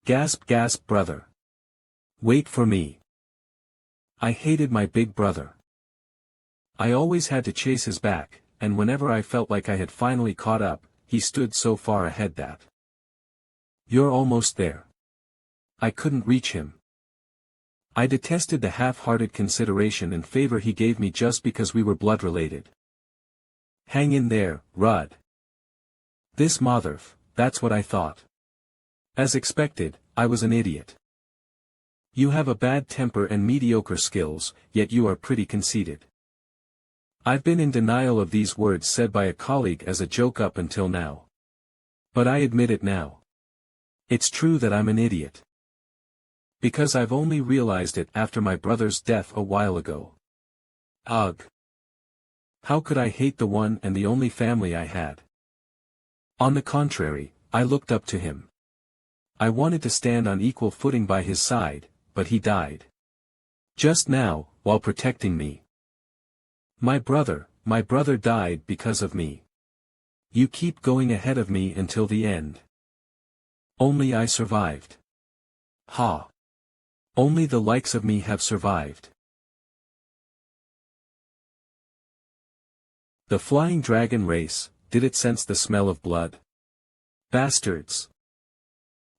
Gasp, gasp, brother. Wait for me. I hated my big brother. I always had to chase his back, and whenever I felt like I had finally caught up, he stood so far ahead that. You're almost there. I couldn't reach him. I detested the half-hearted consideration and favor he gave me just because we were blood-related. Hang in there, Rudd. This motherf, that's what I thought. As expected, I was an idiot. You have a bad temper and mediocre skills, yet you are pretty conceited. I've been in denial of these words said by a colleague as a joke up until now. But I admit it now. It's true that I'm an idiot. Because I've only realized it after my brother's death a while ago. Ugh. How could I hate the one and the only family I had? On the contrary, I looked up to him. I wanted to stand on equal footing by his side, but he died. Just now, while protecting me. My brother died because of me. You keep going ahead of me until the end. Only I survived. Ha. Only the likes of me have survived. The flying dragon race, did it sense the smell of blood? Bastards.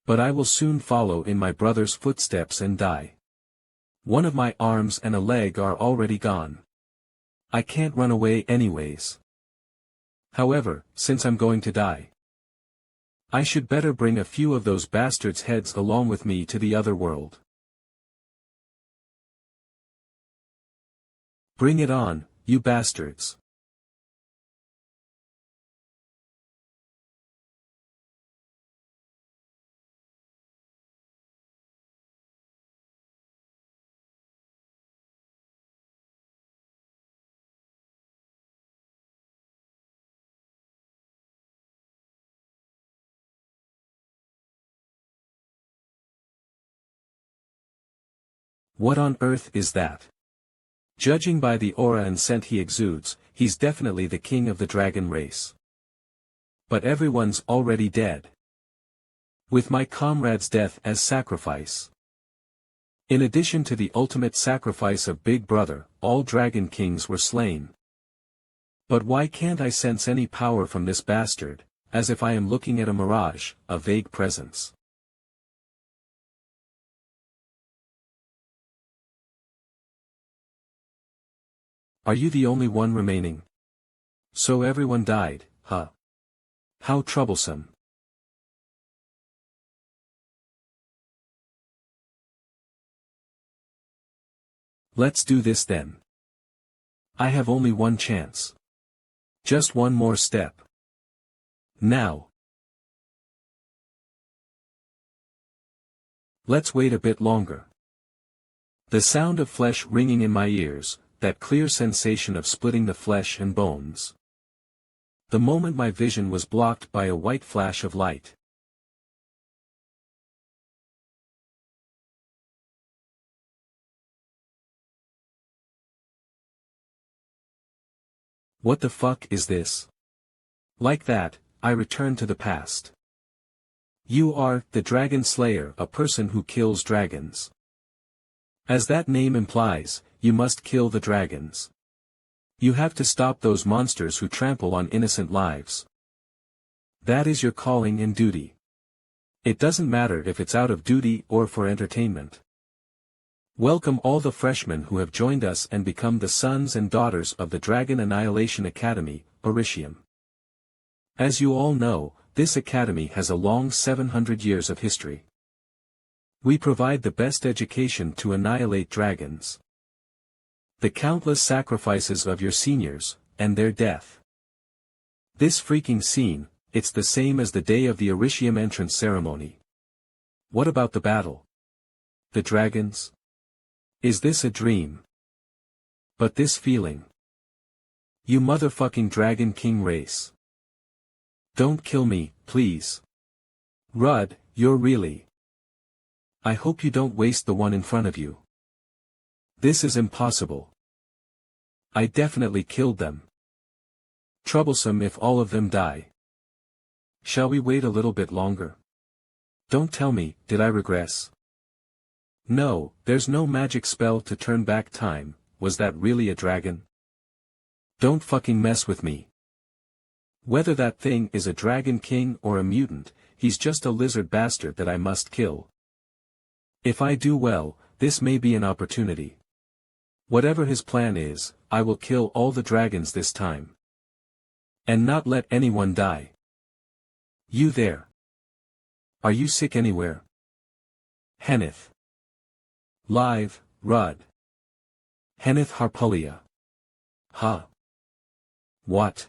But I will soon follow in my brother's footsteps and die. One of my arms and a leg are already gone. I can't run away anyways. However, since I'm going to die, I should better bring a few of those bastards' heads along with me to the other world. Bring it on, you bastards. What on earth is that? Judging by the aura and scent he exudes, he's definitely the king of the dragon race. But everyone's already dead. With my comrade's death as sacrifice. In addition to the ultimate sacrifice of Big Brother, all dragon kings were slain. But why can't I sense any power from this bastard, as if I am looking at a mirage, a vague presence? Are you the only one remaining? So everyone died, huh? How troublesome. Let's do this then. I have only one chance. Just one more step. Now. Let's wait a bit longer. The sound of flesh ringing in my ears, that clear sensation of splitting the flesh and bones. The moment my vision was blocked by a white flash of light. What the fuck is this? Like that, I return to the past. You are, the Dragon Slayer, a person who kills dragons. As that name implies, you must kill the dragons. You have to stop those monsters who trample on innocent lives. That is your calling and duty. It doesn't matter if it's out of duty or for entertainment. Welcome all the freshmen who have joined us and become the sons and daughters of the Dragon Annihilation Academy, Oricium. As you all know, this academy has a long 700 years of history. We provide the best education to annihilate dragons. The countless sacrifices of your seniors, and their death. This freaking scene, it's the same as the day of the Oricium entrance ceremony. What about the battle? The dragons? Is this a dream? But this feeling. You motherfucking Dragon King race. Don't kill me, please. Rudd, you're really. I hope you don't waste the one in front of you. This is impossible. I definitely killed them. Troublesome if all of them die. Shall we wait a little bit longer? Don't tell me, did I regress? No, there's no magic spell to turn back time. Was that really a dragon? Don't fucking mess with me. Whether that thing is a dragon king or a mutant, he's just a lizard bastard that I must kill. If I do well, this may be an opportunity. Whatever his plan is, I will kill all the dragons this time. And not let anyone die. You there. Are you sick anywhere? Henneth. Live, Rudd. Henneth Harpulia. Huh. What?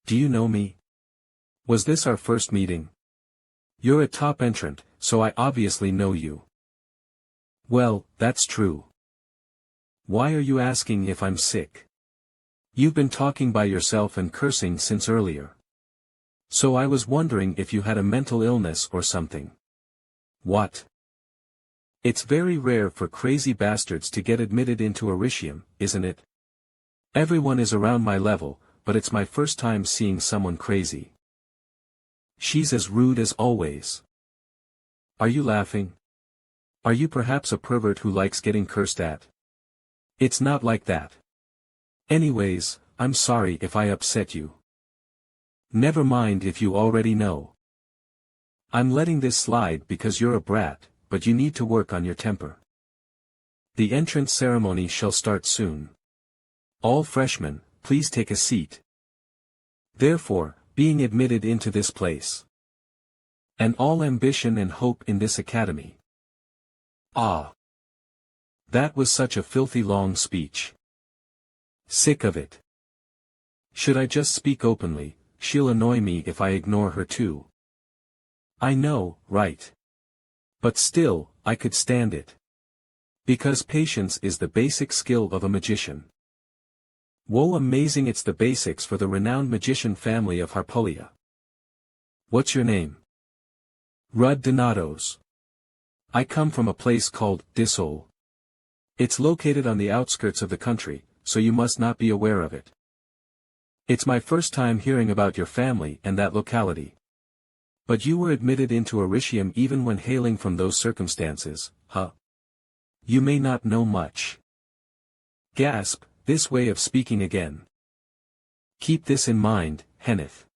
Do you know me? Was this our first meeting? You're a top entrant, so I obviously know you. Well, that's true. Why are you asking if I'm sick? You've been talking by yourself and cursing since earlier. So I was wondering if you had a mental illness or something. What? It's very rare for crazy bastards to get admitted into Oricium, isn't it? Everyone is around my level, but it's my first time seeing someone crazy. She's as rude as always. Are you laughing? Are you perhaps a pervert who likes getting cursed at? It's not like that. Anyways, I'm sorry if I upset you. Never mind if you already know. I'm letting this slide because you're a brat, but you need to work on your temper. The entrance ceremony shall start soon. All freshmen, please take a seat. Therefore, being admitted into this place. And all ambition and hope in this academy. Ah. That was such a filthy long speech. Sick of it. Should I just speak openly? She'll annoy me if I ignore her too. I know, right? But still, I could stand it. Because patience is the basic skill of a magician. Whoa, amazing, it's the basics for the renowned magician family of Harpulia. What's your name? Rudd Donatos. I come from a place called Dissol. It's located on the outskirts of the country, so you must not be aware of it. It's my first time hearing about your family and that locality. But you were admitted into Oricium even when hailing from those circumstances, huh? You may not know much. Gasp, this way of speaking again. Keep this in mind, Henneth.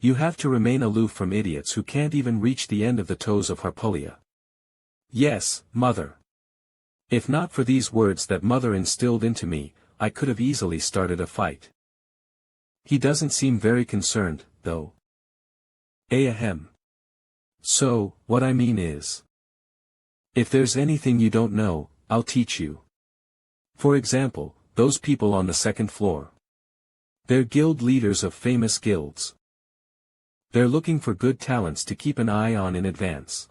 You have to remain aloof from idiots who can't even reach the end of the toes of Harpulia. Yes, mother. If not for these words that mother instilled into me, I could have easily started a fight. He doesn't seem very concerned, though. Ahem. So, what I mean is. If there's anything you don't know, I'll teach you. For example, those people on the second floor. They're guild leaders of famous guilds. They're looking for good talents to keep an eye on in advance.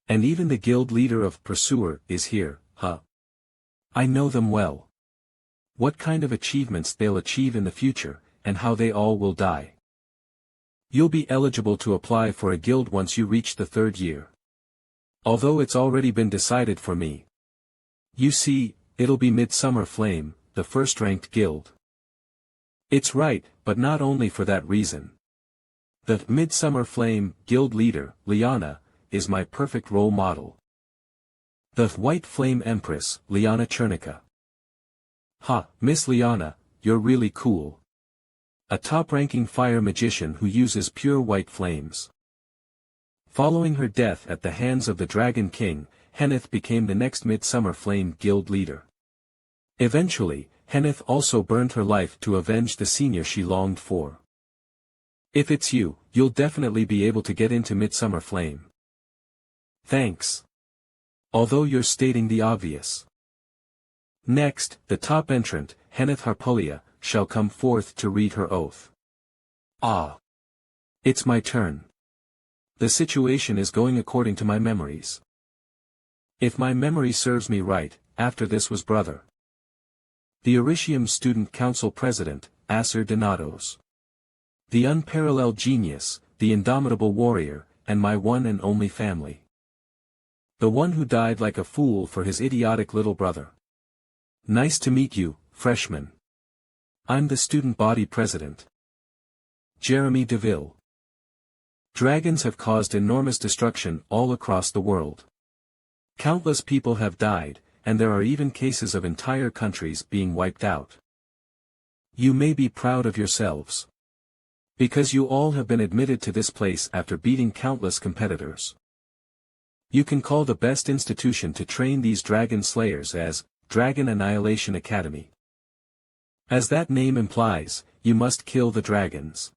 And even the guild leader of Pursuer is here, huh? I know them well. What kind of achievements they'll achieve in the future, and how they all will die. You'll be eligible to apply for a guild once you reach the 3rd year. Although it's already been decided for me. You see, it'll be Midsummer Flame, the first-ranked guild. It's right, but not only for that reason. The Midsummer Flame guild leader, Liana, is my perfect role model. The White Flame Empress, Liana Chernica. Ha, Miss Liana, you're really cool. A top-ranking fire magician who uses pure white flames. Following her death at the hands of the Dragon King, Henneth became the next Midsummer Flame guild leader. Eventually, Henneth also burned her life to avenge the senior she longed for. If it's you, you'll definitely be able to get into Midsummer Flame. Thanks. Although you're stating the obvious. Next, the top entrant, Henneth Harpulia, shall come forth to read her oath. Ah. It's my turn. The situation is going according to my memories. If my memory serves me right, after this was brother. The Oricium Student Council President, Acer Donatos. The unparalleled genius, the indomitable warrior, and my one and only family. The one who died like a fool for his idiotic little brother. Nice to meet you, freshman. I'm the student body president. Jeremy DeVille. Dragons have caused enormous destruction all across the world. Countless people have died, and there are even cases of entire countries being wiped out. You may be proud of yourselves. Because you all have been admitted to this place after beating countless competitors. You can call the best institution to train these dragon slayers as Dragon Annihilation Academy. As that name implies, you must kill the dragons.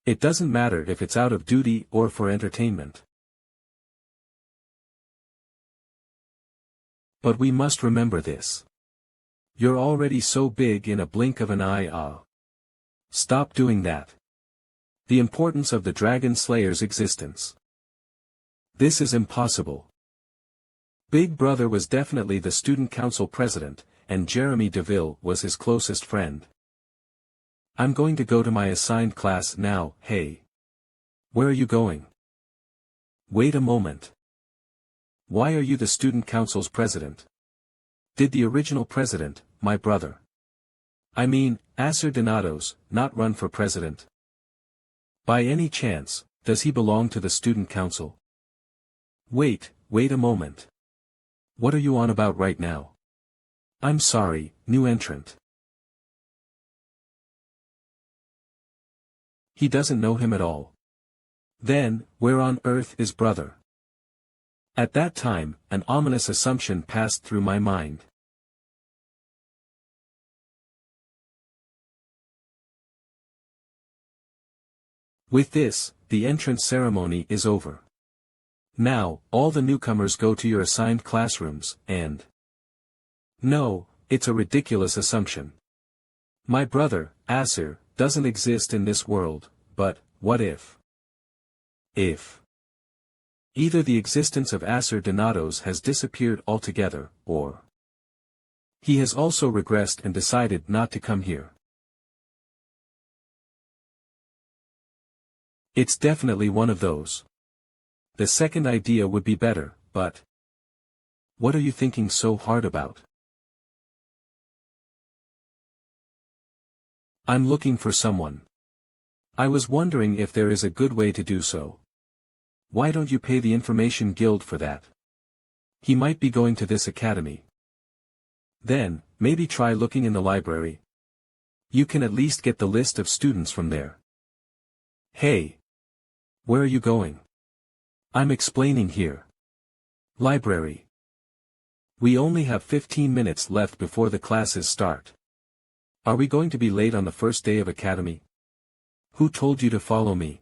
It doesn't matter if it's out of duty or for entertainment. But we must remember this. You're already so big in a blink of an eye. Stop doing that. The importance of the Dragon Slayer's existence. This is impossible. Big Brother was definitely the student council president, and Jeremy DeVille was his closest friend. I'm going to go to my assigned class now. Hey. Where are you going? Wait a moment. Why are you the student council's president? Did the original president, my brother? I mean, Acer Donatos, not run for president? By any chance, does he belong to the student council? Wait a moment. What are you on about right now? I'm sorry, new entrant. He doesn't know him at all. Then, where on earth is brother? At that time, an ominous assumption passed through my mind. With this, the entrance ceremony is over. Now, all the newcomers go to your assigned classrooms, and... No, it's a ridiculous assumption. My brother, Acer, doesn't exist in this world, but, what if? If. Either the existence of Acer Donatos has disappeared altogether, or... he has also regressed and decided not to come here. It's definitely one of those. The second idea would be better, but... what are you thinking so hard about? I'm looking for someone. I was wondering if there is a good way to do so. Why don't you pay the Information Guild for that? He might be going to this academy. Then, maybe try looking in the library. You can at least get the list of students from there. Hey! Where are you going? I'm explaining here. Library. We only have 15 minutes left before the classes start. Are we going to be late on the first day of academy? Who told you to follow me?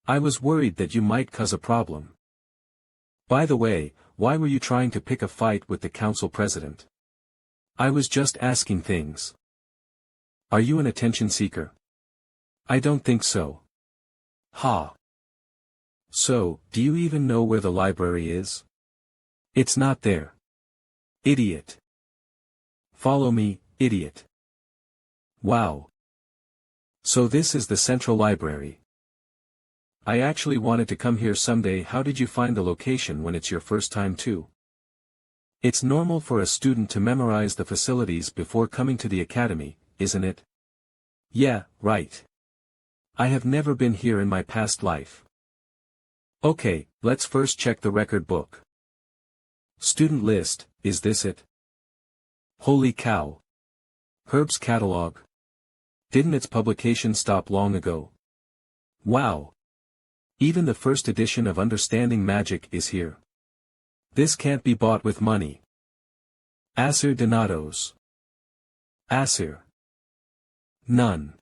I was worried that you might cause a problem. By the way, why were you trying to pick a fight with the council president? I was just asking things. Are you an attention seeker? I don't think so. Ha. So, do you even know where the library is? It's not there. Idiot. Follow me, idiot. Wow. So this is the central library. I actually wanted to come here someday. How did you find the location when it's your first time too? It's normal for a student to memorize the facilities before coming to the academy, isn't it? Yeah, right. I have never been here in my past life. Okay, let's first check the record book. Student list, is this it? Holy cow. Herb's catalog. Didn't its publication stop long ago? Wow. Even the first edition of Understanding Magic is here. This can't be bought with money. Acer Donatos. Acer. None.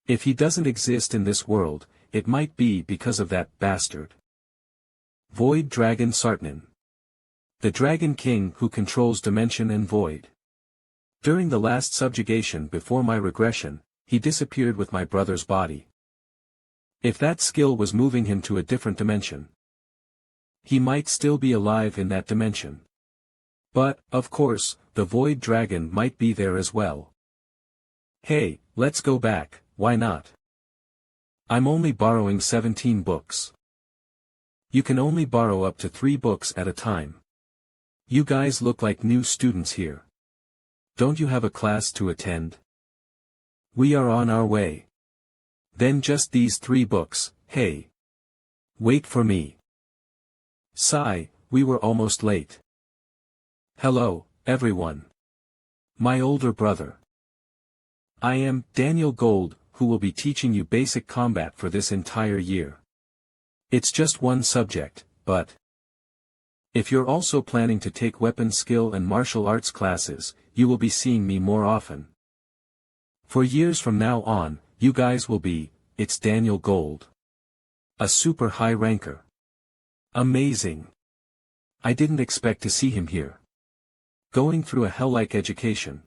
If he doesn't exist in this world, it might be because of that bastard. Void Dragon Sartnin. The Dragon King who controls dimension and void. During the last subjugation before my regression, he disappeared with my brother's body. If that skill was moving him to a different dimension, he might still be alive in that dimension. But, of course, the Void Dragon might be there as well. Hey, let's go back, why not? I'm only borrowing 17 books. You can only borrow up to 3 books at a time. You guys look like new students here. Don't you have a class to attend? We are on our way. Then just these 3 books, hey. Wait for me. Sigh, we were almost late. Hello, everyone. My older brother. I am Daniel Gold, who will be teaching you basic combat for this entire year. It's just one subject, but if you're also planning to take weapon skill and martial arts classes, you will be seeing me more often. For years from now on, you guys will be, it's Daniel Gold. A super high ranker. Amazing. I didn't expect to see him here. Going through a hell-like education.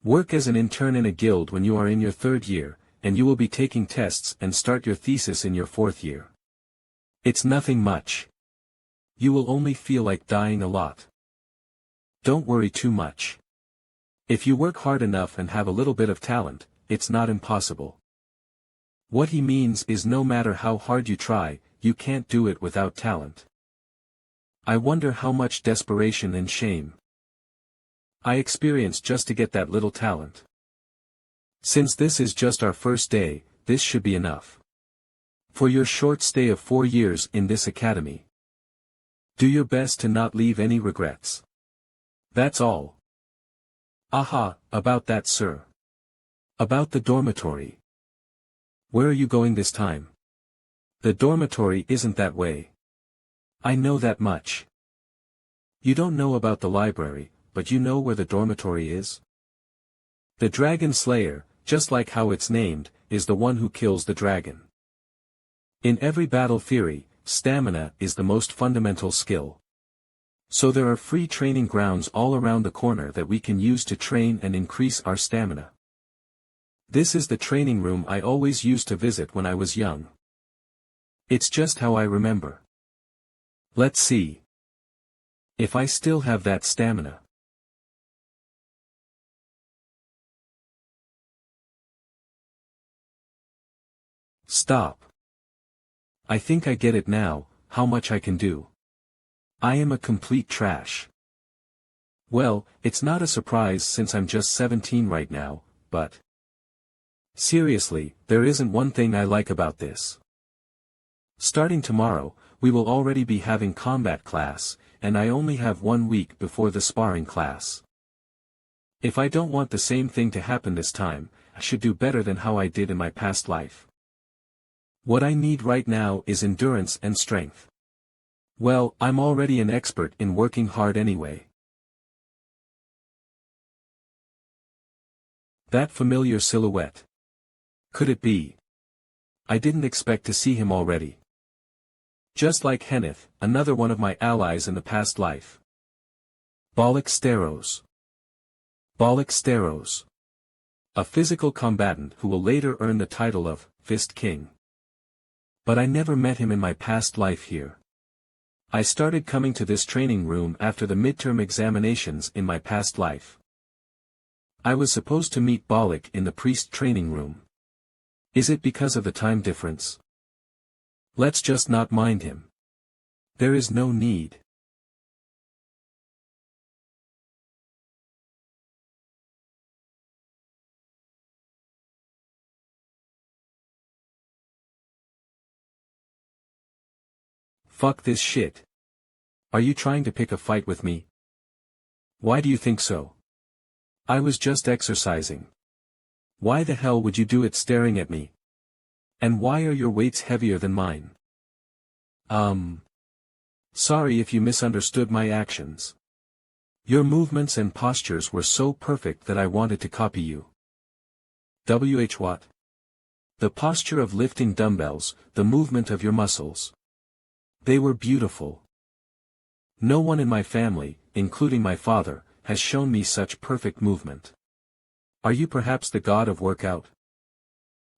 Work as an intern in a guild when you are in your 3rd year, and you will be taking tests and start your thesis in your 4th year. It's nothing much. You will only feel like dying a lot. Don't worry too much. If you work hard enough and have a little bit of talent, it's not impossible. What he means is no matter how hard you try, you can't do it without talent. I wonder how much desperation and shame I experienced just to get that little talent. Since this is just our first day, this should be enough. For your short stay of 4 years in this academy. Do your best to not leave any regrets. That's all. Aha, about that, sir. About the dormitory. Where are you going this time? The dormitory isn't that way. I know that much. You don't know about the library, but you know where the dormitory is? The Dragon Slayer, just like how it's named, is the one who kills the dragon. In every battle theory, stamina is the most fundamental skill. So there are free training grounds all around the corner that we can use to train and increase our stamina. This is the training room I always used to visit when I was young. It's just how I remember. Let's see if I still have that stamina. Stop. I think I get it now, how much I can do. I am a complete trash. Well, it's not a surprise since I'm just 17 right now, but seriously, there isn't one thing I like about this. Starting tomorrow, we will already be having combat class, and I only have 1 week before the sparring class. If I don't want the same thing to happen this time, I should do better than how I did in my past life. What I need right now is endurance and strength. Well, I'm already an expert in working hard anyway. That familiar silhouette. Could it be? I didn't expect to see him already. Just like Henneth, another one of my allies in the past life. Ballesteros. Ballesteros. A physical combatant who will later earn the title of Fist King. But I never met him in my past life here. I started coming to this training room after the midterm examinations in my past life. I was supposed to meet Bollock in the priest training room. Is it because of the time difference? Let's just not mind him. There is no need. Fuck this shit. Are you trying to pick a fight with me? Why do you think so? I was just exercising. Why the hell would you do it staring at me? And why are your weights heavier than mine? Sorry if you misunderstood my actions. Your movements and postures were so perfect that I wanted to copy you. What? The posture of lifting dumbbells, the movement of your muscles. They were beautiful. No one in my family, including my father, has shown me such perfect movement. Are you perhaps the god of workout?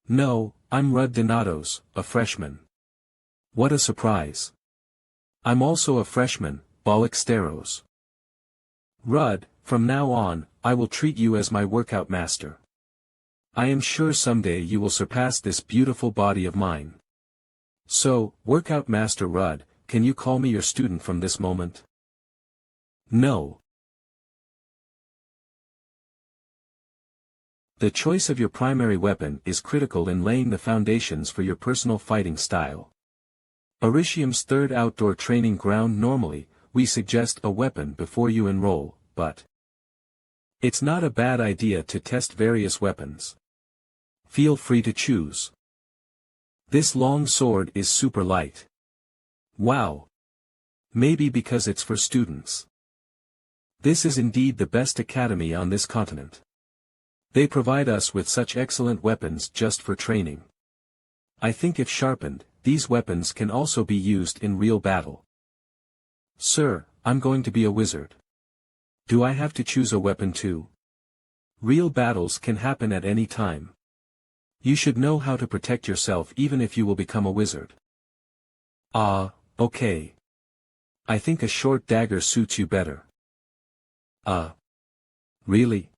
No, I'm Rudd Donatos, a freshman. What a surprise. I'm also a freshman, Ballesteros. Rudd, from now on, I will treat you as my workout master. I am sure someday you will surpass this beautiful body of mine. So, Workout Master Rudd, can you call me your student from this moment? No. The choice of your primary weapon is critical in laying the foundations for your personal fighting style. Oricium's third outdoor training ground. Normally, we suggest a weapon before you enroll, but it's not a bad idea to test various weapons. Feel free to choose. This long sword is super light. Wow! Maybe because it's for students. This is indeed the best academy on this continent. They provide us with such excellent weapons just for training. I think if sharpened, these weapons can also be used in real battle. Sir, I'm going to be a wizard. Do I have to choose a weapon too? Real battles can happen at any time. You should know how to protect yourself even if you will become a wizard. Okay. I think a short dagger suits you better. Really?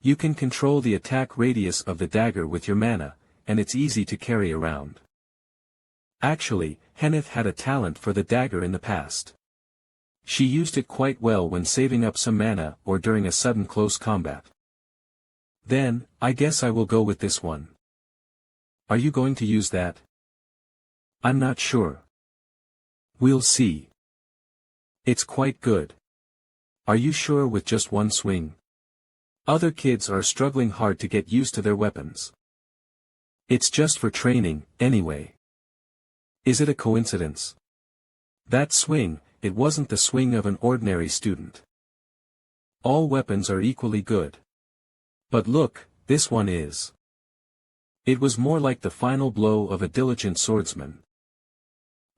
You can control the attack radius of the dagger with your mana, and it's easy to carry around. Actually, Henneth had a talent for the dagger in the past. She used it quite well when saving up some mana or during a sudden close combat. Then, I guess I will go with this one. Are you going to use that? I'm not sure. We'll see. It's quite good. Are you sure with just one swing? Other kids are struggling hard to get used to their weapons. It's just for training, anyway. Is it a coincidence? That swing, it wasn't the swing of an ordinary student. All weapons are equally good. But look, this one is. It was more like the final blow of a diligent swordsman.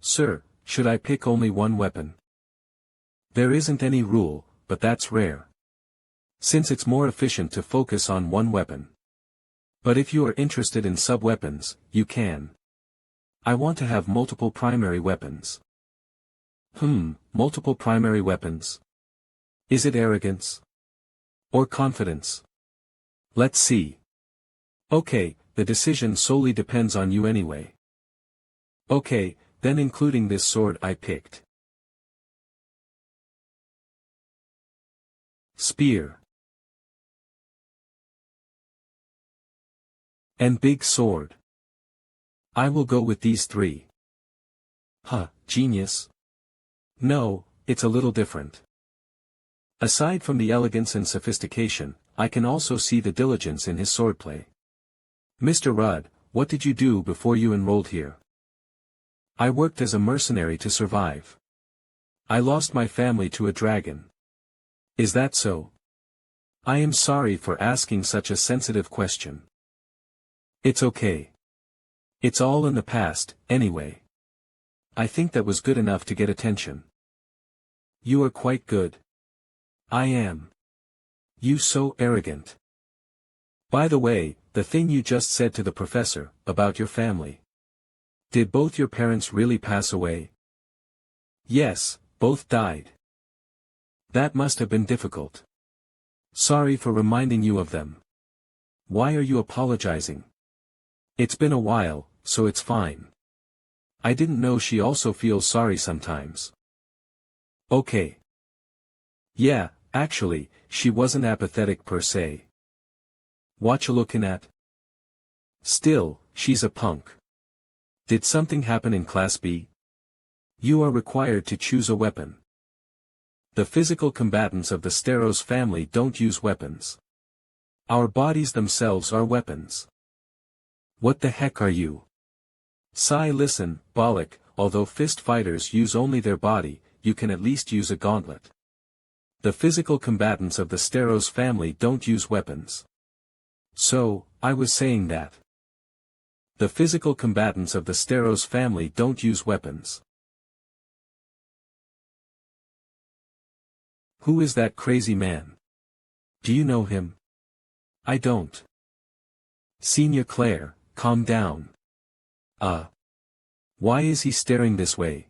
Sir, should I pick only one weapon? There isn't any rule, but that's rare. Since it's more efficient to focus on one weapon. But if you are interested in sub-weapons, you can. I want to have multiple primary weapons. Multiple primary weapons. Is it arrogance? Or confidence? Let's see. Okay, the decision solely depends on you anyway. Okay, then including this sword I picked. Spear. And big sword. I will go with these three. Genius. No, it's a little different. Aside from the elegance and sophistication, I can also see the diligence in his swordplay. Mr. Rudd, what did you do before you enrolled here? I worked as a mercenary to survive. I lost my family to a dragon. Is that so? I am sorry for asking such a sensitive question. It's okay. It's all in the past, anyway. I think that was good enough to get attention. You are quite good. I am. You so arrogant. By the way, the thing you just said to the professor, about your family. Did both your parents really pass away? Yes, both died. That must have been difficult. Sorry for reminding you of them. Why are you apologizing? It's been a while, so it's fine. I didn't know she also feels sorry sometimes. Okay. Yeah, actually, she wasn't apathetic per se. Watcha looking at? Still, she's a punk. Did something happen in Class B? You are required to choose a weapon. The physical combatants of the Steros family don't use weapons. Our bodies themselves are weapons. What the heck are you? Listen, Bollock, although fist fighters use only their body, you can at least use a gauntlet. The physical combatants of the Steros family don't use weapons. So, I was saying that. The physical combatants of the Steros family don't use weapons. Who is that crazy man? Do you know him? I don't. Senior Claire, calm down. Why is he staring this way?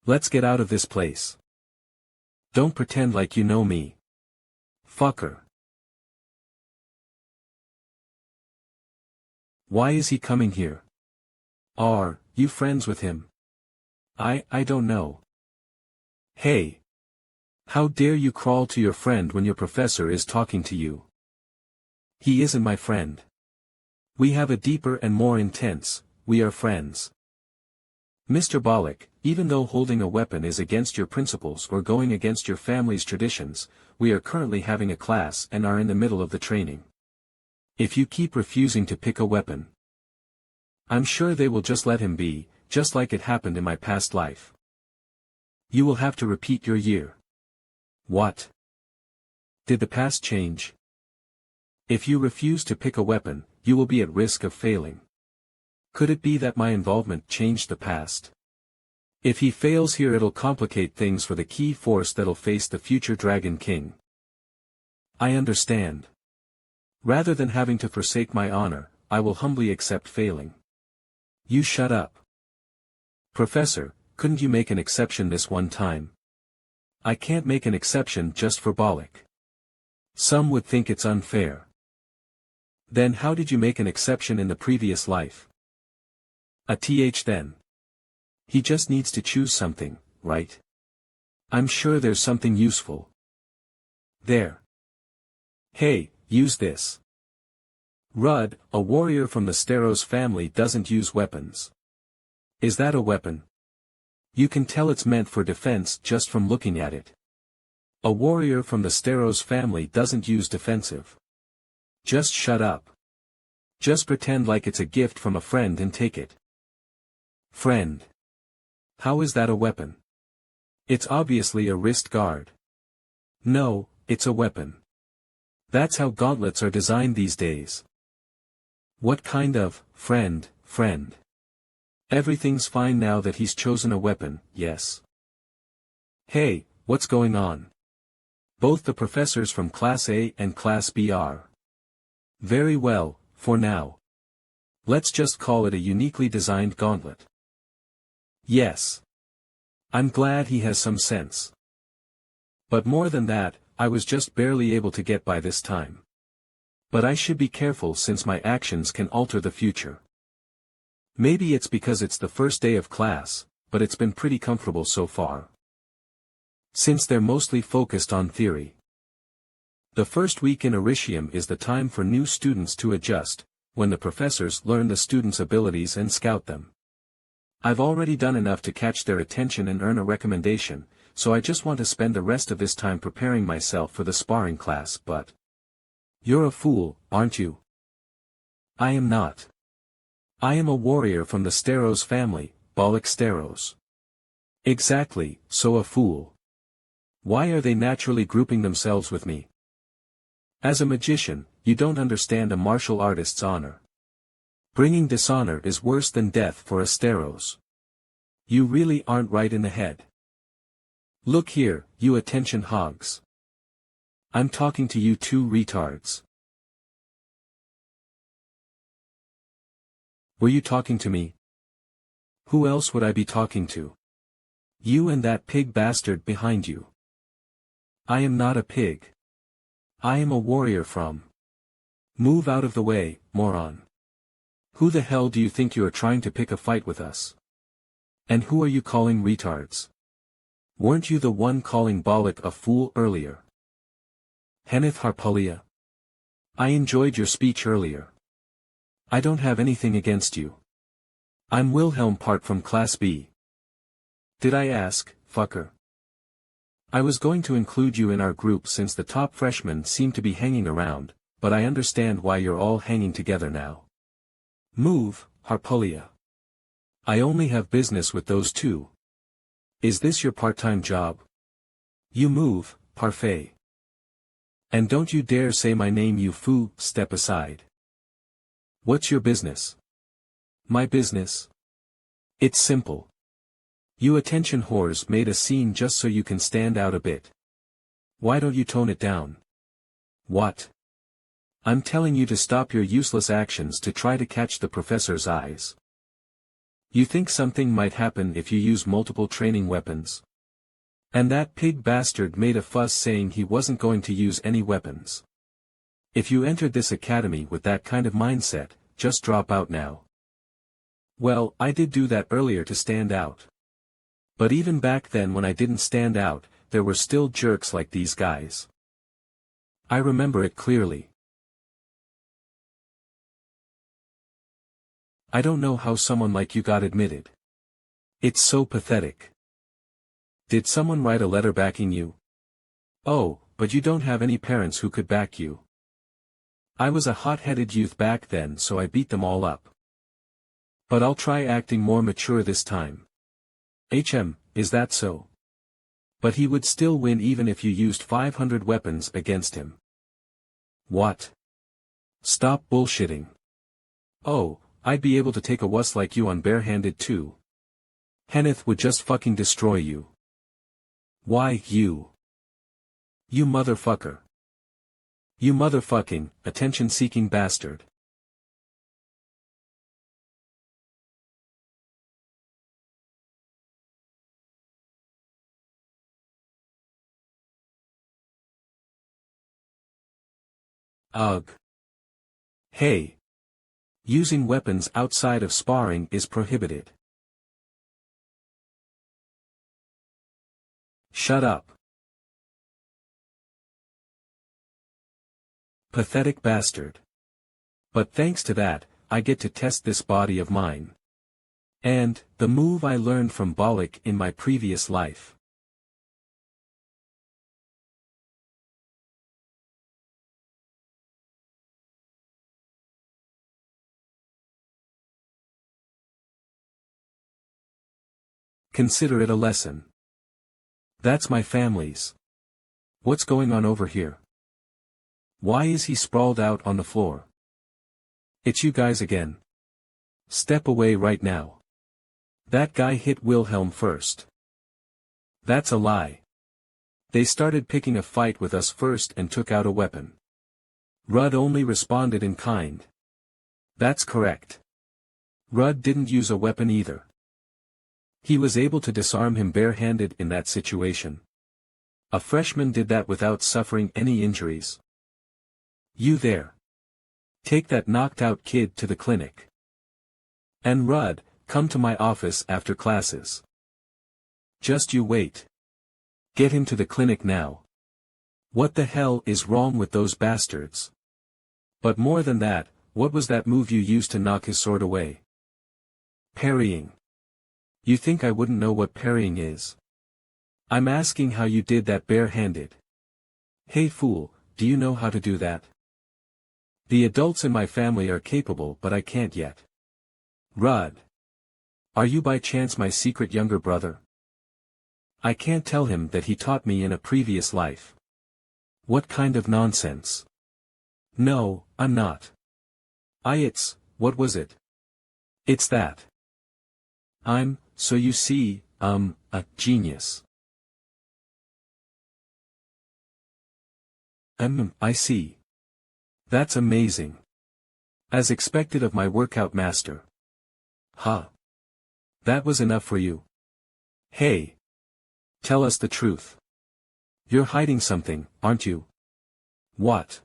Let's get out of this place. Don't pretend like you know me. Fucker. Why is he coming here? Are you friends with him? I don't know. Hey. How dare you crawl to your friend when your professor is talking to you? He isn't my friend. We have a deeper and more intense, we are friends. Mr. Bollock, even though holding a weapon is against your principles or going against your family's traditions, we are currently having a class and are in the middle of the training. If you keep refusing to pick a weapon, I'm sure they will just let him be, just like it happened in my past life. You will have to repeat your year. What? Did the past change? If you refuse to pick a weapon, you will be at risk of failing. Could it be that my involvement changed the past? If he fails here, it'll complicate things for the key force that'll face the future Dragon King. I understand. Rather than having to forsake my honor, I will humbly accept failing. You shut up. Professor, couldn't you make an exception this one time? I can't make an exception just for Bollock. Some would think it's unfair. Then how did you make an exception in the previous life? Then. He just needs to choose something, right? I'm sure there's something useful. There. Hey, use this. Rudd, a warrior from the Steros family, doesn't use weapons. Is that a weapon? You can tell it's meant for defense just from looking at it. A warrior from the Steros family doesn't use defensive. Just shut up. Just pretend like it's a gift from a friend and take it. Friend. How is that a weapon? It's obviously a wrist guard. No, it's a weapon. That's how gauntlets are designed these days. What kind of friend? Everything's fine now that he's chosen a weapon, yes. Hey, what's going on? Both the professors from Class A and Class B are. Very well, for now. Let's just call it a uniquely designed gauntlet. Yes. I'm glad he has some sense. But more than that, I was just barely able to get by this time. But I should be careful since my actions can alter the future. Maybe it's because it's the first day of class, but it's been pretty comfortable so far. Since they're mostly focused on theory. The first week in Oricium is the time for new students to adjust, when the professors learn the students' abilities and scout them. I've already done enough to catch their attention and earn a recommendation, so I just want to spend the rest of this time preparing myself for the sparring class. But you're a fool, aren't you? I am not. I am a warrior from the Steros family, Bollock Steros. Exactly, so a fool. Why are they naturally grouping themselves with me? As a magician, you don't understand a martial artist's honor. Bringing dishonor is worse than death for a Steros. You really aren't right in the head. Look here, you attention hogs. I'm talking to you two retards. Were you talking to me? Who else would I be talking to? You and that pig bastard behind you. I am not a pig. I am a warrior from. Move out of the way, moron. Who the hell do you think you are trying to pick a fight with us? And who are you calling retards? Weren't you the one calling Bollock a fool earlier? Henneth Harpulia. I enjoyed your speech earlier. I don't have anything against you. I'm Wilhelm Part from Class B. Did I ask, fucker? I was going to include you in our group since the top freshmen seem to be hanging around, but I understand why you're all hanging together now. Move, Harpulia. I only have business with those two. Is this your part-time job? You move, Parfait. And don't you dare say my name, you foo. Step aside. What's your business? My business? It's simple. You attention whores made a scene just so you can stand out a bit. Why don't you tone it down? What? I'm telling you to stop your useless actions to try to catch the professor's eyes. You think something might happen if you use multiple training weapons? And that pig bastard made a fuss saying he wasn't going to use any weapons. If you entered this academy with that kind of mindset, just drop out now. Well, I did do that earlier to stand out. But even back then when I didn't stand out, there were still jerks like these guys. I remember it clearly. I don't know how someone like you got admitted. It's so pathetic. Did someone write a letter backing you? Oh, but you don't have any parents who could back you. I was a hot-headed youth back then, so I beat them all up. But I'll try acting more mature this time. Is that so? But he would still win even if you used 500 weapons against him. What? Stop bullshitting. Oh, I'd be able to take a wuss like you on barehanded too. Kenneth would just fucking destroy you. Why, you? You motherfucker. You motherfucking, attention-seeking bastard. Ugh. Hey. Using weapons outside of sparring is prohibited. Shut up. Pathetic bastard. But thanks to that, I get to test this body of mine. And, the move I learned from Bollock in my previous life. Consider it a lesson. That's my family's. What's going on over here? Why is he sprawled out on the floor? It's you guys again. Step away right now. That guy hit Wilhelm first. That's a lie. They started picking a fight with us first and took out a weapon. Rudd only responded in kind. That's correct. Rudd didn't use a weapon either. He was able to disarm him barehanded in that situation. A freshman did that without suffering any injuries. You there. Take that knocked-out kid to the clinic. And Rudd, come to my office after classes. Just you wait. Get him to the clinic now. What the hell is wrong with those bastards? But more than that, what was that move you used to knock his sword away? Parrying. You think I wouldn't know what parrying is? I'm asking how you did that barehanded. Hey fool, do you know how to do that? The adults in my family are capable, but I can't yet. Rudd. Are you by chance my secret younger brother? I can't tell him that he taught me in a previous life. What kind of nonsense? No, I'm not. What was it? It's that. So you see, a genius. I see. That's amazing. As expected of my workout master. Huh. That was enough for you. Hey. Tell us the truth. You're hiding something, aren't you? What?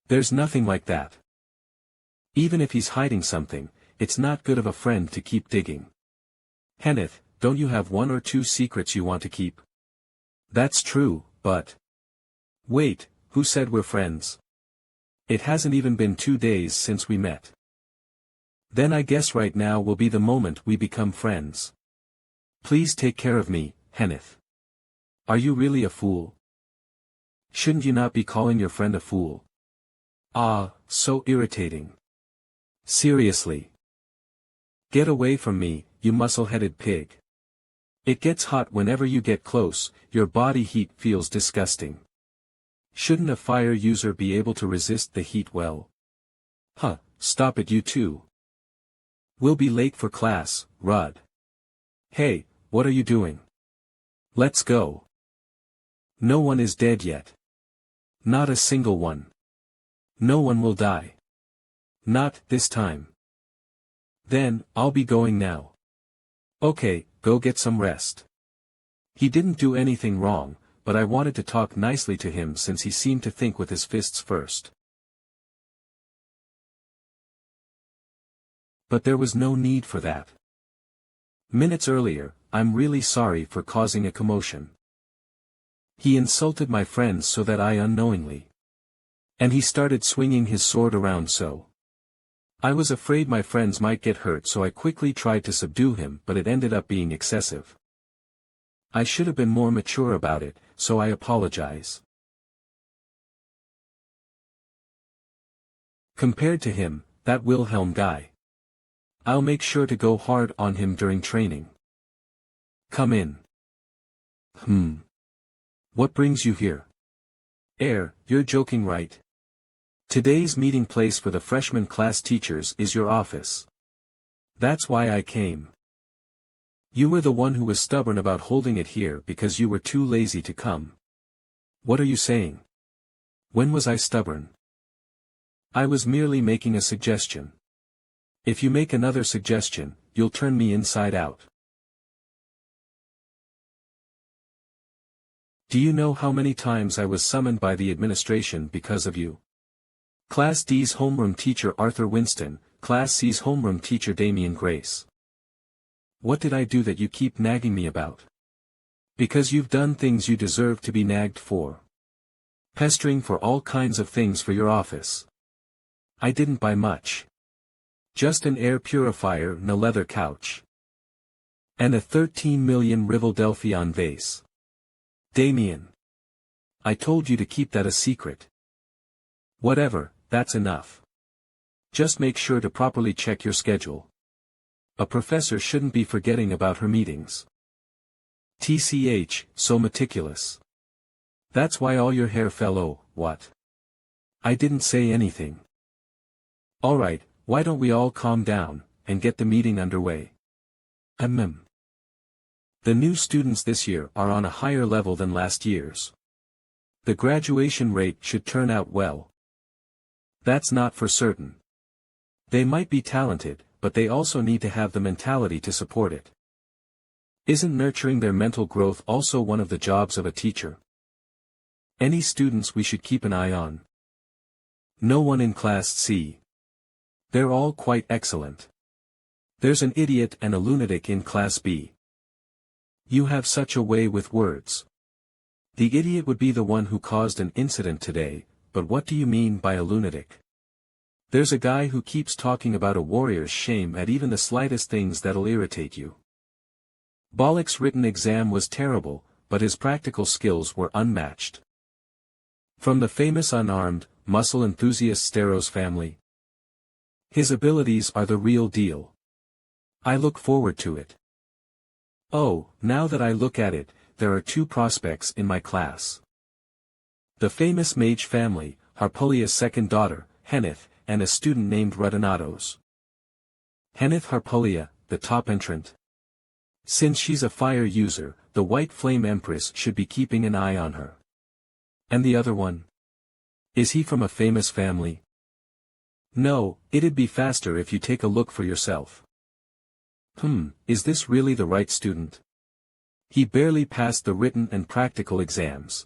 There's nothing like that. Even if he's hiding something, it's not good of a friend to keep digging. Kenneth, don't you have one or two secrets you want to keep? That's true, but... Wait, who said we're friends? It hasn't even been 2 days since we met. Then I guess right now will be the moment we become friends. Please take care of me, Kenneth. Are you really a fool? Shouldn't you not be calling your friend a fool? Ah, so irritating. Seriously. Get away from me, you muscle-headed pig. It gets hot whenever you get close, your body heat feels disgusting. Shouldn't a fire user be able to resist the heat well? Huh, stop it you two. We'll be late for class, Rudd. Hey, what are you doing? Let's go. No one is dead yet. Not a single one. No one will die. Not this time. Then, I'll be going now. Okay, go get some rest. He didn't do anything wrong, but I wanted to talk nicely to him since he seemed to think with his fists first. But there was no need for that. Minutes earlier, I'm really sorry for causing a commotion. He insulted my friends so that I unknowingly. And he started swinging his sword around so. I was afraid my friends might get hurt, so I quickly tried to subdue him, but it ended up being excessive. I should have been more mature about it, so I apologize. Compared to him, that Wilhelm guy. I'll make sure to go hard on him during training. Come in. What brings you here? You're joking, right? Today's meeting place for the freshman class teachers is your office. That's why I came. You were the one who was stubborn about holding it here because you were too lazy to come. What are you saying? When was I stubborn? I was merely making a suggestion. If you make another suggestion, you'll turn me inside out. Do you know how many times I was summoned by the administration because of you? Class D's homeroom teacher Arthur Winston, Class C's homeroom teacher Damian Grace. What did I do that you keep nagging me about? Because you've done things you deserve to be nagged for. Pestering for all kinds of things for your office. I didn't buy much. Just an air purifier and a leather couch. And a 13 million Rivaldelphion vase. Damian. I told you to keep that a secret. Whatever, that's enough. Just make sure to properly check your schedule. A professor shouldn't be forgetting about her meetings. TCH, so meticulous. That's why all your hair fell. Oh, what? I didn't say anything. Alright, why don't we all calm down, and get the meeting underway? The new students this year are on a higher level than last year's. The graduation rate should turn out well. That's not for certain. They might be talented, but they also need to have the mentality to support it. Isn't nurturing their mental growth also one of the jobs of a teacher? Any students we should keep an eye on? No one in Class C. They're all quite excellent. There's an idiot and a lunatic in Class B. You have such a way with words. The idiot would be the one who caused an incident today, but what do you mean by a lunatic? There's a guy who keeps talking about a warrior's shame at even the slightest things that'll irritate you. Bollock's written exam was terrible, but his practical skills were unmatched. From the famous unarmed, muscle enthusiast Steros family. His abilities are the real deal. I look forward to it. Oh, now that I look at it, there are two prospects in my class. The famous mage family, Harpulia's second daughter, Heneth, and a student named Rudinatos. Heneth Harpulia, the top entrant. Since she's a fire user, the White Flame Empress should be keeping an eye on her. And the other one? Is he from a famous family? No, it'd be faster if you take a look for yourself. Is this really the right student? He barely passed the written and practical exams.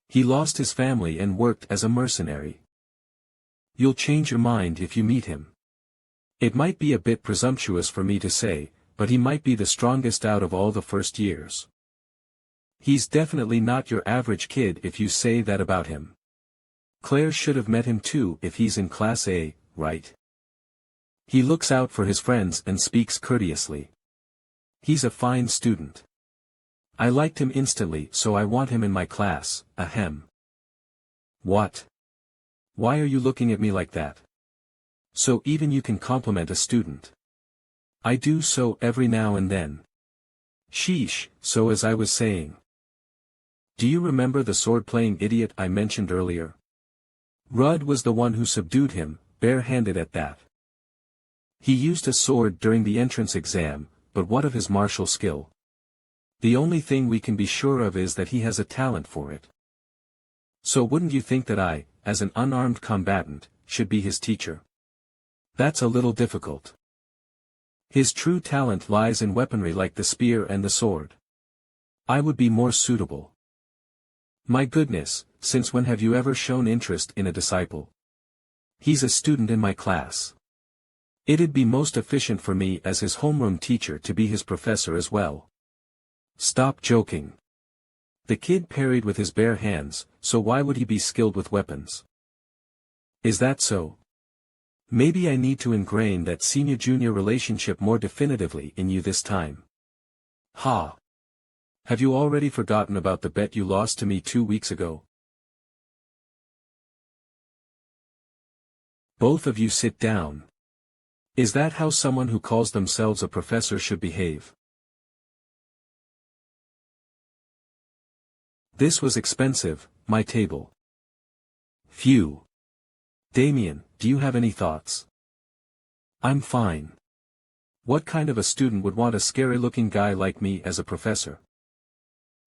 He lost his family and worked as a mercenary. You'll change your mind if you meet him. It might be a bit presumptuous for me to say, but he might be the strongest out of all the first years. He's definitely not your average kid if you say that about him. Claire should have met him too if he's in Class A, right? He looks out for his friends and speaks courteously. He's a fine student. I liked him instantly, so I want him in my class, ahem. What? Why are you looking at me like that? So even you can compliment a student. I do so every now and then. Sheesh, so as I was saying. Do you remember the sword-playing idiot I mentioned earlier? Rudd was the one who subdued him, bare-handed at that. He used a sword during the entrance exam, but what of his martial skill? The only thing we can be sure of is that he has a talent for it. So wouldn't you think that I, as an unarmed combatant, should be his teacher? That's a little difficult. His true talent lies in weaponry like the spear and the sword. I would be more suitable. My goodness, since when have you ever shown interest in a disciple? He's a student in my class. It'd be most efficient for me as his homeroom teacher to be his professor as well. Stop joking. The kid parried with his bare hands, so why would he be skilled with weapons? Is that so? Maybe I need to ingrain that senior-junior relationship more definitively in you this time. Ha! Have you already forgotten about the bet you lost to me 2 weeks ago? Both of you sit down. Is that how someone who calls themselves a professor should behave? This was expensive, my table. Phew. Damien, do you have any thoughts? I'm fine. What kind of a student would want a scary-looking guy like me as a professor?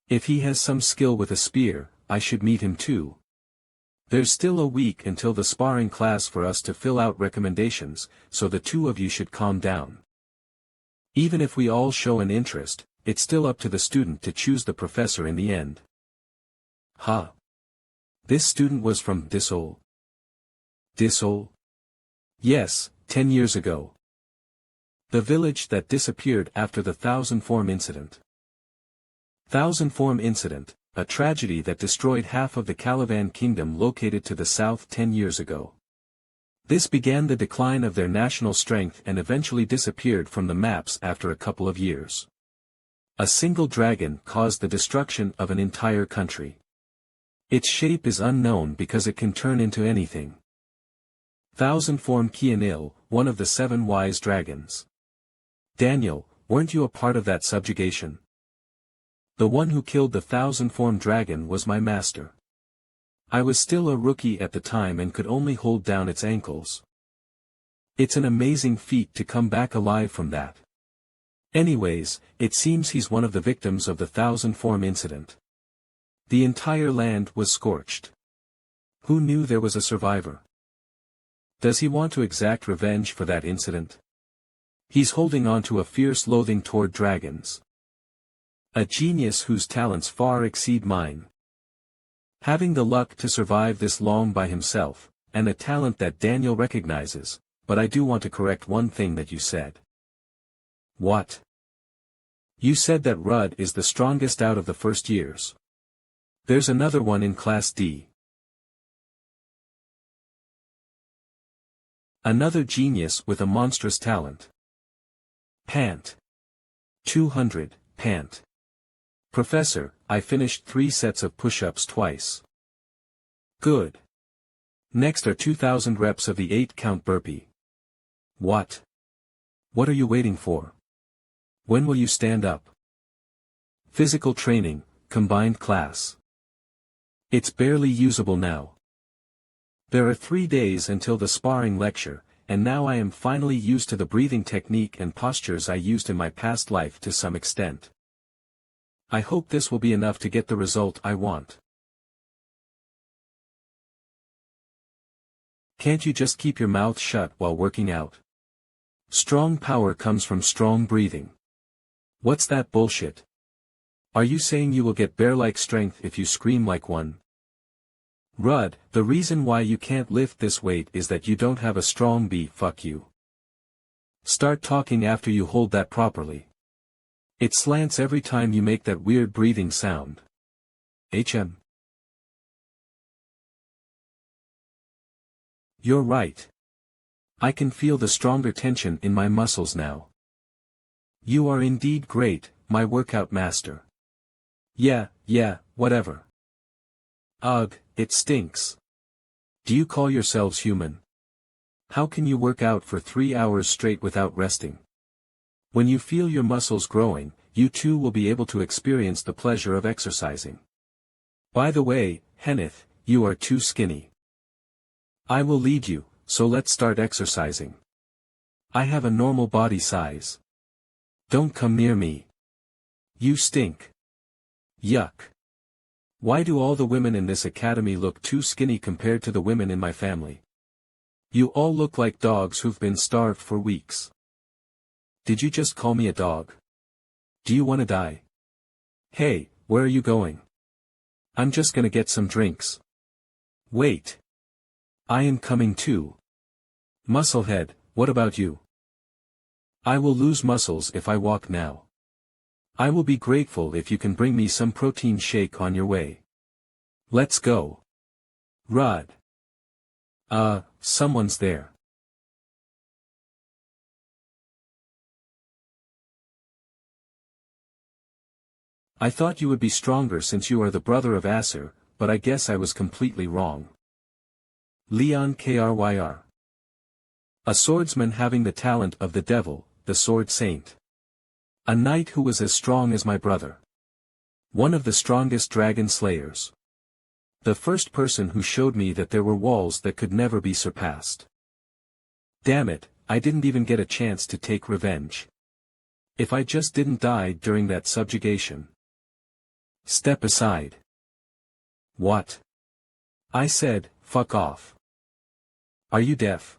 If he has some skill with a spear, I should meet him too. There's still a week until the sparring class for us to fill out recommendations, so the two of you should calm down. Even if we all show an interest, it's still up to the student to choose the professor in the end. Ha! This student was from Dissol. Dissol? Yes, 10 years ago. The village that disappeared after the Thousand Form incident. Thousand Form incident, a tragedy that destroyed half of the Calavan kingdom located to the south 10 years ago. This began the decline of their national strength and eventually disappeared from the maps after a couple of years. A single dragon caused the destruction of an entire country. Its shape is unknown because it can turn into anything. Thousand Form Kianil, one of the 7 wise dragons. Daniel, weren't you a part of that subjugation? The one who killed the Thousand Form dragon was my master. I was still a rookie at the time and could only hold down its ankles. It's an amazing feat to come back alive from that. Anyways, it seems he's one of the victims of the Thousand Form incident. The entire land was scorched. Who knew there was a survivor? Does he want to exact revenge for that incident? He's holding on to a fierce loathing toward dragons. A genius whose talents far exceed mine. Having the luck to survive this long by himself, and a talent that Daniel recognizes, but I do want to correct one thing that you said. What? You said that Rudd is the strongest out of the first years. There's another one in Class D. Another genius with a monstrous talent. Pant. 200, pant. Professor, I finished 3 sets of push-ups twice. Good. Next are 2,000 reps of the 8-count burpee. What? What are you waiting for? When will you stand up? Physical training, combined class. It's barely usable now. There are 3 days until the sparring lecture, and now I am finally used to the breathing technique and postures I used in my past life to some extent. I hope this will be enough to get the result I want. Can't you just keep your mouth shut while working out? Strong power comes from strong breathing. What's that bullshit? Are you saying you will get bear-like strength if you scream like one? Rudd, the reason why you can't lift this weight is that you don't have a strong B. Fuck you. Start talking after you hold that properly. It slants every time you make that weird breathing sound. HM. You're right. I can feel the stronger tension in my muscles now. You are indeed great, my workout master. Yeah, whatever. Ugh, it stinks. Do you call yourselves human? How can you work out for 3 hours straight without resting? When you feel your muscles growing, you too will be able to experience the pleasure of exercising. By the way, Henneth, you are too skinny. I will lead you, so let's start exercising. I have a normal body size. Don't come near me. You stink. Yuck. Why do all the women in this academy look too skinny compared to the women in my family? You all look like dogs who've been starved for weeks. Did you just call me a dog? Do you want to die? Hey, where are you going? I'm just gonna get some drinks. Wait. I am coming too. Musclehead, what about you? I will lose muscles if I walk now. I will be grateful if you can bring me some protein shake on your way. Let's go. Rudd. Someone's there. I thought you would be stronger since you are the brother of Acer, but I guess I was completely wrong. Leon Kryr. A swordsman having the talent of the devil, the sword saint. A knight who was as strong as my brother. One of the strongest dragon slayers. The first person who showed me that there were walls that could never be surpassed. Damn it, I didn't even get a chance to take revenge. If I just didn't die during that subjugation. Step aside. What? I said, fuck off. Are you deaf?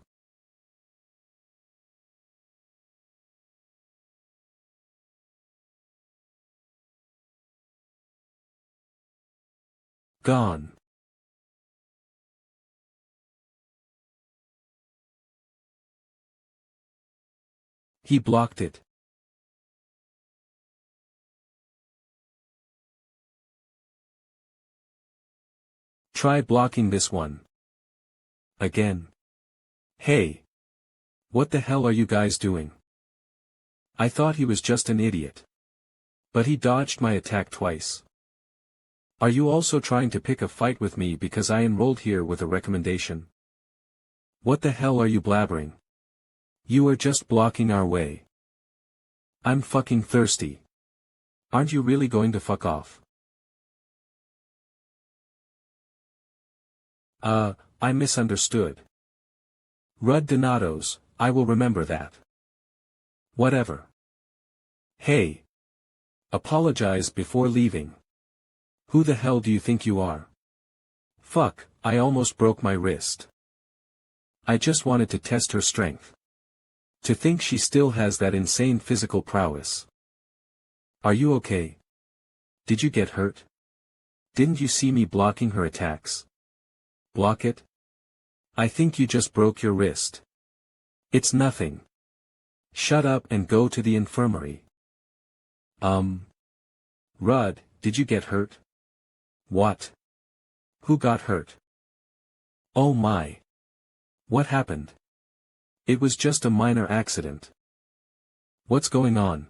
Gone. He blocked it. Try blocking this one. Again. Hey. What the hell are you guys doing? I thought he was just an idiot. But he dodged my attack twice. Are you also trying to pick a fight with me because I enrolled here with a recommendation? What the hell are you blabbering? You are just blocking our way. I'm fucking thirsty. Aren't you really going to fuck off? I misunderstood. Rud Donatos, I will remember that. Whatever. Hey. Apologize before leaving. Who the hell do you think you are? Fuck, I almost broke my wrist. I just wanted to test her strength. To think she still has that insane physical prowess. Are you okay? Did you get hurt? Didn't you see me blocking her attacks? Block it? I think you just broke your wrist. It's nothing. Shut up and go to the infirmary. Rud, did you get hurt? What? Who got hurt? Oh my. What happened? It was just a minor accident. What's going on?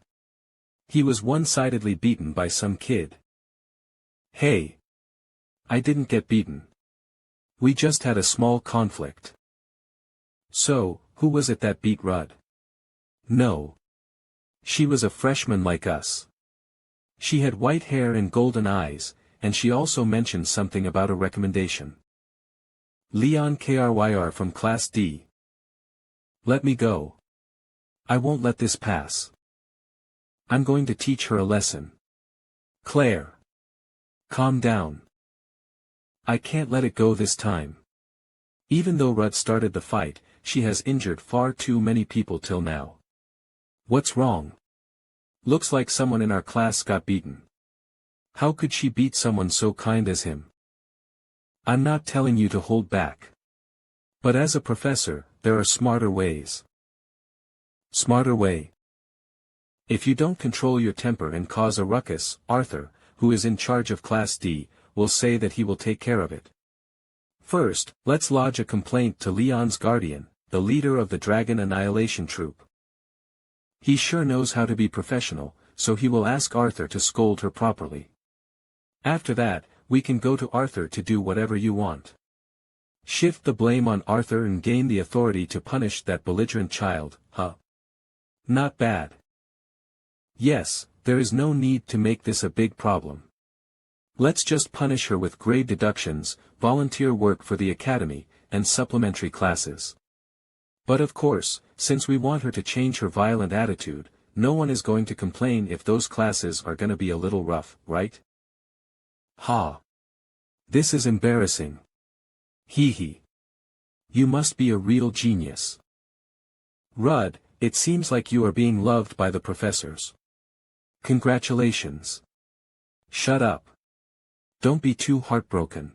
He was one-sidedly beaten by some kid. Hey. I didn't get beaten. We just had a small conflict. So, who was it that beat Rud? No. She was a freshman like us. She had white hair and golden eyes, and she also mentioned something about a recommendation. Leon Kryr from Class D. Let me go. I won't let this pass. I'm going to teach her a lesson. Claire. Calm down. I can't let it go this time. Even though Rud started the fight, she has injured far too many people till now. What's wrong? Looks like someone in our class got beaten. How could she beat someone so kind as him? I'm not telling you to hold back. But as a professor, there are smarter ways. Smarter way? If you don't control your temper and cause a ruckus, Arthur, who is in charge of Class D, will say that he will take care of it. First, let's lodge a complaint to Leon's guardian, the leader of the Dragon Annihilation Troop. He sure knows how to be professional, so he will ask Arthur to scold her properly. After that, we can go to Arthur to do whatever you want. Shift the blame on Arthur and gain the authority to punish that belligerent child, huh? Not bad. Yes, there is no need to make this a big problem. Let's just punish her with grade deductions, volunteer work for the academy, and supplementary classes. But of course, since we want her to change her violent attitude, no one is going to complain if those classes are gonna be a little rough, right? Ha. This is embarrassing. Hee hee. You must be a real genius. Rud, it seems like you are being loved by the professors. Congratulations. Shut up. Don't be too heartbroken.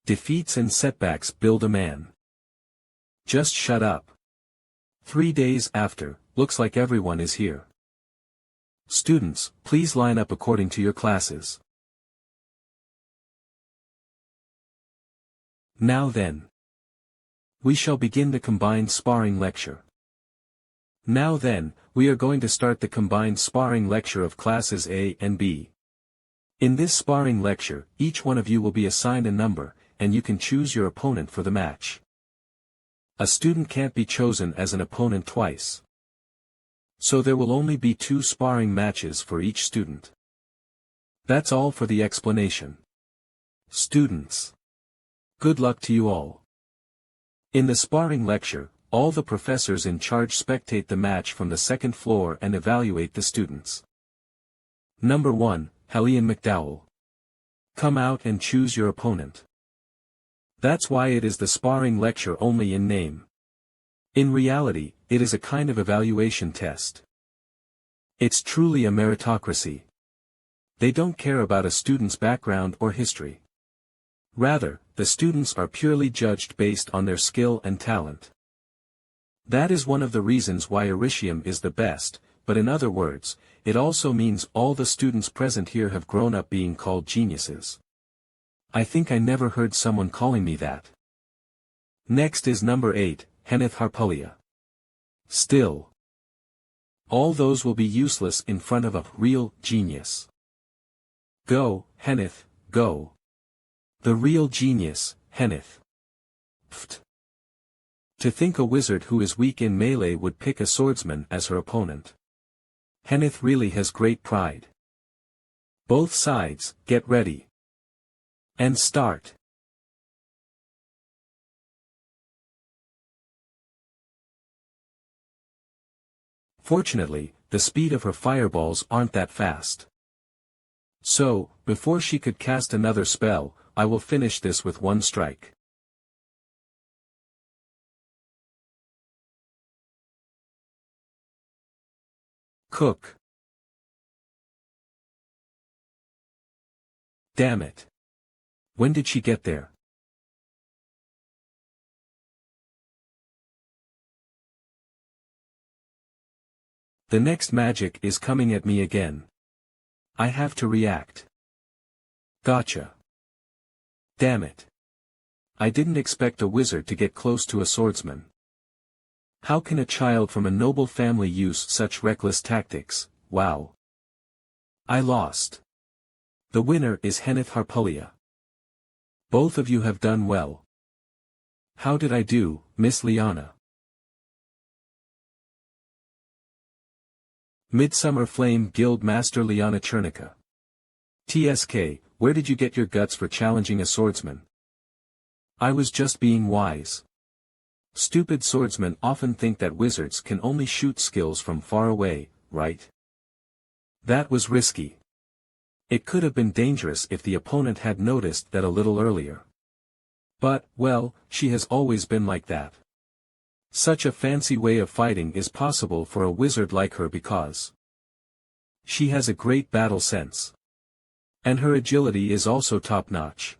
Defeats and setbacks build a man. Just shut up. 3 days after, looks like everyone is here. Students, please line up according to your classes. Now then. We shall begin the combined sparring lecture. Now then, we are going to start the combined sparring lecture of classes A and B. In this sparring lecture, each one of you will be assigned a number, and you can choose your opponent for the match. A student can't be chosen as an opponent twice. So there will only be 2 sparring matches for each student. That's all for the explanation. Students, good luck to you all. In the sparring lecture, all the professors in charge spectate the match from the 2nd floor and evaluate the students. Number 1, Helene McDowell. Come out and choose your opponent. That's why it is the sparring lecture only in name. In reality, it is a kind of evaluation test. It's truly a meritocracy. They don't care about a student's background or history. Rather, the students are purely judged based on their skill and talent. That is one of the reasons why Orishim is the best, but in other words, it also means all the students present here have grown up being called geniuses. I think I never heard someone calling me that. Next is number 8, Heneth Harpulia. Still. All those will be useless in front of a real genius. Go, Heneth, go. The real genius, Heneth. Pft. To think a wizard who is weak in melee would pick a swordsman as her opponent. Heneth really has great pride. Both sides, get ready. And start. Fortunately, the speed of her fireballs aren't that fast. So, before she could cast another spell, I will finish this with one strike. Cook. Damn it. When did she get there? The next magic is coming at me again. I have to react. Gotcha. Damn it. I didn't expect a wizard to get close to a swordsman. How can a child from a noble family use such reckless tactics? Wow. I lost. The winner is Heneth Harpulia. Both of you have done well. How did I do, Miss Liana? Midsummer Flame Guild Master Liana Chernica. TSK, where did you get your guts for challenging a swordsman? I was just being wise. Stupid swordsmen often think that wizards can only shoot skills from far away, right? That was risky. It could have been dangerous if the opponent had noticed that a little earlier. But, well, she has always been like that. Such a fancy way of fighting is possible for a wizard like her because she has a great battle sense. And her agility is also top-notch.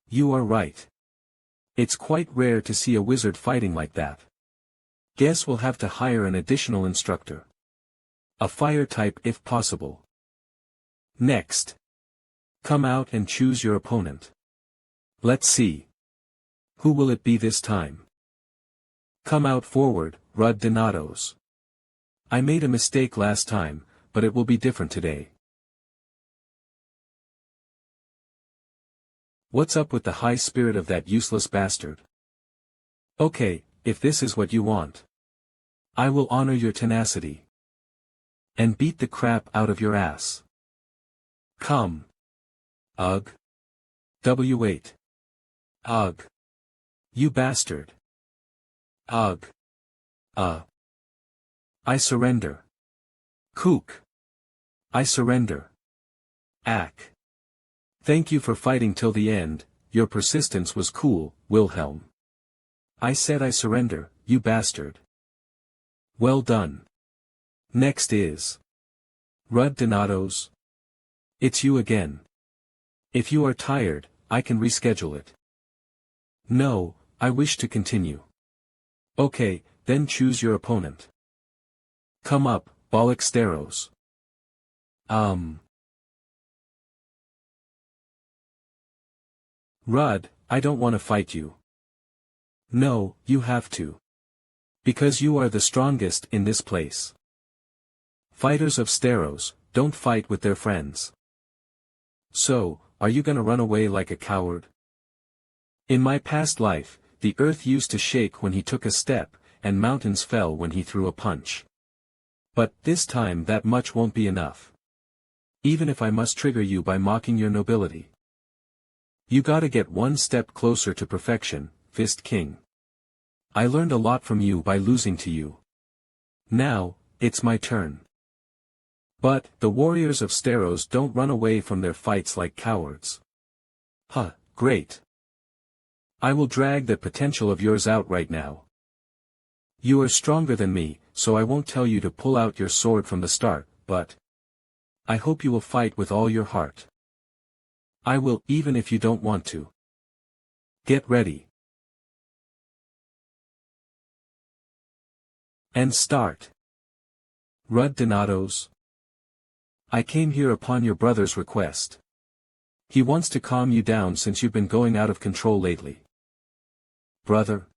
You are right. It's quite rare to see a wizard fighting like that. Guess we'll have to hire an additional instructor. A fire type if possible. Next. Come out and choose your opponent. Let's see. Who will it be this time? Come out forward, Rud Donatos. I made a mistake last time, but it will be different today. What's up with the high spirit of that useless bastard? Okay, if this is what you want. I will honor your tenacity. And beat the crap out of your ass. Come. Ugh. W8. Ugh. You bastard. Ugh. I surrender. Kook. I surrender. Ack. Thank you for fighting till the end, your persistence was cool, Wilhelm. I said I surrender, you bastard. Well done. Next is Rud Donatos. It's you again. If you are tired, I can reschedule it. No, I wish to continue. Okay, then choose your opponent. Come up, Bolixteros. Rud, I don't want to fight you. No, you have to. Because you are the strongest in this place. Fighters of Steros, don't fight with their friends. So, are you gonna run away like a coward? In my past life, the earth used to shake when he took a step, and mountains fell when he threw a punch. But, this time that much won't be enough. Even if I must trigger you by mocking your nobility. You gotta get one step closer to perfection, Fist King. I learned a lot from you by losing to you. Now, it's my turn. But, the warriors of Steros don't run away from their fights like cowards. Huh, great. I will drag that potential of yours out right now. You are stronger than me, so I won't tell you to pull out your sword from the start, but I hope you will fight with all your heart. I will, even if you don't want to. Get ready. And start. Rud Donatos. I came here upon your brother's request. He wants to calm you down since you've been going out of control lately. Brother?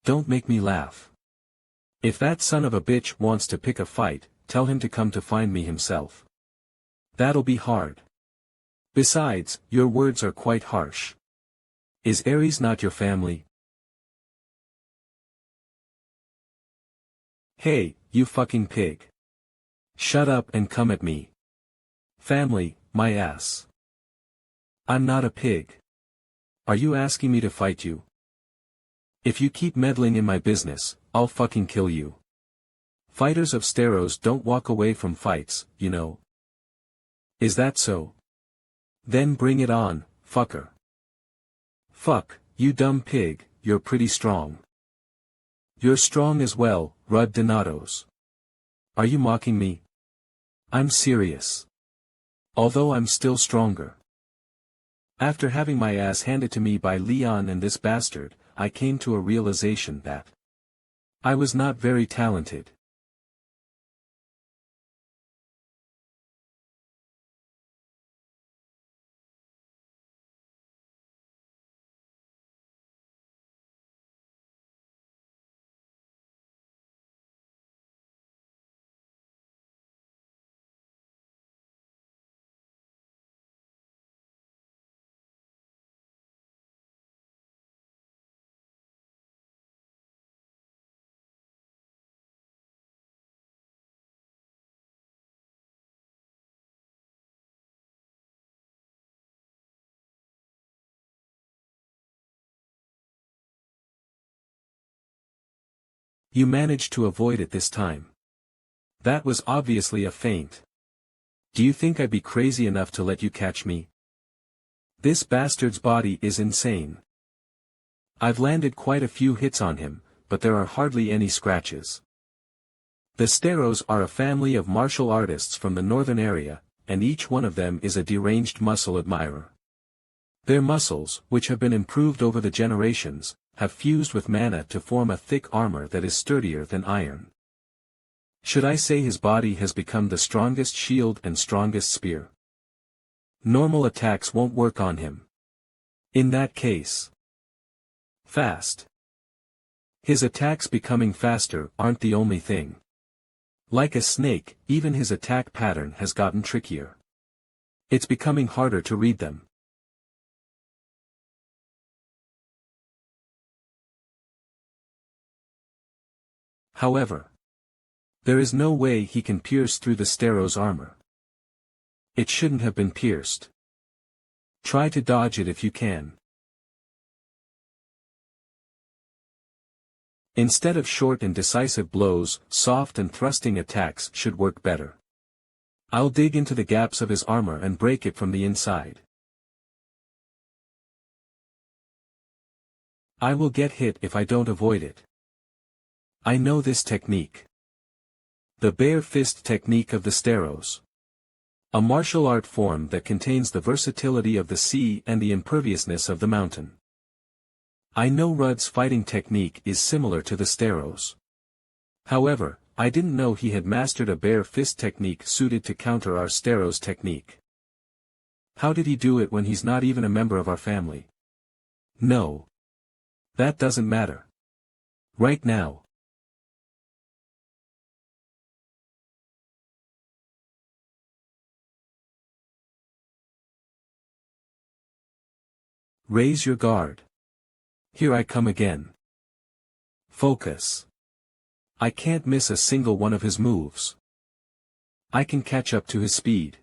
Don't make me laugh. If that son of a bitch wants to pick a fight, tell him to come to find me himself. That'll be hard. Besides, your words are quite harsh. Is Ares not your family? Hey, you fucking pig. Shut up and come at me. Family, my ass. I'm not a pig. Are you asking me to fight you? If you keep meddling in my business, I'll fucking kill you. Fighters of Steros don't walk away from fights, you know. Is that so? Then bring it on, fucker. Fuck, you dumb pig, you're pretty strong. You're strong as well, Rud Donatos. Are you mocking me? I'm serious. Although I'm still stronger. After having my ass handed to me by Leon and this bastard, I came to a realization that I was not very talented. You managed to avoid it this time. That was obviously a feint. Do you think I'd be crazy enough to let you catch me? This bastard's body is insane. I've landed quite a few hits on him, but there are hardly any scratches. The Steros are a family of martial artists from the northern area, and each one of them is a deranged muscle admirer. Their muscles, which have been improved over the generations, have fused with mana to form a thick armor that is sturdier than iron. Should I say his body has become the strongest shield and strongest spear? Normal attacks won't work on him. In that case. Fast. His attacks becoming faster aren't the only thing. Like a snake, even his attack pattern has gotten trickier. It's becoming harder to read them. However, there is no way he can pierce through the Steros armor. It shouldn't have been pierced. Try to dodge it if you can. Instead of short and decisive blows, soft and thrusting attacks should work better. I'll dig into the gaps of his armor and break it from the inside. I will get hit if I don't avoid it. I know this technique. The bare fist technique of the Steros. A martial art form that contains the versatility of the sea and the imperviousness of the mountain. I know Rud's fighting technique is similar to the Steros. However, I didn't know he had mastered a bare fist technique suited to counter our Steros technique. How did he do it when he's not even a member of our family? No. That doesn't matter. Right now. Raise your guard. Here I come again. Focus. I can't miss a single one of his moves. I can catch up to his speed.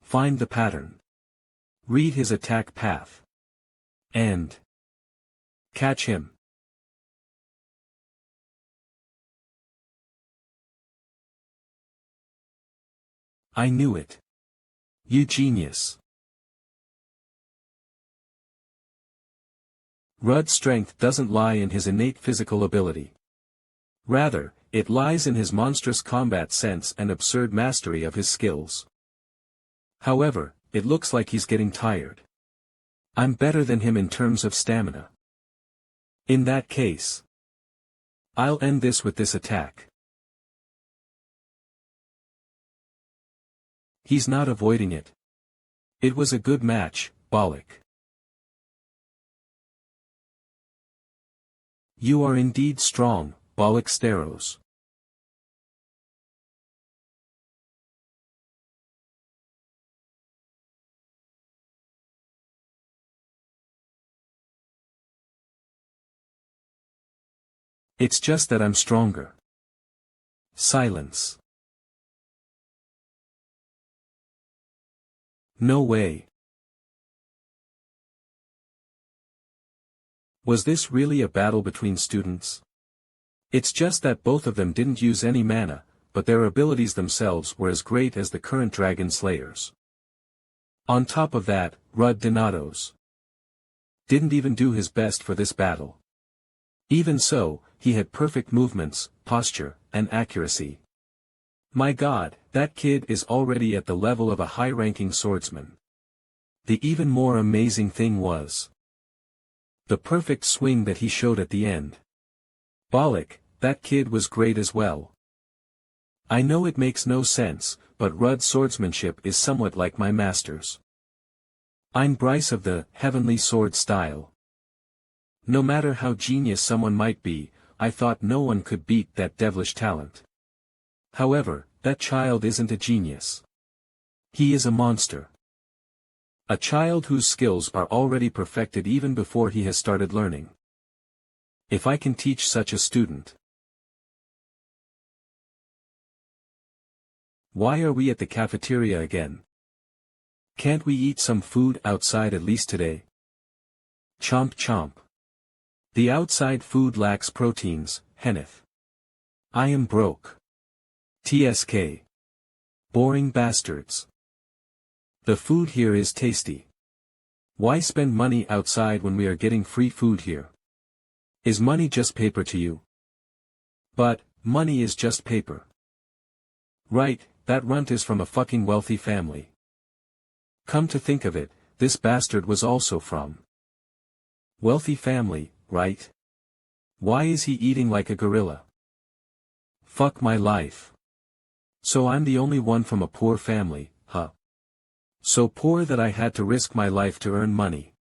Find the pattern. Read his attack path. And catch him. I knew it. You genius. Rudd's strength doesn't lie in his innate physical ability. Rather, it lies in his monstrous combat sense and absurd mastery of his skills. However, it looks like he's getting tired. I'm better than him in terms of stamina. In that case, I'll end this with this attack. He's not avoiding it. It was a good match, Bollock. You are indeed strong, Bollock Steros. It's just that I'm stronger. Silence. No way. Was this really a battle between students? It's just that both of them didn't use any mana, but their abilities themselves were as great as the current Dragon Slayers. On top of that, Rudd Donatos didn't even do his best for this battle. Even so, he had perfect movements, posture, and accuracy. My god, that kid is already at the level of a high-ranking swordsman. The even more amazing thing was the perfect swing that he showed at the end. Bollock, that kid was great as well. I know it makes no sense, but Rudd's swordsmanship is somewhat like my master's. I'm Bryce of the heavenly sword style. No matter how genius someone might be, I thought no one could beat that devilish talent. However, that child isn't a genius. He is a monster. A child whose skills are already perfected even before he has started learning. If I can teach such a student. Why are we at the cafeteria again? Can't we eat some food outside at least today? Chomp chomp. The outside food lacks proteins, Henneth. I am broke. TSK. Boring bastards. The food here is tasty. Why spend money outside when we are getting free food here? Is money just paper to you? But, money is just paper. Right, that runt is from a fucking wealthy family. Come to think of it, this bastard was also from wealthy family, right? Why is he eating like a gorilla? Fuck my life. So I'm the only one from a poor family, huh? So poor that I had to risk my life to earn money.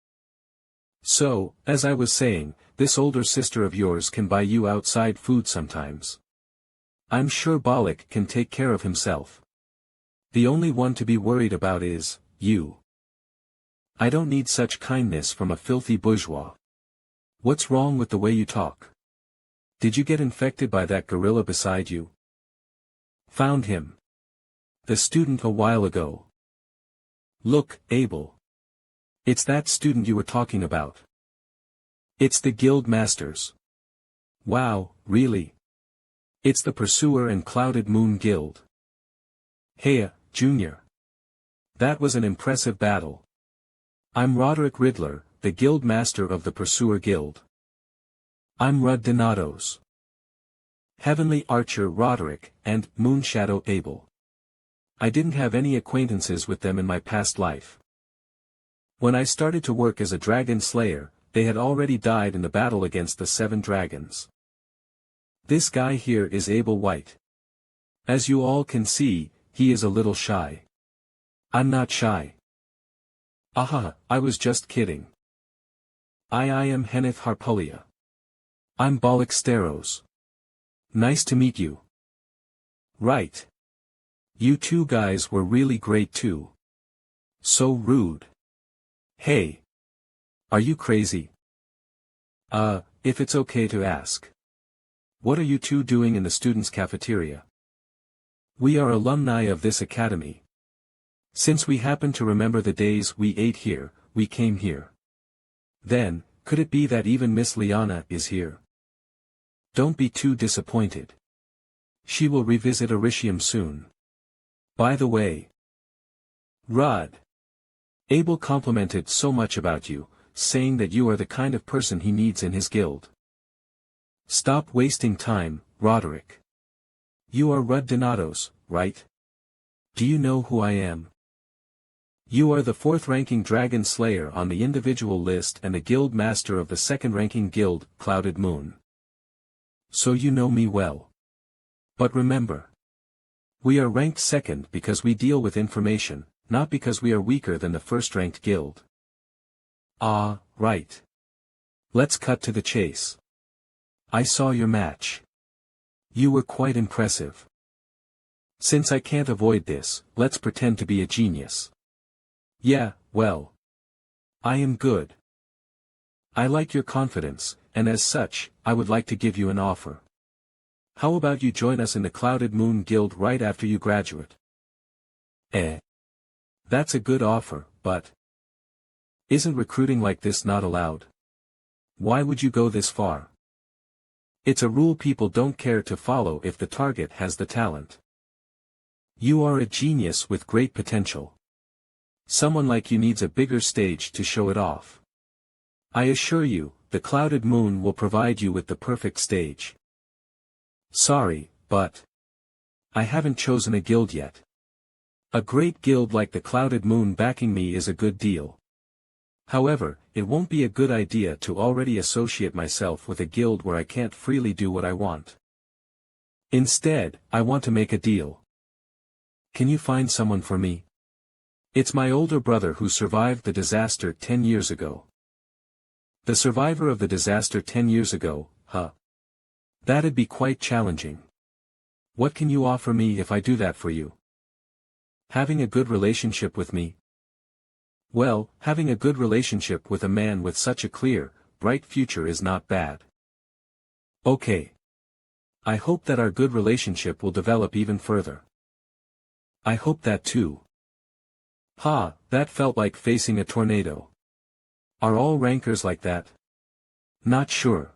So, as I was saying, this older sister of yours can buy you outside food sometimes. I'm sure Bollock can take care of himself. The only one to be worried about is you. I don't need such kindness from a filthy bourgeois. What's wrong with the way you talk? Did you get infected by that gorilla beside you? Found him. The student a while ago. Look, Abel. It's that student you were talking about. It's the guild masters. Wow, really? It's the Pursuer and Clouded Moon Guild. Hey, Junior. That was an impressive battle. I'm Roderick Riddler, the guild master of the Pursuer Guild. I'm Rudd Donatos. Heavenly Archer Roderick, and Moonshadow Abel. I didn't have any acquaintances with them in my past life. When I started to work as a dragon slayer, they had already died in the battle against the 7 dragons. This guy here is Abel White. As you all can see, he is a little shy. I'm not shy. Aha, I was just kidding. I am Henneth Harpulia. I'm Bollock Steros. Nice to meet you. Right. You two guys were really great too. So rude. Hey. Are you crazy? If it's okay to ask. What are you two doing in the students' cafeteria? We are alumni of this academy. Since we happen to remember the days we ate here, we came here. Then, could it be that even Miss Liana is here? Don't be too disappointed. She will revisit Orishim soon. By the way, Rod. Abel complimented so much about you, saying that you are the kind of person he needs in his guild. Stop wasting time, Roderick. You are Rud Donatos, right? Do you know who I am? You are the 4th-ranking dragon slayer on the individual list and the guild master of the 2nd-ranking guild, Clouded Moon. So you know me well. But remember, we are ranked 2nd because we deal with information, not because we are weaker than the 1st-ranked guild. Ah, right. Let's cut to the chase. I saw your match. You were quite impressive. Since I can't avoid this, let's pretend to be a genius. Yeah, well. I am good. I like your confidence, and as such, I would like to give you an offer. How about you join us in the Clouded Moon Guild right after you graduate? That's a good offer, but isn't recruiting like this not allowed? Why would you go this far? It's a rule people don't care to follow if the target has the talent. You are a genius with great potential. Someone like you needs a bigger stage to show it off. I assure you, the Clouded Moon will provide you with the perfect stage. Sorry, but I haven't chosen a guild yet. A great guild like the Clouded Moon backing me is a good deal. However, it won't be a good idea to already associate myself with a guild where I can't freely do what I want. Instead, I want to make a deal. Can you find someone for me? It's my older brother who survived the disaster 10 years ago. The survivor of the disaster 10 years ago, huh? That'd be quite challenging. What can you offer me if I do that for you? Having a good relationship with me? Well, having a good relationship with a man with such a clear, bright future is not bad. Okay. I hope that our good relationship will develop even further. I hope that too. Ha, that felt like facing a tornado. Are all rankers like that? Not sure.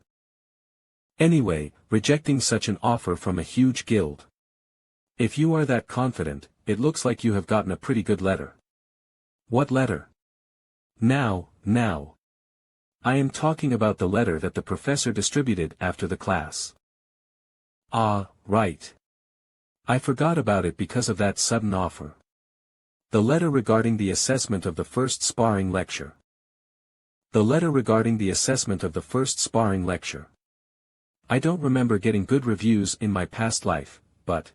Anyway, rejecting such an offer from a huge guild. If you are that confident, it looks like you have gotten a pretty good letter. What letter? Now. I am talking about the letter that the professor distributed after the class. Ah, right. I forgot about it because of that sudden offer. The letter regarding the assessment of the first sparring lecture. The letter regarding the assessment of the first sparring lecture. I don't remember getting good reviews in my past life, but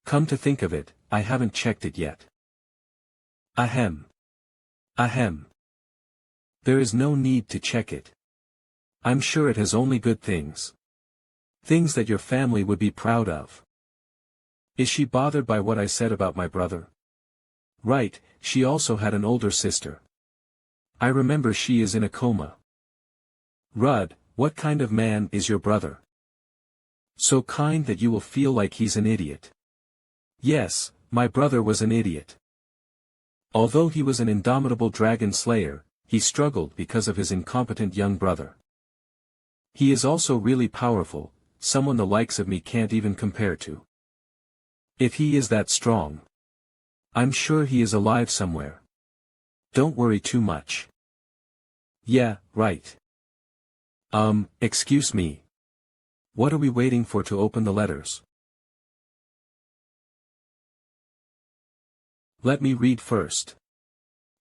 come to think of it, I haven't checked it yet. Ahem. There is no need to check it. I'm sure it has only good things. Things that your family would be proud of. Is she bothered by what I said about my brother? Right, she also had an older sister. I remember she is in a coma. Rud, what kind of man is your brother? So kind that you will feel like he's an idiot. Yes, my brother was an idiot. Although he was an indomitable dragon slayer, he struggled because of his incompetent young brother. He is also really powerful, someone the likes of me can't even compare to. If he is that strong, I'm sure he is alive somewhere. Don't worry too much. Yeah, right. Excuse me. What are we waiting for to open the letters? Let me read first.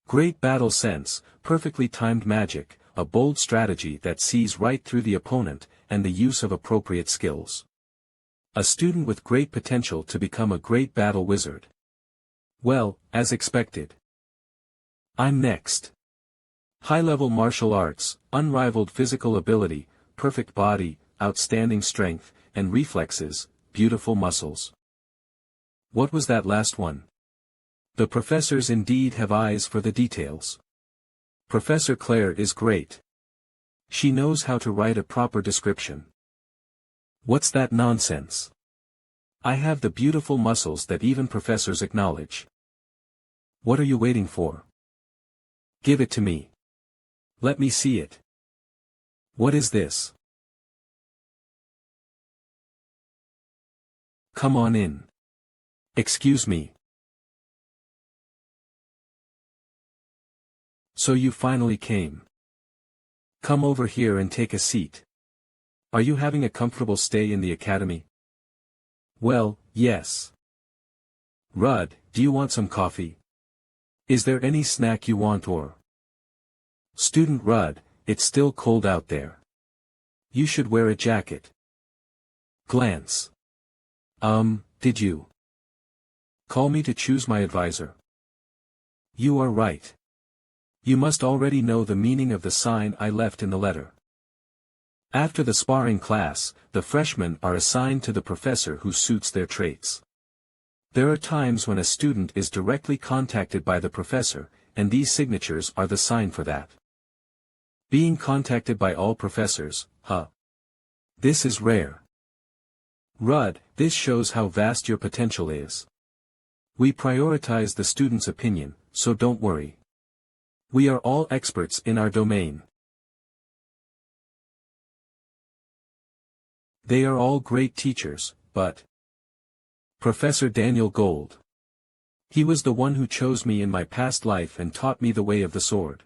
Great battle sense, perfectly timed magic, a bold strategy that sees right through the opponent, and the use of appropriate skills. A student with great potential to become a great battle wizard. Well, as expected. I'm next. High-level martial arts, unrivaled physical ability, perfect body, outstanding strength, and reflexes, beautiful muscles. What was that last one? The professors indeed have eyes for the details. Professor Claire is great. She knows how to write a proper description. What's that nonsense? I have the beautiful muscles that even professors acknowledge. What are you waiting for? Give it to me. Let me see it. What is this? Come on in. Excuse me. So you finally came. Come over here and take a seat. Are you having a comfortable stay in the academy? Well, yes. Rudd, do you want some coffee? Is there any snack you want or? Student Rudd, it's still cold out there. You should wear a jacket. Glance. Did you call me to choose my advisor? You are right. You must already know the meaning of the sign I left in the letter. After the sparring class, the freshmen are assigned to the professor who suits their traits. There are times when a student is directly contacted by the professor, and these signatures are the sign for that. Being contacted by all professors, huh? This is rare. Rudd, this shows how vast your potential is. We prioritize the student's opinion, so don't worry. We are all experts in our domain. They are all great teachers, but Professor Daniel Gold. He was the one who chose me in my past life and taught me the way of the sword.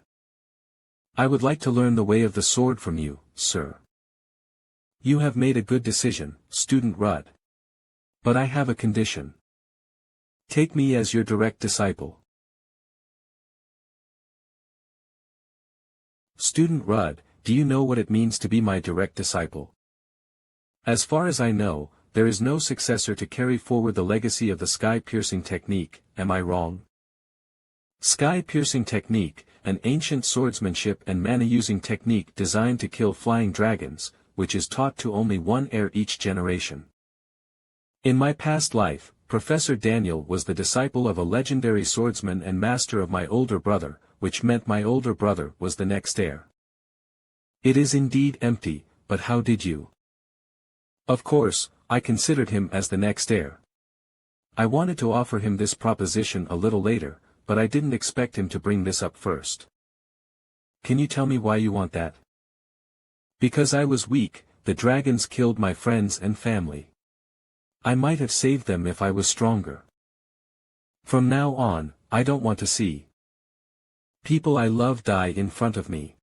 I would like to learn the way of the sword from you, sir. You have made a good decision, Student Rudd. But I have a condition. Take me as your direct disciple. Student Rudd, do you know what it means to be my direct disciple? As far as I know, there is no successor to carry forward the legacy of the sky-piercing technique, am I wrong? Sky-piercing technique, an ancient swordsmanship and mana-using technique designed to kill flying dragons, which is taught to only one heir each generation. In my past life, Professor Daniel was the disciple of a legendary swordsman and master of my older brother, which meant my older brother was the next heir. It is indeed empty, but how did you? Of course, I considered him as the next heir. I wanted to offer him this proposition a little later, but I didn't expect him to bring this up first. Can you tell me why you want that? Because I was weak, the dragons killed my friends and family. I might have saved them if I was stronger. From now on, I don't want to see people I love die in front of me.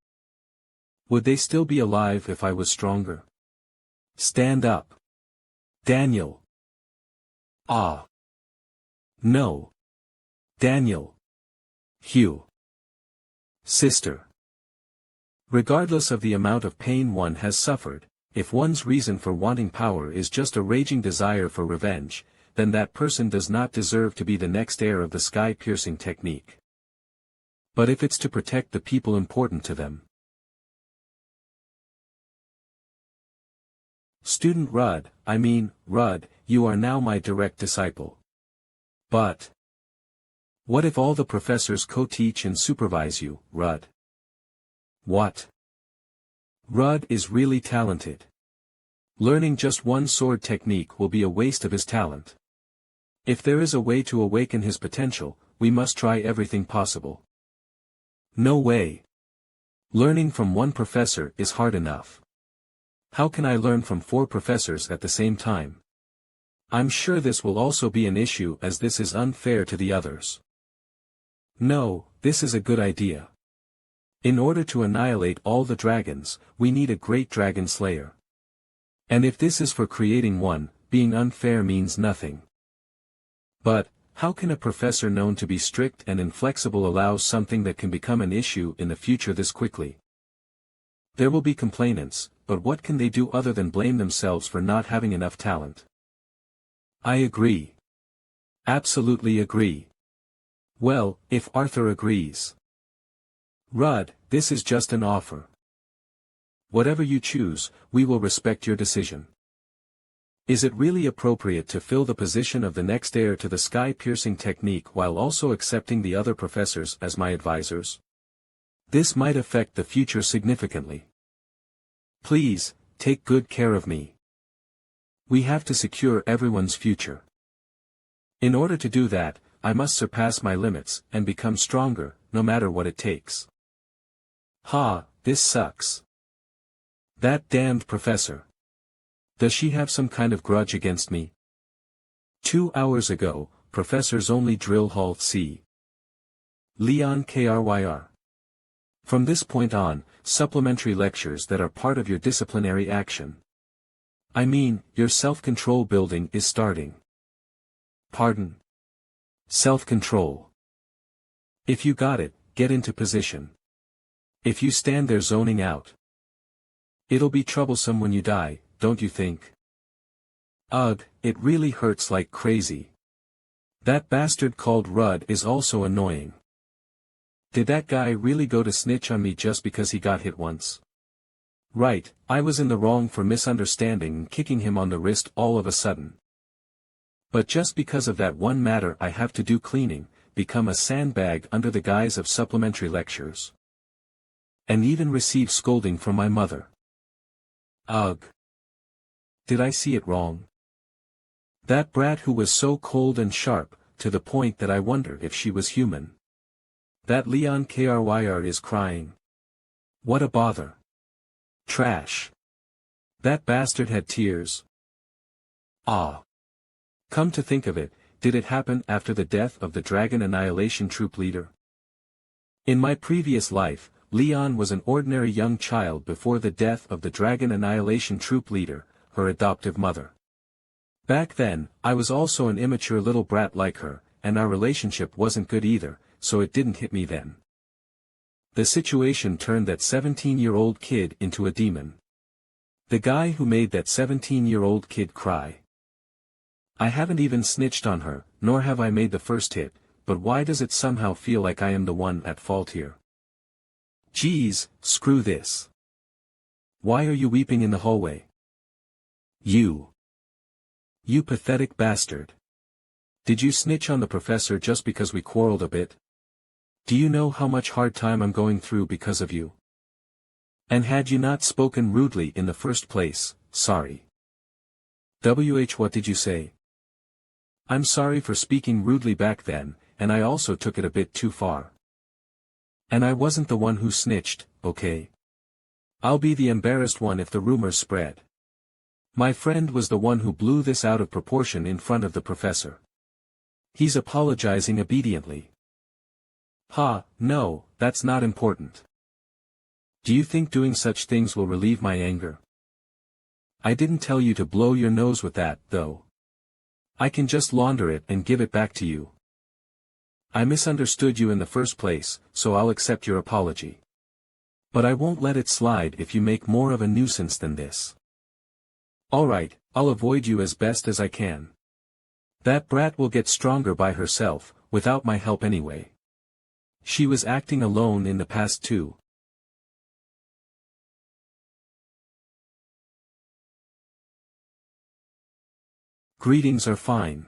Would they still be alive if I was stronger? Stand up. Daniel. Ah. No. Daniel. Hugh. Sister. Regardless of the amount of pain one has suffered, if one's reason for wanting power is just a raging desire for revenge, then that person does not deserve to be the next heir of the sky-piercing technique. But if it's to protect the people important to them. Student Rudd, Rudd, you are now my direct disciple. But what if all the professors co-teach and supervise you, Rudd? What? Rudd is really talented. Learning just one sword technique will be a waste of his talent. If there is a way to awaken his potential, we must try everything possible. No way. Learning from one professor is hard enough. How can I learn from 4 professors at the same time? I'm sure this will also be an issue as this is unfair to the others. No, this is a good idea. In order to annihilate all the dragons, we need a great dragon slayer. And if this is for creating one, being unfair means nothing. But, how can a professor known to be strict and inflexible allow something that can become an issue in the future this quickly? There will be complainants, but what can they do other than blame themselves for not having enough talent? I agree. Absolutely agree. Well, if Arthur agrees. Rudd, this is just an offer. Whatever you choose, we will respect your decision. Is it really appropriate to fill the position of the next heir to the sky-piercing technique while also accepting the other professors as my advisors? This might affect the future significantly. Please, take good care of me. We have to secure everyone's future. In order to do that, I must surpass my limits and become stronger, no matter what it takes. Ha, this sucks. That damned professor. Does she have some kind of grudge against me? 2 hours ago, Professor's only drill hall C. Leon Kryr. From this point on, supplementary lectures that are part of your disciplinary action. I mean, your self-control building is starting. Pardon? Self-control. If you got it, get into position. If you stand there zoning out, it'll be troublesome when you die, don't you think? Ugh, it really hurts like crazy. That bastard called Rudd is also annoying. Did that guy really go to snitch on me just because he got hit once? Right, I was in the wrong for misunderstanding and kicking him on the wrist all of a sudden. But just because of that one matter I have to do cleaning, become a sandbag under the guise of supplementary lectures. And even receive scolding from my mother. Ugh. Did I see it wrong? That brat who was so cold and sharp, to the point that I wonder if she was human. That Leon Kryr is crying. What a bother. Trash. That bastard had tears. Ah. Come to think of it, did it happen after the death of the Dragon Annihilation Troop leader? In my previous life, Leon was an ordinary young child before the death of the Dragon Annihilation Troop leader, her adoptive mother. Back then, I was also an immature little brat like her, and our relationship wasn't good either, so it didn't hit me then. The situation turned that 17-year-old kid into a demon. The guy who made that 17-year-old kid cry. I haven't even snitched on her, nor have I made the first hit, but why does it somehow feel like I am the one at fault here? Geez, screw this. Why are you weeping in the hallway? You pathetic bastard. Did you snitch on the professor just because we quarreled a bit? Do you know how much hard time I'm going through because of you? And had you not spoken rudely in the first place, sorry. What did you say? I'm sorry for speaking rudely back then, and I also took it a bit too far. And I wasn't the one who snitched, okay? I'll be the embarrassed one if the rumors spread. My friend was the one who blew this out of proportion in front of the professor. He's apologizing obediently. Ha, no, that's not important. Do you think doing such things will relieve my anger? I didn't tell you to blow your nose with that, though. I can just launder it and give it back to you. I misunderstood you in the first place, so I'll accept your apology. But I won't let it slide if you make more of a nuisance than this. Alright, I'll avoid you as best as I can. That brat will get stronger by herself, without my help anyway. She was acting alone in the past too. Greetings are fine.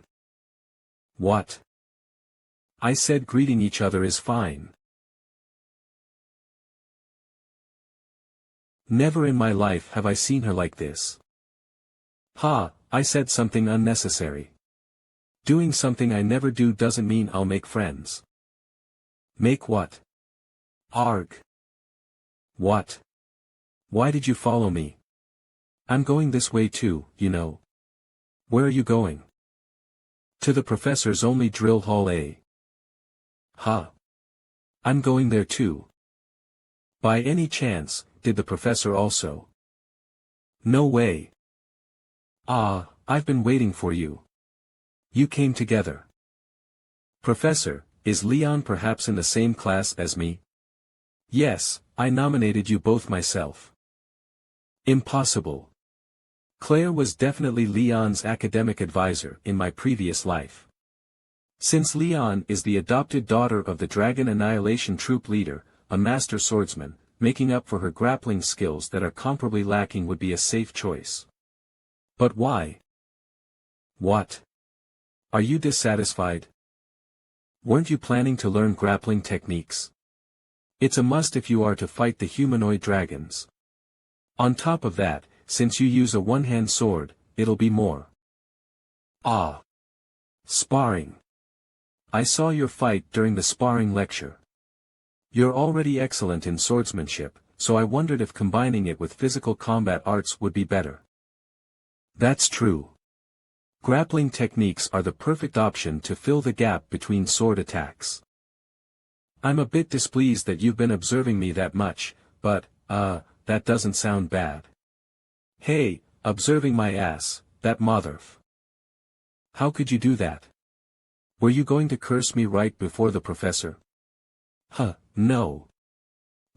What? I said greeting each other is fine. Never in my life have I seen her like this. Ha, I said something unnecessary. Doing something I never do doesn't mean I'll make friends. Make what? Arg. What? Why did you follow me? I'm going this way too, you know. Where are you going? To the professor's only drill hall A. Huh. I'm going there too. By any chance, did the professor also? No way. Ah, I've been waiting for you. You came together. Professor, is Leon perhaps in the same class as me? Yes, I nominated you both myself. Impossible. Claire was definitely Leon's academic advisor in my previous life. Since Leon is the adopted daughter of the Dragon Annihilation Troop leader, a master swordsman, making up for her grappling skills that are comparably lacking would be a safe choice. But why? What? Are you dissatisfied? Weren't you planning to learn grappling techniques? It's a must if you are to fight the humanoid dragons. On top of that, since you use a one-hand sword, it'll be more. Ah. Sparring. I saw your fight during the sparring lecture. You're already excellent in swordsmanship, so I wondered if combining it with physical combat arts would be better. That's true. Grappling techniques are the perfect option to fill the gap between sword attacks. I'm a bit displeased that you've been observing me that much, but, that doesn't sound bad. Hey, observing my ass, that motherf. How could you do that? Were you going to curse me right before the professor? No.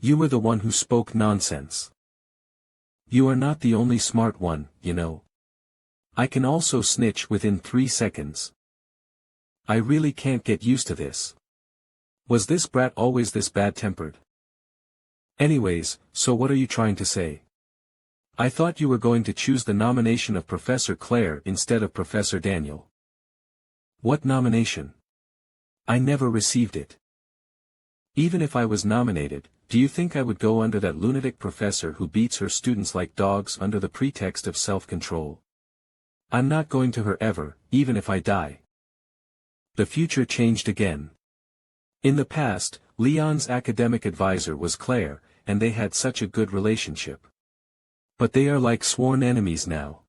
You were the one who spoke nonsense. You are not the only smart one, you know. I can also snitch within 3 seconds. I really can't get used to this. Was this brat always this bad-tempered? Anyways, so what are you trying to say? I thought you were going to choose the nomination of Professor Claire instead of Professor Daniel. What nomination? I never received it. Even if I was nominated, do you think I would go under that lunatic professor who beats her students like dogs under the pretext of self-control? I'm not going to her ever, even if I die. The future changed again. In the past, Leon's academic advisor was Claire, and they had such a good relationship. But they are like sworn enemies now.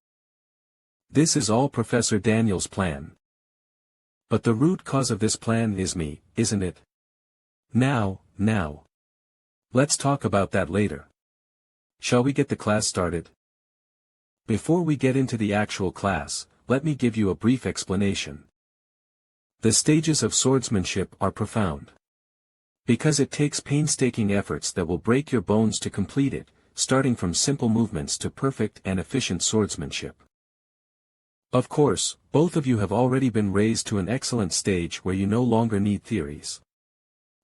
This is all Professor Daniel's plan. But the root cause of this plan is me, isn't it? Now. Let's talk about that later. Shall we get the class started? Before we get into the actual class, let me give you a brief explanation. The stages of swordsmanship are profound. Because it takes painstaking efforts that will break your bones to complete it, starting from simple movements to perfect and efficient swordsmanship. Of course, both of you have already been raised to an excellent stage where you no longer need theories.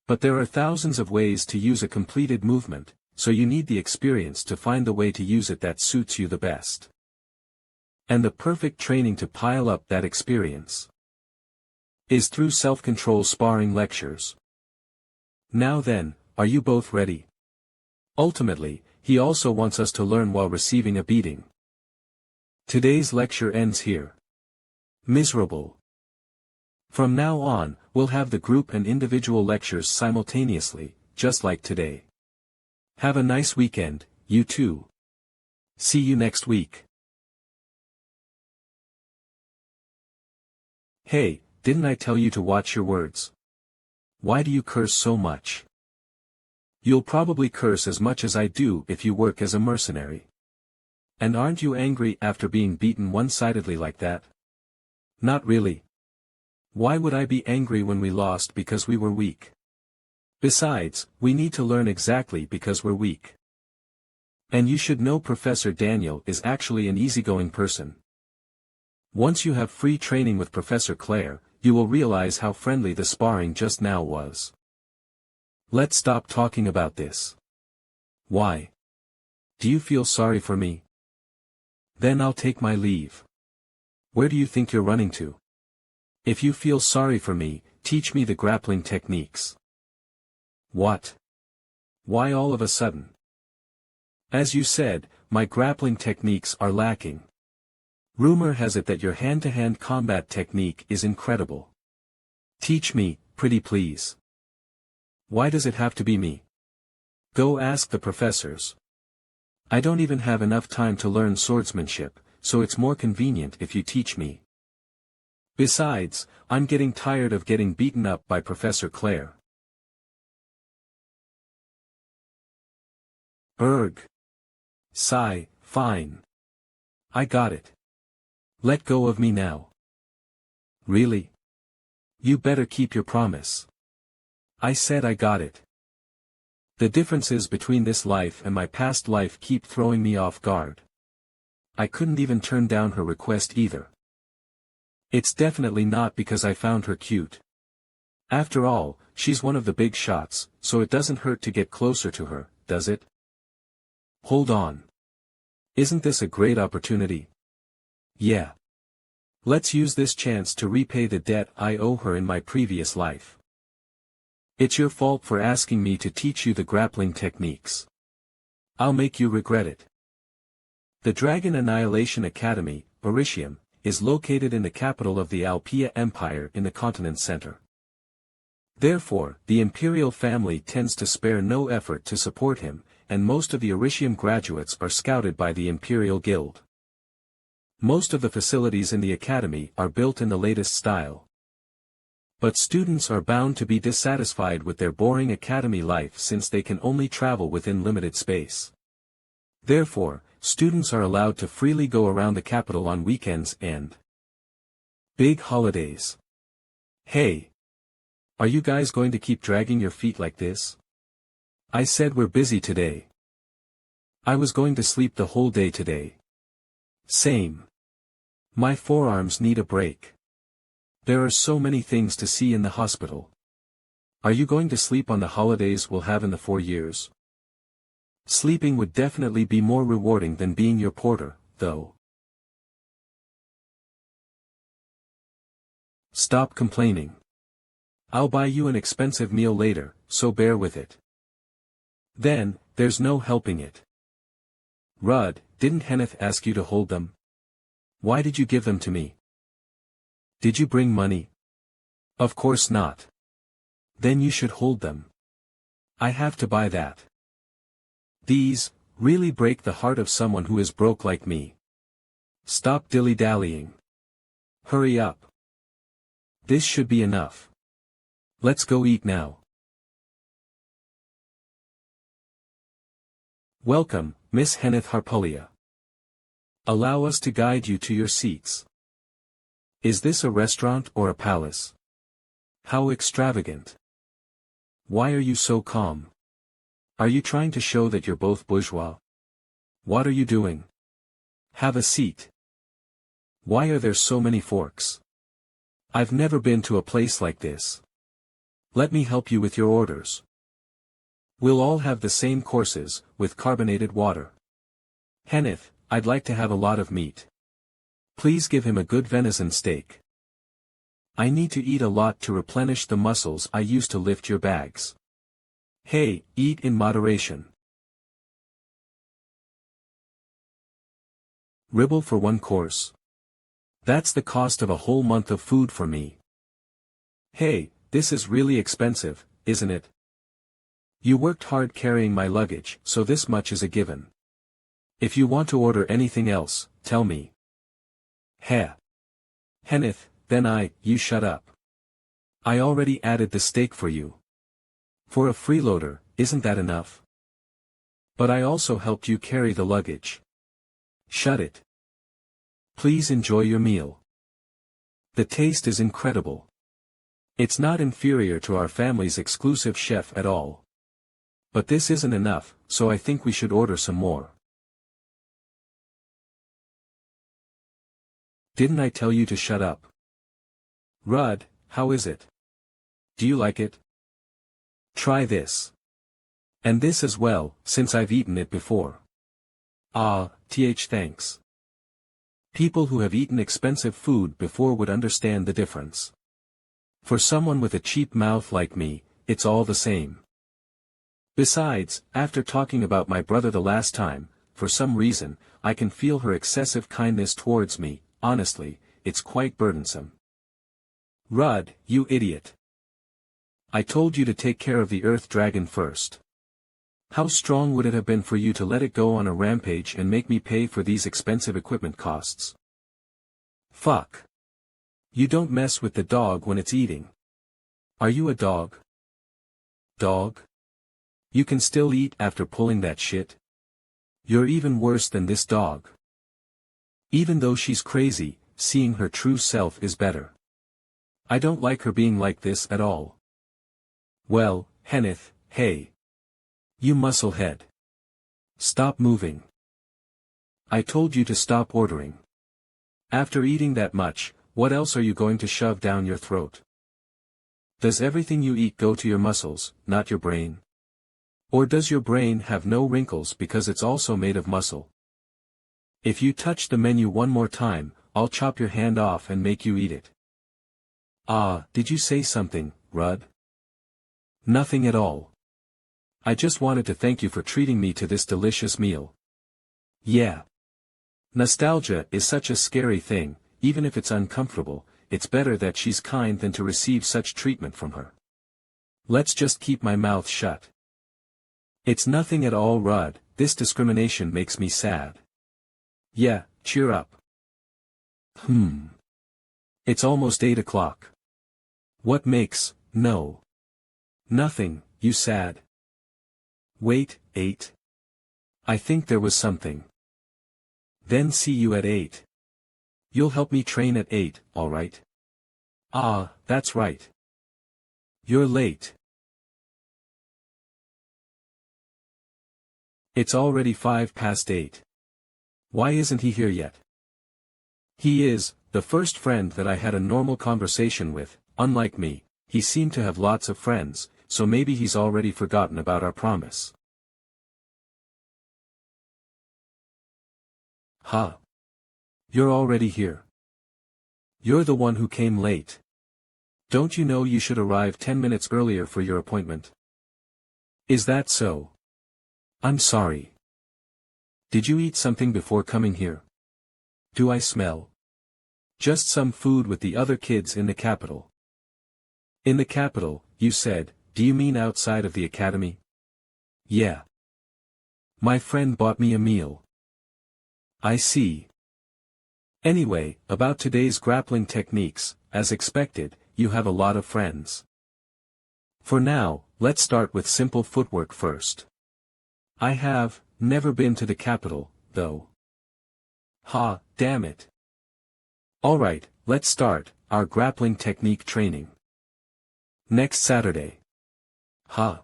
But there are thousands of ways to use a completed movement, so you need the experience to find the way to use it that suits you the best. And the perfect training to pile up that experience is through self-control sparring lectures. Now then, are you both ready? Ultimately, he also wants us to learn while receiving a beating. Today's lecture ends here. Miserable. From now on, we'll have the group and individual lectures simultaneously, just like today. Have a nice weekend, you too. See you next week. Hey, didn't I tell you to watch your words? Why do you curse so much? You'll probably curse as much as I do if you work as a mercenary. And aren't you angry after being beaten one-sidedly like that? Not really. Why would I be angry when we lost because we were weak? Besides, we need to learn exactly because we're weak. And you should know Professor Daniel is actually an easygoing person. Once you have free training with Professor Claire, you will realize how friendly the sparring just now was. Let's stop talking about this. Why? Do you feel sorry for me? Then I'll take my leave. Where do you think you're running to? If you feel sorry for me, teach me the grappling techniques. What? Why all of a sudden? As you said, my grappling techniques are lacking. Rumor has it that your hand-to-hand combat technique is incredible. Teach me, pretty please. Why does it have to be me? Go ask the professors. I don't even have enough time to learn swordsmanship, so it's more convenient if you teach me. Besides, I'm getting tired of getting beaten up by Professor Claire. Erg. Sigh, fine. I got it. Let go of me now. Really? You better keep your promise. I said I got it. The differences between this life and my past life keep throwing me off guard. I couldn't even turn down her request either. It's definitely not because I found her cute. After all, she's one of the big shots, so it doesn't hurt to get closer to her, does it? Hold on. Isn't this a great opportunity? Yeah. Let's use this chance to repay the debt I owe her in my previous life. It's your fault for asking me to teach you the grappling techniques. I'll make you regret it. The Dragon Annihilation Academy, Oricium, is located in the capital of the Alpia Empire in the continent center. Therefore, the imperial family tends to spare no effort to support him, and most of the Oricium graduates are scouted by the Imperial Guild. Most of the facilities in the academy are built in the latest style. But students are bound to be dissatisfied with their boring academy life since they can only travel within limited space. Therefore, students are allowed to freely go around the capital on weekends and big holidays. Hey! Are you guys going to keep dragging your feet like this? I said we're busy today. I was going to sleep the whole day today. Same. My forearms need a break. There are so many things to see in the hospital. Are you going to sleep on the holidays we'll have in the 4 years? Sleeping would definitely be more rewarding than being your porter, though. Stop complaining. I'll buy you an expensive meal later, so bear with it. Then, there's no helping it. Rudd, didn't Henneth ask you to hold them? Why did you give them to me? Did you bring money? Of course not. Then you should hold them. I have to buy that. These really break the heart of someone who is broke like me. Stop dilly-dallying. Hurry up. This should be enough. Let's go eat now. Welcome, Miss Henneth Harpulia. Allow us to guide you to your seats. Is this a restaurant or a palace? How extravagant. Why are you so calm? Are you trying to show that you're both bourgeois? What are you doing? Have a seat. Why are there so many forks? I've never been to a place like this. Let me help you with your orders. We'll all have the same courses, with carbonated water. Henneth, I'd like to have a lot of meat. Please give him a good venison steak. I need to eat a lot to replenish the muscles I use to lift your bags. Hey, eat in moderation. Ribble for 1 course. That's the cost of a whole month of food for me. Hey, this is really expensive, isn't it? You worked hard carrying my luggage, so this much is a given. If you want to order anything else, tell me. Heh. Henneth, then you shut up. I already added the steak for you. For a freeloader, isn't that enough? But I also helped you carry the luggage. Shut it. Please enjoy your meal. The taste is incredible. It's not inferior to our family's exclusive chef at all. But this isn't enough, so I think we should order some more. Didn't I tell you to shut up? Rudd, how is it? Do you like it? Try this. And this as well, since I've eaten it before. Thanks. People who have eaten expensive food before would understand the difference. For someone with a cheap mouth like me, it's all the same. Besides, after talking about my brother the last time, for some reason, I can feel her excessive kindness towards me. Honestly, it's quite burdensome. Rudd, you idiot. I told you to take care of the Earth Dragon first. How strong would it have been for you to let it go on a rampage and make me pay for these expensive equipment costs? Fuck. You don't mess with the dog when it's eating. Are you a dog? Dog? You can still eat after pulling that shit? You're even worse than this dog. Even though she's crazy, seeing her true self is better. I don't like her being like this at all. Well, Henneth, hey. You musclehead. Stop moving. I told you to stop ordering. After eating that much, what else are you going to shove down your throat? Does everything you eat go to your muscles, not your brain? Or does your brain have no wrinkles because it's also made of muscle? If you touch the menu one more time, I'll chop your hand off and make you eat it. Did you say something, Rudd? Nothing at all. I just wanted to thank you for treating me to this delicious meal. Yeah. Nostalgia is such a scary thing, even if it's uncomfortable, it's better that she's kind than to receive such treatment from her. Let's just keep my mouth shut. It's nothing at all, Rudd, this discrimination makes me sad. Yeah, cheer up. It's almost 8 o'clock. What makes, no. Nothing, you sad. Wait, 8? I think there was something. Then see you at 8. You'll help me train at 8, alright? Ah, that's right. You're late. It's already 8:05. Why isn't he here yet? He is, the first friend that I had a normal conversation with. Unlike me, he seemed to have lots of friends, so maybe he's already forgotten about our promise. Huh. You're already here. You're the one who came late. Don't you know you should arrive 10 minutes earlier for your appointment? Is that so? I'm sorry. Did you eat something before coming here? Do I smell? Just some food with the other kids in the capital. In the capital, you said, do you mean outside of the academy? Yeah. My friend bought me a meal. I see. Anyway, about today's grappling techniques, as expected, you have a lot of friends. For now, let's start with simple footwork first. I have never been to the capital, though. Ha, damn it. Alright, let's start our grappling technique training. Next Saturday. Ha.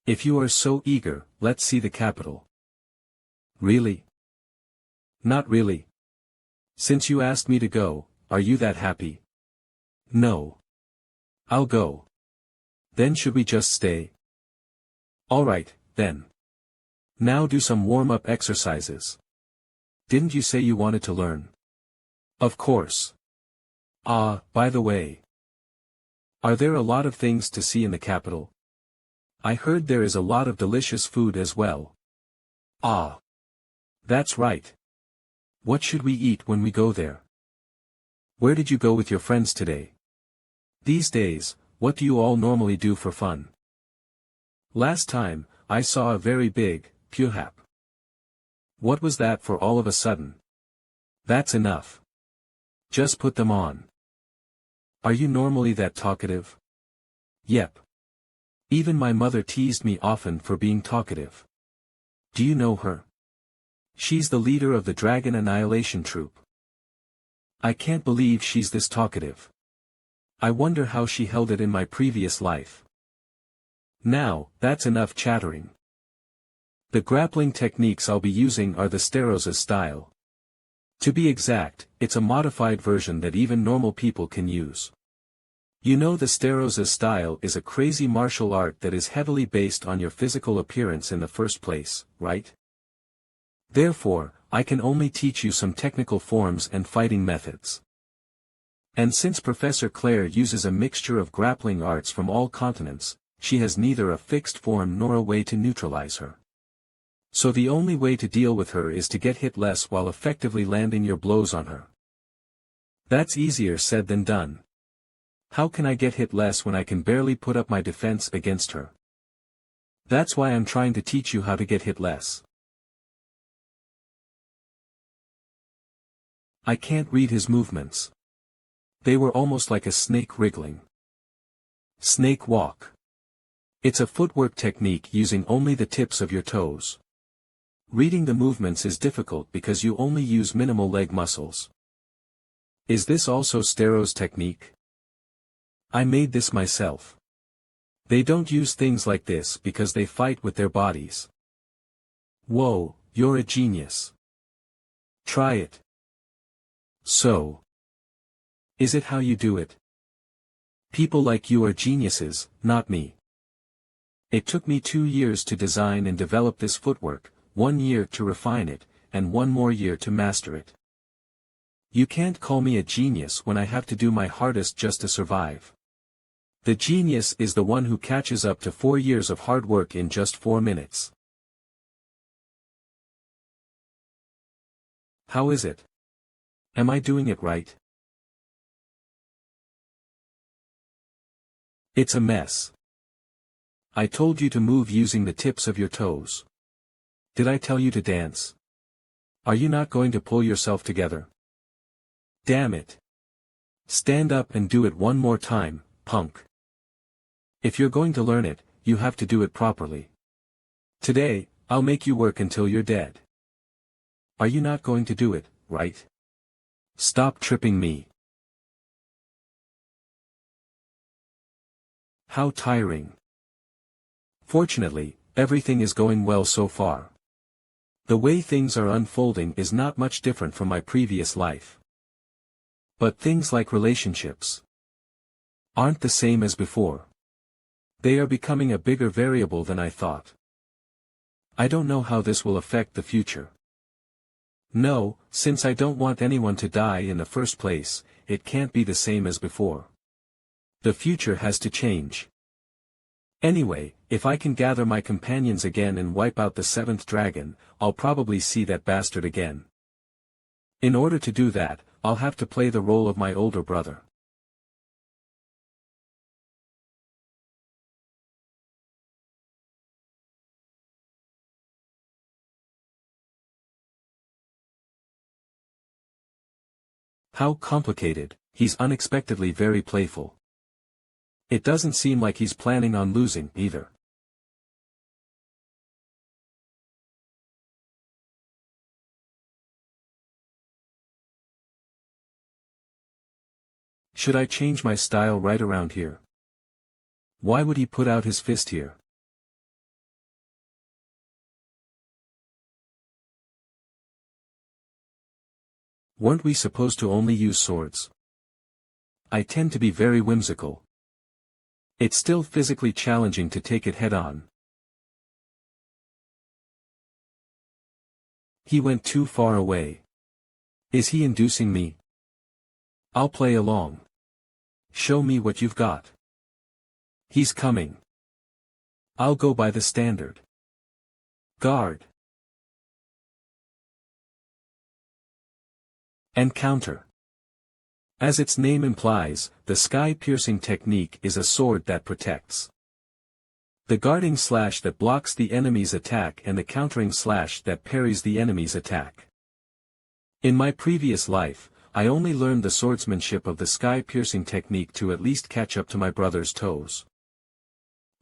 If you are so eager, let's see the capital. Really? Not really. Since you asked me to go, are you that happy? No. I'll go. Then should we just stay? Alright, then. Now do some warm-up exercises. Didn't you say you wanted to learn? Of course. Ah, by the way. Are there a lot of things to see in the capital? I heard there is a lot of delicious food as well. Ah. That's right. What should we eat when we go there? Where did you go with your friends today? These days, what do you all normally do for fun? Last time, I saw a very big, puhap. What was that for all of a sudden? That's enough. Just put them on. Are you normally that talkative? Yep. Even my mother teased me often for being talkative. Do you know her? She's the leader of the Dragon Annihilation Troop. I can't believe she's this talkative. I wonder how she held it in my previous life. Now, that's enough chattering. The grappling techniques I'll be using are the Steroza style. To be exact, it's a modified version that even normal people can use. You know the Steroza style is a crazy martial art that is heavily based on your physical appearance in the first place, right? Therefore, I can only teach you some technical forms and fighting methods. And since Professor Claire uses a mixture of grappling arts from all continents, she has neither a fixed form nor a way to neutralize her. So the only way to deal with her is to get hit less while effectively landing your blows on her. That's easier said than done. How can I get hit less when I can barely put up my defense against her? That's why I'm trying to teach you how to get hit less. I can't read his movements. They were almost like a snake wriggling. Snake walk. It's a footwork technique using only the tips of your toes. Reading the movements is difficult because you only use minimal leg muscles. Is this also Stero's technique? I made this myself. They don't use things like this because they fight with their bodies. Whoa, you're a genius. Try it. So. Is it how you do it? People like you are geniuses, not me. It took me 2 years to design and develop this footwork, 1 year to refine it, and 1 more year to master it. You can't call me a genius when I have to do my hardest just to survive. The genius is the one who catches up to 4 years of hard work in just 4 minutes. How is it? Am I doing it right? It's a mess. I told you to move using the tips of your toes. Did I tell you to dance? Are you not going to pull yourself together? Damn it. Stand up and do it one more time, punk. If you're going to learn it, you have to do it properly. Today, I'll make you work until you're dead. Are you not going to do it, right? Stop tripping me. How tiring. Fortunately, everything is going well so far. The way things are unfolding is not much different from my previous life. But things like relationships aren't the same as before. They are becoming a bigger variable than I thought. I don't know how this will affect the future. No, since I don't want anyone to die in the first place, it can't be the same as before. The future has to change. Anyway, if I can gather my companions again and wipe out the 7th dragon, I'll probably see that bastard again. In order to do that, I'll have to play the role of my older brother. How complicated. He's unexpectedly very playful. It doesn't seem like he's planning on losing, either. Should I change my style right around here? Why would he put out his fist here? Weren't we supposed to only use swords? I tend to be very whimsical. It's still physically challenging to take it head-on. He went too far away. Is he inducing me? I'll play along. Show me what you've got. He's coming. I'll go by the standard. Guard. And counter. As its name implies, the sky-piercing technique is a sword that protects. The guarding slash that blocks the enemy's attack and the countering slash that parries the enemy's attack. In my previous life, I only learned the swordsmanship of the sky-piercing technique to at least catch up to my brother's toes.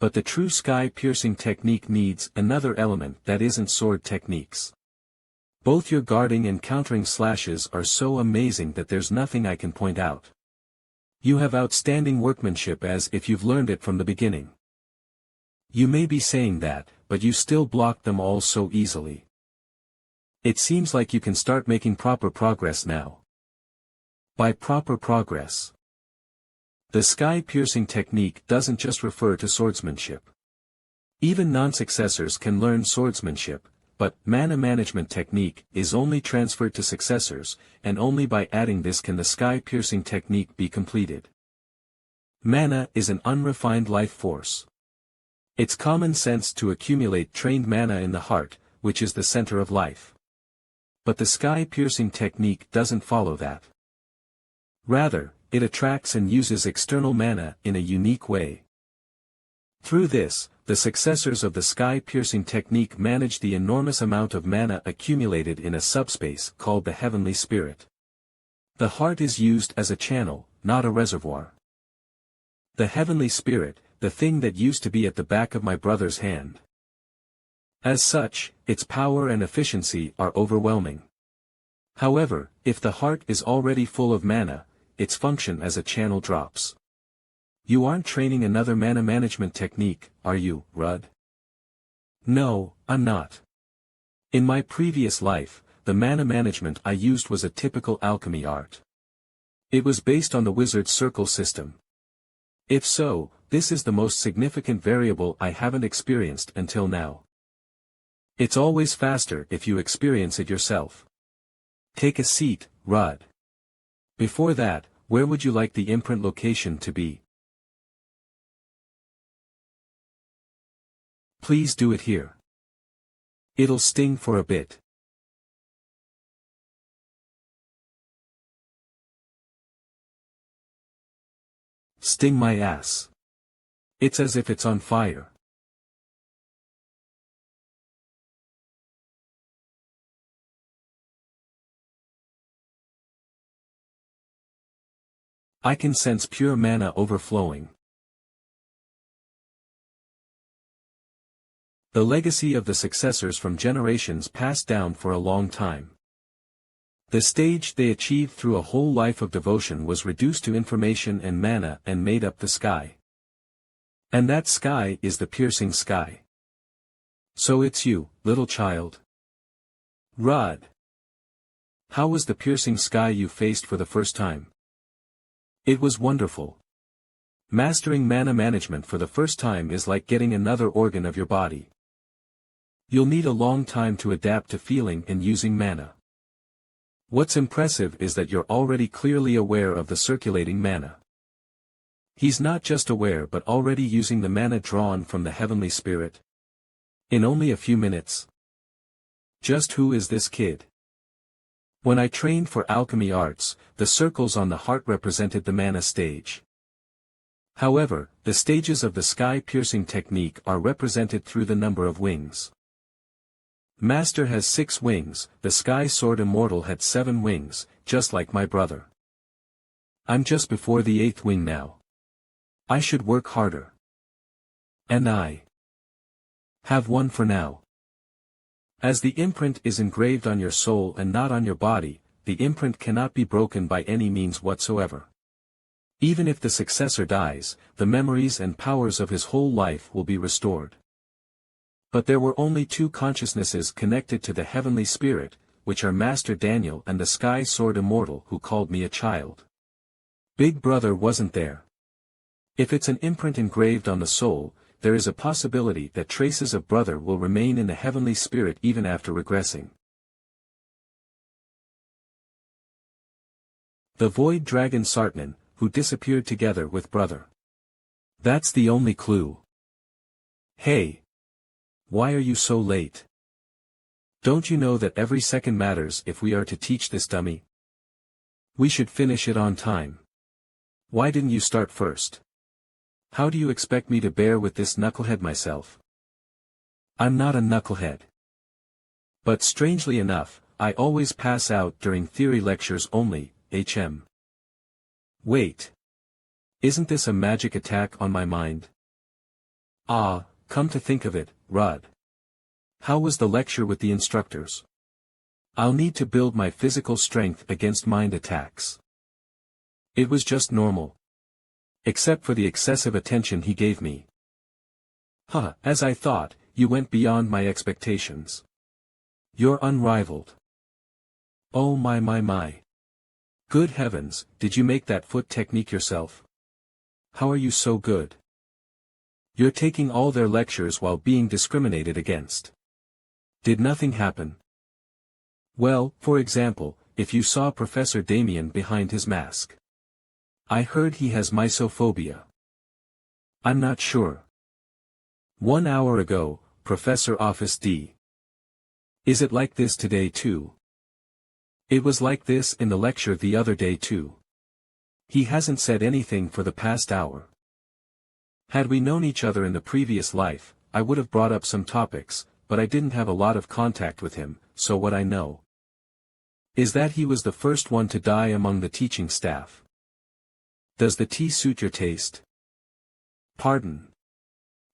But the true sky-piercing technique needs another element that isn't sword techniques. Both your guarding and countering slashes are so amazing that there's nothing I can point out. You have outstanding workmanship as if you've learned it from the beginning. You may be saying that, but you still block them all so easily. It seems like you can start making proper progress now. By proper progress, the sky-piercing technique doesn't just refer to swordsmanship. Even non-successors can learn swordsmanship, but mana management technique is only transferred to successors, and only by adding this can the sky-piercing technique be completed. Mana is an unrefined life force. It's common sense to accumulate trained mana in the heart, which is the center of life. But the sky-piercing technique doesn't follow that. Rather, it attracts and uses external mana in a unique way. Through this, the successors of the sky-piercing technique manage the enormous amount of mana accumulated in a subspace called the heavenly spirit. The heart is used as a channel, not a reservoir. The heavenly spirit, the thing that used to be at the back of my brother's hand. As such, its power and efficiency are overwhelming. However, if the heart is already full of mana, its function as a channel drops. You aren't training another mana management technique, are you, Rudd? No, I'm not. In my previous life, the mana management I used was a typical alchemy art. It was based on the wizard's circle system. If so, this is the most significant variable I haven't experienced until now. It's always faster if you experience it yourself. Take a seat, Rudd. Before that, where would you like the imprint location to be? Please do it here. It'll sting for a bit. Sting my ass. It's as if it's on fire. I can sense pure mana overflowing. The legacy of the successors from generations passed down for a long time. The stage they achieved through a whole life of devotion was reduced to information and mana and made up the sky. And that sky is the piercing sky. So it's you, little child. Rod. How was the piercing sky you faced for the first time? It was wonderful. Mastering mana management for the first time is like getting another organ of your body. You'll need a long time to adapt to feeling and using mana. What's impressive is that you're already clearly aware of the circulating mana. He's not just aware but already using the mana drawn from the heavenly spirit. In only a few minutes. Just who is this kid? When I trained for alchemy arts, the circles on the heart represented the mana stage. However, the stages of the sky-piercing technique are represented through the number of wings. Master has 6 wings, the Sky Sword Immortal had 7 wings, just like my brother. I'm just before the 8th wing now. I should work harder. And I have one for now. As the imprint is engraved on your soul and not on your body, the imprint cannot be broken by any means whatsoever. Even if the successor dies, the memories and powers of his whole life will be restored. But there were only 2 consciousnesses connected to the heavenly spirit, which are Master Daniel and the Sky Sword Immortal who called me a child. Big Brother wasn't there. If it's an imprint engraved on the soul, there is a possibility that traces of Brother will remain in the heavenly spirit even after regressing. The Void Dragon Sartnan, who disappeared together with Brother. That's the only clue. Hey! Why are you so late? Don't you know that every second matters if we are to teach this dummy? We should finish it on time. Why didn't you start first? How do you expect me to bear with this knucklehead myself? I'm not a knucklehead. But strangely enough, I always pass out during theory lectures only, HM. Wait. Isn't this a magic attack on my mind? Ah, come to think of it, Rod. How was the lecture with the instructors? I'll need to build my physical strength against mind attacks. It was just normal. Except for the excessive attention he gave me. As I thought, you went beyond my expectations. You're unrivaled. Oh my. Good heavens, did you make that foot technique yourself? How are you so good? You're taking all their lectures while being discriminated against. Did nothing happen? Well, for example, if you saw Professor Damien behind his mask. I heard he has mysophobia. I'm not sure. 1 hour ago, Professor Office D. Is it like this today too? It was like this in the lecture the other day too. He hasn't said anything for the past hour. Had we known each other in the previous life, I would have brought up some topics, but I didn't have a lot of contact with him, so what I know is that he was the first one to die among the teaching staff. Does the tea suit your taste? Pardon.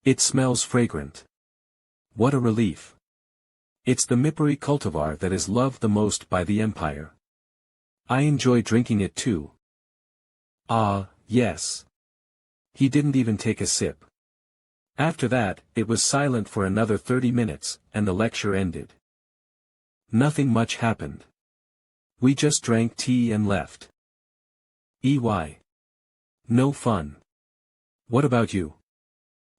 It smells fragrant. What a relief. It's the Mipari cultivar that is loved the most by the Empire. I enjoy drinking it too. Ah, yes. He didn't even take a sip. After that, it was silent for another 30 minutes, and the lecture ended. Nothing much happened. We just drank tea and left. EY. No fun. What about you?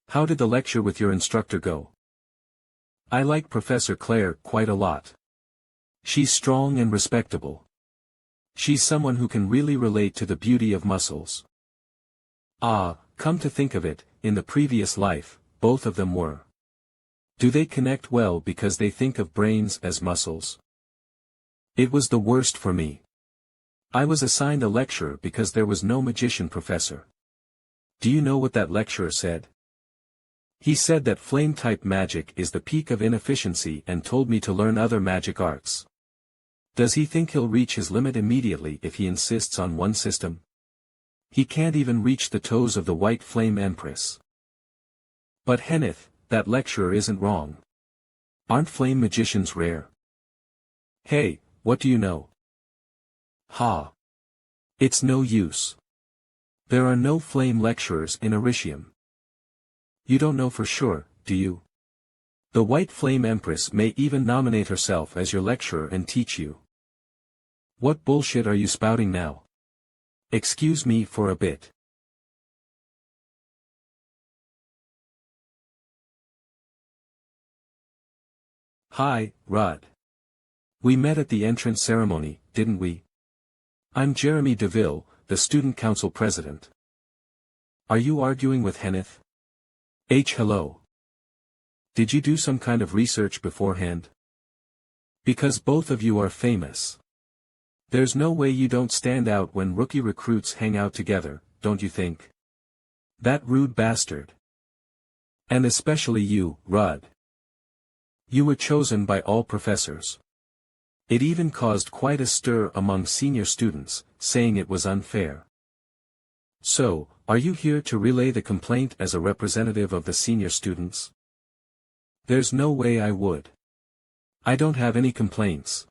How did the lecture with your instructor go? I like Professor Claire quite a lot. She's strong and respectable. She's someone who can really relate to the beauty of muscles. Ah, come to think of it, in the previous life, both of them were. Do they connect well because they think of brains as muscles? It was the worst for me. I was assigned a lecturer because there was no magician professor. Do you know what that lecturer said? He said that flame-type magic is the peak of inefficiency and told me to learn other magic arts. Does he think he'll reach his limit immediately if he insists on one system? He can't even reach the toes of the White Flame Empress. But Henneth, that lecturer isn't wrong. Aren't flame magicians rare? Hey, what do you know? Ha! It's no use. There are no flame lecturers in Aritium. You don't know for sure, do you? The White Flame Empress may even nominate herself as your lecturer and teach you. What bullshit are you spouting now? Excuse me for a bit. Hi, Rod. We met at the entrance ceremony, didn't we? I'm Jeremy DeVille, the student council president. Are you arguing with Henneth? Hello. Did you do some kind of research beforehand? Because both of you are famous. There's no way you don't stand out when rookie recruits hang out together, don't you think? That rude bastard. And especially you, Rod. You were chosen by all professors. It even caused quite a stir among senior students, saying it was unfair. So, are you here to relay the complaint as a representative of the senior students? There's no way I would. I don't have any complaints.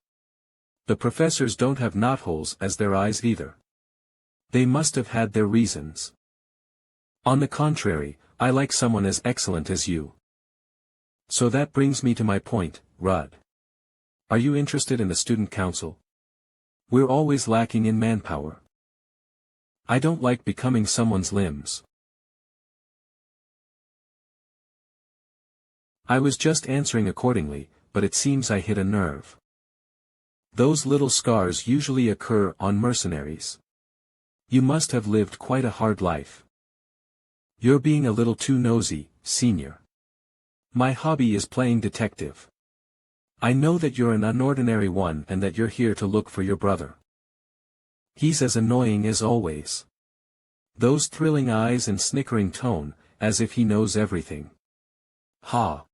The professors don't have knotholes as their eyes either. They must have had their reasons. On the contrary, I like someone as excellent as you. So that brings me to my point, Rod. Are you interested in the student council? We're always lacking in manpower. I don't like becoming someone's limbs. I was just answering accordingly, but it seems I hit a nerve. Those little scars usually occur on mercenaries. You must have lived quite a hard life. You're being a little too nosy, senior. My hobby is playing detective. I know that you're an unordinary one and that you're here to look for your brother. He's as annoying as always. Those thrilling eyes and snickering tone, as if he knows everything. Ha!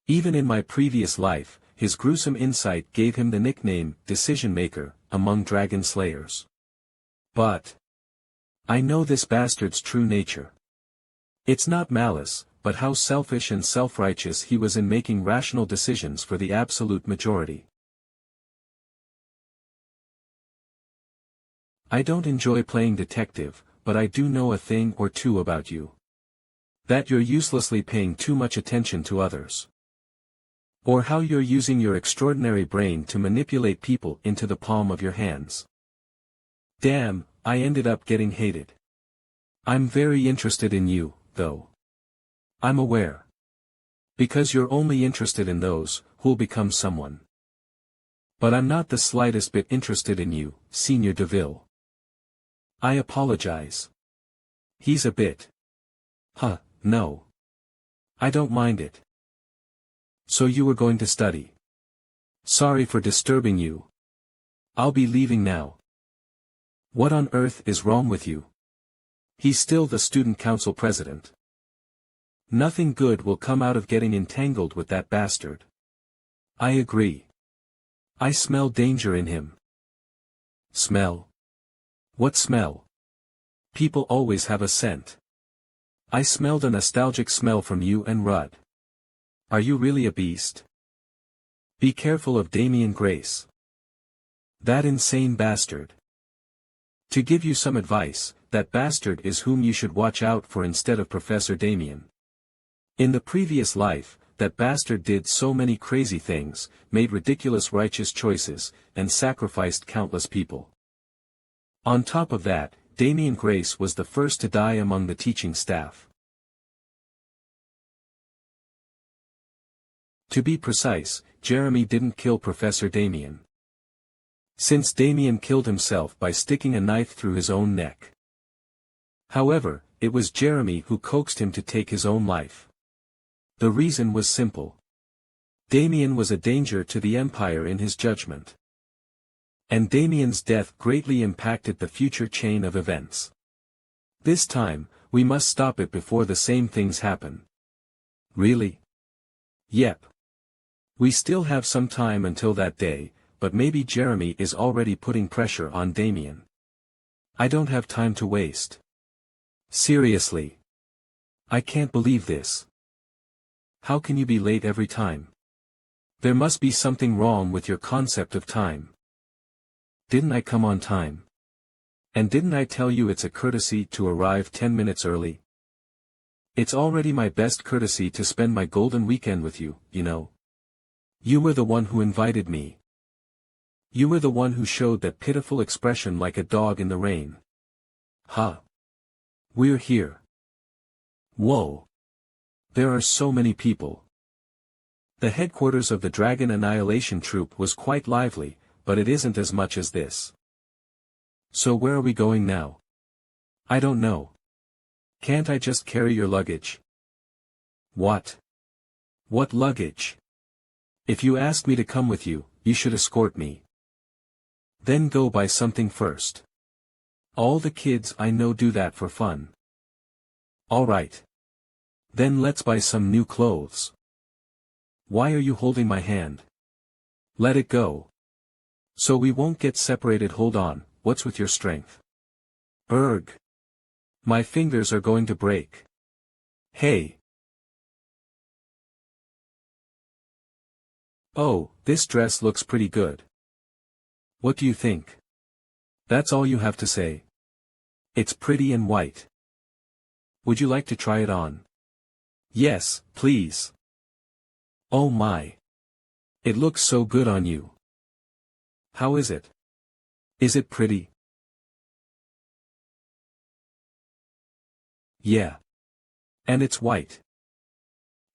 Even in my previous life, his gruesome insight gave him the nickname, Decision Maker, among dragon slayers. But I know this bastard's true nature. It's not malice, but how selfish and self-righteous he was in making rational decisions for the absolute majority. I don't enjoy playing detective, but I do know a thing or two about you. That you're uselessly paying too much attention to others. Or how you're using your extraordinary brain to manipulate people into the palm of your hands. Damn, I ended up getting hated. I'm very interested in you, though. I'm aware. Because you're only interested in those who'll become someone. But I'm not the slightest bit interested in you, Senior DeVille. I apologize. He's a bit. No. I don't mind it. So you were going to study. Sorry for disturbing you. I'll be leaving now. What on earth is wrong with you? He's still the student council president. Nothing good will come out of getting entangled with that bastard. I agree. I smell danger in him. Smell? What smell? People always have a scent. I smelled a nostalgic smell from you and Rudd. Are you really a beast? Be careful of Damian Grace. That insane bastard. To give you some advice, that bastard is whom you should watch out for instead of Professor Damian. In the previous life, that bastard did so many crazy things, made ridiculous righteous choices, and sacrificed countless people. On top of that, Damian Grace was the first to die among the teaching staff. To be precise, Jeremy didn't kill Professor Damian. Since Damian killed himself by sticking a knife through his own neck. However, it was Jeremy who coaxed him to take his own life. The reason was simple. Damien was a danger to the Empire in his judgment. And Damien's death greatly impacted the future chain of events. This time, we must stop it before the same things happen. Really? Yep. We still have some time until that day, but maybe Jeremy is already putting pressure on Damien. I don't have time to waste. Seriously. I can't believe this. How can you be late every time? There must be something wrong with your concept of time. Didn't I come on time? And didn't I tell you it's a courtesy to arrive 10 minutes early? It's already my best courtesy to spend my golden weekend with you, you know. You were the one who invited me. You were the one who showed that pitiful expression like a dog in the rain. Huh. We're here. Whoa. There are so many people. The headquarters of the Dragon Annihilation Troop was quite lively, but it isn't as much as this. So where are we going now? I don't know. Can't I just carry your luggage? What? What luggage? If you ask me to come with you, you should escort me. Then go buy something first. All the kids I know do that for fun. Alright. Then let's buy some new clothes. Why are you holding my hand? Let it go. So we won't get separated. Hold on, what's with your strength? Erg. My fingers are going to break. Hey. Oh, this dress looks pretty good. What do you think? That's all you have to say. It's pretty and white. Would you like to try it on? Yes, please. Oh my. It looks so good on you. How is it? Is it pretty? Yeah. And it's white.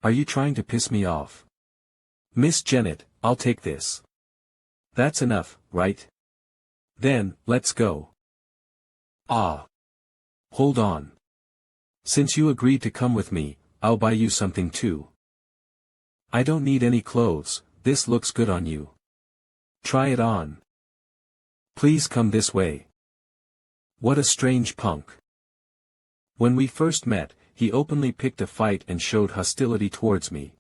Are you trying to piss me off? Miss Janet, I'll take this. That's enough, right? Then, let's go. Ah. Hold on. Since you agreed to come with me, I'll buy you something too. I don't need any clothes, this looks good on you. Try it on. Please come this way. What a strange punk. When we first met, he openly picked a fight and showed hostility towards me.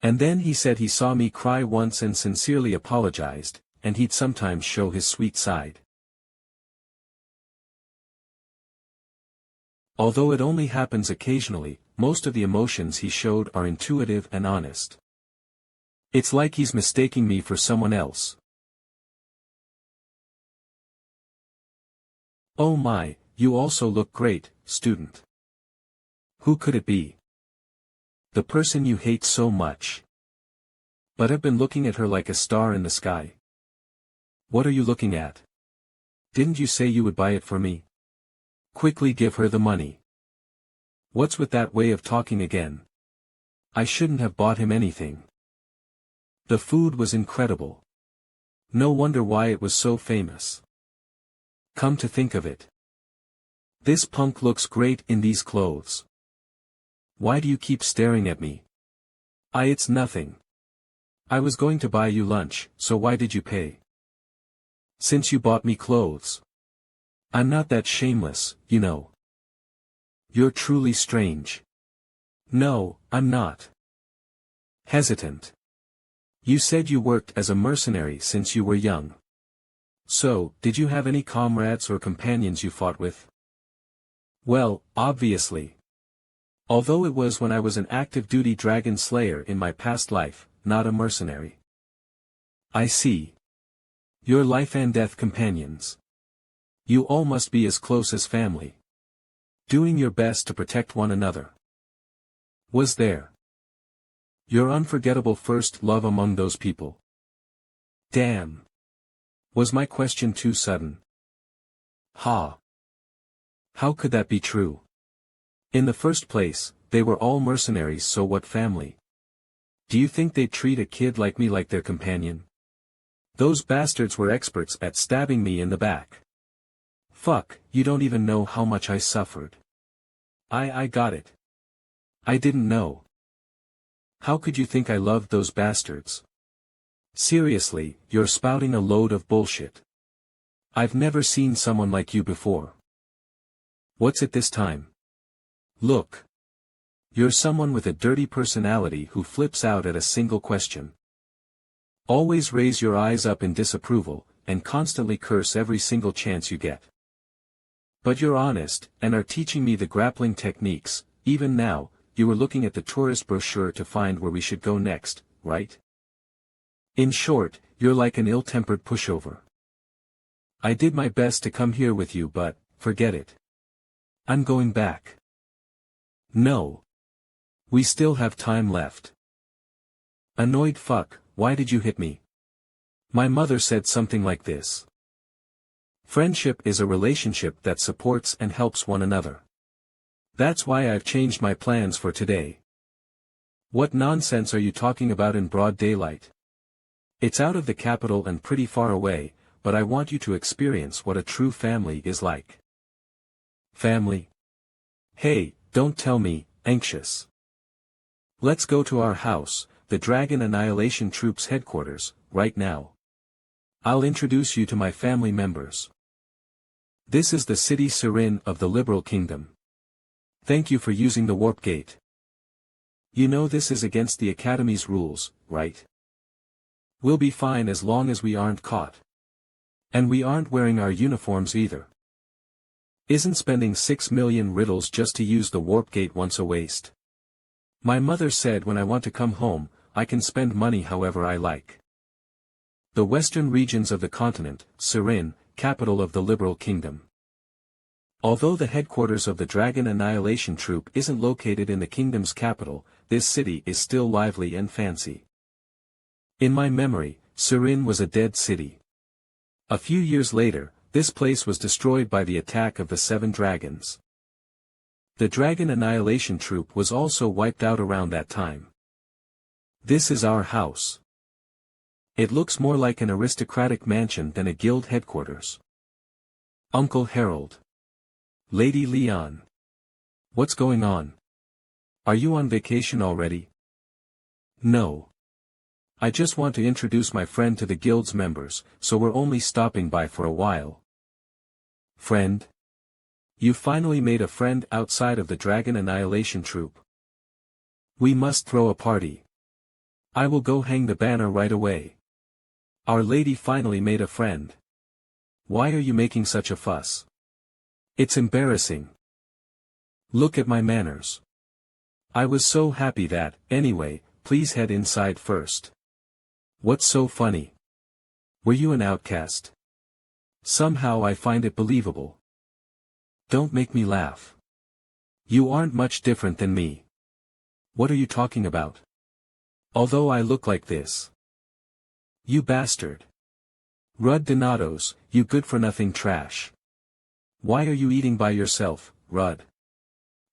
And then he said he saw me cry once and sincerely apologized, and he'd sometimes show his sweet side. Although it only happens occasionally, most of the emotions he showed are intuitive and honest. It's like he's mistaking me for someone else. Oh my, you also look great, student. Who could it be? The person you hate so much. But I've been looking at her like a star in the sky. What are you looking at? Didn't you say you would buy it for me? Quickly give her the money. What's with that way of talking again? I shouldn't have bought him anything. The food was incredible. No wonder why it was so famous. Come to think of it. This punk looks great in these clothes. Why do you keep staring at me? It's nothing. I was going to buy you lunch, so why did you pay? Since you bought me clothes. I'm not that shameless, you know. You're truly strange. No, I'm not. Hesitant. You said you worked as a mercenary since you were young. So, did you have any comrades or companions you fought with? Well, obviously. Although it was when I was an active-duty dragon slayer in my past life, not a mercenary. I see. You're life and death companions. You all must be as close as family. Doing your best to protect one another. Was there your unforgettable first love among those people? Damn. Was my question too sudden? Ha. How could that be true? In the first place, they were all mercenaries, so what family? Do you think they'd treat a kid like me like their companion? Those bastards were experts at stabbing me in the back. Fuck, you don't even know how much I suffered. I got it. I didn't know. How could you think I loved those bastards? Seriously, you're spouting a load of bullshit. I've never seen someone like you before. What's it this time? Look. You're someone with a dirty personality who flips out at a single question. Always raise your eyes up in disapproval, and constantly curse every single chance you get. But you're honest, and are teaching me the grappling techniques. Even now, you were looking at the tourist brochure to find where we should go next, right? In short, you're like an ill-tempered pushover. I did my best to come here with you, but, forget it. I'm going back. No. We still have time left. Annoyed fuck, why did you hit me? My mother said something like this. Friendship is a relationship that supports and helps one another. That's why I've changed my plans for today. What nonsense are you talking about in broad daylight? It's out of the capital and pretty far away, but I want you to experience what a true family is like. Family? Hey, don't tell me, anxious. Let's go to our house, the Dragon Annihilation Troops headquarters, right now. I'll introduce you to my family members. This is the city Sirin of the Liberal Kingdom. Thank you for using the warp gate. You know this is against the Academy's rules, right? We'll be fine as long as we aren't caught. And we aren't wearing our uniforms either. Isn't spending 6 million riddles just to use the warp gate once a waste? My mother said when I want to come home, I can spend money however I like. The western regions of the continent, Sirin, capital of the Liberal Kingdom. Although the headquarters of the Dragon Annihilation Troop isn't located in the kingdom's capital, this city is still lively and fancy. In my memory, Sirin was a dead city. A few years later, this place was destroyed by the attack of the 7 dragons. The Dragon Annihilation Troop was also wiped out around that time. This is our house. It looks more like an aristocratic mansion than a guild headquarters. Uncle Harold. Lady Leon. What's going on? Are you on vacation already? No. I just want to introduce my friend to the guild's members, so we're only stopping by for a while. Friend? You finally made a friend outside of the Dragon Annihilation Troop. We must throw a party. I will go hang the banner right away. Our lady finally made a friend. Why are you making such a fuss? It's embarrassing. Look at my manners. I was so happy that, anyway, please head inside first. What's so funny? Were you an outcast? Somehow I find it believable. Don't make me laugh. You aren't much different than me. What are you talking about? Although I look like this. You bastard. Rud Donatos, you good-for-nothing trash. Why are you eating by yourself, Rud?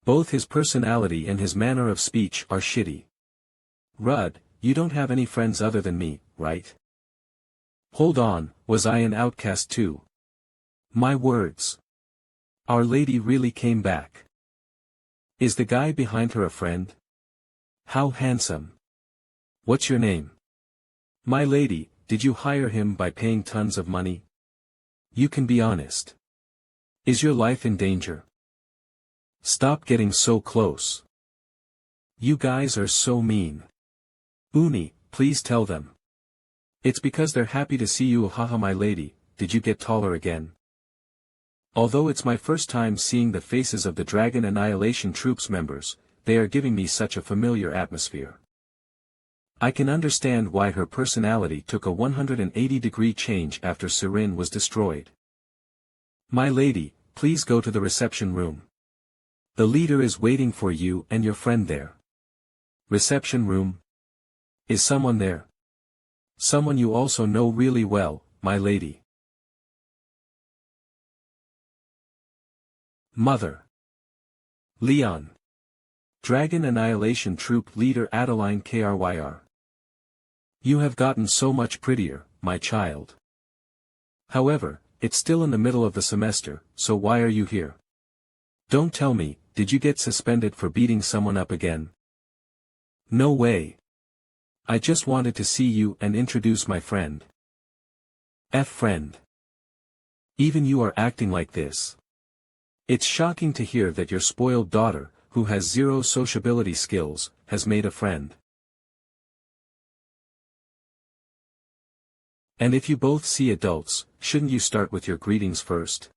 Both his personality and his manner of speech are shitty. Rud, you don't have any friends other than me, right? Hold on, was I an outcast too? My words. Our lady really came back. Is the guy behind her a friend? How handsome. What's your name? My lady, did you hire him by paying tons of money? You can be honest. Is your life in danger? Stop getting so close. You guys are so mean. Uni, please tell them. It's because they're happy to see you. Haha, my lady, did you get taller again? Although it's my first time seeing the faces of the Dragon Annihilation Troops members, they are giving me such a familiar atmosphere. I can understand why her personality took a 180-degree change after Sirin was destroyed. My lady, please go to the reception room. The leader is waiting for you and your friend there. Reception room? Is someone there? Someone you also know really well, my lady. Mother. Leon. Dragon Annihilation Troop Leader Adeline Kryr. You have gotten so much prettier, my child. However, it's still in the middle of the semester, so why are you here? Don't tell me, did you get suspended for beating someone up again? No way. I just wanted to see you and introduce my friend. Friend. Even you are acting like this. It's shocking to hear that your spoiled daughter, who has zero sociability skills, has made a friend. And if you both see adults, shouldn't you start with your greetings first?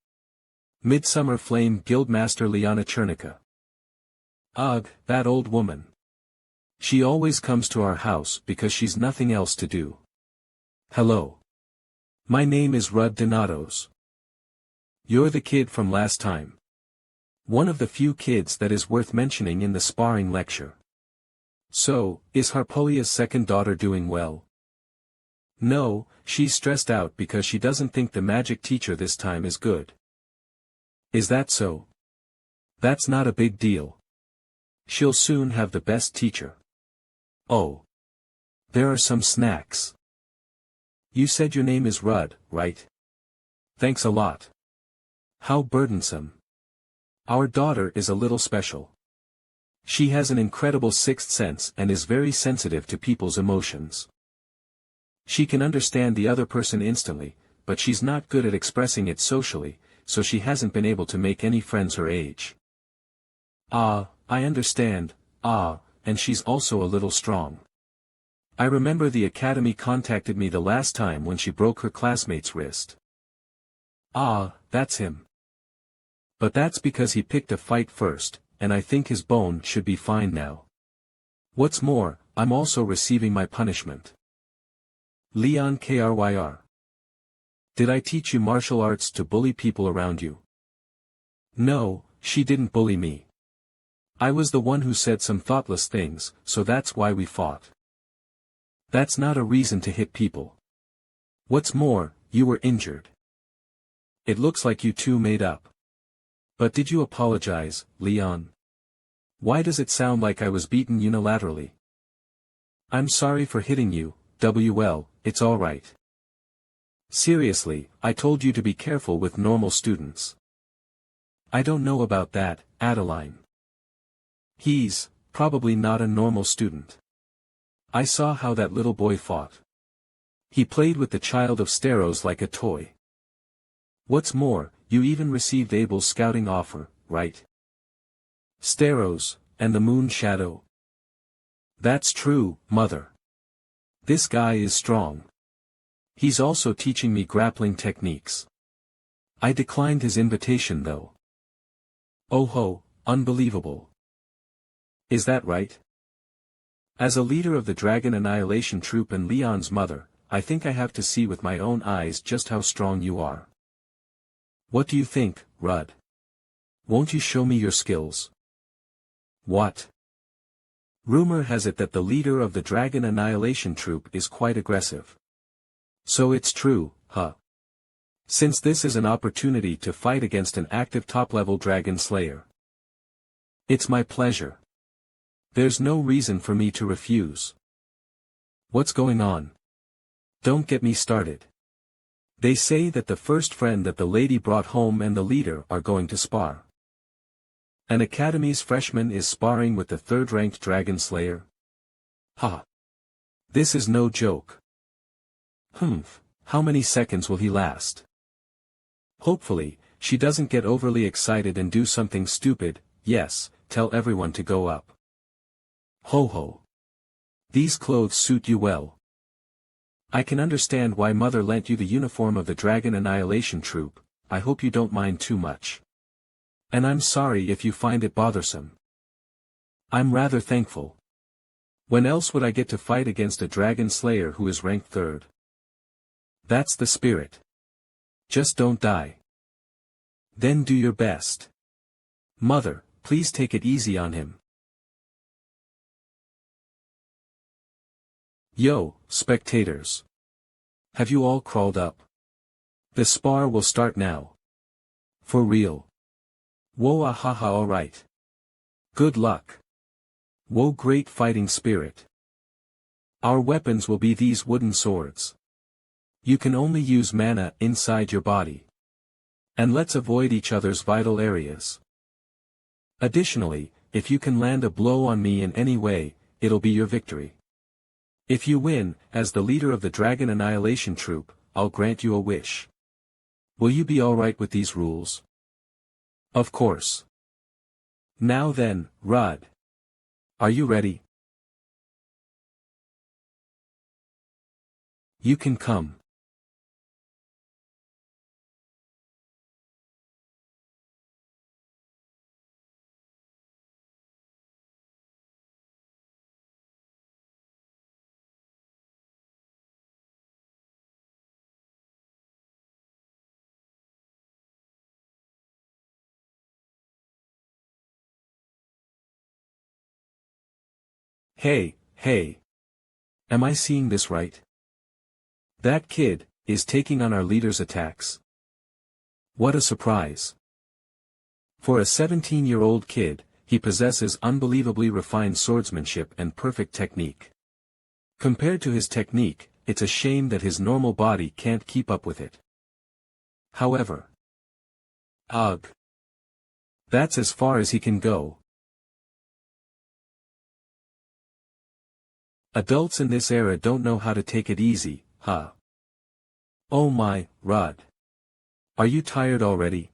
Midsummer Flame Guildmaster Liana Chernica. Ugh, that old woman. She always comes to our house because she's nothing else to do. Hello. My name is Rudd Donatos. You're the kid from last time. One of the few kids that is worth mentioning in the sparring lecture. So, is Harpolia's second daughter doing well? No, she's stressed out because she doesn't think the magic teacher this time is good. Is that so? That's not a big deal. She'll soon have the best teacher. Oh. There are some snacks. You said your name is Rudd, right? Thanks a lot. How burdensome. Our daughter is a little special. She has an incredible sixth sense and is very sensitive to people's emotions. She can understand the other person instantly, but she's not good at expressing it socially, so she hasn't been able to make any friends her age. I understand, and she's also a little strong. I remember the academy contacted me the last time when she broke her classmate's wrist. That's him. But that's because he picked a fight first, and I think his bone should be fine now. What's more, I'm also receiving my punishment. Leon Kryr. Did I teach you martial arts to bully people around you? No, she didn't bully me. I was the one who said some thoughtless things, so that's why we fought. That's not a reason to hit people. What's more, you were injured. It looks like you two made up. But did you apologize, Leon? Why does it sound like I was beaten unilaterally? I'm sorry for hitting you, it's alright. Seriously, I told you to be careful with normal students. I don't know about that, Adeline. He's probably not a normal student. I saw how that little boy fought. He played with the child of Steros like a toy. What's more, you even received Abel's scouting offer, right? Steros, and the moon shadow. That's true, Mother. This guy is strong. He's also teaching me grappling techniques. I declined his invitation though. Oh ho, unbelievable. Is that right? As a leader of the Dragon Annihilation Troop and Leon's mother, I think I have to see with my own eyes just how strong you are. What do you think, Rudd? Won't you show me your skills? What? Rumor has it that the leader of the Dragon Annihilation Troop is quite aggressive. So it's true, huh? Since this is an opportunity to fight against an active top-level dragon slayer. It's my pleasure. There's no reason for me to refuse. What's going on? Don't get me started. They say that the first friend that the lady brought home and the leader are going to spar. An academy's freshman is sparring with the third-ranked dragon slayer? Ha! This is no joke. How many seconds will he last? Hopefully, she doesn't get overly excited and do something stupid. Yes, tell everyone to go up. Ho ho. These clothes suit you well. I can understand why Mother lent you the uniform of the Dragon Annihilation Troop. I hope you don't mind too much. And I'm sorry if you find it bothersome. I'm rather thankful. When else would I get to fight against a dragon slayer who is ranked third? That's the spirit. Just don't die. Then do your best. Mother, please take it easy on him. Yo, spectators. Have you all crawled up? The spar will start now. For real. Whoa, ahaha, alright. Good luck. Whoa, great fighting spirit. Our weapons will be these wooden swords. You can only use mana inside your body. And let's avoid each other's vital areas. Additionally, if you can land a blow on me in any way, it'll be your victory. If you win, as the leader of the Dragon Annihilation Troop, I'll grant you a wish. Will you be alright with these rules? Of course. Now then, Rud. Are you ready? You can come. Hey, hey. Am I seeing this right? That kid is taking on our leader's attacks. What a surprise. For a 17-year-old kid, he possesses unbelievably refined swordsmanship and perfect technique. Compared to his technique, it's a shame that his normal body can't keep up with it. However. Ugh. That's as far as he can go. Adults in this era don't know how to take it easy, huh? Oh my, Rud. Are you tired already?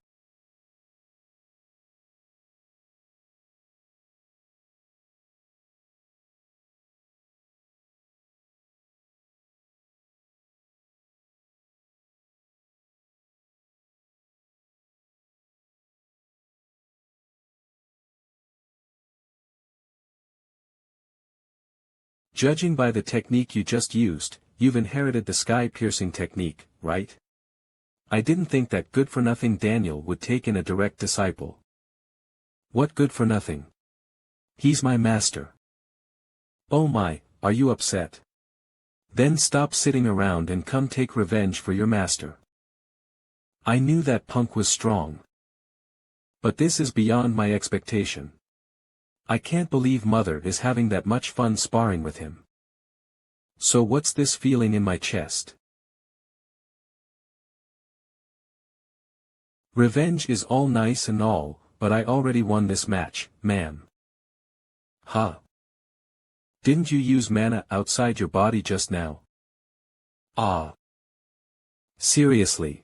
Judging by the technique you just used, you've inherited the sky-piercing technique, right? I didn't think that good-for-nothing Daniel would take in a direct disciple. What good-for-nothing? He's my master. Oh my, are you upset? Then stop sitting around and come take revenge for your master. I knew that punk was strong. But this is beyond my expectation. I can't believe Mother is having that much fun sparring with him. So what's this feeling in my chest? Revenge is all nice and all, but I already won this match, man. Huh? Didn't you use mana outside your body just now? Ah. Seriously.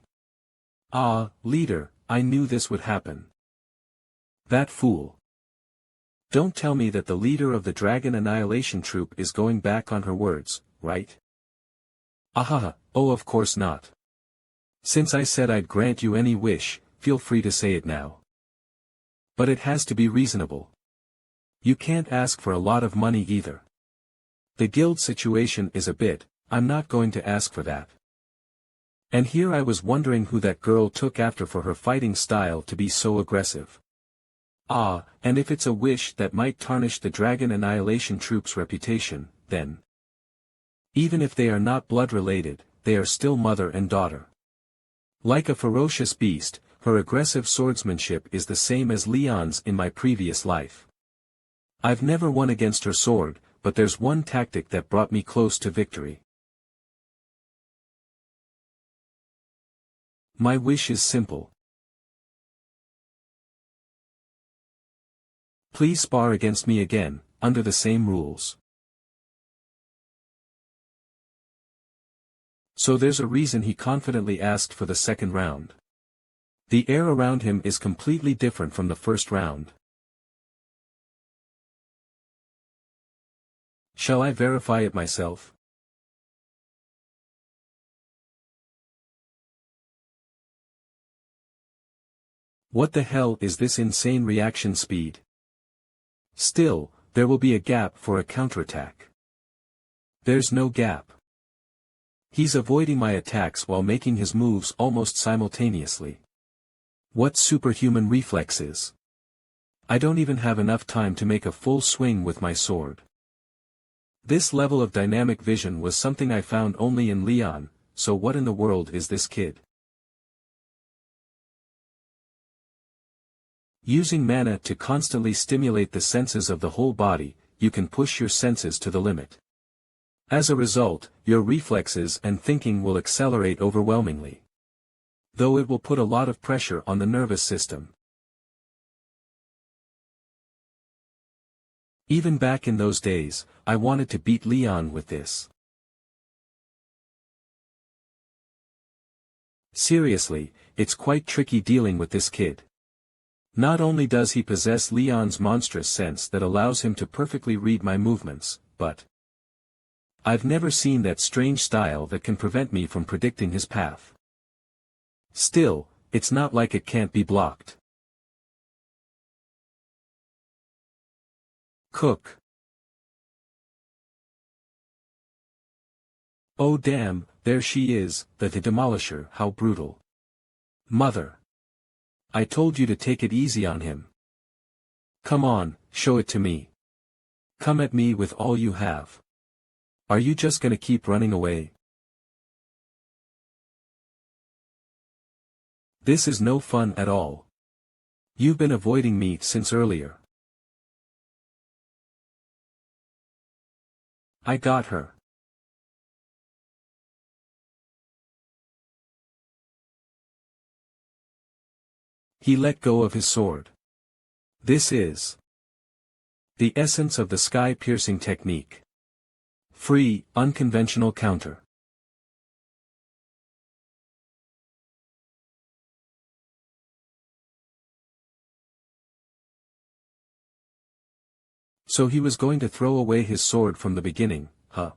Ah, leader, I knew this would happen. That fool. Don't tell me that the leader of the Dragon Annihilation Troop is going back on her words, right? Ahaha, oh of course not. Since I said I'd grant you any wish, feel free to say it now. But it has to be reasonable. You can't ask for a lot of money either. The guild situation is a bit, I'm not going to ask for that. And here I was wondering who that girl took after for her fighting style to be so aggressive. Ah, and if it's a wish that might tarnish the Dragon Annihilation Troop's reputation, then. Even if they are not blood-related, they are still mother and daughter. Like a ferocious beast, her aggressive swordsmanship is the same as Leon's in my previous life. I've never won against her sword, but there's one tactic that brought me close to victory. My wish is simple. Please spar against me again, under the same rules. So there's a reason he confidently asked for the second round. The air around him is completely different from the first round. Shall I verify it myself? What the hell is this insane reaction speed? Still, there will be a gap for a counterattack. There's no gap. He's avoiding my attacks while making his moves almost simultaneously. What superhuman reflexes? I don't even have enough time to make a full swing with my sword. This level of dynamic vision was something I found only in Leon, so what in the world is this kid? Using mana to constantly stimulate the senses of the whole body, you can push your senses to the limit. As a result, your reflexes and thinking will accelerate overwhelmingly. Though it will put a lot of pressure on the nervous system. Even back in those days, I wanted to beat Leon with this. Seriously, it's quite tricky dealing with this kid. Not only does he possess Leon's monstrous sense that allows him to perfectly read my movements, but I've never seen that strange style that can prevent me from predicting his path. Still, it's not like it can't be blocked. Cook. Oh damn, there she is, the Demolisher. How brutal. Mother. I told you to take it easy on him. Come on, show it to me. Come at me with all you have. Are you just gonna keep running away? This is no fun at all. You've been avoiding me since earlier. I got her. He let go of his sword. This is the essence of the sky-piercing technique. Free, unconventional counter. So he was going to throw away his sword from the beginning, huh?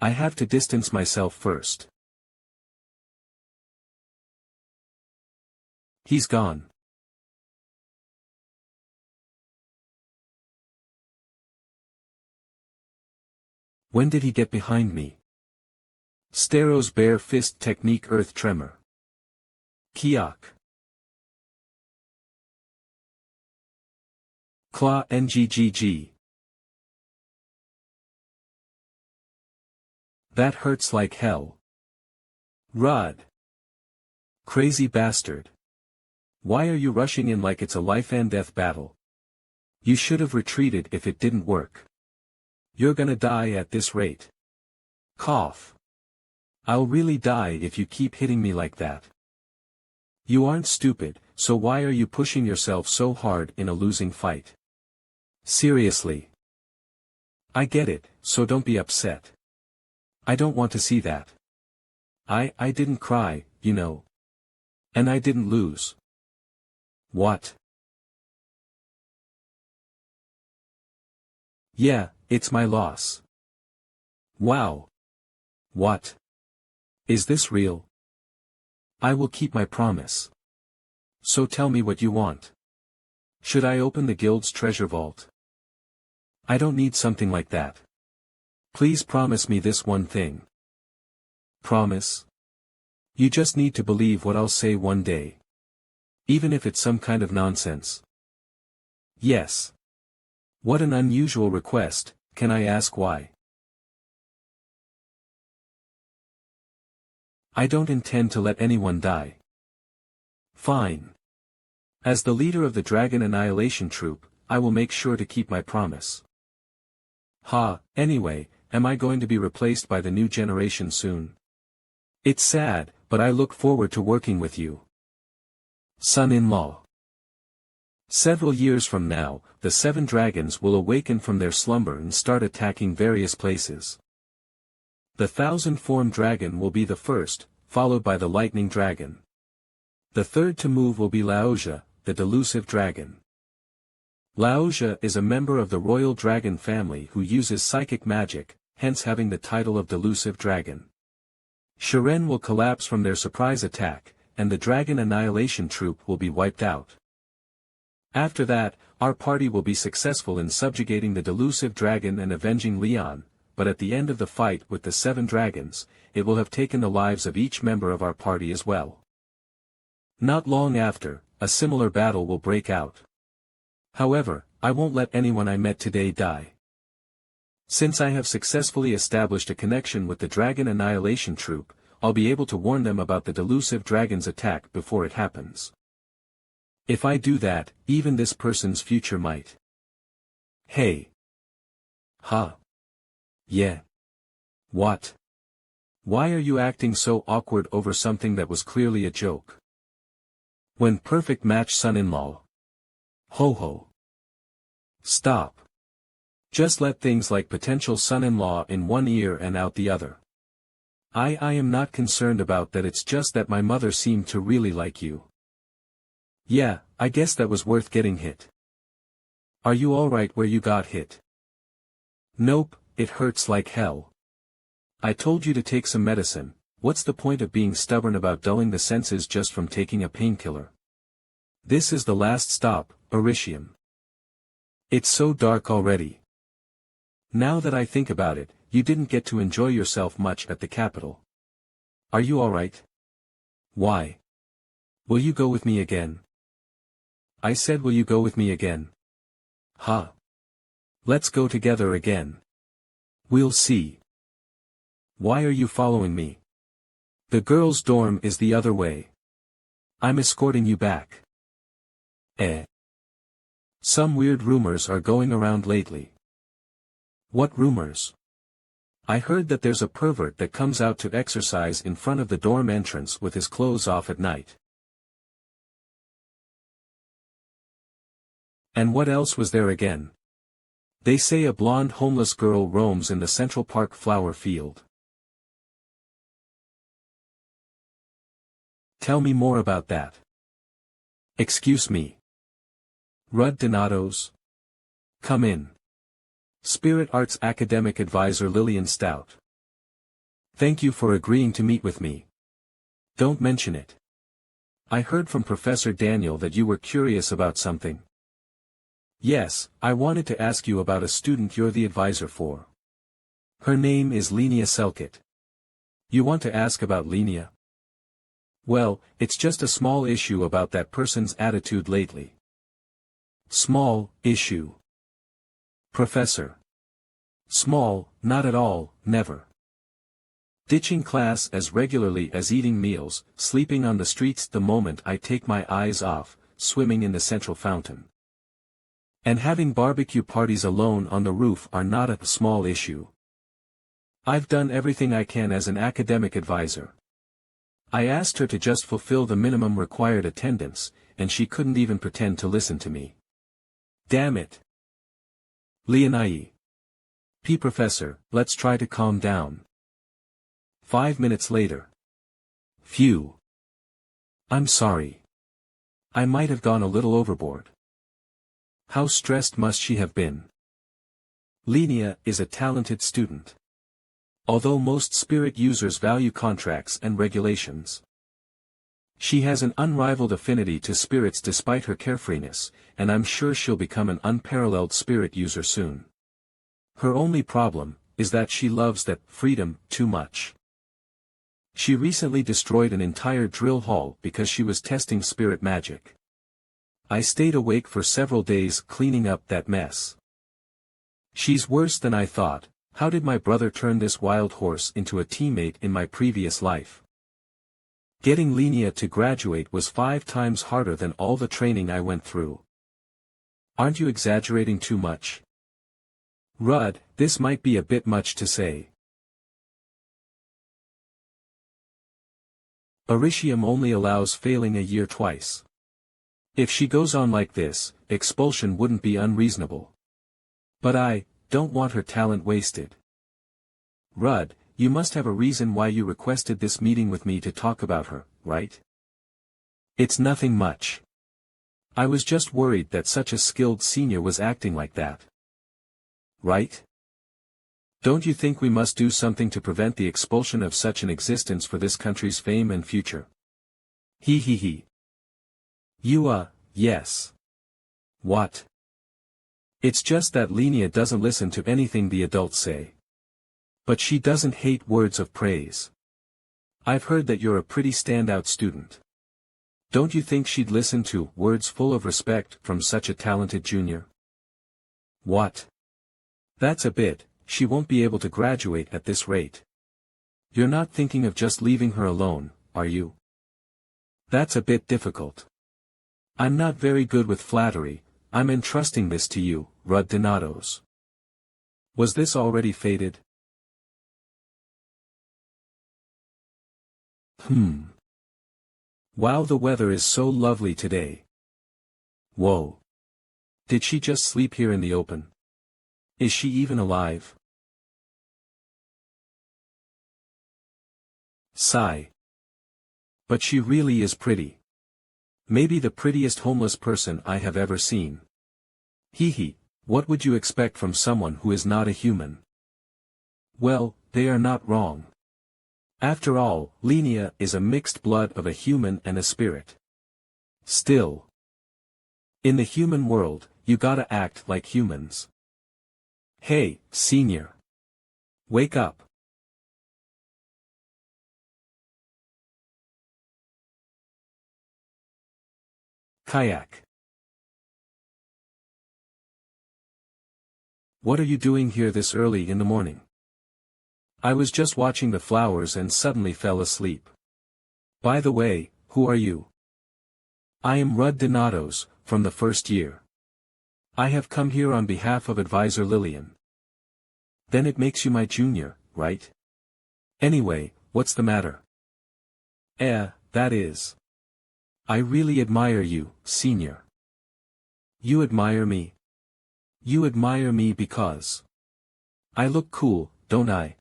I have to distance myself first. He's gone. When did he get behind me? Stero's bare fist technique earth tremor. Kiak. Claw NGGG. That hurts like hell. Rud. Crazy bastard. Why are you rushing in like it's a life and death battle? You should have retreated if it didn't work. You're gonna die at this rate. Cough. I'll really die if you keep hitting me like that. You aren't stupid, so why are you pushing yourself so hard in a losing fight? Seriously. I get it, so don't be upset. I don't want to see that. I didn't cry, you know. And I didn't lose. What? Yeah, it's my loss. Wow. What? Is this real? I will keep my promise. So tell me what you want. Should I open the guild's treasure vault? I don't need something like that. Please promise me this one thing. Promise? You just need to believe what I'll say one day. Even if it's some kind of nonsense. Yes. What an unusual request, can I ask why? I don't intend to let anyone die. Fine. As the leader of the Dragon Annihilation Troop, I will make sure to keep my promise. Anyway, am I going to be replaced by the new generation soon? It's sad, but I look forward to working with you. Son-in-law. Several years from now, the 7 dragons will awaken from their slumber and start attacking various places. The 1,000-form dragon will be the first, followed by the lightning dragon. The third to move will be Laoja, the delusive dragon. Laoja is a member of the royal dragon family who uses psychic magic, hence having the title of delusive dragon. Shiren will collapse from their surprise attack, and the Dragon Annihilation Troop will be wiped out. After that, our party will be successful in subjugating the delusive dragon and avenging Leon, but at the end of the fight with the 7 dragons, it will have taken the lives of each member of our party as well. Not long after, a similar battle will break out. However, I won't let anyone I met today die. Since I have successfully established a connection with the Dragon Annihilation Troop, I'll be able to warn them about the delusive dragon's attack before it happens. If I do that, even this person's future might. Hey. Yeah. What? Why are you acting so awkward over something that was clearly a joke? When perfect match son-in-law. Ho ho. Stop. Just let things like potential son-in-law in one ear and out the other. I am not concerned about that, it's just that my mother seemed to really like you. Yeah, I guess that was worth getting hit. Are you alright where you got hit? Nope, it hurts like hell. I told you to take some medicine, what's the point of being stubborn about dulling the senses just from taking a painkiller? This is the last stop, Orishim. It's so dark already. Now that I think about it, you didn't get to enjoy yourself much at the capital. Are you alright? Why? Will you go with me again? I said, will you go with me again? Huh. Let's go together again. We'll see. Why are you following me? The girls' dorm is the other way. I'm escorting you back. Some weird rumors are going around lately. What rumors? I heard that there's a pervert that comes out to exercise in front of the dorm entrance with his clothes off at night. And what else was there again? They say a blonde homeless girl roams in the Central Park flower field. Tell me more about that. Excuse me. Rudd Donatos? Come in. Spirit Arts Academic Advisor Lillian Stout. Thank you for agreeing to meet with me. Don't mention it. I heard from Professor Daniel that you were curious about something. Yes, I wanted to ask you about a student you're the advisor for. Her name is Linnea Selkett. You want to ask about Linnea? Well, it's just a small issue about that person's attitude lately. Small issue. Professor. Small, not at all, never. Ditching class as regularly as eating meals, sleeping on the streets the moment I take my eyes off, swimming in the central fountain. And having barbecue parties alone on the roof are not a small issue. I've done everything I can as an academic advisor. I asked her to just fulfill the minimum required attendance, and she couldn't even pretend to listen to me. Damn it. Leonai. Professor, let's try to calm down. 5 minutes later. Phew. I'm sorry. I might have gone a little overboard. How stressed must she have been? Linnea is a talented student. Although most spirit users value contracts and regulations. She has an unrivaled affinity to spirits despite her carefreeness, and I'm sure she'll become an unparalleled spirit user soon. Her only problem is that she loves that freedom too much. She recently destroyed an entire drill hall because she was testing spirit magic. I stayed awake for several days cleaning up that mess. She's worse than I thought. How did my brother turn this wild horse into a teammate in my previous life? Getting Linnea to graduate was 5 times harder than all the training I went through. Aren't you exaggerating too much? Rudd, this might be a bit much to say. Orishim only allows failing a year twice. If she goes on like this, expulsion wouldn't be unreasonable. But I don't want her talent wasted. Rudd, you must have a reason why you requested this meeting with me to talk about her, right? It's nothing much. I was just worried that such a skilled senior was acting like that. Right? Don't you think we must do something to prevent the expulsion of such an existence for this country's fame and future? He. Yes. What? It's just that Linnea doesn't listen to anything the adults say. But she doesn't hate words of praise. I've heard that you're a pretty standout student. Don't you think she'd listen to words full of respect from such a talented junior? What? That's a bit, she won't be able to graduate at this rate. You're not thinking of just leaving her alone, are you? That's a bit difficult. I'm not very good with flattery, I'm entrusting this to you, Rudd Donatos. Was this already fated? Wow, the weather is so lovely today. Whoa. Did she just sleep here in the open? Is she even alive? Sigh. But she really is pretty. Maybe the prettiest homeless person I have ever seen. Hee hee, what would you expect from someone who is not a human? Well, they are not wrong. After all, Linnea is a mixed blood of a human and a spirit. Still. In the human world, you gotta act like humans. Hey, senior. Wake up. Kayak. What are you doing here this early in the morning? I was just watching the flowers and suddenly fell asleep. By the way, who are you? I am Rudd Donatos, from the first year. I have come here on behalf of advisor Lillian. Then it makes you my junior, right? Anyway, what's the matter? That is. I really admire you, senior. You admire me? You admire me because I look cool, don't I?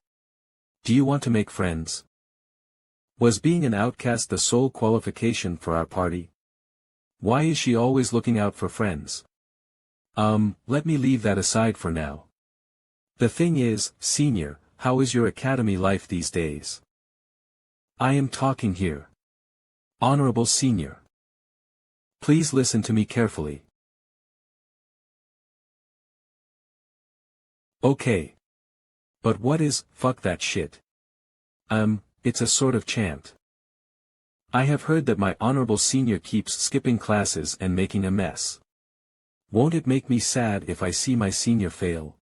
Do you want to make friends? Was being an outcast the sole qualification for our party? Why is she always looking out for friends? Let me leave that aside for now. The thing is, senior, how is your academy life these days? I am talking here. Honorable senior. Please listen to me carefully. Okay. But what is, fuck that shit? It's a sort of chant. I have heard that my honorable senior keeps skipping classes and making a mess. Won't it make me sad if I see my senior fail?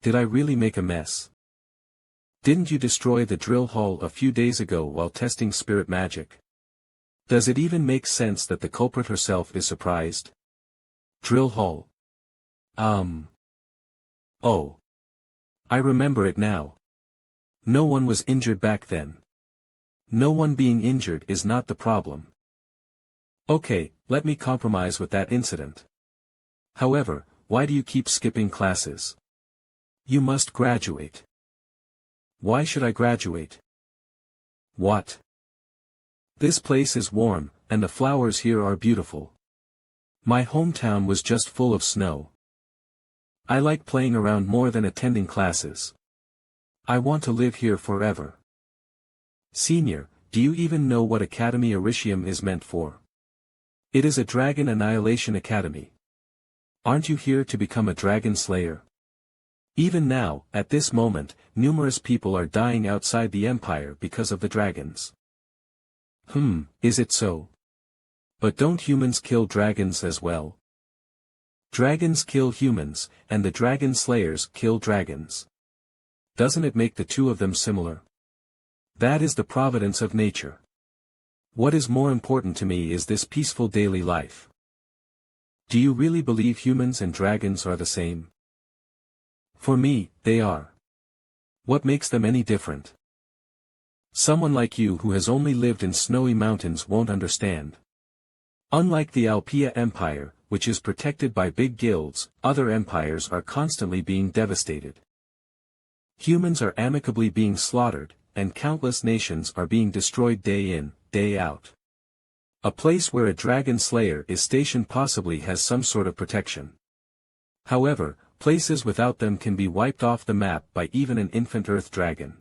Did I really make a mess? Didn't you destroy the drill hall a few days ago while testing spirit magic? Does it even make sense that the culprit herself is surprised? Drill hall. Oh. I remember it now. No one was injured back then. No one being injured is not the problem. Okay, let me compromise with that incident. However, why do you keep skipping classes? You must graduate. Why should I graduate? What? This place is warm, and the flowers here are beautiful. My hometown was just full of snow. I like playing around more than attending classes. I want to live here forever. Senior, do you even know what Academy Oricium is meant for? It is a dragon annihilation academy. Aren't you here to become a dragon slayer? Even now, at this moment, numerous people are dying outside the Empire because of the dragons. Is it so? But don't humans kill dragons as well? Dragons kill humans, and the dragon slayers kill dragons. Doesn't it make the two of them similar? That is the providence of nature. What is more important to me is this peaceful daily life. Do you really believe humans and dragons are the same? For me, they are. What makes them any different? Someone like you who has only lived in snowy mountains won't understand. Unlike the Alpia Empire, which is protected by big guilds, other empires are constantly being devastated. Humans are amicably being slaughtered, and countless nations are being destroyed day in, day out. A place where a dragon slayer is stationed possibly has some sort of protection. However, places without them can be wiped off the map by even an infant earth dragon.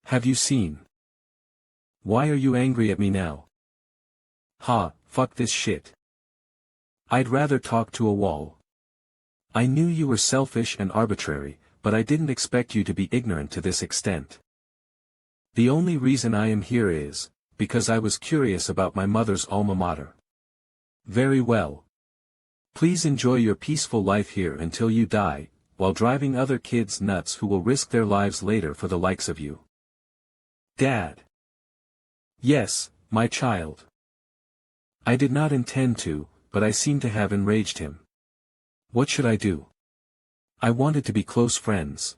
Have you seen? Why are you angry at me now? Fuck this shit. I'd rather talk to a wall. I knew you were selfish and arbitrary, but I didn't expect you to be ignorant to this extent. The only reason I am here is, because I was curious about my mother's alma mater. Very well. Please enjoy your peaceful life here until you die, while driving other kids nuts who will risk their lives later for the likes of you. Dad. Yes, my child. I did not intend to, but I seem to have enraged him. What should I do? I wanted to be close friends.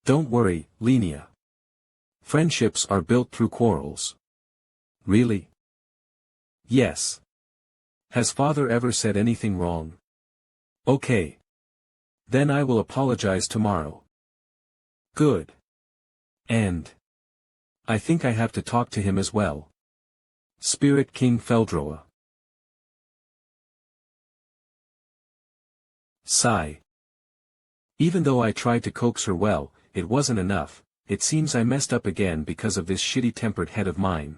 Don't worry, Linnea. Friendships are built through quarrels. Really? Yes. Has father ever said anything wrong? Okay. Then I will apologize tomorrow. Good. And I think I have to talk to him as well. Spirit King Feldroa. Sigh. Even though I tried to coax her well, it wasn't enough. It seems I messed up again because of this shitty-tempered head of mine.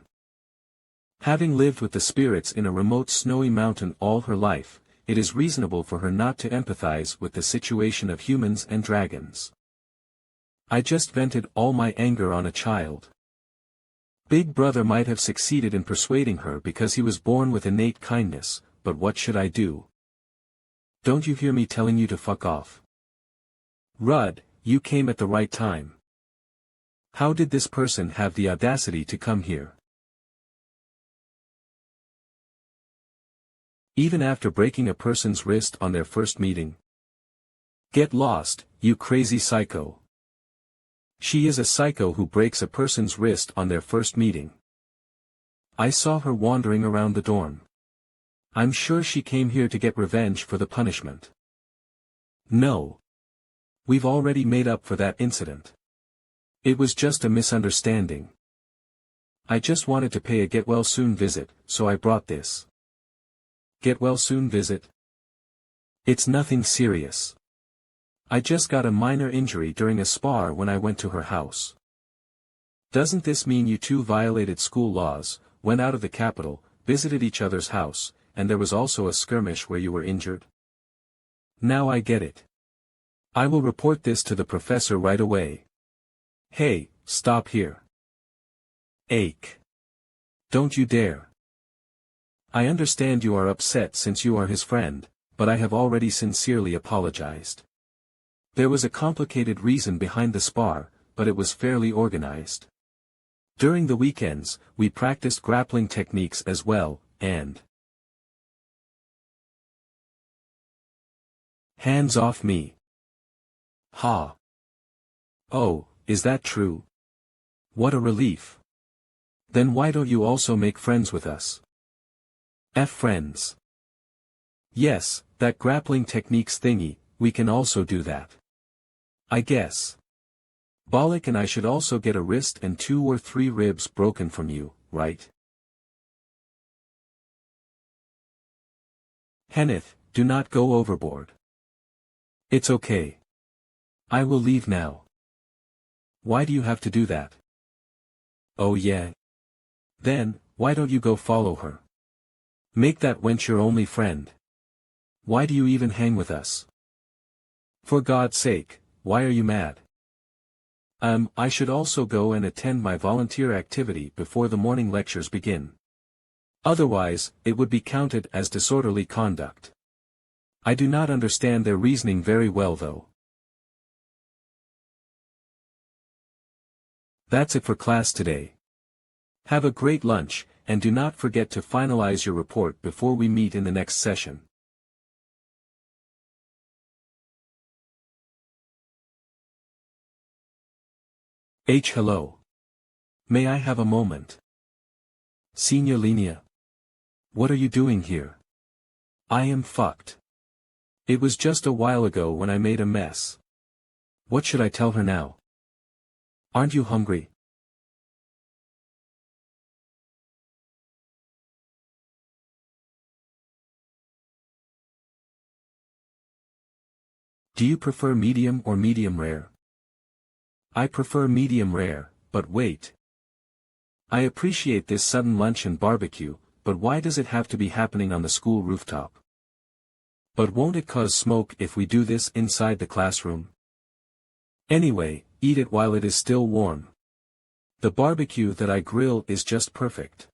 Having lived with the spirits in a remote snowy mountain all her life, it is reasonable for her not to empathize with the situation of humans and dragons. I just vented all my anger on a child. Big Brother might have succeeded in persuading her because he was born with innate kindness, but what should I do? Don't you hear me telling you to fuck off? Rudd, you came at the right time. How did this person have the audacity to come here? Even after breaking a person's wrist on their first meeting. Get lost, you crazy psycho. She is a psycho who breaks a person's wrist on their first meeting. I saw her wandering around the dorm. I'm sure she came here to get revenge for the punishment. No. We've already made up for that incident. It was just a misunderstanding. I just wanted to pay a get-well-soon visit, so I brought this. Get-well-soon visit? It's nothing serious. I just got a minor injury during a spar when I went to her house. Doesn't this mean you two violated school laws, went out of the capital, visited each other's house, and there was also a skirmish where you were injured? Now I get it. I will report this to the professor right away. Hey, stop here. Ache. Don't you dare. I understand you are upset since you are his friend, but I have already sincerely apologized. There was a complicated reason behind the spar, but it was fairly organized. During the weekends, we practiced grappling techniques as well, and hands off me. Ha. Oh, is that true? What a relief. Then why don't you also make friends with us? Friends. Yes, that grappling techniques thingy, we can also do that. I guess. Bollock and I should also get a wrist and 2 or 3 ribs broken from you, right? Henneth, do not go overboard. It's okay. I will leave now. Why do you have to do that? Oh yeah. Then, why don't you go follow her? Make that wench your only friend. Why do you even hang with us? For God's sake, why are you mad? I should also go and attend my volunteer activity before the morning lectures begin. Otherwise, it would be counted as disorderly conduct. I do not understand their reasoning very well though. That's it for class today. Have a great lunch, and do not forget to finalize your report before we meet in the next session. Hello. May I have a moment? Senior Linnea. What are you doing here? I am fucked. It was just a while ago when I made a mess. What should I tell her now? Aren't you hungry? Do you prefer medium or medium rare? I prefer medium rare, but wait. I appreciate this sudden lunch and barbecue, but why does it have to be happening on the school rooftop? But won't it cause smoke if we do this inside the classroom? Anyway, eat it while it is still warm. The barbecue that I grill is just perfect.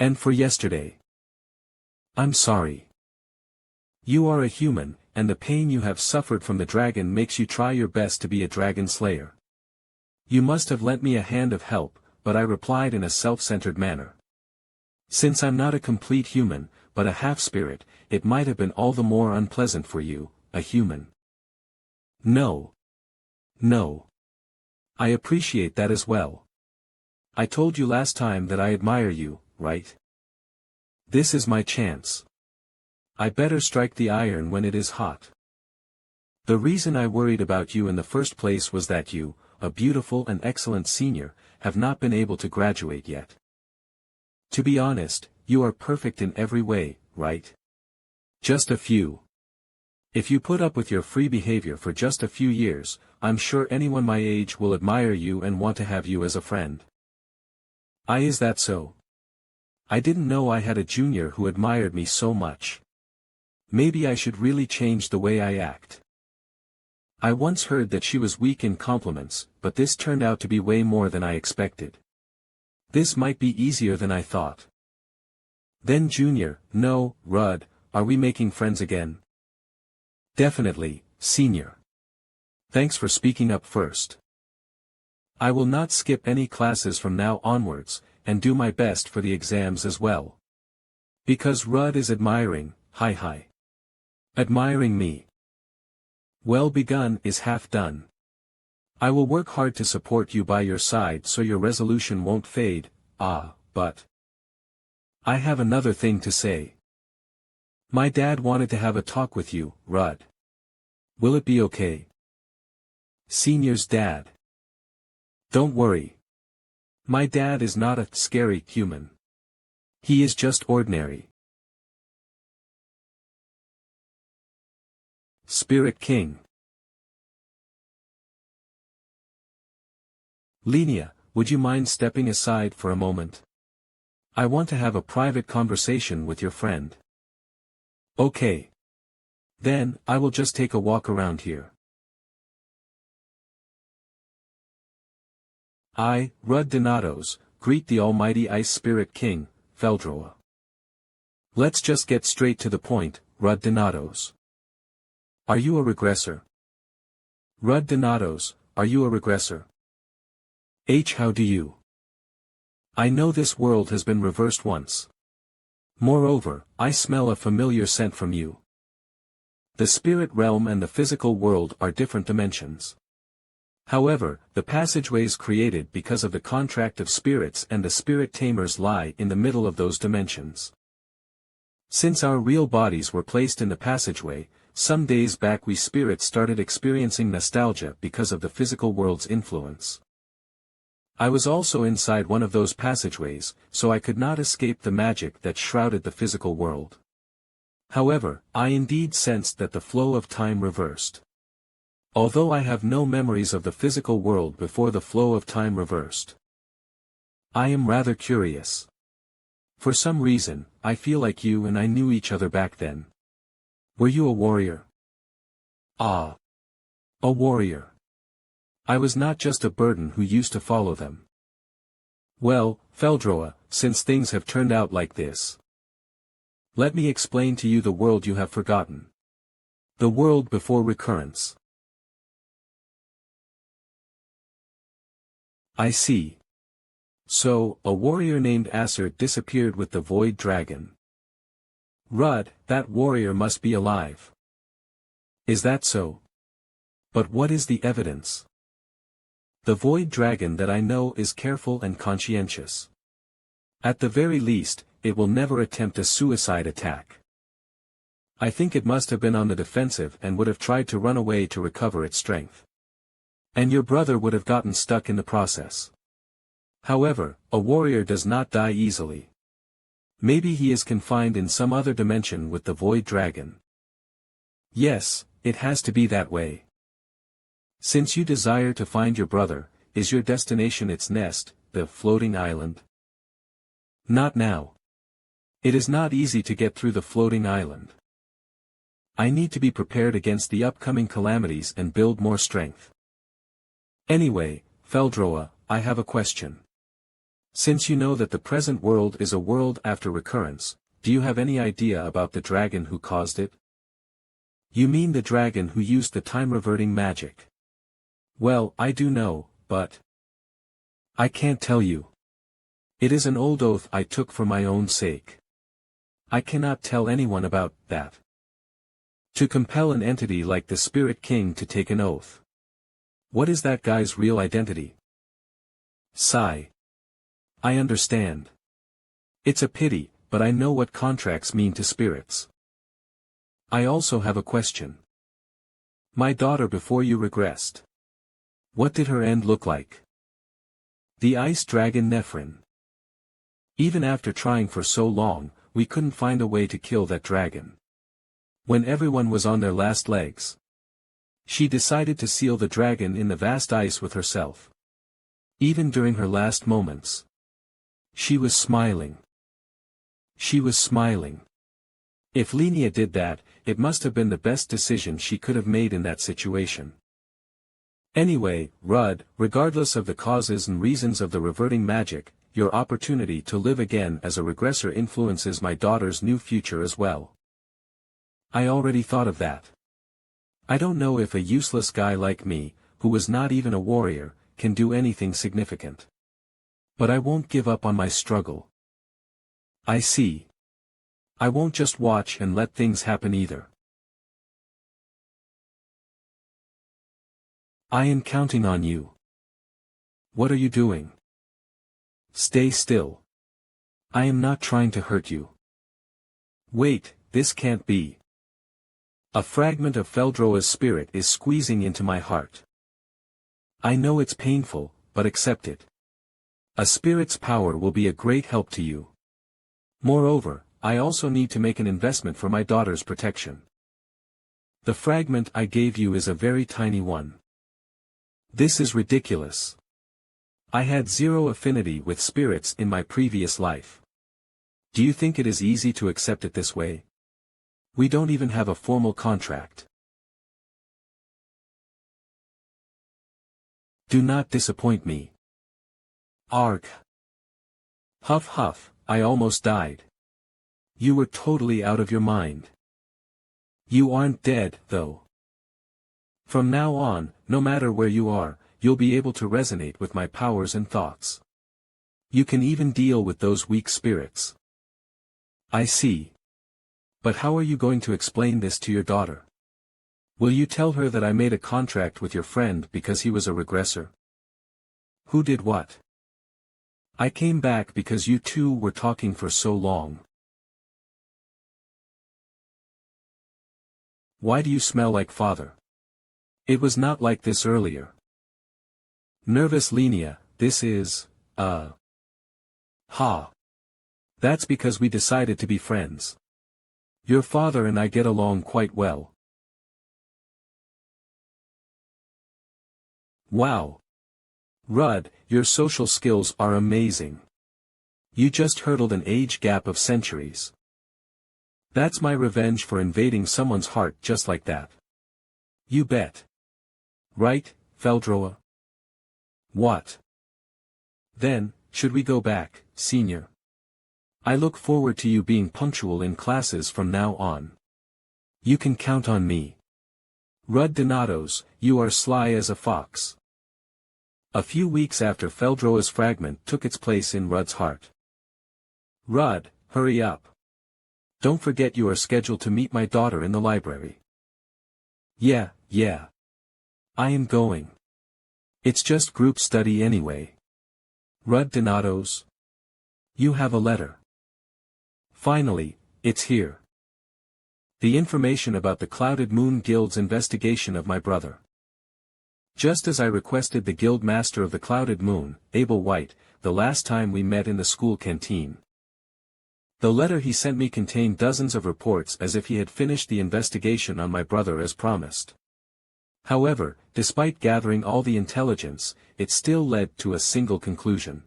And for yesterday. I'm sorry. You are a human, and the pain you have suffered from the dragon makes you try your best to be a dragon slayer. You must have lent me a hand of help, but I replied in a self-centered manner. Since I'm not a complete human, but a half-spirit, it might have been all the more unpleasant for you, a human. No. No. I appreciate that as well. I told you last time that I admire you, right? This is my chance. I better strike the iron when it is hot. The reason I worried about you in the first place was that you, a beautiful and excellent senior, have not been able to graduate yet. To be honest, you are perfect in every way, right? Just a few. If you put up with your free behavior for just a few years, I'm sure anyone my age will admire you and want to have you as a friend. Is that so? I didn't know I had a junior who admired me so much. Maybe I should really change the way I act. I once heard that she was weak in compliments, but this turned out to be way more than I expected. This might be easier than I thought. Then Junior, no, Rudd, are we making friends again? Definitely, Senior. Thanks for speaking up first. I will not skip any classes from now onwards, and do my best for the exams as well. Because Rudd is admiring, hi. Admiring me. Well begun is half done. I will work hard to support you by your side so your resolution won't fade, but I have another thing to say. My dad wanted to have a talk with you, Rudd. Will it be okay? Senior's dad. Don't worry. My dad is not a scary human. He is just ordinary. Spirit King. Linnea, would you mind stepping aside for a moment? I want to have a private conversation with your friend. Okay. Then, I will just take a walk around here. I, Rudd Donatos, greet the almighty Ice Spirit King, Feldroa. Let's just get straight to the point, Rudd Donatos. Are you a regressor? Rudd Donatos, are you a regressor? How do you? I know this world has been reversed once. Moreover, I smell a familiar scent from you. The spirit realm and the physical world are different dimensions. However, the passageways created because of the contract of spirits and the spirit tamers lie in the middle of those dimensions. Since our real bodies were placed in the passageway, some days back we spirits started experiencing nostalgia because of the physical world's influence. I was also inside one of those passageways, so I could not escape the magic that shrouded the physical world. However, I indeed sensed that the flow of time reversed. Although I have no memories of the physical world before the flow of time reversed. I am rather curious. For some reason, I feel like you and I knew each other back then. Were you a warrior? A warrior. I was not just a burden who used to follow them. Well, Feldroa, since things have turned out like this, let me explain to you the world you have forgotten. The world before recurrence. I see. So, a warrior named Acer disappeared with the Void Dragon. Rudd, that warrior must be alive. Is that so? But what is the evidence? The Void Dragon that I know is careful and conscientious. At the very least, it will never attempt a suicide attack. I think it must have been on the defensive and would have tried to run away to recover its strength. And your brother would have gotten stuck in the process. However, a warrior does not die easily. Maybe he is confined in some other dimension with the Void Dragon. Yes, it has to be that way. Since you desire to find your brother, is your destination its nest, the floating island? Not now. It is not easy to get through the floating island. I need to be prepared against the upcoming calamities and build more strength. Anyway, Feldroa, I have a question. Since you know that the present world is a world after recurrence, do you have any idea about the dragon who caused it? You mean the dragon who used the time-reverting magic? Well, I do know, but I can't tell you. It is an old oath I took for my own sake. I cannot tell anyone about that. To compel an entity like the Spirit King to take an oath. What is that guy's real identity? Sigh. I understand. It's a pity, but I know what contracts mean to spirits. I also have a question. My daughter before you regressed. What did her end look like? The ice dragon Nephrin. Even after trying for so long, we couldn't find a way to kill that dragon. When everyone was on their last legs, she decided to seal the dragon in the vast ice with herself. Even during her last moments, she was smiling. She was smiling. If Linnea did that, it must have been the best decision she could have made in that situation. Anyway, Rudd, regardless of the causes and reasons of the reverting magic, your opportunity to live again as a regressor influences my daughter's new future as well. I already thought of that. I don't know if a useless guy like me, who was not even a warrior, can do anything significant. But I won't give up on my struggle. I see. I won't just watch and let things happen either. I am counting on you. What are you doing? Stay still. I am not trying to hurt you. Wait, this can't be. A fragment of Feldroa's spirit is squeezing into my heart. I know it's painful, but accept it. A spirit's power will be a great help to you. Moreover, I also need to make an investment for my daughter's protection. The fragment I gave you is a very tiny one. This is ridiculous. I had zero affinity with spirits in my previous life. Do you think it is easy to accept it this way? We don't even have a formal contract. Do not disappoint me. Arg. Huff huff, I almost died. You were totally out of your mind. You aren't dead, though. From now on, no matter where you are, you'll be able to resonate with my powers and thoughts. You can even deal with those weak spirits. I see. But how are you going to explain this to your daughter? Will you tell her that I made a contract with your friend because he was a regressor? Who did what? I came back because you two were talking for so long. Why do you smell like father? It was not like this earlier. Nervous Linnea, this is, Ha. That's because we decided to be friends. Your father and I get along quite well. Wow. Rudd, your social skills are amazing. You just hurdled an age gap of centuries. That's my revenge for invading someone's heart just like that. You bet. Right, Feldroa? What? Then, should we go back, senior? I look forward to you being punctual in classes from now on. You can count on me. Rudd Donatos, you are sly as a fox. A few weeks after Feldroa's fragment took its place in Rudd's heart. Rudd, hurry up. Don't forget you are scheduled to meet my daughter in the library. Yeah. I am going. It's just group study anyway. Rudd Donatos. You have a letter. Finally, it's here. The information about the Clouded Moon Guild's investigation of my brother. Just as I requested the guild master of the Clouded Moon, Abel White, the last time we met in the school canteen. The letter he sent me contained dozens of reports as if he had finished the investigation on my brother as promised. However, despite gathering all the intelligence, it still led to a single conclusion.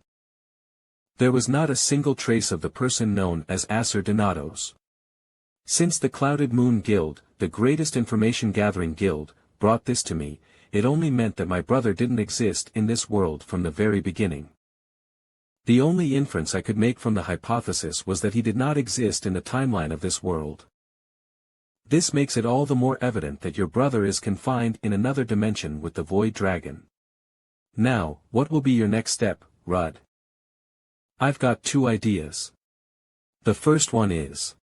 There was not a single trace of the person known as Acer Donatos. Since the Clouded Moon Guild, the greatest information-gathering guild, brought this to me, it only meant that my brother didn't exist in this world from the very beginning. The only inference I could make from the hypothesis was that he did not exist in the timeline of this world. This makes it all the more evident that your brother is confined in another dimension with the Void Dragon. Now, what will be your next step, Rudd? I've got two ideas. The first one is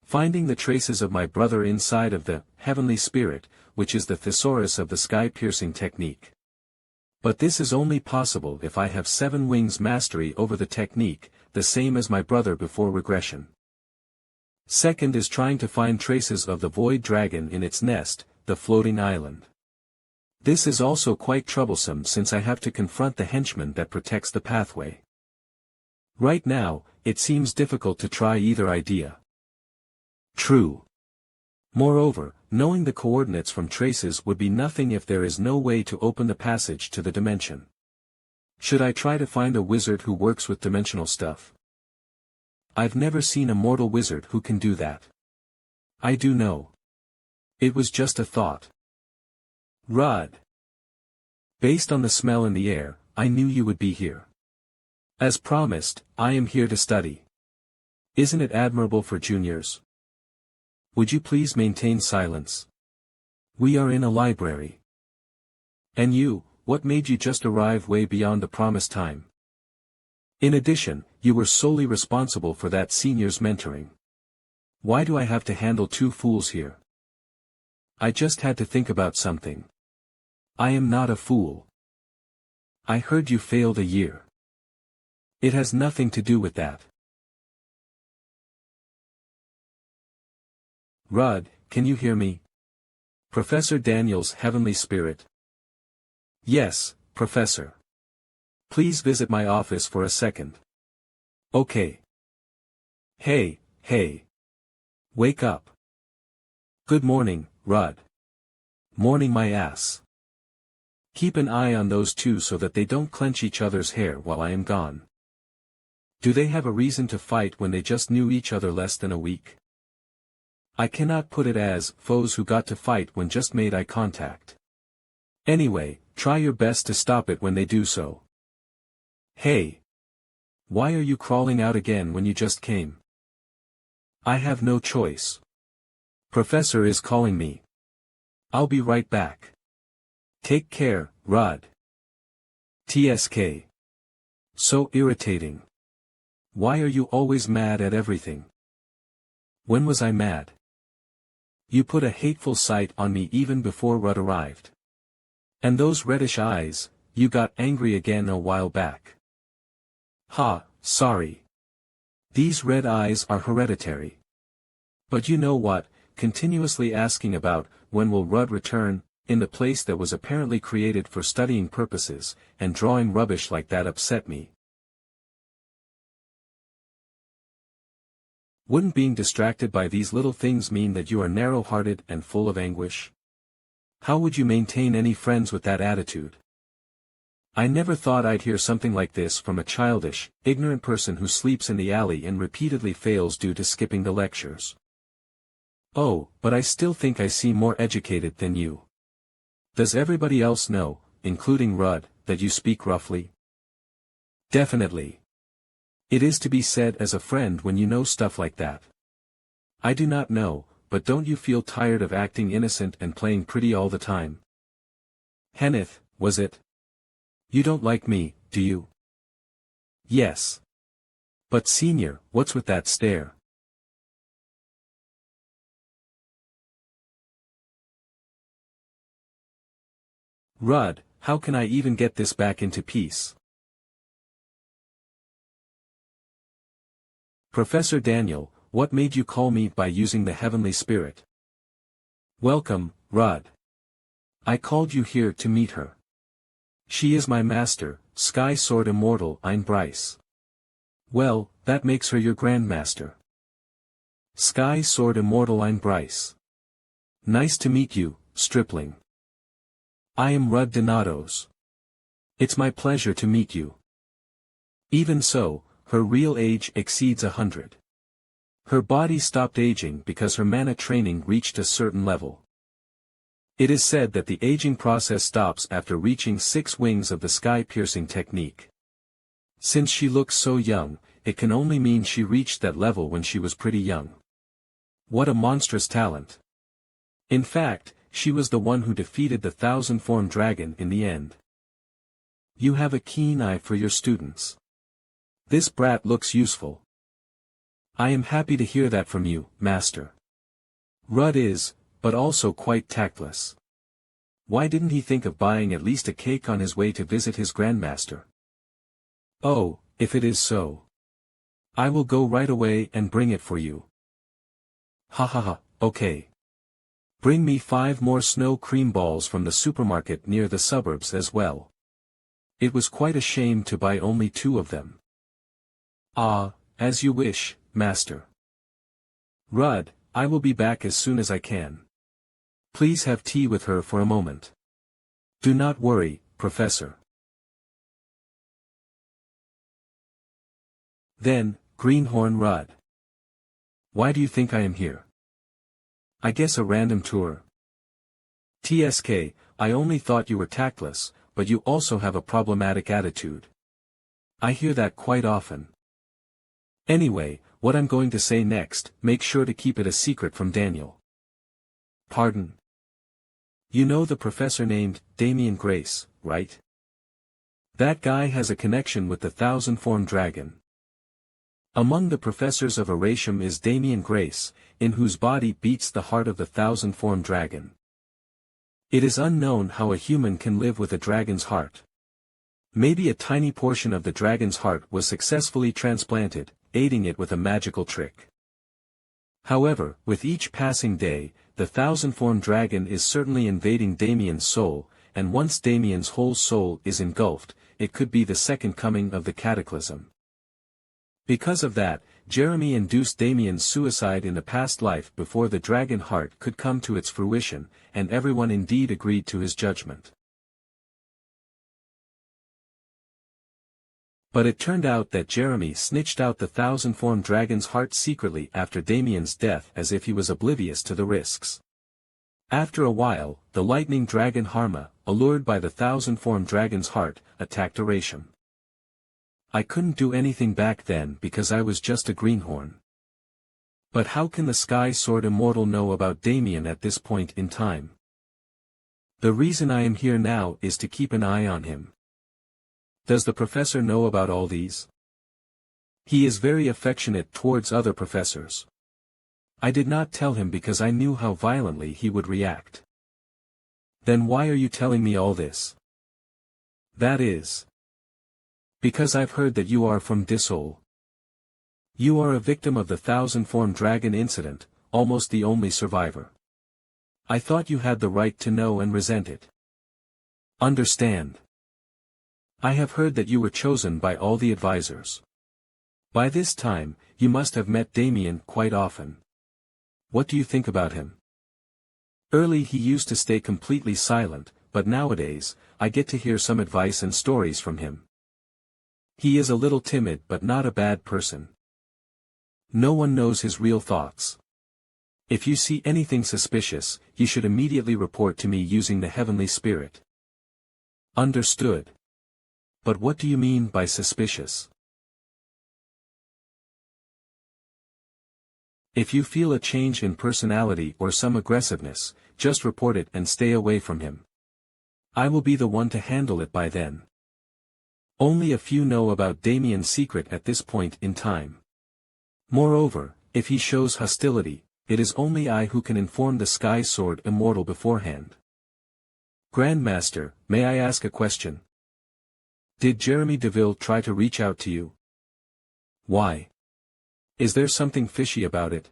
finding the traces of my brother inside of the Heavenly Spirit, which is the thesaurus of the sky-piercing technique. But this is only possible if I have 7 wings mastery over the technique, the same as my brother before regression. Second is trying to find traces of the void dragon in its nest, the floating island. This is also quite troublesome since I have to confront the henchman that protects the pathway. Right now, it seems difficult to try either idea. True. Moreover, knowing the coordinates from traces would be nothing if there is no way to open the passage to the dimension. Should I try to find a wizard who works with dimensional stuff? I've never seen a mortal wizard who can do that. I do know. It was just a thought. Rudd. Based on the smell in the air, I knew you would be here. As promised, I am here to study. Isn't it admirable for juniors? Would you please maintain silence? We are in a library. And you, what made you just arrive way beyond the promised time? In addition, you were solely responsible for that senior's mentoring. Why do I have to handle 2 fools here? I just had to think about something. I am not a fool. I heard you failed a year. It has nothing to do with that. Rudd, can you hear me? Professor Daniel's heavenly spirit. Yes, Professor. Please visit my office for a second. Okay. Hey. Wake up. Good morning, Rudd. Morning my ass. Keep an eye on those 2 so that they don't clench each other's hair while I am gone. Do they have a reason to fight when they just knew each other less than a week? I cannot put it as foes who got to fight when just made eye contact. Anyway, try your best to stop it when they do so. Hey! Why are you crawling out again when you just came? I have no choice. Professor is calling me. I'll be right back. Take care, Rudd. TSK. So irritating. Why are you always mad at everything? When was I mad? You put a hateful sight on me even before Rudd arrived. And those reddish eyes, you got angry again a while back. Ha, sorry. These red eyes are hereditary. But you know what, continuously asking about, when will Rudd return, in the place that was apparently created for studying purposes, and drawing rubbish like that upset me. Wouldn't being distracted by these little things mean that you are narrow-hearted and full of anguish? How would you maintain any friends with that attitude? I never thought I'd hear something like this from a childish, ignorant person who sleeps in the alley and repeatedly fails due to skipping the lectures. Oh, but I still think I seem more educated than you. Does everybody else know, including Rudd, that you speak roughly? Definitely. It is to be said as a friend when you know stuff like that. I do not know, but don't you feel tired of acting innocent and playing pretty all the time? Henneth, was it? You don't like me, do you? Yes. But senior, what's with that stare? Rudd, how can I even get this back into peace? Professor Daniel, what made you call me by using the heavenly spirit? Welcome, Rudd. I called you here to meet her. She is my master, Sky Sword Immortal Ein Bryce. Well, that makes her your grandmaster. Sky Sword Immortal Ein Bryce. Nice to meet you, stripling. I am Rudd Donatos. It's my pleasure to meet you. Even so, her real age exceeds 100. Her body stopped aging because her mana training reached a certain level. It is said that the aging process stops after reaching 6 wings of the sky-piercing technique. Since she looks so young, it can only mean she reached that level when she was pretty young. What a monstrous talent. In fact, she was the one who defeated the 1,000-form dragon in the end. You have a keen eye for your students. This brat looks useful. I am happy to hear that from you, Master. Rudd is, but also quite tactless. Why didn't he think of buying at least a cake on his way to visit his grandmaster? Oh, if it is so, I will go right away and bring it for you. Ha ha ha, okay. Bring me 5 more snow cream balls from the supermarket near the suburbs as well. It was quite a shame to buy only 2 of them. Ah, as you wish, master. Rudd, I will be back as soon as I can. Please have tea with her for a moment. Do not worry, Professor. Then, Greenhorn Rudd. Why do you think I am here? I guess a random tour. TSK, I only thought you were tactless, but you also have a problematic attitude. I hear that quite often. Anyway, what I'm going to say next, make sure to keep it a secret from Daniel. Pardon? You know the professor named Damian Grace, right? That guy has a connection with the thousand-form dragon. Among the professors of Aratium is Damian Grace, in whose body beats the heart of the thousand-form dragon. It is unknown how a human can live with a dragon's heart. Maybe a tiny portion of the dragon's heart was successfully transplanted, aiding it with a magical trick. However, with each passing day, the thousand-form dragon is certainly invading Damian's soul, and once Damian's whole soul is engulfed, it could be the second coming of the cataclysm. Because of that, Jeremy induced Damian's suicide in the past life before the dragon heart could come to its fruition, and everyone indeed agreed to his judgment. But it turned out that Jeremy snitched out the thousand-form dragon's heart secretly after Damian's death as if he was oblivious to the risks. After a while, the lightning dragon Harma, allured by the thousand-form dragon's heart, attacked Aratium. I couldn't do anything back then because I was just a greenhorn. But how can the Sky Sword Immortal know about Damian at this point in time? The reason I am here now is to keep an eye on him. Does the professor know about all these? He is very affectionate towards other professors. I did not tell him because I knew how violently he would react. Then why are you telling me all this? That is because I've heard that you are from Dissol. You are a victim of the thousand-form dragon incident, almost the only survivor. I thought you had the right to know and resent it. Understand. I have heard that you were chosen by all the advisors. By this time, you must have met Damian quite often. What do you think about him? Early he used to stay completely silent, but nowadays, I get to hear some advice and stories from him. He is a little timid but not a bad person. No one knows his real thoughts. If you see anything suspicious, you should immediately report to me using the heavenly spirit. Understood. But what do you mean by suspicious? If you feel a change in personality or some aggressiveness, just report it and stay away from him. I will be the one to handle it by then. Only a few know about Damian's secret at this point in time. Moreover, if he shows hostility, it is only I who can inform the Sky Sword Immortal beforehand. Grandmaster, may I ask a question? Did Jeremy DeVille try to reach out to you? Why? Is there something fishy about it?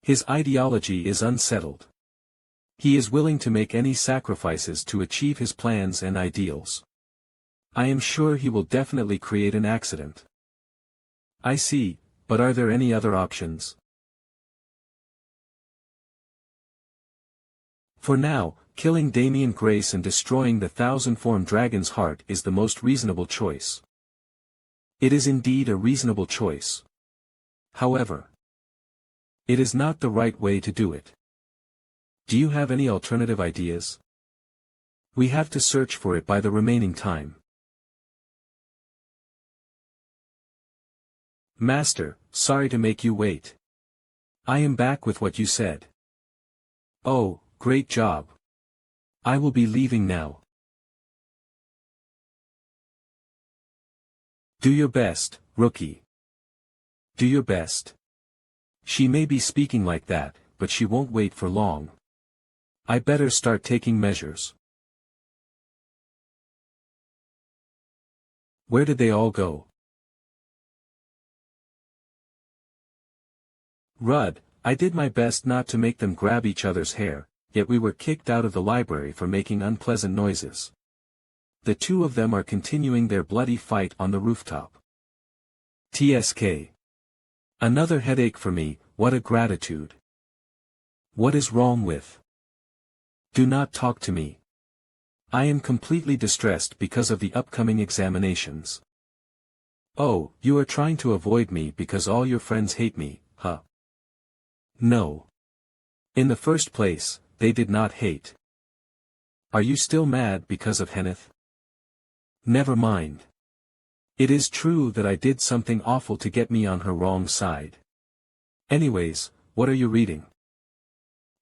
His ideology is unsettled. He is willing to make any sacrifices to achieve his plans and ideals. I am sure he will definitely create an accident. I see, but are there any other options? For now, killing Damian Grace and destroying the thousand-form dragon's heart is the most reasonable choice. It is indeed a reasonable choice. However, it is not the right way to do it. Do you have any alternative ideas? We have to search for it by the remaining time. Master, sorry to make you wait. I am back with what you said. Oh, great job. I will be leaving now. Do your best, rookie. Do your best. She may be speaking like that, but she won't wait for long. I better start taking measures. Where did they all go? Rudd, I did my best not to make them grab each other's hair, yet we were kicked out of the library for making unpleasant noises. The two of them are continuing their bloody fight on the rooftop. TSK. Another headache for me, what a gratitude. What is wrong with? Do not talk to me. I am completely distressed because of the upcoming examinations. Oh, you are trying to avoid me because all your friends hate me, huh? No. In the first place, they did not hate. Are you still mad because of Henneth? Never mind. It is true that I did something awful to get me on her wrong side. Anyways, what are you reading?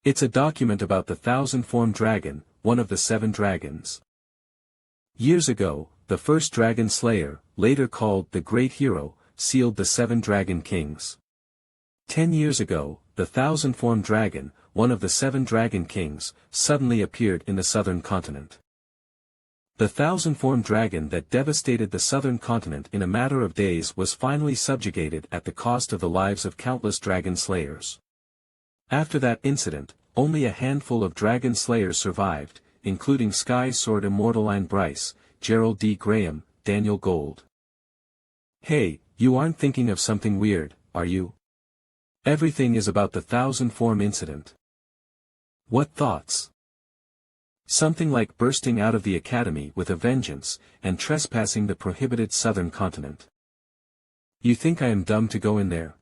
It's a document about the 1,000-form dragon, one of the 7 dragons. Years ago, the first dragon slayer, later called the Great Hero, sealed the 7 dragon kings. 10 years ago, the 1,000-form dragon, one of the 7 dragon kings, suddenly appeared in the southern continent. The 1,000-form dragon that devastated the southern continent in a matter of days was finally subjugated at the cost of the lives of countless dragon slayers. After that incident, only a handful of dragon slayers survived, including Sky Sword Immortaline Bryce, Gerald D. Graham, Daniel Gold. Hey, you aren't thinking of something weird, are you? Everything is about the 1,000-form incident. What thoughts? Something like bursting out of the academy with a vengeance, and trespassing the prohibited southern continent. You think I am dumb to go in there?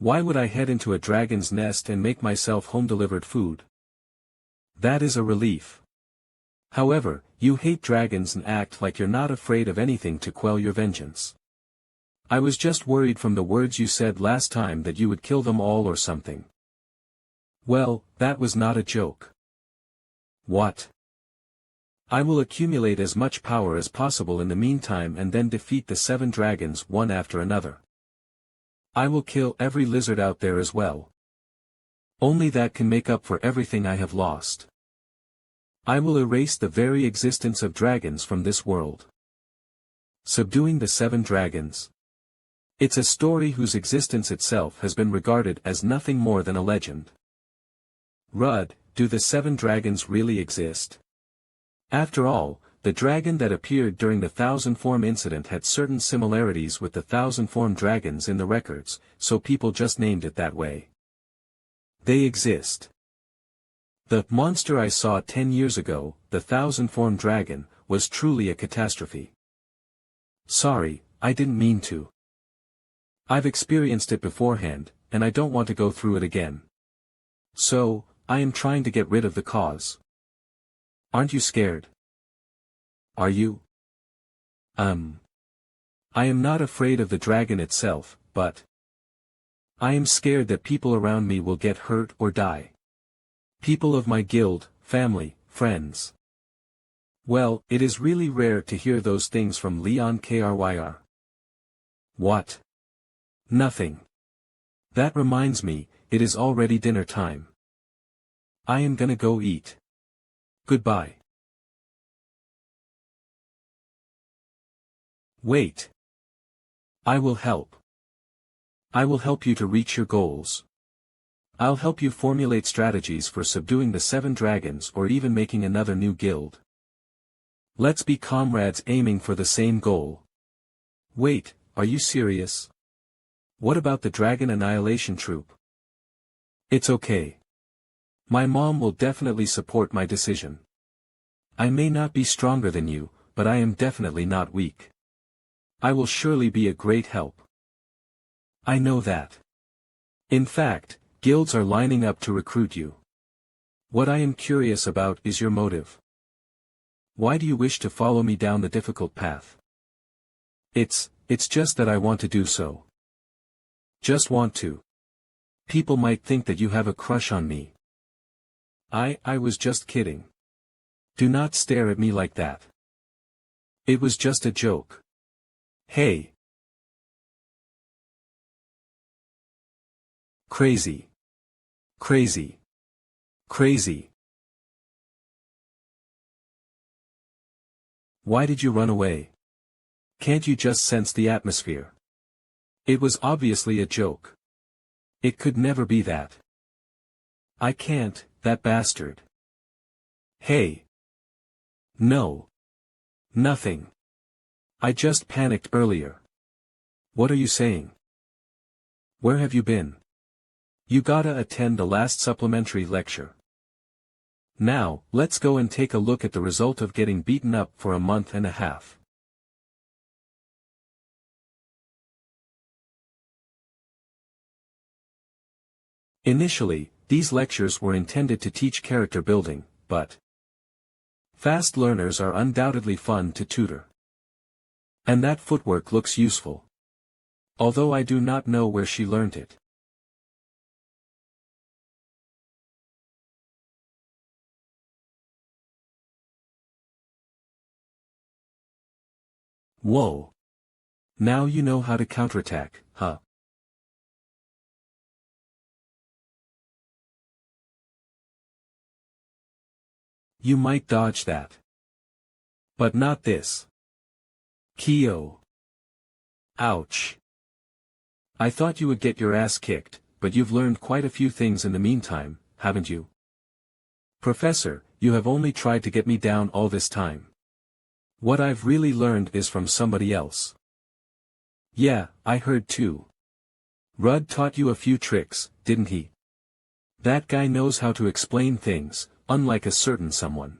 Why would I head into a dragon's nest and make myself home-delivered food? That is a relief. However, you hate dragons and act like you're not afraid of anything to quell your vengeance. I was just worried from the words you said last time that you would kill them all or something. Well, that was not a joke. What? I will accumulate as much power as possible in the meantime and then defeat the 7 dragons one after another. I will kill every lizard out there as well. Only that can make up for everything I have lost. I will erase the very existence of dragons from this world. Subduing the 7 dragons. It's a story whose existence itself has been regarded as nothing more than a legend. Rudd, do the 7 dragons really exist? After all, the dragon that appeared during the 1,000-form incident had certain similarities with the 1,000-form dragons in the records, so people just named it that way. They exist. The monster I saw 10 years ago, the 1,000-form dragon, was truly a catastrophe. Sorry, I didn't mean to. I've experienced it beforehand, and I don't want to go through it again. So, I am trying to get rid of the cause. Aren't you scared? Are you? I am not afraid of the dragon itself, but I am scared that people around me will get hurt or die. People of my guild, family, friends. Well, it is really rare to hear those things from Leon Kryr. What? Nothing. That reminds me, it is already dinner time. I am gonna go eat. Goodbye. Wait. I will help. I will help you to reach your goals. I'll help you formulate strategies for subduing the 7 dragons or even making another new guild. Let's be comrades aiming for the same goal. Wait, are you serious? What about the Dragon Annihilation Troop? It's okay. My mom will definitely support my decision. I may not be stronger than you, but I am definitely not weak. I will surely be a great help. I know that. In fact, guilds are lining up to recruit you. What I am curious about is your motive. Why do you wish to follow me down the difficult path? It's just that I want to do so. Just want to. People might think that you have a crush on me. I was just kidding. Do not stare at me like that. It was just a joke. Hey. Crazy. Crazy. Crazy. Why did you run away? Can't you just sense the atmosphere? It was obviously a joke. It could never be that. I can't, that bastard. Hey. No. Nothing. I just panicked earlier. What are you saying? Where have you been? You gotta attend the last supplementary lecture. Now, let's go and take a look at the result of getting beaten up for a month and a half. Initially, these lectures were intended to teach character building, but fast learners are undoubtedly fun to tutor. And that footwork looks useful. Although I do not know where she learned it. Whoa. Now you know how to counterattack, huh? You might dodge that. But not this. Kyo. Ouch. I thought you would get your ass kicked, but you've learned quite a few things in the meantime, haven't you? Professor, you have only tried to get me down all this time. What I've really learned is from somebody else. Yeah, I heard too. Rudd taught you a few tricks, didn't he? That guy knows how to explain things, unlike a certain someone.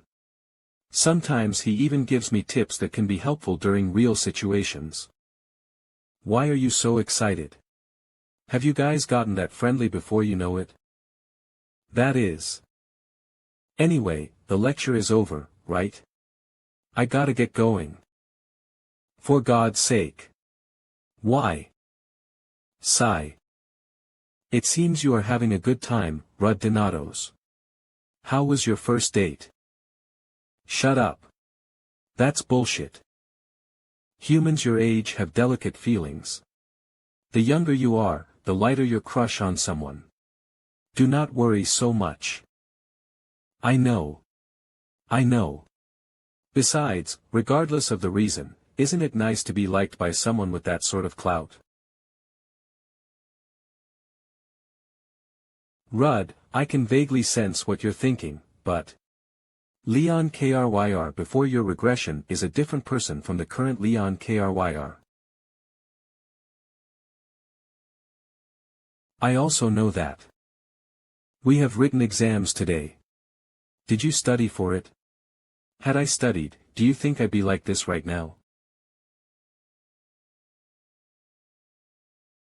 Sometimes he even gives me tips that can be helpful during real situations. Why are you so excited? Have you guys gotten that friendly before you know it? That is. Anyway, the lecture is over, right? I gotta get going. For God's sake. Why? Sigh. It seems you are having a good time, Rudd Donatos. How was your first date? Shut up. That's bullshit. Humans your age have delicate feelings. The younger you are, the lighter your crush on someone. Do not worry so much. I know. I know. Besides, regardless of the reason, isn't it nice to be liked by someone with that sort of clout? Rudd, I can vaguely sense what you're thinking, but Leon Kryr before your regression is a different person from the current Leon Kryr. I also know that. We have written exams today. Did you study for it? Had I studied, do you think I'd be like this right now?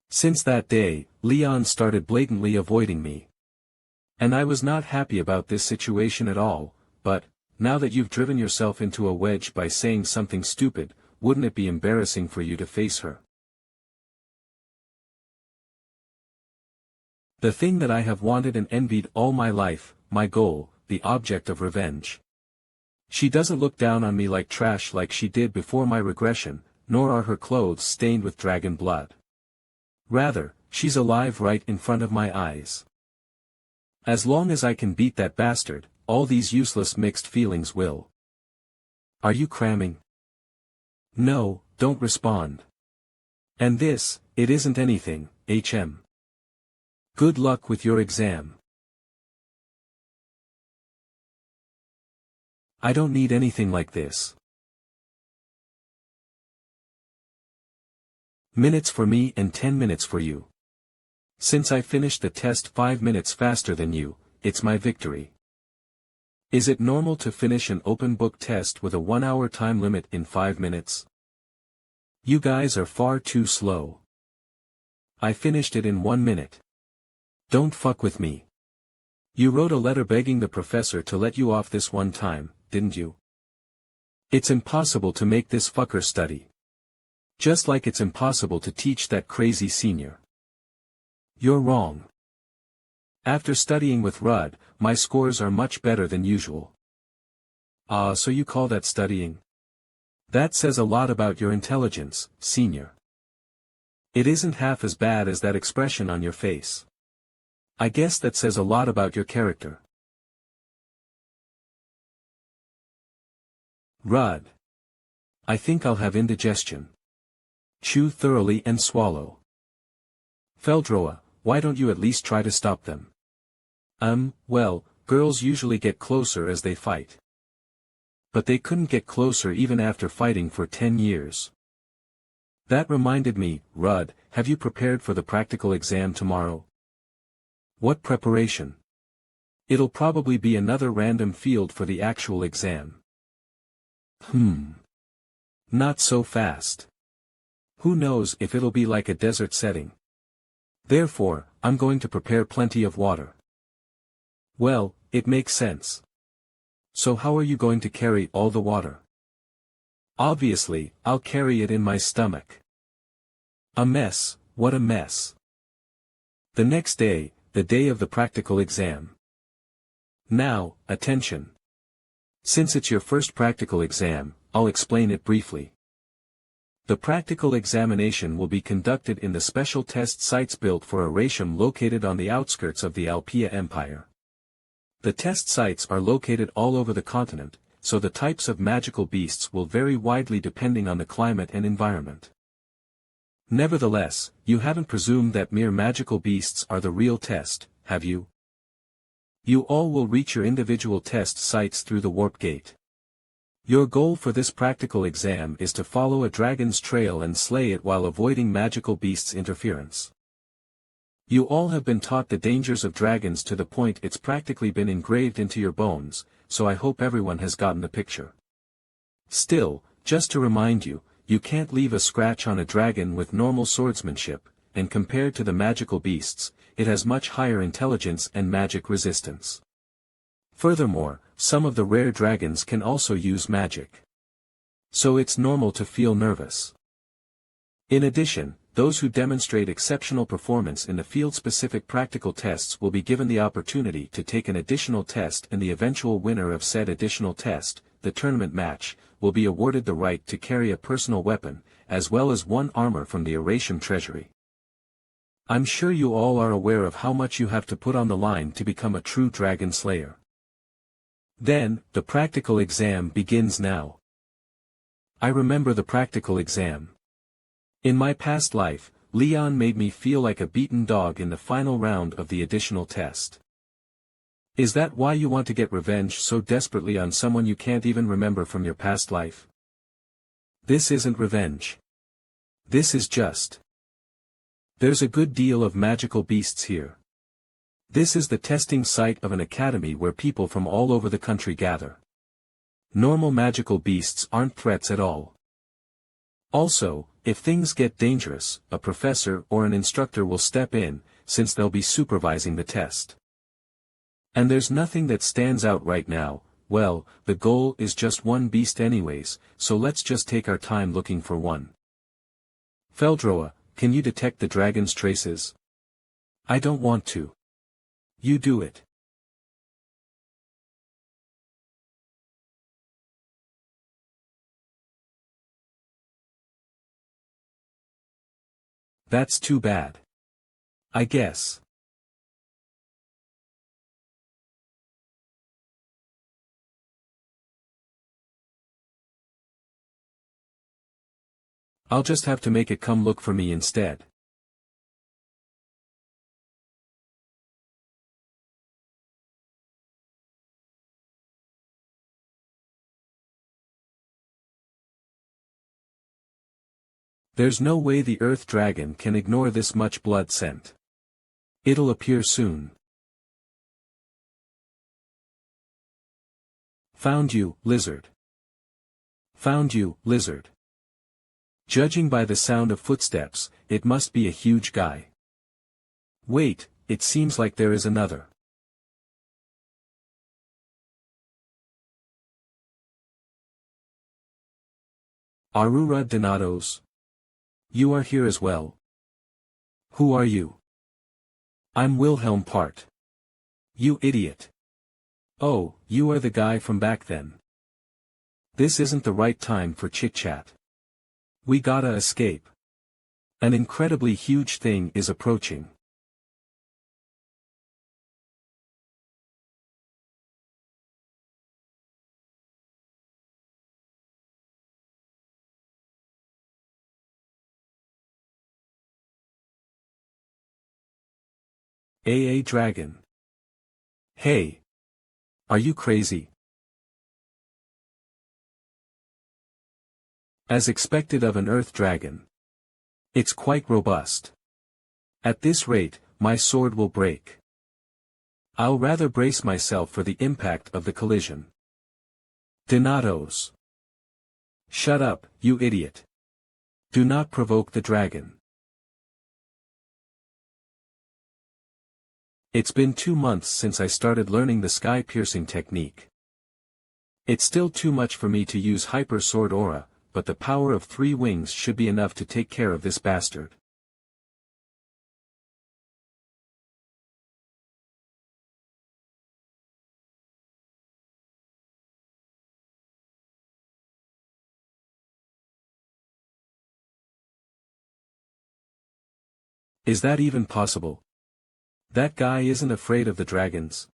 Since that day, Leon started blatantly avoiding me. And I was not happy about this situation at all, but, now that you've driven yourself into a wedge by saying something stupid, wouldn't it be embarrassing for you to face her? The thing that I have wanted and envied all my life, my goal, the object of revenge. She doesn't look down on me like trash like she did before my regression, nor are her clothes stained with dragon blood. Rather, she's alive right in front of my eyes. As long as I can beat that bastard, all these useless mixed feelings will. Are you cramming? No, don't respond. And this, it isn't anything, HM. Good luck with your exam. I don't need anything like this. Minutes for me and 10 minutes for you. Since I finished the test 5 minutes faster than you, it's my victory. Is it normal to finish an open book test with a 1-hour time limit in 5 minutes? You guys are far too slow. I finished it in 1 minute. Don't fuck with me. You wrote a letter begging the professor to let you off this one time, didn't you? It's impossible to make this fucker study. Just like it's impossible to teach that crazy senior. You're wrong. After studying with Rudd, my scores are much better than usual. Ah, so you call that studying? That says a lot about your intelligence, senior. It isn't half as bad as that expression on your face. I guess that says a lot about your character. Rudd. I think I'll have indigestion. Chew thoroughly and swallow. Feldroa, why don't you at least try to stop them? Well, girls usually get closer as they fight. But they couldn't get closer even after fighting for 10 years. That reminded me, Rudd, have you prepared for the practical exam tomorrow? What preparation? It'll probably be another random field for the actual exam. Not so fast. Who knows if it'll be like a desert setting. Therefore, I'm going to prepare plenty of water. Well, it makes sense. So how are you going to carry all the water? Obviously, I'll carry it in my stomach. A mess, what a mess. The next day, the day of the practical exam. Now, attention. Since it's your first practical exam, I'll explain it briefly. The practical examination will be conducted in the special test sites built for Aratium located on the outskirts of the Alpia Empire. The test sites are located all over the continent, so the types of magical beasts will vary widely depending on the climate and environment. Nevertheless, you haven't presumed that mere magical beasts are the real test, have you? You all will reach your individual test sites through the warp gate. Your goal for this practical exam is to follow a dragon's trail and slay it while avoiding magical beasts' interference. You all have been taught the dangers of dragons to the point it's practically been engraved into your bones, so I hope everyone has gotten the picture. Still, just to remind you, you can't leave a scratch on a dragon with normal swordsmanship, and compared to the magical beasts, it has much higher intelligence and magic resistance. Furthermore, some of the rare dragons can also use magic. So it's normal to feel nervous. In addition, those who demonstrate exceptional performance in the field-specific practical tests will be given the opportunity to take an additional test, and the eventual winner of said additional test, the tournament match, will be awarded the right to carry a personal weapon, as well as one armor from the Aratium treasury. I'm sure you all are aware of how much you have to put on the line to become a true dragon slayer. Then, the practical exam begins now. I remember the practical exam. In my past life, Leon made me feel like a beaten dog in the final round of the additional test. Is that why you want to get revenge so desperately on someone you can't even remember from your past life? This isn't revenge. This is just. There's a good deal of magical beasts here. This is the testing site of an academy where people from all over the country gather. Normal magical beasts aren't threats at all. Also, if things get dangerous, a professor or an instructor will step in, since they'll be supervising the test. And there's nothing that stands out right now. Well, the goal is just one beast anyways, so let's just take our time looking for one. Feldroa, can you detect the dragon's traces? I don't want to. You do it. That's too bad. I guess. I'll just have to make it come look for me instead. There's no way the Earth Dragon can ignore this much blood scent. It'll appear soon. Found you, lizard. Found you, lizard. Judging by the sound of footsteps, it must be a huge guy. Wait, it seems like there is another. Aurora Donatos. You are here as well. Who are you? I'm Wilhelm Part. You idiot. Oh, you are the guy from back then. This isn't the right time for chit-chat. We gotta escape. An incredibly huge thing is approaching. A dragon. Hey! Are you crazy? As expected of an earth dragon. It's quite robust. At this rate, my sword will break. I'll rather brace myself for the impact of the collision. Donatos. Shut up, you idiot. Do not provoke the dragon. It's been 2 months since I started learning the sky-piercing technique. It's still too much for me to use hyper sword aura, but the power of 3 wings should be enough to take care of this bastard. Is that even possible? That guy isn't afraid of the dragons.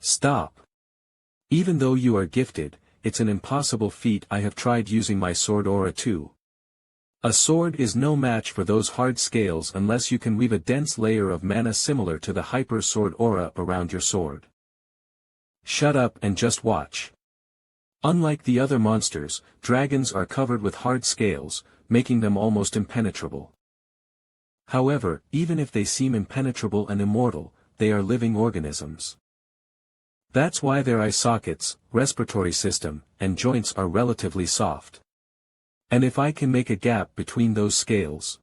Stop. Even though you are gifted, it's an impossible feat. I have tried using my sword aura too. A sword is no match for those hard scales unless you can weave a dense layer of mana similar to the hyper sword aura around your sword. Shut up and just watch. Unlike the other monsters, dragons are covered with hard scales, making them almost impenetrable. However, even if they seem impenetrable and immortal, they are living organisms. That's why their eye sockets, respiratory system, and joints are relatively soft. And if I can make a gap between those scales.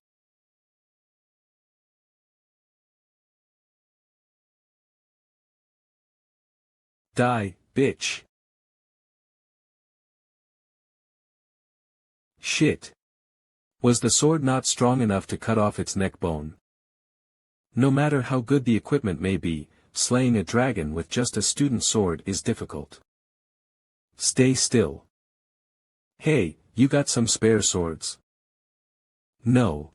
Die, bitch. Shit. Was the sword not strong enough to cut off its neck bone? No matter how good the equipment may be, slaying a dragon with just a student sword is difficult. Stay still. Hey, you got some spare swords? No.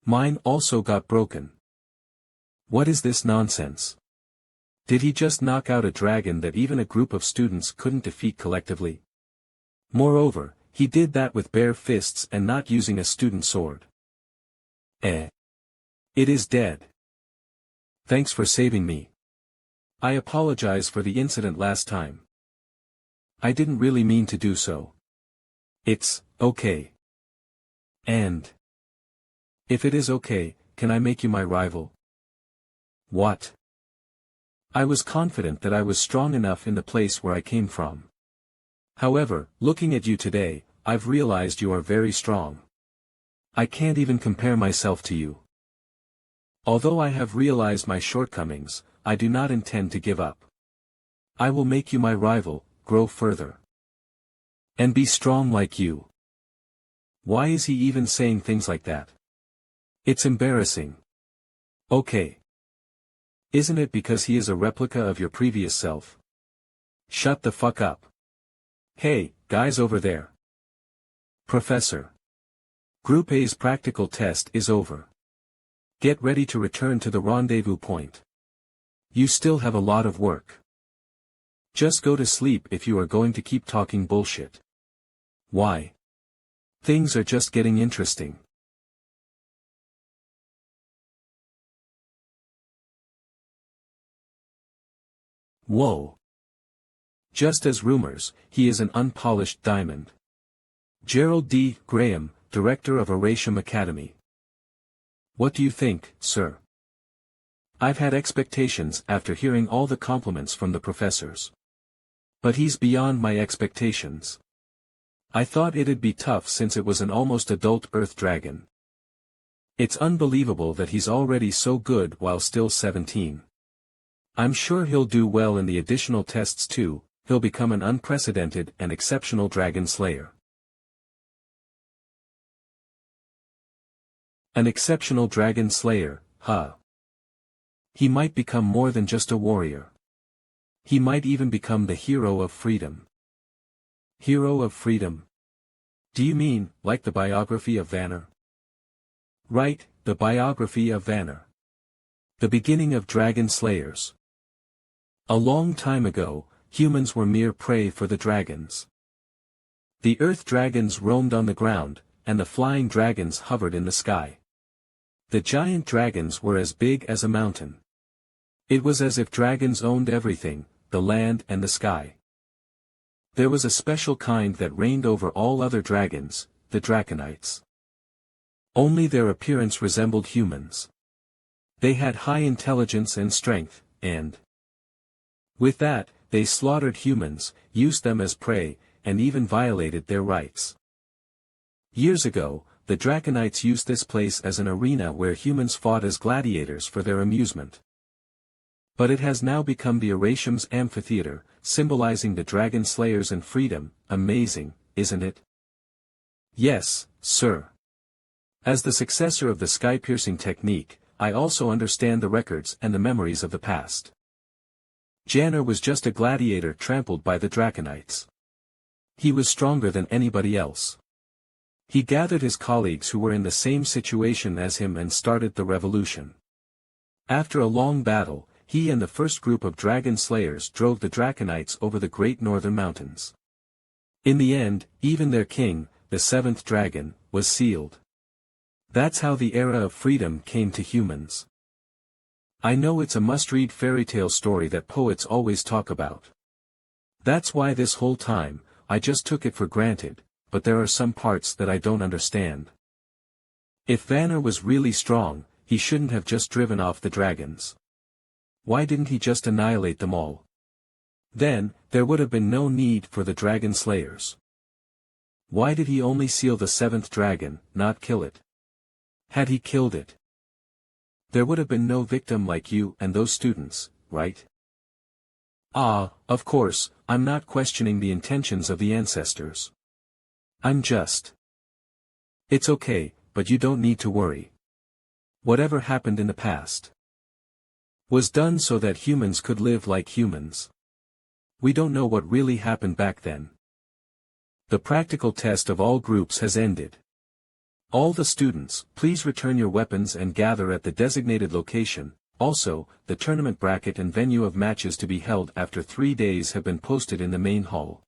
Mine also got broken. What is this nonsense? Did he just knock out a dragon that even a group of students couldn't defeat collectively? Moreover, he did that with bare fists and not using a student sword. It is dead. Thanks for saving me. I apologize for the incident last time. I didn't really mean to do so. It's okay. And if it is okay, can I make you my rival? What? I was confident that I was strong enough in the place where I came from. However, looking at you today, I've realized you are very strong. I can't even compare myself to you. Although I have realized my shortcomings, I do not intend to give up. I will make you my rival, grow further. And be strong like you. Why is he even saying things like that? It's embarrassing. Okay. Isn't it because he is a replica of your previous self? Shut the fuck up. Hey, guys over there. Professor. Group A's practical test is over. Get ready to return to the rendezvous point. You still have a lot of work. Just go to sleep if you are going to keep talking bullshit. Why? Things are just getting interesting. Whoa. Just as rumors, he is an unpolished diamond. Gerald D. Graham, Director of Oratium Academy. What do you think, sir? I've had expectations after hearing all the compliments from the professors. But he's beyond my expectations. I thought it'd be tough since it was an almost adult earth dragon. It's unbelievable that he's already so good while still 17. I'm sure he'll do well in the additional tests too. He'll become an unprecedented and exceptional dragon slayer. An exceptional dragon slayer, huh? He might become more than just a warrior. He might even become the hero of freedom. Hero of freedom? Do you mean, like the biography of Vanner? Right, the biography of Vanner. The beginning of dragon slayers. A long time ago, humans were mere prey for the dragons. The earth dragons roamed on the ground, and the flying dragons hovered in the sky. The giant dragons were as big as a mountain. It was as if dragons owned everything, the land and the sky. There was a special kind that reigned over all other dragons, the draconites. Only their appearance resembled humans. They had high intelligence and strength, and with that, they slaughtered humans, used them as prey, and even violated their rights. Years ago, the draconites used this place as an arena where humans fought as gladiators for their amusement. But it has now become the Aratium's amphitheater, symbolizing the dragon slayers and freedom. Amazing, isn't it? Yes, sir. As the successor of the sky-piercing technique, I also understand the records and the memories of the past. Janner was just a gladiator trampled by the draconites. He was stronger than anybody else. He gathered his colleagues who were in the same situation as him and started the revolution. After a long battle, he and the first group of dragon slayers drove the draconites over the great northern mountains. In the end, even their king, the seventh dragon, was sealed. That's how the era of freedom came to humans. I know it's a must-read fairy tale story that poets always talk about. That's why this whole time, I just took it for granted, but there are some parts that I don't understand. If Vanner was really strong, he shouldn't have just driven off the dragons. Why didn't he just annihilate them all? Then, there would have been no need for the dragon slayers. Why did he only seal the seventh dragon, not kill it? Had he killed it, there would have been no victim like you and those students, right? Of course, I'm not questioning the intentions of the ancestors. I'm just. It's okay, but you don't need to worry. Whatever happened in the past was done so that humans could live like humans. We don't know what really happened back then. The practical test of all groups has ended. All the students, please return your weapons and gather at the designated location. Also, the tournament bracket and venue of matches to be held after 3 days have been posted in the main hall.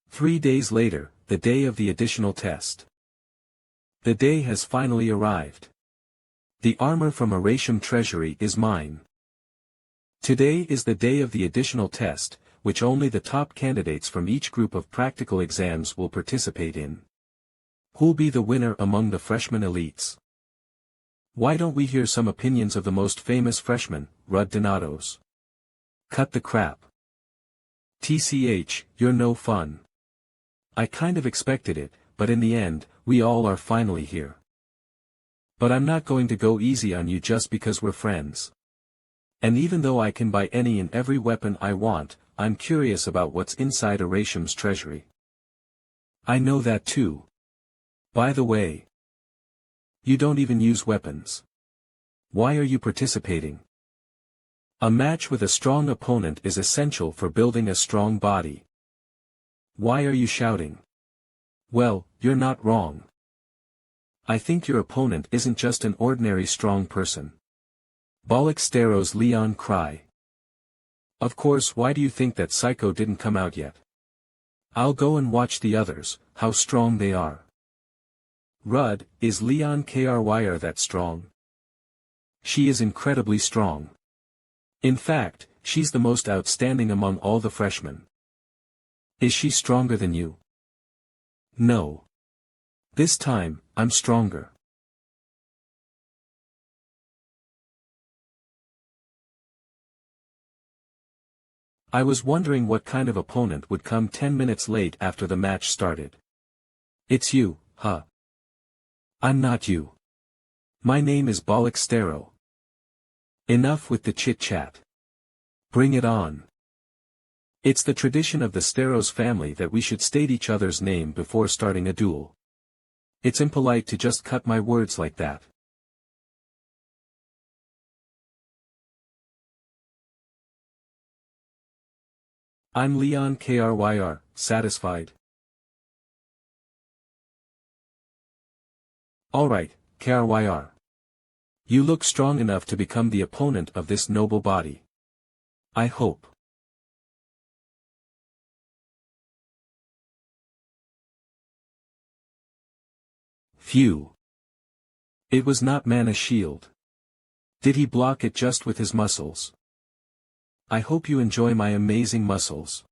3 days later, the day of the additional test. The day has finally arrived. The armor from Aratium Treasury is mine. Today is the day of the additional test, which only the top candidates from each group of practical exams will participate in. Who'll be the winner among the freshman elites? Why don't we hear some opinions of the most famous freshman, Rudd Donatos? Cut the crap. TCH, you're no fun. I kind of expected it, but in the end, we all are finally here. But I'm not going to go easy on you just because we're friends. And even though I can buy any and every weapon I want, I'm curious about what's inside Aratium's treasury. I know that too. By the way, you don't even use weapons. Why are you participating? A match with a strong opponent is essential for building a strong body. Why are you shouting? Well, you're not wrong. I think your opponent isn't just an ordinary strong person. Bolixtero's Leon cry. Of course, why do you think that Psycho didn't come out yet? I'll go and watch the others, how strong they are. Rudd, is Leon Kryr that strong? She is incredibly strong. In fact, she's the most outstanding among all the freshmen. Is she stronger than you? No. This time, I'm stronger. I was wondering what kind of opponent would come 10 minutes late after the match started. It's you, huh? I'm not you. My name is Bolixtero. Enough with the chit-chat. Bring it on. It's the tradition of the Steros family that we should state each other's name before starting a duel. It's impolite to just cut my words like that. I'm Leon Kryr, satisfied? Alright, Kryr. You look strong enough to become the opponent of this noble body. I hope. Phew. It was not Mana's shield. Did he block it just with his muscles? I hope you enjoy my amazing muscles.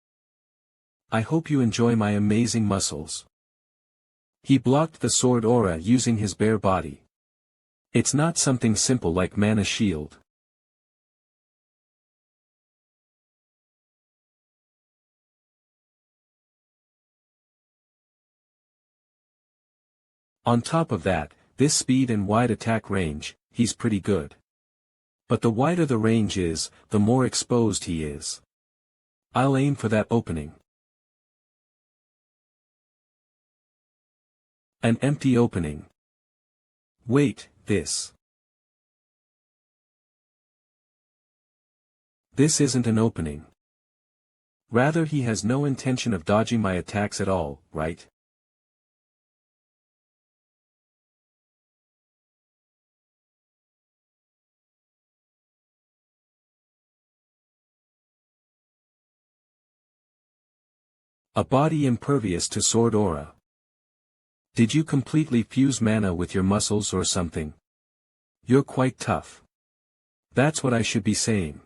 I hope you enjoy my amazing muscles. He blocked the sword aura using his bare body. It's not something simple like Mana's shield. On top of that, this speed and wide attack range, he's pretty good. But the wider the range is, the more exposed he is. I'll aim for that opening. An empty opening. Wait, this isn't an opening. Rather, he has no intention of dodging my attacks at all, right? A body impervious to sword aura. Did you completely fuse mana with your muscles or something? You're quite tough. That's what I should be saying.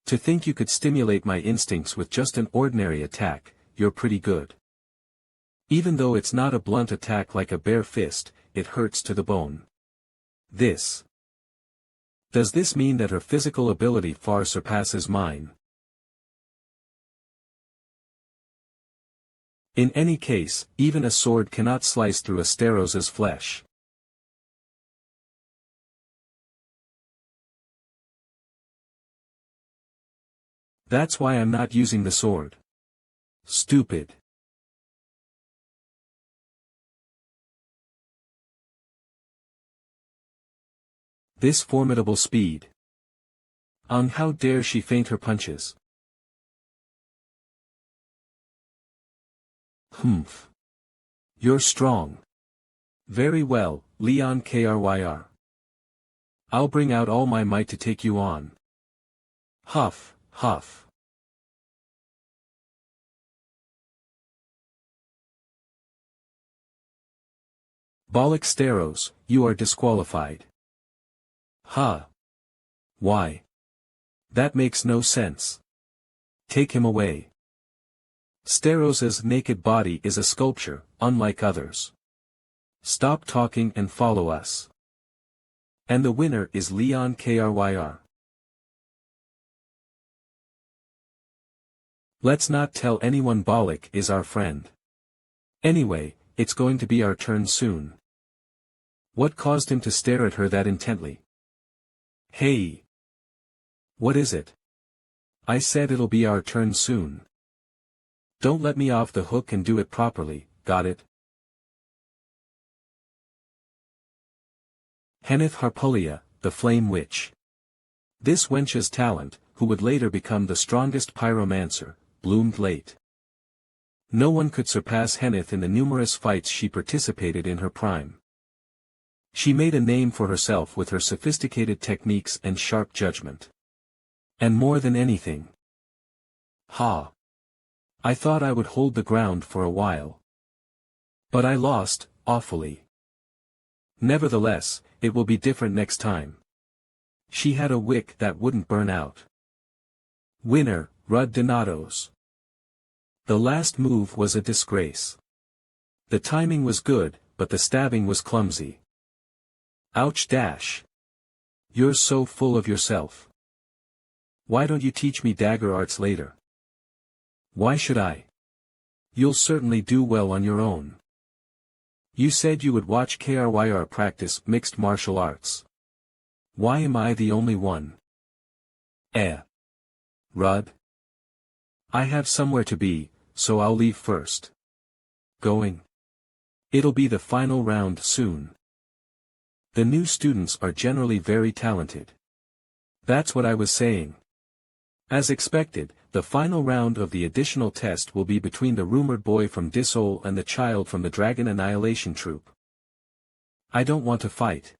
To think you could stimulate my instincts with just an ordinary attack, you're pretty good. Even though it's not a blunt attack like a bare fist, it hurts to the bone. Does this mean that her physical ability far surpasses mine? In any case, even a sword cannot slice through a Steros's flesh. That's why I'm not using the sword. Stupid. This formidable speed. How dare she feint her punches? Humph. You're strong. Very well, Leon Kryr. I'll bring out all my might to take you on. Huff, huff. Bollock Steros, you are disqualified. Huh. Why? That makes no sense. Take him away. Steros's naked body is a sculpture, unlike others. Stop talking and follow us. And the winner is Leon Kryr. Let's not tell anyone Bollock is our friend. Anyway, it's going to be our turn soon. What caused him to stare at her that intently? Hey! What is it? I said it'll be our turn soon. Don't let me off the hook and do it properly, got it? Henneth Harpulia, the Flame Witch. This wench's talent, who would later become the strongest pyromancer, bloomed late. No one could surpass Henneth in the numerous fights she participated in her prime. She made a name for herself with her sophisticated techniques and sharp judgment. And more than anything. Ha! I thought I would hold the ground for a while. But I lost, awfully. Nevertheless, it will be different next time. She had a wick that wouldn't burn out. Winner, Rud Donatos. The last move was a disgrace. The timing was good, but the stabbing was clumsy. Ouch dash. You're so full of yourself. Why don't you teach me dagger arts later? Why should I? You'll certainly do well on your own. You said you would watch Kryr practice mixed martial arts. Why am I the only one? Rud? I have somewhere to be, so I'll leave first. Going? It'll be the final round soon. The new students are generally very talented. That's what I was saying. As expected, the final round of the additional test will be between the rumored boy from Disol and the child from the Dragon Annihilation Troop. I don't want to fight.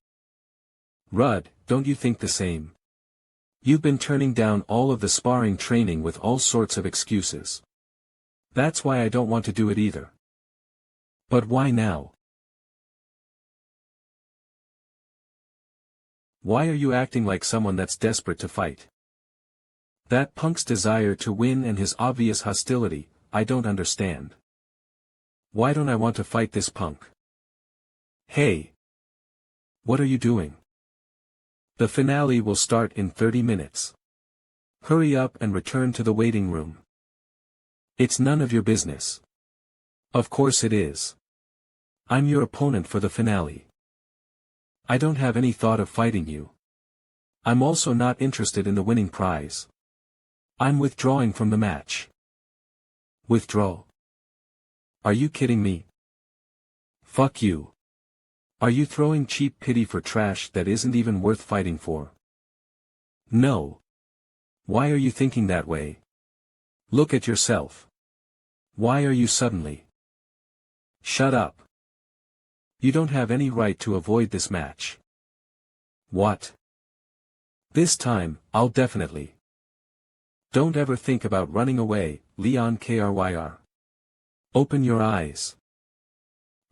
Rud, don't you think the same? You've been turning down all of the sparring training with all sorts of excuses. That's why I don't want to do it either. But why now? Why are you acting like someone that's desperate to fight? That punk's desire to win and his obvious hostility, I don't understand. Why don't I want to fight this punk? Hey! What are you doing? The finale will start in 30 minutes. Hurry up and return to the waiting room. It's none of your business. Of course it is. I'm your opponent for the finale. I don't have any thought of fighting you. I'm also not interested in the winning prize. I'm withdrawing from the match. Withdraw? Are you kidding me? Fuck you. Are you throwing cheap pity for trash that isn't even worth fighting for? No. Why are you thinking that way? Look at yourself. Why are you suddenly? Shut up. You don't have any right to avoid this match. What? This time, I'll definitely. Don't ever think about running away, Leon Kryr. Open your eyes.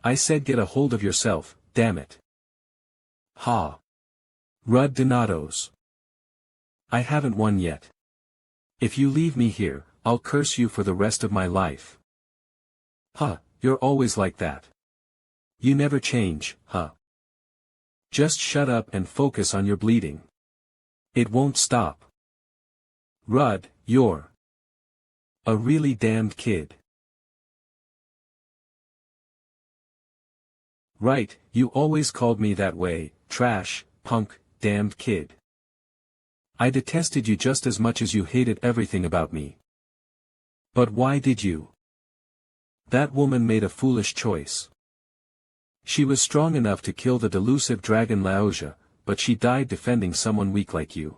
I said get a hold of yourself, damn it. Ha. Rudd Donatos. I haven't won yet. If you leave me here, I'll curse you for the rest of my life. Huh, you're always like that. You never change, huh? Just shut up and focus on your bleeding. It won't stop. Rudd, you're a really damned kid. Right, you always called me that way, trash, punk, damned kid. I detested you just as much as you hated everything about me. But why did you? That woman made a foolish choice. She was strong enough to kill the delusive dragon Laoja, but she died defending someone weak like you.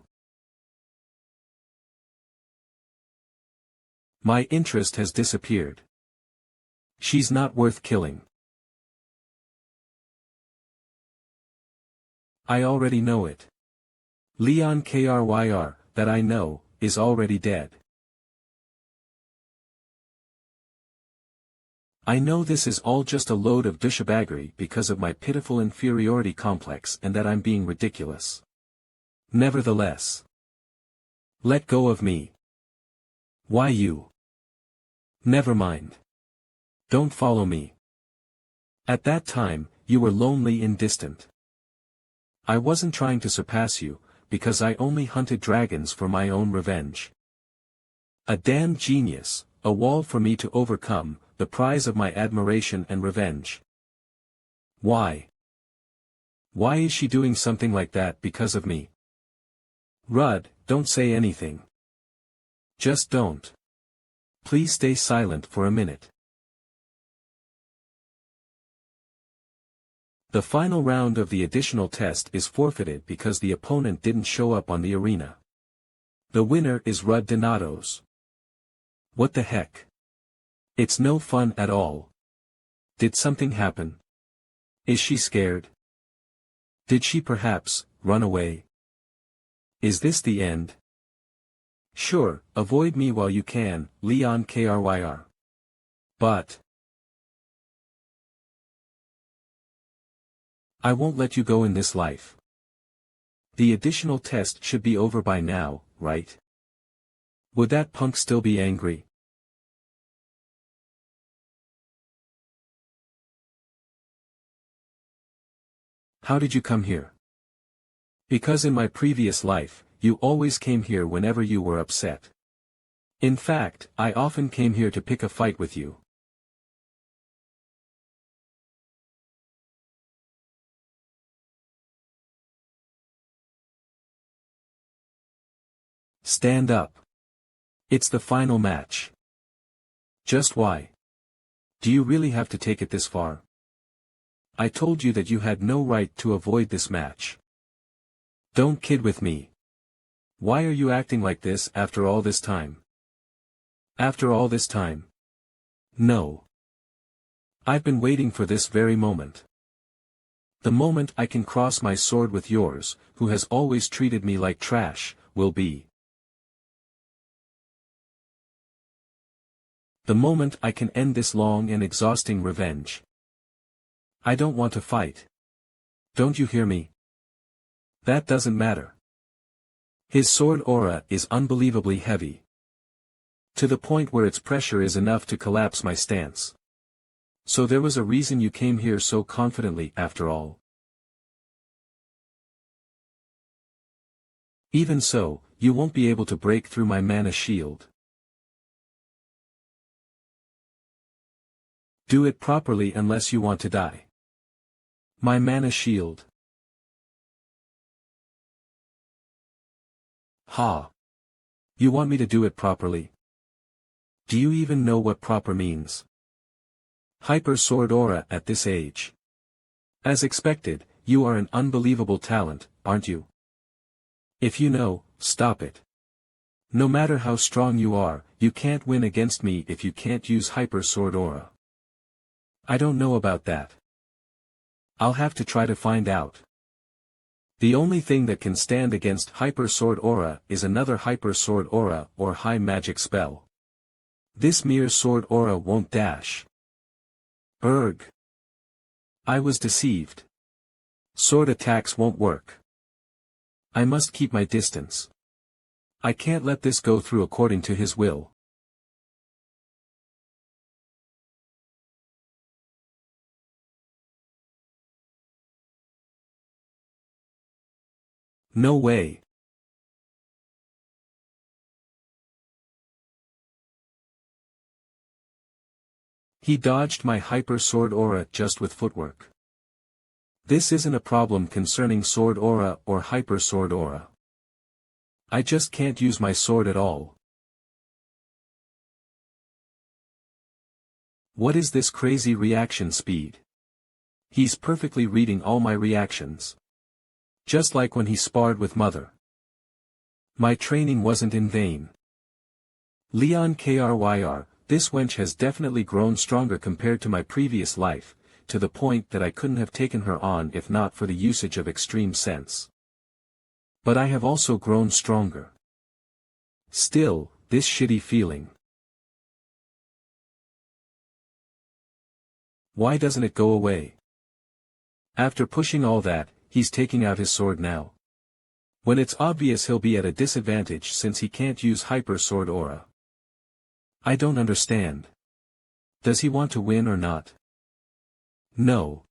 My interest has disappeared. She's not worth killing. I already know it. Leon Kryr, that I know, is already dead. I know this is all just a load of douchebaggery because of my pitiful inferiority complex and that I'm being ridiculous. Nevertheless. Let go of me. Why you? Never mind. Don't follow me. At that time, you were lonely and distant. I wasn't trying to surpass you, because I only hunted dragons for my own revenge. A damned genius, a wall for me to overcome, the prize of my admiration and revenge. Why? Why is she doing something like that because of me? Rudd, don't say anything. Just don't. Please stay silent for a minute. The final round of the additional test is forfeited because the opponent didn't show up on the arena. The winner is Rudd Donatos. What the heck? It's no fun at all. Did something happen? Is she scared? Did she perhaps run away? Is this the end? Sure, avoid me while you can, Leon Kryr. But I won't let you go in this life. The additional test should be over by now, right? Would that punk still be angry? How did you come here? Because in my previous life, you always came here whenever you were upset. In fact, I often came here to pick a fight with you. Stand up. It's the final match. Just why? Do you really have to take it this far? I told you that you had no right to avoid this match. Don't kid with me. Why are you acting like this after all this time? After all this time? No. I've been waiting for this very moment. The moment I can cross my sword with yours, who has always treated me like trash, will be. The moment I can end this long and exhausting revenge. I don't want to fight. Don't you hear me? That doesn't matter. His sword aura is unbelievably heavy. To the point where its pressure is enough to collapse my stance. So there was a reason you came here so confidently after all. Even so, you won't be able to break through my mana shield. Do it properly unless you want to die. My mana shield. Ha! You want me to do it properly? Do you even know what proper means? Hyper sword aura at this age. As expected, you are an unbelievable talent, aren't you? If you know, stop it. No matter how strong you are, you can't win against me if you can't use hyper sword aura. I don't know about that. I'll have to try to find out. The only thing that can stand against hyper sword aura is another hyper sword aura or high magic spell. This mere sword aura won't dash. Erg. I was deceived. Sword attacks won't work. I must keep my distance. I can't let this go through according to his will. No way. He dodged my hyper sword aura just with footwork. This isn't a problem concerning sword aura or hyper sword aura. I just can't use my sword at all. What is this crazy reaction speed? He's perfectly reading all my reactions. Just like when he sparred with Mother. My training wasn't in vain. Leon Kryr, this wench has definitely grown stronger compared to my previous life, to the point that I couldn't have taken her on if not for the usage of extreme sense. But I have also grown stronger. Still, this shitty feeling. Why doesn't it go away? After pushing all that, he's taking out his sword now. When it's obvious he'll be at a disadvantage since he can't use hyper sword aura. I don't understand. Does he want to win or not? No.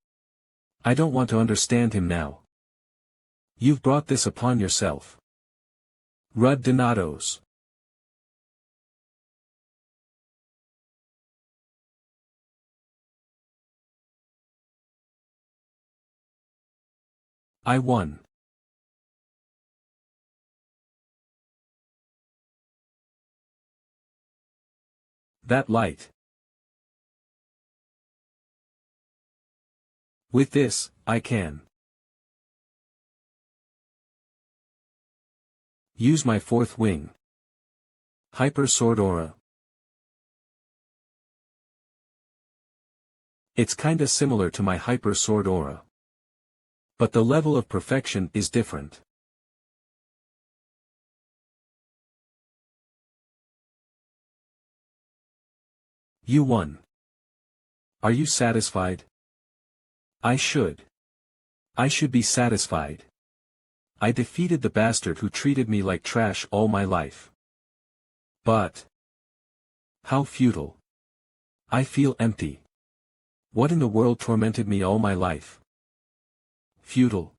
I don't want to understand him now. You've brought this upon yourself. Rud Donatos. I won. That light. With this, I can use my fourth wing. Hyper sword aura. It's kinda similar to my hyper sword aura. But the level of perfection is different. You won. Are you satisfied? I should be satisfied. I defeated the bastard who treated me like trash all my life. But how futile. I feel empty. What in the world tormented me all my life? Futile.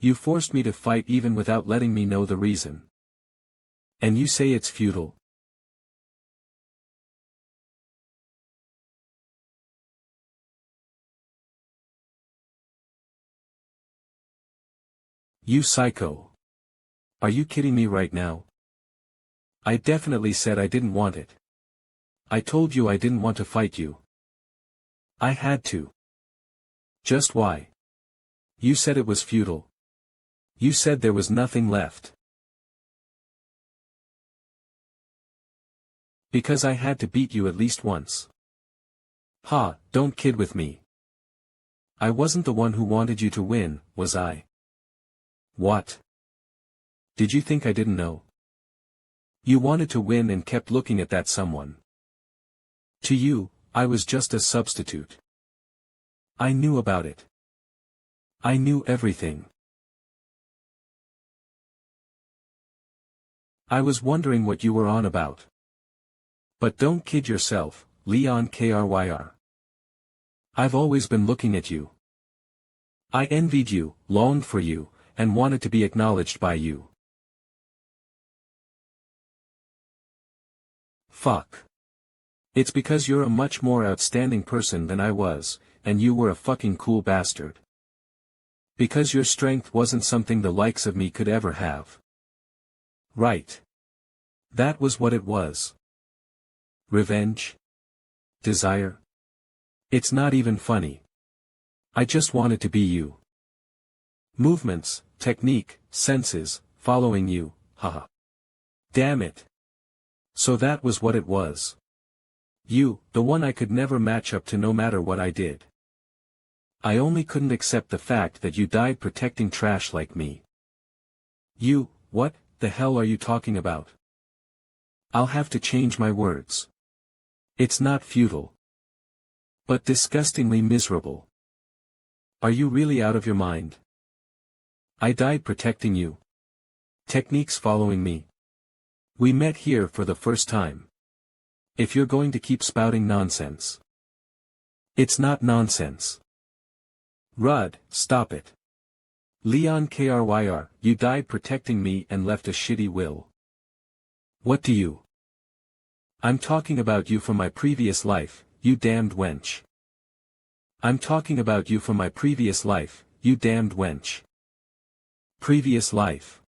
You forced me to fight even without letting me know the reason. And you say it's futile? You psycho. Are you kidding me right now? I definitely said I didn't want it. I told you I didn't want to fight you. I had to. Just why? You said it was futile. You said there was nothing left. Because I had to beat you at least once. Ha, don't kid with me. I wasn't the one who wanted you to win, was I? What? Did you think I didn't know? You wanted to win and kept looking at that someone. To you, I was just a substitute. I knew about it. I knew everything. I was wondering what you were on about. But don't kid yourself, Leon Kryr. I've always been looking at you. I envied you, longed for you, and wanted to be acknowledged by you. Fuck. It's because you're a much more outstanding person than I was, and you were a fucking cool bastard. Because your strength wasn't something the likes of me could ever have. Right. That was what it was. Revenge? Desire? It's not even funny. I just wanted to be you. Movements, technique, senses, following you, haha. Damn it. So that was what it was. You, the one I could never match up to no matter what I did. I only couldn't accept the fact that you died protecting trash like me. You, what the hell are you talking about? I'll have to change my words. It's not futile. But disgustingly miserable. Are you really out of your mind? I died protecting you. Techniques following me. We met here for the first time. If you're going to keep spouting nonsense. It's not nonsense. Rudd, stop it. Leon Kryr, you died protecting me and left a shitty will. What do you? I'm talking about you from my previous life, you damned wench. I'm talking about you from my previous life, you damned wench. Previous life.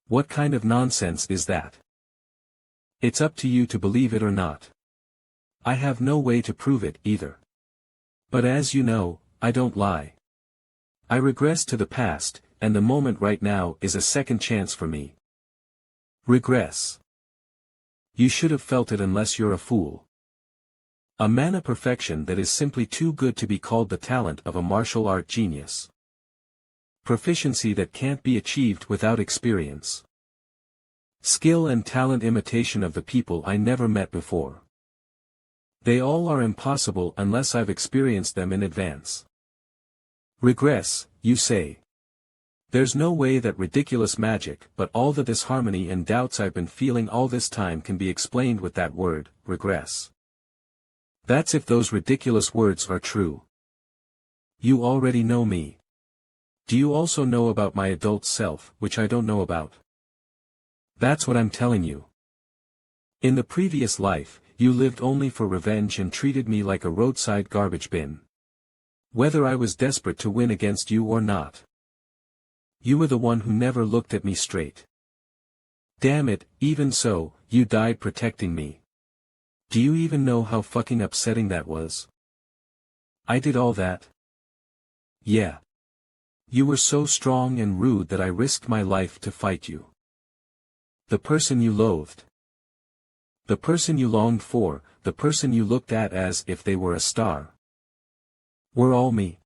What kind of nonsense is that? It's up to you to believe it or not. I have no way to prove it either. But as you know, I don't lie. I regress to the past, and the moment right now is a second chance for me. Regress. You should have felt it unless you're a fool. A mana perfection that is simply too good to be called the talent of a martial art genius. Proficiency that can't be achieved without experience. Skill and talent imitation of the people I never met before. They all are impossible unless I've experienced them in advance. Regress, you say. There's no way that ridiculous magic but all the disharmony and doubts I've been feeling all this time can be explained with that word, regress. That's if those ridiculous words are true. You already know me. Do you also know about my adult self, which I don't know about? That's what I'm telling you. In the previous life, you lived only for revenge and treated me like a roadside garbage bin. Whether I was desperate to win against you or not. You were the one who never looked at me straight. Damn it, even so, you died protecting me. Do you even know how fucking upsetting that was? I did all that. Yeah. You were so strong and rude that I risked my life to fight you. The person you loathed. The person you longed for, the person you looked at as if they were a star. Were all me.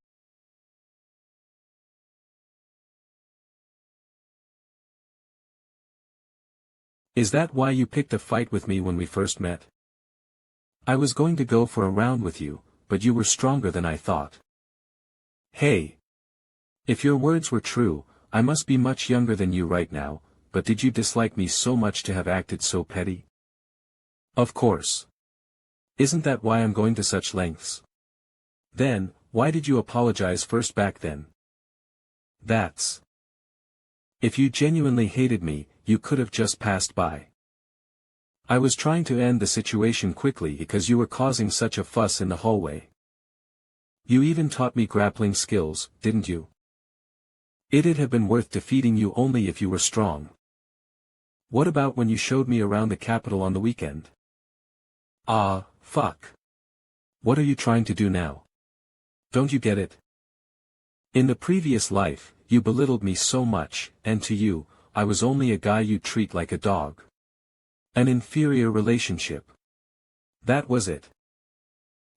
Is that why you picked a fight with me when we first met? I was going to go for a round with you, but you were stronger than I thought. Hey. If your words were true, I must be much younger than you right now, but did you dislike me so much to have acted so petty? Of course. Isn't that why I'm going to such lengths? Then, why did you apologize first back then? That's. If you genuinely hated me, you could have just passed by. I was trying to end the situation quickly because you were causing such a fuss in the hallway. You even taught me grappling skills, didn't you? It'd have been worth defeating you only if you were strong. What about when you showed me around the capital on the weekend? Ah, fuck. What are you trying to do now? Don't you get it? In the previous life, you belittled me so much, and to you, I was only a guy you treat like a dog. An inferior relationship. That was it.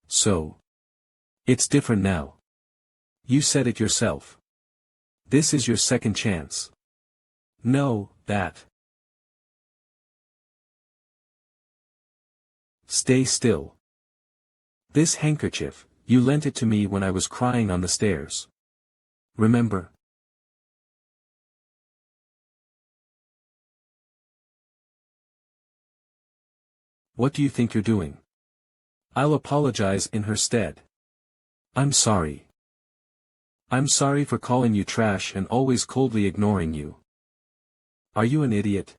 So. It's different now. You said it yourself. This is your second chance. No, that. Stay still. This handkerchief, you lent it to me when I was crying on the stairs. Remember? What do you think you're doing? I'll apologize in her stead. I'm sorry. I'm sorry for calling you trash and always coldly ignoring you. Are you an idiot?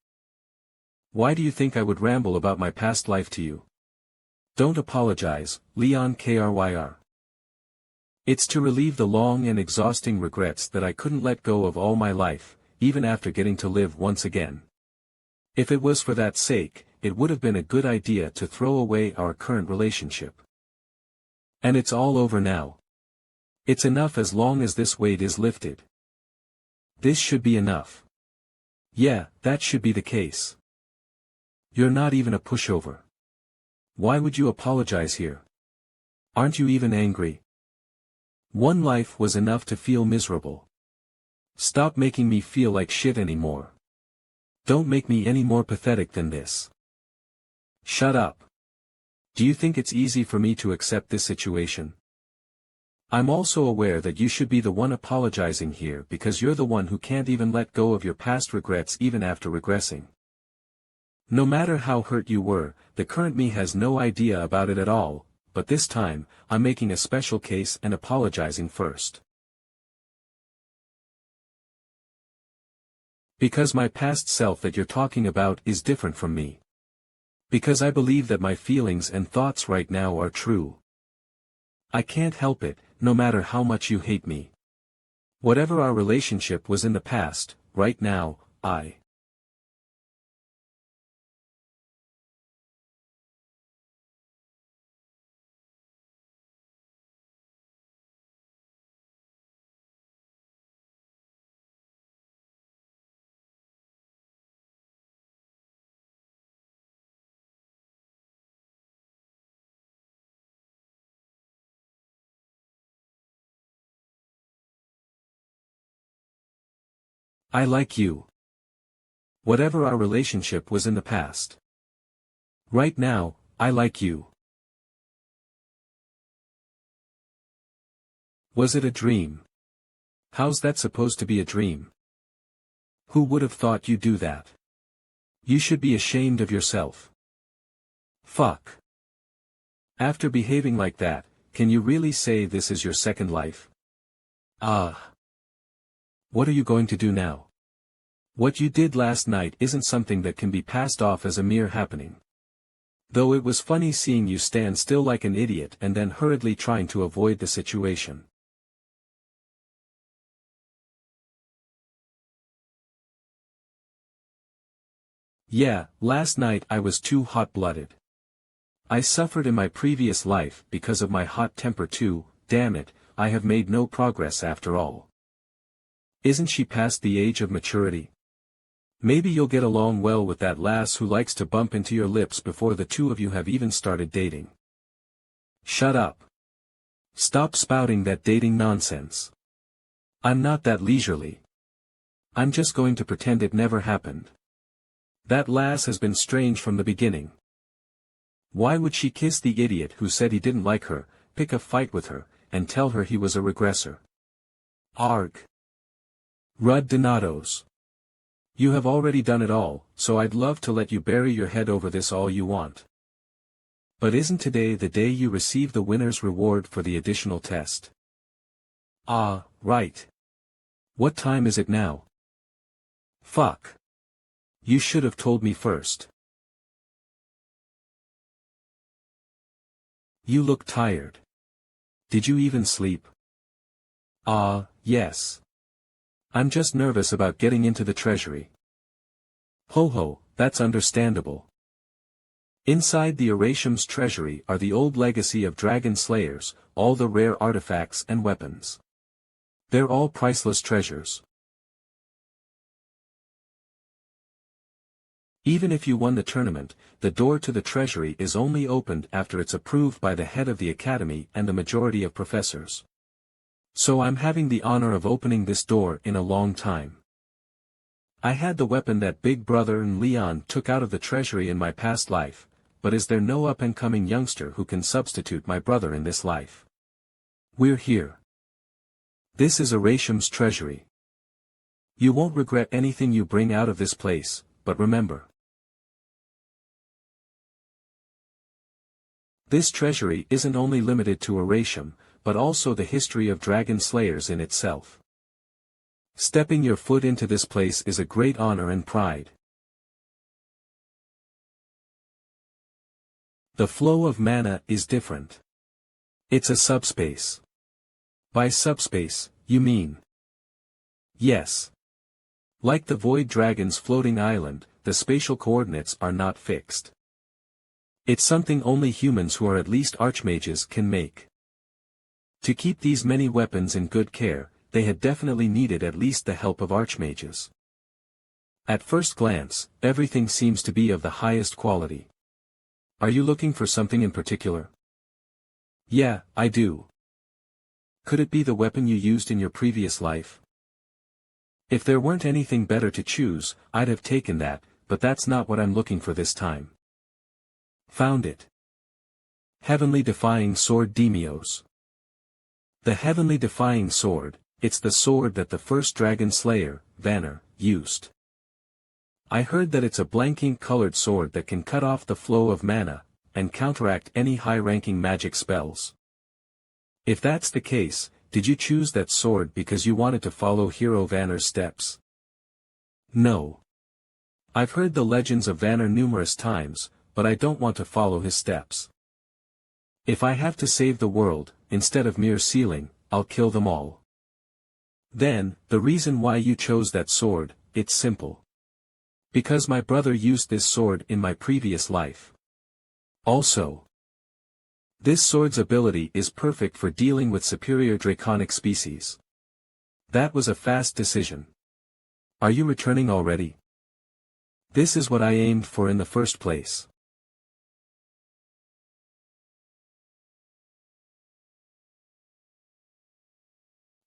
Why do you think I would ramble about my past life to you? Don't apologize, Leon Kryr. It's to relieve the long and exhausting regrets that I couldn't let go of all my life, even after getting to live once again. If it was for that sake, it would have been a good idea to throw away our current relationship. And it's all over now. It's enough as long as this weight is lifted. This should be enough. Yeah, that should be the case. You're not even a pushover. Why would you apologize here? Aren't you even angry? One life was enough to feel miserable. Stop making me feel like shit anymore. Don't make me any more pathetic than this. Shut up. Do you think it's easy for me to accept this situation? I'm also aware that you should be the one apologizing here because you're the one who can't even let go of your past regrets even after regressing. No matter how hurt you were, the current me has no idea about it at all, but this time, I'm making a special case and apologizing first. Because my past self that you're talking about is different from me. Because I believe that my feelings and thoughts right now are true. I can't help it, no matter how much you hate me. Whatever our relationship was in the past, right now, I like you. Whatever our relationship was in the past. Right now, I like you. Was it a dream? How's that supposed to be a dream? Who would have thought you'd do that? You should be ashamed of yourself. Fuck. After behaving like that, can you really say this is your second life? What are you going to do now? What you did last night isn't something that can be passed off as a mere happening. Though it was funny seeing you stand still like an idiot and then hurriedly trying to avoid the situation. Yeah, last night I was too hot-blooded. I suffered in my previous life because of my hot temper too. Damn it, I have made no progress after all. Isn't she past the age of maturity? Maybe you'll get along well with that lass who likes to bump into your lips before the two of you have even started dating. Shut up. Stop spouting that dating nonsense. I'm not that leisurely. I'm just going to pretend it never happened. That lass has been strange from the beginning. Why would she kiss the idiot who said he didn't like her, pick a fight with her, and tell her he was a regressor? Arg. Rud Donatos. You have already done it all, so I'd love to let you bury your head over this all you want. But isn't today the day you receive the winner's reward for the additional test? Ah, right. What time is it now? Fuck. You should have told me first. You look tired. Did you even sleep? Yes. I'm just nervous about getting into the treasury. Ho ho, that's understandable. Inside the Erasham's treasury are the old legacy of dragon slayers, all the rare artifacts and weapons. They're all priceless treasures. Even if you won the tournament, the door to the treasury is only opened after it's approved by the head of the academy and the majority of professors. So I'm having the honor of opening this door in a long time. I had the weapon that Big Brother and Leon took out of the treasury in my past life, but is there no up-and-coming youngster who can substitute my brother in this life? We're here. This is Erasham's treasury. You won't regret anything you bring out of this place, but remember. This treasury isn't only limited to Oratium, but also the history of dragon slayers in itself. Stepping your foot into this place is a great honor and pride. The flow of mana is different. It's a subspace. By subspace, you mean? Yes. Like the Void Dragon's floating island, the spatial coordinates are not fixed. It's something only humans who are at least archmages can make. To keep these many weapons in good care, they had definitely needed at least the help of archmages. At first glance, everything seems to be of the highest quality. Are you looking for something in particular? Yeah, I do. Could it be the weapon you used in your previous life? If there weren't anything better to choose, I'd have taken that, but that's not what I'm looking for this time. Found it. Heavenly Defying Sword Demios. The Heavenly Defying Sword, it's the sword that the first dragon slayer, Vanner, used. I heard that it's a blanking colored sword that can cut off the flow of mana, and counteract any high-ranking magic spells. If that's the case, did you choose that sword because you wanted to follow Hero Vanner's steps? No. I've heard the legends of Vanner numerous times, but I don't want to follow his steps. If I have to save the world, instead of mere sealing, I'll kill them all. Then, the reason why you chose that sword, it's simple. Because my brother used this sword in my previous life. Also, this sword's ability is perfect for dealing with superior draconic species. That was a fast decision. Are you returning already? This is what I aimed for in the first place.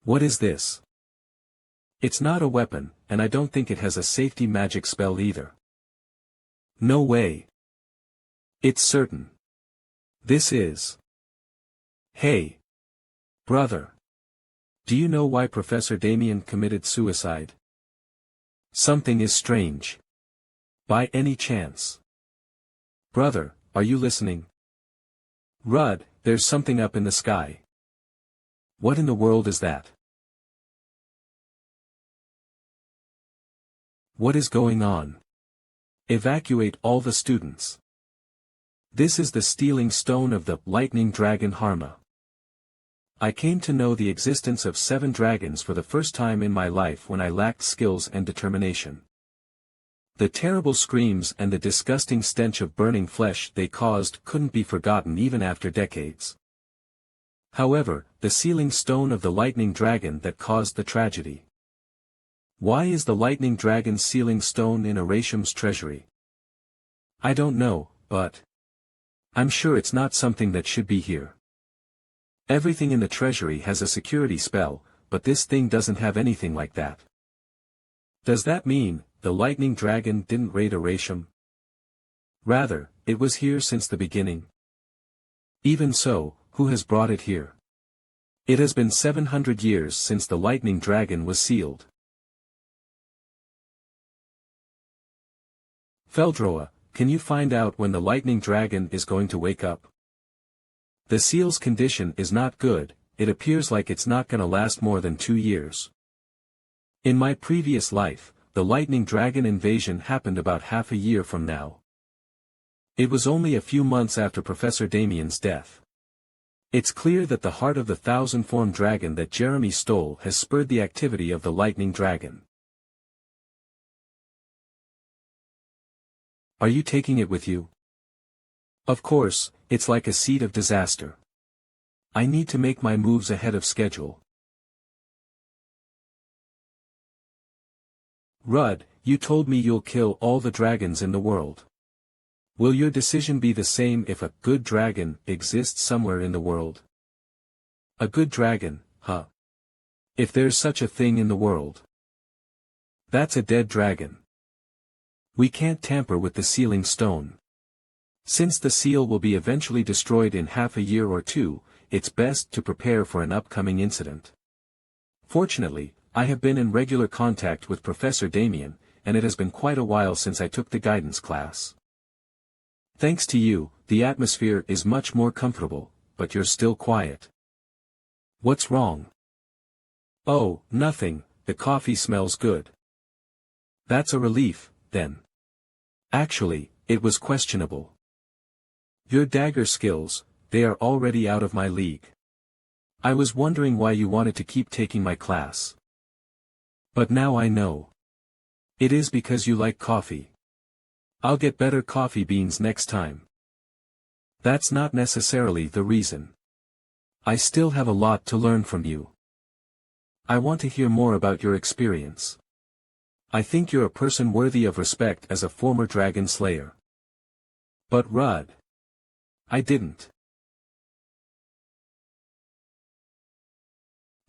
What is this? It's not a weapon, and I don't think it has a safety magic spell either. No way. It's certain. This is. Hey. Brother. Do you know why Professor Damien committed suicide? Something is strange. By any chance? Brother, are you listening? Rudd, there's something up in the sky. What in the world is that? What is going on? Evacuate all the students. This is the stealing stone of the lightning dragon Harma. I came to know the existence of 7 dragons for the first time in my life when I lacked skills and determination. The terrible screams and the disgusting stench of burning flesh they caused couldn't be forgotten even after decades. However, the sealing stone of the lightning dragon that caused the tragedy. Why is the lightning dragon's sealing stone in Oratium's treasury? I don't know, but I'm sure it's not something that should be here. Everything in the treasury has a security spell, but this thing doesn't have anything like that. Does that mean the lightning dragon didn't raid Oratium? Rather, it was here since the beginning. Even so, who has brought it here? It has been 700 years since the lightning dragon was sealed. Feldroa, can you find out when the lightning dragon is going to wake up? The seal's condition is not good, it appears like it's not gonna last more than 2 years. In my previous life, the lightning dragon invasion happened about half a year from now. It was only a few months after Professor Damien's death. It's clear that the heart of the thousand-form dragon that Jeremy stole has spurred the activity of the lightning dragon. Are you taking it with you? Of course, it's like a seed of disaster. I need to make my moves ahead of schedule. Rudd, you told me you'll kill all the dragons in the world. Will your decision be the same if a good dragon exists somewhere in the world? A good dragon, huh? If there's such a thing in the world. That's a dead dragon. We can't tamper with the sealing stone. Since the seal will be eventually destroyed in half a year or 2, it's best to prepare for an upcoming incident. Fortunately, I have been in regular contact with Professor Damien, and it has been quite a while since I took the guidance class. Thanks to you, the atmosphere is much more comfortable, but you're still quiet. What's wrong? Oh, nothing, the coffee smells good. That's a relief, then. Actually, it was questionable. Your dagger skills, they are already out of my league. I was wondering why you wanted to keep taking my class. But now I know. It is because you like coffee. I'll get better coffee beans next time. That's not necessarily the reason. I still have a lot to learn from you. I want to hear more about your experience. I think you're a person worthy of respect as a former dragon slayer. But Rudd. I didn't.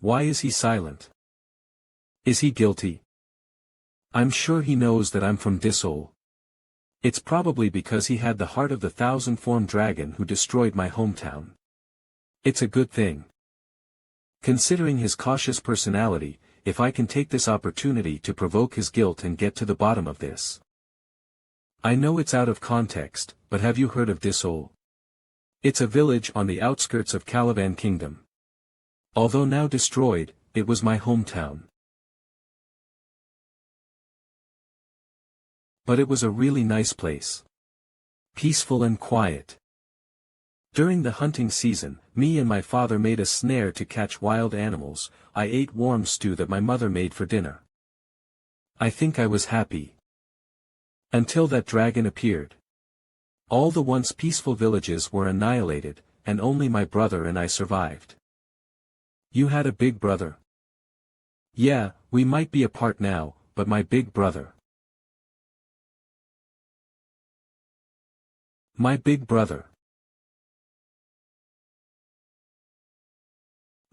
Why is he silent? Is he guilty? I'm sure he knows that I'm from Disol. It's probably because he had the heart of the thousand-form dragon who destroyed my hometown. It's a good thing. Considering his cautious personality, if I can take this opportunity to provoke his guilt and get to the bottom of this. I know it's out of context, but have you heard of Disol? It's a village on the outskirts of Calavan Kingdom. Although now destroyed, it was my hometown. But it was a really nice place. Peaceful and quiet. During the hunting season, me and my father made a snare to catch wild animals. I ate warm stew that my mother made for dinner. I think I was happy. Until that dragon appeared. All the once peaceful villages were annihilated, and only my brother and I survived. You had a big brother? Yeah, we might be apart now, but my big brother. My big brother.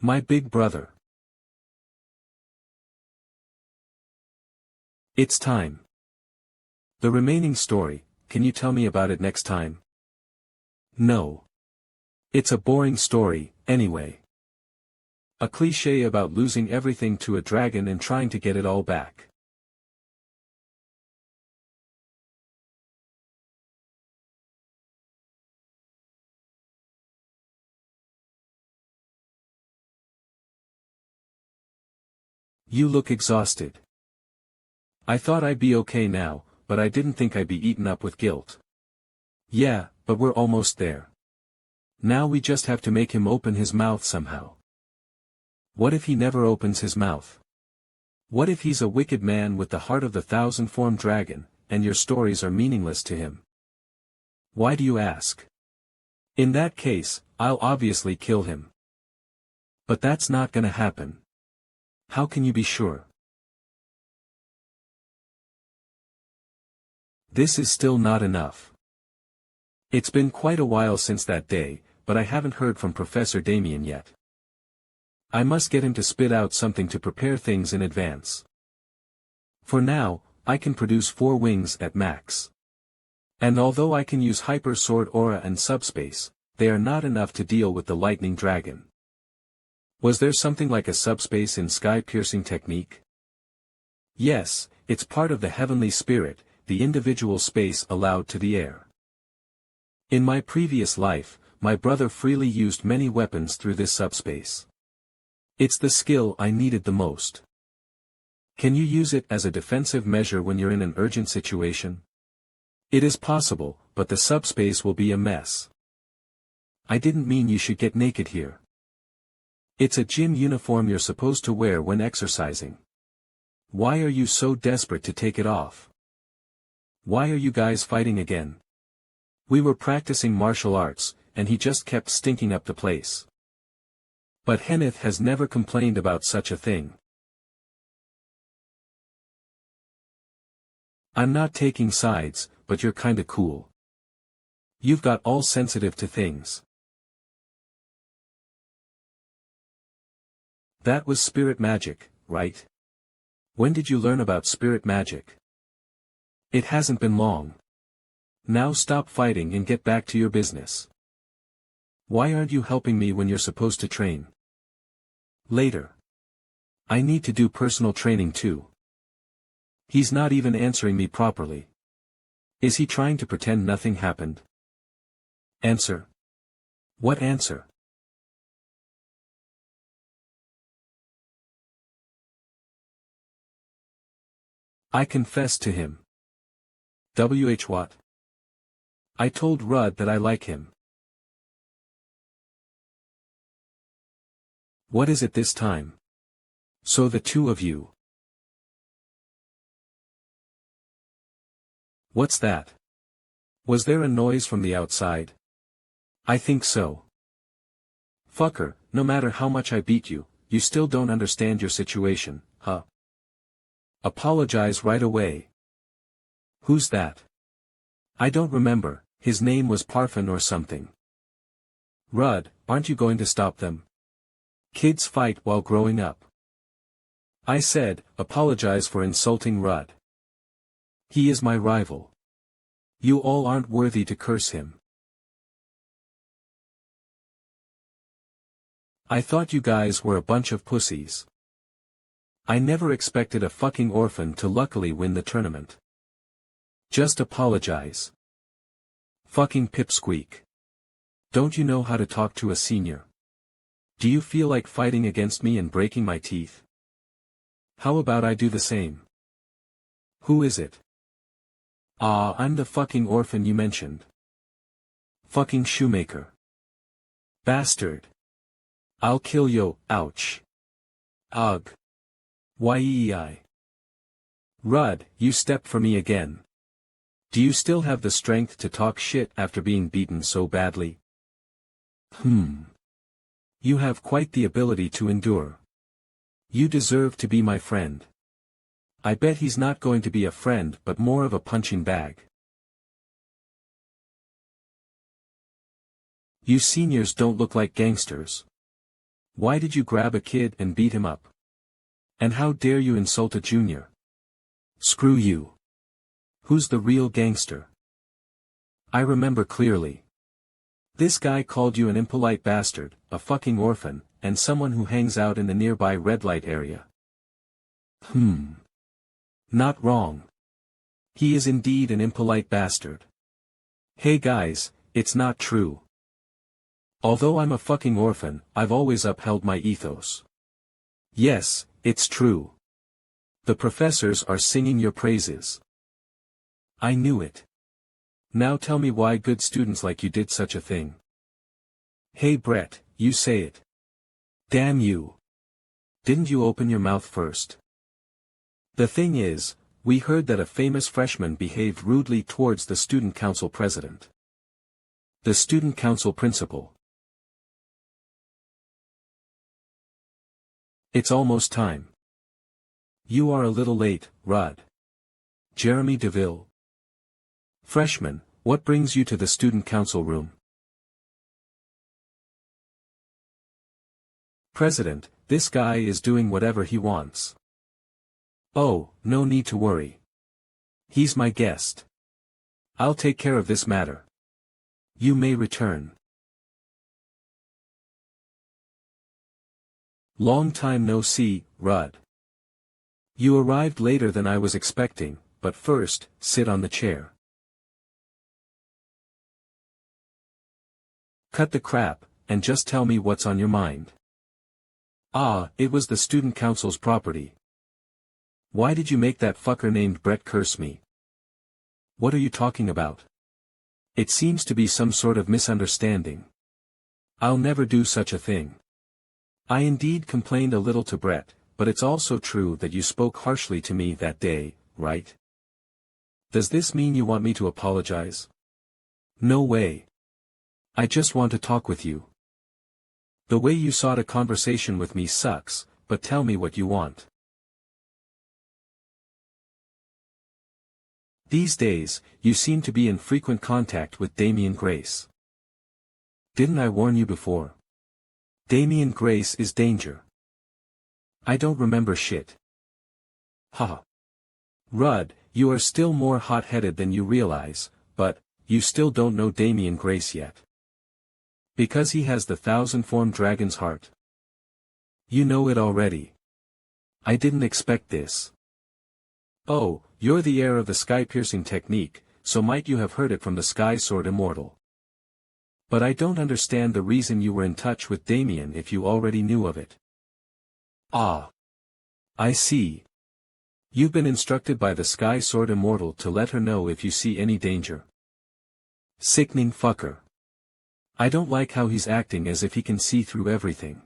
My big brother. It's time. The remaining story, can you tell me about it next time? No. It's a boring story, anyway. A cliché about losing everything to a dragon and trying to get it all back. You look exhausted. I thought I'd be okay now, but I didn't think I'd be eaten up with guilt. Yeah, but we're almost there. Now we just have to make him open his mouth somehow. What if he never opens his mouth? What if he's a wicked man with the heart of the thousand-form dragon, and your stories are meaningless to him? Why do you ask? In that case, I'll obviously kill him. But that's not gonna happen. How can you be sure? This is still not enough. It's been quite a while since that day, but I haven't heard from Professor Damien yet. I must get him to spit out something to prepare things in advance. For now, I can produce 4 wings at max. And although I can use Hyper Sword Aura and Subspace, they are not enough to deal with the Lightning Dragon. Was there something like a subspace in sky-piercing technique? Yes, it's part of the heavenly spirit, the individual space allowed to the air. In my previous life, my brother freely used many weapons through this subspace. It's the skill I needed the most. Can you use it as a defensive measure when you're in an urgent situation? It is possible, but the subspace will be a mess. I didn't mean you should get naked here. It's a gym uniform you're supposed to wear when exercising. Why are you so desperate to take it off? Why are you guys fighting again? We were practicing martial arts, and he just kept stinking up the place. But Henneth has never complained about such a thing. I'm not taking sides, but you're kinda cool. You've got all sensitive to things. That was spirit magic, right? When did you learn about spirit magic? It hasn't been long. Now stop fighting and get back to your business. Why aren't you helping me when you're supposed to train? Later. I need to do personal training too. He's not even answering me properly. Is he trying to pretend nothing happened? Answer. What answer? I confessed to him. What? I told Rudd that I like him. What is it this time? So the two of you. What's that? Was there a noise from the outside? I think so. Fucker, no matter how much I beat you, you still don't understand your situation, huh? Apologize right away. Who's that? I don't remember, his name was Parfin or something. Rudd, aren't you going to stop them? Kids fight while growing up. I said, apologize for insulting Rudd. He is my rival. You all aren't worthy to curse him. I thought you guys were a bunch of pussies. I never expected a fucking orphan to luckily win the tournament. Just apologize. Fucking pipsqueak. Don't you know how to talk to a senior? Do you feel like fighting against me and breaking my teeth? How about I do the same? Who is it? I'm the fucking orphan you mentioned. Fucking shoemaker. Bastard. I'll kill yo, ouch. Ugh. Yeei. Rudd, you stepped for me again. Do you still have the strength to talk shit after being beaten so badly? You have quite the ability to endure. You deserve to be my friend. I bet he's not going to be a friend but more of a punching bag. You seniors don't look like gangsters. Why did you grab a kid and beat him up? And how dare you insult a junior? Screw you. Who's the real gangster? I remember clearly. This guy called you an impolite bastard, a fucking orphan, and someone who hangs out in the nearby red light area. Not wrong. He is indeed an impolite bastard. Hey guys, it's not true. Although I'm a fucking orphan, I've always upheld my ethos. Yes, it's true. The professors are singing your praises. I knew it. Now tell me why good students like you did such a thing. Hey Brett, you say it. Damn you. Didn't you open your mouth first? The thing is, we heard that a famous freshman behaved rudely towards the student council president. The student council principal. It's almost time. You are a little late, Rudd. Jeremy DeVille. Freshman, what brings you to the student council room? President, this guy is doing whatever he wants. Oh, no need to worry. He's my guest. I'll take care of this matter. You may return. Long time no see, Rudd. You arrived later than I was expecting, but first, sit on the chair. Cut the crap, and just tell me what's on your mind. It was the student council's property. Why did you make that fucker named Brett curse me? What are you talking about? It seems to be some sort of misunderstanding. I'll never do such a thing. I indeed complained a little to Brett, but it's also true that you spoke harshly to me that day, right? Does this mean you want me to apologize? No way. I just want to talk with you. The way you sought a conversation with me sucks, but tell me what you want. These days, you seem to be in frequent contact with Damian Grace. Didn't I warn you before? Damian Grace is danger. I don't remember shit. Haha. Rudd, you are still more hot-headed than you realize, but, you still don't know Damian Grace yet. Because he has the 1,000-form dragon's heart. You know it already. I didn't expect this. Oh, you're the heir of the sky-piercing technique, so might you have heard it from the Sky Sword Immortal. But I don't understand the reason you were in touch with Damien if you already knew of it. Ah. I see. You've been instructed by the Sky Sword Immortal to let her know if you see any danger. Sickening fucker. I don't like how he's acting as if he can see through everything.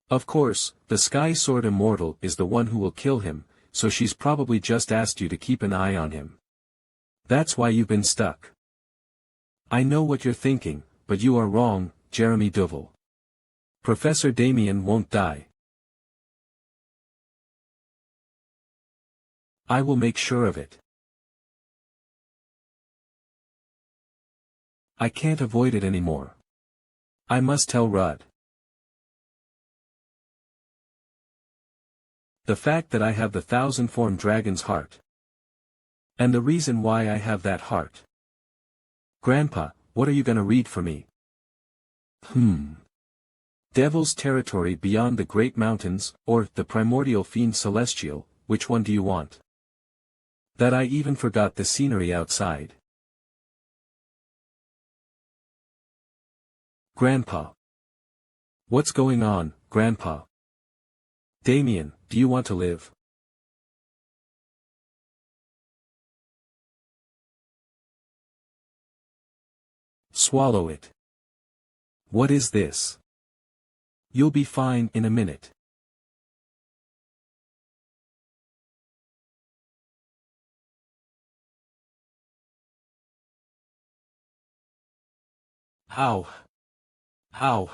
Of course, the Sky Sword Immortal is the one who will kill him, so she's probably just asked you to keep an eye on him. That's why you've been stuck. I know what you're thinking, but you are wrong, Jeremy Duval. Professor Damien won't die. I will make sure of it. I can't avoid it anymore. I must tell Rudd. The fact that I have the thousand-form dragon's heart. And the reason why I have that heart. Grandpa, what are you gonna read for me? Devil's Territory Beyond the Great Mountains, or The Primordial Fiend Celestial, which one do you want? That I even forgot the scenery outside. Grandpa. What's going on, Grandpa? Damien, do you want to live? Swallow it. What is this? You'll be fine in a minute. Ow. Ow.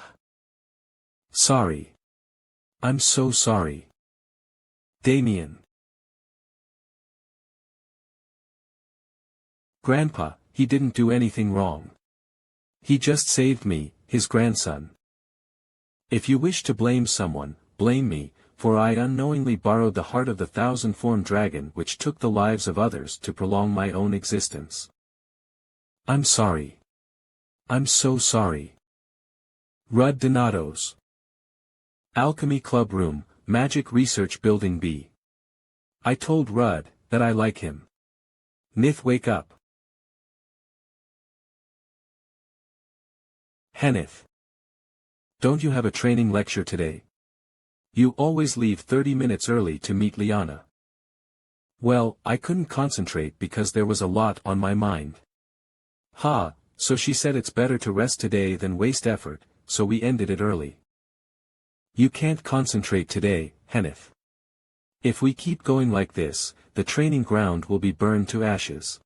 Sorry. I'm so sorry. Damien. Grandpa, he didn't do anything wrong. He just saved me, his grandson. If you wish to blame someone, blame me, for I unknowingly borrowed the heart of the thousand-form dragon which took the lives of others to prolong my own existence. I'm sorry. I'm so sorry. Rudd Donatos. Alchemy Club Room, Magic Research Building B. I told Rudd that I like him. Nith, wake up. Henneth. Don't you have a training lecture today? You always leave 30 minutes early to meet Liana. Well, I couldn't concentrate because there was a lot on my mind. Ha, so she said it's better to rest today than waste effort, so we ended it early. You can't concentrate today, Henneth. If we keep going like this, the training ground will be burned to ashes.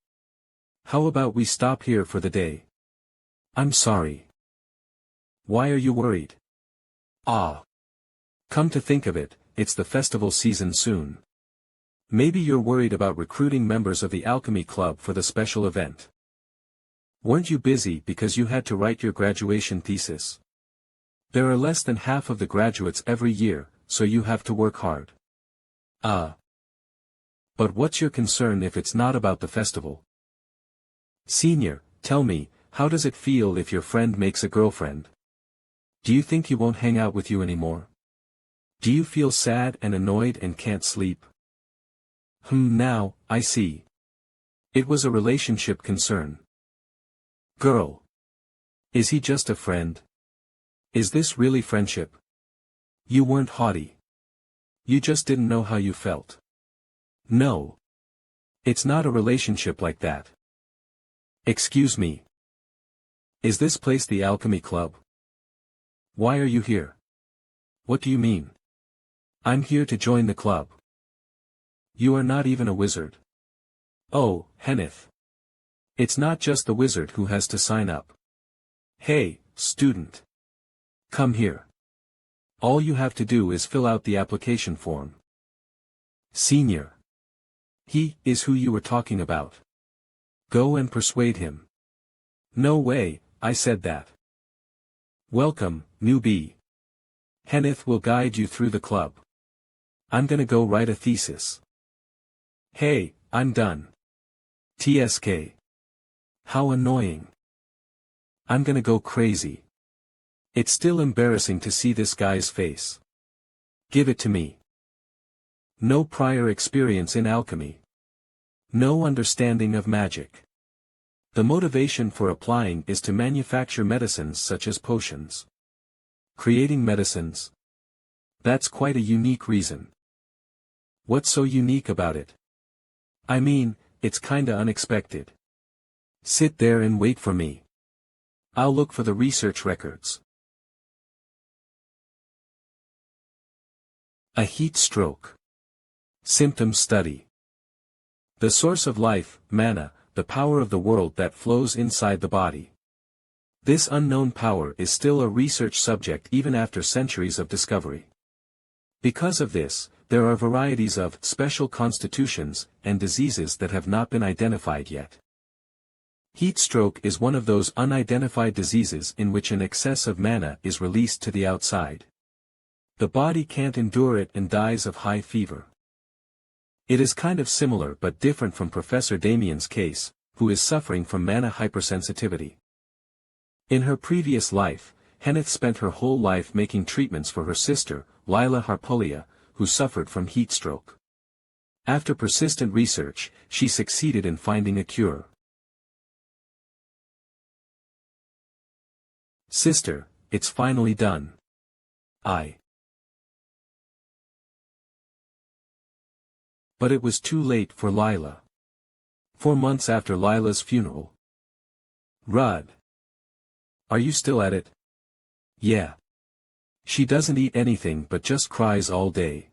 How about we stop here for the day? I'm sorry. Why are you worried? Ah. Come to think of it, it's the festival season soon. Maybe you're worried about recruiting members of the Alchemy Club for the special event. Weren't you busy because you had to write your graduation thesis? There are less than half of the graduates every year, so you have to work hard. But what's your concern if it's not about the festival? Senior, tell me, how does it feel if your friend makes a girlfriend? Do you think he won't hang out with you anymore? Do you feel sad and annoyed and can't sleep? Now, I see. It was a relationship concern. Girl. Is he just a friend? Is this really friendship? You weren't haughty. You just didn't know how you felt. No. It's not a relationship like that. Excuse me. Is this place the Alchemy Club? Why are you here? What do you mean? I'm here to join the club. You are not even a wizard. Oh, Henneth. It's not just the wizard who has to sign up. Hey, student. Come here. All you have to do is fill out the application form. Senior. He is who you were talking about. Go and persuade him. No way, I said that. Welcome, newbie. Henneth will guide you through the club. I'm gonna go write a thesis. Hey, I'm done. TSK. How annoying. I'm gonna go crazy. It's still embarrassing to see this guy's face. Give it to me. No prior experience in alchemy. No understanding of magic. The motivation for applying is to manufacture medicines such as potions. Creating medicines. That's quite a unique reason. What's so unique about it? I mean, it's kinda unexpected. Sit there and wait for me. I'll look for the research records. A heat stroke. Symptom study. The source of life, mana, the power of the world that flows inside the body. This unknown power is still a research subject even after centuries of discovery. Because of this, there are varieties of special constitutions and diseases that have not been identified yet. Heat stroke is one of those unidentified diseases in which an excess of mana is released to the outside. The body can't endure it and dies of high fever. It is kind of similar but different from Professor Damien's case, who is suffering from mana hypersensitivity. In her previous life, Henneth spent her whole life making treatments for her sister, Lila Harpolia, who suffered from heat stroke. After persistent research, she succeeded in finding a cure. Sister, it's finally done. But it was too late for Lila. 4 months after Lila's funeral. Rudd. Are you still at it? Yeah. She doesn't eat anything but just cries all day.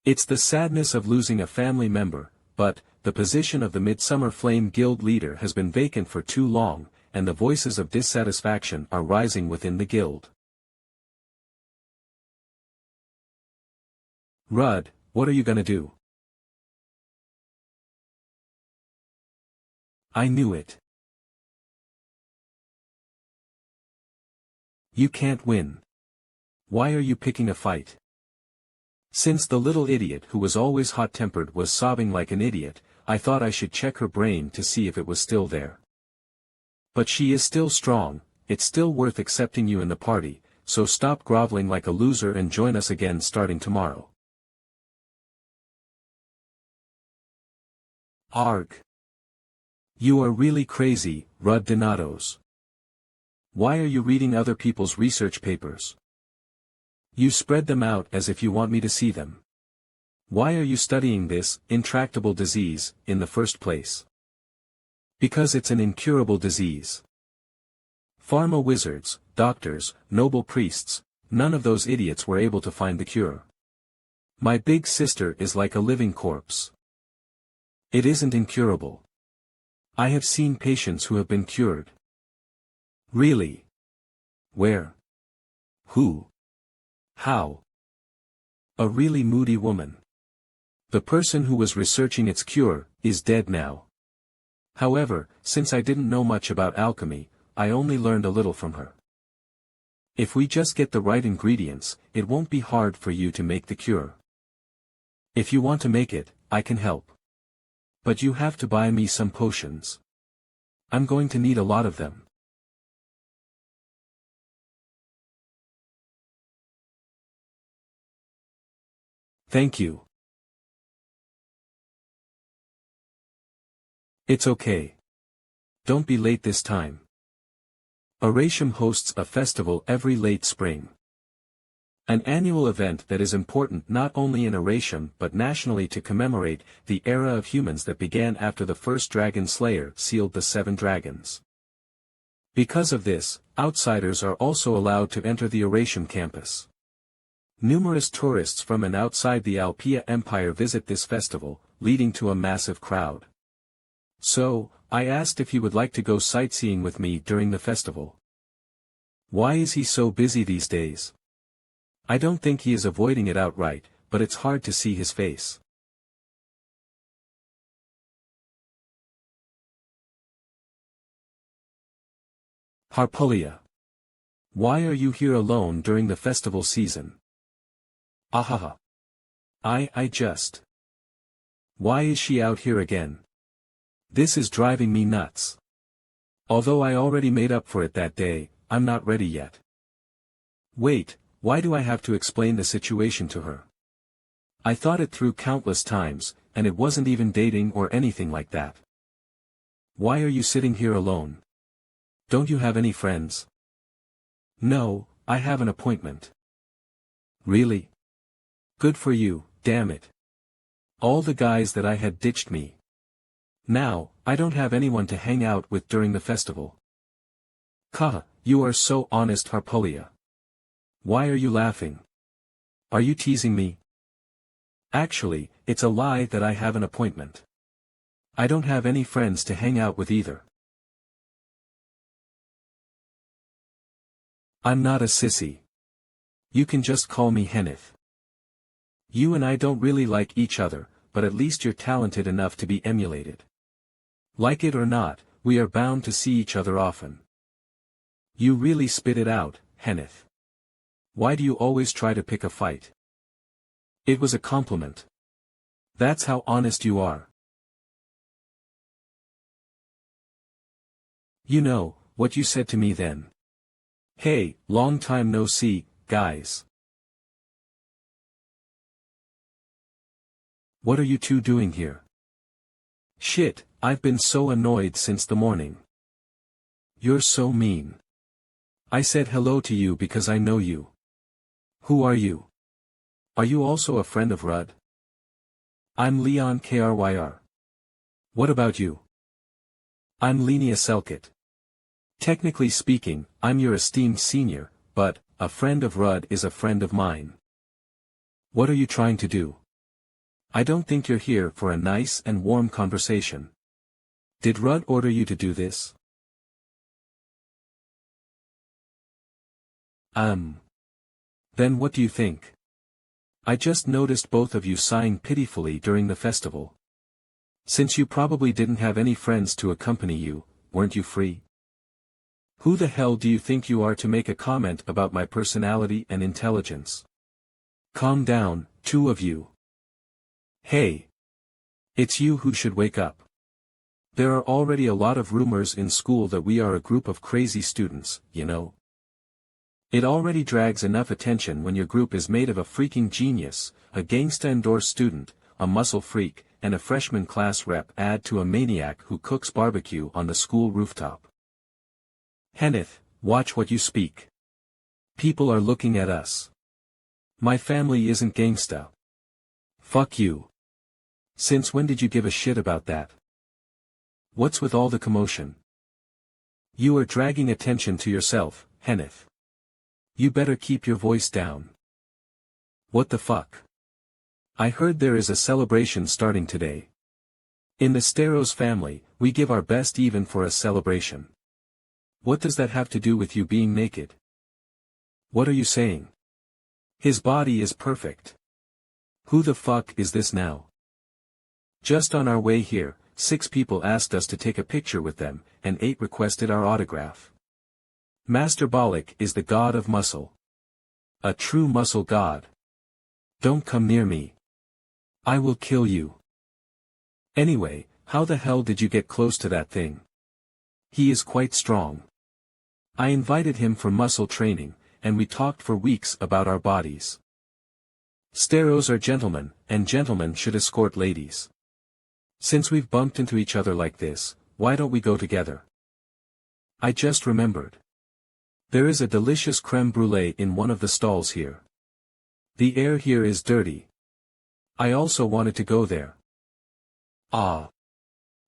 It's the sadness of losing a family member, but, the position of the Midsummer Flame Guild leader has been vacant for too long, and the voices of dissatisfaction are rising within the guild. Rudd, what are you gonna do? I knew it. You can't win. Why are you picking a fight? Since the little idiot who was always hot-tempered was sobbing like an idiot, I thought I should check her brain to see if it was still there. But she is still strong, it's still worth accepting you in the party, so stop groveling like a loser and join us again starting tomorrow. Arg. You are really crazy, Rudd Donatos. Why are you reading other people's research papers? You spread them out as if you want me to see them. Why are you studying this intractable disease in the first place? Because it's an incurable disease. Pharma wizards, doctors, noble priests, none of those idiots were able to find the cure. My big sister is like a living corpse. It isn't incurable. I have seen patients who have been cured. Really? Where? Who? How? A really moody woman. The person who was researching its cure is dead now. However, since I didn't know much about alchemy, I only learned a little from her. If we just get the right ingredients, it won't be hard for you to make the cure. If you want to make it, I can help. But you have to buy me some potions. I'm going to need a lot of them. Thank you. It's okay. Don't be late this time. Arasham hosts a festival every late spring. An annual event that is important not only in Arasham but nationally to commemorate the era of humans that began after the first dragon slayer sealed the 7 dragons. Because of this, outsiders are also allowed to enter the Arasham campus. Numerous tourists from and outside the Alpia Empire visit this festival, leading to a massive crowd. So, I asked if he would like to go sightseeing with me during the festival. Why is he so busy these days? I don't think he is avoiding it outright, but it's hard to see his face. Harpolia. Why are you here alone during the festival season? Ahaha. I just. Why is she out here again? This is driving me nuts. Although I already made up for it that day, I'm not ready yet. Wait, why do I have to explain the situation to her? I thought it through countless times, and it wasn't even dating or anything like that. Why are you sitting here alone? Don't you have any friends? No, I have an appointment. Really? Good for you, damn it. All the guys that I had ditched me. Now, I don't have anyone to hang out with during the festival. Kah, you are so honest, Harpulia. Why are you laughing? Are you teasing me? Actually, it's a lie that I have an appointment. I don't have any friends to hang out with either. I'm not a sissy. You can just call me Henneth. You and I don't really like each other, but at least you're talented enough to be emulated. Like it or not, we are bound to see each other often. You really spit it out, Henneth. Why do you always try to pick a fight? It was a compliment. That's how honest you are. You know, what you said to me then. Hey, long time no see, guys. What are you two doing here? Shit, I've been so annoyed since the morning. You're so mean. I said hello to you because I know you. Who are you? Are you also a friend of Rudd? I'm Leon Kryr. What about you? I'm Lenia Selkit. Technically speaking, I'm your esteemed senior, but, a friend of Rudd is a friend of mine. What are you trying to do? I don't think you're here for a nice and warm conversation. Did Rudd order you to do this? Then what do you think? I just noticed both of you sighing pitifully during the festival. Since you probably didn't have any friends to accompany you, weren't you free? Who the hell do you think you are to make a comment about my personality and intelligence? Calm down, two of you. Hey. It's you who should wake up. There are already a lot of rumors in school that we are a group of crazy students, you know. It already drags enough attention when your group is made of a freaking genius, a gangsta-endorsed student, a muscle freak, and a freshman class rep add to a maniac who cooks barbecue on the school rooftop. Henneth, watch what you speak. People are looking at us. My family isn't gangsta. Fuck you. Since when did you give a shit about that? What's with all the commotion? You are dragging attention to yourself, Henneth. You better keep your voice down. What the fuck? I heard there is a celebration starting today. In the Steros family, we give our best even for a celebration. What does that have to do with you being naked? What are you saying? His body is perfect. Who the fuck is this now? Just on our way here, 6 people asked us to take a picture with them, and 8 requested our autograph. Master Bollock is the god of muscle. A true muscle god. Don't come near me. I will kill you. Anyway, how the hell did you get close to that thing? He is quite strong. I invited him for muscle training, and we talked for weeks about our bodies. Steros are gentlemen, and gentlemen should escort ladies. Since we've bumped into each other like this, why don't we go together? I just remembered. There is a delicious crème brûlée in one of the stalls here. The air here is dirty. I also wanted to go there. Ah.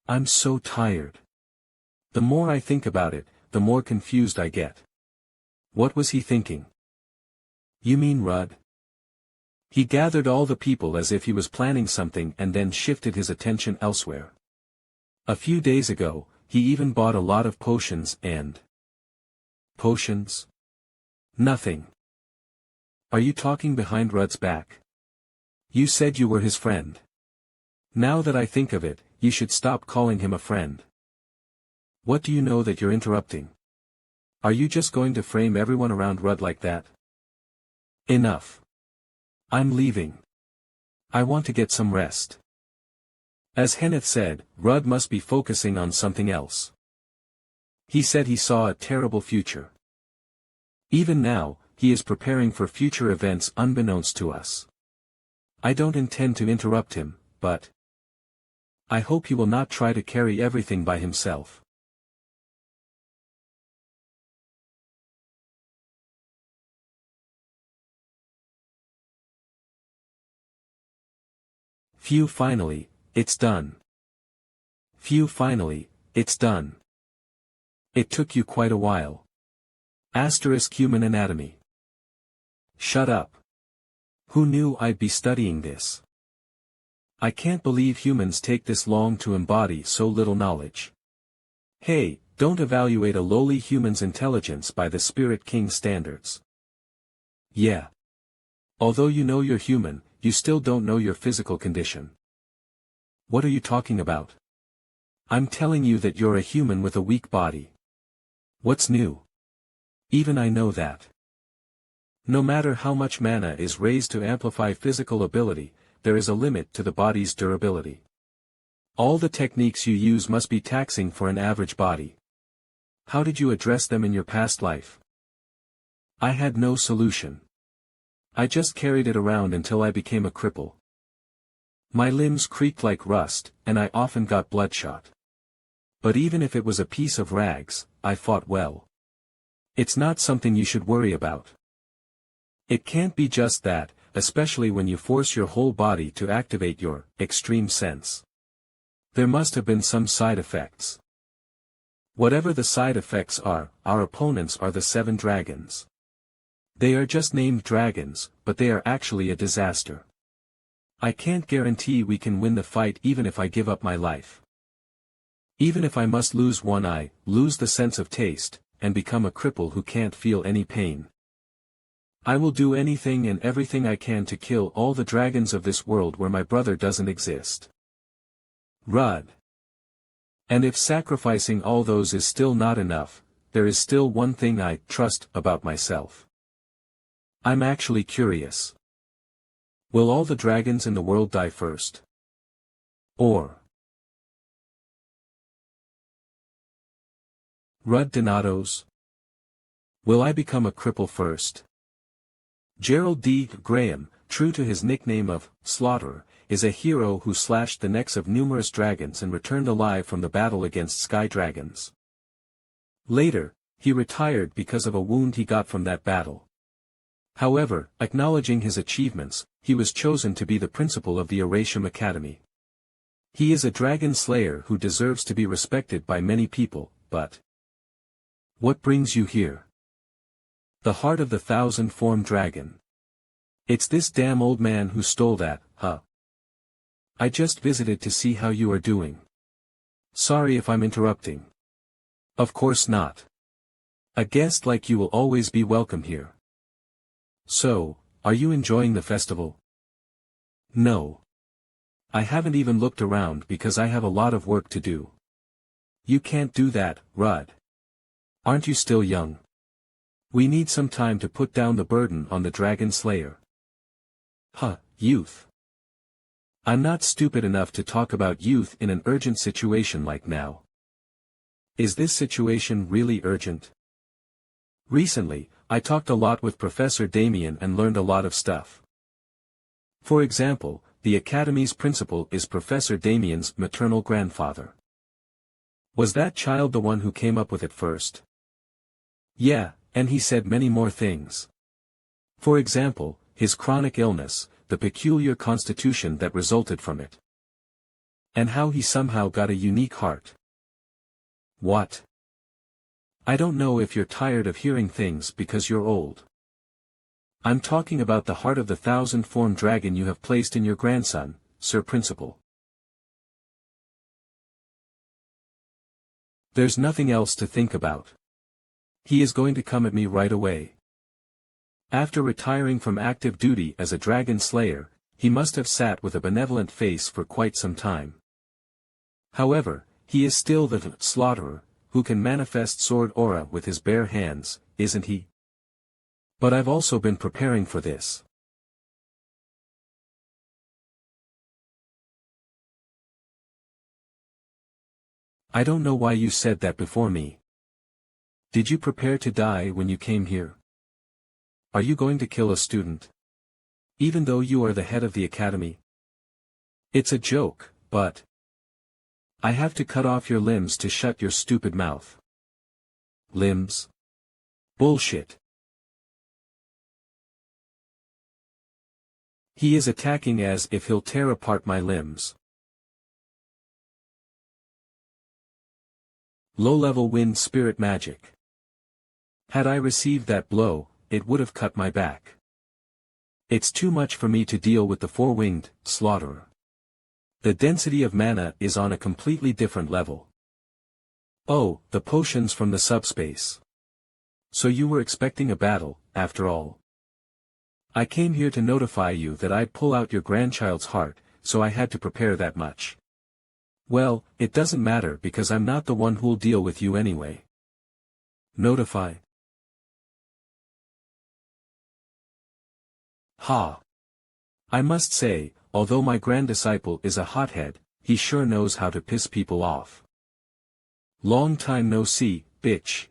I'm so tired. The more I think about it, the more confused I get. What was he thinking? You mean Rudd? He gathered all the people as if he was planning something and then shifted his attention elsewhere. A few days ago, he even bought a lot of potions and... Potions? Nothing. Are you talking behind Rudd's back? You said you were his friend. Now that I think of it, you should stop calling him a friend. What do you know that you're interrupting? Are you just going to frame everyone around Rudd like that? Enough. I'm leaving. I want to get some rest. As Henneth said, Rudd must be focusing on something else. He said he saw a terrible future. Even now, he is preparing for future events unbeknownst to us. I don't intend to interrupt him, but... I hope he will not try to carry everything by himself. Phew, finally, it's done. Phew, finally, it's done. It took you quite a while. Asterisk human anatomy. Shut up. Who knew I'd be studying this? I can't believe humans take this long to embody so little knowledge. Hey, don't evaluate a lowly human's intelligence by the Spirit King standards. Yeah. Although you know you're human, you still don't know your physical condition. What are you talking about? I'm telling you that you're a human with a weak body. What's new? Even I know that. No matter how much mana is raised to amplify physical ability, there is a limit to the body's durability. All the techniques you use must be taxing for an average body. How did you address them in your past life? I had no solution. I just carried it around until I became a cripple. My limbs creaked like rust, and I often got bloodshot. But even if it was a piece of rags, I fought well. It's not something you should worry about. It can't be just that, especially when you force your whole body to activate your extreme sense. There must have been some side effects. Whatever the side effects are, our opponents are the 7 dragons. They are just named dragons, but they are actually a disaster. I can't guarantee we can win the fight even if I give up my life. Even if I must lose one eye, lose the sense of taste, and become a cripple who can't feel any pain. I will do anything and everything I can to kill all the dragons of this world where my brother doesn't exist. Rud. And if sacrificing all those is still not enough, there is still one thing I trust about myself. I'm actually curious. Will all the dragons in the world die first? Or Rud Donatos? Will I become a cripple first? Gerald D. Graham, true to his nickname of Slaughterer, is a hero who slashed the necks of numerous dragons and returned alive from the battle against sky dragons. Later, he retired because of a wound he got from that battle. However, acknowledging his achievements, he was chosen to be the principal of the Oratium Academy. He is a dragon slayer who deserves to be respected by many people, but what brings you here? The heart of the 1,000-form dragon. It's this damn old man who stole that, huh? I just visited to see how you are doing. Sorry if I'm interrupting. Of course not. A guest like you will always be welcome here. So, are you enjoying the festival? No. I haven't even looked around because I have a lot of work to do. You can't do that, Rud. Aren't you still young? We need some time to put down the burden on the Dragon Slayer. Huh, youth. I'm not stupid enough to talk about youth in an urgent situation like now. Is this situation really urgent? Recently, I talked a lot with Professor Damien and learned a lot of stuff. For example, the Academy's principal is Professor Damien's maternal grandfather. Was that child the one who came up with it first? Yeah, and he said many more things. For example, his chronic illness, the peculiar constitution that resulted from it. And how he somehow got a unique heart. What? I don't know if you're tired of hearing things because you're old. I'm talking about the heart of the 1,000-form dragon you have placed in your grandson, Sir Principal. There's nothing else to think about. He is going to come at me right away. After retiring from active duty as a dragon slayer, he must have sat with a benevolent face for quite some time. However, he is still the Slaughterer, who can manifest sword aura with his bare hands, isn't he? But I've also been preparing for this. I don't know why you said that before me. Did you prepare to die when you came here? Are you going to kill a student? Even though you are the head of the academy? It's a joke, but I have to cut off your limbs to shut your stupid mouth. Limbs? Bullshit. He is attacking as if he'll tear apart my limbs. Low-level wind spirit magic. Had I received that blow, it would have cut my back. It's too much for me to deal with the four-winged slaughterer. The density of mana is on a completely different level. Oh, the potions from the subspace. So you were expecting a battle, after all. I came here to notify you that I'd pull out your grandchild's heart, so I had to prepare that much. Well, it doesn't matter because I'm not the one who'll deal with you anyway. Notify. Ha. I must say, although my grand-disciple is a hothead, he sure knows how to piss people off. Long time no see, bitch.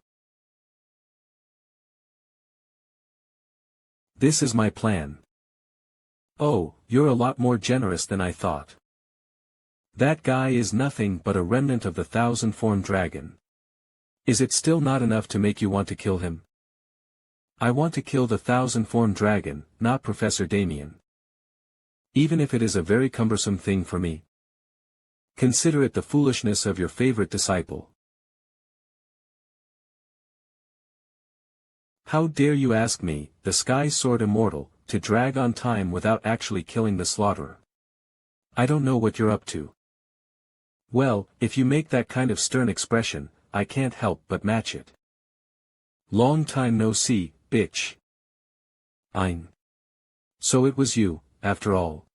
This is my plan. Oh, you're a lot more generous than I thought. That guy is nothing but a remnant of the thousand-formed dragon. Is it still not enough to make you want to kill him? I want to kill the thousand-formed dragon, not Professor Damien. Even if it is a very cumbersome thing for me. Consider it the foolishness of your favorite disciple. How dare you ask me, the Sky Sword Immortal, to drag on time without actually killing the slaughterer? I don't know what you're up to. Well, if you make that kind of stern expression, I can't help but match it. Long time no see, bitch. Ein. So it was you, after all.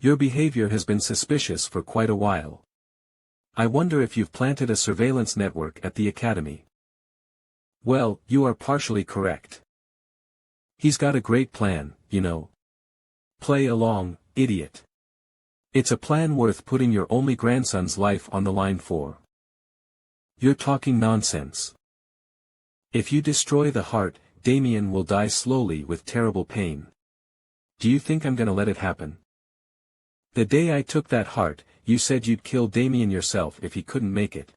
Your behavior has been suspicious for quite a while. I wonder if you've planted a surveillance network at the academy. Well, you are partially correct. He's got a great plan, you know. Play along, idiot. It's a plan worth putting your only grandson's life on the line for. You're talking nonsense. If you destroy the heart, Damien will die slowly with terrible pain. Do you think I'm gonna let it happen? The day I took that heart, you said you'd kill Damien yourself if he couldn't make it.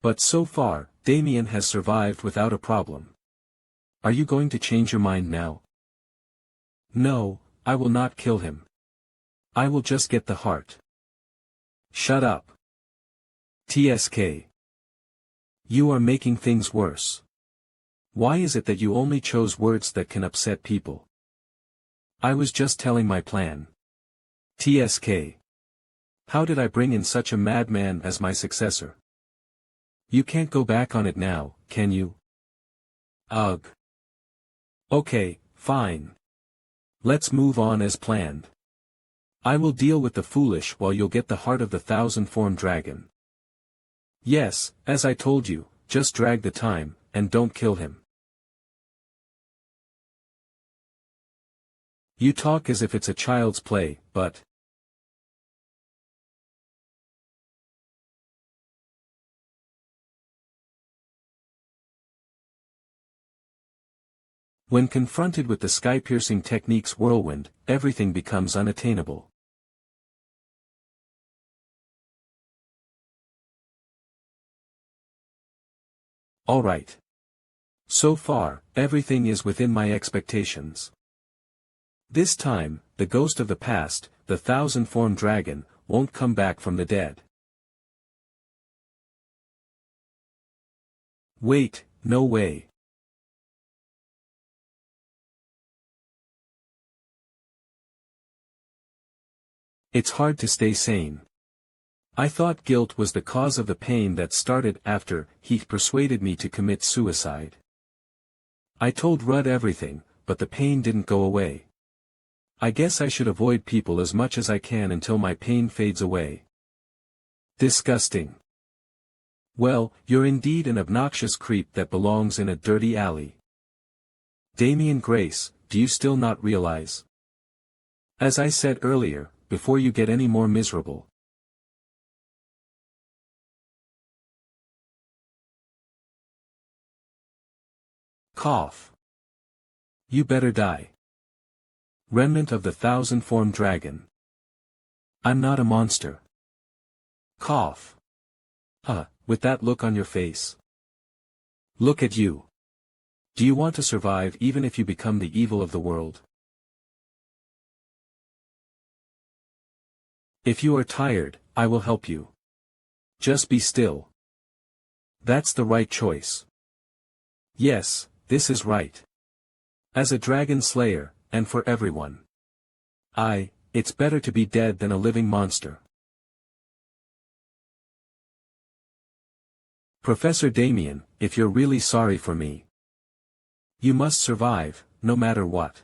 But so far, Damien has survived without a problem. Are you going to change your mind now? No, I will not kill him. I will just get the heart. Shut up. TSK. You are making things worse. Why is it that you only chose words that can upset people? I was just telling my plan. TSK. How did I bring in such a madman as my successor? You can't go back on it now, can you? Ugh. Okay, fine. Let's move on as planned. I will deal with the foolish while you'll get the heart of the thousand-formed dragon. Yes, as I told you, just drag the time, and don't kill him. You talk as if it's a child's play, but... When confronted with the sky-piercing technique's whirlwind, everything becomes unattainable. Alright. So far, everything is within my expectations. This time, the ghost of the past, the thousand-formed dragon, won't come back from the dead. Wait, no way. It's hard to stay sane. I thought guilt was the cause of the pain that started after he persuaded me to commit suicide. I told Rudd everything, but the pain didn't go away. I guess I should avoid people as much as I can until my pain fades away. Disgusting. Well, you're indeed an obnoxious creep that belongs in a dirty alley. Damien Grace, do you still not realize? As I said earlier, before you get any more miserable. Cough. You better die. Remnant of the thousand-formed dragon. I'm not a monster. Cough. With that look on your face. Look at you. Do you want to survive even if you become the evil of the world? If you are tired, I will help you. Just be still. That's the right choice. Yes, this is right. As a dragon slayer, and for everyone. It's better to be dead than a living monster. Professor Damien, if you're really sorry for me, you must survive, no matter what.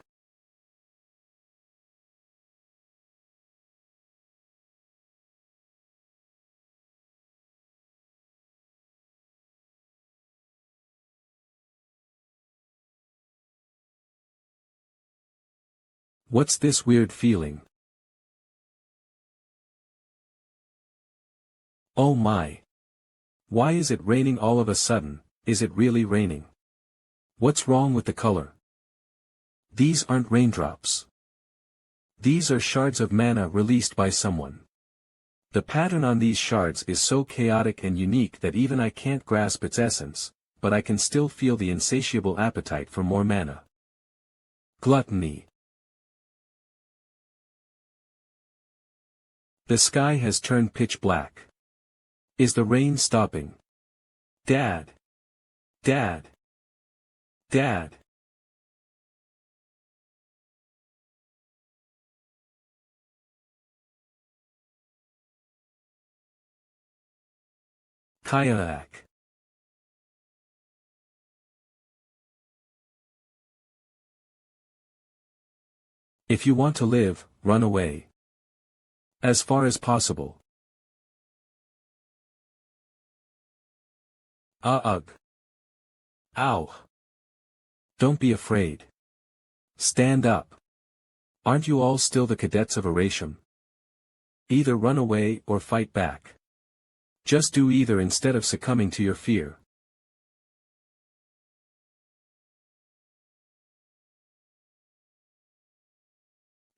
What's this weird feeling? Oh my. Why is it raining all of a sudden? Is it really raining? What's wrong with the color? These aren't raindrops. These are shards of mana released by someone. The pattern on these shards is so chaotic and unique that even I can't grasp its essence, but I can still feel the insatiable appetite for more mana. Gluttony. The sky has turned pitch black. Is the rain stopping? Dad. Dad. Dad. Kayak. If you want to live, run away. As far as possible. Ugh. Ow. Don't be afraid. Stand up. Aren't you all still the cadets of Aratium? Either run away or fight back. Just do either instead of succumbing to your fear.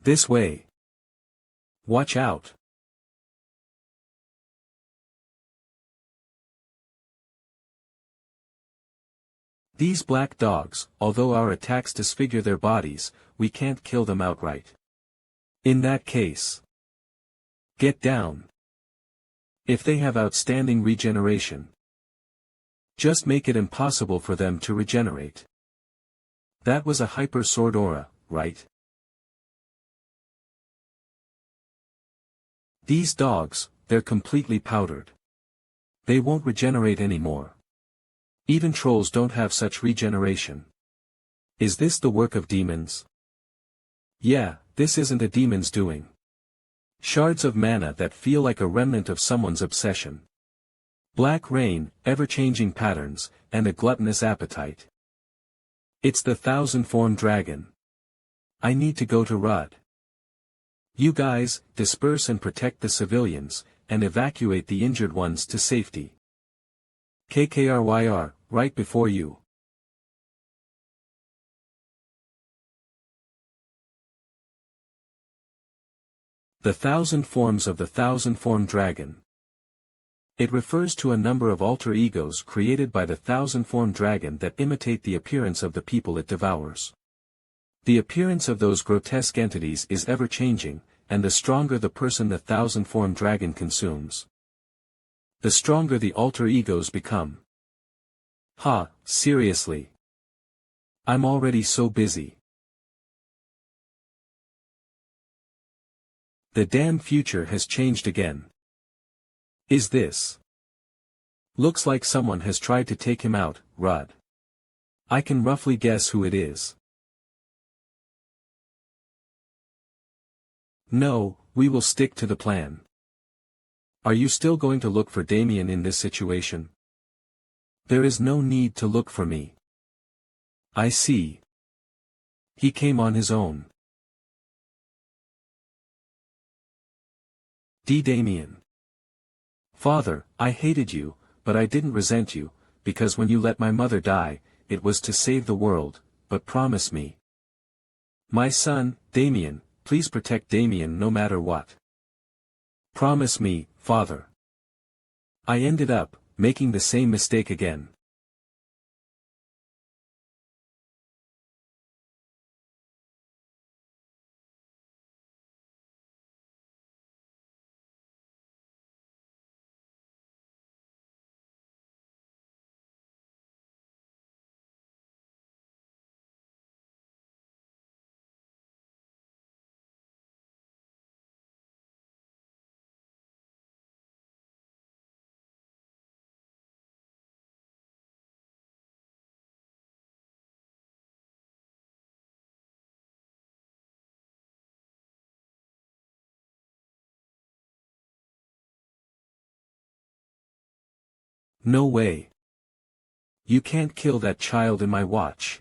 This way. Watch out. These black dogs, although our attacks disfigure their bodies, we can't kill them outright. In that case, get down. If they have outstanding regeneration, just make it impossible for them to regenerate. That was a hyper sword aura, right? These dogs, they're completely powdered. They won't regenerate anymore. Even trolls don't have such regeneration. Is this the work of demons? Yeah, this isn't a demon's doing. Shards of mana that feel like a remnant of someone's obsession. Black rain, ever-changing patterns, and a gluttonous appetite. It's the thousand-form dragon. I need to go to Rud. You guys, disperse and protect the civilians, and evacuate the injured ones to safety. KKRYR, right before you. The thousand forms of the thousand-form dragon. It refers to a number of alter egos created by the thousand-form dragon that imitate the appearance of the people it devours. The appearance of those grotesque entities is ever-changing, and the stronger the person the thousand-form dragon consumes, the stronger the alter egos become. Seriously. I'm already so busy. The damn future has changed again. Is this? Looks like someone has tried to take him out, Rud. I can roughly guess who it is. No, we will stick to the plan. Are you still going to look for Damien in this situation? There is no need to look for me. I see. He came on his own. Damien. Father, I hated you, but I didn't resent you, because when you let my mother die, it was to save the world, but promise me. My son, Damien, please protect Damien no matter what. Promise me, Father. I ended up making the same mistake again. No way. You can't kill that child in my watch.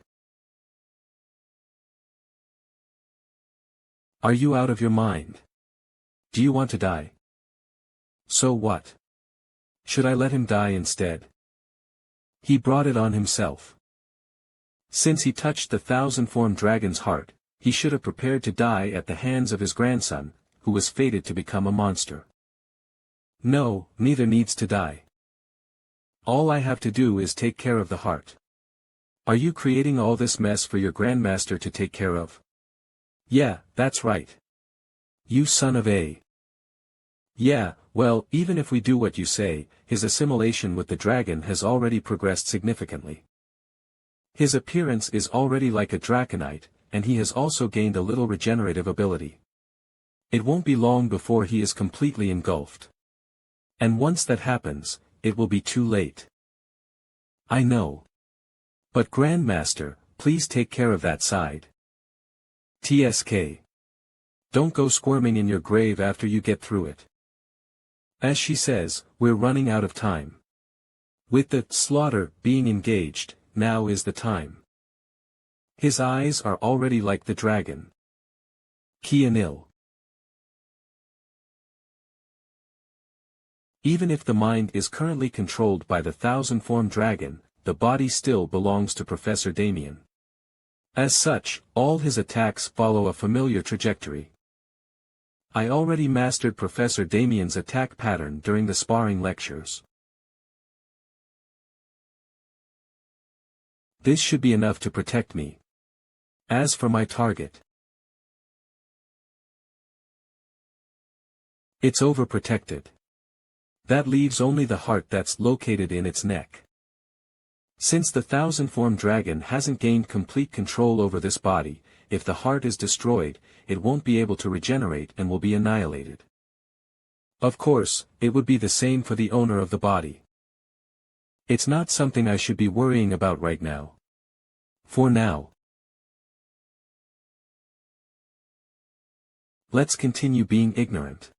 Are you out of your mind? Do you want to die? So what? Should I let him die instead? He brought it on himself. Since he touched the thousand-formed dragon's heart, he should have prepared to die at the hands of his grandson, who was fated to become a monster. No, neither needs to die. All I have to do is take care of the heart. Are you creating all this mess for your grandmaster to take care of? Yeah, that's right. You son of a. Yeah, well, even if we do what you say, his assimilation with the dragon has already progressed significantly. His appearance is already like a draconite, and he has also gained a little regenerative ability. It won't be long before he is completely engulfed. And once that happens, it will be too late. I know. But Grandmaster, please take care of that side. TSK. Don't go squirming in your grave after you get through it. As she says, we're running out of time. With the slaughter being engaged, now is the time. His eyes are already like the dragon. Kianil. Even if the mind is currently controlled by the thousand-formed dragon, the body still belongs to Professor Damien. As such, all his attacks follow a familiar trajectory. I already mastered Professor Damien's attack pattern during the sparring lectures. This should be enough to protect me. As for my target, it's overprotected. That leaves only the heart that's located in its neck. Since the thousand-formed dragon hasn't gained complete control over this body, if the heart is destroyed, it won't be able to regenerate and will be annihilated. Of course, it would be the same for the owner of the body. It's not something I should be worrying about right now. For now. Let's continue being ignorant.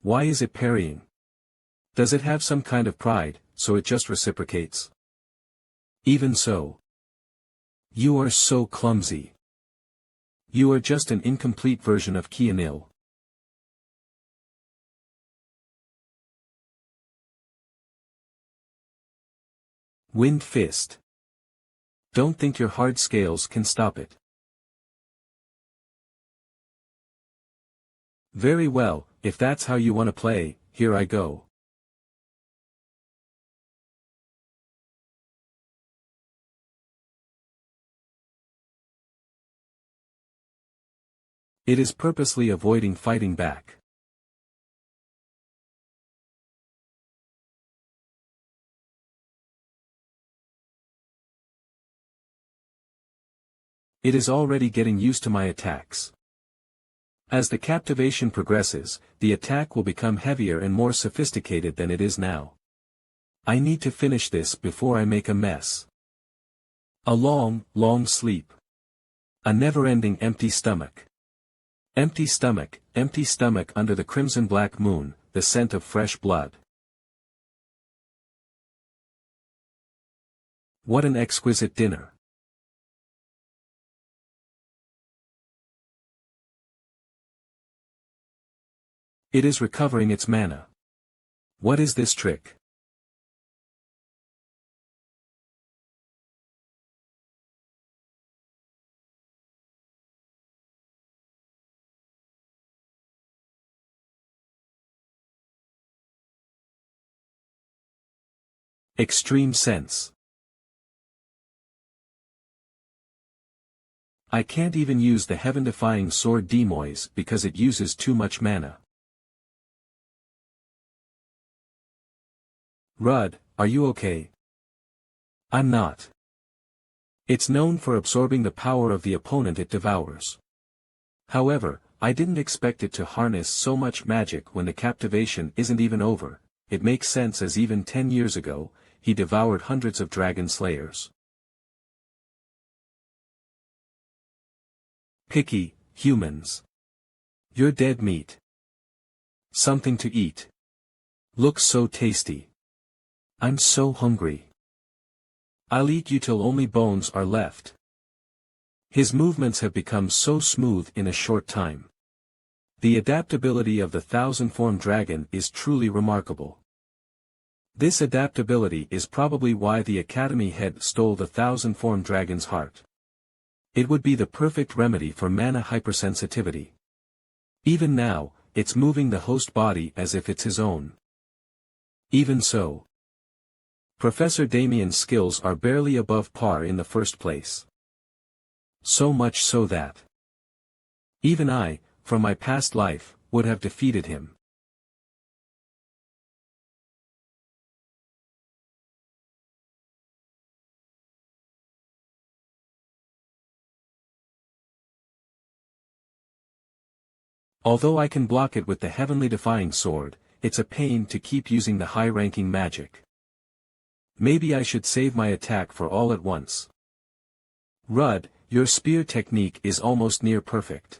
Why is it parrying? Does it have some kind of pride, so it just reciprocates? Even so. You are so clumsy. You are just an incomplete version of Kianil. Wind fist. Don't think your hard scales can stop it. Very well, if that's how you want to play, here I go. It is purposely avoiding fighting back. It is already getting used to my attacks. As the captivation progresses, the attack will become heavier and more sophisticated than it is now. I need to finish this before I make a mess. A long, long sleep. A never-ending empty stomach. Empty stomach under the crimson black moon, the scent of fresh blood. What an exquisite dinner. It is recovering its mana. What is this trick? Extreme sense. I can't even use the heaven-defying sword Demois because it uses too much mana. Rudd, are you okay? I'm not. It's known for absorbing the power of the opponent it devours. However, I didn't expect it to harness so much magic when the captivation isn't even over. It makes sense as even 10 years ago, he devoured hundreds of dragon slayers. Picky, humans. You're dead meat. Something to eat. Looks so tasty. I'm so hungry. I'll eat you till only bones are left. His movements have become so smooth in a short time. The adaptability of the thousand-form dragon is truly remarkable. This adaptability is probably why the Academy head stole the thousand-form dragon's heart. It would be the perfect remedy for mana hypersensitivity. Even now, it's moving the host body as if it's his own. Even so, Professor Damien's skills are barely above par in the first place. So much so that even I, from my past life, would have defeated him. Although I can block it with the heavenly defying sword, it's a pain to keep using the high-ranking magic. Maybe I should save my attack for all at once. Rudd, your spear technique is almost near perfect.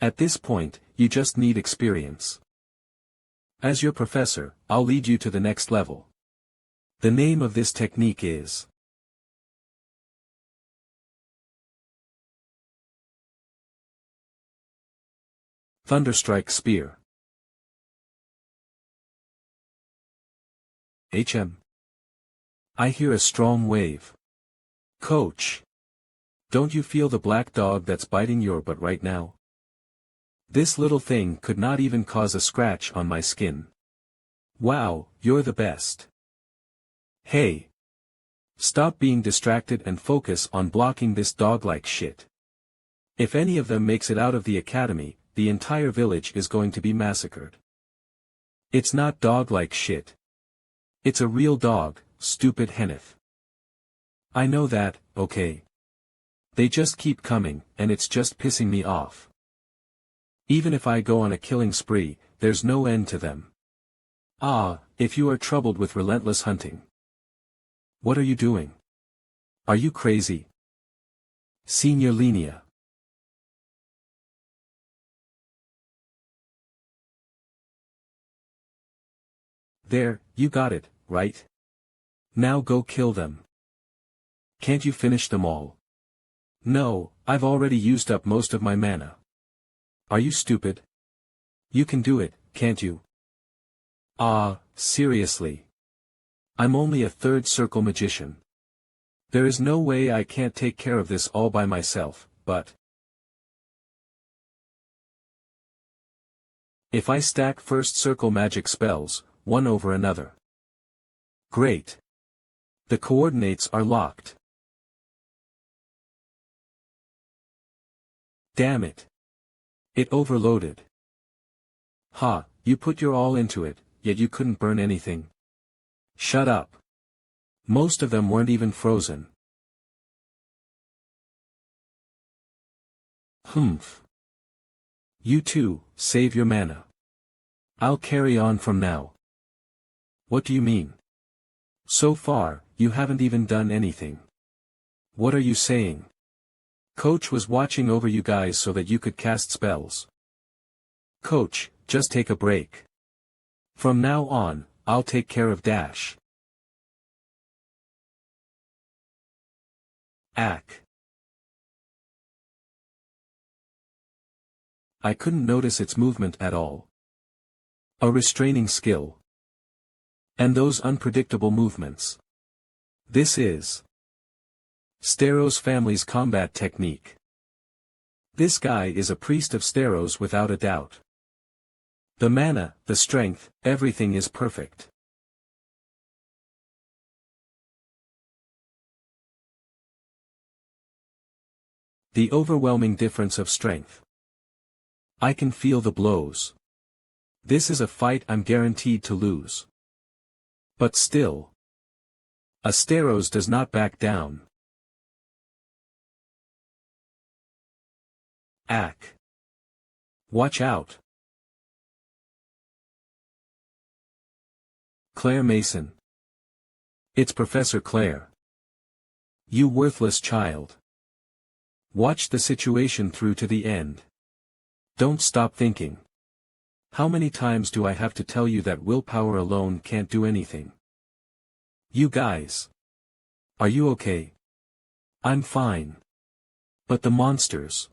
At this point, you just need experience. As your professor, I'll lead you to the next level. The name of this technique is Thunderstrike Spear. I hear a strong wave. Coach. Don't you feel the black dog that's biting your butt right now? This little thing could not even cause a scratch on my skin. Wow, you're the best. Hey. Stop being distracted and focus on blocking this dog-like shit. If any of them makes it out of the academy, the entire village is going to be massacred. It's not dog-like shit. It's a real dog, stupid Henneth. I know that, okay. They just keep coming, and it's just pissing me off. Even if I go on a killing spree, there's no end to them. Ah, if you are troubled with relentless hunting. What are you doing? Are you crazy? Senior Linnea. There, you got it, right? Now go kill them. Can't you finish them all? No, I've already used up most of my mana. Are you stupid? You can do it, can't you? Ah, seriously. I'm only a third circle magician. There is no way I can't take care of this all by myself, but if I stack first circle magic spells, one over another. Great. The coordinates are locked. Damn it. It overloaded. Ha, you put your all into it, yet you couldn't burn anything. Shut up. Most of them weren't even frozen. Humph. You too, save your mana. I'll carry on from now. What do you mean? So far, you haven't even done anything. What are you saying? Coach was watching over you guys so that you could cast spells. Coach, just take a break. From now on, I'll take care of Dash. Ack. I couldn't notice its movement at all. A restraining skill. And those unpredictable movements. This is Steros family's combat technique. This guy is a priest of Steros without a doubt. The mana, the strength, everything is perfect. The overwhelming difference of strength. I can feel the blows. This is a fight I'm guaranteed to lose. But still. Asteros does not back down. Ack. Watch out. Claire Mason. It's Professor Claire. You worthless child. Watch the situation through to the end. Don't stop thinking. How many times do I have to tell you that willpower alone can't do anything? You guys. Are you okay? I'm fine. But the monsters.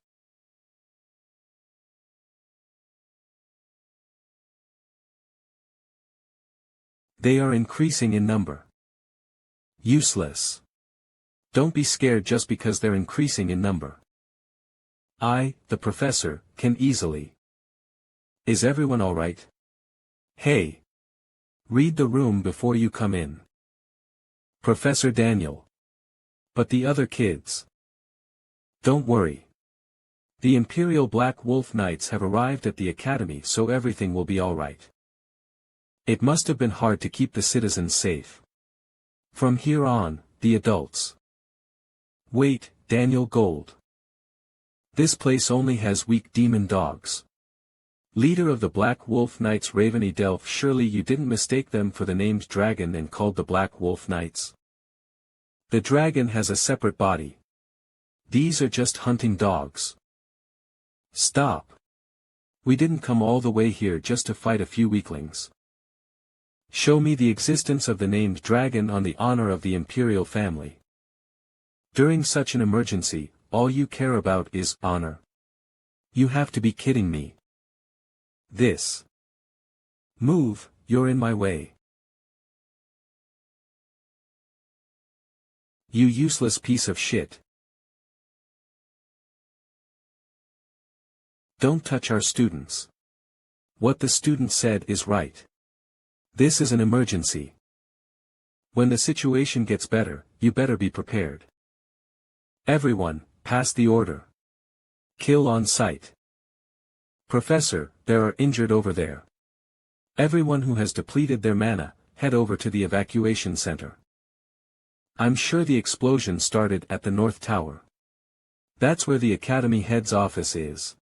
They are increasing in number. Useless. Don't be scared just because they're increasing in number. I, the professor, can easily. Is everyone alright? Hey. Read the room before you come in. Professor Daniel. But the other kids. Don't worry. The Imperial Black Wolf Knights have arrived at the academy, so everything will be alright. It must have been hard to keep the citizens safe. From here on, the adults. Wait, Daniel Gold. This place only has weak demon dogs. Leader of the Black Wolf Knights Raveny Delph, surely you didn't mistake them for the named dragon and called the Black Wolf Knights? The dragon has a separate body. These are just hunting dogs. Stop. We didn't come all the way here just to fight a few weaklings. Show me the existence of the named dragon on the honor of the Imperial family. During such an emergency, all you care about is honor. You have to be kidding me. This. Move, you're in my way. You useless piece of shit. Don't touch our students. What the student said is right. This is an emergency. When the situation gets better, you better be prepared. Everyone, pass the order. Kill on sight. Professor, there are injured over there. Everyone who has depleted their mana, head over to the evacuation center. I'm sure the explosion started at the North Tower. That's where the Academy head's office is.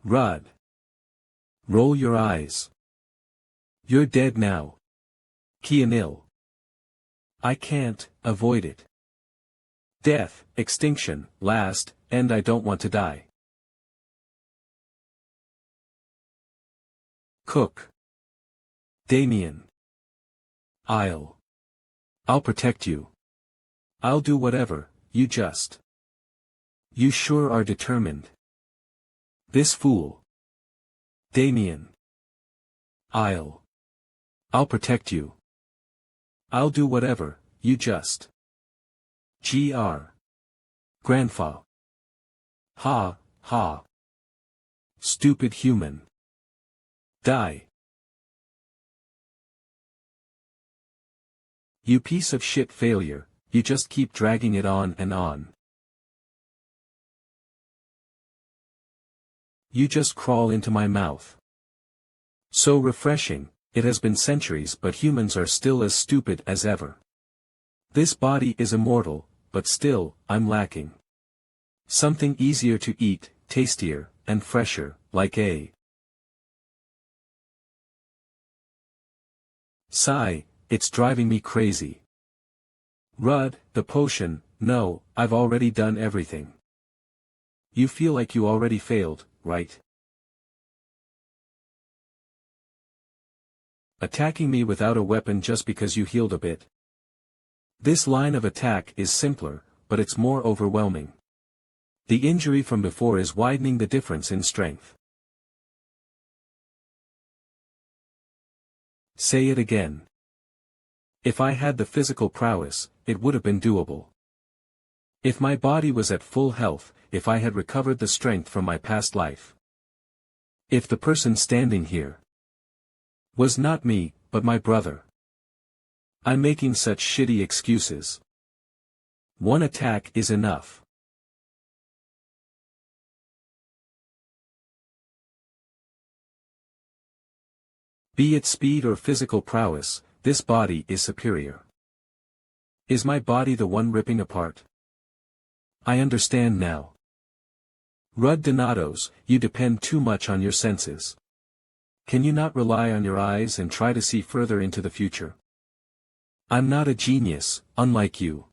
Rudd. Roll your eyes. You're dead now. Keanil. I can't avoid it. Death, extinction, last, and I don't want to die. Cook. Damien. I'll protect you. I'll do whatever, you just. You sure are determined. This fool. Damien. I'll protect you. I'll do whatever, you just. Gr. Grandpa. Ha, ha. Stupid human. Die. You piece of shit failure, you just keep dragging it on and on. You just crawl into my mouth. So refreshing. It has been centuries, but humans are still as stupid as ever. This body is immortal, but still, I'm lacking something easier to eat, tastier, and fresher, like a sigh. It's driving me crazy. Rudd, the potion, no, I've already done everything. You feel like you already failed, right? Attacking me without a weapon just because you healed a bit. This line of attack is simpler, but it's more overwhelming. The injury from before is widening the difference in strength. Say it again. If I had the physical prowess, it would have been doable. If my body was at full health, if I had recovered the strength from my past life. If the person standing here was not me, but my brother. I'm making such shitty excuses. One attack is enough. Be it speed or physical prowess, this body is superior. Is my body the one ripping apart? I understand now. Rud Donatos, you depend too much on your senses. Can you not rely on your eyes and try to see further into the future? I'm not a genius, unlike you.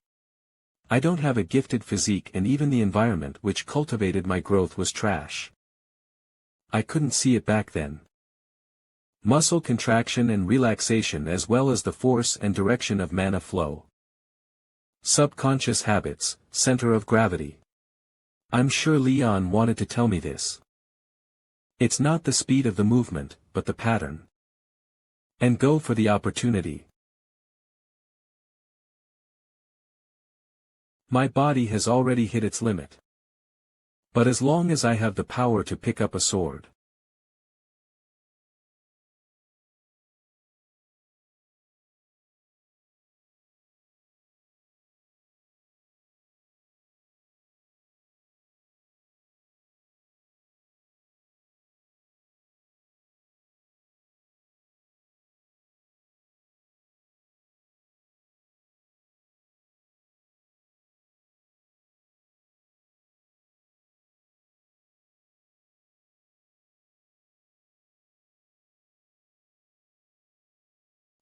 I don't have a gifted physique, and even the environment which cultivated my growth was trash. I couldn't see it back then. Muscle contraction and relaxation as well as the force and direction of mana flow. Subconscious habits, center of gravity. I'm sure Leon wanted to tell me this. It's not the speed of the movement, but the pattern. And go for the opportunity. My body has already hit its limit. But as long as I have the power to pick up a sword.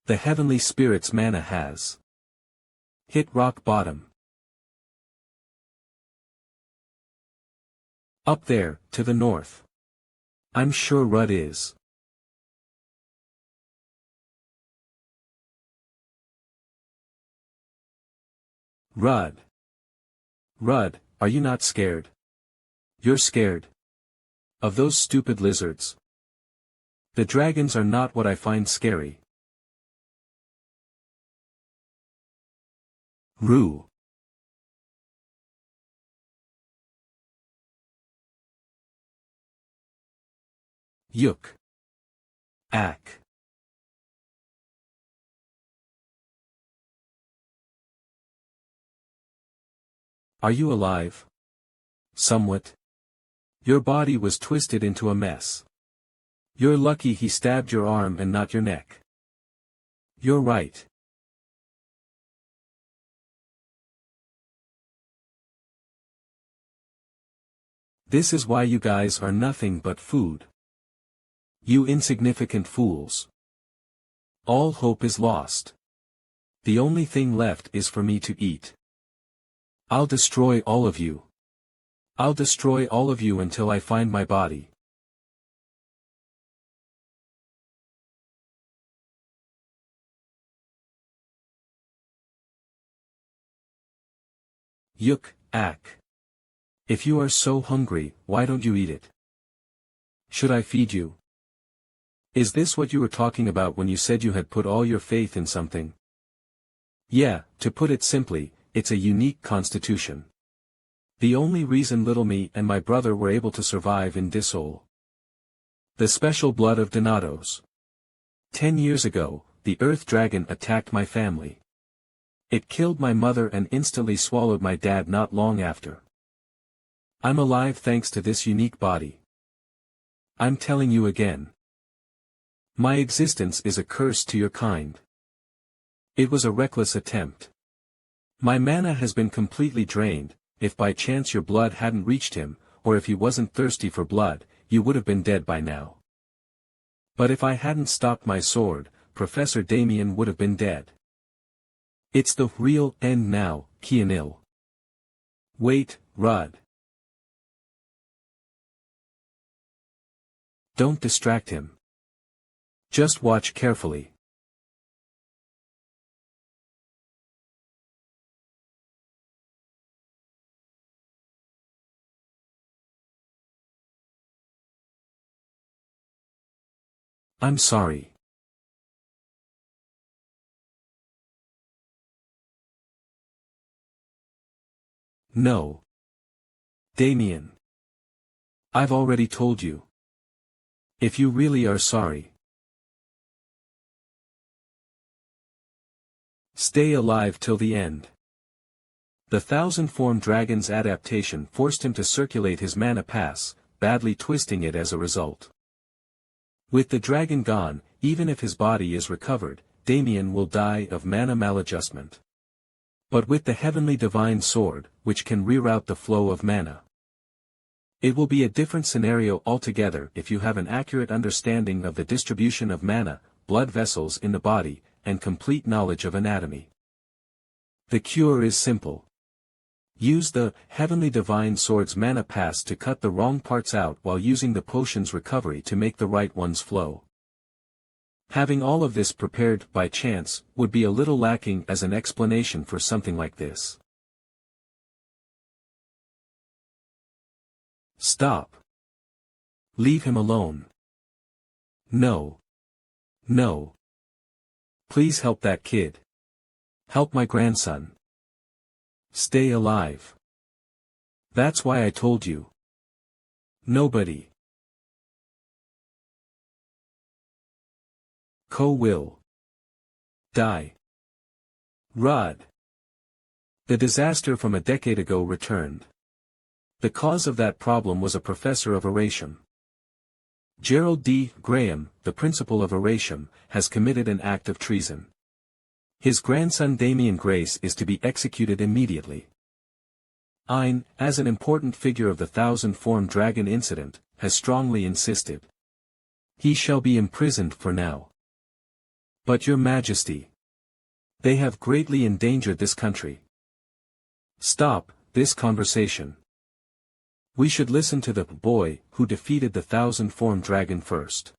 The heavenly spirit's mana has hit rock bottom. Up there, to the north. I'm sure Rud is. Rud. Rud, are you not scared? You're scared. Of those stupid lizards. The dragons are not what I find scary. Rue. Yuk. Ak. Are you alive? Somewhat. Your body was twisted into a mess. You're lucky he stabbed your arm and not your neck. You're right. This is why you guys are nothing but food. You insignificant fools. All hope is lost. The only thing left is for me to eat. I'll destroy all of you. I'll destroy all of you until I find my body. Yuk, Ak. If you are so hungry, why don't you eat it? Should I feed you? Is this what you were talking about when you said you had put all your faith in something? Yeah, to put it simply, it's a unique constitution. The only reason little me and my brother were able to survive in Disol. The special blood of Donatos. 10 years ago, the Earth Dragon attacked my family. It killed my mother and instantly swallowed my dad not long after. I'm alive thanks to this unique body. I'm telling you again. My existence is a curse to your kind. It was a reckless attempt. My mana has been completely drained. If by chance your blood hadn't reached him, or if he wasn't thirsty for blood, you would have been dead by now. But if I hadn't stopped my sword, Professor Damien would have been dead. It's the real end now, Kianil. Wait, Rud. Don't distract him. Just watch carefully. I'm sorry. No. Damien. I've already told you. If you really are sorry. Stay alive till the end. The thousand-form dragon's adaptation forced him to circulate his mana pass, badly twisting it as a result. With the dragon gone, even if his body is recovered, Damien will die of mana maladjustment. But with the heavenly divine sword, which can reroute the flow of mana, it will be a different scenario altogether if you have an accurate understanding of the distribution of mana, blood vessels in the body, and complete knowledge of anatomy. The cure is simple. Use the heavenly divine sword's mana pass to cut the wrong parts out while using the potion's recovery to make the right ones flow. Having all of this prepared by chance would be a little lacking as an explanation for something like this. Stop. Leave him alone. No. No. Please help that kid. Help my grandson. Stay alive. That's why I told you. Nobody. Will die. Rod. The disaster from a decade ago returned. The cause of that problem was a professor of Aratium. Gerald D. Graham, the principal of Aratium, has committed an act of treason. His grandson Damien Grace is to be executed immediately. Ein, as an important figure of the thousand-form dragon incident, has strongly insisted. He shall be imprisoned for now. But your majesty, they have greatly endangered this country. Stop this conversation. We should listen to the boy who defeated the thousand-form dragon first.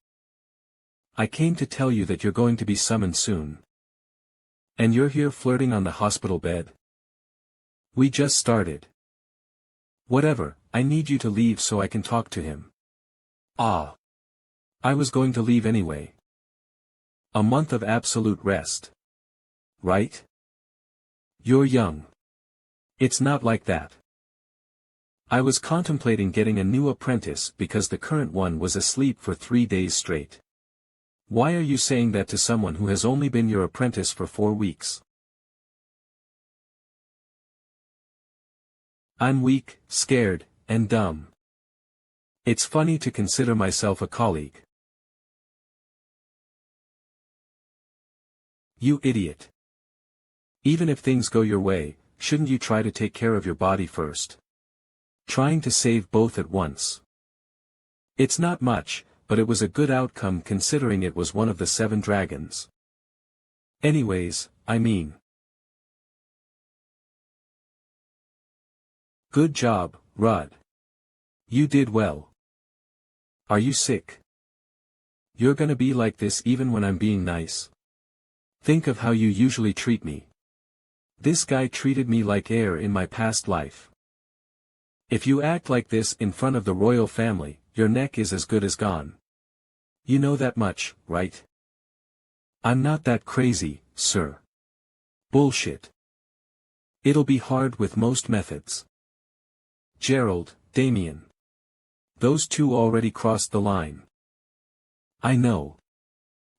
I came to tell you that you're going to be summoned soon. And you're here flirting on the hospital bed? We just started. Whatever, I need you to leave so I can talk to him. Ah. I was going to leave anyway. A month of absolute rest. Right? You're young. It's not like that. I was contemplating getting a new apprentice because the current one was asleep for 3 days straight. Why are you saying that to someone who has only been your apprentice for 4 weeks? I'm weak, scared, and dumb. It's funny to consider myself a colleague. You idiot. Even if things go your way, shouldn't you try to take care of your body first? Trying to save both at once. It's not much, but it was a good outcome considering it was one of the 7 dragons. Anyways, I mean. Good job, Rod. You did well. Are you sick? You're gonna be like this even when I'm being nice. Think of how you usually treat me. This guy treated me like air in my past life. If you act like this in front of the royal family, your neck is as good as gone. You know that much, right? I'm not that crazy, sir. Bullshit. It'll be hard with most methods. Gerald, Damien. Those 2 already crossed the line. I know.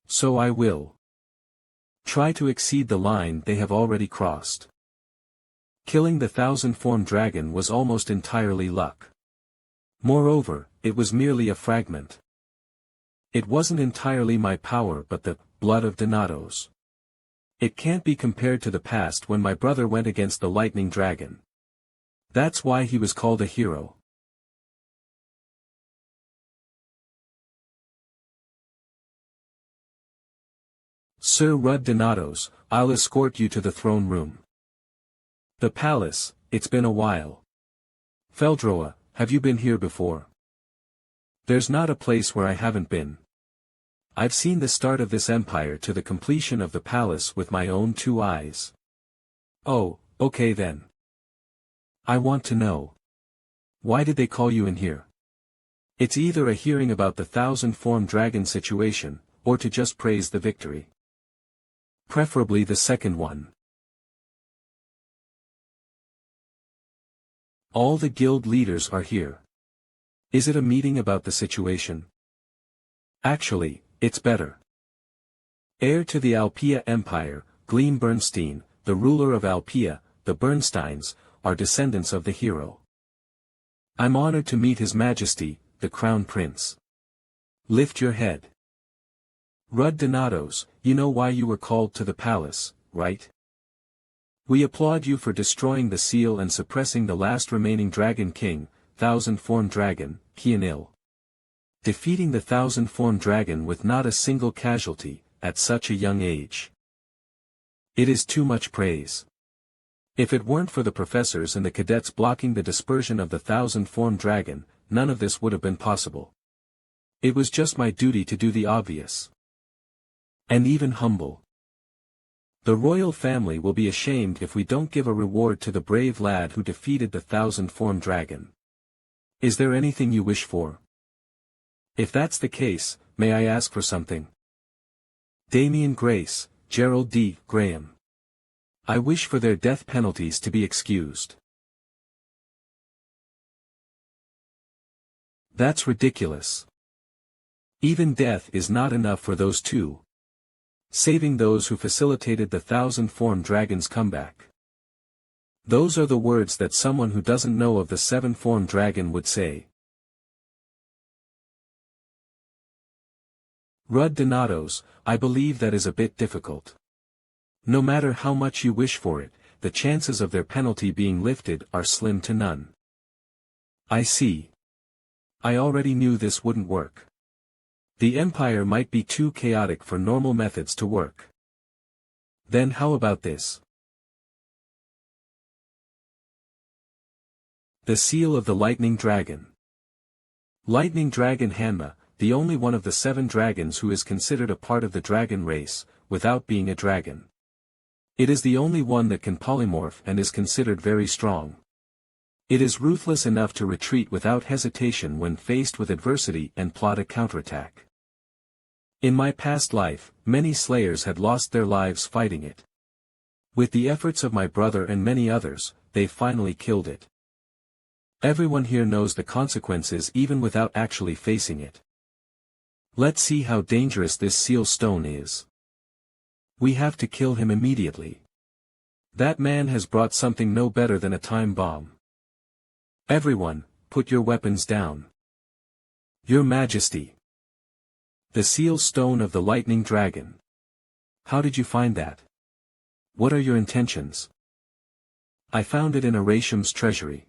So I will. Try to exceed the line they have already crossed. Killing the thousand-form dragon was almost entirely luck. Moreover, it was merely a fragment. It wasn't entirely my power but the blood of Donatos. It can't be compared to the past when my brother went against the lightning dragon. That's why he was called a hero. Sir Rudd Donatos, I'll escort you to the throne room. The palace, it's been a while. Feldroa, have you been here before? There's not a place where I haven't been. I've seen the start of this empire to the completion of the palace with my own 2 eyes. Oh, okay then. I want to know. Why did they call you in here? It's either a hearing about the thousand-form dragon situation, or to just praise the victory. Preferably the second one. All the guild leaders are here. Is it a meeting about the situation? Actually, it's better. Heir to the Alpia Empire, Gleam Bernstein, the ruler of Alpia, the Bernsteins, are descendants of the hero. I'm honored to meet His Majesty, the Crown Prince. Lift your head. Rudd Donatos, you know why you were called to the palace, right? We applaud you for destroying the seal and suppressing the last remaining Dragon King, Thousand-Form Dragon, Kianil. Defeating the Thousand-Form Dragon with not a single casualty, at such a young age. It is too much praise. If it weren't for the professors and the cadets blocking the dispersion of the Thousand-Form Dragon, none of this would have been possible. It was just my duty to do the obvious. And even humble. The royal family will be ashamed if we don't give a reward to the brave lad who defeated the Thousand-Form Dragon. Is there anything you wish for? If that's the case, may I ask for something? Damian Grace, Gerald D. Graham. I wish for their death penalties to be excused. That's ridiculous. Even death is not enough for those two. Saving those who facilitated the Thousand-Form Dragon's comeback. Those are the words that someone who doesn't know of the Seven-Form Dragon would say. Rudd Donatos, I believe that is a bit difficult. No matter how much you wish for it, the chances of their penalty being lifted are slim to none. I see. I already knew this wouldn't work. The Empire might be too chaotic for normal methods to work. Then how about this? The Seal of the Lightning Dragon. Lightning Dragon Hanma, the only one of the 7 dragons who is considered a part of the dragon race, without being a dragon. It is the only one that can polymorph and is considered very strong. It is ruthless enough to retreat without hesitation when faced with adversity and plot a counterattack. In my past life, many slayers had lost their lives fighting it. With the efforts of my brother and many others, they finally killed it. Everyone here knows the consequences even without actually facing it. Let's see how dangerous this seal stone is. We have to kill him immediately. That man has brought something no better than a time bomb. Everyone, put your weapons down. Your Majesty. The seal stone of the lightning dragon. How did you find that? What are your intentions? I found it in Aresham's treasury.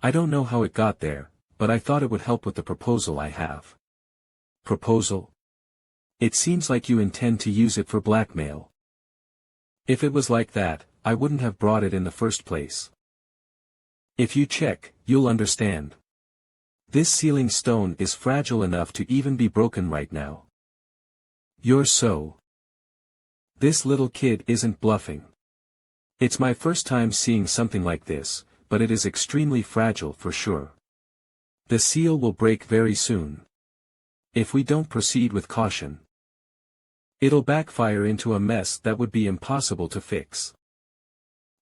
I don't know how it got there, but I thought it would help with the proposal I have. Proposal? It seems like you intend to use it for blackmail. If it was like that, I wouldn't have brought it in the first place. If you check, you'll understand. This sealing stone is fragile enough to even be broken right now. You're so. This little kid isn't bluffing. It's my first time seeing something like this, but it is extremely fragile for sure. The seal will break very soon. If we don't proceed with caution, it'll backfire into a mess that would be impossible to fix.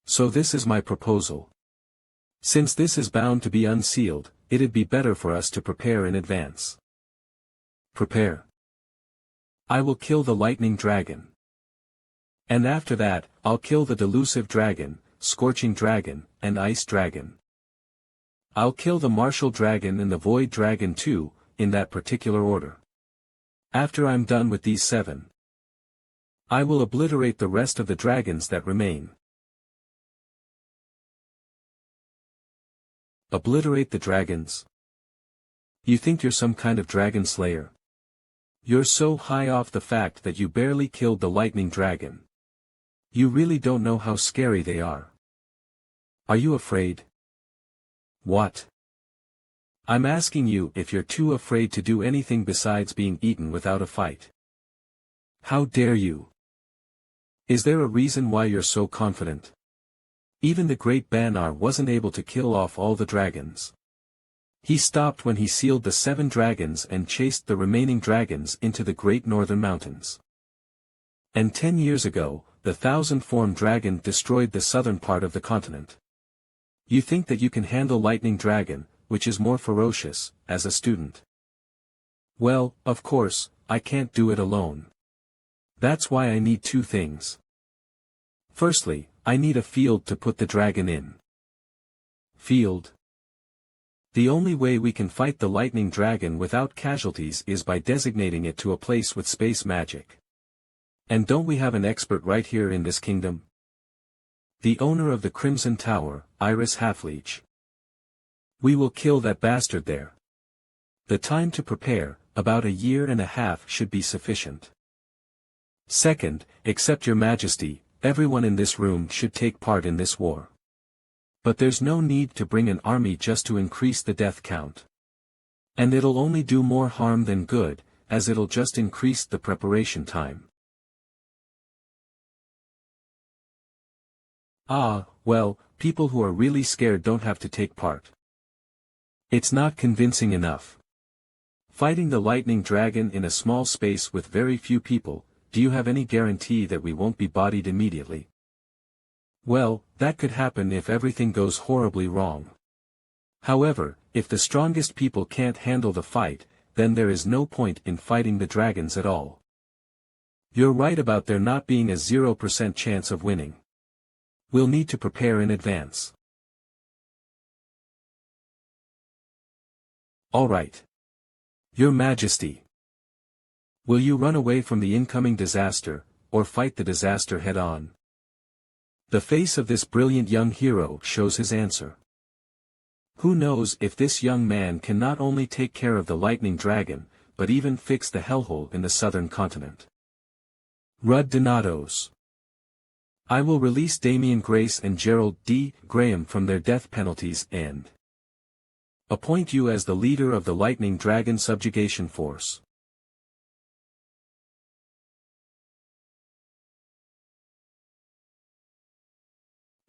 So this is my proposal. Since this is bound to be unsealed, it'd be better for us to prepare in advance. Prepare. I will kill the lightning dragon. And after that, I'll kill the delusive dragon, scorching dragon, and ice dragon. I'll kill the martial dragon and the void dragon too, in that particular order. After I'm done with these 7, I will obliterate the rest of the dragons that remain. Obliterate the dragons? You think you're some kind of dragon slayer? You're so high off the fact that you barely killed the lightning dragon. You really don't know how scary they are. Are you afraid? What? I'm asking you if you're too afraid to do anything besides being eaten without a fight. How dare you? Is there a reason why you're so confident? Even the great Banar wasn't able to kill off all the dragons. He stopped when he sealed the 7 dragons and chased the remaining dragons into the great northern mountains. And 10 years ago, the Thousand-Form Dragon destroyed the southern part of the continent. You think that you can handle Lightning Dragon, which is more ferocious, as a student? Well, of course, I can't do it alone. That's why I need 2 things. Firstly, I need a field to put the dragon in. field. The only way we can fight the lightning dragon without casualties is by designating it to a place with space magic. And don't we have an expert right here in this kingdom? The owner of the Crimson Tower, Iris Halfleech. We will kill that bastard there. The time to prepare, about 1.5 years, should be sufficient. Second, except your majesty, everyone in this room should take part in this war. But there's no need to bring an army just to increase the death count. And it'll only do more harm than good, as it'll just increase the preparation time. Ah, well, people who are really scared don't have to take part. It's not convincing enough. Fighting the lightning dragon in a small space with very few people, do you have any guarantee that we won't be bodied immediately? Well, that could happen if everything goes horribly wrong. However, if the strongest people can't handle the fight, then there is no point in fighting the dragons at all. You're right about there not being a 0% chance of winning. We'll need to prepare in advance. All right. Your Majesty. Will you run away from the incoming disaster, or fight the disaster head-on? The face of this brilliant young hero shows his answer. Who knows if this young man can not only take care of the lightning dragon, but even fix the hellhole in the southern continent. Rudd Donatos. I will release Damian Grace and Gerald D. Graham from their death penalties and appoint you as the leader of the Lightning Dragon Subjugation Force.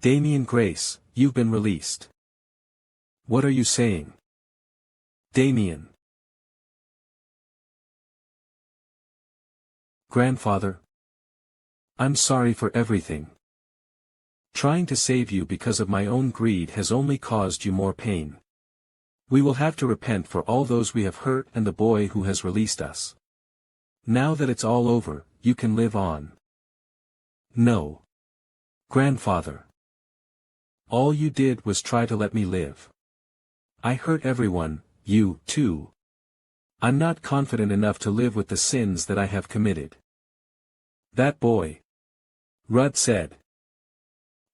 Damian Grace, you've been released. What are you saying? Damian. Grandfather. I'm sorry for everything. Trying to save you because of my own greed has only caused you more pain. We will have to repent for all those we have hurt and the boy who has released us. Now that it's all over, you can live on. No. Grandfather. All you did was try to let me live. I hurt everyone, you, too. I'm not confident enough to live with the sins that I have committed. That boy. Rudd said.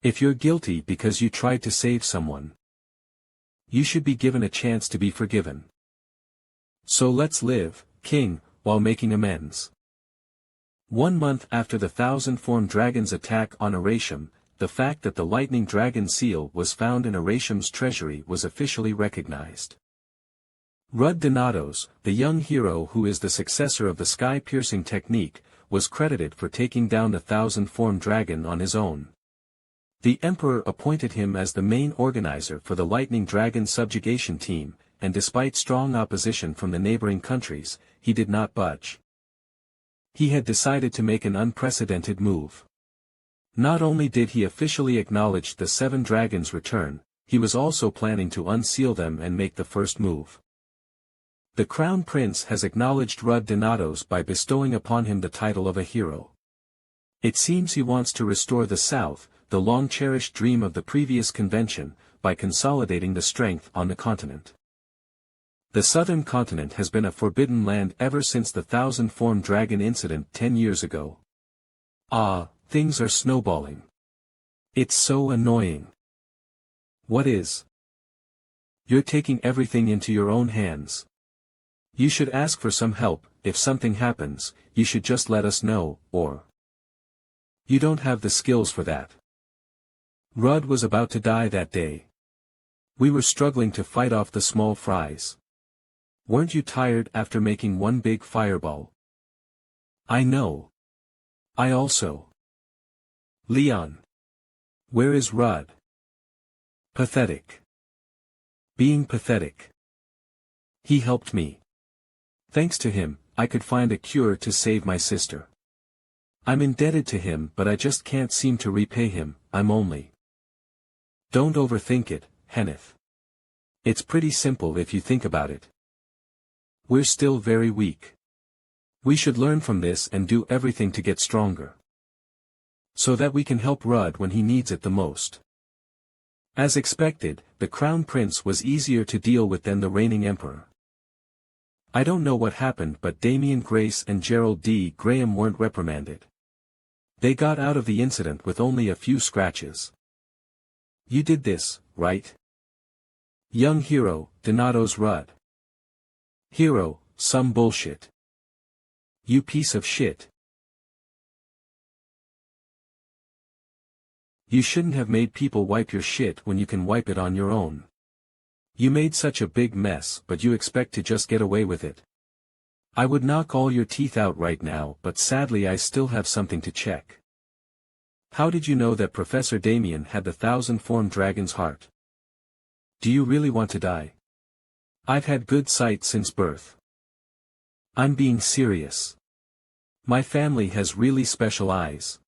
If you're guilty because you tried to save someone, you should be given a chance to be forgiven. So let's live, King, while making amends. 1 month after the thousand-formed dragon's attack on Eratium, the fact that the lightning dragon seal was found in Eratium's treasury was officially recognized. Rudd Donatos, the young hero who is the successor of the sky-piercing technique, was credited for taking down the thousand-formed dragon on his own. The Emperor appointed him as the main organizer for the Lightning Dragon subjugation team, and despite strong opposition from the neighboring countries, he did not budge. He had decided to make an unprecedented move. Not only did he officially acknowledge the 7 dragons' return, he was also planning to unseal them and make the first move. The Crown Prince has acknowledged Rudd Donatos by bestowing upon him the title of a hero. It seems he wants to restore the South, the long-cherished dream of the previous convention, by consolidating the strength on the continent. The southern continent has been a forbidden land ever since the thousand-formed dragon incident 10 years ago. Ah, things are snowballing. It's so annoying. What is? You're taking everything into your own hands. You should ask for some help. If something happens, you should just let us know, or you don't have the skills for that. Rudd was about to die that day. We were struggling to fight off the small fries. Weren't you tired after making one big fireball? I know. I also. Leon. Where is Rudd? Pathetic. Being pathetic. He helped me. Thanks to him, I could find a cure to save my sister. I'm indebted to him, but I just can't seem to repay him. I'm only. Don't overthink it, Henneth. It's pretty simple if you think about it. We're still very weak. We should learn from this and do everything to get stronger, so that we can help Rudd when he needs it the most. As expected, the crown prince was easier to deal with than the reigning emperor. I don't know what happened, but Damian Grace and Gerald D. Graham weren't reprimanded. They got out of the incident with only a few scratches. You did this, right? Young hero, Donato's Rudd. Hero, some bullshit. You piece of shit. You shouldn't have made people wipe your shit when you can wipe it on your own. You made such a big mess, but you expect to just get away with it. I would knock all your teeth out right now, but sadly I still have something to check. How did you know that Professor Damien had the 1,000-form dragon's heart? Do you really want to die? I've had good sight since birth. I'm being serious. My family has really special eyes.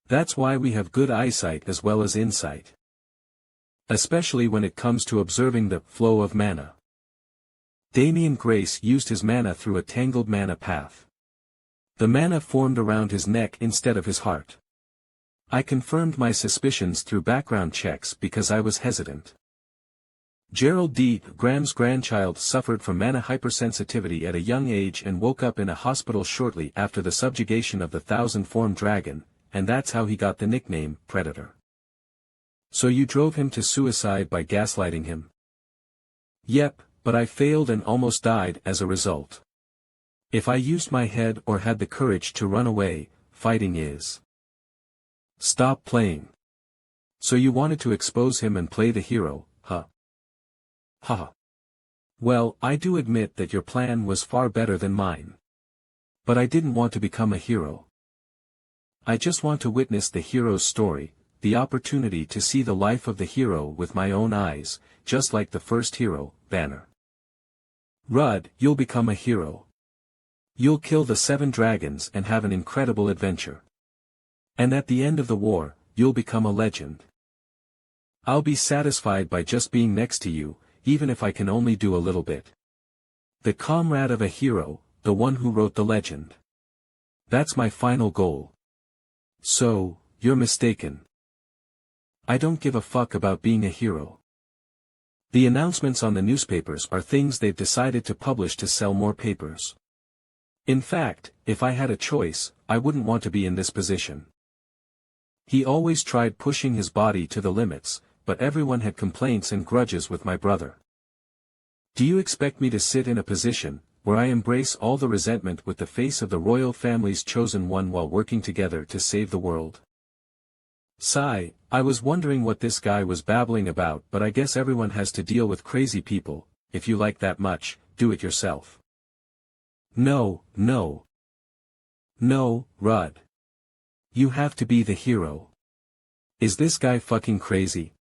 That's why we have good eyesight as well as insight. Especially when it comes to observing the flow of mana. Damian Grace used his mana through a tangled mana path. The mana formed around his neck instead of his heart. I confirmed my suspicions through background checks because I was hesitant. Gerald D. Graham's grandchild suffered from mana hypersensitivity at a young age and woke up in a hospital shortly after the subjugation of the 1,000-form dragon, and that's how he got the nickname, Predator. So you drove him to suicide by gaslighting him? Yep, but I failed and almost died as a result. If I used my head or had the courage to run away, fighting is. Stop playing. So you wanted to expose him and play the hero, huh? Haha. Well, I do admit that your plan was far better than mine. But I didn't want to become a hero. I just want to witness the hero's story, the opportunity to see the life of the hero with my own eyes, just like the first hero, Banner. Rudd, you'll become a hero. You'll kill the 7 dragons and have an incredible adventure. And at the end of the war, you'll become a legend. I'll be satisfied by just being next to you, even if I can only do a little bit. The comrade of a hero, the one who wrote the legend. That's my final goal. So, you're mistaken. I don't give a fuck about being a hero. The announcements on the newspapers are things they've decided to publish to sell more papers. In fact, if I had a choice, I wouldn't want to be in this position. He always tried pushing his body to the limits, but everyone had complaints and grudges with my brother. Do you expect me to sit in a position where I embrace all the resentment with the face of the royal family's chosen one while working together to save the world? Sigh, I was wondering what this guy was babbling about, but I guess everyone has to deal with crazy people. If you like that much, do it yourself. No, Rudd. You have to be the hero. Is this guy fucking crazy?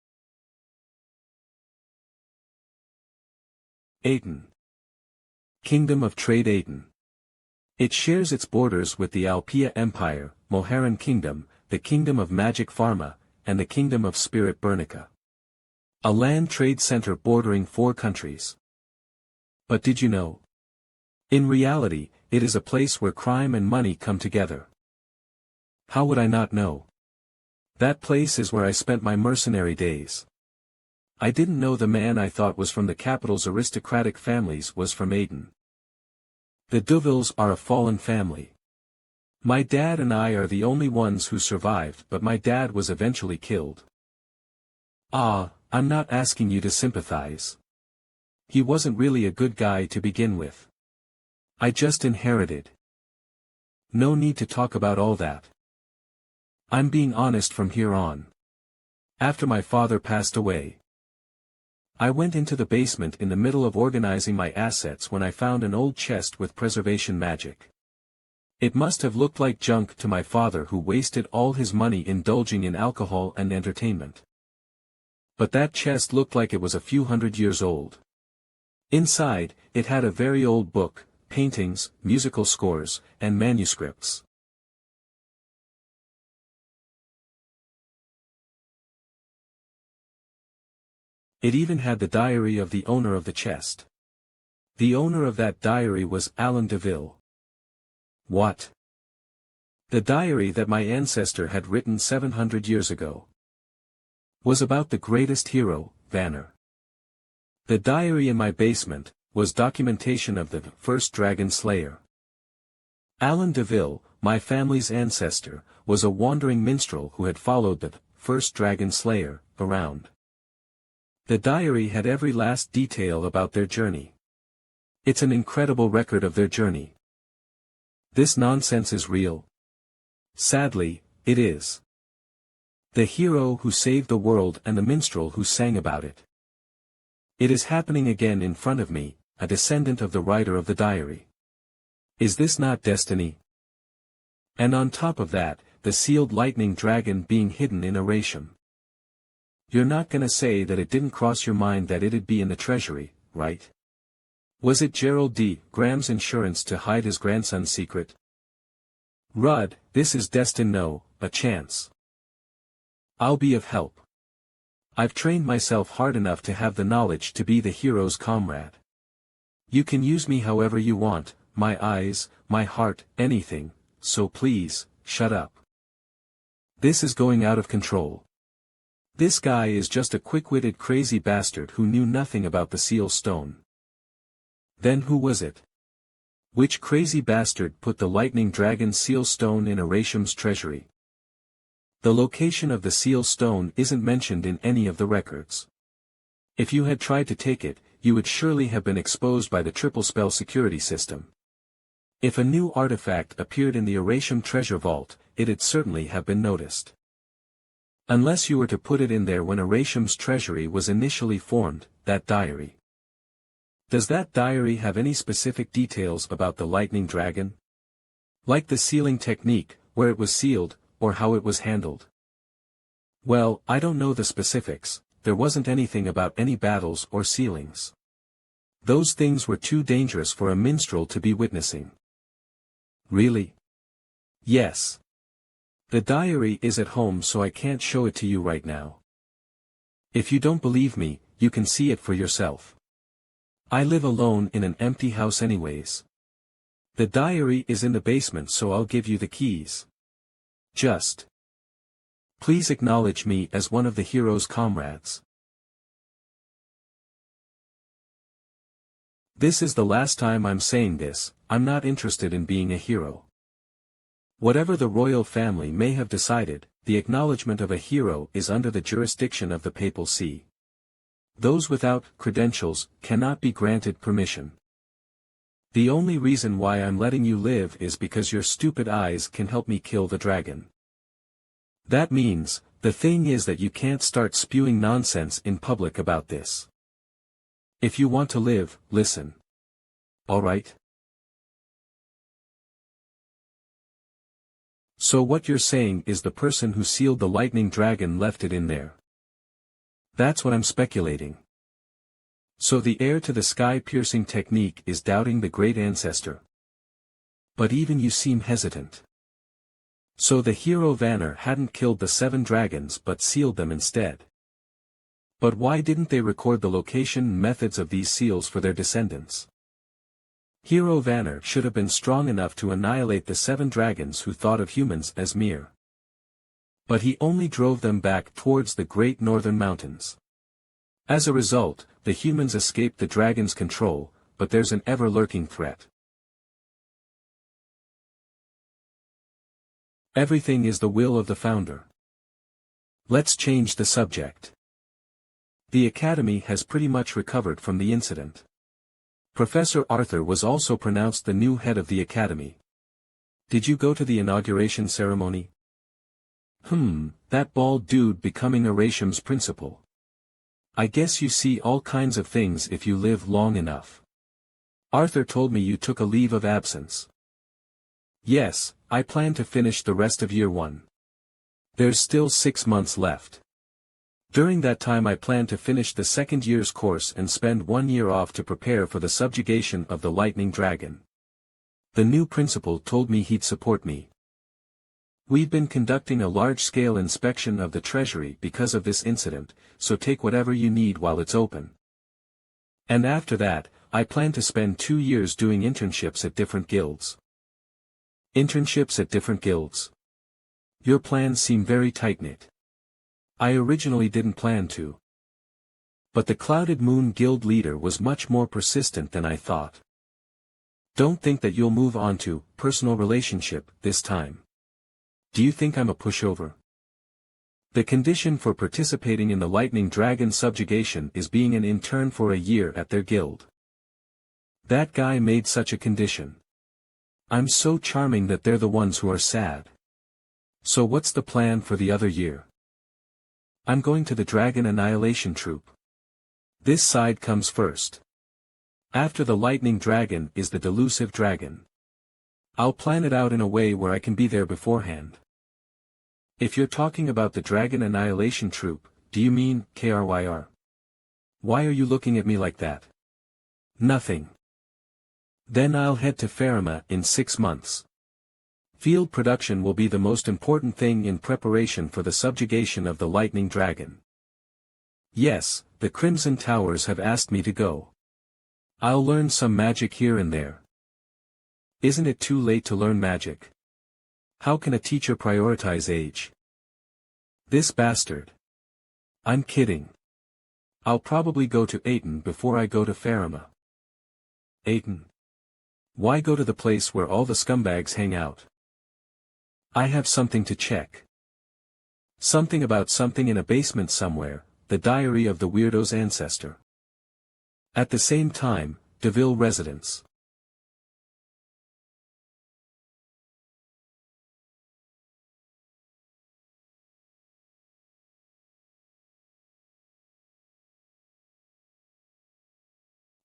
Aten. Kingdom of Trade Aten. It shares its borders with the Alpia Empire, Moharan Kingdom, the Kingdom of Magic Pharma, and the Kingdom of Spirit Bernica. A land trade center bordering 4 countries. But did you know? In reality, it is a place where crime and money come together. How would I not know? That place is where I spent my mercenary days. I didn't know the man I thought was from the capital's aristocratic families was from Aden. The Duvilles are a fallen family. My dad and I are the only ones who survived, but my dad was eventually killed. I'm not asking you to sympathize. He wasn't really a good guy to begin with. I just inherited. No need to talk about all that. I'm being honest from here on. After my father passed away, I went into the basement in the middle of organizing my assets when I found an old chest with preservation magic. It must have looked like junk to my father, who wasted all his money indulging in alcohol and entertainment. But that chest looked like it was a few hundred years old. Inside, it had a very old book, paintings, musical scores, and manuscripts. It even had the diary of the owner of the chest. The owner of that diary was Alain Deville. What? The diary that my ancestor had written 700 years ago. was about the greatest hero, Vanner. The diary in my basement was documentation of the first dragon slayer. Alan DeVille, my family's ancestor, was a wandering minstrel who had followed the first dragon slayer around. The diary had every last detail about their journey. It's an incredible record of their journey. This nonsense is real. Sadly, it is. The hero who saved the world and the minstrel who sang about it. It is happening again in front of me, a descendant of the writer of the diary. Is this not destiny? And on top of that, the sealed lightning dragon being hidden in Arasham. You're not gonna say that it didn't cross your mind that it'd be in the treasury, right? Was it Gerald D. Graham's insurance to hide his grandson's secret? Rudd, this is destined. No, a chance. I'll be of help. I've trained myself hard enough to have the knowledge to be the hero's comrade. You can use me however you want, my eyes, my heart, anything, so please, shut up. This is going out of control. This guy is just a quick-witted crazy bastard who knew nothing about the seal stone. Then who was it? Which crazy bastard put the lightning dragon seal stone in Arasham's treasury? The location of the seal stone isn't mentioned in any of the records. If you had tried to take it, you would surely have been exposed by the triple spell security system. If a new artifact appeared in the Arasham treasure vault, it'd certainly have been noticed. Unless you were to put it in there when Arasham's treasury was initially formed, that diary. Does that diary have any specific details about the lightning dragon? Like the sealing technique, where it was sealed, or how it was handled? Well, I don't know the specifics. There wasn't anything about any battles or sealings. Those things were too dangerous for a minstrel to be witnessing. Really? Yes. The diary is at home, so I can't show it to you right now. If you don't believe me, you can see it for yourself. I live alone in an empty house anyways. The diary is in the basement, so I'll give you the keys. Just please acknowledge me as one of the hero's comrades. This is the last time I'm saying this. I'm not interested in being a hero. Whatever the royal family may have decided, the acknowledgement of a hero is under the jurisdiction of the Papal See. Those without credentials cannot be granted permission. The only reason why I'm letting you live is because your stupid eyes can help me kill the dragon. That means, the thing is that you can't start spewing nonsense in public about this. If you want to live, listen. Alright? So what you're saying is the person who sealed the lightning dragon left it in there. That's what I'm speculating. So the heir to the sky-piercing technique is doubting the great ancestor. But even you seem hesitant. So the hero Vanner hadn't killed the 7 dragons but sealed them instead. But why didn't they record the location and methods of these seals for their descendants? Hero Vanner should have been strong enough to annihilate the 7 dragons who thought of humans as mere. But he only drove them back towards the great northern mountains. As a result, the humans escaped the dragon's control, but there's an ever-lurking threat. Everything is the will of the founder. Let's change the subject. The Academy has pretty much recovered from the incident. Professor Arthur was also pronounced the new head of the Academy. Did you go to the inauguration ceremony? That bald dude becoming Arasham's principal. I guess you see all kinds of things if you live long enough. Arthur told me you took a leave of absence. Yes, I plan to finish the rest of year 1. There's still 6 months left. During that time I plan to finish the second year's course and spend 1 year off to prepare for the subjugation of the lightning dragon. The new principal told me he'd support me. We've been conducting a large-scale inspection of the treasury because of this incident, so take whatever you need while it's open. And after that, I plan to spend 2 years doing internships at different guilds. Internships at different guilds. Your plans seem very tight-knit. I originally didn't plan to. But the Clouded Moon Guild leader was much more persistent than I thought. Don't think that you'll move on to personal relationship this time. Do you think I'm a pushover? The condition for participating in the Lightning Dragon subjugation is being an intern for a year at their guild. That guy made such a condition. I'm so charming that they're the ones who are sad. So what's the plan for the other year? I'm going to the Dragon Annihilation Troop. This side comes first. After the Lightning Dragon is the Delusive Dragon. I'll plan it out in a way where I can be there beforehand. If you're talking about the Dragon Annihilation Troop, do you mean KRYR? Why are you looking at me like that? Nothing. Then I'll head to Farima in 6 months. Field production will be the most important thing in preparation for the subjugation of the Lightning Dragon. Yes, the Crimson Towers have asked me to go. I'll learn some magic here and there. Isn't it too late to learn magic? How can a teacher prioritize age? This bastard. I'm kidding. I'll probably go to Aten before I go to Farima. Aten. Why go to the place where all the scumbags hang out? I have something to check. Something about something in a basement somewhere, the diary of the weirdo's ancestor. At the same time, DeVille residence.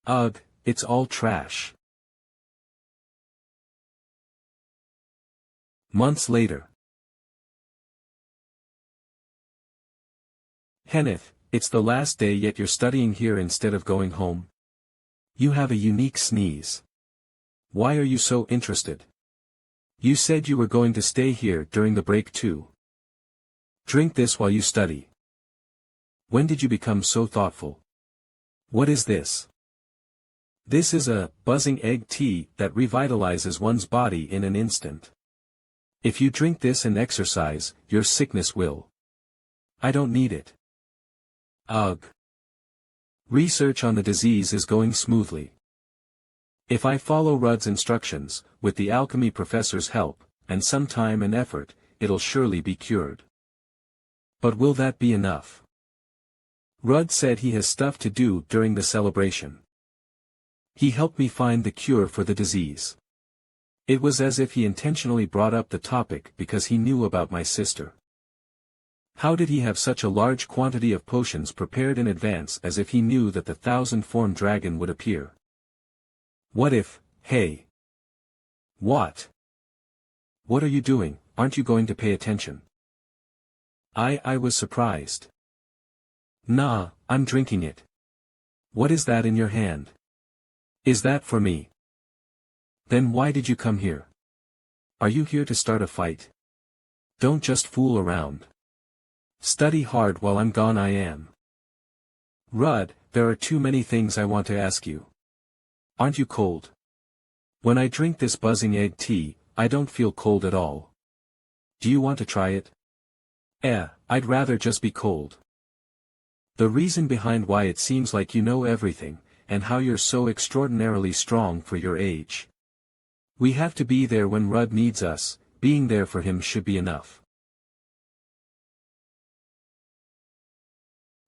Ugh, it's all trash. Months later. Henneth, it's the last day yet you're studying here instead of going home. You have a unique sneeze. Why are you so interested? You said you were going to stay here during the break too. Drink this while you study. When did you become so thoughtful? What is this? This is a buzzing egg tea that revitalizes one's body in an instant. If you drink this and exercise, your sickness will. I don't need it. Ugh. Research on the disease is going smoothly. If I follow Rudd's instructions, with the alchemy professor's help, and some time and effort, it'll surely be cured. But will that be enough? Rudd said he has stuff to do during the celebration. He helped me find the cure for the disease. It was as if he intentionally brought up the topic because he knew about my sister. How did he have such a large quantity of potions prepared in advance as if he knew that the 1,000-form dragon would appear? What if, hey? What? What are you doing, aren't you going to pay attention? I was surprised. Nah, I'm drinking it. What is that in your hand? Is that for me? Then why did you come here? Are you here to start a fight? Don't just fool around. Study hard while I'm gone. I am. Rudd, there are too many things I want to ask you. Aren't you cold? When I drink this buzzing egg tea, I don't feel cold at all. Do you want to try it? I'd rather just be cold. The reason behind why it seems like you know everything, and how you're so extraordinarily strong for your age. We have to be there when Rudd needs us, being there for him should be enough.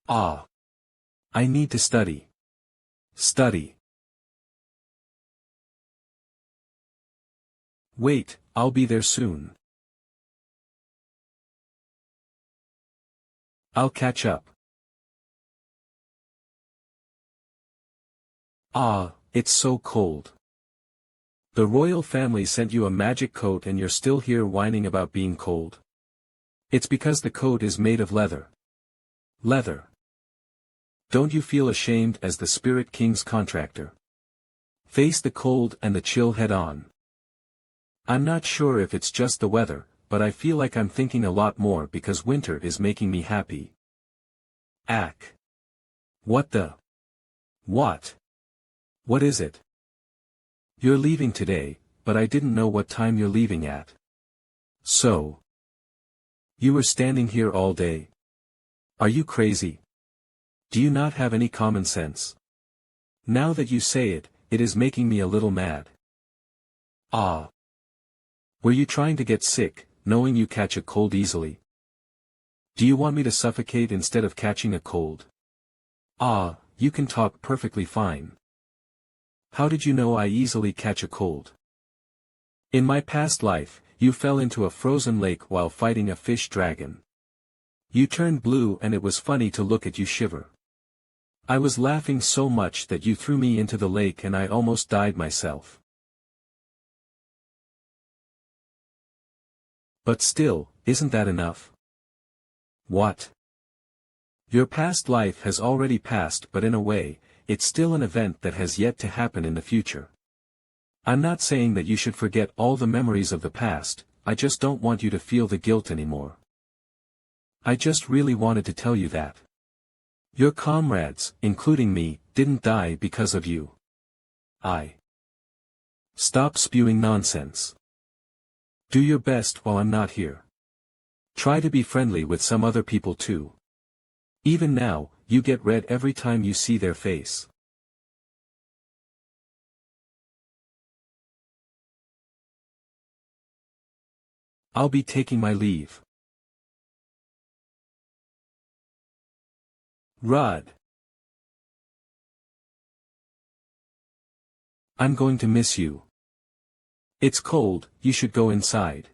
Ah. I need to study. Study. Wait, I'll be there soon. I'll catch up. Ah, it's so cold. The royal family sent you a magic coat and you're still here whining about being cold. It's because the coat is made of leather. Leather. Don't you feel ashamed as the Spirit King's contractor? Face the cold and the chill head on. I'm not sure if it's just the weather, but I feel like I'm thinking a lot more because winter is making me happy. Ack. What the? What? What is it? You're leaving today, but I didn't know what time you're leaving at. So. You were standing here all day? Are you crazy? Do you not have any common sense? Now that you say it, it is making me a little mad. Ah. Were you trying to get sick, knowing you catch a cold easily? Do you want me to suffocate instead of catching a cold? Ah, you can talk perfectly fine. How did you know I easily catch a cold? In my past life, you fell into a frozen lake while fighting a fish dragon. You turned blue and it was funny to look at you shiver. I was laughing so much that you threw me into the lake and I almost died myself. But still, isn't that enough? What? Your past life has already passed, but in a way, it's still an event that has yet to happen in the future. I'm not saying that you should forget all the memories of the past, I just don't want you to feel the guilt anymore. I just really wanted to tell you that. Your comrades, including me, didn't die because of you. Stop spewing nonsense. Do your best while I'm not here. Try to be friendly with some other people too. Even now, you get red every time you see their face. I'll be taking my leave. Rod. I'm going to miss you. It's cold, you should go inside.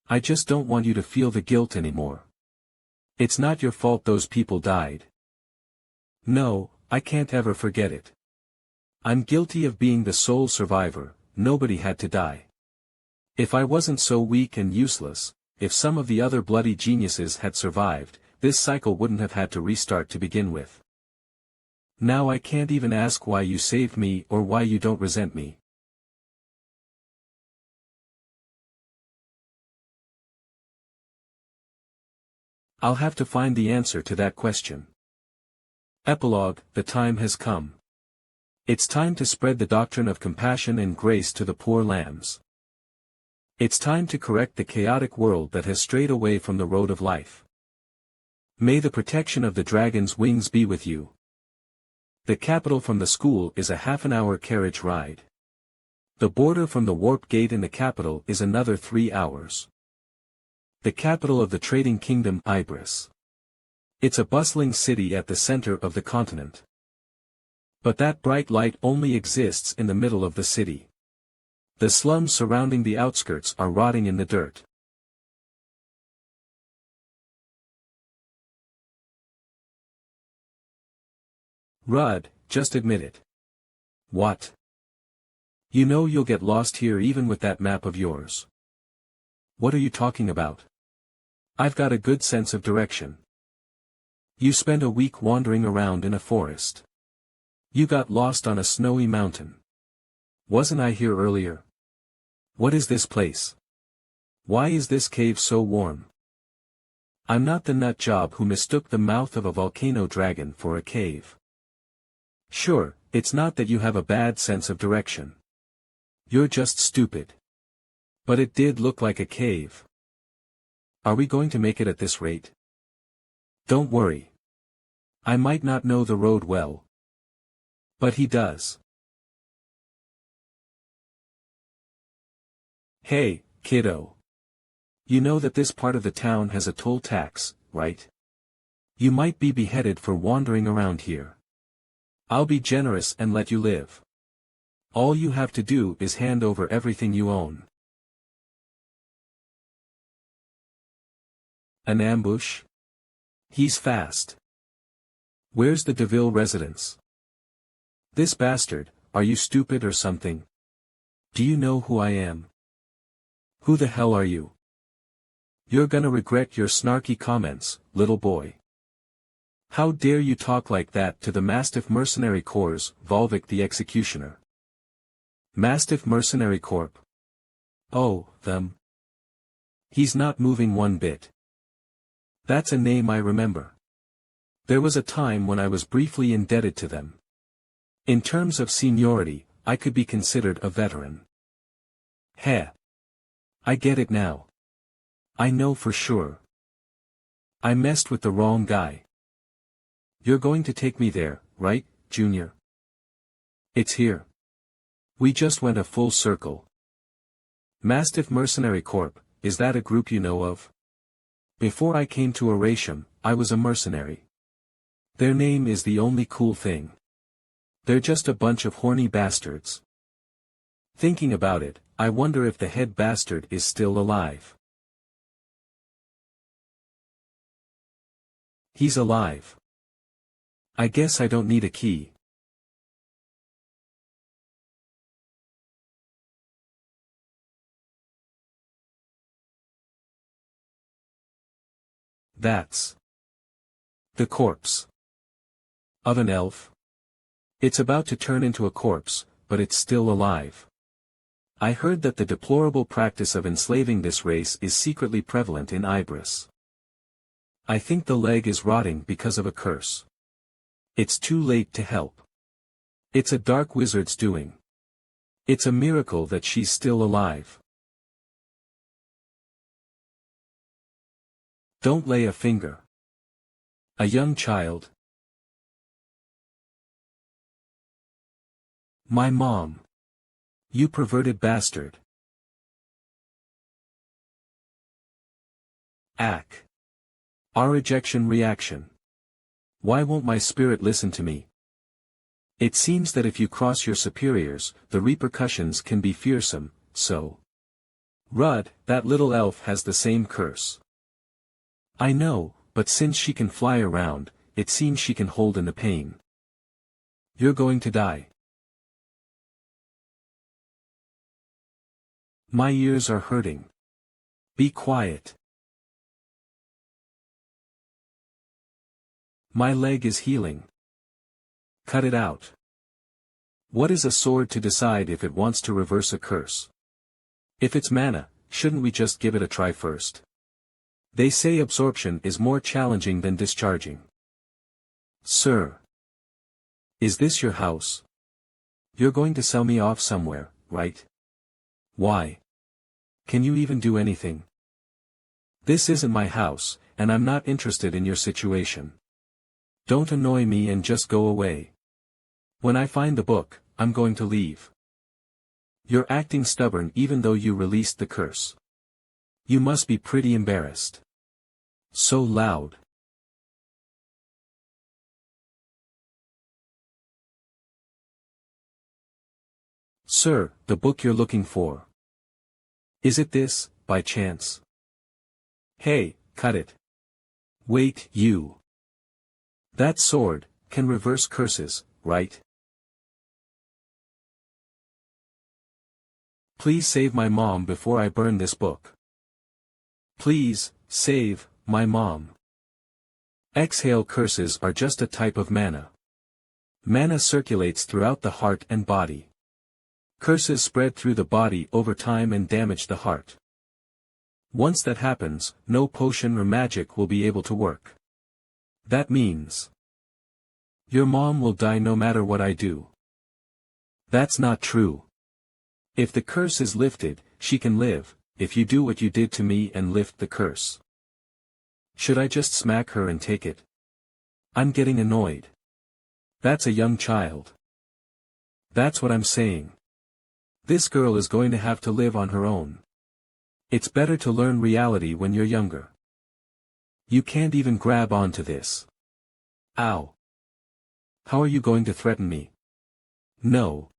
I just don't want you to feel the guilt anymore. It's not your fault those people died. No, I can't ever forget it. I'm guilty of being the sole survivor, nobody had to die. If I wasn't so weak and useless, if some of the other bloody geniuses had survived, this cycle wouldn't have had to restart to begin with. Now I can't even ask why you saved me or why you don't resent me. I'll have to find the answer to that question. Epilogue, the time has come. It's time to spread the doctrine of compassion and grace to the poor lambs. It's time to correct the chaotic world that has strayed away from the road of life. May the protection of the dragon's wings be with you. The capital from the school is a half-an-hour carriage ride. The border from the warp gate in the capital is another 3 hours. The capital of the trading kingdom, Ibris. It's a bustling city at the center of the continent. But that bright light only exists in the middle of the city. The slums surrounding the outskirts are rotting in the dirt. Rudd, just admit it. What? You know you'll get lost here even with that map of yours. What are you talking about? I've got a good sense of direction. You spent a week wandering around in a forest. You got lost on a snowy mountain. Wasn't I here earlier? What is this place? Why is this cave so warm? I'm not the nut job who mistook the mouth of a volcano dragon for a cave. Sure, it's not that you have a bad sense of direction. You're just stupid. But it did look like a cave. Are we going to make it at this rate? Don't worry. I might not know the road well. But he does. Hey, kiddo. You know that this part of the town has a toll tax, right? You might be beheaded for wandering around here. I'll be generous and let you live. All you have to do is hand over everything you own. An ambush? He's fast. Where's the DeVille residence? This bastard, are you stupid or something? Do you know who I am? Who the hell are you? You're gonna regret your snarky comments, little boy. How dare you talk like that to the Mastiff Mercenary Corps, Volvic the Executioner? Mastiff Mercenary Corp. Oh, them. He's not moving one bit. That's a name I remember. There was a time when I was briefly indebted to them. In terms of seniority, I could be considered a veteran. Heh. I get it now. I know for sure. I messed with the wrong guy. You're going to take me there, right, Junior? It's here. We just went a full circle. Mastiff Mercenary Corp, is that a group you know of? Before I came to Oratium, I was a mercenary. Their name is the only cool thing. They're just a bunch of horny bastards. Thinking about it, I wonder if the head bastard is still alive. He's alive. I guess I don't need a key. That's the corpse of an elf. It's about to turn into a corpse, but it's still alive. I heard that the deplorable practice of enslaving this race is secretly prevalent in Ibris. I think the leg is rotting because of a curse. It's too late to help. It's a dark wizard's doing. It's a miracle that she's still alive. Don't lay a finger. A young child. My mom. You perverted bastard. Ack. Our ejection reaction. Why won't my spirit listen to me? It seems that if you cross your superiors, the repercussions can be fearsome, so. Rudd, that little elf has the same curse. I know, but since she can fly around, it seems she can hold in the pain. You're going to die. My ears are hurting. Be quiet. My leg is healing. Cut it out. What is a sword to decide if it wants to reverse a curse? If it's mana, shouldn't we just give it a try first? They say absorption is more challenging than discharging. Sir. Is this your house? You're going to sell me off somewhere, right? Why? Can you even do anything? This isn't my house, and I'm not interested in your situation. Don't annoy me and just go away. When I find the book, I'm going to leave. You're acting stubborn even though you released the curse. You must be pretty embarrassed. So loud. Sir, the book you're looking for. Is it this, by chance? Hey, cut it. Wait, you. That sword can reverse curses, right? Please save my mom before I burn this book. Please, save my mom. Exhale curses are just a type of mana. Mana circulates throughout the heart and body. Curses spread through the body over time and damage the heart. Once that happens, no potion or magic will be able to work. That means your mom will die no matter what I do. That's not true. If the curse is lifted, she can live, if you do what you did to me and lift the curse. Should I just smack her and take it? I'm getting annoyed. That's a young child. That's what I'm saying. This girl is going to have to live on her own. It's better to learn reality when you're younger. You can't even grab onto this. Ow. How are you going to threaten me? No.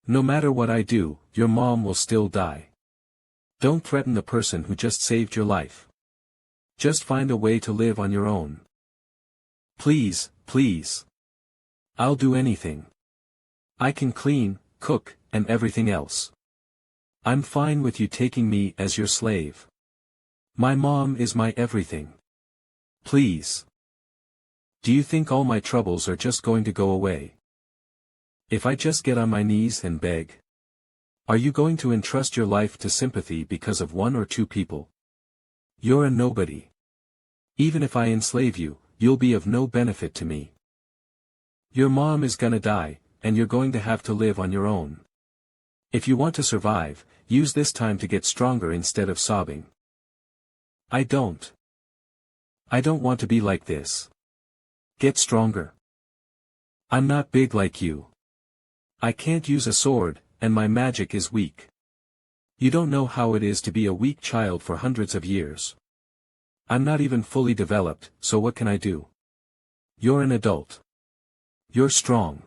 No matter what I do, your mom will still die. Don't threaten the person who just saved your life. Just find a way to live on your own. Please, please. I'll do anything. I can clean, cook, and everything else. I'm fine with you taking me as your slave. My mom is my everything. Please. Do you think all my troubles are just going to go away? If I just get on my knees and beg? Are you going to entrust your life to sympathy because of one or two people? You're a nobody. Even if I enslave you, you'll be of no benefit to me. Your mom is gonna die, and you're going to have to live on your own. If you want to survive, use this time to get stronger instead of sobbing. I don't want to be like this. Get stronger. I'm not big like you. I can't use a sword, and my magic is weak. You don't know how it is to be a weak child for hundreds of years. I'm not even fully developed, so what can I do? You're an adult. You're strong.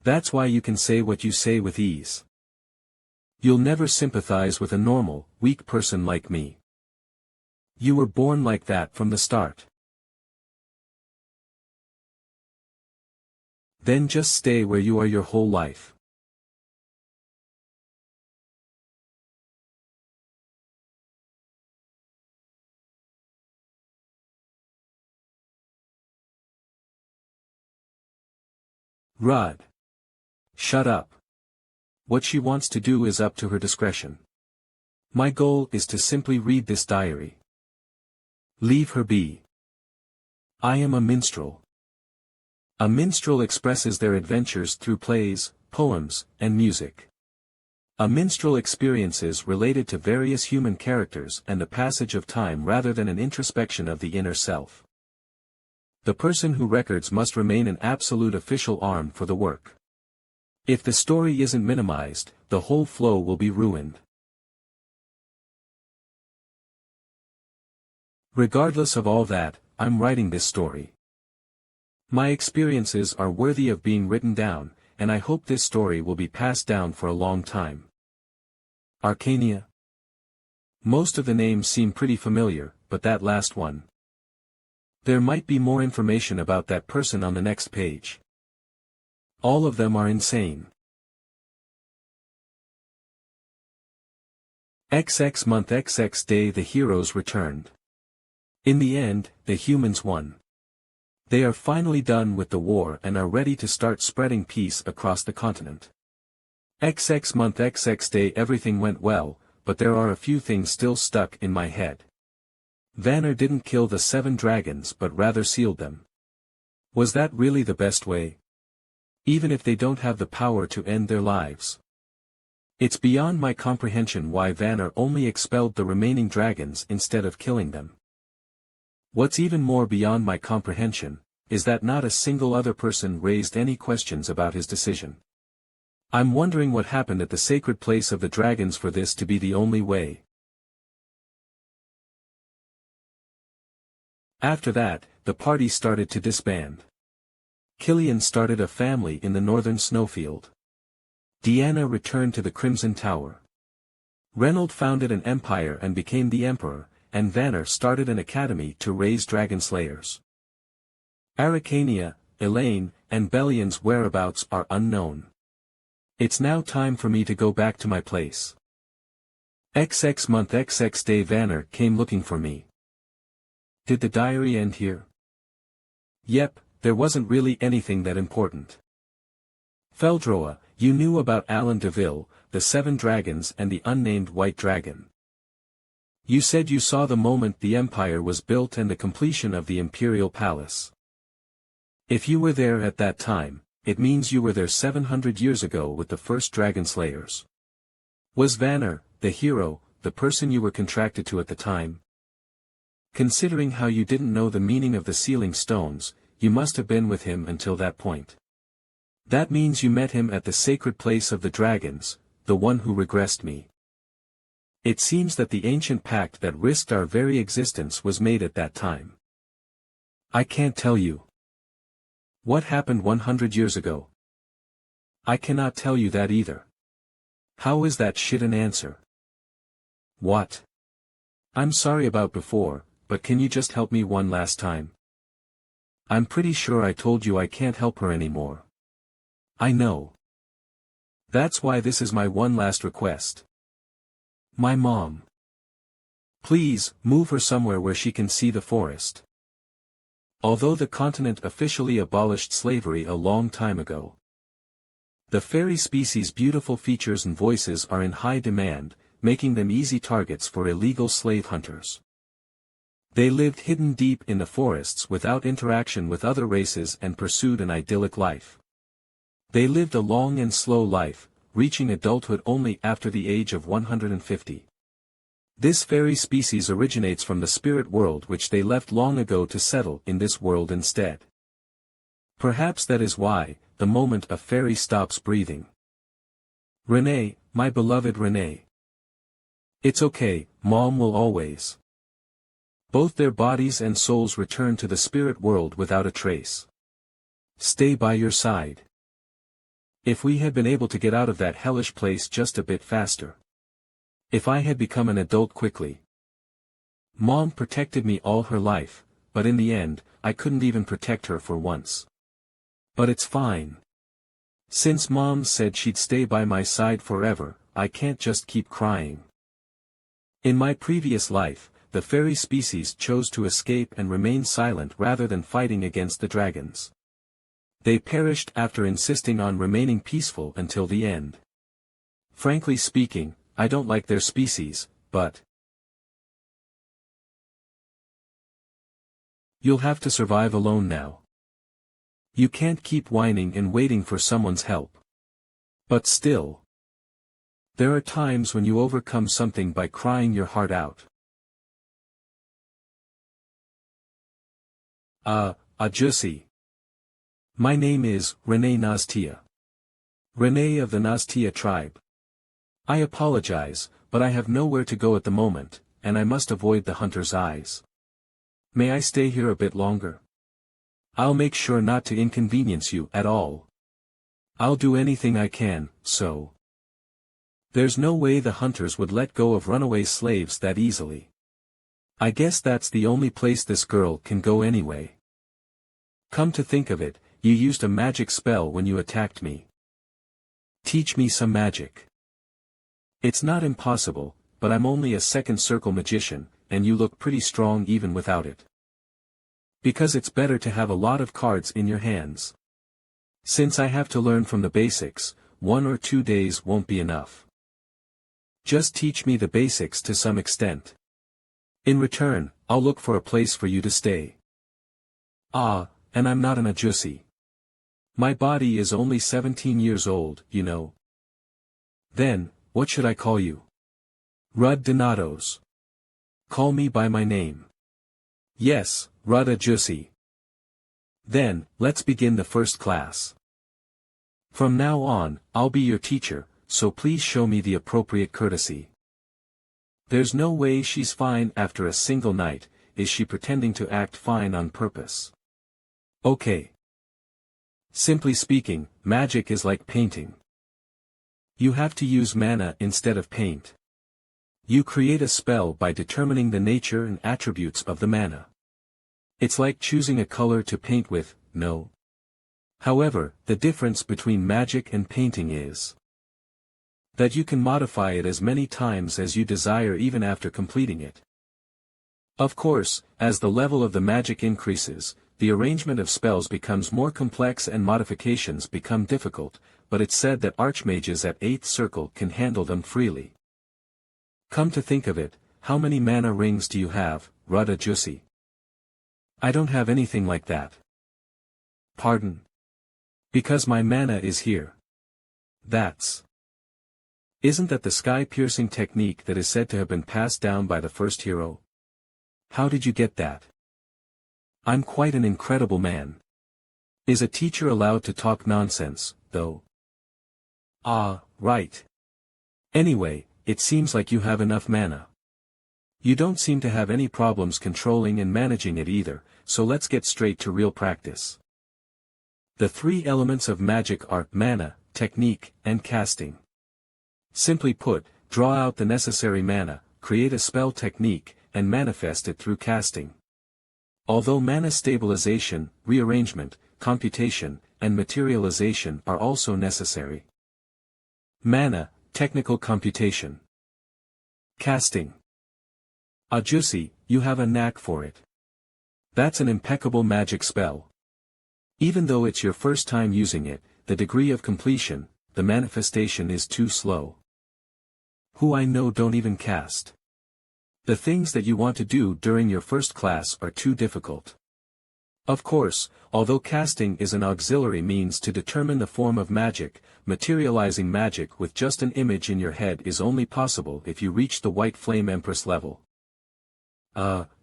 That's why you can say what you say with ease. You'll never sympathize with a normal, weak person like me. You were born like that from the start. Then just stay where you are your whole life. Rod. Shut up. What she wants to do is up to her discretion. My goal is to simply read this diary. Leave her be. I am a minstrel. A minstrel expresses their adventures through plays, poems, and music. A minstrel experiences related to various human characters and the passage of time rather than an introspection of the inner self. The person who records must remain an absolute official arm for the work. If the story isn't minimized, the whole flow will be ruined. Regardless of all that, I'm writing this story. My experiences are worthy of being written down, and I hope this story will be passed down for a long time. Arcania. Most of the names seem pretty familiar, but that last one. There might be more information about that person on the next page. All of them are insane. XX month XX day the heroes returned. In the end, the humans won. They are finally done with the war and are ready to start spreading peace across the continent. XX month XX day everything went well, but there are a few things still stuck in my head. Vanner didn't kill the 7 dragons but rather sealed them. Was that really the best way? Even if they don't have the power to end their lives. It's beyond my comprehension why Vanner only expelled the remaining dragons instead of killing them. What's even more beyond my comprehension, is that not a single other person raised any questions about his decision. I'm wondering what happened at the sacred place of the dragons for this to be the only way. After that, the party started to disband. Killian started a family in the northern snowfield. Deanna returned to the Crimson Tower. Reynold founded an empire and became the emperor, and Vanner started an academy to raise dragon slayers. Araucania, Elaine, and Bellion's whereabouts are unknown. It's now time for me to go back to my place. XX month XX day Vanner came looking for me. Did the diary end here? Yep, there wasn't really anything that important. Feldroa, you knew about Alan DeVille, the 7 dragons and the unnamed white dragon. You said you saw the moment the empire was built and the completion of the imperial palace. If you were there at that time, it means you were there 700 years ago with the first dragon slayers. Was Vanner, the hero, the person you were contracted to at the time? Considering how you didn't know the meaning of the sealing stones, you must have been with him until that point. That means you met him at the sacred place of the dragons, the one who regressed me. It seems that the ancient pact that risked our very existence was made at that time. I can't tell you. What happened 100 years ago? I cannot tell you that either. How is that shit an answer? What? I'm sorry about before, but can you just help me one last time? I'm pretty sure I told you I can't help her anymore. I know. That's why this is my one last request. My mom. Please, move her somewhere where she can see the forest. Although the continent officially abolished slavery a long time ago, the fairy species' beautiful features and voices are in high demand, making them easy targets for illegal slave hunters. They lived hidden deep in the forests without interaction with other races and pursued an idyllic life. They lived a long and slow life, reaching adulthood only after the age of 150. This fairy species originates from the spirit world which they left long ago to settle in this world instead. Perhaps that is why, the moment a fairy stops breathing. Renee, my beloved Renee. It's okay, Mom will always. Both their bodies and souls return to the spirit world without a trace. Stay by your side. If we had been able to get out of that hellish place just a bit faster. If I had become an adult quickly. Mom protected me all her life, but in the end, I couldn't even protect her for once. But it's fine. Since Mom said she'd stay by my side forever, I can't just keep crying. In my previous life, the fairy species chose to escape and remain silent rather than fighting against the dragons. They perished after insisting on remaining peaceful until the end. Frankly speaking, I don't like their species, but you'll have to survive alone now. You can't keep whining and waiting for someone's help. But still, there are times when you overcome something by crying your heart out. Jussi. My name is Renee Nastia. Renee of the Nastia tribe. I apologize, but I have nowhere to go at the moment, and I must avoid the hunter's eyes. May I stay here a bit longer? I'll make sure not to inconvenience you at all. I'll do anything I can, so. There's no way the hunters would let go of runaway slaves that easily. I guess that's the only place this girl can go anyway. Come to think of it, you used a magic spell when you attacked me. Teach me some magic. It's not impossible, but I'm only a second circle magician, and you look pretty strong even without it. Because it's better to have a lot of cards in your hands. Since I have to learn from the basics, 1 or 2 days won't be enough. Just teach me the basics to some extent. In return, I'll look for a place for you to stay. And I'm not an Jussi. My body is only 17 years old, you know. Then, what should I call you? Rud Donatos. Call me by my name. Yes, Rud Jussi. Then, let's begin the first class. From now on, I'll be your teacher, so please show me the appropriate courtesy. There's no way she's fine after a single night, is she pretending to act fine on purpose? Okay. Simply speaking, magic is like painting. You have to use mana instead of paint. You create a spell by determining the nature and attributes of the mana. It's like choosing a color to paint with, no. However, the difference between magic and painting is that you can modify it as many times as you desire even after completing it. Of course, as the level of the magic increases, the arrangement of spells becomes more complex and modifications become difficult, but it's said that archmages at 8th circle can handle them freely. Come to think of it, how many mana rings do you have, Rud Jussi? I don't have anything like that. Pardon? Because my mana is here. Isn't that the sky-piercing technique that is said to have been passed down by the first hero? How did you get that? I'm quite an incredible man. Is a teacher allowed to talk nonsense, though? Right. Anyway, it seems like you have enough mana. You don't seem to have any problems controlling and managing it either, so let's get straight to real practice. The 3 elements of magic are mana, technique, and casting. Simply put, draw out the necessary mana, create a spell technique, and manifest it through casting. Although mana stabilization, rearrangement, computation, and materialization are also necessary. Mana, technical computation. Casting. Jussi, you have a knack for it. That's an impeccable magic spell. Even though it's your first time using it, the degree of completion, the manifestation is too slow. Who I know don't even cast. The things that you want to do during your first class are too difficult. Of course, although casting is an auxiliary means to determine the form of magic, materializing magic with just an image in your head is only possible if you reach the White Flame Empress level.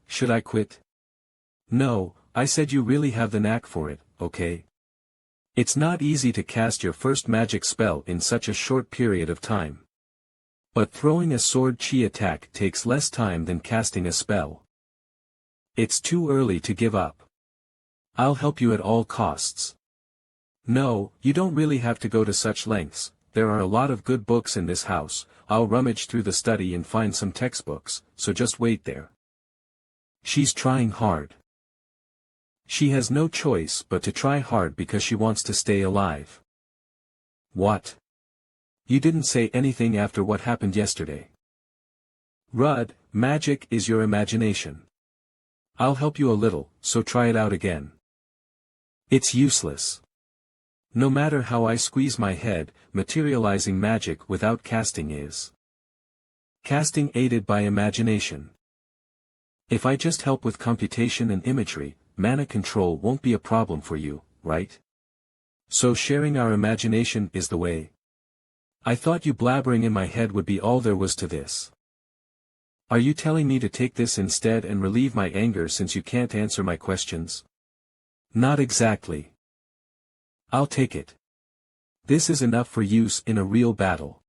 Should I quit? No, I said you really have the knack for it, okay? It's not easy to cast your first magic spell in such a short period of time. But throwing a sword chi attack takes less time than casting a spell. It's too early to give up. I'll help you at all costs. No, you don't really have to go to such lengths, there are a lot of good books in this house, I'll rummage through the study and find some textbooks, so just wait there. She's trying hard. She has no choice but to try hard because she wants to stay alive. What? You didn't say anything after what happened yesterday. Rudd, magic is your imagination. I'll help you a little, so try it out again. It's useless. No matter how I squeeze my head, materializing magic without casting is casting aided by imagination. If I just help with computation and imagery, mana control won't be a problem for you, right? So sharing our imagination is the way. I thought you blabbering in my head would be all there was to this. Are you telling me to take this instead and relieve my anger since you can't answer my questions? Not exactly. I'll take it. This is enough for use in a real battle.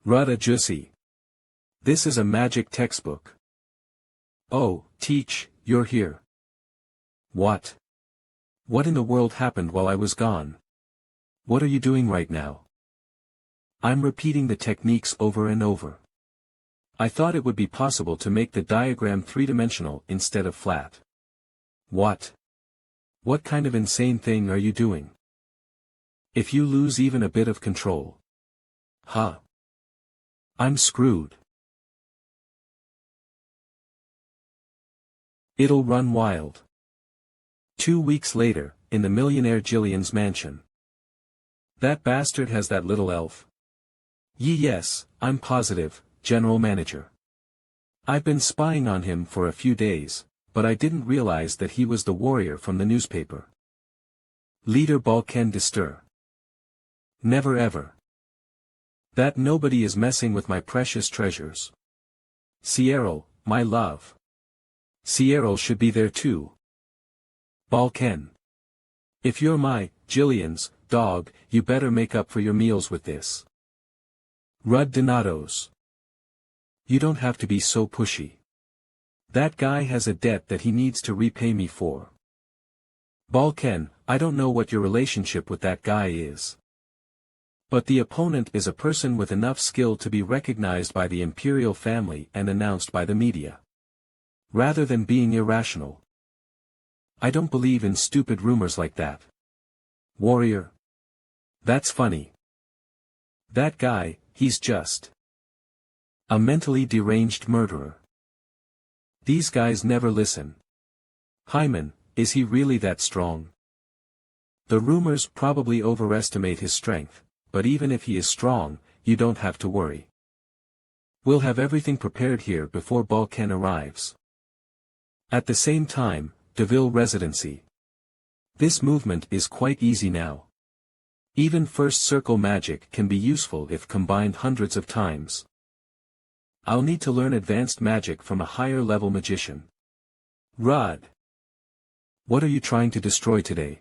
Rada Jussi. This is a magic textbook. Oh, Teach, you're here. What? What in the world happened while I was gone? What are you doing right now? I'm repeating the techniques over and over. I thought it would be possible to make the diagram three-dimensional instead of flat. What? What kind of insane thing are you doing? If you lose even a bit of control. Huh? I'm screwed. It'll run wild. 2 weeks later, in the millionaire Jillian's mansion. That bastard has that little elf. Yes, I'm positive, General Manager. I've been spying on him for a few days, but I didn't realize that he was the warrior from the newspaper. Leader Balkan Distur. Never ever. That nobody is messing with my precious treasures. Sierra, my love. Sierra should be there too. Balkan. If you're my, Jillian's, dog, you better make up for your meals with this. Rudd Donatos. You don't have to be so pushy. That guy has a debt that he needs to repay me for. Balkan, I don't know what your relationship with that guy is. But the opponent is a person with enough skill to be recognized by the imperial family and announced by the media. Rather than being irrational. I don't believe in stupid rumors like that. Warrior. That's funny. That guy, he's just a mentally deranged murderer. These guys never listen. Hyman, is he really that strong? The rumors probably overestimate his strength, but even if he is strong, you don't have to worry. We'll have everything prepared here before Balkan arrives. At the same time, DeVille Residency. This movement is quite easy now. Even first circle magic can be useful if combined hundreds of times. I'll need to learn advanced magic from a higher level magician. Rudd. What are you trying to destroy today?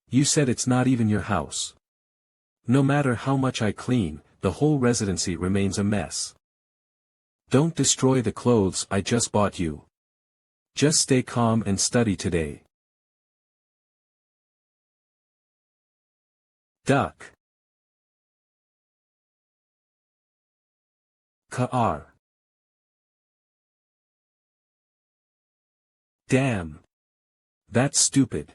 You said it's not even your house. No matter how much I clean, the whole residency remains a mess. Don't destroy the clothes I just bought you. Just stay calm and study today. Duck. Ka'ar. Damn. That's stupid.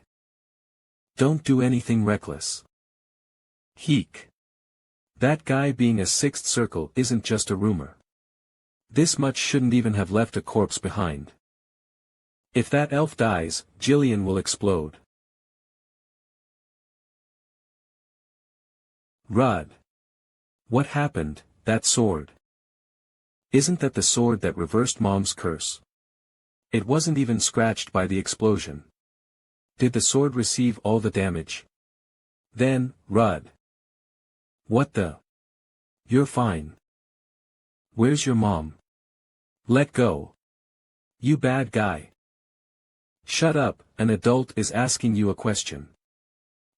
Don't do anything reckless. Heek. That guy being a sixth circle isn't just a rumor. This much shouldn't even have left a corpse behind. If that elf dies, Jillian will explode. Rudd. What happened, that sword? Isn't that the sword that reversed Mom's curse? It wasn't even scratched by the explosion. Did the sword receive all the damage? Then, Rudd. What the? You're fine. Where's your mom? Let go. You bad guy. Shut up, an adult is asking you a question.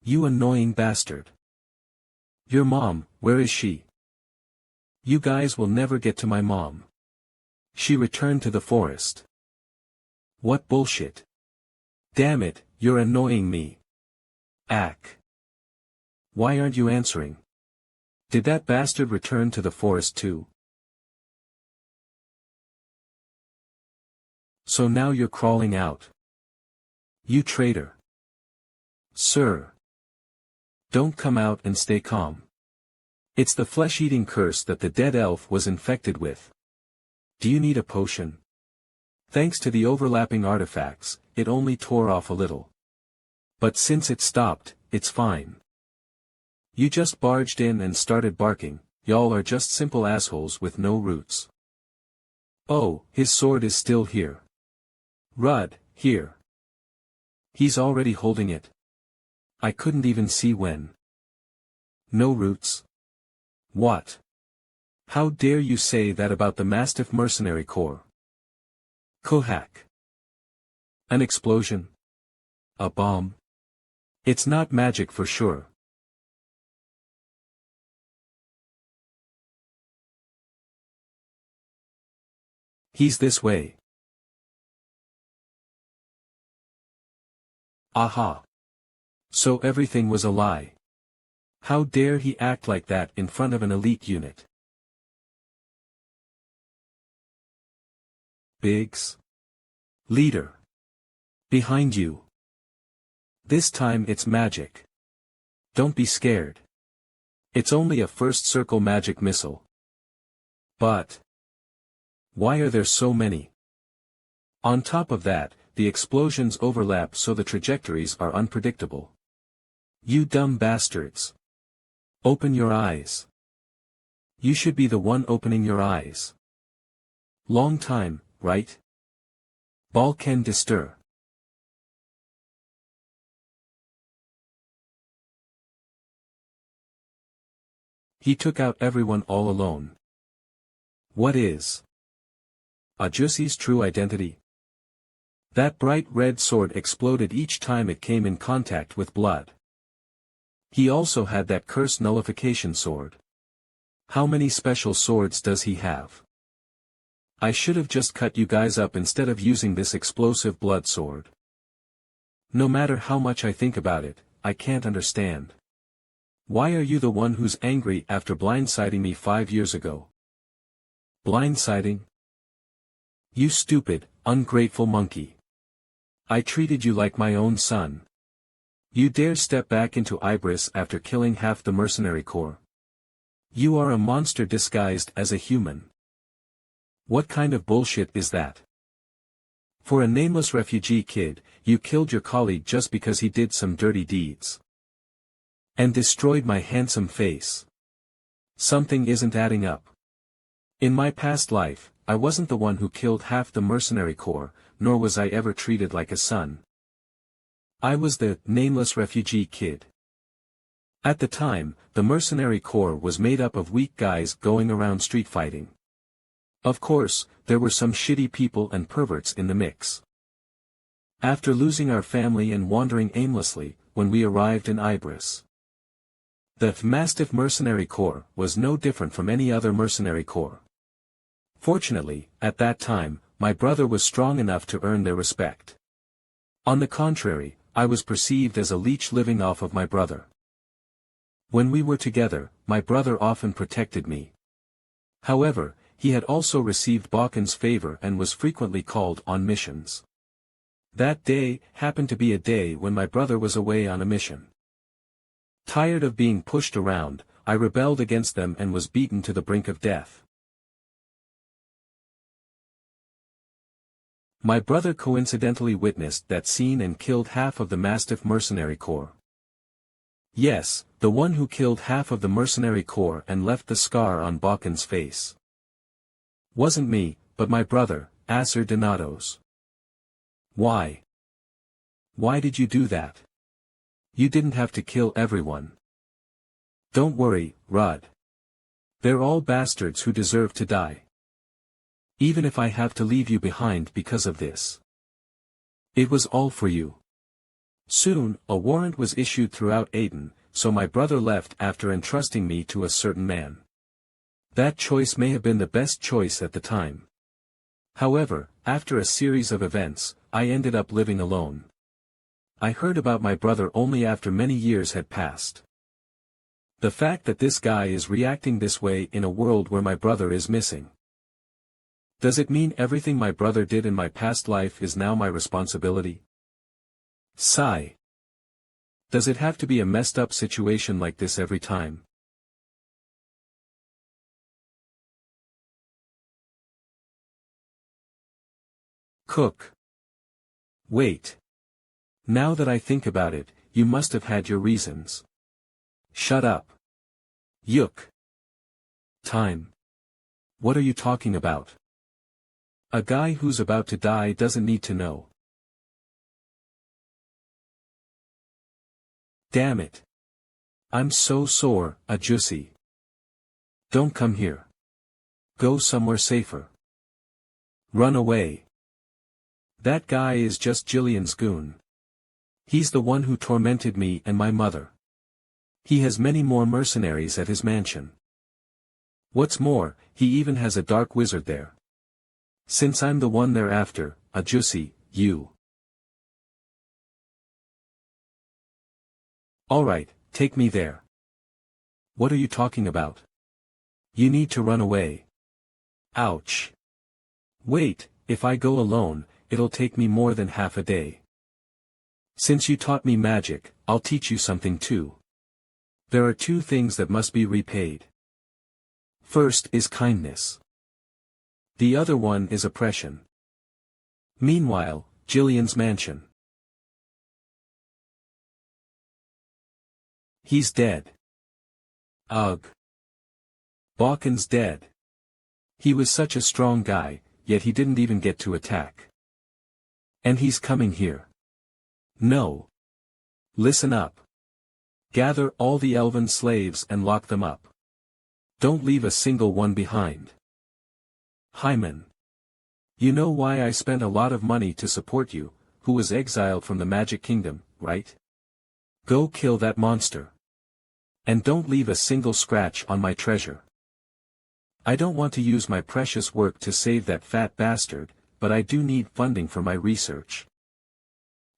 You annoying bastard. Your mom, where is she? You guys will never get to my mom. She returned to the forest. What bullshit. Damn it, you're annoying me. Ack. Why aren't you answering? Did that bastard return to the forest too? So now you're crawling out. You traitor. Sir. Don't come out and stay calm. It's the flesh-eating curse that the dead elf was infected with. Do you need a potion? Thanks to the overlapping artifacts, it only tore off a little. But since it stopped, it's fine. You just barged in and started barking, y'all are just simple assholes with no roots. Oh, his sword is still here. Rudd, here. He's already holding it. I couldn't even see when. No roots? What? How dare you say that about the Mastiff Mercenary Corps? Kohak. An explosion? A bomb? It's not magic for sure. He's this way. Aha. So everything was a lie. How dare he act like that in front of an elite unit? Biggs. Leader. Behind you. This time it's magic. Don't be scared. It's only a first circle magic missile. But why are there so many? On top of that, the explosions overlap so the trajectories are unpredictable. You dumb bastards. Open your eyes. You should be the one opening your eyes. Long time, right? Balkan distur. He took out everyone all alone. What is Ajusi's true identity? That bright red sword exploded each time it came in contact with blood. He also had that cursed nullification sword. How many special swords does he have? I should have just cut you guys up instead of using this explosive blood sword. No matter how much I think about it, I can't understand. Why are you the one who's angry after blindsiding me 5 years ago? Blindsiding? You stupid, ungrateful monkey. I treated you like my own son. You dare step back into Ibris after killing half the mercenary corps. You are a monster disguised as a human. What kind of bullshit is that? For a nameless refugee kid, you killed your colleague just because he did some dirty deeds. And destroyed my handsome face. Something isn't adding up. In my past life, I wasn't the one who killed half the mercenary corps, nor was I ever treated like a son. I was the nameless refugee kid. At the time, the mercenary corps was made up of weak guys going around street fighting. Of course, there were some shitty people and perverts in the mix. After losing our family and wandering aimlessly, when we arrived in Ibris, the Mastiff Mercenary Corps was no different from any other mercenary corps. Fortunately, at that time, my brother was strong enough to earn their respect. On the contrary, I was perceived as a leech living off of my brother. When we were together, my brother often protected me. However, he had also received Balkan's favor and was frequently called on missions. That day happened to be a day when my brother was away on a mission. Tired of being pushed around, I rebelled against them and was beaten to the brink of death. My brother coincidentally witnessed that scene and killed half of the Mastiff Mercenary Corps. Yes, the one who killed half of the Mercenary Corps and left the scar on Balkan's face. Wasn't me, but my brother, Acer Donatos. Why? Why did you do that? You didn't have to kill everyone. Don't worry, Rudd. They're all bastards who deserve to die. Even if I have to leave you behind because of this. It was all for you. Soon, a warrant was issued throughout Aden, so my brother left after entrusting me to a certain man. That choice may have been the best choice at the time. However, after a series of events, I ended up living alone. I heard about my brother only after many years had passed. The fact that this guy is reacting this way in a world where my brother is missing. Does it mean everything my brother did in my past life is now my responsibility? Sigh. Does it have to be a messed up situation like this every time? Cook. Wait. Now that I think about it, you must have had your reasons. Shut up. Yook. Time. What are you talking about? A guy who's about to die doesn't need to know. Damn it. I'm so sore, Ajusi. Don't come here. Go somewhere safer. Run away. That guy is just Jillian's goon. He's the one who tormented me and my mother. He has many more mercenaries at his mansion. What's more, he even has a dark wizard there. Since I'm the one they're after, Ajusi, you. Alright, take me there. What are you talking about? You need to run away. Ouch. Wait, if I go alone, it'll take me more than half a day. Since you taught me magic, I'll teach you something too. There are two things that must be repaid. First is kindness. The other one is oppression. Meanwhile, Jillian's mansion. He's dead. Ugh. Balkan's dead. He was such a strong guy, yet he didn't even get to attack. And he's coming here. No. Listen up. Gather all the elven slaves and lock them up. Don't leave a single one behind. Hyman. You know why I spent a lot of money to support you, who was exiled from the Magic Kingdom, right? Go kill that monster. And don't leave a single scratch on my treasure. I don't want to use my precious work to save that fat bastard, but I do need funding for my research.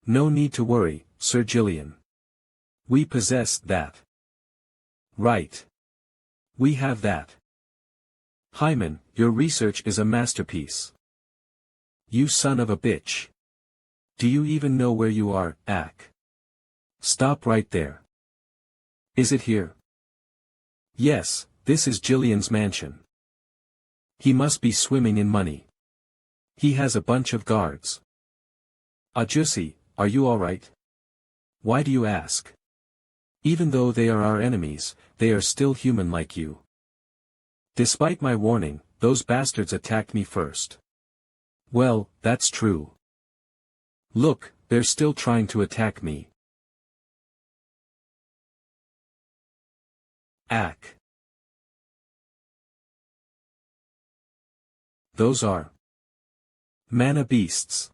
No need to worry, Sir Jillian. We possess that. Right. We have that. Hyman, your research is a masterpiece. You son of a bitch. Do you even know where you are, Ack? Stop right there. Is it here? Yes, this is Jillian's mansion. He must be swimming in money. He has a bunch of guards. Ajusi, are you alright? Why do you ask? Even though they are our enemies, they are still human like you. Despite my warning, those bastards attacked me first. Well, that's true. Look, they're still trying to attack me. Ack. Those are mana beasts.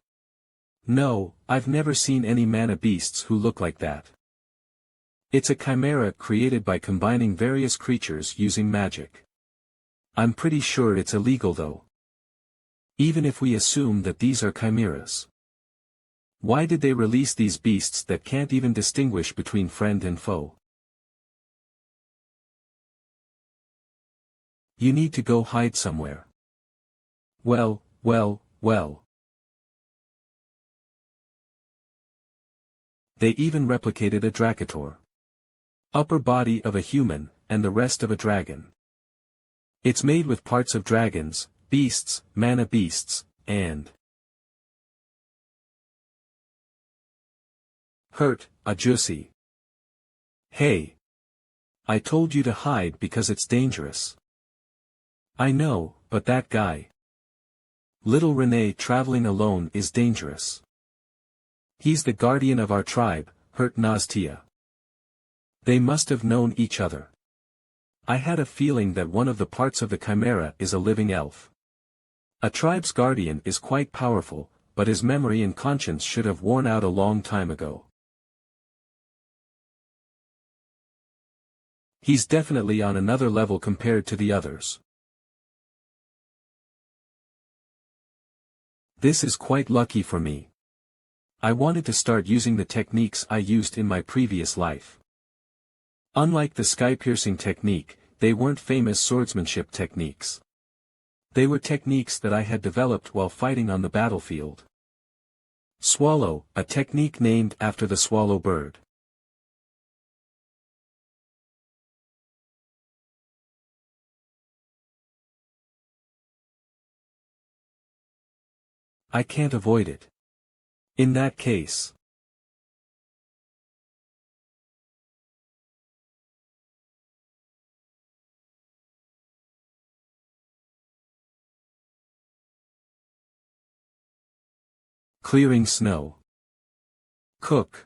No, I've never seen any mana beasts who look like that. It's a chimera created by combining various creatures using magic. I'm pretty sure it's illegal though. Even if we assume that these are chimeras. Why did they release these beasts that can't even distinguish between friend and foe? You need to go hide somewhere. Well. They even replicated a Dracator. Upper body of a human, and the rest of a dragon. It's made with parts of dragons, beasts, mana beasts, and hurt, Ajusi. Hey. I told you to hide because it's dangerous. I know, but that guy. Little Renee traveling alone is dangerous. He's the guardian of our tribe, Hurt Naztia. They must have known each other. I had a feeling that one of the parts of the chimera is a living elf. A tribe's guardian is quite powerful, but his memory and conscience should have worn out a long time ago. He's definitely on another level compared to the others. This is quite lucky for me. I wanted to start using the techniques I used in my previous life. Unlike the sky-piercing technique, they weren't famous swordsmanship techniques. They were techniques that I had developed while fighting on the battlefield. Swallow, a technique named after the swallow bird. I can't avoid it. In that case. Clearing snow. Cook.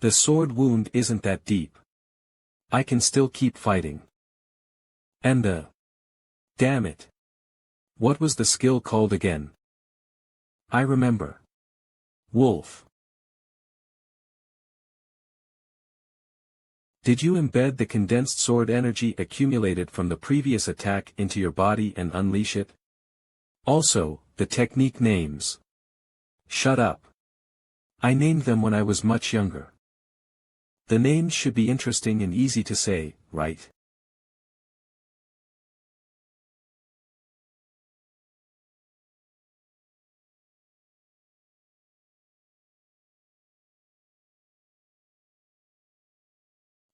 The sword wound isn't that deep. I can still keep fighting. And damn it. What was the skill called again? I remember. Wolf. Did you embed the condensed sword energy accumulated from the previous attack into your body and unleash it? Also, the technique names. Shut up. I named them when I was much younger. The names should be interesting and easy to say, right?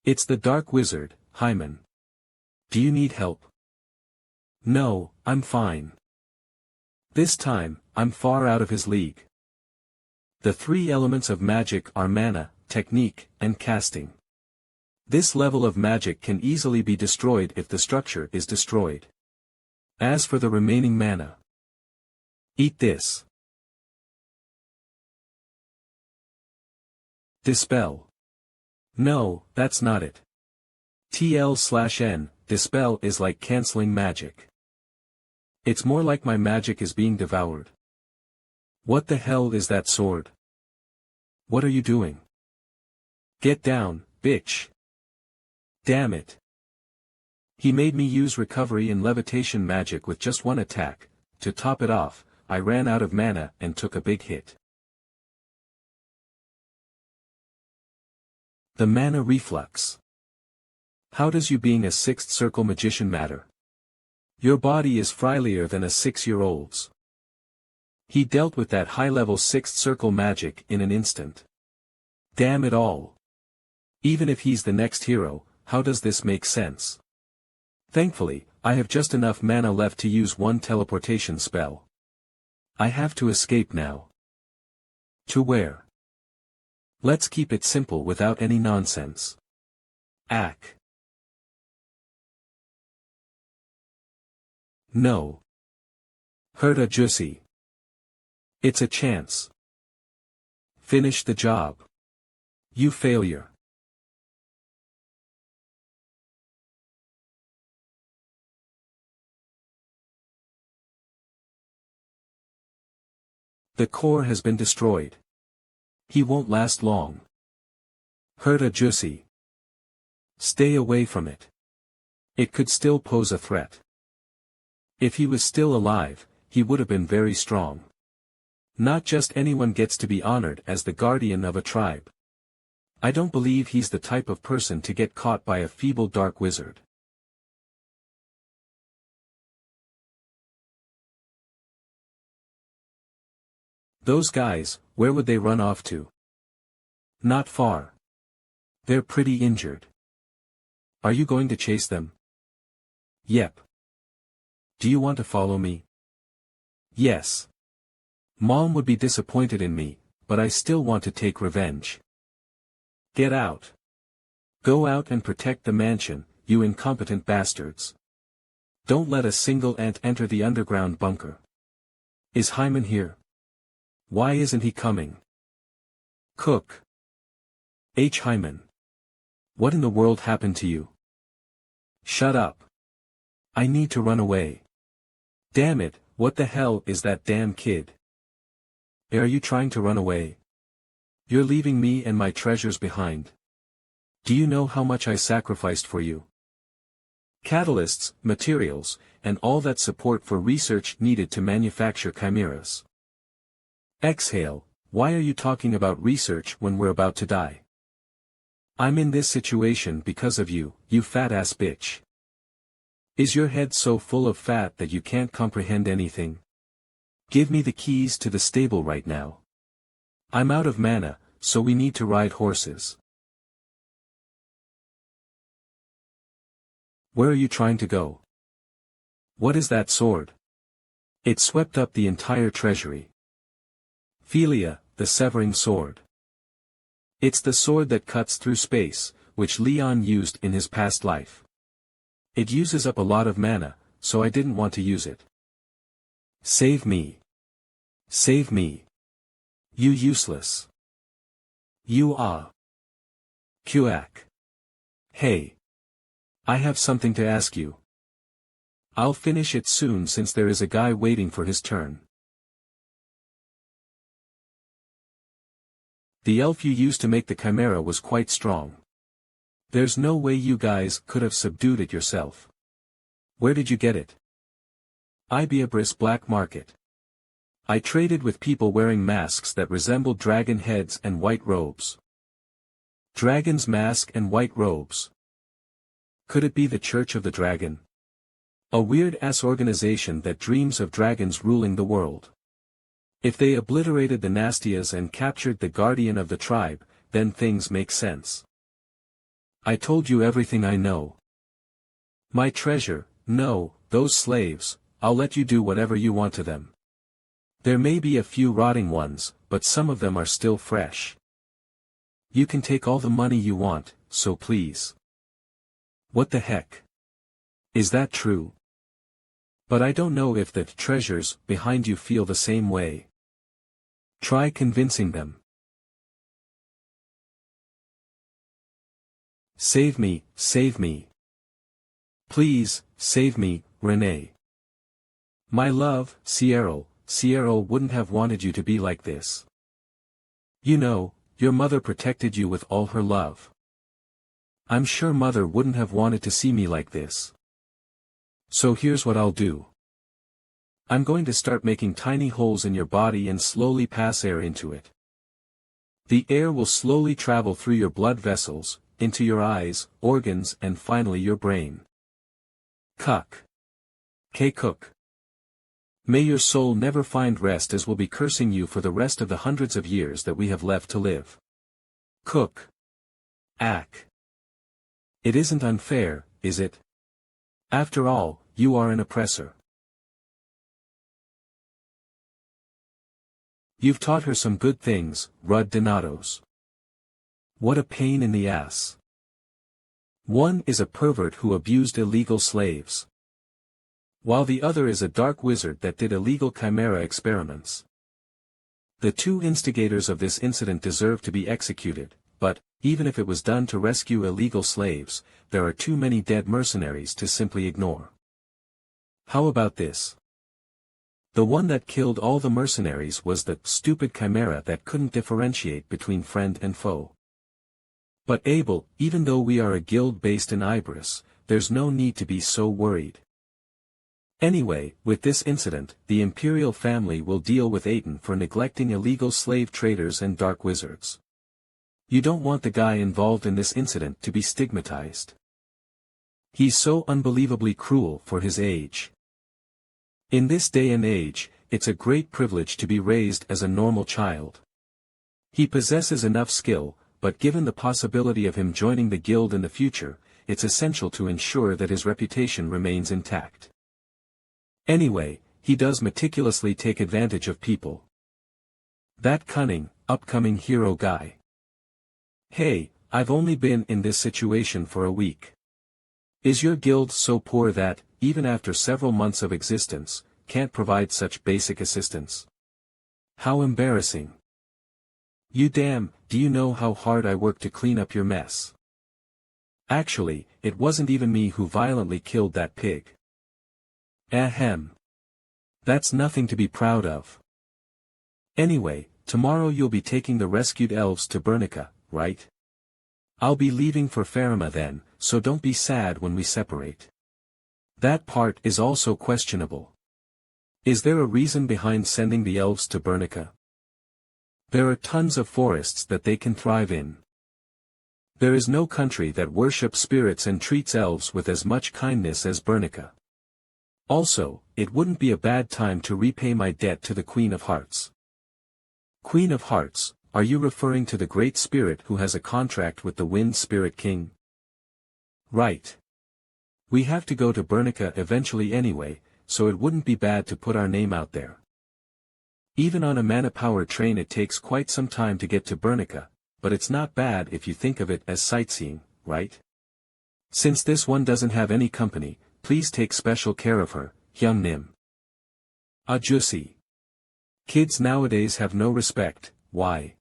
It's the Dark Wizard, Hyman. Do you need help? No, I'm fine. This time, I'm far out of his league. The three elements of magic are mana, technique, and casting. This level of magic can easily be destroyed if the structure is destroyed. As for the remaining mana, eat this. Dispel. No, that's not it. TL/N, dispel is like canceling magic. It's more like my magic is being devoured. What the hell is that sword? What are you doing? Get down, bitch. Damn it. He made me use recovery and levitation magic with just one attack. To top it off, I ran out of mana and took a big hit. The mana reflux. How does you being a sixth circle magician matter? Your body is friendlier than a 6-year-old's. He dealt with that high-level sixth circle magic in an instant. Damn it all. Even if he's the next hero, how does this make sense? Thankfully, I have just enough mana left to use one teleportation spell. I have to escape now. To where? Let's keep it simple without any nonsense. Ack. No. Hurt a juicy. It's a chance. Finish the job. You failure. The core has been destroyed. He won't last long. Hurt a juicy. Stay away from it. It could still pose a threat. If he was still alive, he would have been very strong. Not just anyone gets to be honored as the guardian of a tribe. I don't believe he's the type of person to get caught by a feeble dark wizard. Those guys, where would they run off to? Not far. They're pretty injured. Are you going to chase them? Yep. Do you want to follow me? Yes. Mom would be disappointed in me, but I still want to take revenge. Get out. Go out and protect the mansion, you incompetent bastards. Don't let a single ant enter the underground bunker. Is Hyman here? Why isn't he coming? Cook. H. Hyman. What in the world happened to you? Shut up. I need to run away. Damn it, what the hell is that damn kid? Are you trying to run away? You're leaving me and my treasures behind. Do you know how much I sacrificed for you? Catalysts, materials, and all that support for research needed to manufacture chimeras. Exhale, why are you talking about research when we're about to die? I'm in this situation because of you, you fat-ass bitch. Is your head so full of fat that you can't comprehend anything? Give me the keys to the stable right now. I'm out of mana, so we need to ride horses. Where are you trying to go? What is that sword? It swept up the entire treasury. Philia, the severing sword. It's the sword that cuts through space, which Leon used in his past life. It uses up a lot of mana, so I didn't want to use it. Save me. Save me. You useless. You are. Kuak. Hey. I have something to ask you. I'll finish it soon since there is a guy waiting for his turn. The elf you used to make the chimera was quite strong. There's no way you guys could have subdued it yourself. Where did you get it? Ibiabris Black Market. I traded with people wearing masks that resembled dragon heads and white robes. Dragon's mask and white robes. Could it be the Church of the Dragon? A weird-ass organization that dreams of dragons ruling the world. If they obliterated the Nastias and captured the guardian of the tribe, then things make sense. I told you everything I know. My treasure, no, those slaves, I'll let you do whatever you want to them. There may be a few rotting ones, but some of them are still fresh. You can take all the money you want, so please. What the heck? Is that true? But I don't know if the treasures behind you feel the same way. Try convincing them. Save me, save me. Please, save me, Renee. My love, Sierra wouldn't have wanted you to be like this. You know, your mother protected you with all her love. I'm sure mother wouldn't have wanted to see me like this. So here's what I'll do. I'm going to start making tiny holes in your body and slowly pass air into it. The air will slowly travel through your blood vessels, into your eyes, organs and finally your brain. Cuck. K-Cook. May your soul never find rest as we'll be cursing you for the rest of the hundreds of years that we have left to live. Cook. Ack. It isn't unfair, is it? After all, you are an oppressor. You've taught her some good things, Rud Donatos. What a pain in the ass. One is a pervert who abused illegal slaves, while the other is a dark wizard that did illegal chimera experiments. The two instigators of this incident deserve to be executed, but, even if it was done to rescue illegal slaves, there are too many dead mercenaries to simply ignore. How about this? The one that killed all the mercenaries was the stupid chimera that couldn't differentiate between friend and foe. But Abel, even though we are a guild based in Ibris, there's no need to be so worried. Anyway, with this incident, the Imperial family will deal with Aiden for neglecting illegal slave traders and dark wizards. You don't want the guy involved in this incident to be stigmatized. He's so unbelievably cruel for his age. In this day and age, it's a great privilege to be raised as a normal child. He possesses enough skill, but given the possibility of him joining the guild in the future, it's essential to ensure that his reputation remains intact. Anyway, he does meticulously take advantage of people. That cunning, upcoming hero guy. Hey, I've only been in this situation for a week. Is your guild so poor that, even after several months of existence, can't provide such basic assistance. How embarrassing. You damn, do you know how hard I worked to clean up your mess? Actually, it wasn't even me who violently killed that pig. Ahem. That's nothing to be proud of. Anyway, tomorrow you'll be taking the rescued elves to Bernica, right? I'll be leaving for Faerema then, so don't be sad when we separate. That part is also questionable. Is there a reason behind sending the elves to Bernica? There are tons of forests that they can thrive in. There is no country that worships spirits and treats elves with as much kindness as Bernica. Also, it wouldn't be a bad time to repay my debt to the Queen of Hearts. Queen of Hearts, are you referring to the Great Spirit who has a contract with the Wind Spirit King? Right. We have to go to Bernica eventually anyway, so it wouldn't be bad to put our name out there. Even on a mana-powered train it takes quite some time to get to Bernica, but it's not bad if you think of it as sightseeing, right? Since this one doesn't have any company, please take special care of her, Hyung Nim. Jussi. Kids nowadays have no respect, why?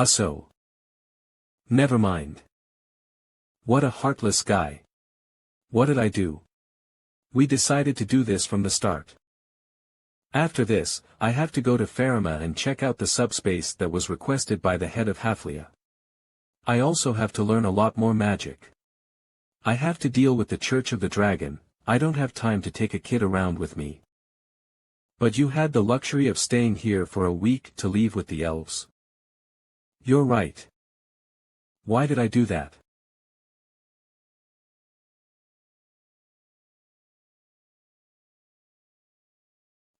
So. Never mind. What a heartless guy. What did I do? We decided to do this from the start. After this, I have to go to Faerema and check out the subspace that was requested by the head of Haflia. I also have to learn a lot more magic. I have to deal with the Church of the Dragon. I don't have time to take a kid around with me. But you had the luxury of staying here for a week to leave with the elves. You're right. Why did I do that?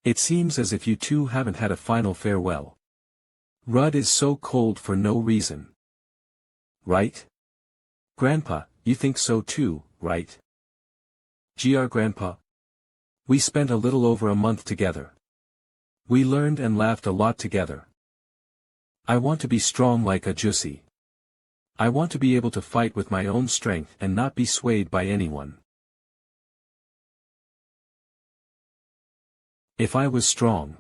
It seems as if you two haven't had a final farewell. Rudd is so cold for no reason. Right? Grandpa, you think so too, right? Grandpa. We spent a little over a month together. We learned and laughed a lot together. I want to be strong like Jussi. I want to be able to fight with my own strength and not be swayed by anyone. If I was strong.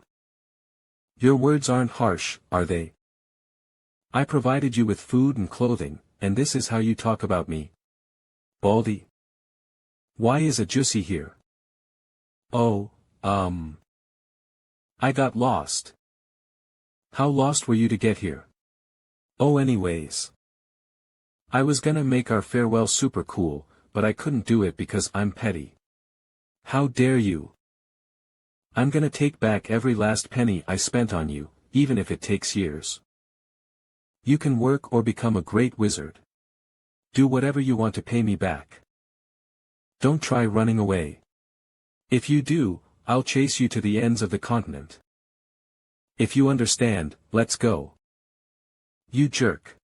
Your words aren't harsh, are they? I provided you with food and clothing, and this is how you talk about me. Baldy. Why is Jussi here? Oh, I got lost. How lost were you to get here? Oh, anyways. I was gonna make our farewell super cool, but I couldn't do it because I'm petty. How dare you? I'm gonna take back every last penny I spent on you, even if it takes years. You can work or become a great wizard. Do whatever you want to pay me back. Don't try running away. If you do, I'll chase you to the ends of the continent. If you understand, let's go. You jerk.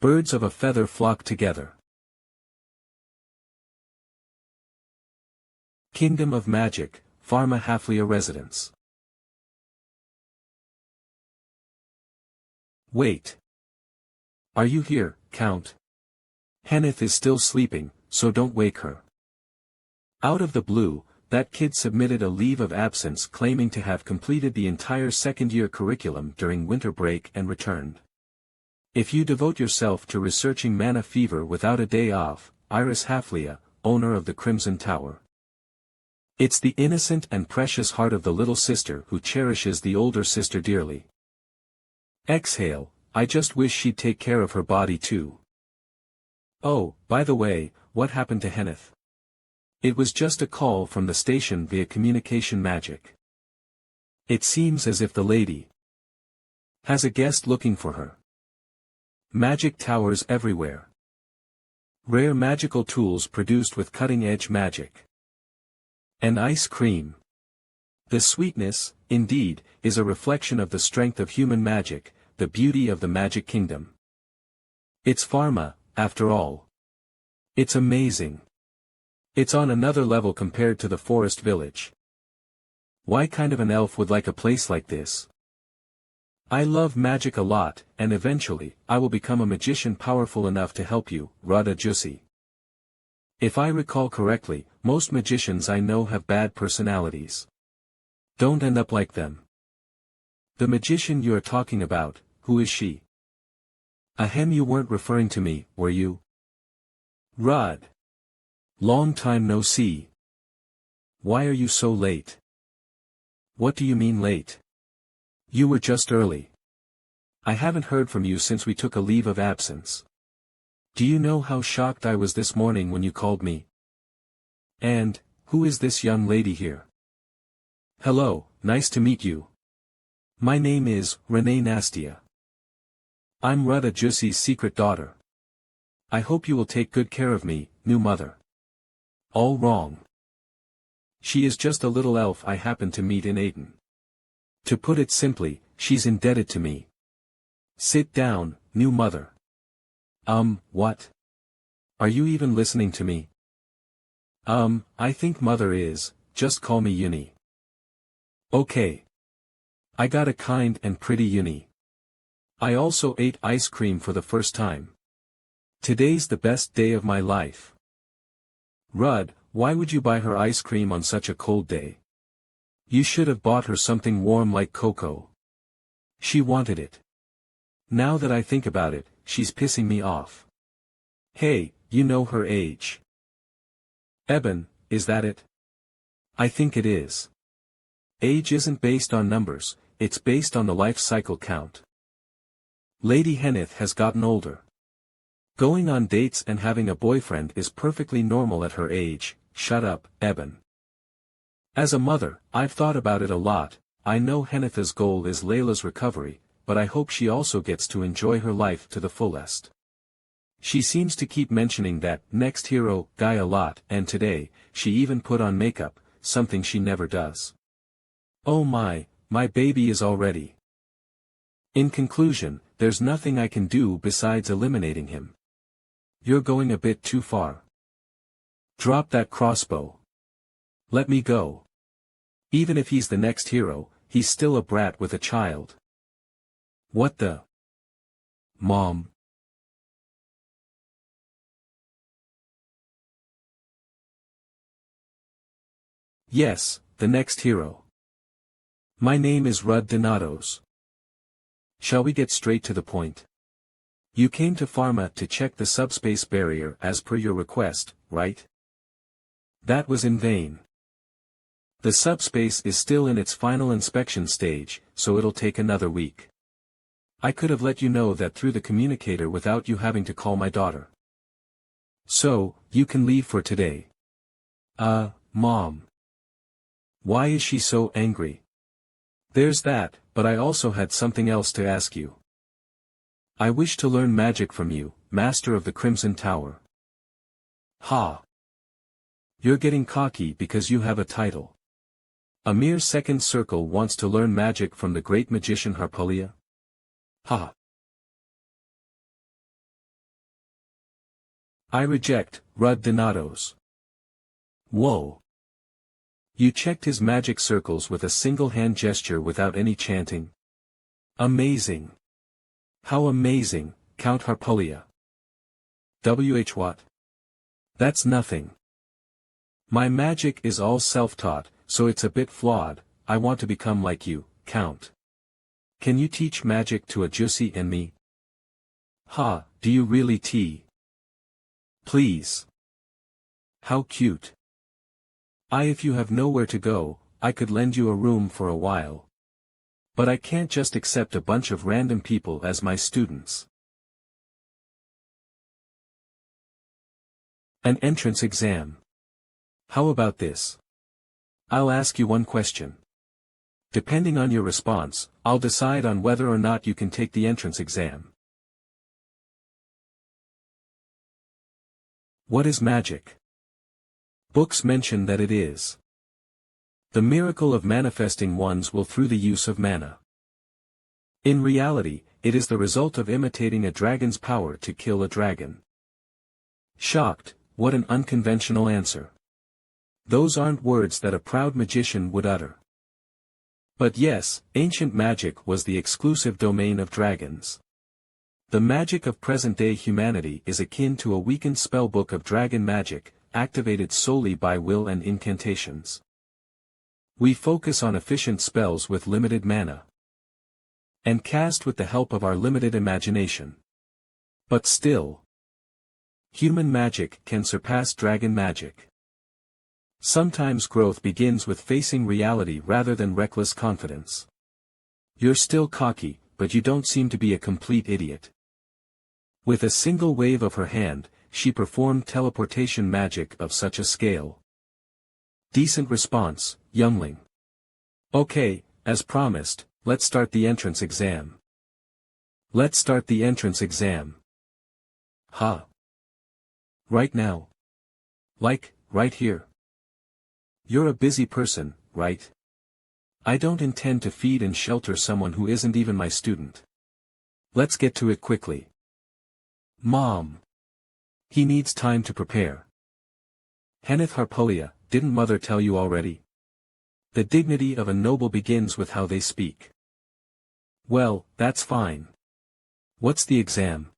Birds of a feather flock together. Kingdom of Magic, Pharma Haflia residence. Wait. Are you here, Count? Henneth is still sleeping, so don't wake her. Out of the blue, that kid submitted a leave of absence claiming to have completed the entire second-year curriculum during winter break and returned. If you devote yourself to researching mana fever without a day off, Iris Haflia, owner of the Crimson Tower. It's the innocent and precious heart of the little sister who cherishes the older sister dearly. Exhale, I just wish she'd take care of her body too. Oh, by the way, what happened to Henneth? It was just a call from the station via communication magic. It seems as if the lady has a guest looking for her. Magic towers everywhere. Rare magical tools produced with cutting-edge magic. And ice cream. The sweetness, indeed, is a reflection of the strength of human magic, the beauty of the magic kingdom. It's pharma, after all. It's amazing. It's on another level compared to the forest village. Why kind of an elf would like a place like this? I love magic a lot, and eventually, I will become a magician powerful enough to help you, Radha Jussi. If I recall correctly, most magicians I know have bad personalities. Don't end up like them. The magician you are talking about, who is she? Ahem, you weren't referring to me, were you? Rudd. Long time no see. Why are you so late? What do you mean late? You were just early. I haven't heard from you since we took a leave of absence. Do you know how shocked I was this morning when you called me? And, who is this young lady here? Hello, nice to meet you. My name is Renee Nastia. I'm Rudd Ajusi's secret daughter. I hope you will take good care of me, new mother. All wrong. She is just a little elf I happened to meet in Aden. To put it simply, she's indebted to me. Sit down, new mother. What? Are you even listening to me? I think mother is, just call me Uni. Okay. I got a kind and pretty Uni. I also ate ice cream for the first time. Today's the best day of my life. Rudd, why would you buy her ice cream on such a cold day? You should have bought her something warm like cocoa. She wanted it. Now that I think about it, she's pissing me off. Hey, you know her age. Eben, is that it? I think it is. Age isn't based on numbers, it's based on the life cycle count. Lady Henneth has gotten older. Going on dates and having a boyfriend is perfectly normal at her age. Shut up, Eben. As a mother, I've thought about it a lot. I know Henneth's goal is Layla's recovery, but I hope she also gets to enjoy her life to the fullest. She seems to keep mentioning that next hero guy a lot, and today, she even put on makeup, something she never does. Oh my baby is all ready. In conclusion, there's nothing I can do besides eliminating him. You're going a bit too far. Drop that crossbow. Let me go. Even if he's the next hero, he's still a brat with a child. What the? Mom. Yes, the next hero. My name is Rudd Donatos. Shall we get straight to the point? You came to Pharma to check the subspace barrier as per your request, right? That was in vain. The subspace is still in its final inspection stage, so it'll take another week. I could have let you know that through the communicator without you having to call my daughter. So, you can leave for today. Mom. Why is she so angry? There's that, but I also had something else to ask you. I wish to learn magic from you, Master of the Crimson Tower. Ha! You're getting cocky because you have a title. A mere second circle wants to learn magic from the great magician Harpulia? Ha! I reject, Rudd Donatos. Whoa! You checked his magic circles with a single hand gesture without any chanting. Amazing! How amazing, Count Harpulia. What? That's nothing. My magic is all self-taught, so it's a bit flawed. I want to become like you, Count. Can you teach magic to Ajusi and me? Ha, do you really Please. How cute. If you have nowhere to go, I could lend you a room for a while. But I can't just accept a bunch of random people as my students. An entrance exam. How about this? I'll ask you one question. Depending on your response, I'll decide on whether or not you can take the entrance exam. What is magic? Books mention that it is the miracle of manifesting one's will through the use of mana. In reality, it is the result of imitating a dragon's power to kill a dragon. Shocked, what an unconventional answer. Those aren't words that a proud magician would utter. But yes, ancient magic was the exclusive domain of dragons. The magic of present-day humanity is akin to a weakened spellbook of dragon magic, activated solely by will and incantations. We focus on efficient spells with limited mana, and cast with the help of our limited imagination. But still, human magic can surpass dragon magic. Sometimes growth begins with facing reality rather than reckless confidence. You're still cocky, but you don't seem to be a complete idiot. With a single wave of her hand, she performed teleportation magic of such a scale. Decent response, youngling. Okay, as promised, let's start the entrance exam. Let's start the entrance exam. Huh? Right now? Like, right here? You're a busy person, right? I don't intend to feed and shelter someone who isn't even my student. Let's get to it quickly. Mom. He needs time to prepare. Henneth Harpolia, didn't mother tell you already? The dignity of a noble begins with how they speak. Well, that's fine. What's the exam?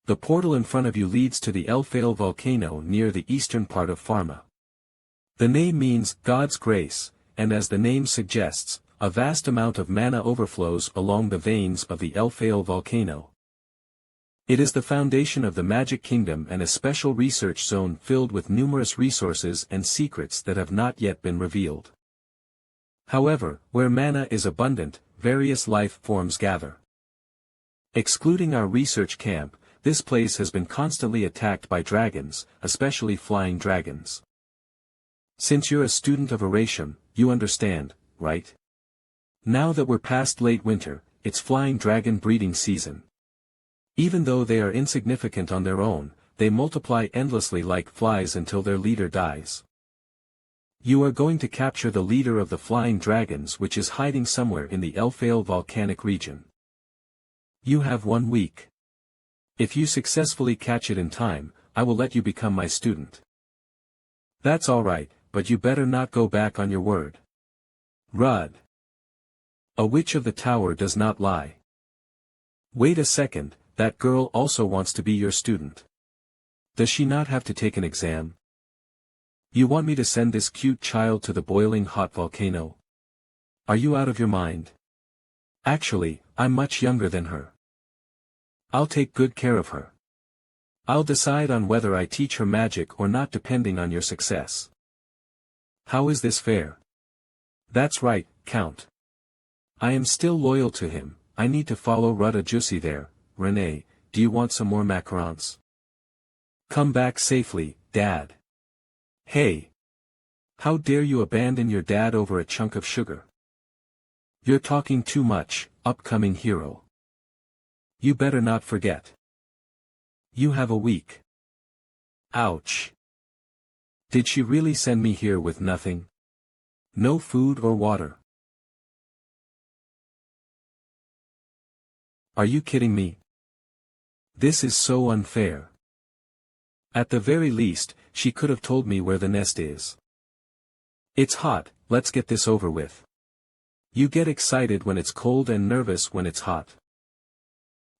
The portal in front of you leads to the Elphael volcano near the eastern part of Pharma. The name means God's grace, and as the name suggests, a vast amount of mana overflows along the veins of the Elphael volcano. It is the foundation of the magic kingdom and a special research zone filled with numerous resources and secrets that have not yet been revealed. However, where mana is abundant, various life forms gather. Excluding our research camp, this place has been constantly attacked by dragons, especially flying dragons. Since you're a student of Oratium, you understand, right? Now that we're past late winter, it's flying dragon breeding season. Even though they are insignificant on their own, they multiply endlessly like flies until their leader dies. You are going to capture the leader of the flying dragons, which is hiding somewhere in the Elphael volcanic region. You have 1 week. If you successfully catch it in time, I will let you become my student. That's alright, but you better not go back on your word. Rud. A witch of the tower does not lie. Wait a second, that girl also wants to be your student. Does she not have to take an exam? You want me to send this cute child to the boiling hot volcano? Are you out of your mind? Actually, I'm much younger than her. I'll take good care of her. I'll decide on whether I teach her magic or not depending on your success. How is this fair? That's right, Count. I am still loyal to him. I need to follow Rudda Jussi there. Renee, do you want some more macarons? Come back safely, Dad. Hey! How dare you abandon your dad over a chunk of sugar? You're talking too much, upcoming hero. You better not forget. You have a week. Ouch. Did she really send me here with nothing? No food or water? Are you kidding me? This is so unfair. At the very least, she could have told me where the nest is. It's hot, let's get this over with. You get excited when it's cold and nervous when it's hot.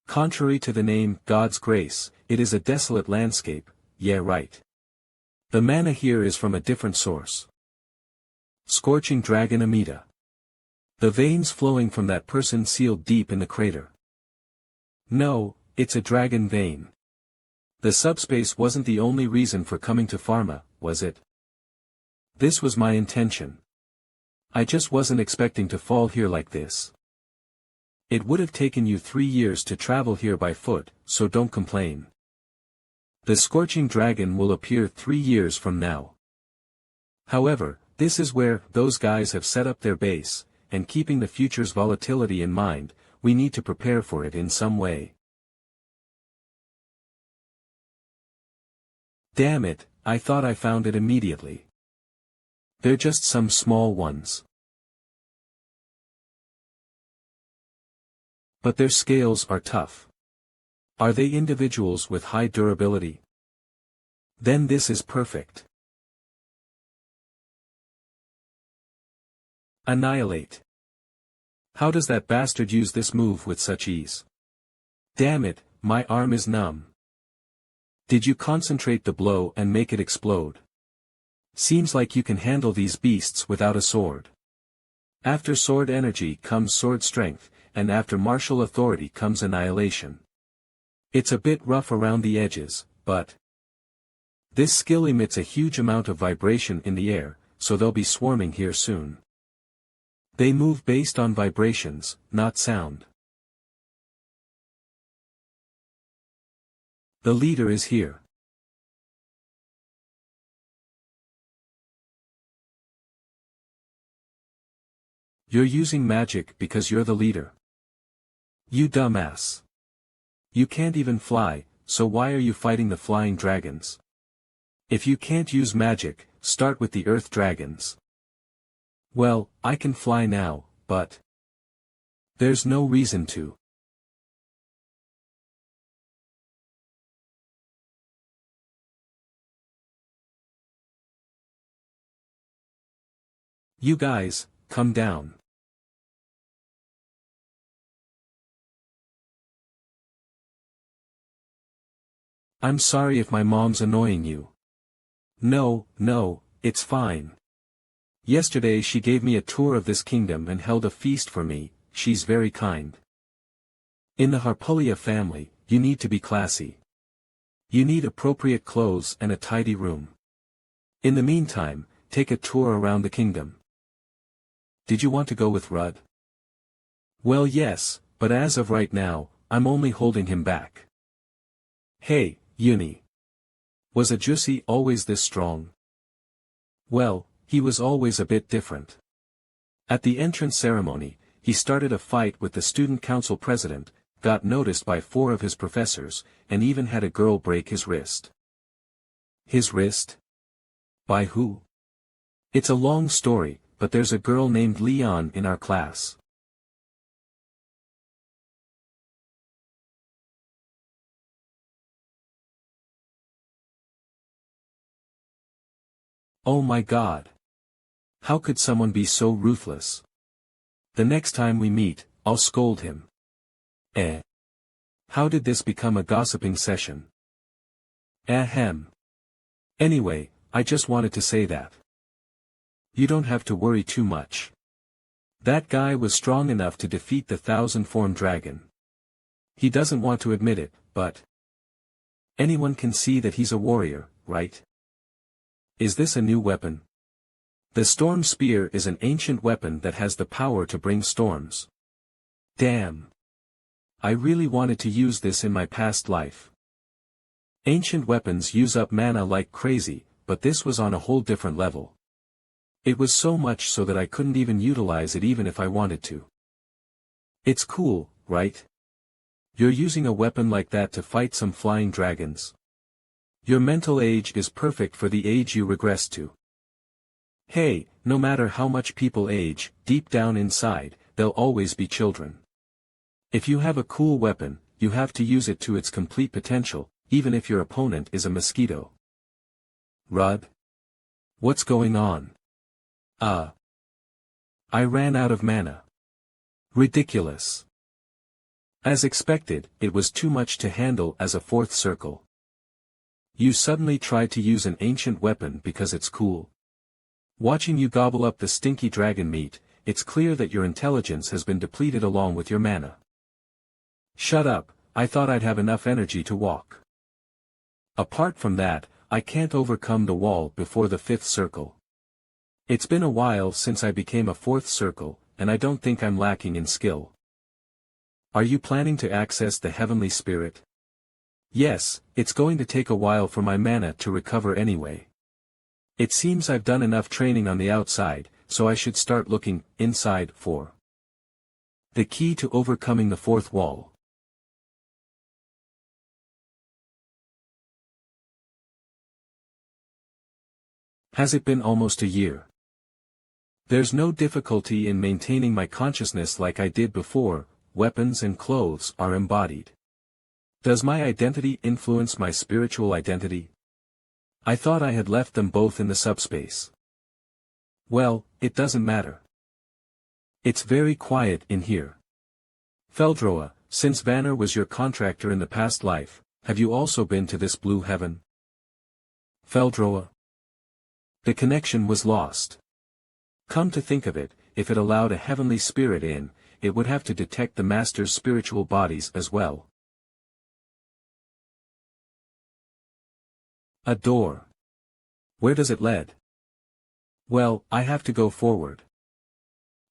Contrary to the name, God's grace, it is a desolate landscape, yeah right. The mana here is from a different source. Scorching Dragon Amida. The veins flowing from that person sealed deep in the crater. No, it's a dragon vein. The subspace wasn't the only reason for coming to Pharma, was it? This was my intention. I just wasn't expecting to fall here like this. It would have taken you 3 years to travel here by foot, so don't complain. The scorching dragon will appear 3 years from now. However, this is where those guys have set up their base, and keeping the future's volatility in mind, we need to prepare for it in some way. Damn it, I thought I found it immediately. They're just some small ones. But their scales are tough. Are they individuals with high durability? Then this is perfect. Annihilate. How does that bastard use this move with such ease? Damn it, my arm is numb. Did you concentrate the blow and make it explode? Seems like you can handle these beasts without a sword. After sword energy comes sword strength, and after martial authority comes annihilation. It's a bit rough around the edges, but this skill emits a huge amount of vibration in the air, so they'll be swarming here soon. They move based on vibrations, not sound. The leader is here. You're using magic because you're the leader. You dumbass. You can't even fly, so why are you fighting the flying dragons? If you can't use magic, start with the earth dragons. Well, I can fly now, but there's no reason to. You guys, come down. I'm sorry if my mom's annoying you. No, it's fine. Yesterday she gave me a tour of this kingdom and held a feast for me. She's very kind. In the Harpulia family, you need to be classy. You need appropriate clothes and a tidy room. In the meantime, take a tour around the kingdom. Did you want to go with Rudd? Well, yes, but as of right now, I'm only holding him back. Hey, Uni. Was Ajusi always this strong? Well, he was always a bit different. At the entrance ceremony, he started a fight with the student council president, got noticed by 4 of his professors, and even had a girl break his wrist. His wrist? By who? It's a long story, but there's a girl named Leon in our class. Oh my God. How could someone be so ruthless? The next time we meet, I'll scold him. How did this become a gossiping session? Ahem. Anyway, I just wanted to say that. You don't have to worry too much. That guy was strong enough to defeat the 1,000-form dragon. He doesn't want to admit it, but anyone can see that he's a warrior, right? Is this a new weapon? The storm spear is an ancient weapon that has the power to bring storms. Damn. I really wanted to use this in my past life. Ancient weapons use up mana like crazy, but this was on a whole different level. It was so much so that I couldn't even utilize it even if I wanted to. It's cool, right? You're using a weapon like that to fight some flying dragons. Your mental age is perfect for the age you regress to. Hey, no matter how much people age, deep down inside, they'll always be children. If you have a cool weapon, you have to use it to its complete potential, even if your opponent is a mosquito. Rudd? What's going on? I ran out of mana. Ridiculous. As expected, it was too much to handle as a 4th circle. You suddenly tried to use an ancient weapon because it's cool. Watching you gobble up the stinky dragon meat, it's clear that your intelligence has been depleted along with your mana. Shut up, I thought I'd have enough energy to walk. Apart from that, I can't overcome the wall before the 5th circle. It's been a while since I became a 4th circle, and I don't think I'm lacking in skill. Are you planning to access the heavenly spirit? Yes, it's going to take a while for my mana to recover anyway. It seems I've done enough training on the outside, so I should start looking inside for the key to overcoming the 4th wall. Has it been almost a year? There's no difficulty in maintaining my consciousness like I did before. Weapons and clothes are embodied. Does my identity influence my spiritual identity? I thought I had left them both in the subspace. Well, it doesn't matter. It's very quiet in here. Feldroa, since Vanner was your contractor in the past life, Have you also been to this blue heaven? Feldroa. The connection was lost. Come to think of it, if it allowed a heavenly spirit in, it would have to detect the master's spiritual bodies as well. A door. Where does it lead? Well, I have to go forward.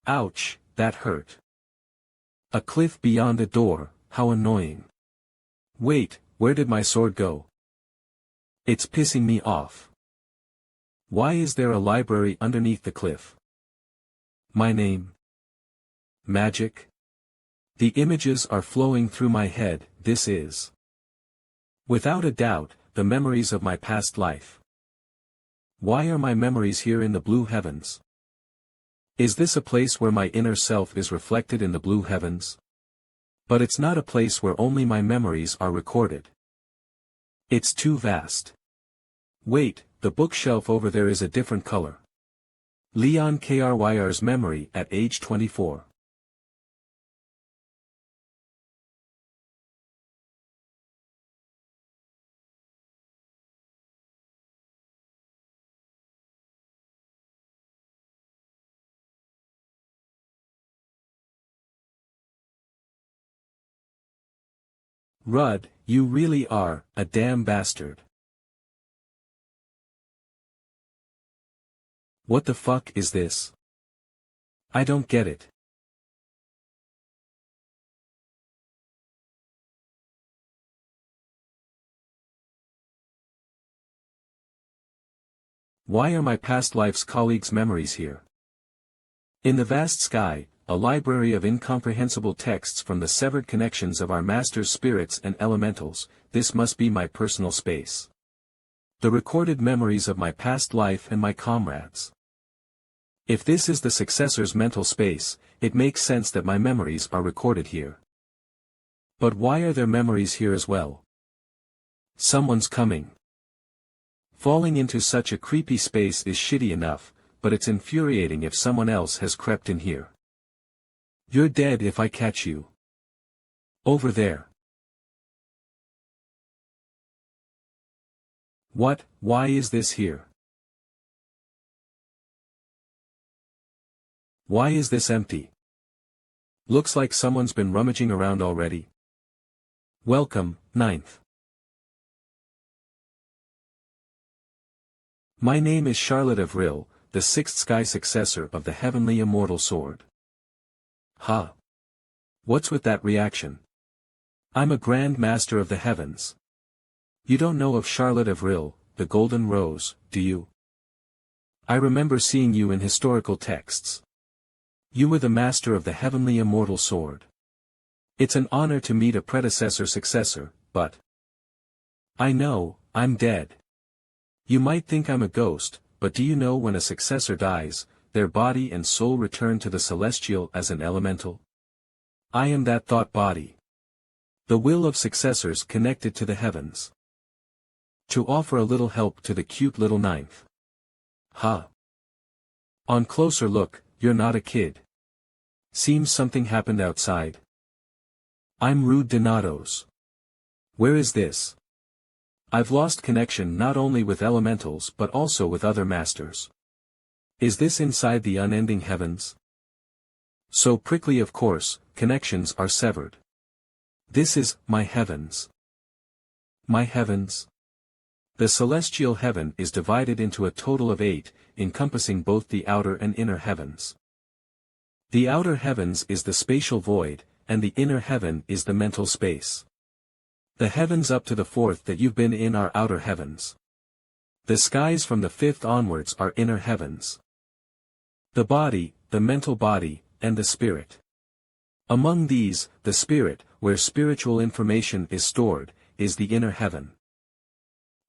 Ouch, that hurt. A cliff beyond a door, how annoying. Wait, where did my sword go? It's pissing me off. Why is there a library underneath the cliff? My name? Magic? The images are flowing through my head, this is. Without a doubt, the memories of my past life. Why are my memories here in the blue heavens? Is this a place where my inner self is reflected in the blue heavens? But it's not a place where only my memories are recorded. It's too vast. Wait, the bookshelf over there is a different color. Leon Kryr's memory at age 24. Rudd, you really are a damn bastard. What the fuck is this? I don't get it. Why are my past life's colleagues' memories here? In the vast sky, a library of incomprehensible texts from the severed connections of our master's spirits and elementals, this must be my personal space. The recorded memories of my past life and my comrades. If this is the successor's mental space, it makes sense that my memories are recorded here. But why are there memories here as well? Someone's coming. Falling into such a creepy space is shitty enough, but it's infuriating if someone else has crept in here. You're dead if I catch you. Over there. What, why is this here? Why is this empty? Looks like someone's been rummaging around already. Welcome, Ninth. My name is Charlotte of Rill, the sixth sky successor of the heavenly immortal sword. Huh. What's with that reaction? I'm a Grand Master of the heavens. You don't know of Charlotte of Rill, the Golden Rose, do you? I remember seeing you in historical texts. You were the master of the heavenly immortal sword. It's an honor to meet a predecessor-successor, but... I know, I'm dead. You might think I'm a ghost, but do you know when a successor dies, their body and soul return to the celestial as an elemental? I am that thought body. The will of successors connected to the heavens. To offer a little help to the cute little Ninth. Huh. On closer look, you're not a kid. Seems something happened outside. I'm Rude Donatos. Where is this? I've lost connection not only with elementals but also with other masters. Is this inside the unending heavens? So prickly, of course, connections are severed. This is my heavens. My heavens. The celestial heaven is divided into a total of 8, encompassing both the outer and inner heavens. The outer heavens is the spatial void, and the inner heaven is the mental space. The heavens up to the 4th that you've been in are outer heavens. The skies from the 5th onwards are inner heavens. The body, the mental body, and the spirit. Among these, the spirit, where spiritual information is stored, is the inner heaven.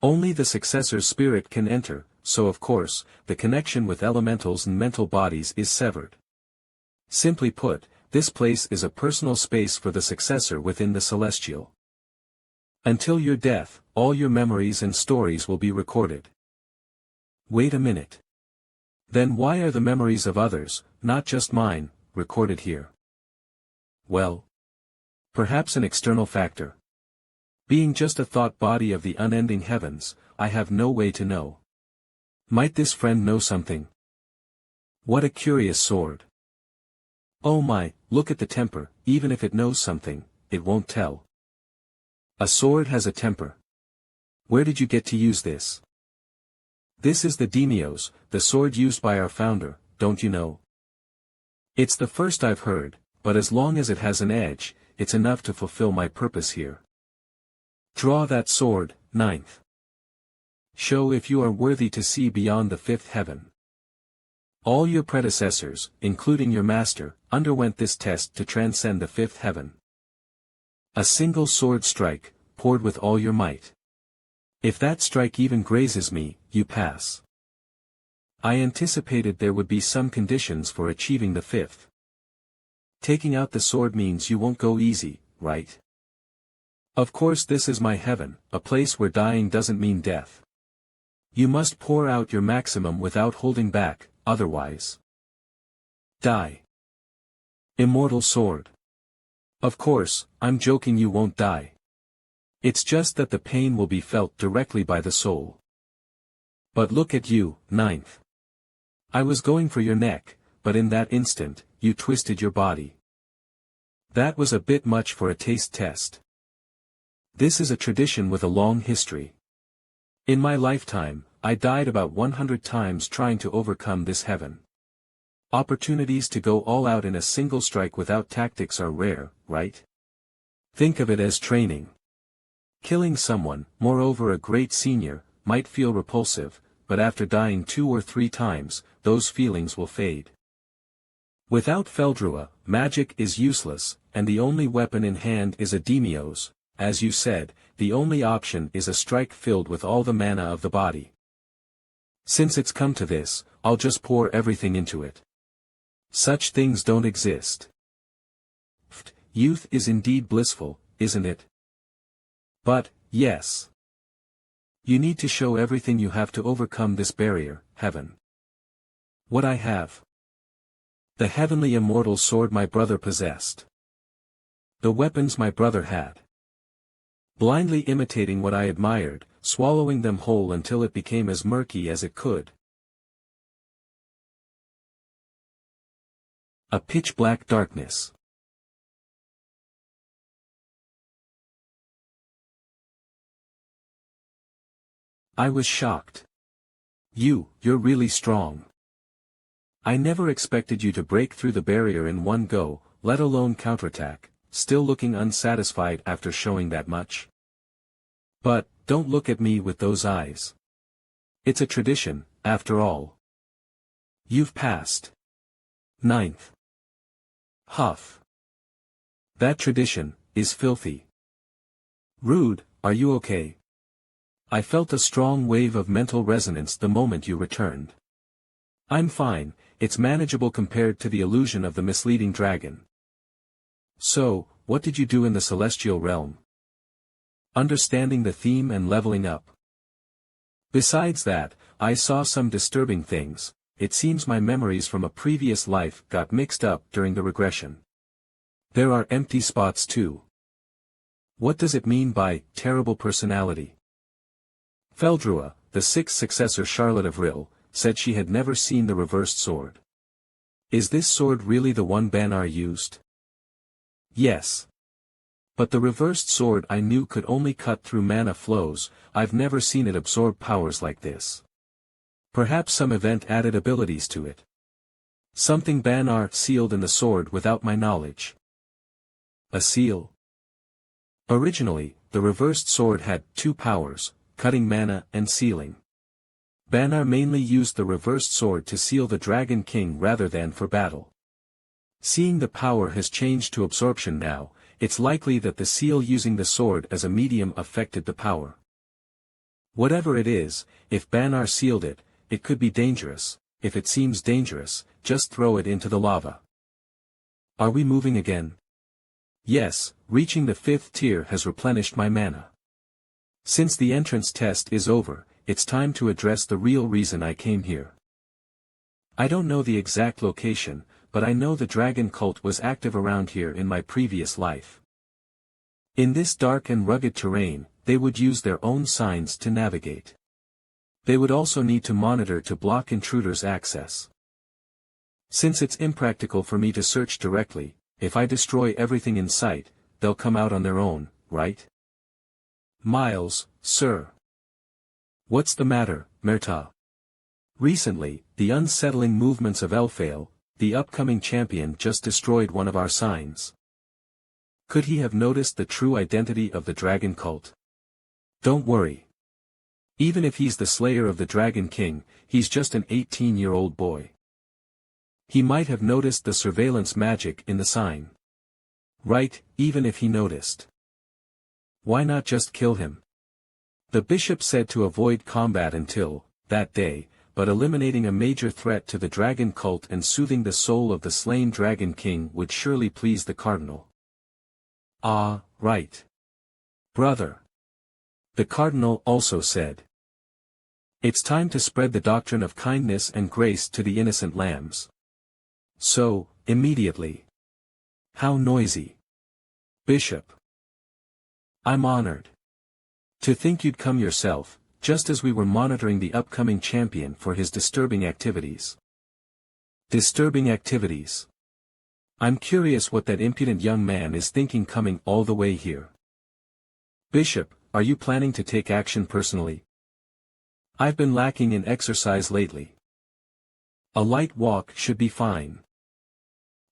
Only the successor's spirit can enter, so of course, the connection with elementals and mental bodies is severed. Simply put, this place is a personal space for the successor within the celestial. Until your death, all your memories and stories will be recorded. Wait a minute. Then why are the memories of others, not just mine, recorded here? Well, perhaps an external factor. Being just a thought body of the unending heavens, I have no way to know. Might this friend know something? What a curious sword. Oh my, look at the temper, even if it knows something, it won't tell. A sword has a temper. Where did you get to use this? This is the daimyos, the sword used by our founder, don't you know? It's the first I've heard, but as long as it has an edge, it's enough to fulfill my purpose here. Draw that sword, ninth. Show if you are worthy to see beyond the fifth heaven. All your predecessors, including your master, underwent this test to transcend the fifth heaven. A single sword strike, poured with all your might. If that strike even grazes me, you pass. I anticipated there would be some conditions for achieving the fifth. Taking out the sword means you won't go easy, right? Of course this is my heaven, a place where dying doesn't mean death. You must pour out your maximum without holding back, otherwise. Die. Immortal sword. Of course, I'm joking, you won't die. It's just that the pain will be felt directly by the soul. But look at you, ninth. I was going for your neck, but in that instant, you twisted your body. That was a bit much for a taste test. This is a tradition with a long history. In my lifetime, I died about 100 times trying to overcome this heaven. Opportunities to go all out in a single strike without tactics are rare, right? Think of it as training. Killing someone, moreover a great senior, might feel repulsive, but after dying 2 or 3 times, those feelings will fade. Without Feldrua, magic is useless, and the only weapon in hand is a daimyos. As you said, the only option is a strike filled with all the mana of the body. Since it's come to this, I'll just pour everything into it. Such things don't exist. Youth is indeed blissful, isn't it? But, yes. You need to show everything you have to overcome this barrier, heaven. What I have. The heavenly immortal sword my brother possessed. The weapons my brother had. Blindly imitating what I admired, swallowing them whole until it became as murky as it could. A pitch-black darkness. I was shocked. You're really strong. I never expected you to break through the barrier in one go, let alone counterattack, still looking unsatisfied after showing that much. But, don't look at me with those eyes. It's a tradition, after all. You've passed. Ninth. Huff. That tradition is filthy. Rude, are you okay? I felt a strong wave of mental resonance the moment you returned. I'm fine, it's manageable compared to the illusion of the misleading dragon. So, what did you do in the celestial realm? Understanding the theme and leveling up. Besides that, I saw some disturbing things. It seems my memories from a previous life got mixed up during the regression. There are empty spots too. What does it mean by terrible personality? Feldrua, the sixth successor Charlotte of Rill, said she had never seen the reversed sword. Is this sword really the one Banar used? Yes. But the reversed sword I knew could only cut through mana flows. I've never seen it absorb powers like this. Perhaps some event added abilities to it. Something Banar sealed in the sword without my knowledge. A seal? Originally, the reversed sword had 2 powers, cutting mana and sealing. Banar mainly used the reversed sword to seal the Dragon King rather than for battle. Seeing the power has changed to absorption now, it's likely that the seal using the sword as a medium affected the power. Whatever it is, if Banar sealed it, it could be dangerous. If it seems dangerous, just throw it into the lava. Are we moving again? Yes, reaching the 5th tier has replenished my mana. Since the entrance test is over, it's time to address the real reason I came here. I don't know the exact location, but I know the dragon cult was active around here in my previous life. In this dark and rugged terrain, they would use their own signs to navigate. They would also need to monitor to block intruders' access. Since it's impractical for me to search directly, if I destroy everything in sight, they'll come out on their own, right? Miles, sir. What's the matter, Myrta? Recently, the unsettling movements of Elphael, the upcoming champion, just destroyed one of our signs. Could he have noticed the true identity of the dragon cult? Don't worry. Even if he's the slayer of the Dragon King, he's just an 18-year-old boy. He might have noticed the surveillance magic in the sign. Right, even if he noticed. Why not just kill him? The bishop said to avoid combat until, that day, but eliminating a major threat to the dragon cult and soothing the soul of the slain Dragon King would surely please the cardinal. Ah, right. Brother. The cardinal also said. It's time to spread the doctrine of kindness and grace to the innocent lambs. So, immediately. How noisy. Bishop. I'm honored. To think you'd come yourself, just as we were monitoring the upcoming champion for his disturbing activities. Disturbing activities. I'm curious what that impudent young man is thinking coming all the way here. Bishop, are you planning to take action personally? I've been lacking in exercise lately. A light walk should be fine.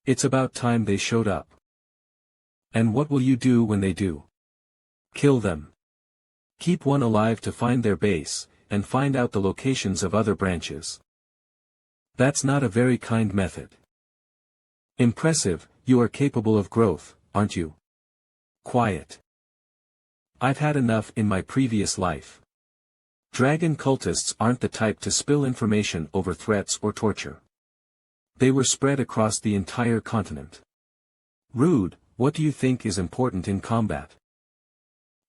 It's about time they showed up. And what will you do when they do? Kill them. Keep one alive to find their base, and find out the locations of other branches. That's not a very kind method. Impressive, you are capable of growth, aren't you? Quiet. I've had enough in my previous life. Dragon cultists aren't the type to spill information over threats or torture. They were spread across the entire continent. Rude, what do you think is important in combat?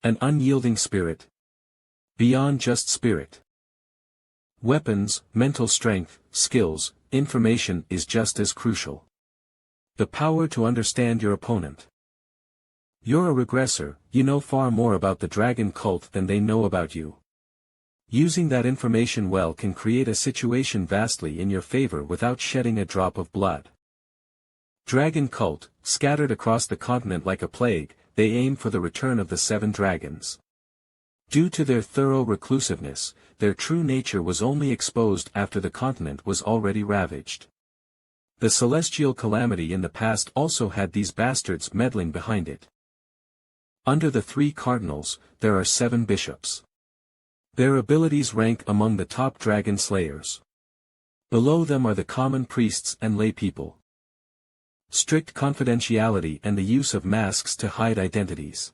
An unyielding spirit. Beyond just spirit. Weapons, mental strength, skills, information is just as crucial. The power to understand your opponent. You're a regressor, you know far more about the dragon cult than they know about you. Using that information well can create a situation vastly in your favor without shedding a drop of blood. Dragon cult, scattered across the continent like a plague, they aim for the return of the 7 dragons. Due to their thorough reclusiveness, their true nature was only exposed after the continent was already ravaged. The celestial calamity in the past also had these bastards meddling behind it. Under the 3 cardinals, there are 7 bishops. Their abilities rank among the top dragon slayers. Below them are the common priests and lay people. Strict confidentiality and the use of masks to hide identities.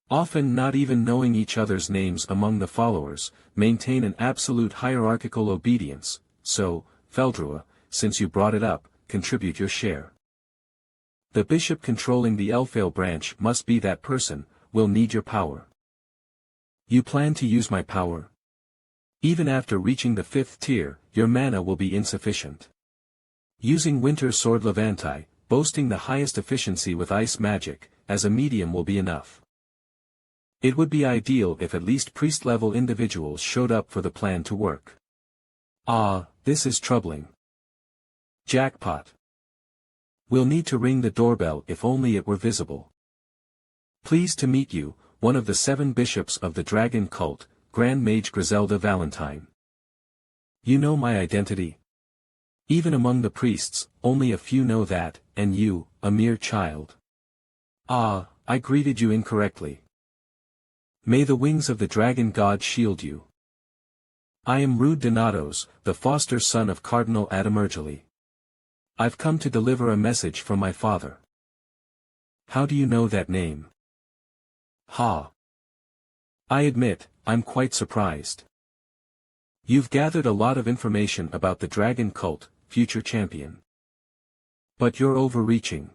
Often not even knowing each other's names among the followers, maintain an absolute hierarchical obedience, so, Feldrua, since you brought it up, contribute your share. The bishop controlling the Elphael branch must be that person, will need your power. You plan to use my power? Even after reaching the 5th tier, your mana will be insufficient. Using Winter Sword Levanti, boasting the highest efficiency with ice magic, as a medium will be enough. It would be ideal if at least priest-level individuals showed up for the plan to work. Ah, this is troubling. Jackpot. We'll need to ring the doorbell if only it were visible. Pleased to meet you, one of the 7 bishops of the dragon cult, Grand Mage Griselda Valentine. You know my identity? Even among the priests, only a few know that, and you, a mere child. Ah, I greeted you incorrectly. May the wings of the dragon god shield you. I am Rude Donatos, the foster son of Cardinal Adamergeli. I've come to deliver a message from my father. How do you know that name? Ha. I admit, I'm quite surprised. You've gathered a lot of information about the dragon cult, future champion. But you're overreaching.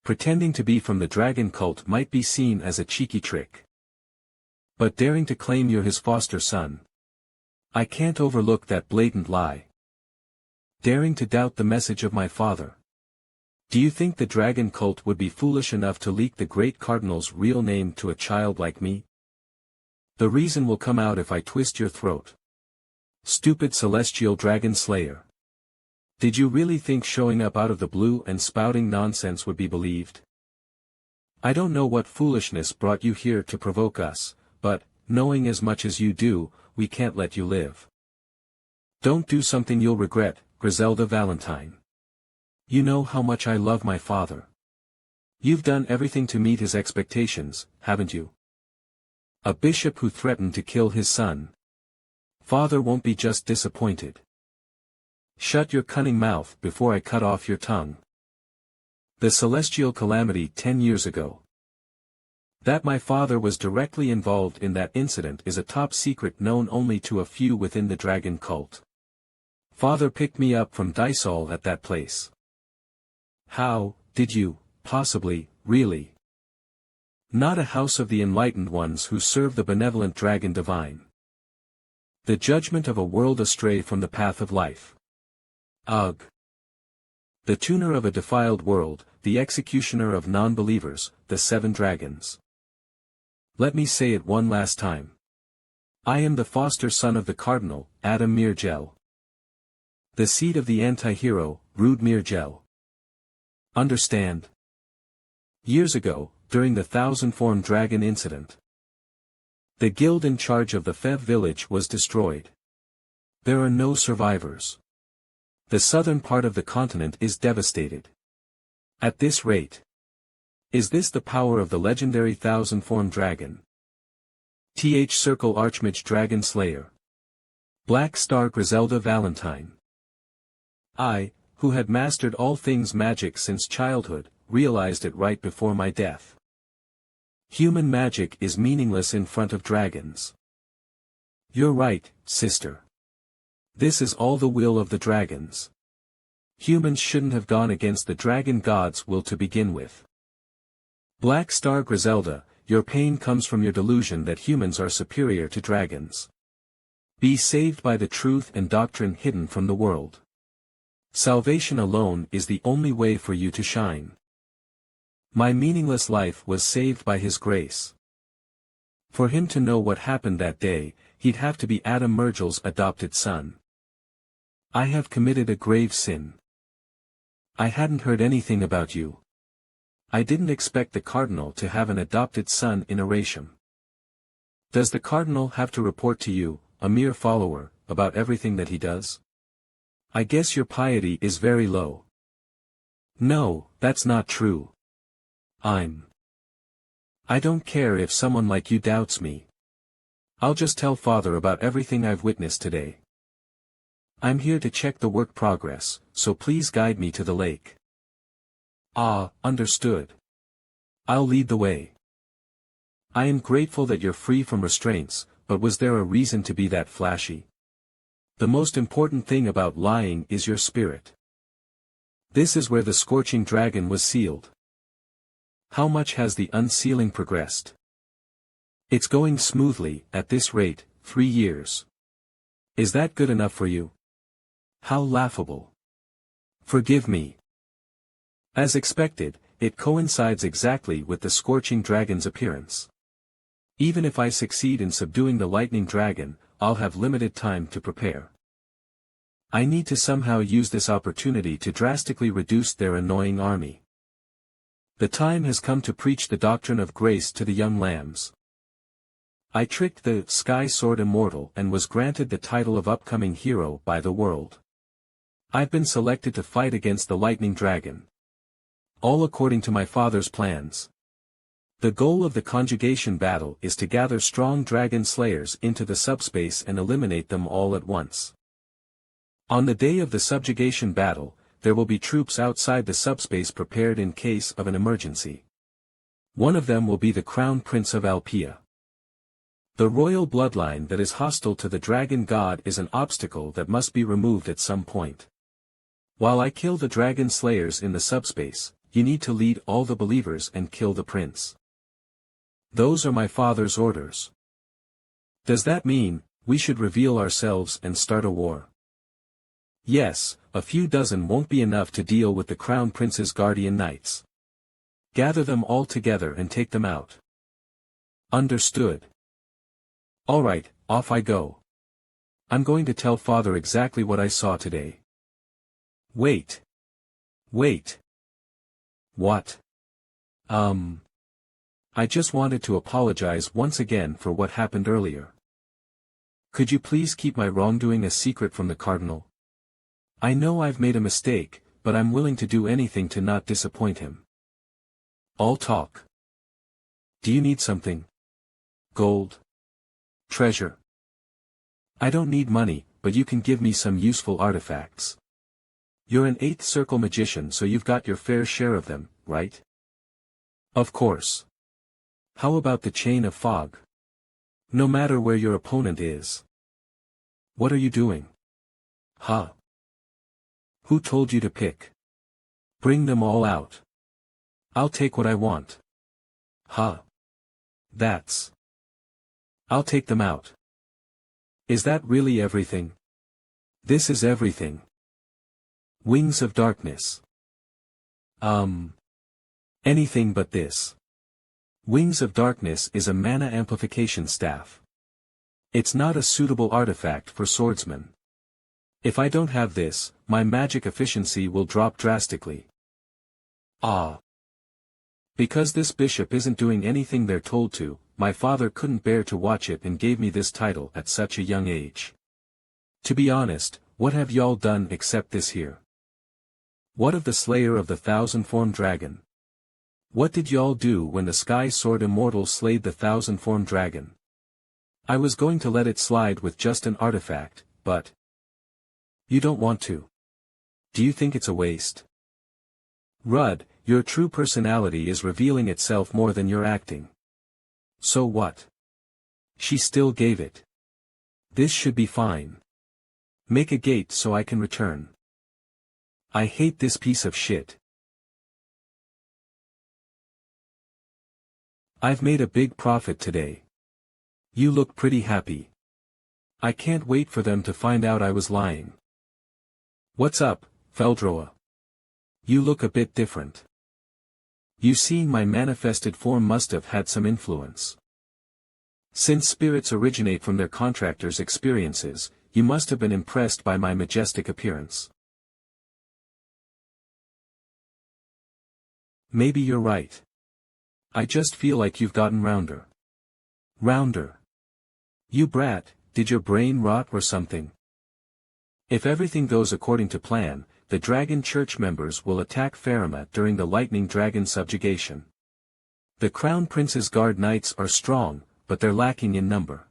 Pretending to be from the dragon cult might be seen as a cheeky trick. But daring to claim you're his foster son. I can't overlook that blatant lie. Daring to doubt the message of my father. Do you think the dragon cult would be foolish enough to leak the great cardinal's real name to a child like me? The reason will come out if I twist your throat. Stupid celestial dragon slayer. Did you really think showing up out of the blue and spouting nonsense would be believed? I don't know what foolishness brought you here to provoke us, but, knowing as much as you do, we can't let you live. Don't do something you'll regret, Griselda Valentine. You know how much I love my father. You've done everything to meet his expectations, haven't you? A bishop who threatened to kill his son. Father won't be just disappointed. Shut your cunning mouth before I cut off your tongue. The celestial calamity 10 years ago. That my father was directly involved in that incident is a top secret known only to a few within the dragon cult. Father picked me up from Dysol at that place. How, did you, possibly, really? Not a house of the enlightened ones who serve the benevolent dragon divine. The judgment of a world astray from the path of life. Ugh. The tuner of a defiled world, the executioner of non-believers, the 7 dragons. Let me say it one last time. I am the foster son of the cardinal, Adam Mirgel. The seed of the anti-hero, Rude Mirgel. Understand? Years ago, during the 1,000-form dragon incident, the guild in charge of the Fev village was destroyed. There are no survivors. The southern part of the continent is devastated. At this rate. Is this the power of the legendary 1,000-form dragon? Circle Archmage Dragon Slayer. Black Star Griselda Valentine. I, who had mastered all things magic since childhood, realized it right before my death. Human magic is meaningless in front of dragons. You're right, sister. This is all the will of the dragons. Humans shouldn't have gone against the dragon god's will to begin with. Black Star Griselda, your pain comes from your delusion that humans are superior to dragons. Be saved by the truth and doctrine hidden from the world. Salvation alone is the only way for you to shine. My meaningless life was saved by His grace. For him to know what happened that day, he'd have to be Adam Mirgel's adopted son. I have committed a grave sin. I hadn't heard anything about you. I didn't expect the cardinal to have an adopted son in Aratium. Does the cardinal have to report to you, a mere follower, about everything that he does? I guess your piety is very low. No, that's not true. I don't care if someone like you doubts me. I'll just tell Father about everything I've witnessed today. I'm here to check the work progress, so please guide me to the lake. Ah, understood. I'll lead the way. I am grateful that you're free from restraints, but was there a reason to be that flashy? The most important thing about lying is your spirit. This is where the scorching dragon was sealed. How much has the unsealing progressed? It's going smoothly, at this rate, 3 years. Is that good enough for you? How laughable. Forgive me. As expected, it coincides exactly with the scorching dragon's appearance. Even if I succeed in subduing the lightning dragon, I'll have limited time to prepare. I need to somehow use this opportunity to drastically reduce their annoying army. The time has come to preach the doctrine of grace to the young lambs. I tricked the Sky Sword Immortal and was granted the title of upcoming hero by the world. I've been selected to fight against the lightning dragon. All according to my father's plans. The goal of the conjugation battle is to gather strong dragon slayers into the subspace and eliminate them all at once. On the day of the subjugation battle, there will be troops outside the subspace prepared in case of an emergency. One of them will be the Crown Prince of Alpia. The royal bloodline that is hostile to the dragon god is an obstacle that must be removed at some point. While I kill the dragon slayers in the subspace, you need to lead all the believers and kill the prince. Those are my father's orders. Does that mean we should reveal ourselves and start a war? Yes, A few dozen won't be enough to deal with the Crown Prince's guardian knights. Gather them all together and take them out. Understood. Alright, off I go. I'm going to tell Father exactly what I saw today. Wait. Wait. What? I just wanted to apologize once again for what happened earlier. Could you please keep my wrongdoing a secret from the Cardinal? I know I've made a mistake, but I'm willing to do anything to not disappoint him. All talk. Do you need something? Gold? Treasure? I don't need money, but you can give me some useful artifacts. You're an 8th circle magician, so you've got your fair share of them, right? Of course. How about the chain of fog? No matter where your opponent is. What are you doing? Huh? Who told you to pick? Bring them all out. I'll take what I want. Huh? That's. I'll take them out. Is that really everything? This is everything. Wings of darkness. Anything but this. Wings of Darkness is a mana amplification staff. It's not a suitable artifact for swordsmen. If I don't have this, my magic efficiency will drop drastically. Ah. Because this bishop isn't doing anything they're told to, my father couldn't bear to watch it and gave me this title at such a young age. To be honest, what have y'all done except this here? What of the slayer of the thousand-formed dragon? What did y'all do when the Sky Sword Immortal slayed the thousand-formed dragon? I was going to let it slide with just an artifact, but... You don't want to. Do you think it's a waste? Rudd, your true personality is revealing itself more than you're acting. So what? She still gave it. This should be fine. Make a gate so I can return. I hate this piece of shit. I've made a big profit today. You look pretty happy. I can't wait for them to find out I was lying. What's up, Feldroa? You look a bit different. You seeing my manifested form must have had some influence. Since spirits originate from their contractors' experiences, you must have been impressed by my majestic appearance. Maybe you're right. I just feel like you've gotten rounder. Rounder. You brat, did your brain rot or something? If everything goes according to plan, the Dragon Church members will attack Faramut during the Lightning Dragon subjugation. The Crown Prince's Guard Knights are strong, but they're lacking in number.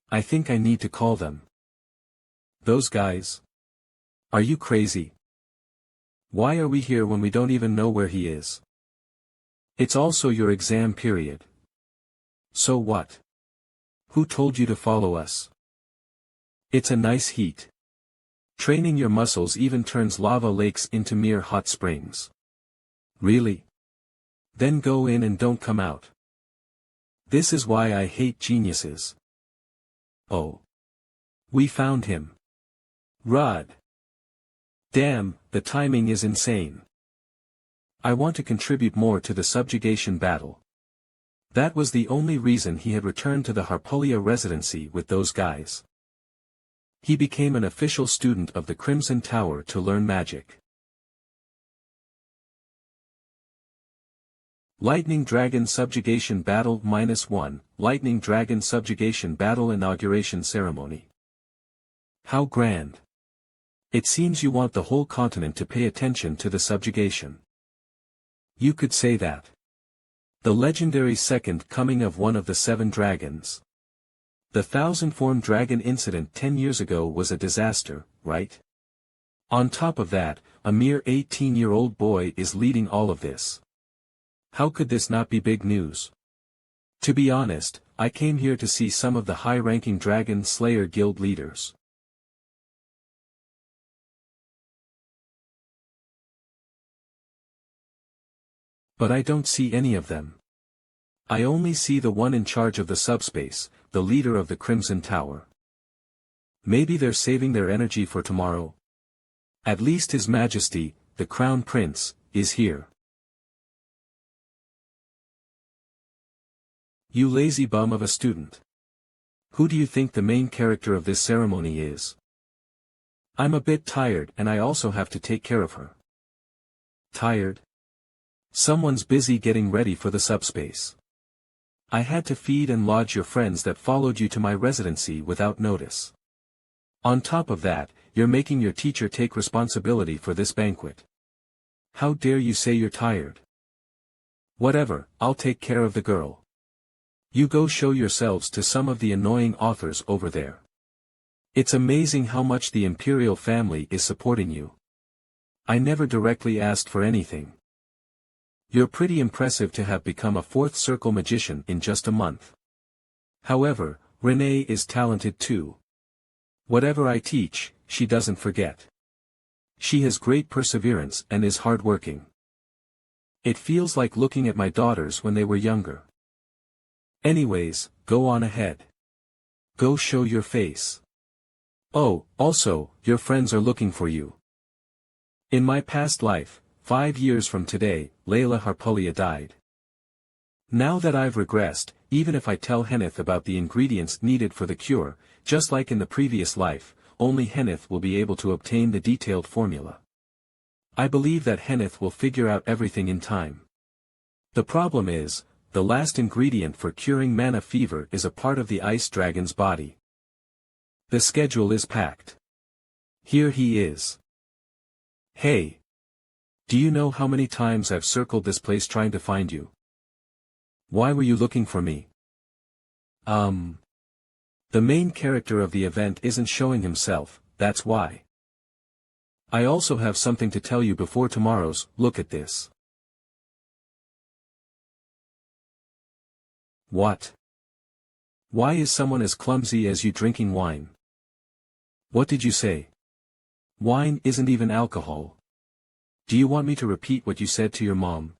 I think I need to call them. Those guys? Are you crazy? Why are we here when we don't even know where he is? It's also your exam period. So what? Who told you to follow us? It's a nice heat. Training your muscles even turns lava lakes into mere hot springs. Really? Then go in and don't come out. This is why I hate geniuses. Oh. We found him. Rudd. Damn, the timing is insane. I want to contribute more to the subjugation battle. That was the only reason he had returned to the Harpolia residency with those guys. He became an official student of the Crimson Tower to learn magic. Lightning Dragon Subjugation Battle -1, Lightning Dragon Subjugation Battle Inauguration Ceremony. How grand. It seems you want the whole continent to pay attention to the subjugation. You could say that. The legendary second coming of one of the 7 dragons. The thousand-formed dragon incident 10 years ago was a disaster, right? On top of that, a mere 18-year-old boy is leading all of this. How could this not be big news? To be honest, I came here to see some of the high-ranking Dragon Slayer Guild leaders. But I don't see any of them. I only see the one in charge of the subspace, the leader of the Crimson Tower. Maybe they're saving their energy for tomorrow. At least His Majesty, the Crown Prince, is here. You lazy bum of a student. Who do you think the main character of this ceremony is? I'm a bit tired and I also have to take care of her. Tired? Someone's busy getting ready for the subspace. I had to feed and lodge your friends that followed you to my residency without notice. On top of that, you're making your teacher take responsibility for this banquet. How dare you say you're tired? Whatever, I'll take care of the girl. You go show yourselves to some of the annoying authors over there. It's amazing how much the imperial family is supporting you. I never directly asked for anything. You're pretty impressive to have become a fourth circle magician in just a month. However, Renee is talented too. Whatever I teach, she doesn't forget. She has great perseverance and is hardworking. It feels like looking at my daughters when they were younger. Anyways, go on ahead. Go show your face. Oh, also, your friends are looking for you. In my past life, 5 years from today, Layla Harpulia died. Now that I've regressed, even if I tell Henneth about the ingredients needed for the cure, just like in the previous life, only Henneth will be able to obtain the detailed formula. I believe that Henneth will figure out everything in time. The problem is, the last ingredient for curing mana fever is a part of the ice dragon's body. The schedule is packed. Here he is. Hey! Do you know how many times I've circled this place trying to find you? Why were you looking for me? The main character of the event isn't showing himself, that's why. I also have something to tell you before tomorrow's, look at this. What? Why is someone as clumsy as you drinking wine? What did you say? Wine isn't even alcohol. Do you want me to repeat what you said to your mom?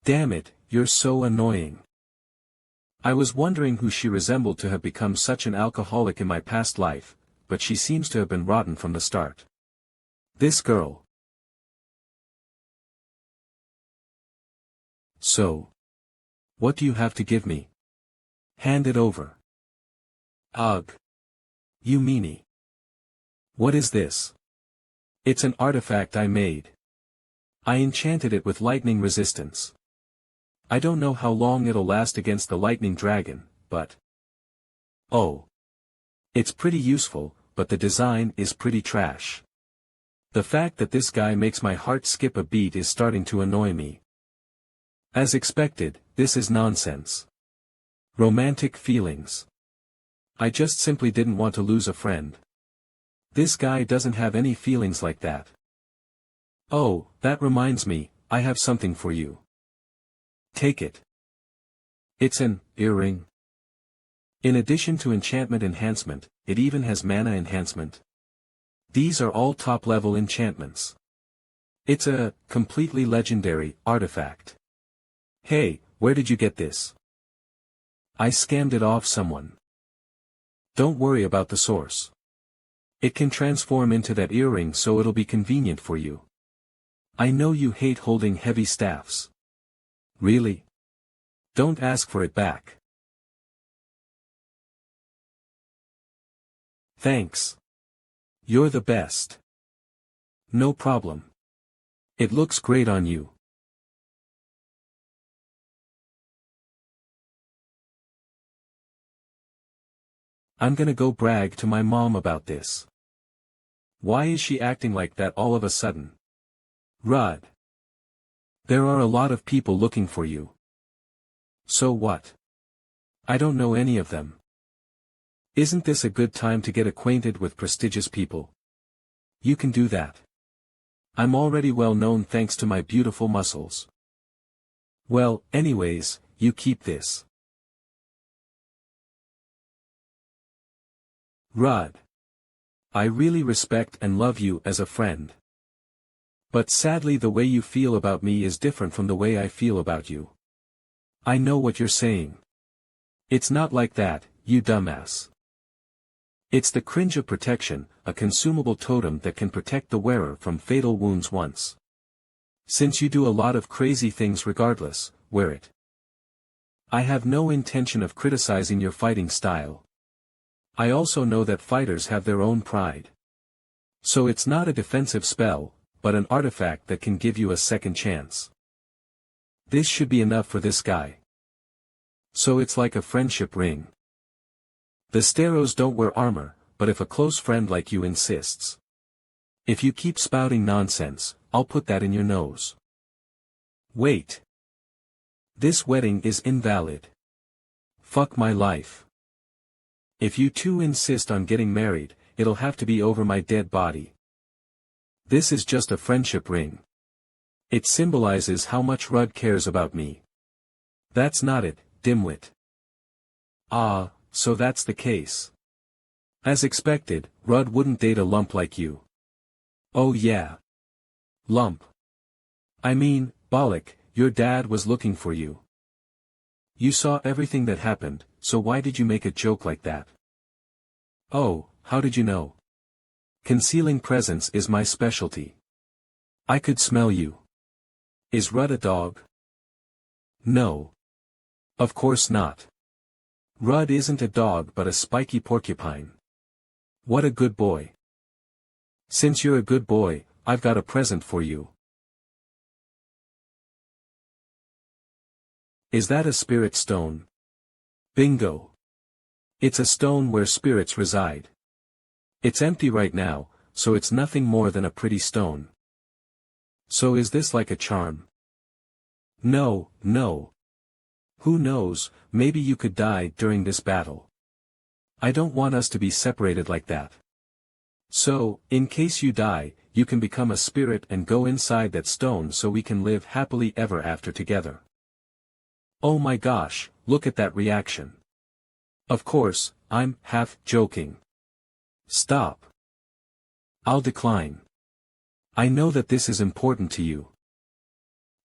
Damn it, you're so annoying. I was wondering who she resembled to have become such an alcoholic in my past life, but she seems to have been rotten from the start. This girl. So. What do you have to give me? Hand it over. Ugh. You meanie. What is this? It's an artifact I made. I enchanted it with lightning resistance. I don't know how long it'll last against the lightning dragon, but... Oh. It's pretty useful, but the design is pretty trash. The fact that this guy makes my heart skip a beat is starting to annoy me. As expected, this is nonsense. Romantic feelings. I just simply didn't want to lose a friend. This guy doesn't have any feelings like that. Oh, that reminds me, I have something for you. Take it. It's an earring. In addition to enchantment enhancement, it even has mana enhancement. These are all top-level enchantments. It's a completely legendary artifact. Hey, where did you get this? I scammed it off someone. Don't worry about the source. It can transform into that earring so it'll be convenient for you. I know you hate holding heavy staffs. Really? Don't ask for it back. Thanks. You're the best. No problem. It looks great on you. I'm gonna go brag to my mom about this. Why is she acting like that all of a sudden? Rud. There are a lot of people looking for you. So what? I don't know any of them. Isn't this a good time to get acquainted with prestigious people? You can do that. I'm already well known thanks to my beautiful muscles. Well, anyways, you keep this. Rud. I really respect and love you as a friend. But sadly the way you feel about me is different from the way I feel about you. I know what you're saying. It's not like that, you dumbass. It's the cringe of protection, a consumable totem that can protect the wearer from fatal wounds once. Since you do a lot of crazy things regardless, wear it. I have no intention of criticizing your fighting style. I also know that fighters have their own pride. So it's not a defensive spell, but an artifact that can give you a second chance. This should be enough for this guy. So it's like a friendship ring. The Steros don't wear armor, but if a close friend like you insists. If you keep spouting nonsense, I'll put that in your nose. Wait. This wedding is invalid. Fuck my life. If you two insist on getting married, it'll have to be over my dead body. This is just a friendship ring. It symbolizes how much Rudd cares about me. That's not it, dimwit. Ah, so that's the case. As expected, Rudd wouldn't date a lump like you. Oh yeah. Lump. I mean, Bollock, your dad was looking for you. You saw everything that happened, so why did you make a joke like that? Oh, how did you know? Concealing presence is my specialty. I could smell you. Is Rudd a dog? No. Of course not. Rudd isn't a dog but a spiky porcupine. What a good boy. Since you're a good boy, I've got a present for you. Is that a spirit stone? Bingo. It's a stone where spirits reside. It's empty right now, so it's nothing more than a pretty stone. So is this like a charm? No, no. Who knows, maybe you could die during this battle. I don't want us to be separated like that. So, in case you die, you can become a spirit and go inside that stone so we can live happily ever after together. Oh my gosh, look at that reaction. Of course, I'm half joking. Stop. I'll decline. I know that this is important to you.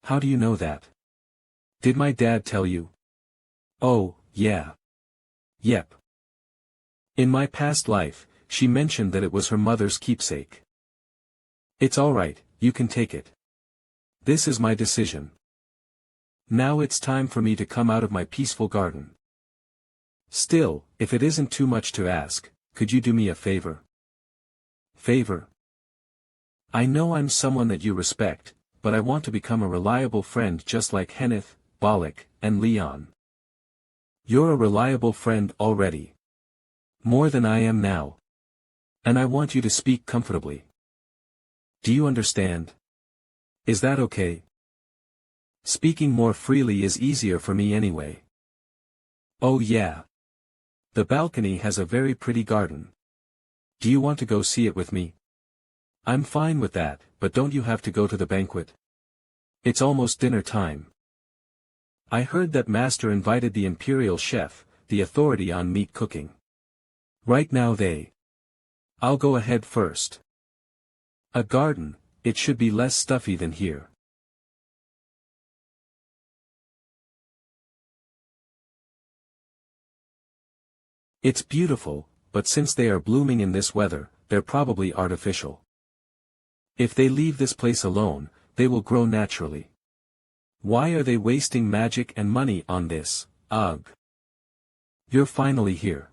How do you know that? Did my dad tell you? Oh, yeah. Yep. In my past life, she mentioned that it was her mother's keepsake. It's alright, you can take it. This is my decision. Now it's time for me to come out of my peaceful garden. Still, if it isn't too much to ask, could you do me a favor? Favor? I know I'm someone that you respect, but I want to become a reliable friend just like Henneth, Bollock, and Leon. You're a reliable friend already. More than I am now. And I want you to speak comfortably. Do you understand? Is that okay? Speaking more freely is easier for me anyway. Oh yeah. The balcony has a very pretty garden. Do you want to go see it with me? I'm fine with that, but don't you have to go to the banquet? It's almost dinner time. I heard that Master invited the Imperial Chef, the authority on meat cooking. Right now I'll go ahead first. A garden, it should be less stuffy than here. It's beautiful, but since they are blooming in this weather, they're probably artificial. If they leave this place alone, they will grow naturally. Why are they wasting magic and money on this? Ugh. You're finally here.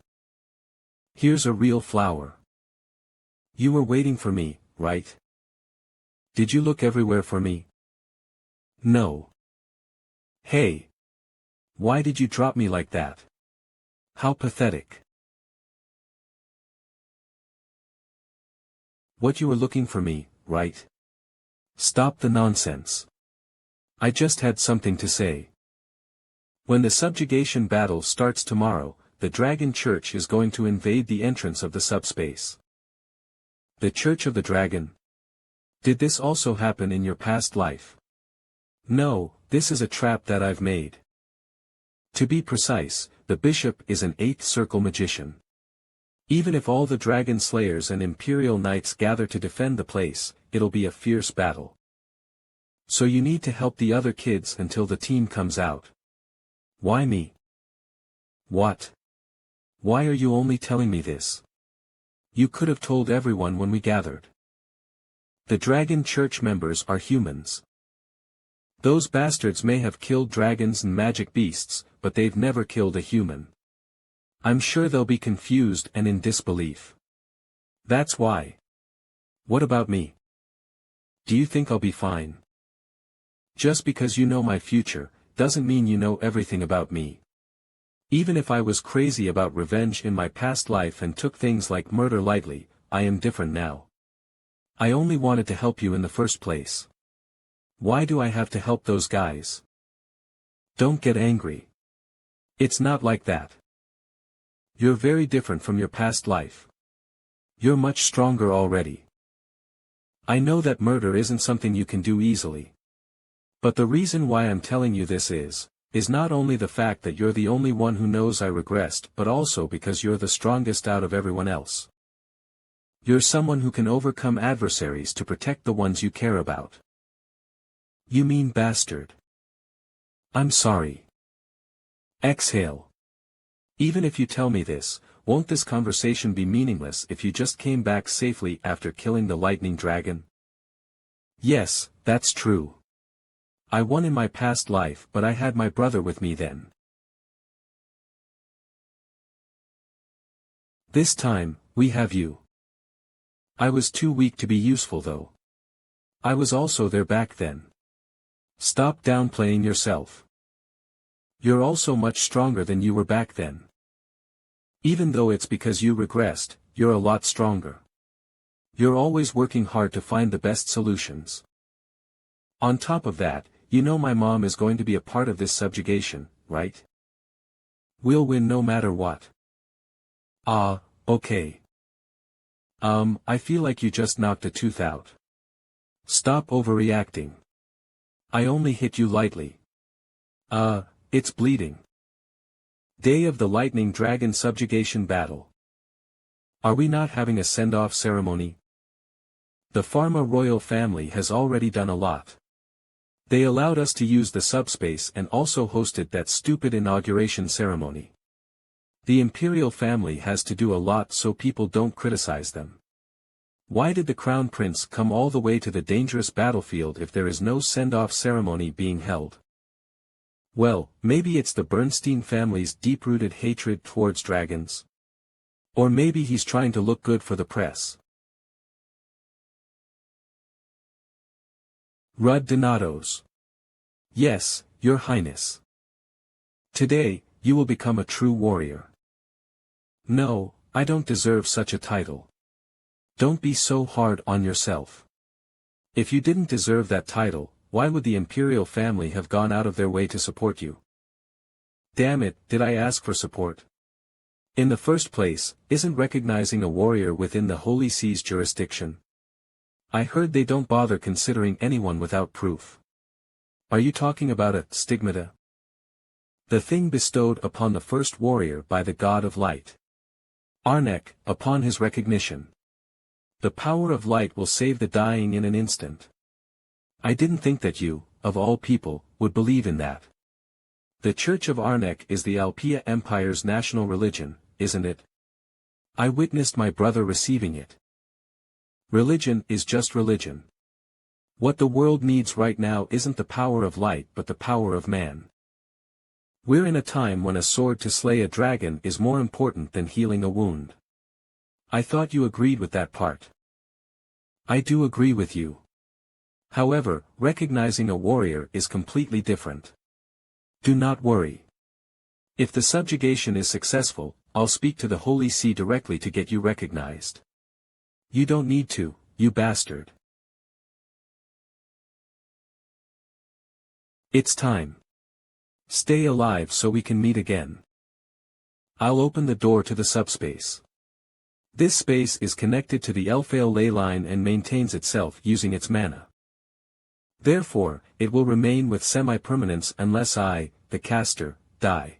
Here's a real flower. You were waiting for me, right? Did you look everywhere for me? No. Hey. Why did you drop me like that? How pathetic. What, you were looking for me, right? Stop the nonsense. I just had something to say. When the subjugation battle starts tomorrow, the Dragon Church is going to invade the entrance of the subspace. The Church of the Dragon? Did this also happen in your past life? No, this is a trap that I've made. To be precise, the bishop is an eighth circle magician. Even if all the dragon slayers and imperial knights gather to defend the place, it'll be a fierce battle. So you need to help the other kids until the team comes out. Why me? What? Why are you only telling me this? You could have told everyone when we gathered. The dragon church members are humans. Those bastards may have killed dragons and magic beasts, but they've never killed a human. I'm sure they'll be confused and in disbelief. That's why. What about me? Do you think I'll be fine? Just because you know my future, doesn't mean you know everything about me. Even if I was crazy about revenge in my past life and took things like murder lightly, I am different now. I only wanted to help you in the first place. Why do I have to help those guys? Don't get angry. It's not like that. You're very different from your past life. You're much stronger already. I know that murder isn't something you can do easily. But the reason why I'm telling you this is not only the fact that you're the only one who knows I regressed, but also because you're the strongest out of everyone else. You're someone who can overcome adversaries to protect the ones you care about. You mean bastard. I'm sorry. Exhale. Even if you tell me this, won't this conversation be meaningless if you just came back safely after killing the lightning dragon? Yes, that's true. I won in my past life, but I had my brother with me then. This time, we have you. I was too weak to be useful though. I was also there back then. Stop downplaying yourself. You're also much stronger than you were back then. Even though it's because you regressed, you're a lot stronger. You're always working hard to find the best solutions. On top of that, you know my mom is going to be a part of this subjugation, right? We'll win no matter what. Ah, okay. I feel like you just knocked a tooth out. Stop overreacting. I only hit you lightly. It's bleeding. Day of the Lightning Dragon Subjugation Battle. Are we not having a send-off ceremony? The Pharma royal family has already done a lot. They allowed us to use the subspace and also hosted that stupid inauguration ceremony. The imperial family has to do a lot so people don't criticize them. Why did the crown prince come all the way to the dangerous battlefield if there is no send-off ceremony being held? Well, maybe it's the Bernstein family's deep-rooted hatred towards dragons. Or maybe he's trying to look good for the press. Rud Donatos. Yes, Your Highness. Today, you will become a true warrior. No, I don't deserve such a title. Don't be so hard on yourself. If you didn't deserve that title, why would the imperial family have gone out of their way to support you? Damn it, did I ask for support? In the first place, isn't recognizing a warrior within the Holy See's jurisdiction? I heard they don't bother considering anyone without proof. Are you talking about a stigmata? The thing bestowed upon the first warrior by the god of light. Arnek, upon his recognition. The power of light will save the dying in an instant. I didn't think that you, of all people, would believe in that. The Church of Arnek is the Alpia Empire's national religion, isn't it? I witnessed my brother receiving it. Religion is just religion. What the world needs right now isn't the power of light but the power of man. We're in a time when a sword to slay a dragon is more important than healing a wound. I thought you agreed with that part. I do agree with you. However, recognizing a warrior is completely different. Do not worry. If the subjugation is successful, I'll speak to the Holy See directly to get you recognized. You don't need to, you bastard. It's time. Stay alive so we can meet again. I'll open the door to the subspace. This space is connected to the Elphael ley line and maintains itself using its mana. Therefore, it will remain with semi-permanence unless I, the caster, die.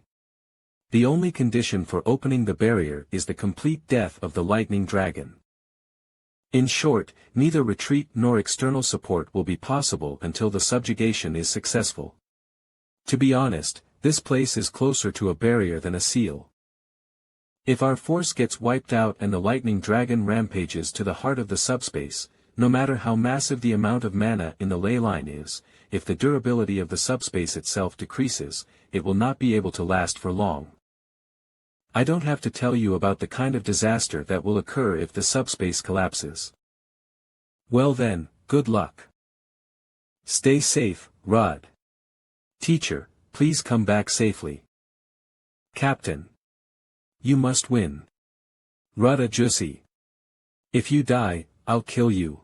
The only condition for opening the barrier is the complete death of the lightning dragon. In short, neither retreat nor external support will be possible until the subjugation is successful. To be honest, this place is closer to a barrier than a seal. If our force gets wiped out and the lightning dragon rampages to the heart of the subspace, no matter how massive the amount of mana in the ley line is, if the durability of the subspace itself decreases, it will not be able to last for long. I don't have to tell you about the kind of disaster that will occur if the subspace collapses. Well then, good luck. Stay safe, Rod. Teacher, please come back safely. Captain. You must win. Rudda Jussi. If you die, I'll kill you.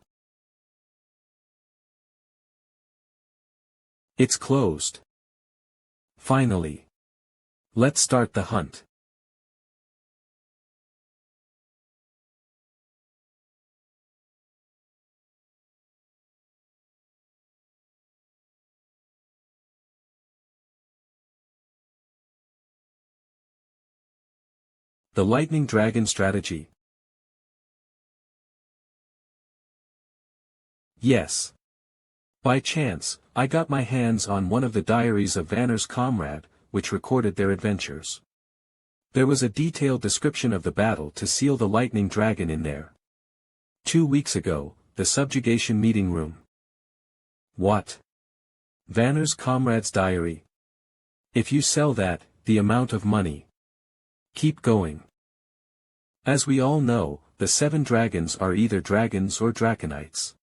It's closed. Finally. Let's start the hunt. The Lightning Dragon Strategy. Yes. By chance, I got my hands on one of the diaries of Vanner's comrade, which recorded their adventures. There was a detailed description of the battle to seal the Lightning Dragon in there. 2 weeks ago, the subjugation meeting room. What? Vanner's comrade's diary. If you sell that, the amount of money. Keep going. As we all know, the 7 dragons are either dragons or draconites.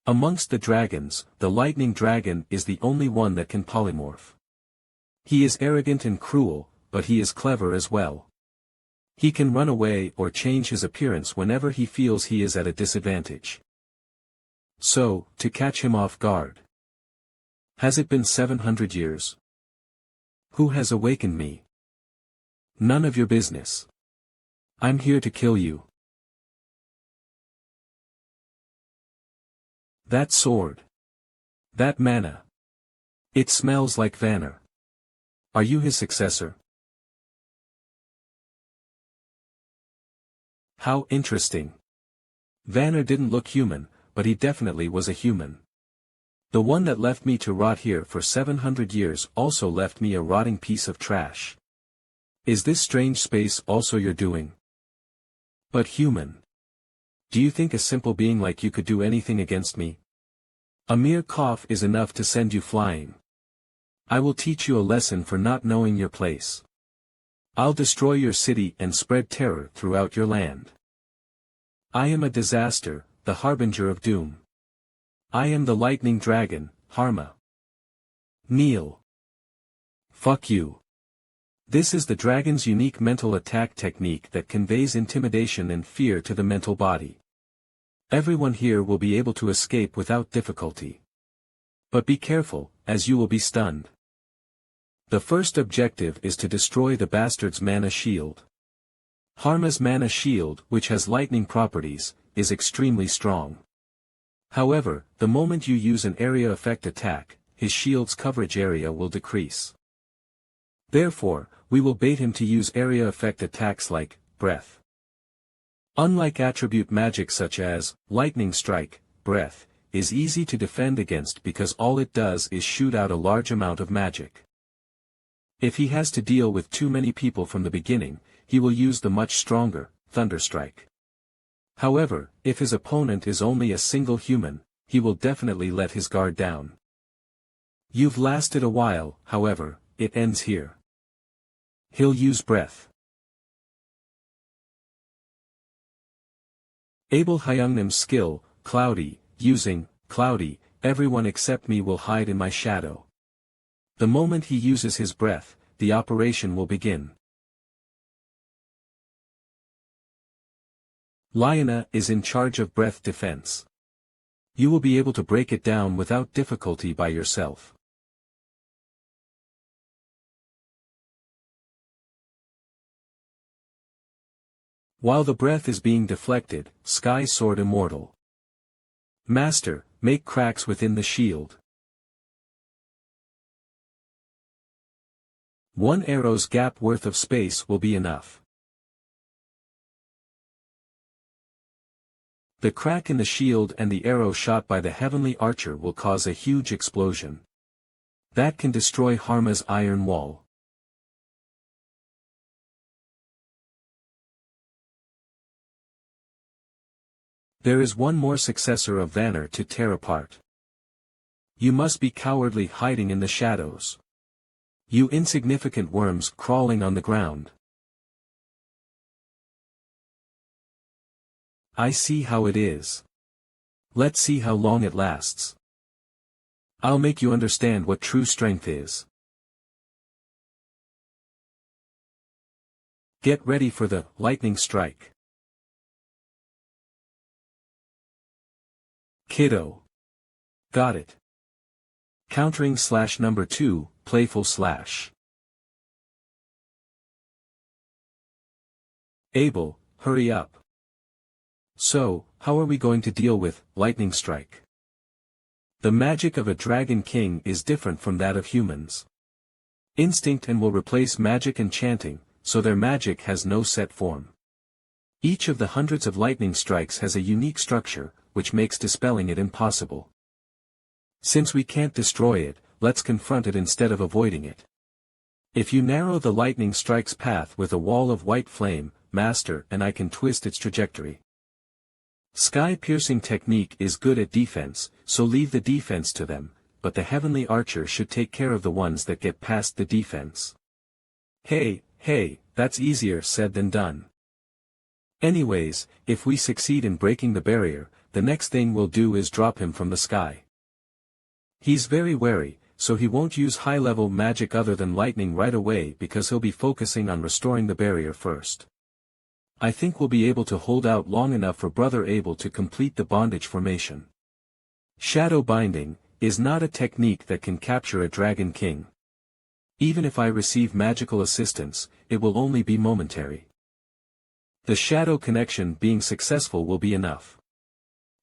Amongst the dragons, the lightning dragon is the only one that can polymorph. He is arrogant and cruel, but he is clever as well. He can run away or change his appearance whenever he feels he is at a disadvantage. So, to catch him off guard. Has it been 700 years? Who has awakened me? None of your business. I'm here to kill you. That sword. That mana. It smells like Vanner. Are you his successor? How interesting. Vanner didn't look human, but he definitely was a human. The one that left me to rot here for 700 years also left me a rotting piece of trash. Is this strange space also your doing? But human. Do you think a simple being like you could do anything against me? A mere cough is enough to send you flying. I will teach you a lesson for not knowing your place. I'll destroy your city and spread terror throughout your land. I am a disaster, the harbinger of doom. I am the lightning dragon, Harma. Kneel. Fuck you. This is the dragon's unique mental attack technique that conveys intimidation and fear to the mental body. Everyone here will be able to escape without difficulty. But be careful, as you will be stunned. The first objective is to destroy the bastard's mana shield. Harma's mana shield, which has lightning properties, is extremely strong. However, the moment you use an area effect attack, his shield's coverage area will decrease. Therefore, we will bait him to use area effect attacks like breath. Unlike attribute magic such as lightning strike, breath is easy to defend against because all it does is shoot out a large amount of magic. If he has to deal with too many people from the beginning, he will use the much stronger thunderstrike. However, if his opponent is only a single human, he will definitely let his guard down. You've lasted a while, however, it ends here. He'll use breath. Abel Hyungnam's skill, Cloudy, using Cloudy, everyone except me will hide in my shadow. The moment he uses his breath, the operation will begin. Liana is in charge of breath defense. You will be able to break it down without difficulty by yourself. While the breath is being deflected, Sky Sword Immortal. Master, make cracks within the shield. 1 arrow's gap worth of space will be enough. The crack in the shield and the arrow shot by the heavenly archer will cause a huge explosion. That can destroy Harma's iron wall. There is one more successor of Vanner to tear apart. You must be cowardly hiding in the shadows. You insignificant worms crawling on the ground. I see how it is. Let's see how long it lasts. I'll make you understand what true strength is. Get ready for the lightning strike. Kiddo. Got it. Countering / number 2, playful /. Abel, hurry up. So, how are we going to deal with lightning strike? The magic of a dragon king is different from that of humans. Instinct and will replace magic and chanting, so their magic has no set form. Each of the hundreds of lightning strikes has a unique structure, which makes dispelling it impossible. Since we can't destroy it, let's confront it instead of avoiding it. If you narrow the lightning strike's path with a wall of white flame, master, and I can twist its trajectory. Sky-piercing technique is good at defense, so leave the defense to them, but the heavenly archer should take care of the ones that get past the defense. Hey, that's easier said than done. Anyways, if we succeed in breaking the barrier, the next thing we'll do is drop him from the sky. He's very wary, so he won't use high-level magic other than lightning right away because he'll be focusing on restoring the barrier first. I think we'll be able to hold out long enough for Brother Abel to complete the bondage formation. Shadow binding is not a technique that can capture a dragon king. Even if I receive magical assistance, it will only be momentary. The shadow connection being successful will be enough.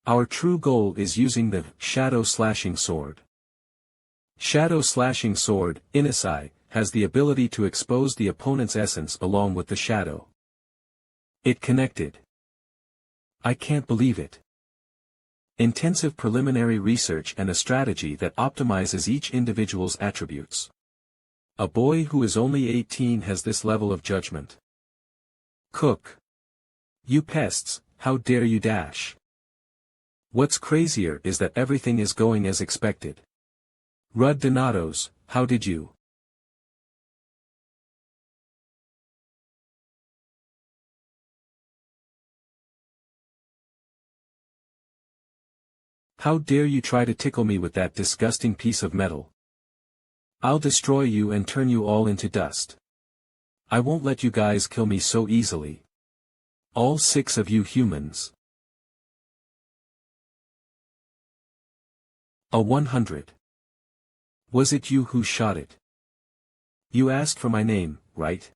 Our true goal is using the shadow slashing sword. Shadow slashing sword, Inasai, has the ability to expose the opponent's essence along with the shadow. It connected. I can't believe it. Intensive preliminary research and a strategy that optimizes each individual's attributes. A boy who is only 18 has this level of judgment. Cook. You pests, how dare you dash? What's crazier is that everything is going as expected. Rud Donatos, how did you? How dare you try to tickle me with that disgusting piece of metal? I'll destroy you and turn you all into dust. I won't let you guys kill me so easily. All 6 of you humans. A 100. Was it you who shot it? You asked for my name, right?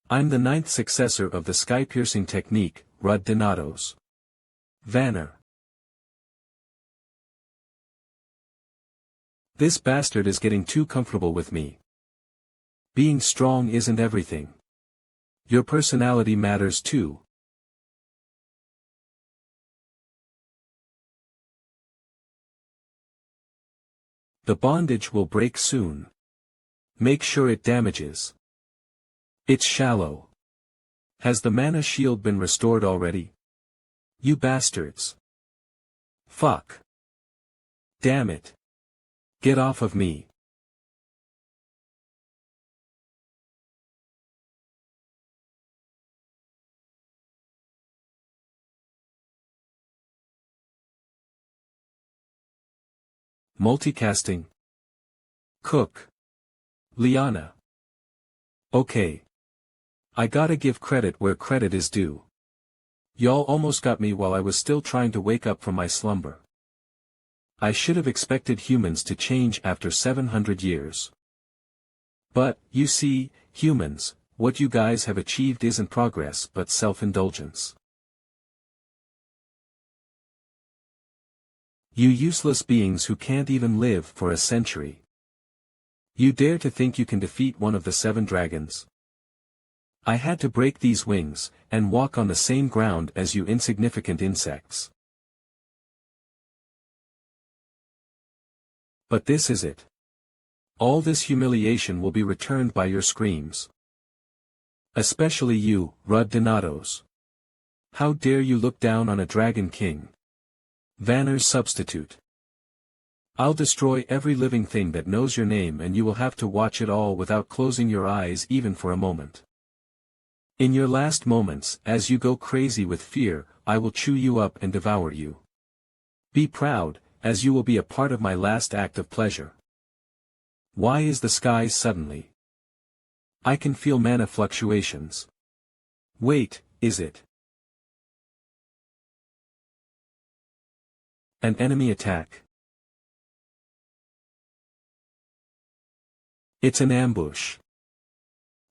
I'm the 9th successor of the sky-piercing technique, Rud Donatos. Vanner. This bastard is getting too comfortable with me. Being strong isn't everything. Your personality matters too. The bondage will break soon. Make sure it damages. It's shallow. Has the mana shield been restored already? You bastards. Fuck. Damn it. Get off of me. Multicasting. Cook. Liana. Okay. I gotta give credit where credit is due. Y'all almost got me while I was still trying to wake up from my slumber. I should have expected humans to change after 700 years. But, you see, humans, what you guys have achieved isn't progress but self-indulgence. You useless beings who can't even live for a century. You dare to think you can defeat one of the 7 dragons? I had to break these wings, and walk on the same ground as you insignificant insects. But this is it. All this humiliation will be returned by your screams. Especially you, Rud Donatos. How dare you look down on a dragon king? Vanner's substitute. I'll destroy every living thing that knows your name, and you will have to watch it all without closing your eyes even for a moment. In your last moments, as you go crazy with fear, I will chew you up and devour you. Be proud, as you will be a part of my last act of pleasure. Why is the sky suddenly? I can feel mana fluctuations. Wait, is it an enemy attack? It's an ambush.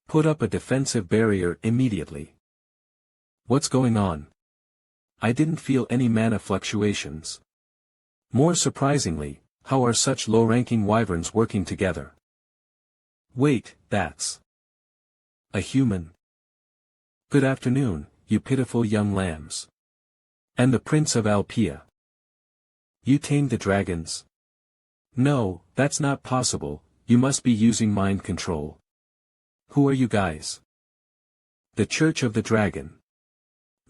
Put up a defensive barrier immediately. What's going on? I didn't feel any mana fluctuations. More surprisingly, how are such low-ranking wyverns working together? Wait, that's a human. Good afternoon, you pitiful young lambs. And the Prince of Alpia. You tamed the dragons? No, that's not possible, you must be using mind control. Who are you guys? The Church of the Dragon.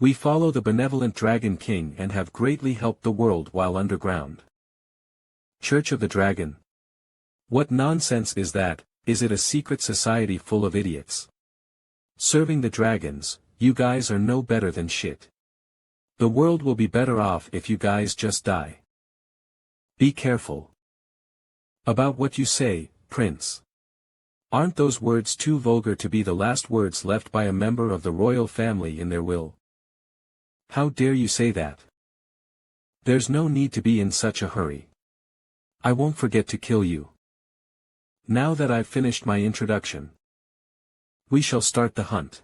We follow the benevolent Dragon King and have greatly helped the world while underground. Church of the Dragon? What nonsense is that? Is it a secret society full of idiots? Serving the dragons, you guys are no better than shit. The world will be better off if you guys just die. Be careful about what you say, Prince. Aren't those words too vulgar to be the last words left by a member of the royal family in their will? How dare you say that? There's no need to be in such a hurry. I won't forget to kill you. Now that I've finished my introduction, we shall start the hunt.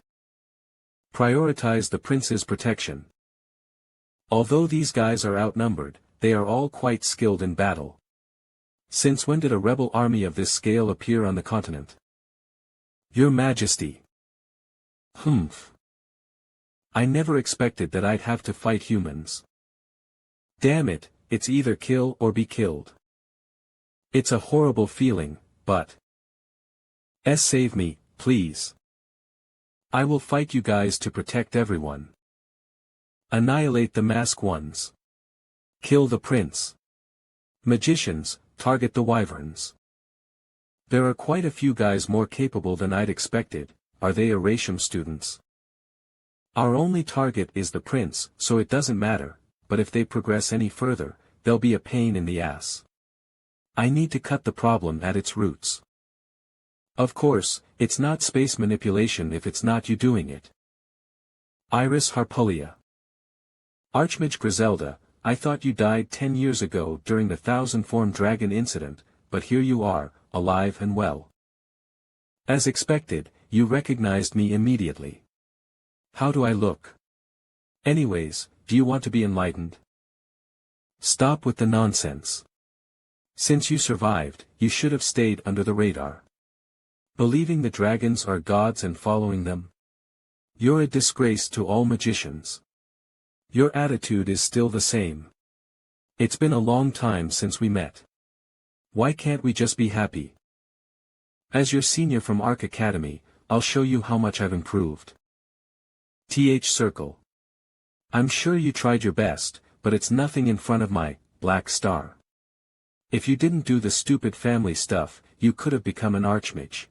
Prioritize the prince's protection. Although these guys are outnumbered, they are all quite skilled in battle. Since when did a rebel army of this scale appear on the continent? Your Majesty. Humph. I never expected that I'd have to fight humans. Damn it, it's either kill or be killed. It's a horrible feeling, but save me, please. I will fight you guys to protect everyone. Annihilate the masked ones. Kill the prince. Magicians, target the wyverns. There are quite a few guys more capable than I'd expected. Are they Erasmus students? Our only target is the prince, so it doesn't matter, but if they progress any further, they'll be a pain in the ass. I need to cut the problem at its roots. Of course, it's not space manipulation if it's not you doing it. Iris Harpulia. Archmage Griselda, I thought you died 10 years ago during the thousand-form dragon incident, but here you are, alive and well. As expected, you recognized me immediately. How do I look? Anyways, do you want to be enlightened? Stop with the nonsense. Since you survived, you should have stayed under the radar. Believing the dragons are gods and following them? You're a disgrace to all magicians. Your attitude is still the same. It's been a long time since we met. Why can't we just be happy? As your senior from Arc Academy, I'll show you how much I've improved. Circle. I'm sure you tried your best, but it's nothing in front of my Black Star. If you didn't do the stupid family stuff, you could have become an archmage.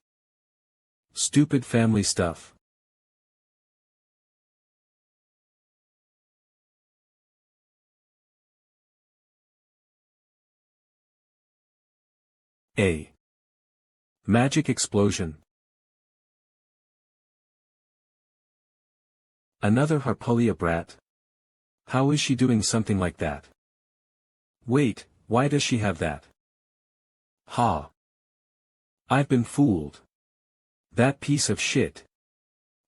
Stupid family stuff. A magic explosion. Another Harpulia brat? How is she doing something like that? Wait, why does she have that? Ha! I've been fooled. That piece of shit.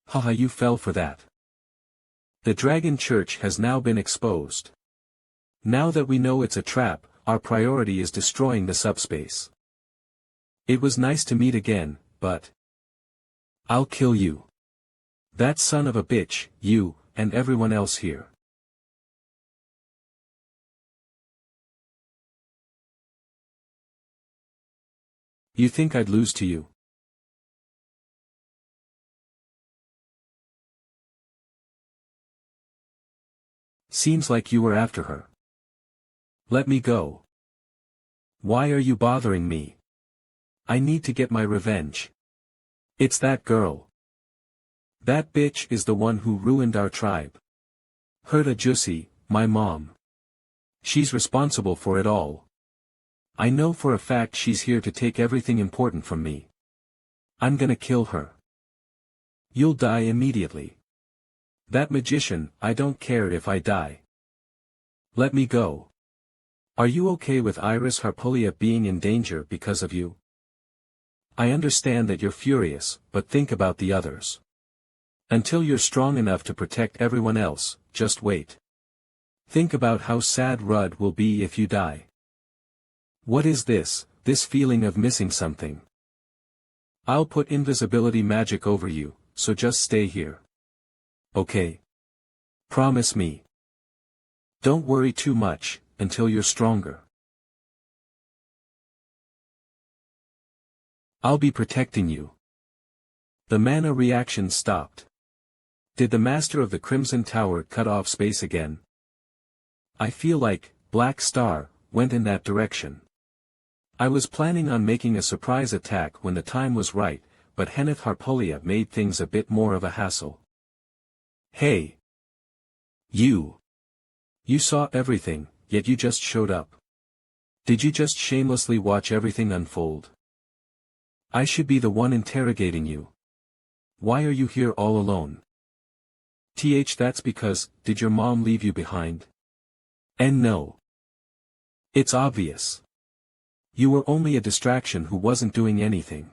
Haha, you fell for that. The Dragon Church has now been exposed. Now that we know it's a trap, our priority is destroying the subspace. It was nice to meet again, but I'll kill you. That son of a bitch, you, and everyone else here. You think I'd lose to you? Seems like you were after her. Let me go. Why are you bothering me? I need to get my revenge. It's that girl. That bitch is the one who ruined our tribe. Herta Jussi, my mom. She's responsible for it all. I know for a fact she's here to take everything important from me. I'm gonna kill her. You'll die immediately. That magician, I don't care if I die. Let me go. Are you okay with Iris Harpulia being in danger because of you? I understand that you're furious, but think about the others. Until you're strong enough to protect everyone else, just wait. Think about how sad Rudd will be if you die. What is this feeling of missing something? I'll put invisibility magic over you, so just stay here. Okay? Promise me. Don't worry too much, until you're stronger. I'll be protecting you. The mana reaction stopped. Did the Master of the Crimson Tower cut off space again? I feel like, Black Star, went in that direction. I was planning on making a surprise attack when the time was right, but Heneth Harpulia made things a bit more of a hassle. Hey! You! You saw everything, yet you just showed up. Did you just shamelessly watch everything unfold? I should be the one interrogating you. Why are you here all alone? That's because, did your mom leave you behind? And no. It's obvious. You were only a distraction who wasn't doing anything.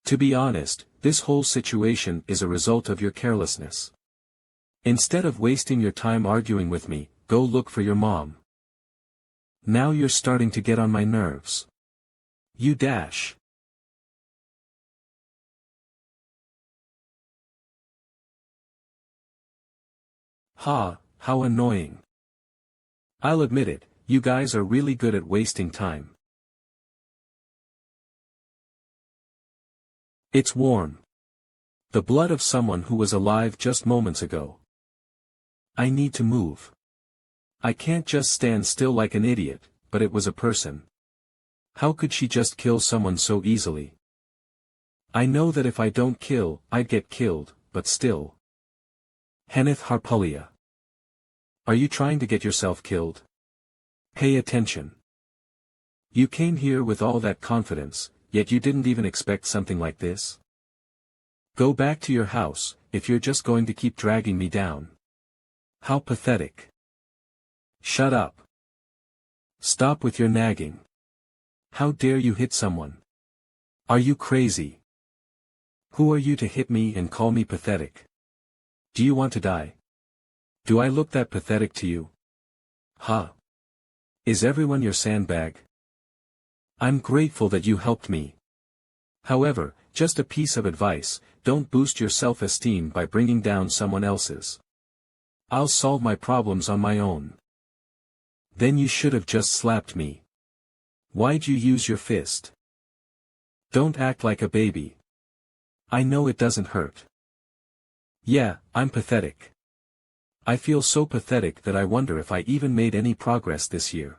To be honest, this whole situation is a result of your carelessness. Instead of wasting your time arguing with me, go look for your mom. Now you're starting to get on my nerves. You dash. Ha, how annoying. I'll admit it, you guys are really good at wasting time. It's warm. The blood of someone who was alive just moments ago. I need to move. I can't just stand still like an idiot, but it was a person. How could she just kill someone so easily? I know that if I don't kill, I'd get killed, but still. Heneth Harpulia. Are you trying to get yourself killed? Pay attention. You came here with all that confidence, yet you didn't even expect something like this? Go back to your house, if you're just going to keep dragging me down. How pathetic. Shut up. Stop with your nagging. How dare you hit someone? Are you crazy? Who are you to hit me and call me pathetic? Do you want to die? Do I look that pathetic to you? Huh? Is everyone your sandbag? I'm grateful that you helped me. However, just a piece of advice, don't boost your self-esteem by bringing down someone else's. I'll solve my problems on my own. Then you should have just slapped me. Why'd you use your fist? Don't act like a baby. I know it doesn't hurt. Yeah, I'm pathetic. I feel so pathetic that I wonder if I even made any progress this year.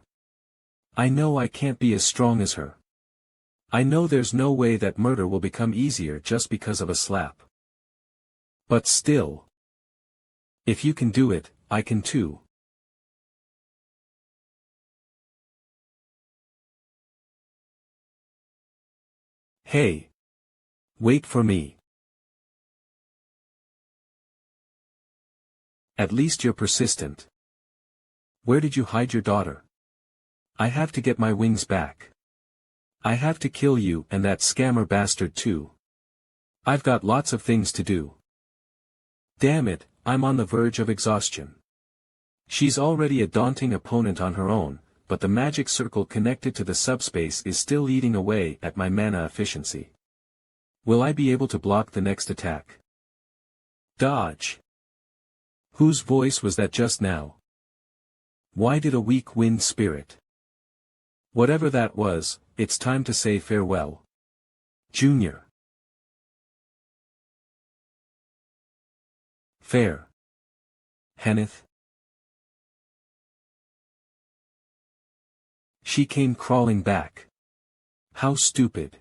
I know I can't be as strong as her. I know there's no way that murder will become easier just because of a slap. But still. If you can do it, I can too. Hey. Wait for me. At least you're persistent. Where did you hide your daughter? I have to get my wings back. I have to kill you and that scammer bastard too. I've got lots of things to do. Damn it, I'm on the verge of exhaustion. She's already a daunting opponent on her own, but the magic circle connected to the subspace is still eating away at my mana efficiency. Will I be able to block the next attack? Dodge. Whose voice was that just now? Why did a weak wind spirit? Whatever that was, it's time to say farewell. Junior. Fair. Heneth. She came crawling back. How stupid.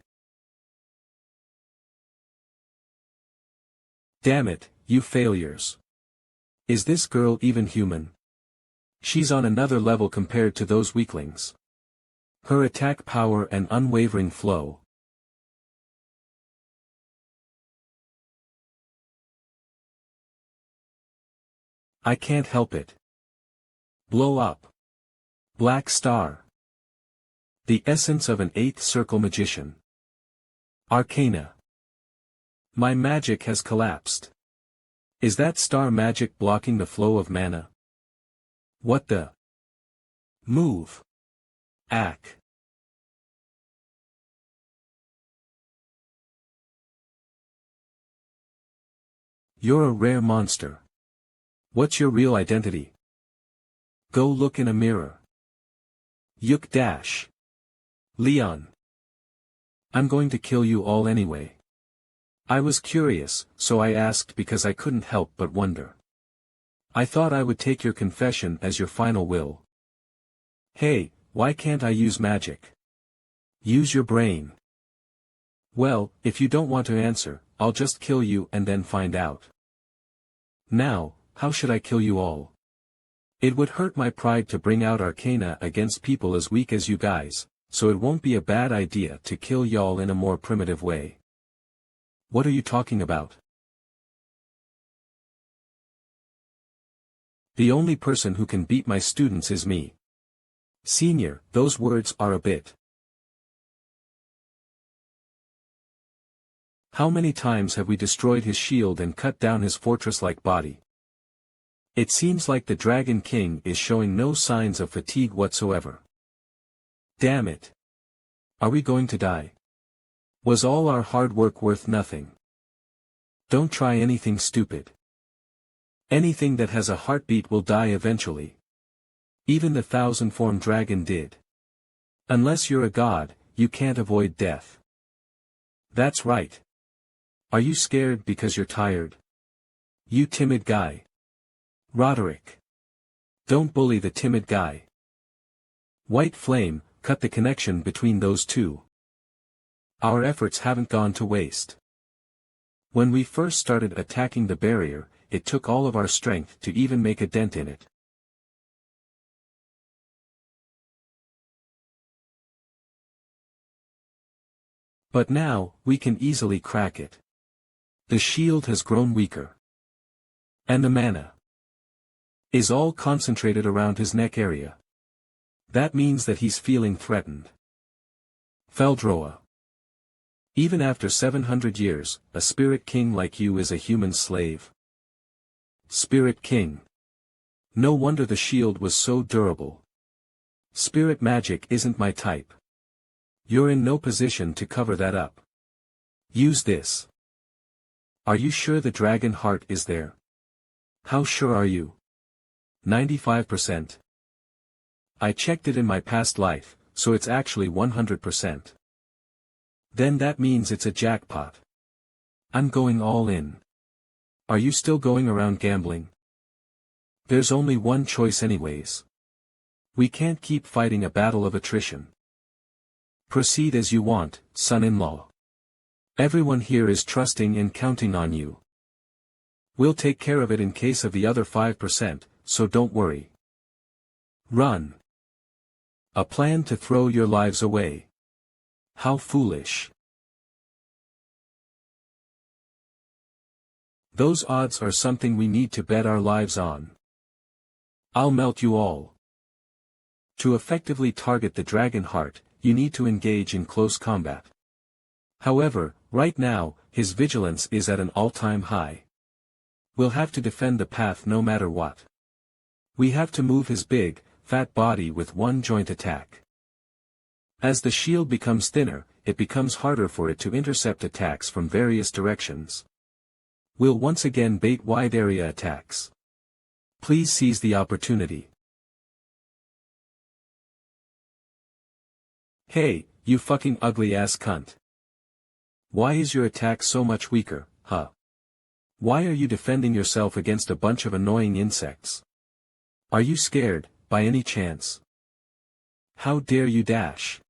Damn it, you failures. Is this girl even human? She's on another level compared to those weaklings. Her attack power and unwavering flow. I can't help it. Blow up. Black star. The essence of an eighth circle magician. Arcana. My magic has collapsed. Is that star magic blocking the flow of mana? What the? Move. Ack. You're a rare monster. What's your real identity? Go look in a mirror. Yuk dash. Leon. I'm going to kill you all anyway. I was curious, so I asked because I couldn't help but wonder. I thought I would take your confession as your final will. Hey, why can't I use magic? Use your brain. Well, if you don't want to answer, I'll just kill you and then find out. Now, how should I kill you all? It would hurt my pride to bring out Arcana against people as weak as you guys, so it won't be a bad idea to kill y'all in a more primitive way. What are you talking about? The only person who can beat my students is me. Senior, those words are a bit. How many times have we destroyed his shield and cut down his fortress-like body? It seems like the Dragon King is showing no signs of fatigue whatsoever. Damn it. Are we going to die? Was all our hard work worth nothing? Don't try anything stupid. Anything that has a heartbeat will die eventually. Even the 1,000-form dragon did. Unless you're a god, you can't avoid death. That's right. Are you scared because you're tired? You timid guy. Roderick. Don't bully the timid guy. White flame, cut the connection between those two. Our efforts haven't gone to waste. When we first started attacking the barrier, it took all of our strength to even make a dent in it. But now, we can easily crack it. The shield has grown weaker. And the mana is all concentrated around his neck area. That means that he's feeling threatened. Feldroa. Even after 700 years, a spirit king like you is a human slave. Spirit king. No wonder the shield was so durable. Spirit magic isn't my type. You're in no position to cover that up. Use this. Are you sure the dragon heart is there? How sure are you? 95%. I checked it in my past life, so it's actually 100%. Then that means it's a jackpot. I'm going all in. Are you still going around gambling? There's only one choice anyways. We can't keep fighting a battle of attrition. Proceed as you want, son-in-law. Everyone here is trusting and counting on you. We'll take care of it in case of the other 5%, so don't worry. Run. A plan to throw your lives away. How foolish. Those odds are something we need to bet our lives on. I'll melt you all. To effectively target the dragon heart, you need to engage in close combat. However, right now, his vigilance is at an all-time high. We'll have to defend the path no matter what. We have to move his big, fat body with one joint attack. As the shield becomes thinner, it becomes harder for it to intercept attacks from various directions. We'll once again bait wide area attacks. Please seize the opportunity. Hey, you fucking ugly ass cunt. Why is your attack so much weaker, huh? Why are you defending yourself against a bunch of annoying insects? Are you scared, by any chance? How dare you dash?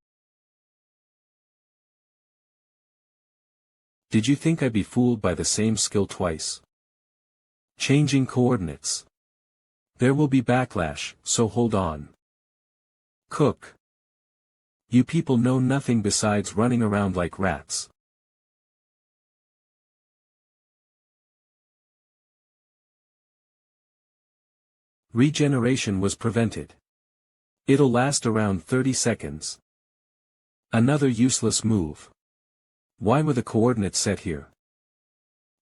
Did you think I'd be fooled by the same skill twice? Changing coordinates. There will be backlash, so hold on. Cook. You people know nothing besides running around like rats. Regeneration was prevented. It'll last around 30 seconds. Another useless move. Why were the coordinates set here?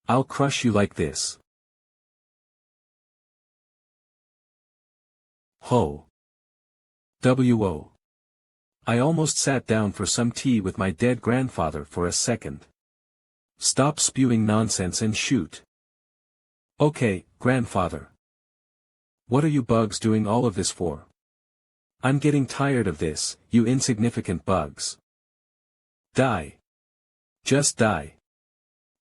I'll crush you like this. Ho. W.O. I almost sat down for some tea with my dead grandfather for a second. Stop spewing nonsense and shoot. Okay, grandfather. What are you bugs doing all of this for? I'm getting tired of this, you insignificant bugs. Die. Just die.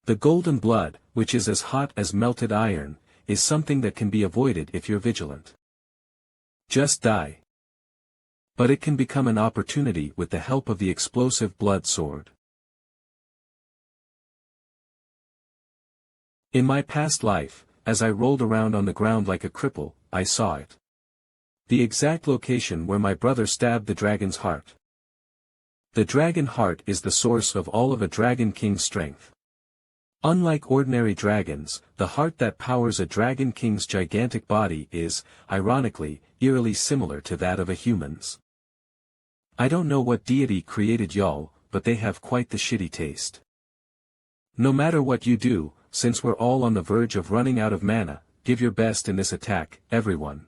The golden blood, which is as hot as melted iron, is something that can be avoided if you're vigilant. Just die. But it can become an opportunity with the help of the explosive blood sword. In my past life, as I rolled around on the ground like a cripple, I saw it. The exact location where my brother stabbed the dragon's heart. The dragon heart is the source of all of a dragon king's strength. Unlike ordinary dragons, the heart that powers a dragon king's gigantic body is, ironically, eerily similar to that of a human's. I don't know what deity created y'all, but they have quite the shitty taste. No matter what you do, since we're all on the verge of running out of mana, give your best in this attack, everyone.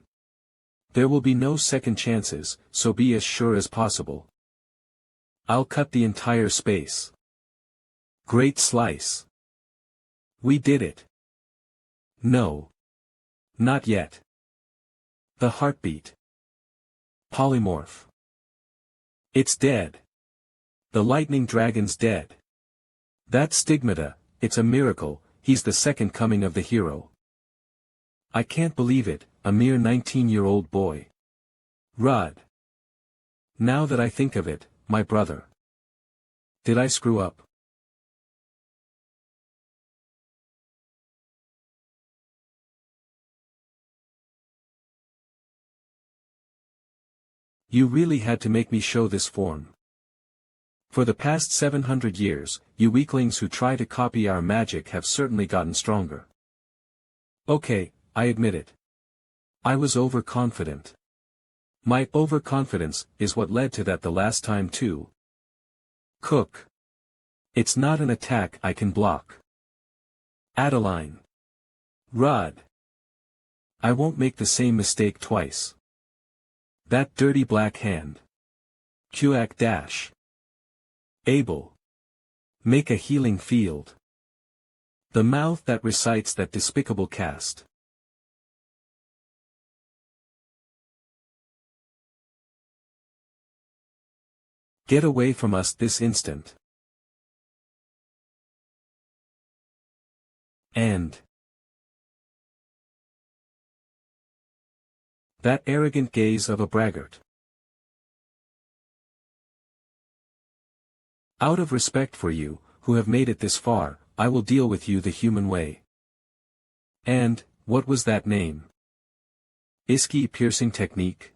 There will be no second chances, so be as sure as possible. I'll cut the entire space. Great slice. We did it. No. Not yet. The heartbeat. Polymorph. It's dead. The lightning dragon's dead. That stigmata, it's a miracle, he's the second coming of the hero. I can't believe it, a mere 19-year-old boy. Rudd. Now that I think of it, my brother. Did I screw up? You really had to make me show this form. For the past 700 years, you weaklings who try to copy our magic have certainly gotten stronger. Okay, I admit it. I was overconfident. My overconfidence is what led to that the last time too. Cook. It's not an attack I can block. Adeline. Rudd. I won't make the same mistake twice. That dirty black hand. Kuak dash. Abel. Make a healing field. The mouth that recites that despicable cast. Get away from us this instant. And that arrogant gaze of a braggart. Out of respect for you, who have made it this far, I will deal with you the human way. And, what was that name? Iski piercing technique?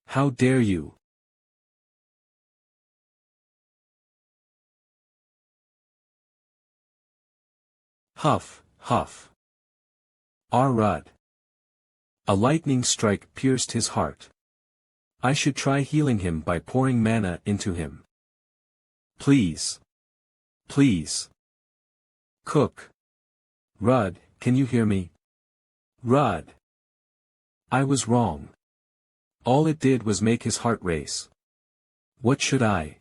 How dare you? Huff, huff. Rudd. A lightning strike pierced his heart. I should try healing him by pouring mana into him. Please. Please. Cook. Rudd, can you hear me? Rudd. I was wrong. All it did was make his heart race. What should I?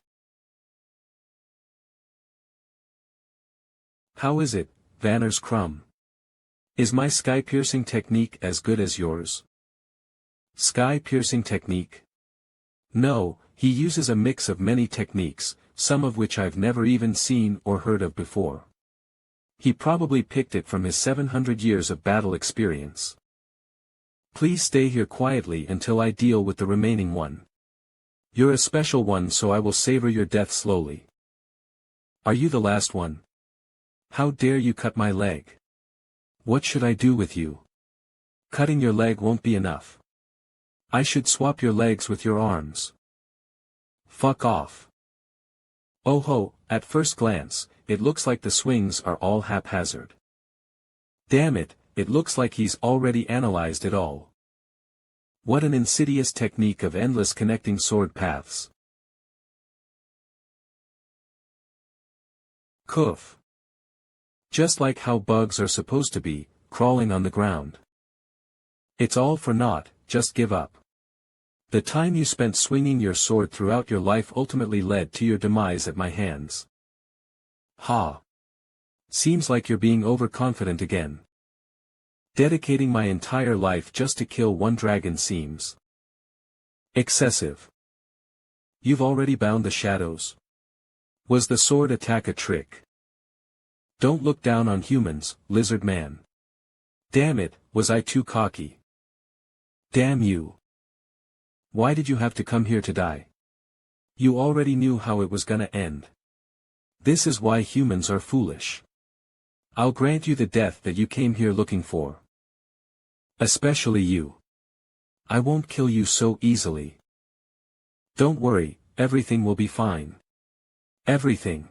How is it, Vanner's Crumb? Is my sky-piercing technique as good as yours? Sky-piercing technique? No, he uses a mix of many techniques, some of which I've never even seen or heard of before. He probably picked it from his 700 years of battle experience. Please stay here quietly until I deal with the remaining one. You're a special one, so I will savor your death slowly. Are you the last one? How dare you cut my leg? What should I do with you? Cutting your leg won't be enough. I should swap your legs with your arms. Fuck off. Oh ho, at first glance, it looks like the swings are all haphazard. Damn it, it looks like he's already analyzed it all. What an insidious technique of endless connecting sword paths. Coof. Just like how bugs are supposed to be, crawling on the ground. It's all for naught, just give up. The time you spent swinging your sword throughout your life ultimately led to your demise at my hands. Ha. Seems like you're being overconfident again. Dedicating my entire life just to kill one dragon seems excessive. You've already bound the shadows. Was the sword attack a trick? Don't look down on humans, lizard man. Damn it, was I too cocky? Damn you. Why did you have to come here to die? You already knew how it was gonna end. This is why humans are foolish. I'll grant you the death that you came here looking for. Especially you. I won't kill you so easily. Don't worry, everything will be fine. Everything.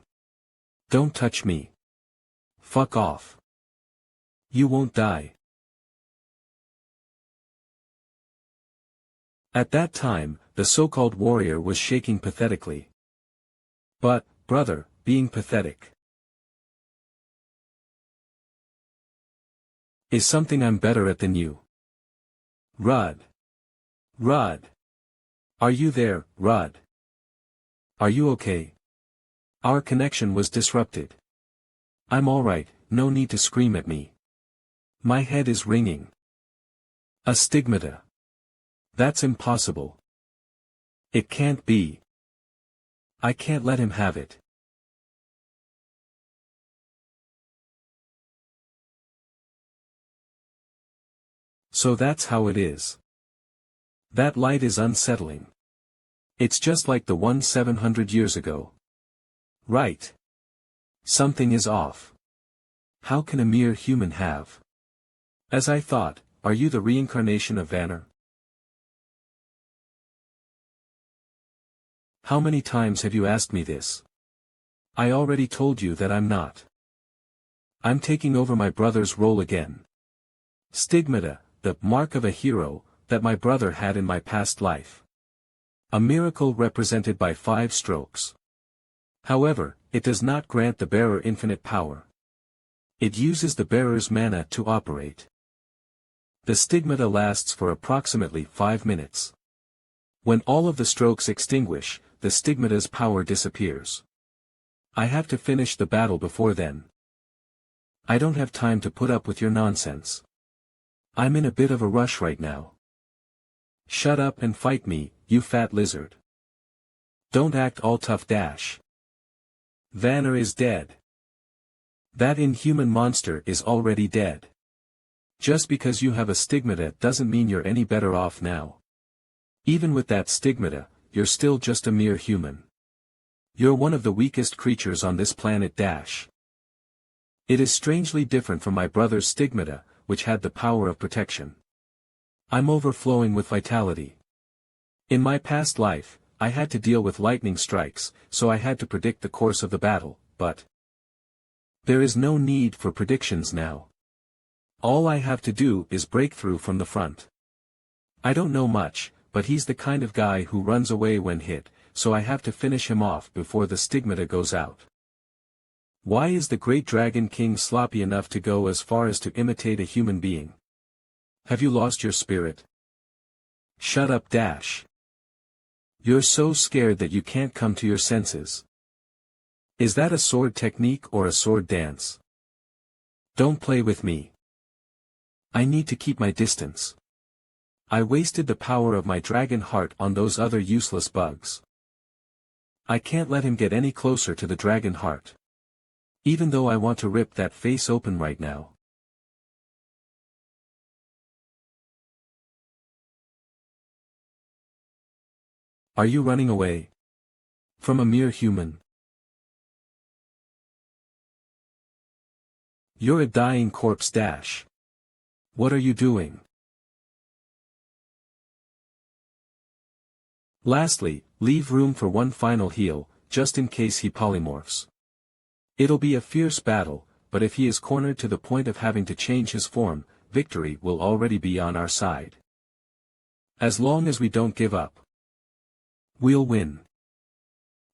Don't touch me. Fuck off. You won't die. At that time, the so-called warrior was shaking pathetically. But, brother, being pathetic is something I'm better at than you. Rudd. Rudd. Are you there, Rudd? Are you okay? Our connection was disrupted. I'm alright, no need to scream at me. My head is ringing. A stigmata. That's impossible. It can't be. I can't let him have it. So that's how it is. That light is unsettling. It's just like the one 700 years ago. Right. Something is off. How can a mere human have? As I thought, are you the reincarnation of Vanner? How many times have you asked me this? I already told you that I'm not. I'm taking over my brother's role again. Stigmata, the mark of a hero, that my brother had in my past life. A miracle represented by 5 strokes. However, it does not grant the bearer infinite power. It uses the bearer's mana to operate. The stigmata lasts for approximately 5 minutes. When all of the strokes extinguish, the stigmata's power disappears. I have to finish the battle before then. I don't have time to put up with your nonsense. I'm in a bit of a rush right now. Shut up and fight me, you fat lizard. Don't act all tough dash. Vanner is dead. That inhuman monster is already dead. Just because you have a stigmata doesn't mean you're any better off now. Even with that stigmata, you're still just a mere human. You're one of the weakest creatures on this planet dash. It is strangely different from my brother's stigmata, which had the power of protection. I'm overflowing with vitality. In my past life, I had to deal with lightning strikes, so I had to predict the course of the battle, but there is no need for predictions now. All I have to do is break through from the front. I don't know much, but he's the kind of guy who runs away when hit, so I have to finish him off before the stigmata goes out. Why is the great Dragon King sloppy enough to go as far as to imitate a human being? Have you lost your spirit? Shut up dash. You're so scared that you can't come to your senses. Is that a sword technique or a sword dance? Don't play with me. I need to keep my distance. I wasted the power of my dragon heart on those other useless bugs. I can't let him get any closer to the dragon heart. Even though I want to rip that face open right now. Are you running away? From a mere human? You're a dying corpse dash. What are you doing? Lastly, leave room for one final heal, just in case he polymorphs. It'll be a fierce battle, but if he is cornered to the point of having to change his form, victory will already be on our side. As long as we don't give up, we'll win.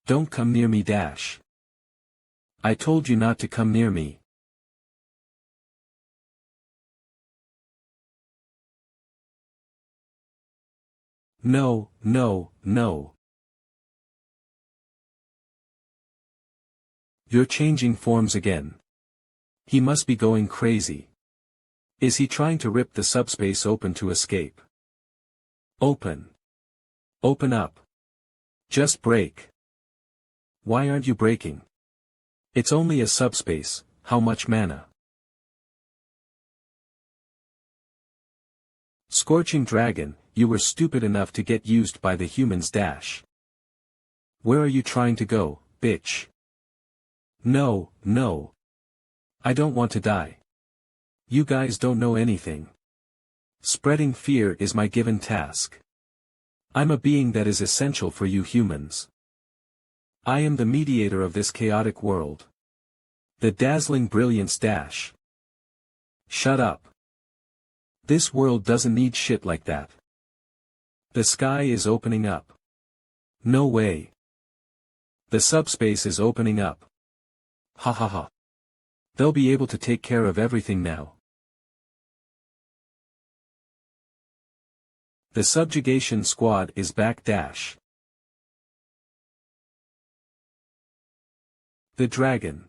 Don't come near me dash. I told you not to come near me. No, no, no. You're changing forms again. He must be going crazy. Is he trying to rip the subspace open to escape? Open. Open up. Just break. Why aren't you breaking? It's only a subspace, how much mana? Scorching dragon, you were stupid enough to get used by the humans dash. Where are you trying to go, bitch? No, no. I don't want to die. You guys don't know anything. Spreading fear is my given task. I'm a being that is essential for you humans. I am the mediator of this chaotic world. The dazzling brilliance dash. Shut up. This world doesn't need shit like that. The sky is opening up. No way. The subspace is opening up. Ha ha ha. They'll be able to take care of everything now. The subjugation squad is back dash. The dragon.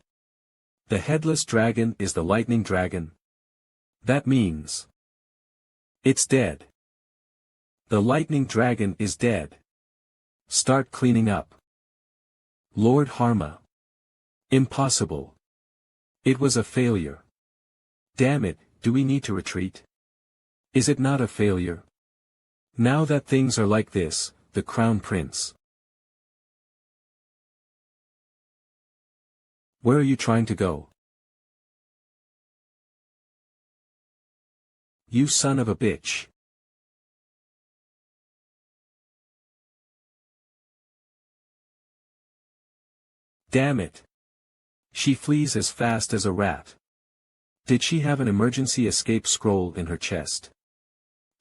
The headless dragon is the lightning dragon. That means it's dead. The lightning dragon is dead. Start cleaning up. Lord Harma. Impossible. It was a failure. Damn it, do we need to retreat? Is it not a failure? Now that things are like this, the Crown Prince. Where are you trying to go? You son of a bitch. Damn it. She flees as fast as a rat. Did she have an emergency escape scroll in her chest?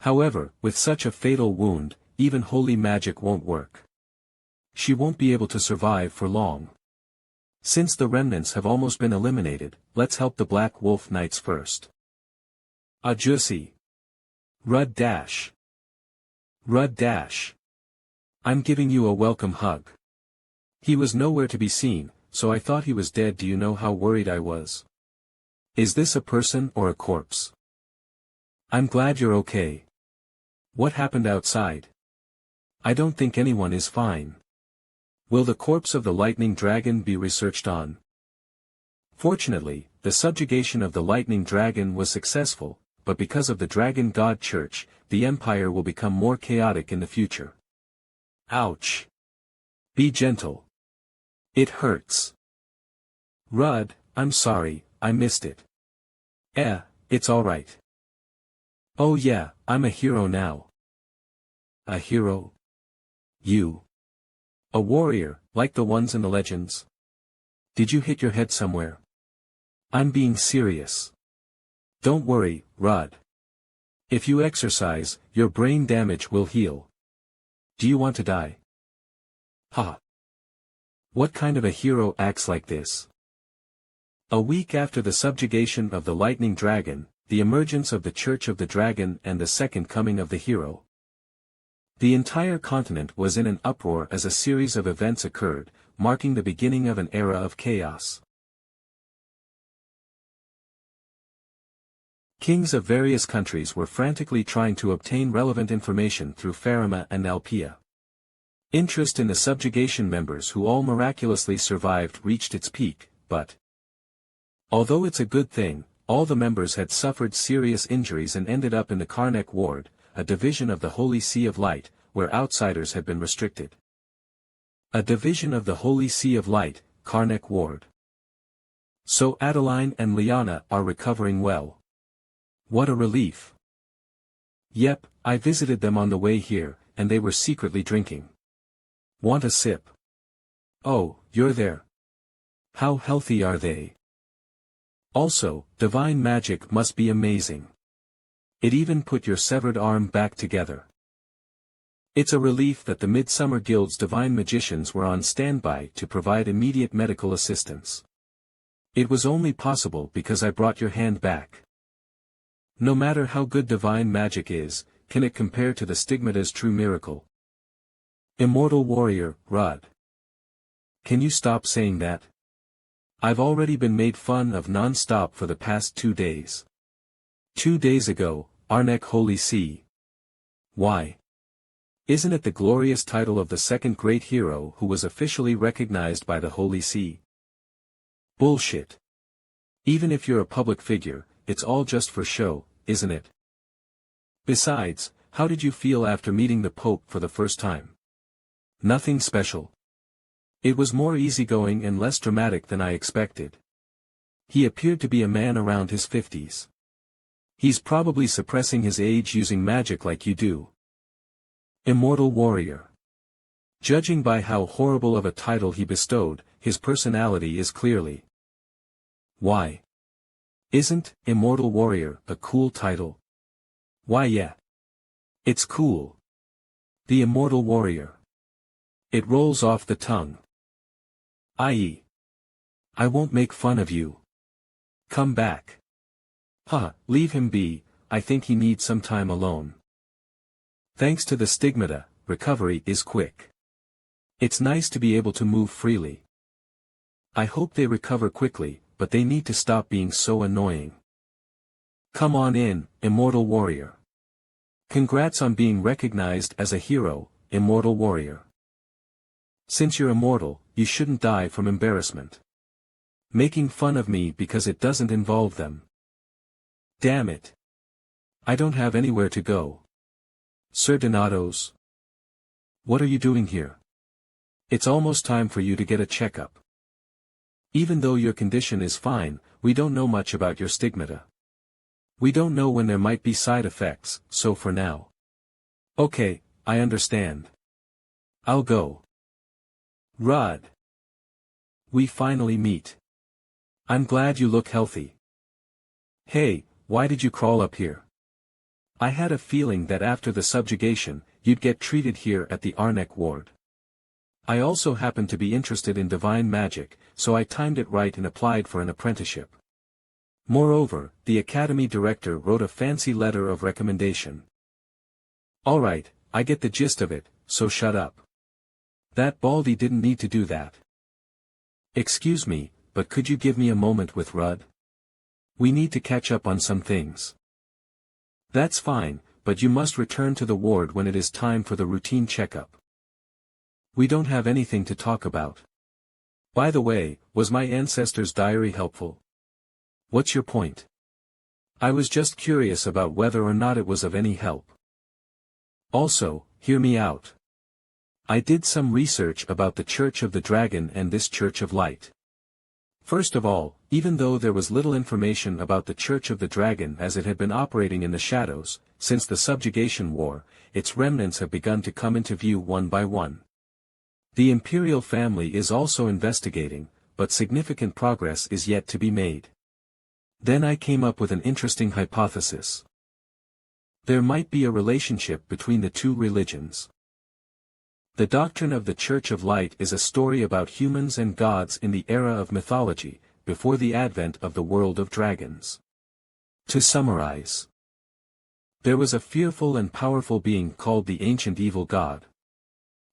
However, with such a fatal wound, even holy magic won't work. She won't be able to survive for long. Since the remnants have almost been eliminated, let's help the Black Wolf Knights first. Ajussi. Rud dash. Rud dash. I'm giving you a welcome hug. He was nowhere to be seen, so I thought he was dead. Do you know how worried I was? Is this a person or a corpse? I'm glad you're okay. What happened outside? I don't think anyone is fine. Will the corpse of the lightning dragon be researched on? Fortunately, the subjugation of the lightning dragon was successful, but because of the Dragon God Church, the Empire will become more chaotic in the future. Ouch. Be gentle. It hurts. Rud, I'm sorry, I missed it. It's alright. Oh yeah, I'm a hero now. A hero? You. A warrior, like the ones in the legends? Did you hit your head somewhere? I'm being serious. Don't worry, Rud. If you exercise, your brain damage will heal. Do you want to die? Ha. What kind of a hero acts like this? A week after the subjugation of the lightning dragon, the emergence of the Church of the Dragon and the second coming of the hero. The entire continent was in an uproar as a series of events occurred, marking the beginning of an era of chaos. Kings of various countries were frantically trying to obtain relevant information through Farima and Alpia. Interest in the subjugation members who all miraculously survived reached its peak, but although it's a good thing, all the members had suffered serious injuries and ended up in the Karnak ward, a division of the Holy See of Light, where outsiders had been restricted. A division of the Holy See of Light, Karnak Ward. So Adeline and Liana are recovering well. What a relief. Yep, I visited them on the way here, and they were secretly drinking. Want a sip? Oh, you're there. How healthy are they? Also, divine magic must be amazing. It even put your severed arm back together. It's a relief that the Midsummer Guild's divine magicians were on standby to provide immediate medical assistance. It was only possible because I brought your hand back. No matter how good divine magic is, can it compare to the stigmata's true miracle? Immortal warrior, Rud. Can you stop saying that? I've already been made fun of non-stop for the past 2 days. 2 days ago, Arnek Holy See. Why? Isn't it the glorious title of the second great hero who was officially recognized by the Holy See? Bullshit. Even if you're a public figure, it's all just for show, isn't it? Besides, how did you feel after meeting the Pope for the first time? Nothing special. It was more easygoing and less dramatic than I expected. He appeared to be a man around his 50s. He's probably suppressing his age using magic like you do. Immortal warrior. Judging by how horrible of a title he bestowed, his personality is clearly. Why? Isn't Immortal Warrior a cool title? Why yeah. It's cool. The Immortal Warrior. It rolls off the tongue. I.e. I won't make fun of you. Come back. Leave him be, I think he needs some time alone. Thanks to the stigmata, recovery is quick. It's nice to be able to move freely. I hope they recover quickly, but they need to stop being so annoying. Come on in, Immortal Warrior. Congrats on being recognized as a hero, Immortal Warrior. Since you're immortal, you shouldn't die from embarrassment. Making fun of me because it doesn't involve them. Damn it. I don't have anywhere to go. Sir Donatos. What are you doing here? It's almost time for you to get a checkup. Even though your condition is fine, we don't know much about your stigmata. We don't know when there might be side effects, so for now. Okay, I understand. I'll go. Rod. We finally meet. I'm glad you look healthy. Hey, why did you crawl up here? I had a feeling that after the subjugation, you'd get treated here at the Arnek ward. I also happened to be interested in divine magic, so I timed it right and applied for an apprenticeship. Moreover, the academy director wrote a fancy letter of recommendation. Alright, I get the gist of it, so shut up. That Baldy didn't need to do that. Excuse me, but could you give me a moment with Rud? We need to catch up on some things. That's fine, but you must return to the ward when it is time for the routine checkup. We don't have anything to talk about. By the way, was my ancestor's diary helpful? What's your point? I was just curious about whether or not it was of any help. Also, hear me out. I did some research about the Church of the Dragon and this Church of Light. First of all, even though there was little information about the Church of the Dragon as it had been operating in the shadows, since the subjugation war, its remnants have begun to come into view one by one. The imperial family is also investigating, but significant progress is yet to be made. Then I came up with an interesting hypothesis. There might be a relationship between the two religions. The doctrine of the Church of Light is a story about humans and gods in the era of mythology, before the advent of the world of dragons. To summarize, there was a fearful and powerful being called the Ancient Evil God.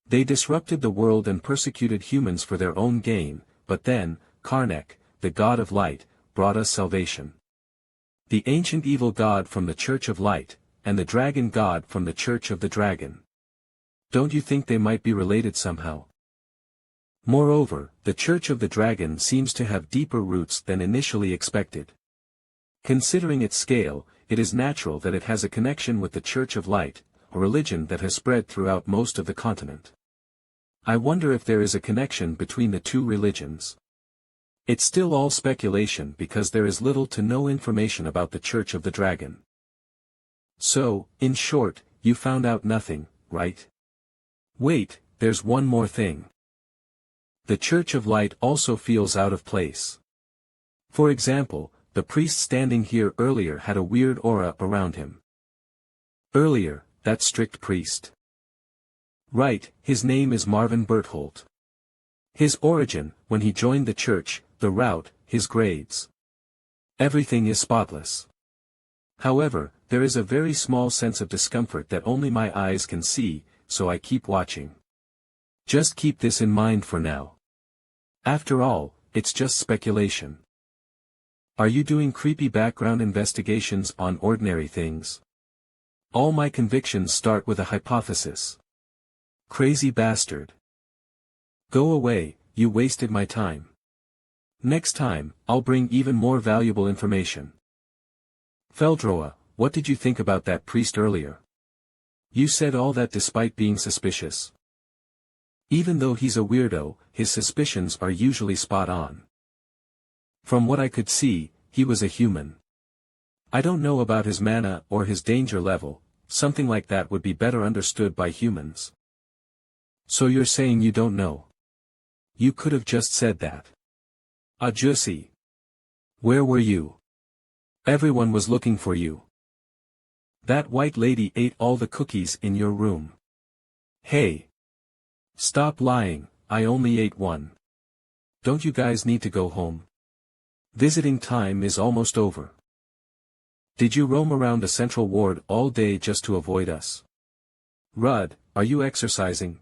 They disrupted the world and persecuted humans for their own gain, but then, Karnak, the God of Light, brought us salvation. The Ancient Evil God from the Church of Light, and the Dragon God from the Church of the Dragon. Don't you think they might be related somehow? Moreover, the Church of the Dragon seems to have deeper roots than initially expected. Considering its scale, it is natural that it has a connection with the Church of Light, a religion that has spread throughout most of the continent. I wonder if there is a connection between the two religions. It's still all speculation because there is little to no information about the Church of the Dragon. So, in short, you found out nothing, right? Wait, there's one more thing. The Church of Light also feels out of place. For example, the priest standing here earlier had a weird aura around him. Earlier, that strict priest. Right, his name is Marvin Berthold. His origin, when he joined the church, the route, his grades. Everything is spotless. However, there is a very small sense of discomfort that only my eyes can see, so I keep watching. Just keep this in mind for now. After all, it's just speculation. Are you doing creepy background investigations on ordinary things? All my convictions start with a hypothesis. Crazy bastard. Go away, you wasted my time. Next time, I'll bring even more valuable information. Feldroa, what did you think about that priest earlier? You said all that despite being suspicious. Even though he's a weirdo, his suspicions are usually spot on. From what I could see, he was a human. I don't know about his mana or his danger level, something like that would be better understood by humans. So you're saying you don't know? You could have just said that. Jussi. Where were you? Everyone was looking for you. That white lady ate all the cookies in your room. Hey. Stop lying, I only ate one. Don't you guys need to go home? Visiting time is almost over. Did you roam around the central ward all day just to avoid us? Rudd, are you exercising?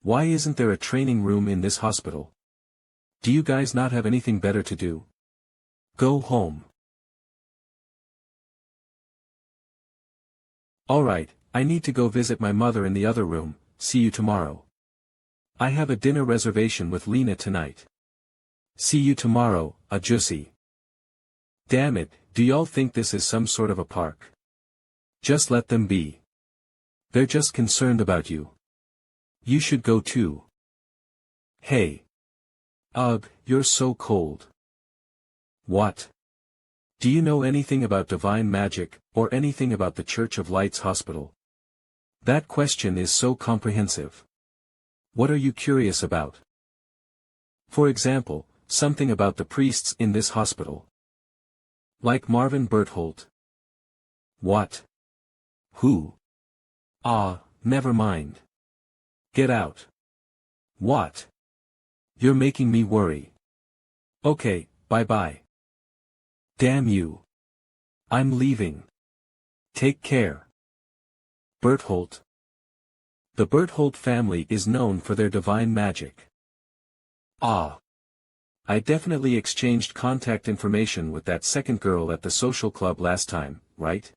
Why isn't there a training room in this hospital? Do you guys not have anything better to do? Go home. Alright, I need to go visit my mother in the other room, see you tomorrow. I have a dinner reservation with Lena tonight. See you tomorrow, Jussi. Damn it, do y'all think this is some sort of a park? Just let them be. They're just concerned about you. You should go too. Hey. Ugh, you're so cold. What? Do you know anything about divine magic, or anything about the Church of Light's hospital? That question is so comprehensive. What are you curious about? For example, something about the priests in this hospital. Like Marvin Berthold. What? Who? Never mind. Get out. What? You're making me worry. Okay, bye-bye. Damn you. I'm leaving. Take care. Berthold. The Berthold family is known for their divine magic. I definitely exchanged contact information with that second girl at the social club last time, right?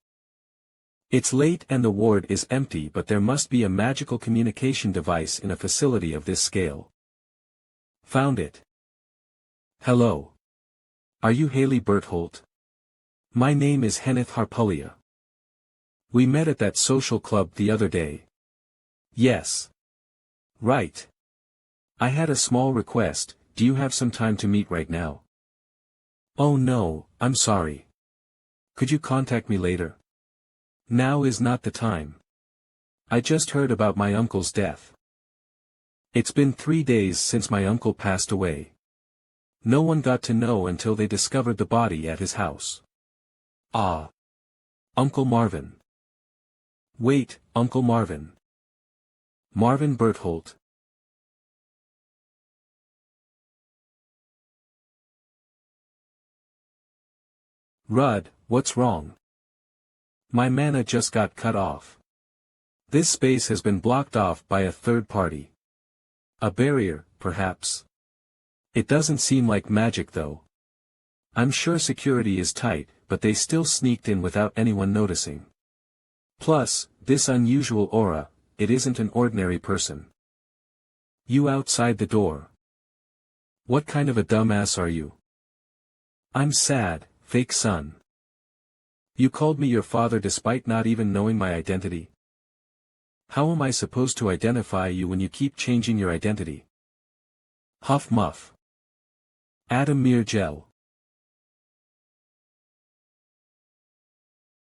It's late and the ward is empty, but there must be a magical communication device in a facility of this scale. Found it. Hello. Are you Haley Berthold? My name is Henneth Harpulia. We met at that social club the other day. Yes. Right. I had a small request. Do you have some time to meet right now? Oh no, I'm sorry. Could you contact me later? Now is not the time. I just heard about my uncle's death. It's been 3 days since my uncle passed away. No one got to know until they discovered the body at his house. Uncle Marvin. Wait, Uncle Marvin. Marvin Berthold. Rudd, what's wrong? My mana just got cut off. This space has been blocked off by a third party. A barrier, perhaps. It doesn't seem like magic though. I'm sure security is tight, but they still sneaked in without anyone noticing. Plus, this unusual aura, it isn't an ordinary person. You outside the door. What kind of a dumbass are you? I'm sad, fake son. You called me your father despite not even knowing my identity? How am I supposed to identify you when you keep changing your identity? Huff Muff. Adam Mirgel.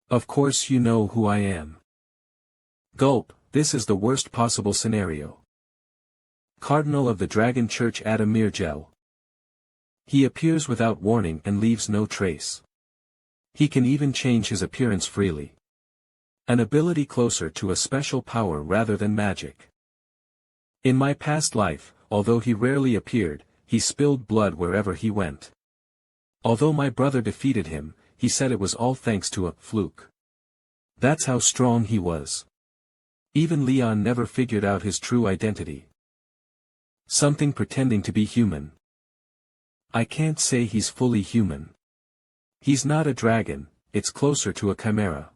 Of course you know who I am. Gulp, this is the worst possible scenario. Cardinal of the Dragon Church Adam Mirgel. He appears without warning and leaves no trace. He can even change his appearance freely. An ability closer to a special power rather than magic. In my past life, although he rarely appeared, he spilled blood wherever he went. Although my brother defeated him, he said it was all thanks to a fluke. That's how strong he was. Even Leon never figured out his true identity. Something pretending to be human. I can't say he's fully human. He's not a dragon, it's closer to a chimera.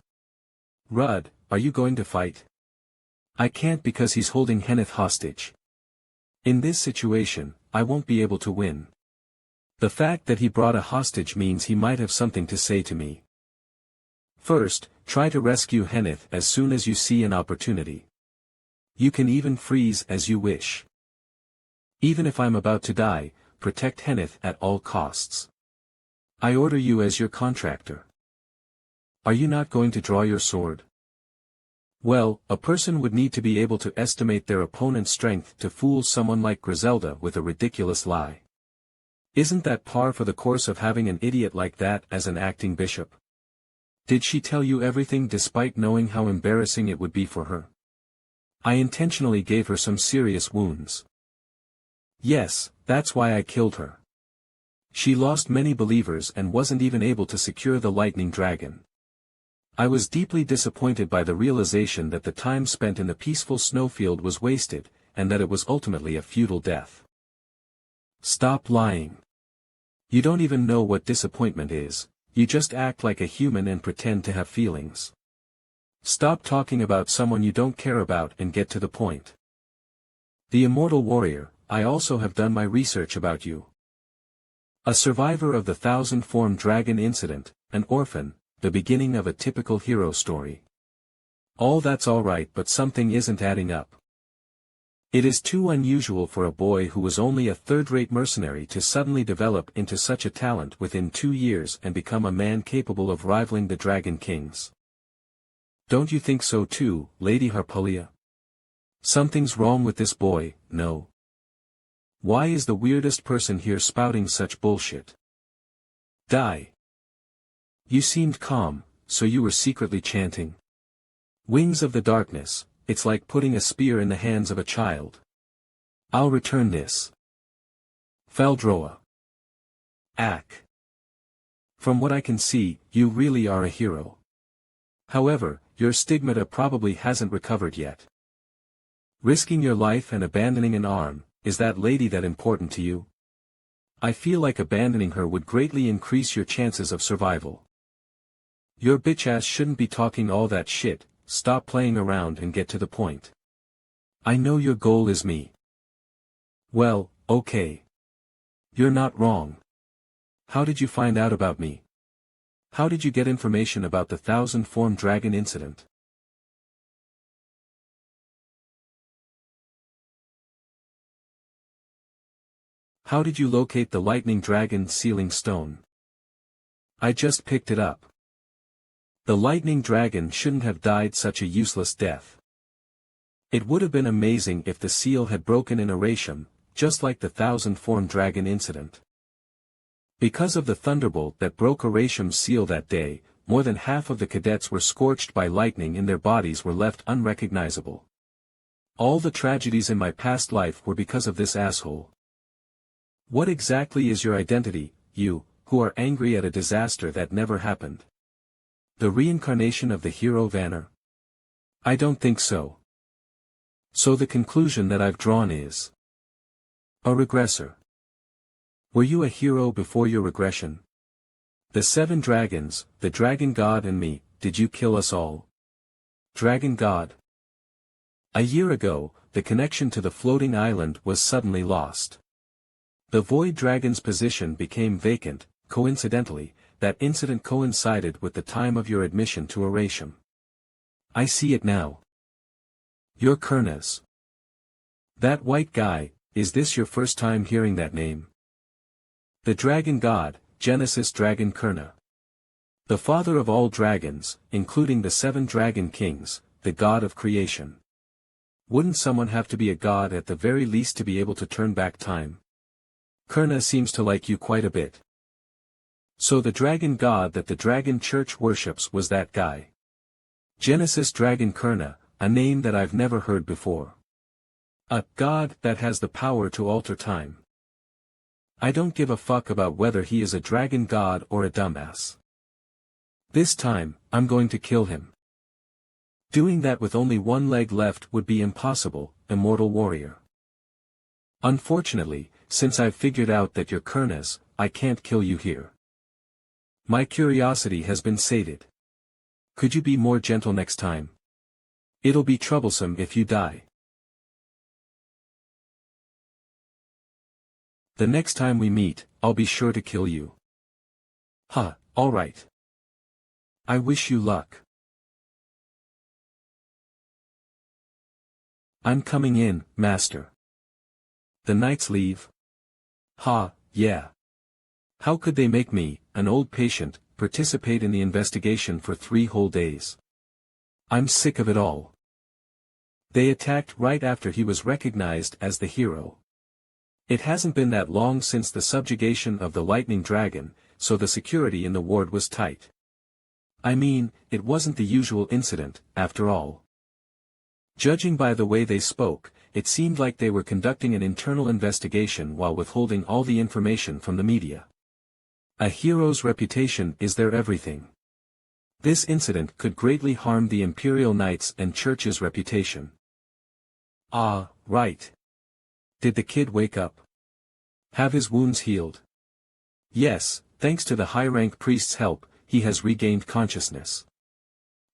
Rudd, are you going to fight? I can't because he's holding Henneth hostage. In this situation, I won't be able to win. The fact that he brought a hostage means he might have something to say to me. First, try to rescue Henneth as soon as you see an opportunity. You can even freeze as you wish. Even if I'm about to die, protect Henneth at all costs. I order you as your contractor. Are you not going to draw your sword? Well, a person would need to be able to estimate their opponent's strength to fool someone like Griselda with a ridiculous lie. Isn't that par for the course of having an idiot like that as an acting bishop? Did she tell you everything despite knowing how embarrassing it would be for her? I intentionally gave her some serious wounds. Yes, that's why I killed her. She lost many believers and wasn't even able to secure the lightning dragon. I was deeply disappointed by the realization that the time spent in the peaceful snowfield was wasted, and that it was ultimately a futile death. Stop lying. You don't even know what disappointment is, you just act like a human and pretend to have feelings. Stop talking about someone you don't care about and get to the point. The Immortal Warrior, I also have done my research about you. A survivor of the 1,000-form dragon incident, an orphan, the beginning of a typical hero story. All that's alright, but something isn't adding up. It is too unusual for a boy who was only a third-rate mercenary to suddenly develop into such a talent within 2 years and become a man capable of rivaling the Dragon Kings. Don't you think so too, Lady Harpulia? Something's wrong with this boy, no? Why is the weirdest person here spouting such bullshit? Die. You seemed calm, so you were secretly chanting. Wings of the darkness, it's like putting a spear in the hands of a child. I'll return this. Faldroa. Ack. From what I can see, you really are a hero. However, your stigmata probably hasn't recovered yet. Risking your life and abandoning an arm, is that lady that important to you? I feel like abandoning her would greatly increase your chances of survival. Your bitch ass shouldn't be talking all that shit, stop playing around and get to the point. I know your goal is me. Well, okay. You're not wrong. How did you find out about me? How did you get information about the 1,000-form dragon incident? How did you locate the lightning dragon sealing stone? I just picked it up. The lightning dragon shouldn't have died such a useless death. It would have been amazing if the seal had broken in Aratium, just like the 1,000-form dragon incident. Because of the thunderbolt that broke Aratium's seal that day, more than half of the cadets were scorched by lightning and their bodies were left unrecognizable. All the tragedies in my past life were because of this asshole. What exactly is your identity, you, who are angry at a disaster that never happened? The reincarnation of the hero Vanner? I don't think so. So the conclusion that I've drawn is a regressor. Were you a hero before your regression? The 7 dragons, the dragon god and me, did you kill us all? Dragon god. A year ago, the connection to the floating island was suddenly lost. The void dragon's position became vacant. Coincidentally, that incident coincided with the time of your admission to Aratium. I see it now. You're Kurnas. That white guy, is this your first time hearing that name? The dragon god, Genesis Dragon Kurna. The father of all dragons, including the 7 dragon kings, the god of creation. Wouldn't someone have to be a god at the very least to be able to turn back time? Kurna seems to like you quite a bit. So the dragon god that the dragon church worships was that guy. Genesis Dragon Kurna, a name that I've never heard before. A god that has the power to alter time. I don't give a fuck about whether he is a dragon god or a dumbass. This time, I'm going to kill him. Doing that with only one leg left would be impossible, immortal warrior. Unfortunately, since I've figured out that you're Kurnas, I can't kill you here. My curiosity has been sated. Could you be more gentle next time? It'll be troublesome if you die. The next time we meet, I'll be sure to kill you. Huh, alright. I wish you luck. I'm coming in, master. The knights leave? Ha, yeah. How could they make me, an old patient, participate in the investigation for 3 whole days? I'm sick of it all. They attacked right after he was recognized as the hero. It hasn't been that long since the subjugation of the lightning dragon, so the security in the ward was tight. I mean, it wasn't the usual incident, after all. Judging by the way they spoke, it seemed like they were conducting an internal investigation while withholding all the information from the media. A hero's reputation is their everything. This incident could greatly harm the Imperial Knights and Church's reputation. Ah, right. Did the kid wake up? Have his wounds healed? Yes, thanks to the high-rank priest's help, he has regained consciousness.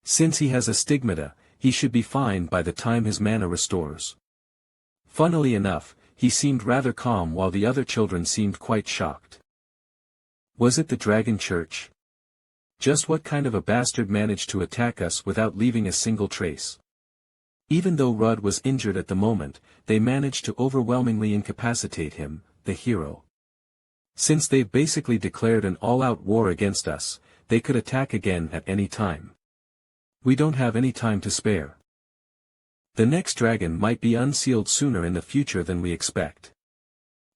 Since he has a stigmata, he should be fine by the time his mana restores. Funnily enough, he seemed rather calm while the other children seemed quite shocked. Was it the Dragon Church? Just what kind of a bastard managed to attack us without leaving a single trace? Even though Rudd was injured at the moment, they managed to overwhelmingly incapacitate him, the hero. Since they've basically declared an all-out war against us, they could attack again at any time. We don't have any time to spare. The next dragon might be unsealed sooner in the future than we expect.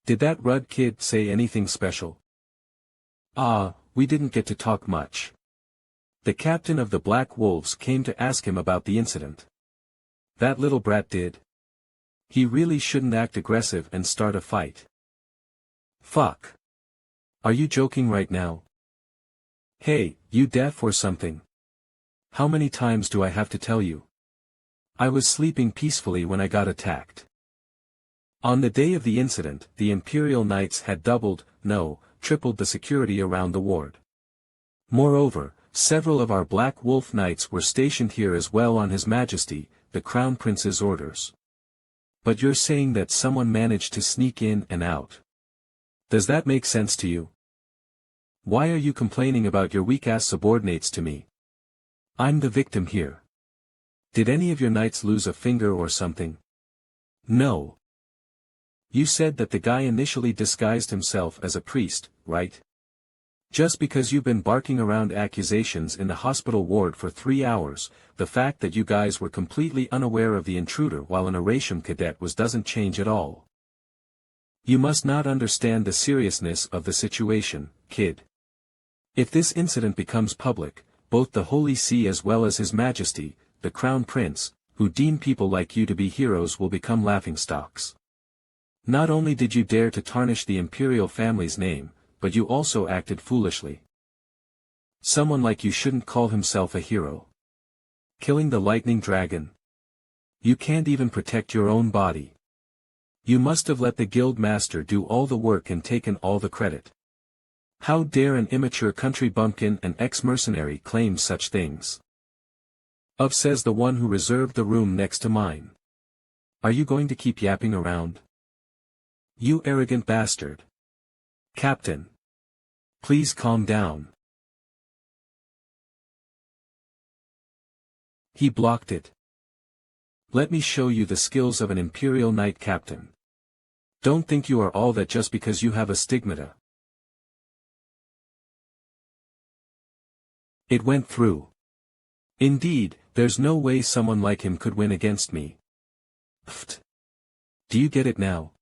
Did that Rudd kid say anything special? Ah, we didn't get to talk much. The captain of the Black Wolves came to ask him about the incident. That little brat did. He really shouldn't act aggressive and start a fight. Fuck. Are you joking right now? Hey, you deaf or something? How many times do I have to tell you? I was sleeping peacefully when I got attacked. On the day of the incident, the Imperial Knights had doubled, no, tripled the security around the ward. Moreover, several of our Black Wolf Knights were stationed here as well on His Majesty, the Crown Prince's orders. But you're saying that someone managed to sneak in and out. Does that make sense to you? Why are you complaining about your weak-ass subordinates to me? I'm the victim here. Did any of your knights lose a finger or something? No. You said that the guy initially disguised himself as a priest, right? Just because you've been barking around accusations in the hospital ward for 3 hours, the fact that you guys were completely unaware of the intruder while an Erasum cadet doesn't change at all. You must not understand the seriousness of the situation, kid. If this incident becomes public, both the Holy See as well as His Majesty, the Crown Prince, who deem people like you to be heroes will become laughingstocks. Not only did you dare to tarnish the imperial family's name, but you also acted foolishly. Someone like you shouldn't call himself a hero. Killing the lightning dragon. You can't even protect your own body. You must have let the guild master do all the work and taken all the credit. How dare an immature country bumpkin and ex-mercenary claim such things? Says the one who reserved the room next to mine. Are you going to keep yapping around? You arrogant bastard. Captain. Please calm down. He blocked it. Let me show you the skills of an Imperial Knight Captain. Don't think you are all that just because you have a stigmata. It went through. Indeed, there's no way someone like him could win against me. Pfft. Do you get it now?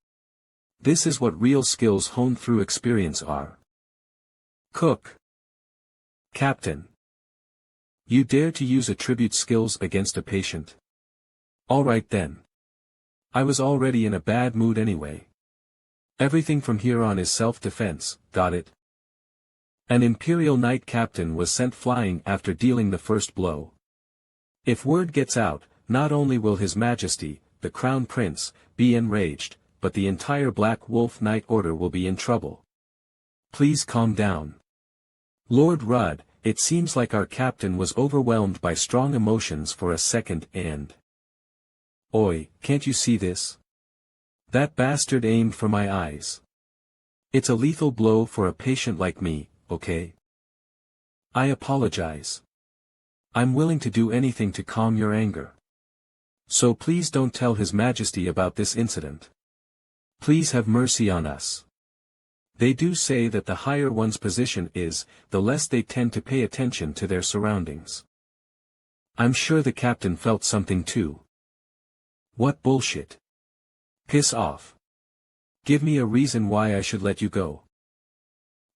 This is what real skills honed through experience are. Cook. Captain. You dare to use attribute skills against a patient? Alright then. I was already in a bad mood anyway. Everything from here on is self-defense, got it? An Imperial Knight Captain was sent flying after dealing the first blow. If word gets out, not only will His Majesty, the Crown Prince, be enraged, but the entire Black Wolf Knight Order will be in trouble. Please calm down. Lord Rudd, it seems like our captain was overwhelmed by strong emotions for a second and... Oi, can't you see this? That bastard aimed for my eyes. It's a lethal blow for a patient like me, okay? I apologize. I'm willing to do anything to calm your anger. So please don't tell His Majesty about this incident. Please have mercy on us. They do say that the higher one's position is, the less they tend to pay attention to their surroundings. I'm sure the captain felt something too. What bullshit. Piss off. Give me a reason why I should let you go.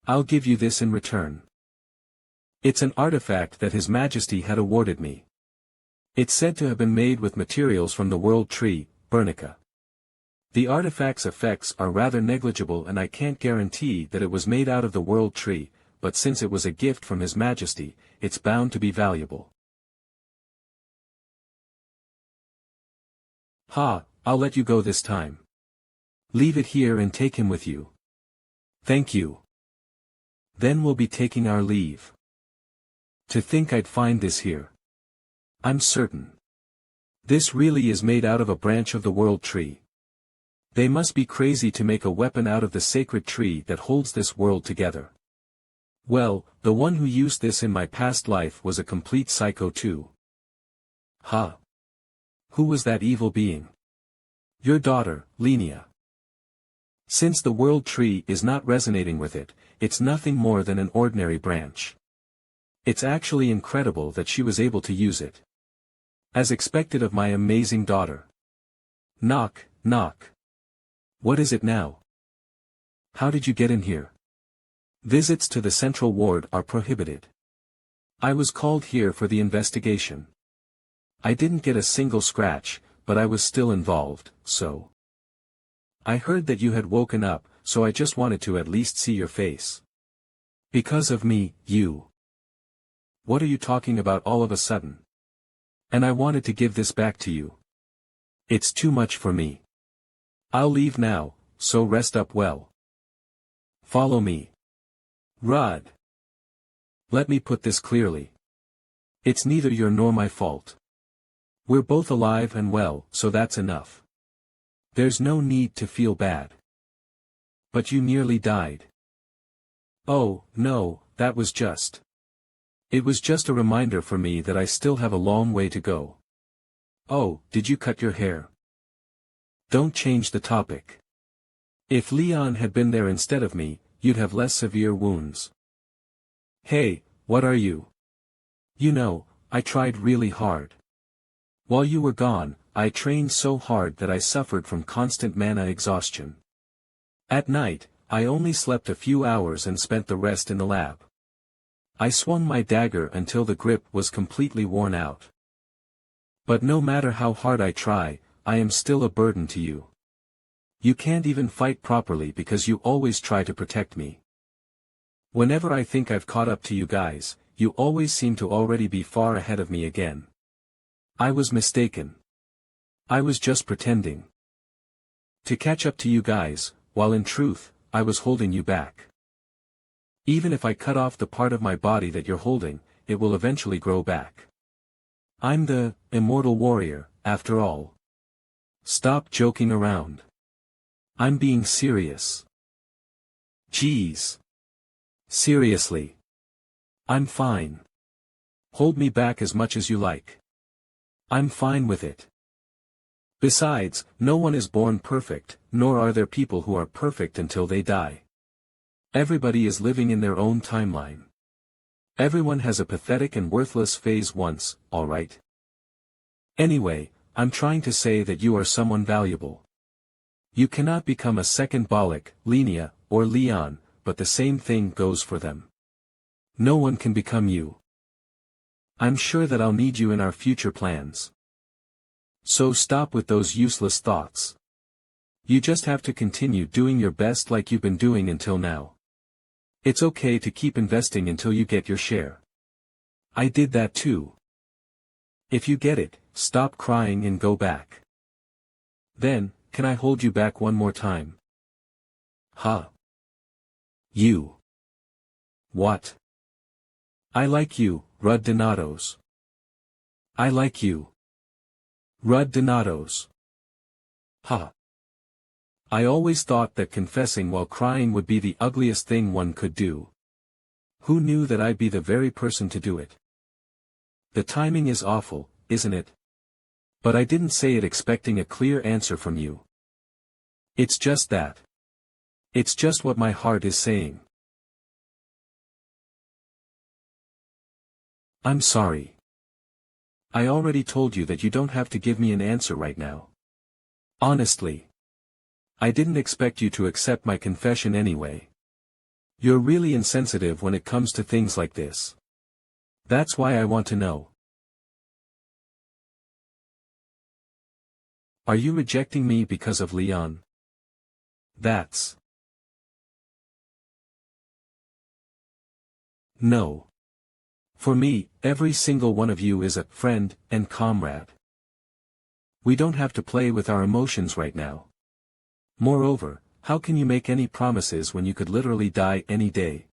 I'll give you this in return. It's an artifact that His Majesty had awarded me. It's said to have been made with materials from the World Tree, Bernica. The artifact's effects are rather negligible and I can't guarantee that it was made out of the World Tree, but since it was a gift from His Majesty, it's bound to be valuable. Ha, I'll let you go this time. Leave it here and take him with you. Thank you. Then we'll be taking our leave. To think I'd find this here. I'm certain. This really is made out of a branch of the World Tree. They must be crazy to make a weapon out of the sacred tree that holds this world together. Well, the one who used this in my past life was a complete psycho too. Ha! Who was that evil being? Your daughter, Linnea. Since the World Tree is not resonating with it, it's nothing more than an ordinary branch. It's actually incredible that she was able to use it. As expected of my amazing daughter. Knock, knock. What is it now? How did you get in here? Visits to the Central Ward are prohibited. I was called here for the investigation. I didn't get a single scratch, but I was still involved, so. I heard that you had woken up, so I just wanted to at least see your face. Because of me, you. What are you talking about all of a sudden? And I wanted to give this back to you. It's too much for me. I'll leave now, so rest up well. Follow me. Rudd. Let me put this clearly. It's neither your nor my fault. We're both alive and well, so that's enough. There's no need to feel bad. But you nearly died. Oh, no, that was just. It was just a reminder for me that I still have a long way to go. Oh, did you cut your hair? Don't change the topic. If Leon had been there instead of me, you'd have less severe wounds. Hey, what are you? You know, I tried really hard. While you were gone, I trained so hard that I suffered from constant mana exhaustion. At night, I only slept a few hours and spent the rest in the lab. I swung my dagger until the grip was completely worn out. But no matter how hard I try, I am still a burden to you. You can't even fight properly because you always try to protect me. Whenever I think I've caught up to you guys, you always seem to already be far ahead of me again. I was mistaken. I was just pretending to catch up to you guys, while in truth, I was holding you back. Even if I cut off the part of my body that you're holding, it will eventually grow back. I'm the immortal warrior, after all. Stop joking around. I'm being serious. Jeez. Seriously. I'm fine. Hold me back as much as you like. I'm fine with it. Besides, no one is born perfect, nor are there people who are perfect until they die. Everybody is living in their own timeline. Everyone has a pathetic and worthless phase once, alright? Anyway, I'm trying to say that you are someone valuable. You cannot become a second Balak, Lenia, or Leon, but the same thing goes for them. No one can become you. I'm sure that I'll need you in our future plans. So stop with those useless thoughts. You just have to continue doing your best like you've been doing until now. It's okay to keep investing until you get your share. I did that too. If you get it, stop crying and go back. Then, can I hold you back one more time? Huh? You. What? I like you, Rud Donatos. I like you. Rud Donatos. Huh. I always thought that confessing while crying would be the ugliest thing one could do. Who knew that I'd be the very person to do it? The timing is awful, isn't it? But I didn't say it expecting a clear answer from you. It's just that. It's just what my heart is saying. I'm sorry. I already told you that you don't have to give me an answer right now. Honestly. I didn't expect you to accept my confession anyway. You're really insensitive when it comes to things like this. That's why I want to know. Are you rejecting me because of Leon? That's... No. For me, every single one of you is a friend and comrade. We don't have to play with our emotions right now. Moreover, how can you make any promises when you could literally die any day?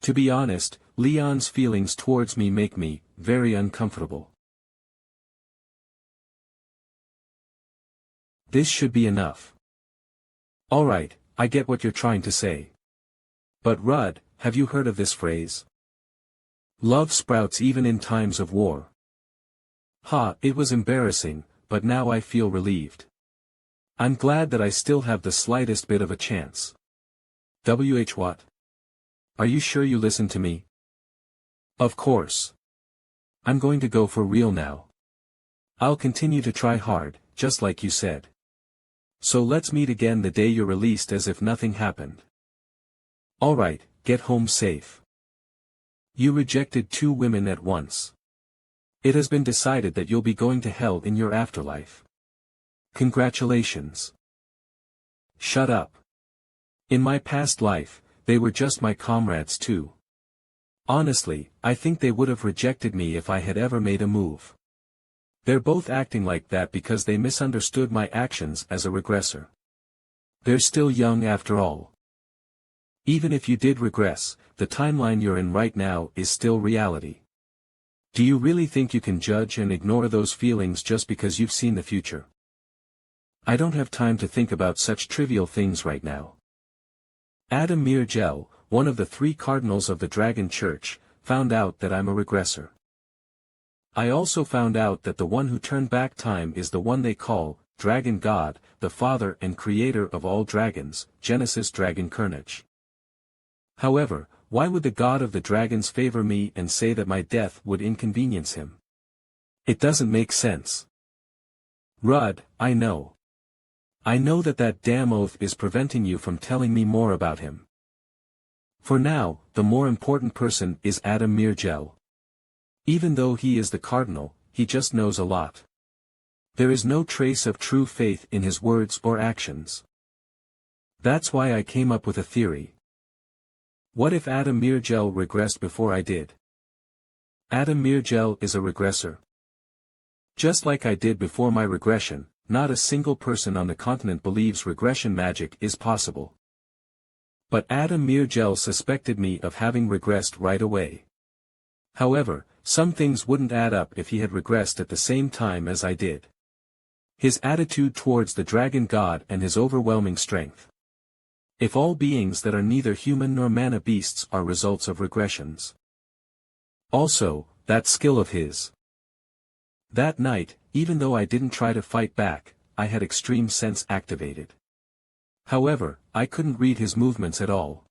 To be honest, Leon's feelings towards me make me very uncomfortable. This should be enough. Alright, I get what you're trying to say. But Rud, have you heard of this phrase? Love sprouts even in times of war. Ha, it was embarrassing, but now I feel relieved. I'm glad that I still have the slightest bit of a chance. What? Are you sure you listen to me? Of course. I'm going to go for real now. I'll continue to try hard, just like you said. So let's meet again the day you're released as if nothing happened. Alright, get home safe. You rejected 2 women at once. It has been decided that you'll be going to hell in your afterlife. Congratulations. Shut up. In my past life, they were just my comrades too. Honestly, I think they would have rejected me if I had ever made a move. They're both acting like that because they misunderstood my actions as a regressor. They're still young after all. Even if you did regress, the timeline you're in right now is still reality. Do you really think you can judge and ignore those feelings just because you've seen the future? I don't have time to think about such trivial things right now. Adam Mirgel, one of the 3 cardinals of the Dragon Church, found out that I'm a regressor. I also found out that the one who turned back time is the one they call Dragon God, the father and creator of all dragons, Genesis Dragon Carnage. However, why would the god of the dragons favor me and say that my death would inconvenience him? It doesn't make sense. Rud, I know. I know that damn oath is preventing you from telling me more about him. For now, the more important person is Adam Mirgel. Even though he is the cardinal, he just knows a lot. There is no trace of true faith in his words or actions. That's why I came up with a theory. What if Adam Mirgel regressed before I did? Adam Mirgel is a regressor. Just like I did before my regression, not a single person on the continent believes regression magic is possible. But Adam Mirgel suspected me of having regressed right away. However, some things wouldn't add up if he had regressed at the same time as I did. His attitude towards the dragon god and his overwhelming strength. If all beings that are neither human nor mana beasts are results of regressions. Also, that skill of his. That night, even though I didn't try to fight back, I had extreme sense activated. However, I couldn't read his movements at all.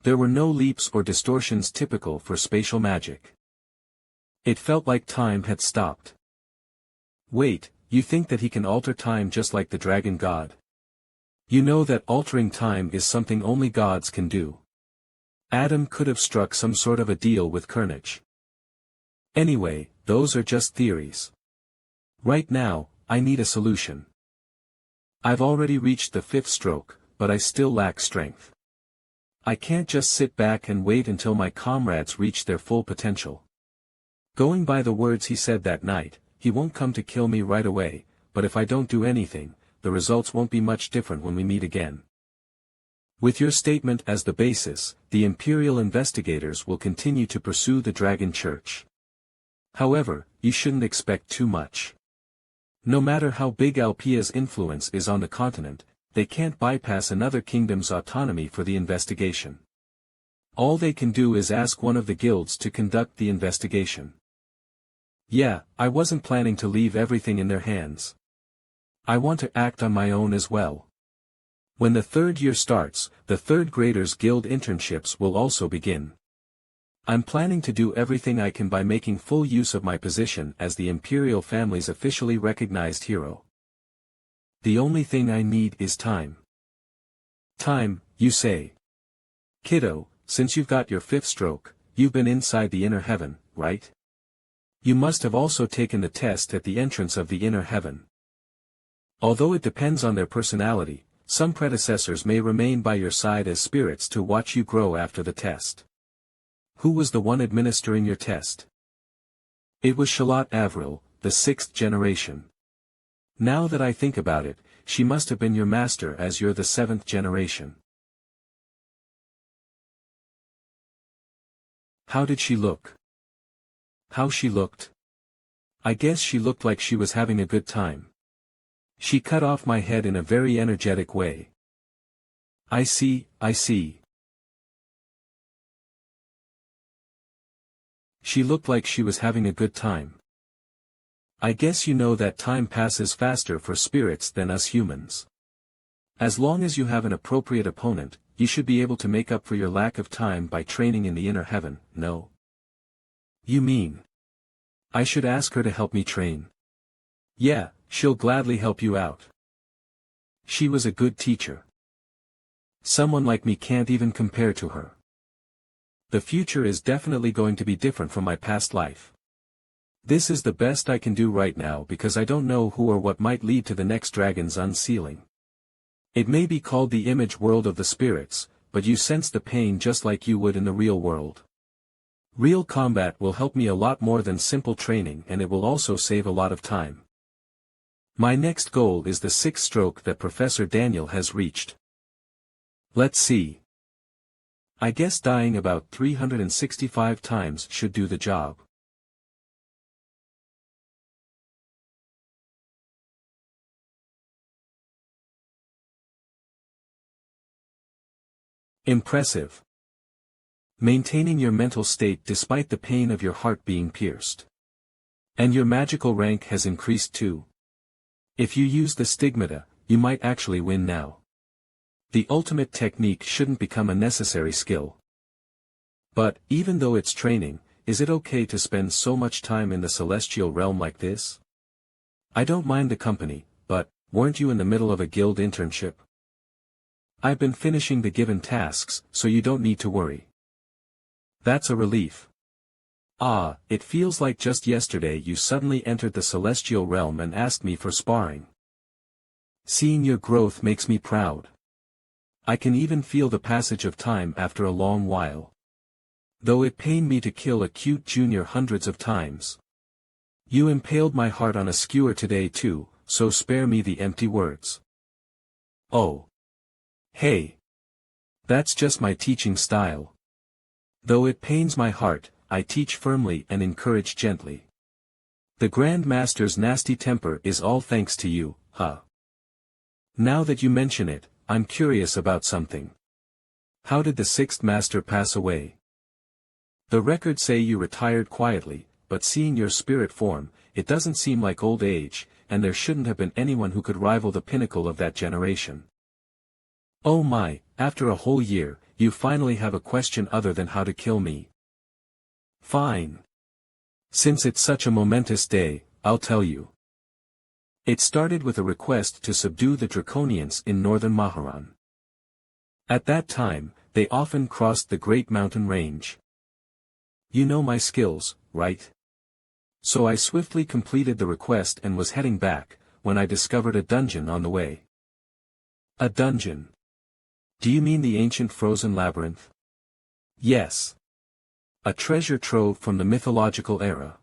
There were no leaps or distortions typical for spatial magic. It felt like time had stopped. Wait, you think that he can alter time just like the dragon god? You know that altering time is something only gods can do. Adam could have struck some sort of a deal with Carnage. Anyway, those are just theories. Right now, I need a solution. I've already reached the 5th stroke, but I still lack strength. I can't just sit back and wait until my comrades reach their full potential. Going by the words he said that night, he won't come to kill me right away, but if I don't do anything, the results won't be much different when we meet again. With your statement as the basis, the Imperial investigators will continue to pursue the Dragon Church. However, you shouldn't expect too much. No matter how big Alpia's influence is on the continent, they can't bypass another kingdom's autonomy for the investigation. All they can do is ask one of the guilds to conduct the investigation. Yeah, I wasn't planning to leave everything in their hands. I want to act on my own as well. When the 3rd year starts, the 3rd graders guild internships will also begin. I'm planning to do everything I can by making full use of my position as the Imperial family's officially recognized hero. The only thing I need is time. Time, you say? Kiddo, since you've got your 5th stroke, you've been inside the inner heaven, right? You must have also taken the test at the entrance of the inner heaven. Although it depends on their personality, some predecessors may remain by your side as spirits to watch you grow after the test. Who was the one administering your test? It was Charlotte Avril, the 6th generation. Now that I think about it, she must have been your master as you're the 7th generation. How did she look? How she looked? I guess she looked like she was having a good time. She cut off my head in a very energetic way. I see, I see. She looked like she was having a good time. I guess you know that time passes faster for spirits than us humans. As long as you have an appropriate opponent, you should be able to make up for your lack of time by training in the inner heaven, no? You mean? I should ask her to help me train. Yeah, she'll gladly help you out. She was a good teacher. Someone like me can't even compare to her. The future is definitely going to be different from my past life. This is the best I can do right now because I don't know who or what might lead to the next dragon's unsealing. It may be called the image world of the spirits, but you sense the pain just like you would in the real world. Real combat will help me a lot more than simple training, and it will also save a lot of time. My next goal is the 6th stroke that Professor Daniel has reached. Let's see. I guess dying about 365 times should do the job. Impressive. Maintaining your mental state despite the pain of your heart being pierced. And your magical rank has increased too. If you use the stigmata, you might actually win now. The ultimate technique shouldn't become a necessary skill. But, even though it's training, is it okay to spend so much time in the celestial realm like this? I don't mind the company, but, weren't you in the middle of a guild internship? I've been finishing the given tasks, so you don't need to worry. That's a relief. Ah, it feels like just yesterday you suddenly entered the celestial realm and asked me for sparring. Seeing your growth makes me proud. I can even feel the passage of time after a long while. Though it pained me to kill a cute junior hundreds of times. You impaled my heart on a skewer today too, so spare me the empty words. Oh. Hey. That's just my teaching style. Though it pains my heart, I teach firmly and encourage gently. The Grand Master's nasty temper is all thanks to you, huh? Now that you mention it, I'm curious about something. How did the 6th Master pass away? The records say you retired quietly, but seeing your spirit form, it doesn't seem like old age, and there shouldn't have been anyone who could rival the pinnacle of that generation. Oh my, after a whole year, you finally have a question other than how to kill me. Fine. Since it's such a momentous day, I'll tell you. It started with a request to subdue the Draconians in northern Maharan. At that time, they often crossed the Great Mountain Range. You know my skills, right? So I swiftly completed the request and was heading back, when I discovered a dungeon on the way. A dungeon? Do you mean the ancient frozen labyrinth? Yes. A treasure trove from the mythological era.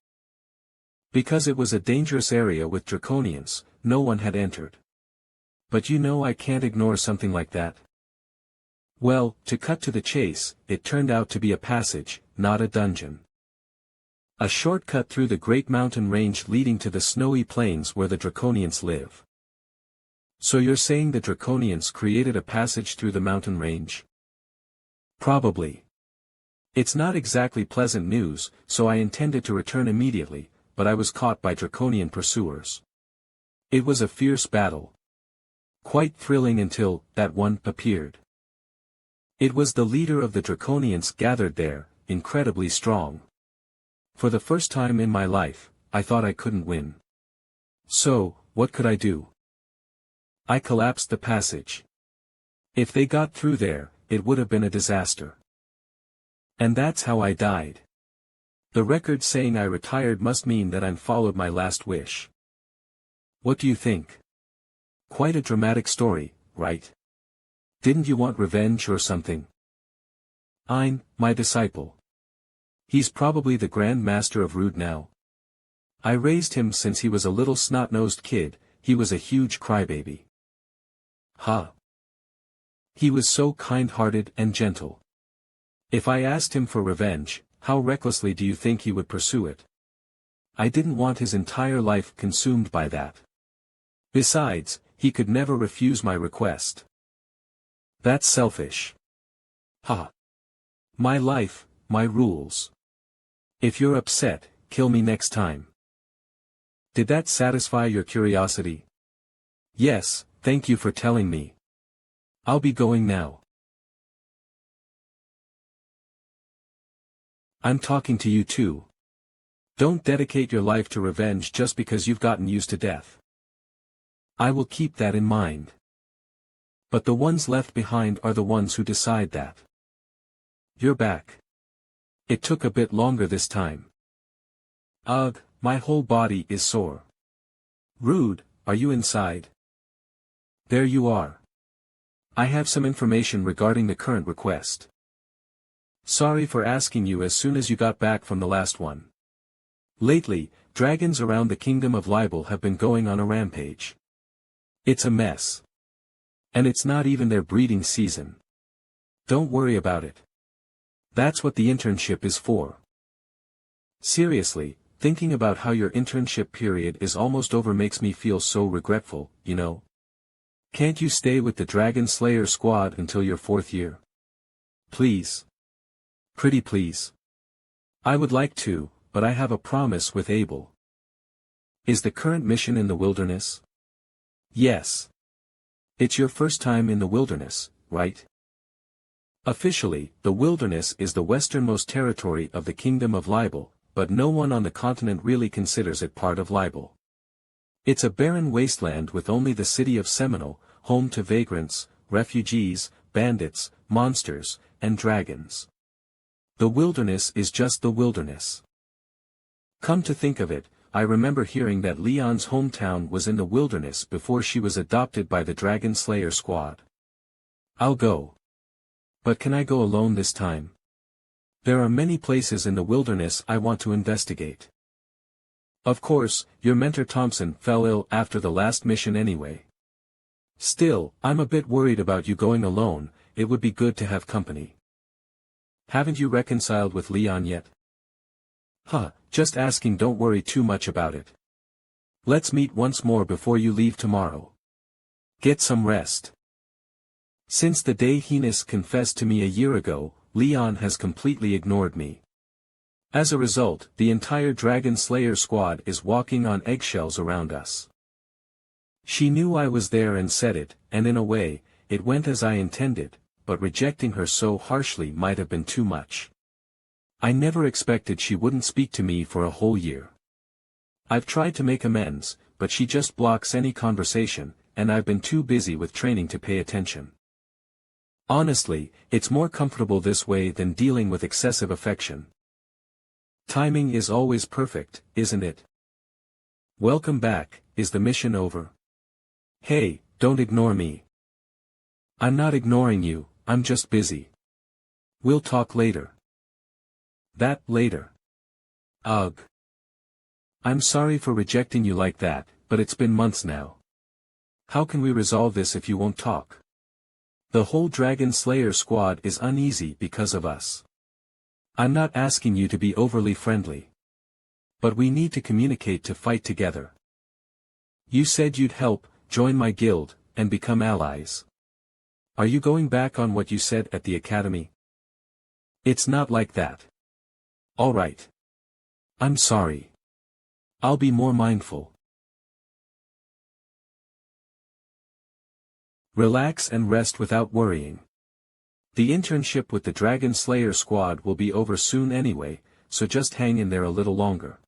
Because it was a dangerous area with Draconians, no one had entered. But you know I can't ignore something like that. Well, to cut to the chase, it turned out to be a passage, not a dungeon. A shortcut through the Great Mountain Range leading to the snowy plains where the Draconians live. So you're saying the Draconians created a passage through the mountain range? Probably. It's not exactly pleasant news, so I intended to return immediately, but I was caught by Draconian pursuers. It was a fierce battle. Quite thrilling until that one appeared. It was the leader of the Draconians gathered there, incredibly strong. For the first time in my life, I thought I couldn't win. So, what could I do? I collapsed the passage. If they got through there, it would have been a disaster. And that's how I died. The record saying I retired must mean that I followed my last wish. What do you think? Quite a dramatic story, right? Didn't you want revenge or something? Ein, my disciple. He's probably the Grand Master of Rude now. I raised him since he was a little snot-nosed kid, he was a huge crybaby. Ha! He was so kind-hearted and gentle. If I asked him for revenge, how recklessly do you think he would pursue it? I didn't want his entire life consumed by that. Besides, he could never refuse my request. That's selfish. Ha! My life, my rules. If you're upset, kill me next time. Did that satisfy your curiosity? Yes, thank you for telling me. I'll be going now. I'm talking to you too. Don't dedicate your life to revenge just because you've gotten used to death. I will keep that in mind. But the ones left behind are the ones who decide that. You're back. It took a bit longer this time. Ugh, my whole body is sore. Rude, are you inside? There you are. I have some information regarding the current request. Sorry for asking you as soon as you got back from the last one. Lately, dragons around the Kingdom of Libel have been going on a rampage. It's a mess. And it's not even their breeding season. Don't worry about it. That's what the internship is for. Seriously, thinking about how your internship period is almost over makes me feel so regretful, you know. Can't you stay with the Dragon Slayer squad until your 4th year? Please. Pretty please. I would like to, but I have a promise with Abel. Is the current mission in the wilderness? Yes. It's your first time in the wilderness, right? Officially, the wilderness is the westernmost territory of the Kingdom of Libel, but no one on the continent really considers it part of Libel. It's a barren wasteland with only the city of Seminole, home to vagrants, refugees, bandits, monsters, and dragons. The wilderness is just the wilderness. Come to think of it, I remember hearing that Leon's hometown was in the wilderness before she was adopted by the Dragon Slayer squad. I'll go. But can I go alone this time? There are many places in the wilderness I want to investigate. Of course, your mentor Thompson fell ill after the last mission anyway. Still, I'm a bit worried about you going alone, it would be good to have company. Haven't you reconciled with Leon yet? Huh, just asking, don't worry too much about it. Let's meet once more before you leave tomorrow. Get some rest. Since the day Heinous confessed to me a year ago, Leon has completely ignored me. As a result, the entire Dragon Slayer squad is walking on eggshells around us. She knew I was there and said it, and in a way, it went as I intended, but rejecting her so harshly might have been too much. I never expected she wouldn't speak to me for a whole year. I've tried to make amends, but she just blocks any conversation, and I've been too busy with training to pay attention. Honestly, it's more comfortable this way than dealing with excessive affection. Timing is always perfect, isn't it? Welcome back, is the mission over? Hey, don't ignore me. I'm not ignoring you, I'm just busy. We'll talk later. That later. Ugh. I'm sorry for rejecting you like that, but it's been months now. How can we resolve this if you won't talk? The whole Dragon Slayer squad is uneasy because of us. I'm not asking you to be overly friendly. But we need to communicate to fight together. You said you'd help, join my guild, and become allies. Are you going back on what you said at the academy? It's not like that. Alright. I'm sorry. I'll be more mindful. Relax and rest without worrying. The internship with the Dragon Slayer squad will be over soon anyway, so just hang in there a little longer.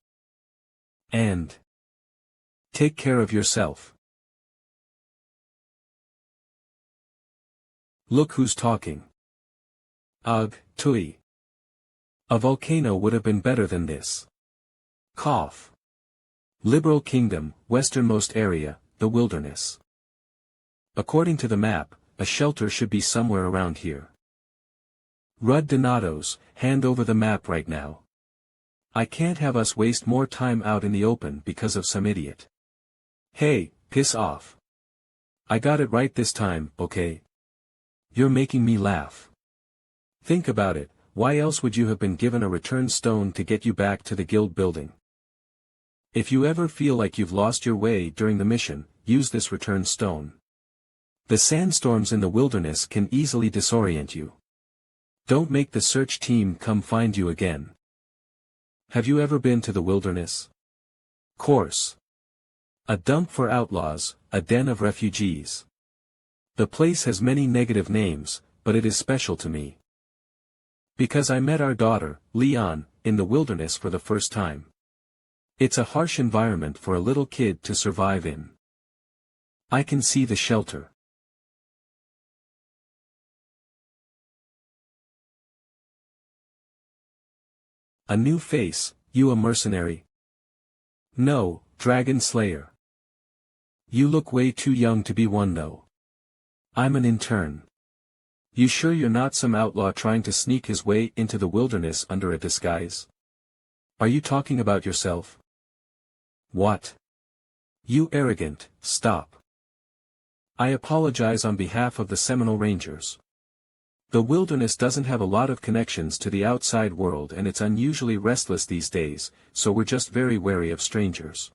And take care of yourself. Look who's talking. Ugh, Tui. A volcano would have been better than this. Cough. Liberal Kingdom, westernmost area, the wilderness. According to the map, a shelter should be somewhere around here. Rud Donatos, hand over the map right now. I can't have us waste more time out in the open because of some idiot. Hey, piss off. I got it right this time, okay? You're making me laugh. Think about it, why else would you have been given a return stone to get you back to the guild building? If you ever feel like you've lost your way during the mission, use this return stone. The sandstorms in the wilderness can easily disorient you. Don't make the search team come find you again. Have you ever been to the wilderness? Course. A dump for outlaws, a den of refugees. The place has many negative names, but it is special to me. Because I met our daughter, Leon, in the wilderness for the first time. It's a harsh environment for a little kid to survive in. I can see the shelter. A new face, you a mercenary? No, Dragon Slayer. You look way too young to be one though. I'm an intern. You sure you're not some outlaw trying to sneak his way into the wilderness under a disguise? Are you talking about yourself? What? You arrogant, stop. I apologize on behalf of the Seminole Rangers. The wilderness doesn't have a lot of connections to the outside world and it's unusually restless these days, so we're just very wary of strangers.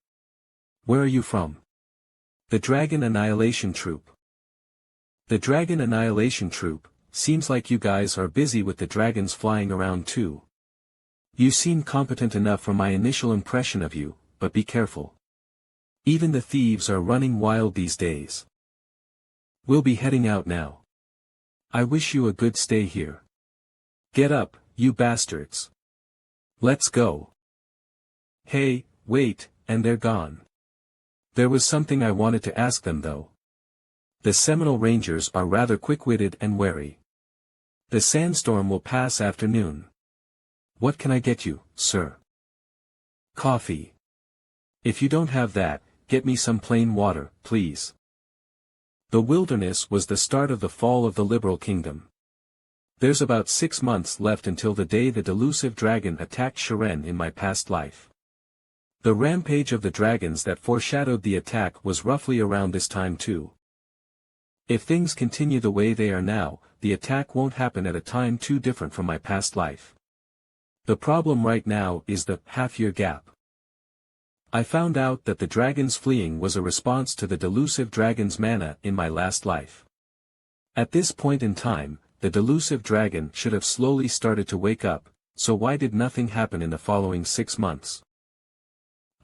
Where are you from? The Dragon Annihilation Troop. The Dragon Annihilation Troop, seems like you guys are busy with the dragons flying around too. You seem competent enough for my initial impression of you, but be careful. Even the thieves are running wild these days. We'll be heading out now. I wish you a good stay here. Get up, you bastards. Let's go. Hey, wait, and they're gone. There was something I wanted to ask them though. The Seminole Rangers are rather quick-witted and wary. The sandstorm will pass after noon. What can I get you, sir? Coffee. If you don't have that, get me some plain water, please. The wilderness was the start of the fall of the Liberal Kingdom. There's about 6 months left until the day the delusive dragon attacked Shiren in my past life. The rampage of the dragons that foreshadowed the attack was roughly around this time too. If things continue the way they are now, the attack won't happen at a time too different from my past life. The problem right now is the half-year gap. I found out that the dragons fleeing was a response to the delusive dragon's mana in my last life. At this point in time, the delusive dragon should have slowly started to wake up, So why did nothing happen in the following 6 months?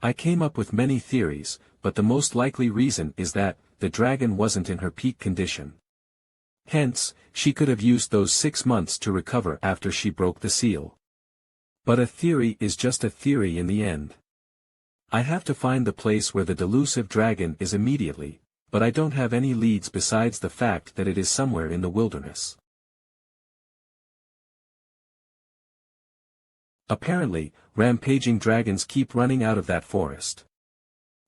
I came up with many theories, but the most likely reason is that the dragon wasn't in her peak condition. Hence, she could have used those 6 months to recover after she broke the seal. But a theory is just a theory in the end. I have to find the place where the delusive dragon is immediately, but I don't have any leads besides the fact that it is somewhere in the wilderness. Apparently, rampaging dragons keep running out of that forest.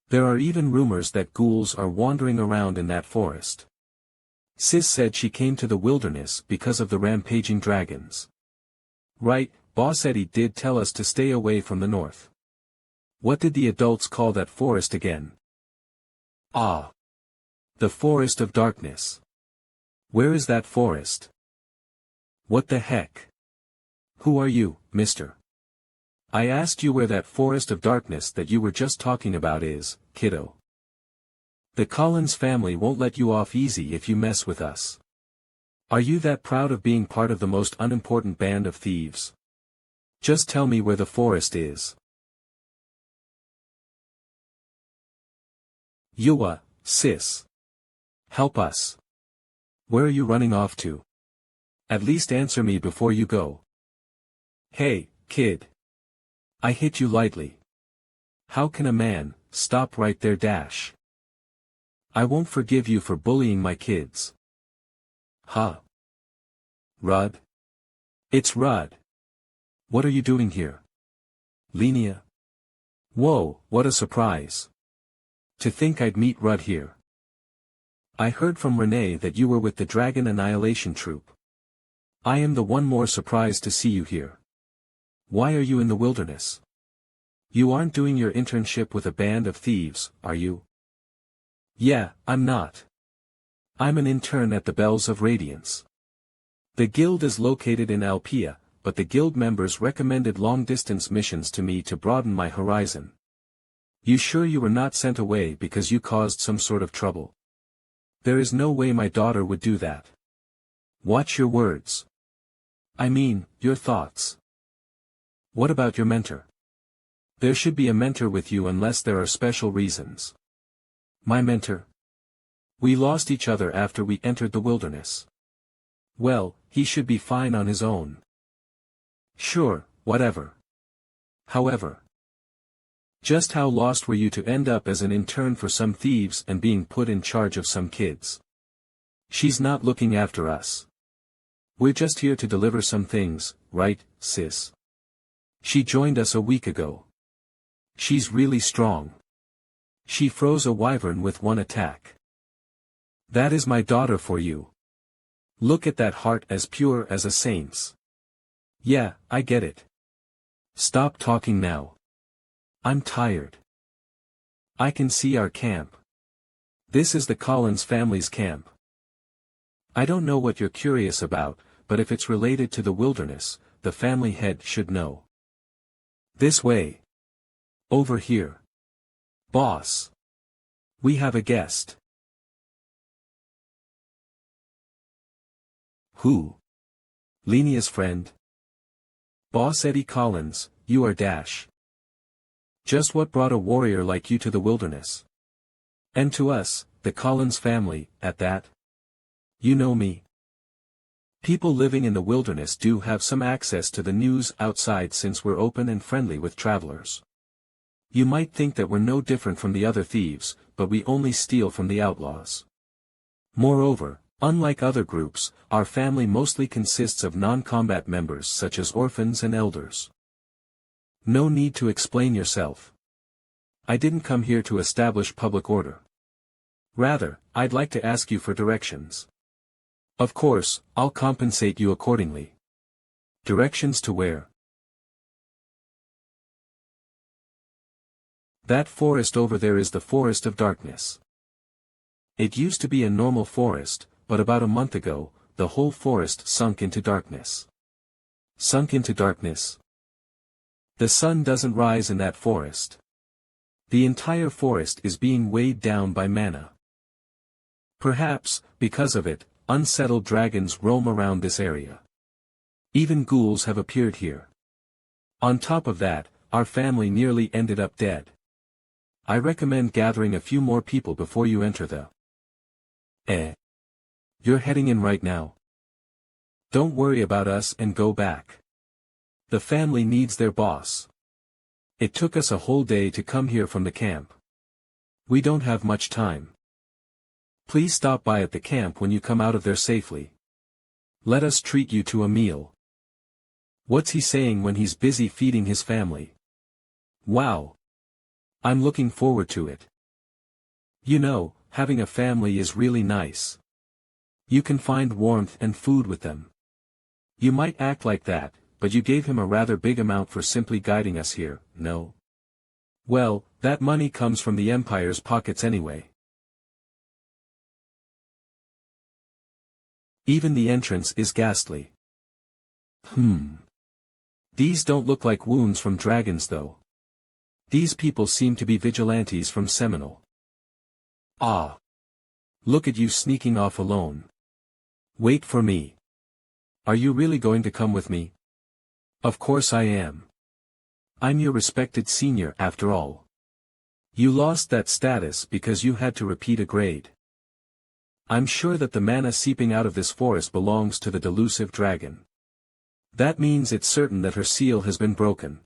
There are even rumors that ghouls are wandering around in that forest. Sis said she came to the wilderness because of the rampaging dragons. Right, Boss Eddie did tell us to stay away from the north. What did the adults call that forest again? Ah. The Forest of Darkness. Where is that forest? What the heck? Who are you, mister? I asked you where that Forest of Darkness that you were just talking about is, kiddo. The Collins family won't let you off easy if you mess with us. Are you that proud of being part of the most unimportant band of thieves? Just tell me where the forest is. Yua, sis. Help us. Where are you running off to? At least answer me before you go. Hey, kid. I hit you lightly. How can a man stop right there? Dash. I won't forgive you for bullying my kids. Huh? Rudd? It's Rudd. What are you doing here? Linnea? Whoa, what a surprise. To think I'd meet Rudd here. I heard from Renee that you were with the Dragon Annihilation Troop. I am the one more surprised to see you here. Why are you in the wilderness? You aren't doing your internship with a band of thieves, are you? Yeah, I'm not. I'm an intern at the Bells of Radiance. The guild is located in Alpea, but the guild members recommended long-distance missions to me to broaden my horizon. You sure you were not sent away because you caused some sort of trouble? There is no way my daughter would do that. Watch your words. I mean, your thoughts. What about your mentor? There should be a mentor with you unless there are special reasons. My mentor? We lost each other after we entered the wilderness. Well, he should be fine on his own. Sure, whatever. However, just how lost were you to end up as an intern for some thieves and being put in charge of some kids? She's not looking after us. We're just here to deliver some things, right, sis? She joined us a week ago. She's really strong. She froze a wyvern with one attack. That is my daughter for you. Look at that heart as pure as a saint's. Yeah, I get it. Stop talking now. I'm tired. I can see our camp. This is the Collins family's camp. I don't know what you're curious about, but if it's related to the wilderness, the family head should know. This way. Over here. Boss. We have a guest. Who? Linnea's friend. Boss Eddie Collins, you are Dash. Just what brought a warrior like you to the wilderness? And to us, the Collins family, at that? You know me. People living in the wilderness do have some access to the news outside since we're open and friendly with travelers. You might think that we're no different from the other thieves, but we only steal from the outlaws. Moreover, unlike other groups, our family mostly consists of non-combat members such as orphans and elders. No need to explain yourself. I didn't come here to establish public order. Rather, I'd like to ask you for directions. Of course, I'll compensate you accordingly. Directions to where? That forest over there is the Forest of Darkness. It used to be a normal forest, but about a month ago, the whole forest sunk into darkness. Sunk into darkness? The sun doesn't rise in that forest. The entire forest is being weighed down by mana. Perhaps, because of it, unsettled dragons roam around this area. Even ghouls have appeared here. On top of that, our family nearly ended up dead. I recommend gathering a few more people before you enter the... You're heading in right now. Don't worry about us and go back. The family needs their boss. It took us a whole day to come here from the camp. We don't have much time. Please stop by at the camp when you come out of there safely. Let us treat you to a meal. What's he saying when he's busy feeding his family? Wow. I'm looking forward to it. You know, having a family is really nice. You can find warmth and food with them. You might act like that, but you gave him a rather big amount for simply guiding us here, no? Well, that money comes from the Empire's pockets anyway. Even the entrance is ghastly. These don't look like wounds from dragons though. These people seem to be vigilantes from Seminole. Ah! Look at you sneaking off alone. Wait for me. Are you really going to come with me? Of course I am. I'm your respected senior after all. You lost that status because you had to repeat a grade. I'm sure that the mana seeping out of this forest belongs to the delusive dragon. That means it's certain that her seal has been broken.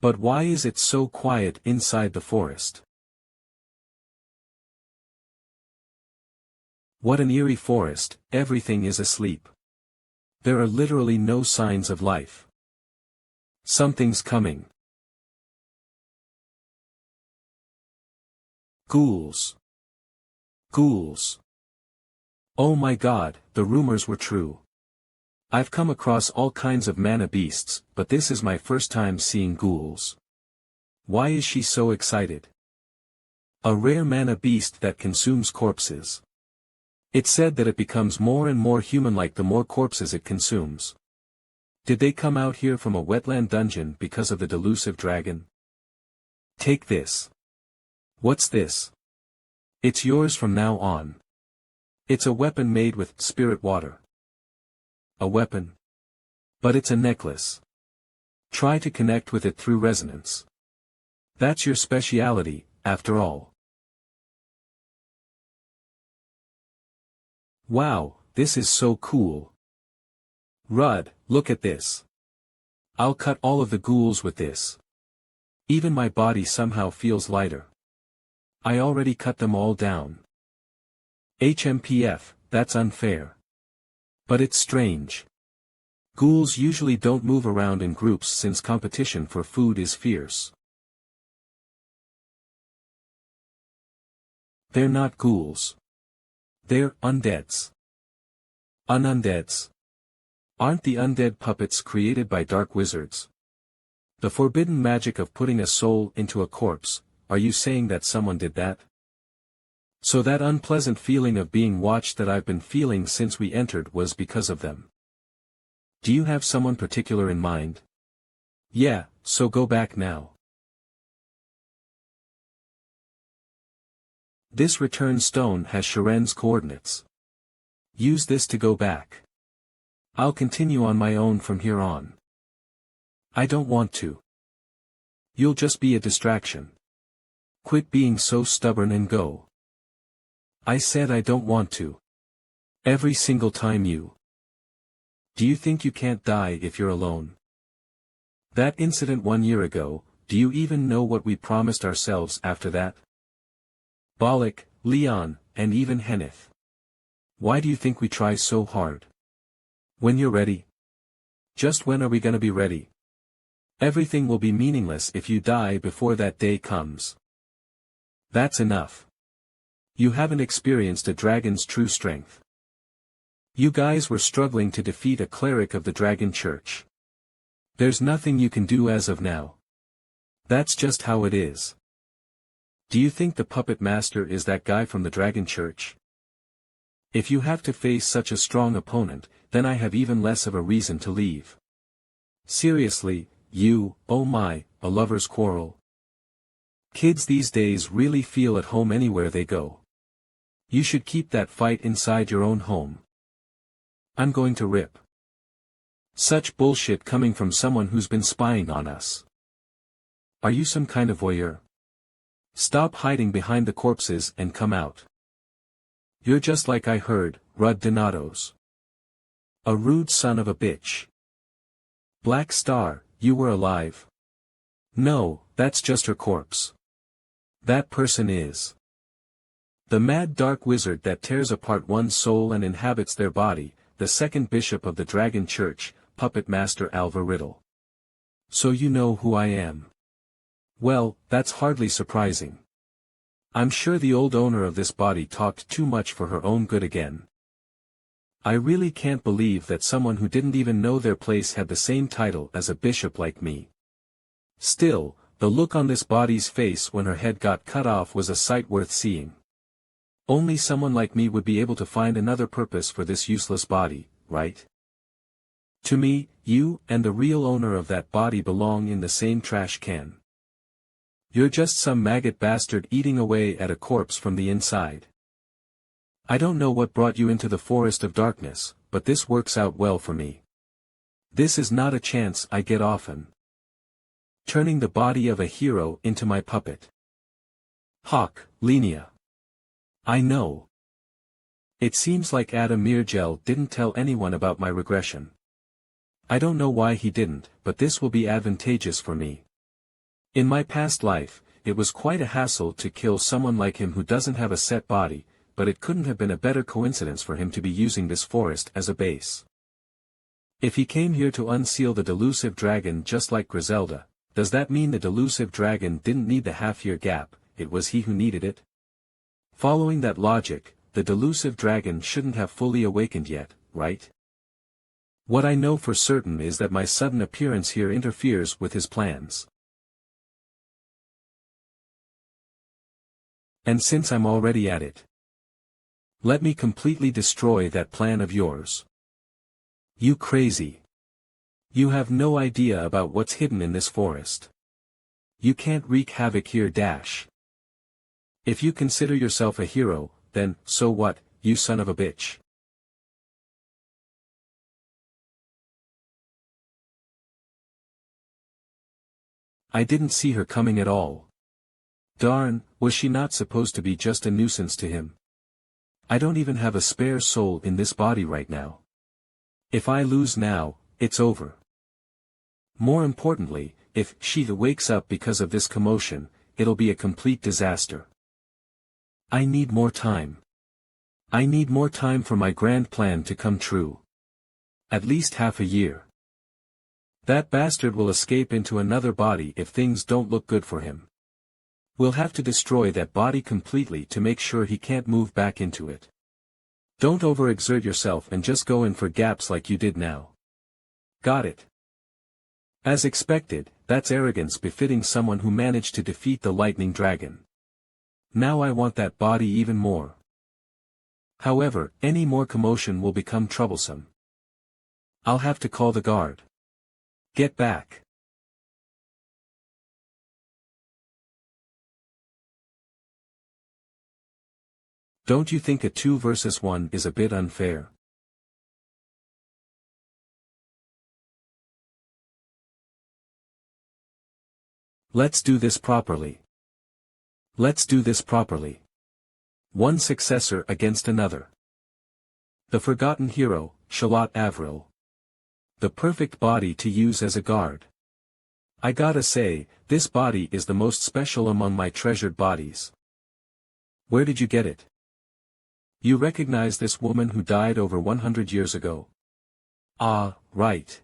But why is it so quiet inside the forest? What an eerie forest, everything is asleep. There are literally no signs of life. Something's coming. Ghouls. Ghouls. Oh my god, the rumors were true. I've come across all kinds of mana beasts, but this is my first time seeing ghouls. Why is she so excited? A rare mana beast that consumes corpses. It said that it becomes more and more human-like the more corpses it consumes. Did they come out here from a wetland dungeon because of the delusive dragon? Take this. What's this? It's yours from now on. It's a weapon made with spirit water. A weapon? But it's a necklace. Try to connect with it through resonance. That's your speciality, after all. Wow, this is so cool. Rudd, look at this. I'll cut all of the ghouls with this. Even my body somehow feels lighter. I already cut them all down. HMPF, that's unfair. But it's strange. Ghouls usually don't move around in groups since competition for food is fierce. They're not ghouls. They're undeads. Unundeads. Aren't the undead puppets created by dark wizards? The forbidden magic of putting a soul into a corpse, are you saying that someone did that? So that unpleasant feeling of being watched that I've been feeling since we entered was because of them. Do you have someone particular in mind? Yeah, so go back now. This return stone has Sharen's coordinates. Use this to go back. I'll continue on my own from here on. I don't want to. You'll just be a distraction. Quit being so stubborn and go. I said I don't want to. Every single time you. Do you think you can't die if you're alone? That incident 1 year ago, do you even know what we promised ourselves after that? Bollock, Leon, and even Henneth. Why do you think we try so hard? When you're ready. Just when are we gonna be ready? Everything will be meaningless if you die before that day comes. That's enough. You haven't experienced a dragon's true strength. You guys were struggling to defeat a cleric of the Dragon Church. There's nothing you can do as of now. That's just how it is. Do you think the puppet master is that guy from the Dragon Church? If you have to face such a strong opponent, then I have even less of a reason to leave. Seriously, you, oh my, a lover's quarrel. Kids these days really feel at home anywhere they go. You should keep that fight inside your own home. I'm going to rip. Such bullshit coming from someone who's been spying on us. Are you some kind of voyeur? Stop hiding behind the corpses and come out. You're just like I heard, Rud Donatos. A rude son of a bitch. Black Star, you were alive. No, that's just her corpse. That person is the mad dark wizard that tears apart one's soul and inhabits their body, the second bishop of the Dragon Church, Puppet Master Alva Riddle. So you know who I am. Well, that's hardly surprising. I'm sure the old owner of this body talked too much for her own good again. I really can't believe that someone who didn't even know their place had the same title as a bishop like me. Still, the look on this body's face when her head got cut off was a sight worth seeing. Only someone like me would be able to find another purpose for this useless body, right? To me, you and the real owner of that body belong in the same trash can. You're just some maggot bastard eating away at a corpse from the inside. I don't know what brought you into the forest of darkness, but this works out well for me. This is not a chance I get often. Turning the body of a hero into my puppet. Hawk, Lenia. I know. It seems like Adam Mirgel didn't tell anyone about my regression. I don't know why he didn't, but this will be advantageous for me. In my past life, it was quite a hassle to kill someone like him who doesn't have a set body, but it couldn't have been a better coincidence for him to be using this forest as a base. If he came here to unseal the delusive dragon just like Griselda, does that mean the delusive dragon didn't need the half-year gap, it was he who needed it? Following that logic, the delusive dragon shouldn't have fully awakened yet, right? What I know for certain is that my sudden appearance here interferes with his plans. And since I'm already at it, let me completely destroy that plan of yours. You crazy. You have no idea about what's hidden in this forest. You can't wreak havoc here dash. If you consider yourself a hero, then, so what, you son of a bitch. I didn't see her coming at all. Darn, was she not supposed to be just a nuisance to him? I don't even have a spare soul in this body right now. If I lose now, it's over. More importantly, if she wakes up because of this commotion, it'll be a complete disaster. I need more time. I need more time for my grand plan to come true. At least half a year. That bastard will escape into another body if things don't look good for him. We'll have to destroy that body completely to make sure he can't move back into it. Don't overexert yourself and just go in for gaps like you did now. Got it? As expected, that's arrogance befitting someone who managed to defeat the lightning dragon. Now I want that body even more. However, any more commotion will become troublesome. I'll have to call the guard. Get back. Don't you think a 2 versus 1 is a bit unfair? Let's do this properly. Let's do this properly. One successor against another. The forgotten hero, Shalat Avril. The perfect body to use as a guard. I gotta say, this body is the most special among my treasured bodies. Where did you get it? You recognize this woman who died over 100 years ago? Ah, right.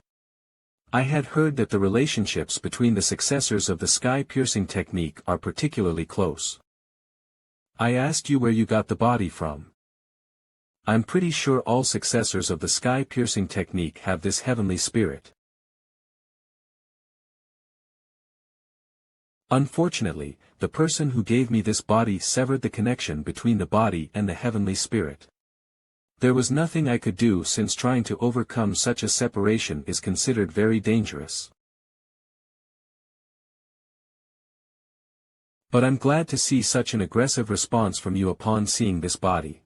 I had heard that the relationships between the successors of the sky-piercing technique are particularly close. I asked you where you got the body from. I'm pretty sure all successors of the sky-piercing technique have this heavenly spirit. Unfortunately, the person who gave me this body severed the connection between the body and the heavenly spirit. There was nothing I could do since trying to overcome such a separation is considered very dangerous. But I'm glad to see such an aggressive response from you upon seeing this body.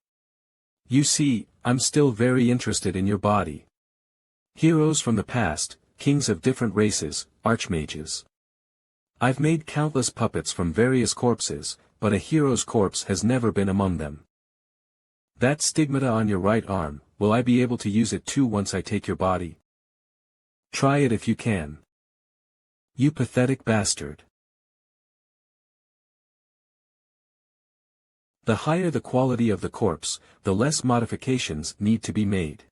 You see, I'm still very interested in your body. Heroes from the past, kings of different races, archmages. I've made countless puppets from various corpses, but a hero's corpse has never been among them. That stigmata on your right arm, will I be able to use it too once I take your body? Try it if you can. You pathetic bastard. The higher the quality of the corpse, the less modifications need to be made.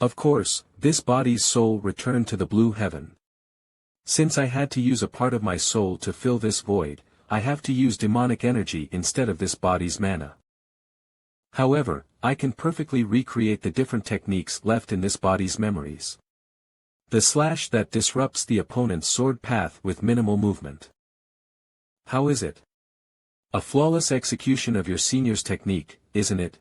Of course, this body's soul returned to the blue heaven. Since I had to use a part of my soul to fill this void, I have to use demonic energy instead of this body's mana. However, I can perfectly recreate the different techniques left in this body's memories. The slash that disrupts the opponent's sword path with minimal movement. How is it? A flawless execution of your senior's technique, isn't it?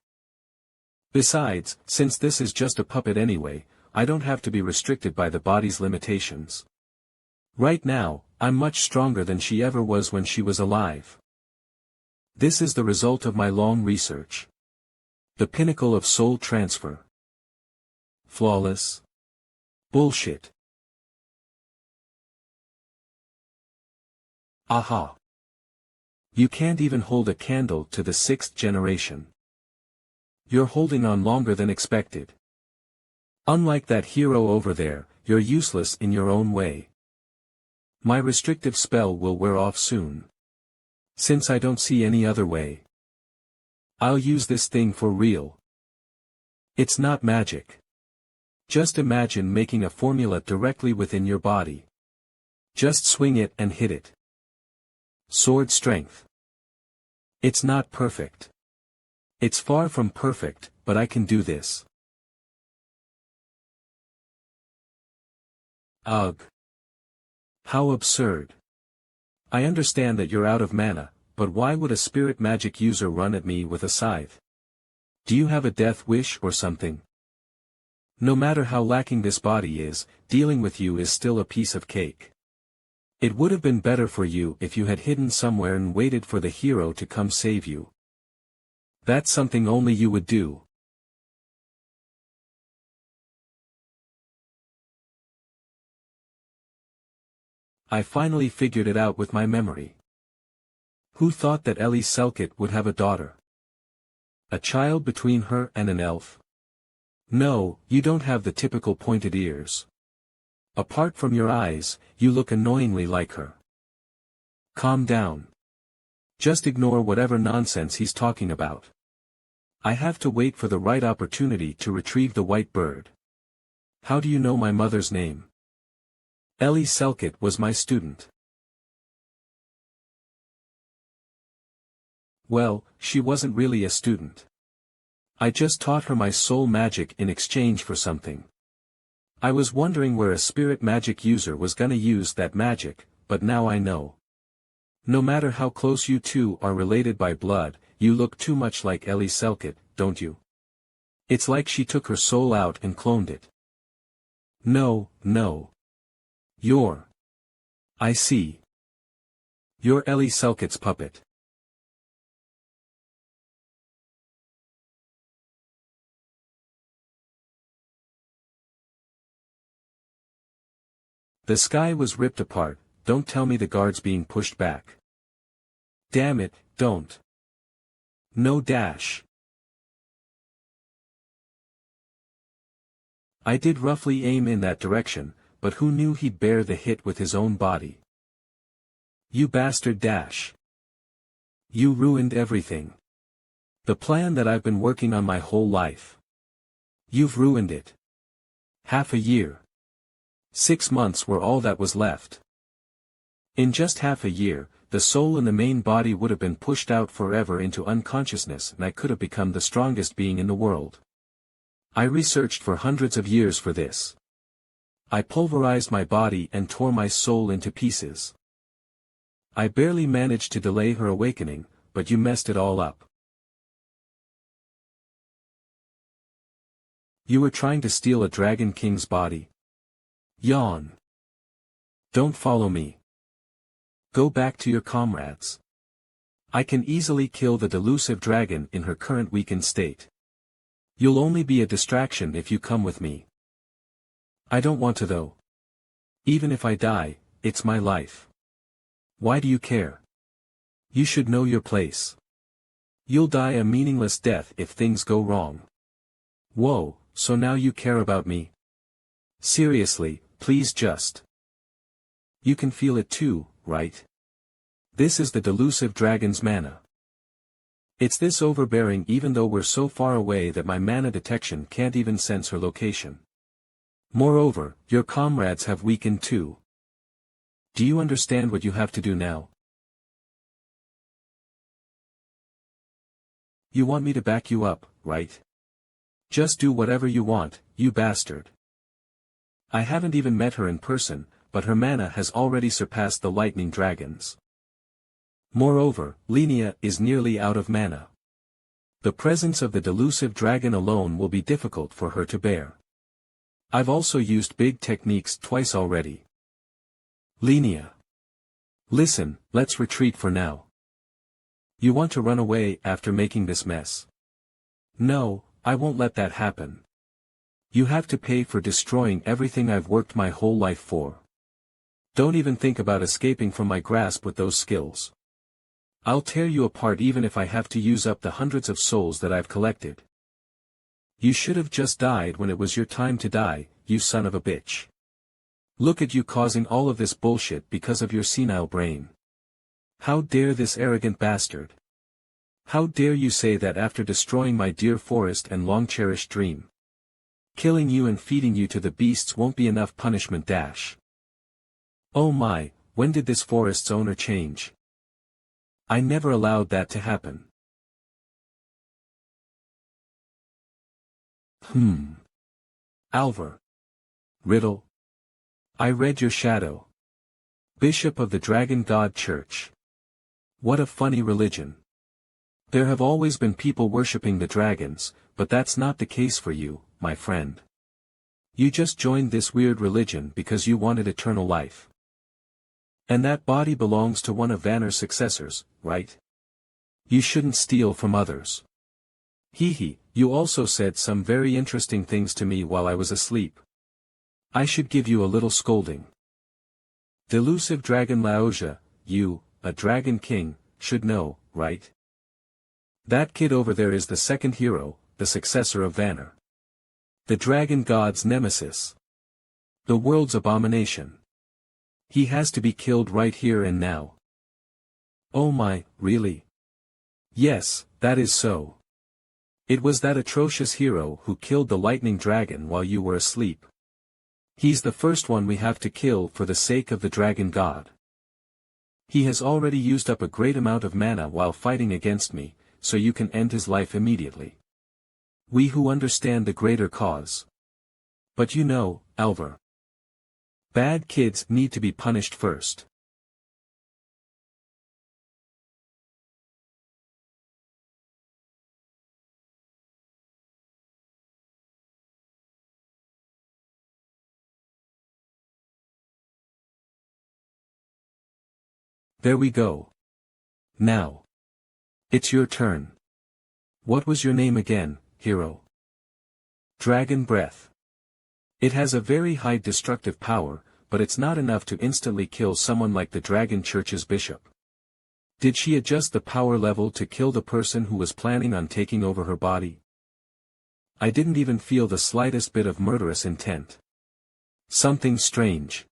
Besides, since this is just a puppet anyway, I don't have to be restricted by the body's limitations. Right now, I'm much stronger than she ever was when she was alive. This is the result of my long research. The pinnacle of soul transfer. Flawless. Bullshit. Aha. You can't even hold a candle to the 6th generation. You're holding on longer than expected. Unlike that hero over there, you're useless in your own way. My restrictive spell will wear off soon. Since I don't see any other way, I'll use this thing for real. It's not magic. Just imagine making a formula directly within your body. Just swing it and hit it. Sword strength. It's not perfect. It's far from perfect, but I can do this. Ugh. How absurd. I understand that you're out of mana, but why would a spirit magic user run at me with a scythe? Do you have a death wish or something? No matter how lacking this body is, dealing with you is still a piece of cake. It would have been better for you if you had hidden somewhere and waited for the hero to come save you. That's something only you would do. I finally figured it out with my memory. Who thought that Ellie Selkett would have a daughter? A child between her and an elf? No, you don't have the typical pointed ears. Apart from your eyes, you look annoyingly like her. Calm down. Just ignore whatever nonsense he's talking about. I have to wait for the right opportunity to retrieve the white bird. How do you know my mother's name? Ellie Selkett was my student. Well, she wasn't really a student. I just taught her my soul magic in exchange for something. I was wondering where a spirit magic user was gonna use that magic, but now I know. No matter how close you two are related by blood, you look too much like Ellie Selkett, don't you? It's like she took her soul out and cloned it. No. I see. You're Ellie Selkett's puppet. The sky was ripped apart. Don't tell me the guard's being pushed back. Damn it, don't. No dash. I did roughly aim in that direction, but who knew he'd bear the hit with his own body? You bastard dash. You ruined everything. The plan that I've been working on my whole life. You've ruined it. Half a year. 6 months were all that was left. In just half a year, the soul in the main body would have been pushed out forever into unconsciousness and I could have become the strongest being in the world. I researched for hundreds of years for this. I pulverized my body and tore my soul into pieces. I barely managed to delay her awakening, but you messed it all up. You were trying to steal a Dragon King's body. Yawn. Don't follow me. Go back to your comrades. I can easily kill the delusive dragon in her current weakened state. You'll only be a distraction if you come with me. I don't want to though. Even if I die, it's my life. Why do you care? You should know your place. You'll die a meaningless death if things go wrong. Whoa, so now you care about me? Seriously, please just. You can feel it too, right? This is the delusive dragon's mana. It's this overbearing even though we're so far away that my mana detection can't even sense her location. Moreover, your comrades have weakened too. Do you understand what you have to do now? You want me to back you up, right? Just do whatever you want, you bastard. I haven't even met her in person, but her mana has already surpassed the lightning dragon's. Moreover, Linnea is nearly out of mana. The presence of the delusive dragon alone will be difficult for her to bear. I've also used big techniques twice already. Linnea. Listen, let's retreat for now. You want to run away after making this mess? No, I won't let that happen. You have to pay for destroying everything I've worked my whole life for. Don't even think about escaping from my grasp with those skills. I'll tear you apart even if I have to use up the hundreds of souls that I've collected. You should have just died when it was your time to die, you son of a bitch. Look at you causing all of this bullshit because of your senile brain. How dare this arrogant bastard? How dare you say that after destroying my dear forest and long-cherished dream? Killing you and feeding you to the beasts won't be enough punishment dash. Oh my, when did this forest's owner change? I never allowed that to happen. Alvar. Riddle. I read your shadow. Bishop of the Dragon God Church. What a funny religion. There have always been people worshipping the dragons, but that's not the case for you, my friend. You just joined this weird religion because you wanted eternal life. And that body belongs to one of Vanner's successors, right? You shouldn't steal from others. Hee, you also said some very interesting things to me while I was asleep. I should give you a little scolding. Delusive Dragon Laoja, you, a dragon king, should know, right? That kid over there is the second hero, the successor of Vanner. The dragon god's nemesis. The world's abomination. He has to be killed right here and now. Oh my, really? Yes, that is so. It was that atrocious hero who killed the lightning dragon while you were asleep. He's the first one we have to kill for the sake of the dragon god. He has already used up a great amount of mana while fighting against me, so you can end his life immediately. We who understand the greater cause. But you know, Alvar. Bad kids need to be punished first. There we go. Now. It's your turn. What was your name again, hero? Dragon Breath. It has a very high destructive power, but it's not enough to instantly kill someone like the Dragon Church's bishop. Did she adjust the power level to kill the person who was planning on taking over her body? I didn't even feel the slightest bit of murderous intent. Something strange.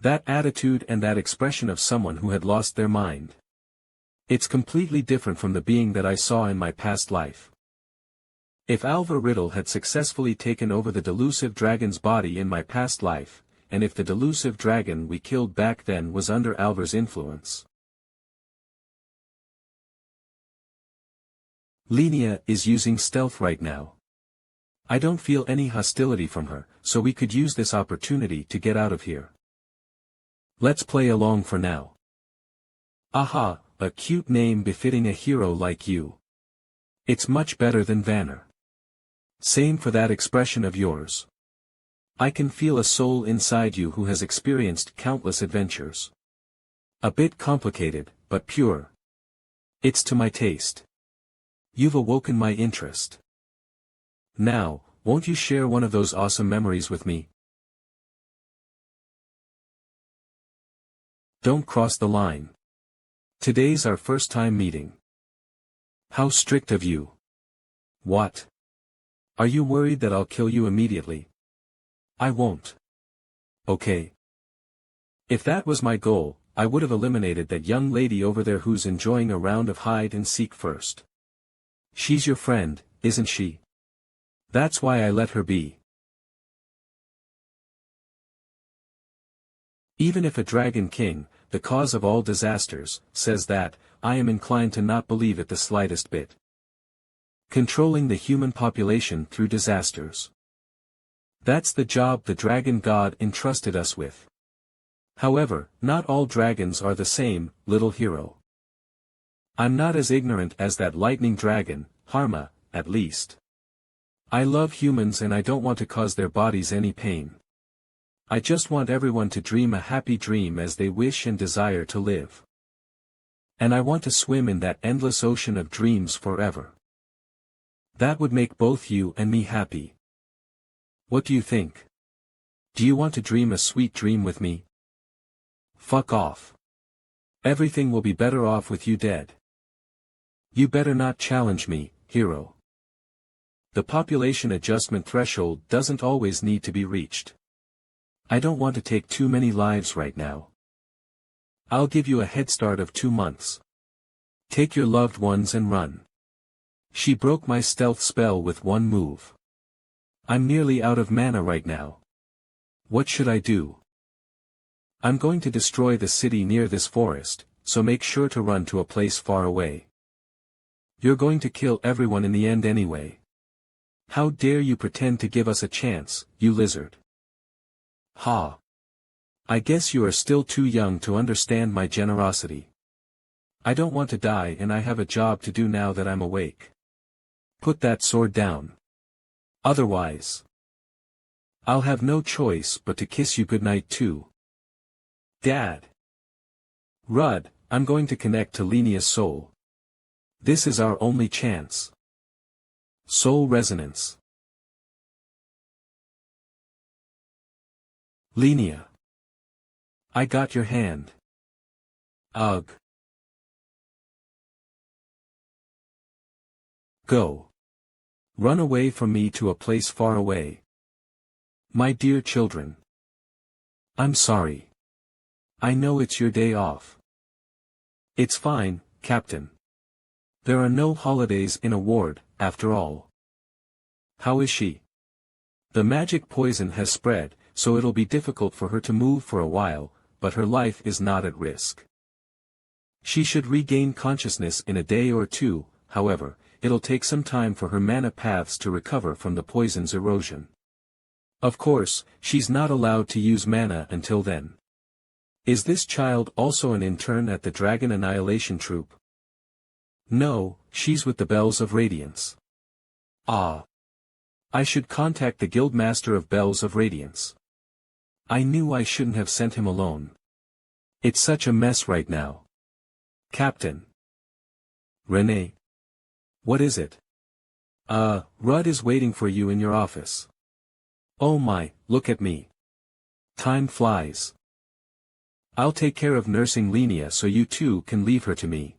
That attitude and that expression of someone who had lost their mind. It's completely different from the being that I saw in my past life. If Alvar Riddle had successfully taken over the delusive dragon's body in my past life, and if the delusive dragon we killed back then was under Alvar's influence. Linnea is using stealth right now. I don't feel any hostility from her, so we could use this opportunity to get out of here. Let's play along for now. Aha, a cute name befitting a hero like you. It's much better than Vanner. Same for that expression of yours. I can feel a soul inside you who has experienced countless adventures. A bit complicated, but pure. It's to my taste. You've awoken my interest. Now, won't you share one of those awesome memories with me? Don't cross the line. Today's our first time meeting. How strict of you. What? Are you worried that I'll kill you immediately? I won't. Okay. If that was my goal, I would have eliminated that young lady over there who's enjoying a round of hide and seek first. She's your friend, isn't she? That's why I let her be. Even if a dragon king, the cause of all disasters, says that, I am inclined to not believe it the slightest bit. Controlling the human population through disasters. That's the job the dragon god entrusted us with. However, not all dragons are the same, little hero. I'm not as ignorant as that lightning dragon, Harma, at least. I love humans and I don't want to cause their bodies any pain. I just want everyone to dream a happy dream as they wish and desire to live. And I want to swim in that endless ocean of dreams forever. That would make both you and me happy. What do you think? Do you want to dream a sweet dream with me? Fuck off. Everything will be better off with you dead. You better not challenge me, hero. The population adjustment threshold doesn't always need to be reached. I don't want to take too many lives right now. I'll give you a head start of 2 months. Take your loved ones and run. She broke my stealth spell with one move. I'm nearly out of mana right now. What should I do? I'm going to destroy the city near this forest, so make sure to run to a place far away. You're going to kill everyone in the end anyway. How dare you pretend to give us a chance, you lizard? Ha! I guess you are still too young to understand my generosity. I don't want to die and I have a job to do now that I'm awake. Put that sword down. Otherwise, I'll have no choice but to kiss you goodnight too. Dad. Rudd, I'm going to connect to Lenia's soul. This is our only chance. Soul resonance. Lenia. I got your hand. Ugh. Go. Run away from me to a place far away. My dear children. I'm sorry. I know it's your day off. It's fine, Captain. There are no holidays in a ward, after all. How is she? The magic poison has spread, so it'll be difficult for her to move for a while, but her life is not at risk. She should regain consciousness in a day or two, however, it'll take some time for her mana paths to recover from the poison's erosion. Of course, she's not allowed to use mana until then. Is this child also an intern at the Dragon Annihilation Troop? No, she's with the Bells of Radiance. Ah. I should contact the Guildmaster of Bells of Radiance. I knew I shouldn't have sent him alone. It's such a mess right now. Captain. Renee. What is it? Rudd is waiting for you in your office. Oh my, look at me. Time flies. I'll take care of nursing Lenia so you two can leave her to me.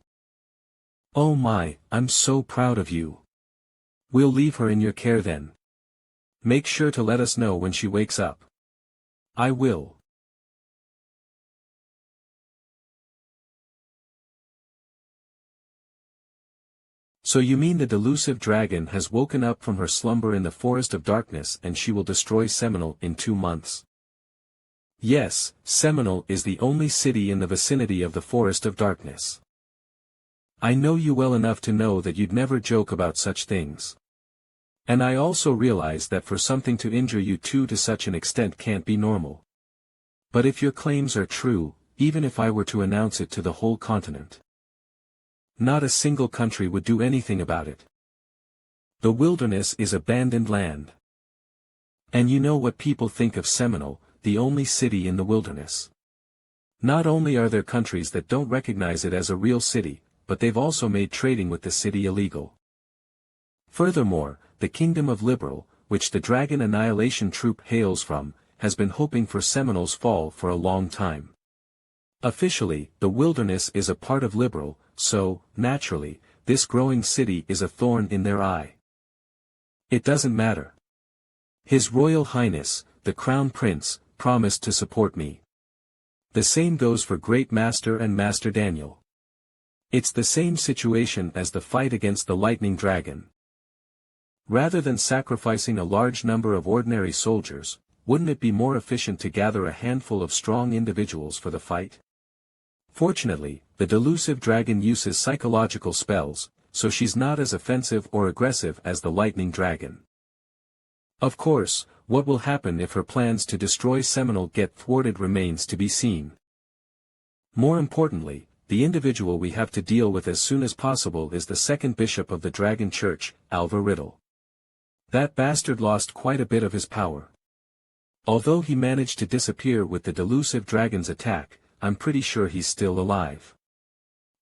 Oh my, I'm so proud of you. We'll leave her in your care then. Make sure to let us know when she wakes up. I will. So you mean the delusive dragon has woken up from her slumber in the Forest of Darkness and she will destroy Seminole in 2 months? Yes, Seminole is the only city in the vicinity of the Forest of Darkness. I know you well enough to know that you'd never joke about such things. And I also realize that for something to injure you two to such an extent can't be normal. But if your claims are true, even if I were to announce it to the whole continent, not a single country would do anything about it. The wilderness is abandoned land. And you know what people think of Seminole, the only city in the wilderness. Not only are there countries that don't recognize it as a real city, but they've also made trading with the city illegal. Furthermore, the Kingdom of Liberal, which the Dragon Annihilation Troop hails from, has been hoping for Seminole's fall for a long time. Officially, the wilderness is a part of Liberal, so, naturally, this growing city is a thorn in their eye. It doesn't matter. His Royal Highness, the Crown Prince, promised to support me. The same goes for Great Master and Master Daniel. It's the same situation as the fight against the Lightning Dragon. Rather than sacrificing a large number of ordinary soldiers, wouldn't it be more efficient to gather a handful of strong individuals for the fight? Fortunately, the delusive dragon uses psychological spells, so she's not as offensive or aggressive as the Lightning Dragon. Of course, what will happen if her plans to destroy Seminole get thwarted remains to be seen. More importantly, the individual we have to deal with as soon as possible is the second bishop of the Dragon Church, Alva Riddle. That bastard lost quite a bit of his power. Although he managed to disappear with the delusive dragon's attack, I'm pretty sure he's still alive.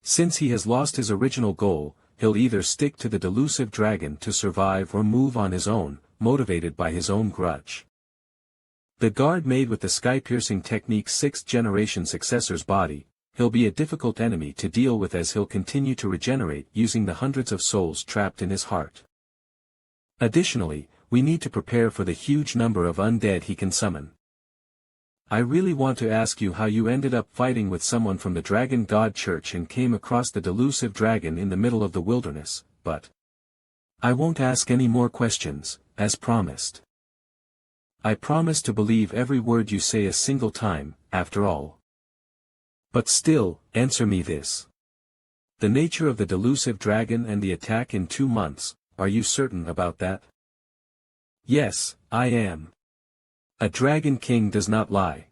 Since he has lost his original goal, he'll either stick to the delusive dragon to survive or move on his own, motivated by his own grudge. The guard made with the sky-piercing technique's 6th-generation successor's body, he'll be a difficult enemy to deal with as he'll continue to regenerate using the hundreds of souls trapped in his heart. Additionally, we need to prepare for the huge number of undead he can summon. I really want to ask you how you ended up fighting with someone from the Dragon God Church and came across the delusive dragon in the middle of the wilderness, but I won't ask any more questions, as promised. I promise to believe every word you say a single time, after all. But still, answer me this. The nature of the delusive dragon and the attack in 2 months, are you certain about that? Yes, I am. A dragon king does not lie.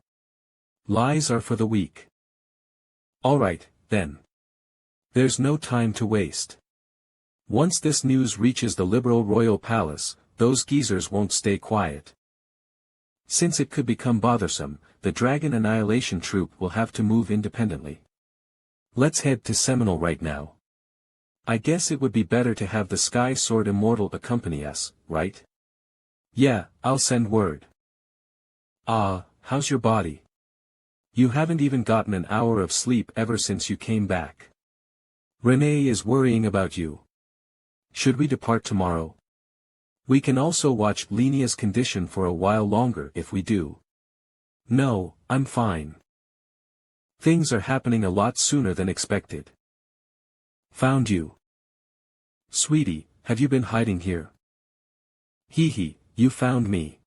Lies are for the weak. Alright, then. There's no time to waste. Once this news reaches the liberal royal palace, those geezers won't stay quiet. Since it could become bothersome, the Dragon Annihilation Troop will have to move independently. Let's head to Seminole right now. I guess it would be better to have the Sky Sword Immortal accompany us, right? Yeah, I'll send word. How's your body? You haven't even gotten an hour of sleep ever since you came back. Renee is worrying about you. Should we depart tomorrow? We can also watch Lenia's condition for a while longer if we do. No, I'm fine. Things are happening a lot sooner than expected. Found you. Sweetie, have you been hiding here? Hee hee, you found me.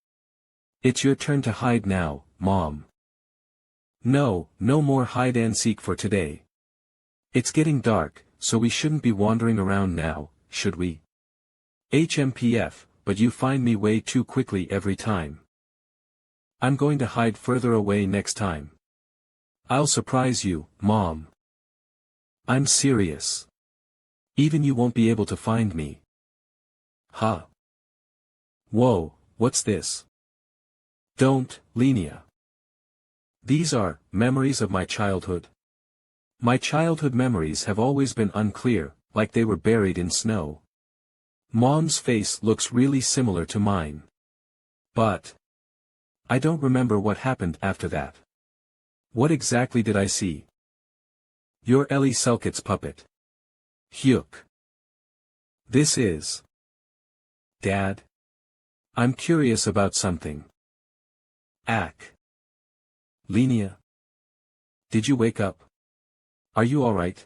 It's your turn to hide now, Mom. No more hide and seek for today. It's getting dark, so we shouldn't be wandering around now, should we? HMPF, but you find me way too quickly every time. I'm going to hide further away next time. I'll surprise you, Mom. I'm serious. Even you won't be able to find me. Huh? Whoa, what's this? Don't, Lenia. These are memories of my childhood. My childhood memories have always been unclear, like they were buried in snow. Mom's face looks really similar to mine. But I don't remember what happened after that. What exactly did I see? You're Ellie Selkett's puppet. Hyuk. This is Dad. I'm curious about something. Ack. Lenia. Did you wake up? Are you alright?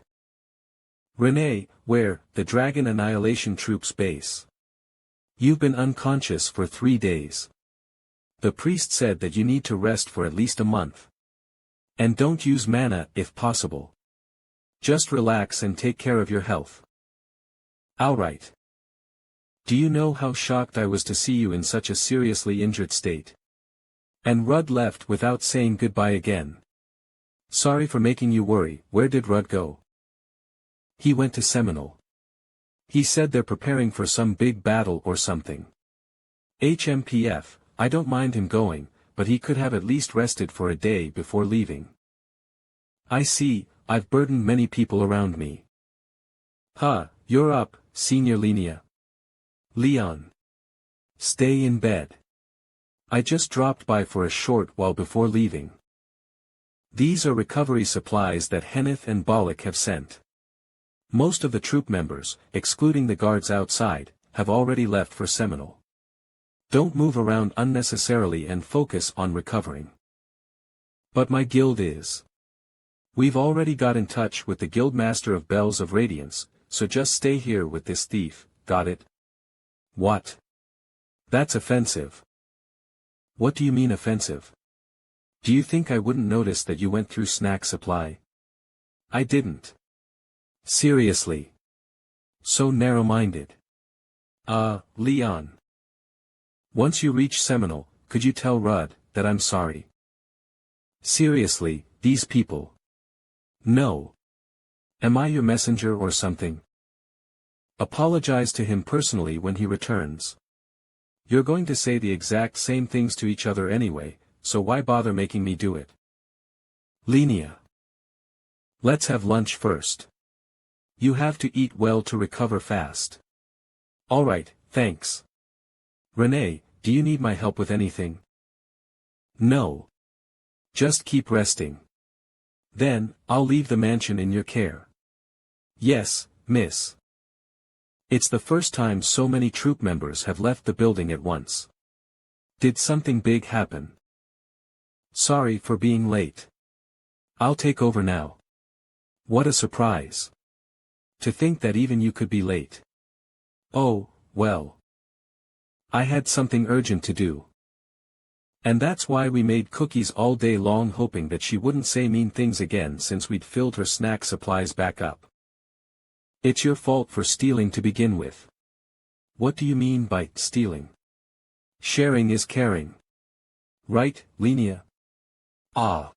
Renee, where, the Dragon Annihilation Troop's base. You've been unconscious for 3 days. The priest said that you need to rest for at least a month. And don't use mana if possible. Just relax and take care of your health. Alright. Do you know how shocked I was to see you in such a seriously injured state? And Rudd left without saying goodbye again. Sorry for making you worry. Where did Rudd go? He went to Seminole. He said they're preparing for some big battle or something. HMPF, I don't mind him going, but he could have at least rested for a day before leaving. I see, I've burdened many people around me. You're up, Senior Lenia. Leon. Stay in bed. I just dropped by for a short while before leaving. These are recovery supplies that Henneth and Balak have sent. Most of the troop members, excluding the guards outside, have already left for Seminole. Don't move around unnecessarily and focus on recovering. But my guild is. We've already got in touch with the Guildmaster of Bells of Radiance, so just stay here with this thief, got it? What? That's offensive. What do you mean offensive? Do you think I wouldn't notice that you went through snack supply? I didn't. Seriously. So narrow-minded. Leon. Once you reach Seminole, could you tell Rudd that I'm sorry? Seriously, these people. No. Am I your messenger or something? Apologize to him personally when he returns. You're going to say the exact same things to each other anyway, so why bother making me do it? Linnea. Let's have lunch first. You have to eat well to recover fast. Alright, thanks. Renee, do you need my help with anything? No. Just keep resting. Then, I'll leave the mansion in your care. Yes, miss. It's the first time so many troop members have left the building at once. Did something big happen? Sorry for being late. I'll take over now. What a surprise. To think that even you could be late. Oh, well. I had something urgent to do. And that's why we made cookies all day long, hoping that she wouldn't say mean things again since we'd filled her snack supplies back up. It's your fault for stealing to begin with. What do you mean by stealing? Sharing is caring. Right, Linnea? Ah.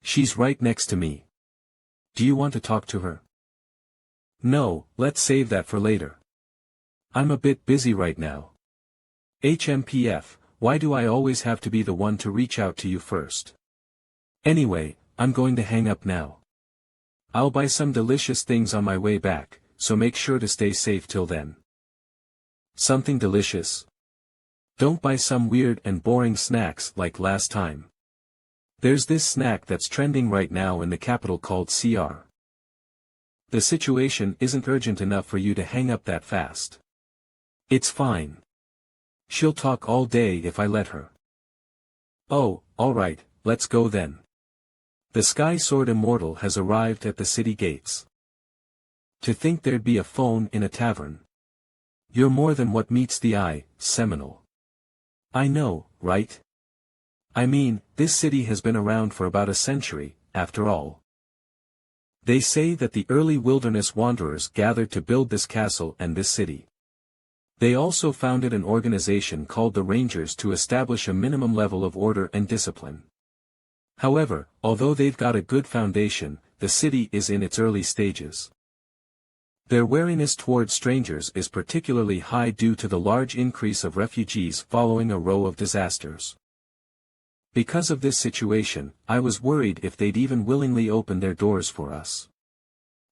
She's right next to me. Do you want to talk to her? No, let's save that for later. I'm a bit busy right now. HMPF, why do I always have to be the one to reach out to you first? Anyway, I'm going to hang up now. I'll buy some delicious things on my way back, so make sure to stay safe till then. Something delicious? Don't buy some weird and boring snacks like last time. There's this snack that's trending right now in the capital called CR. The situation isn't urgent enough for you to hang up that fast. It's fine. She'll talk all day if I let her. Oh, alright, let's go then. The Sky Sword Immortal has arrived at the city gates. To think there'd be a phone in a tavern. You're more than what meets the eye, Seminole. I know, right? I mean, this city has been around for about a century, after all. They say that the early wilderness wanderers gathered to build this castle and this city. They also founded an organization called the Rangers to establish a minimum level of order and discipline. However, although they've got a good foundation, the city is in its early stages. Their wariness towards strangers is particularly high due to the large increase of refugees following a row of disasters. Because of this situation, I was worried if they'd even willingly open their doors for us.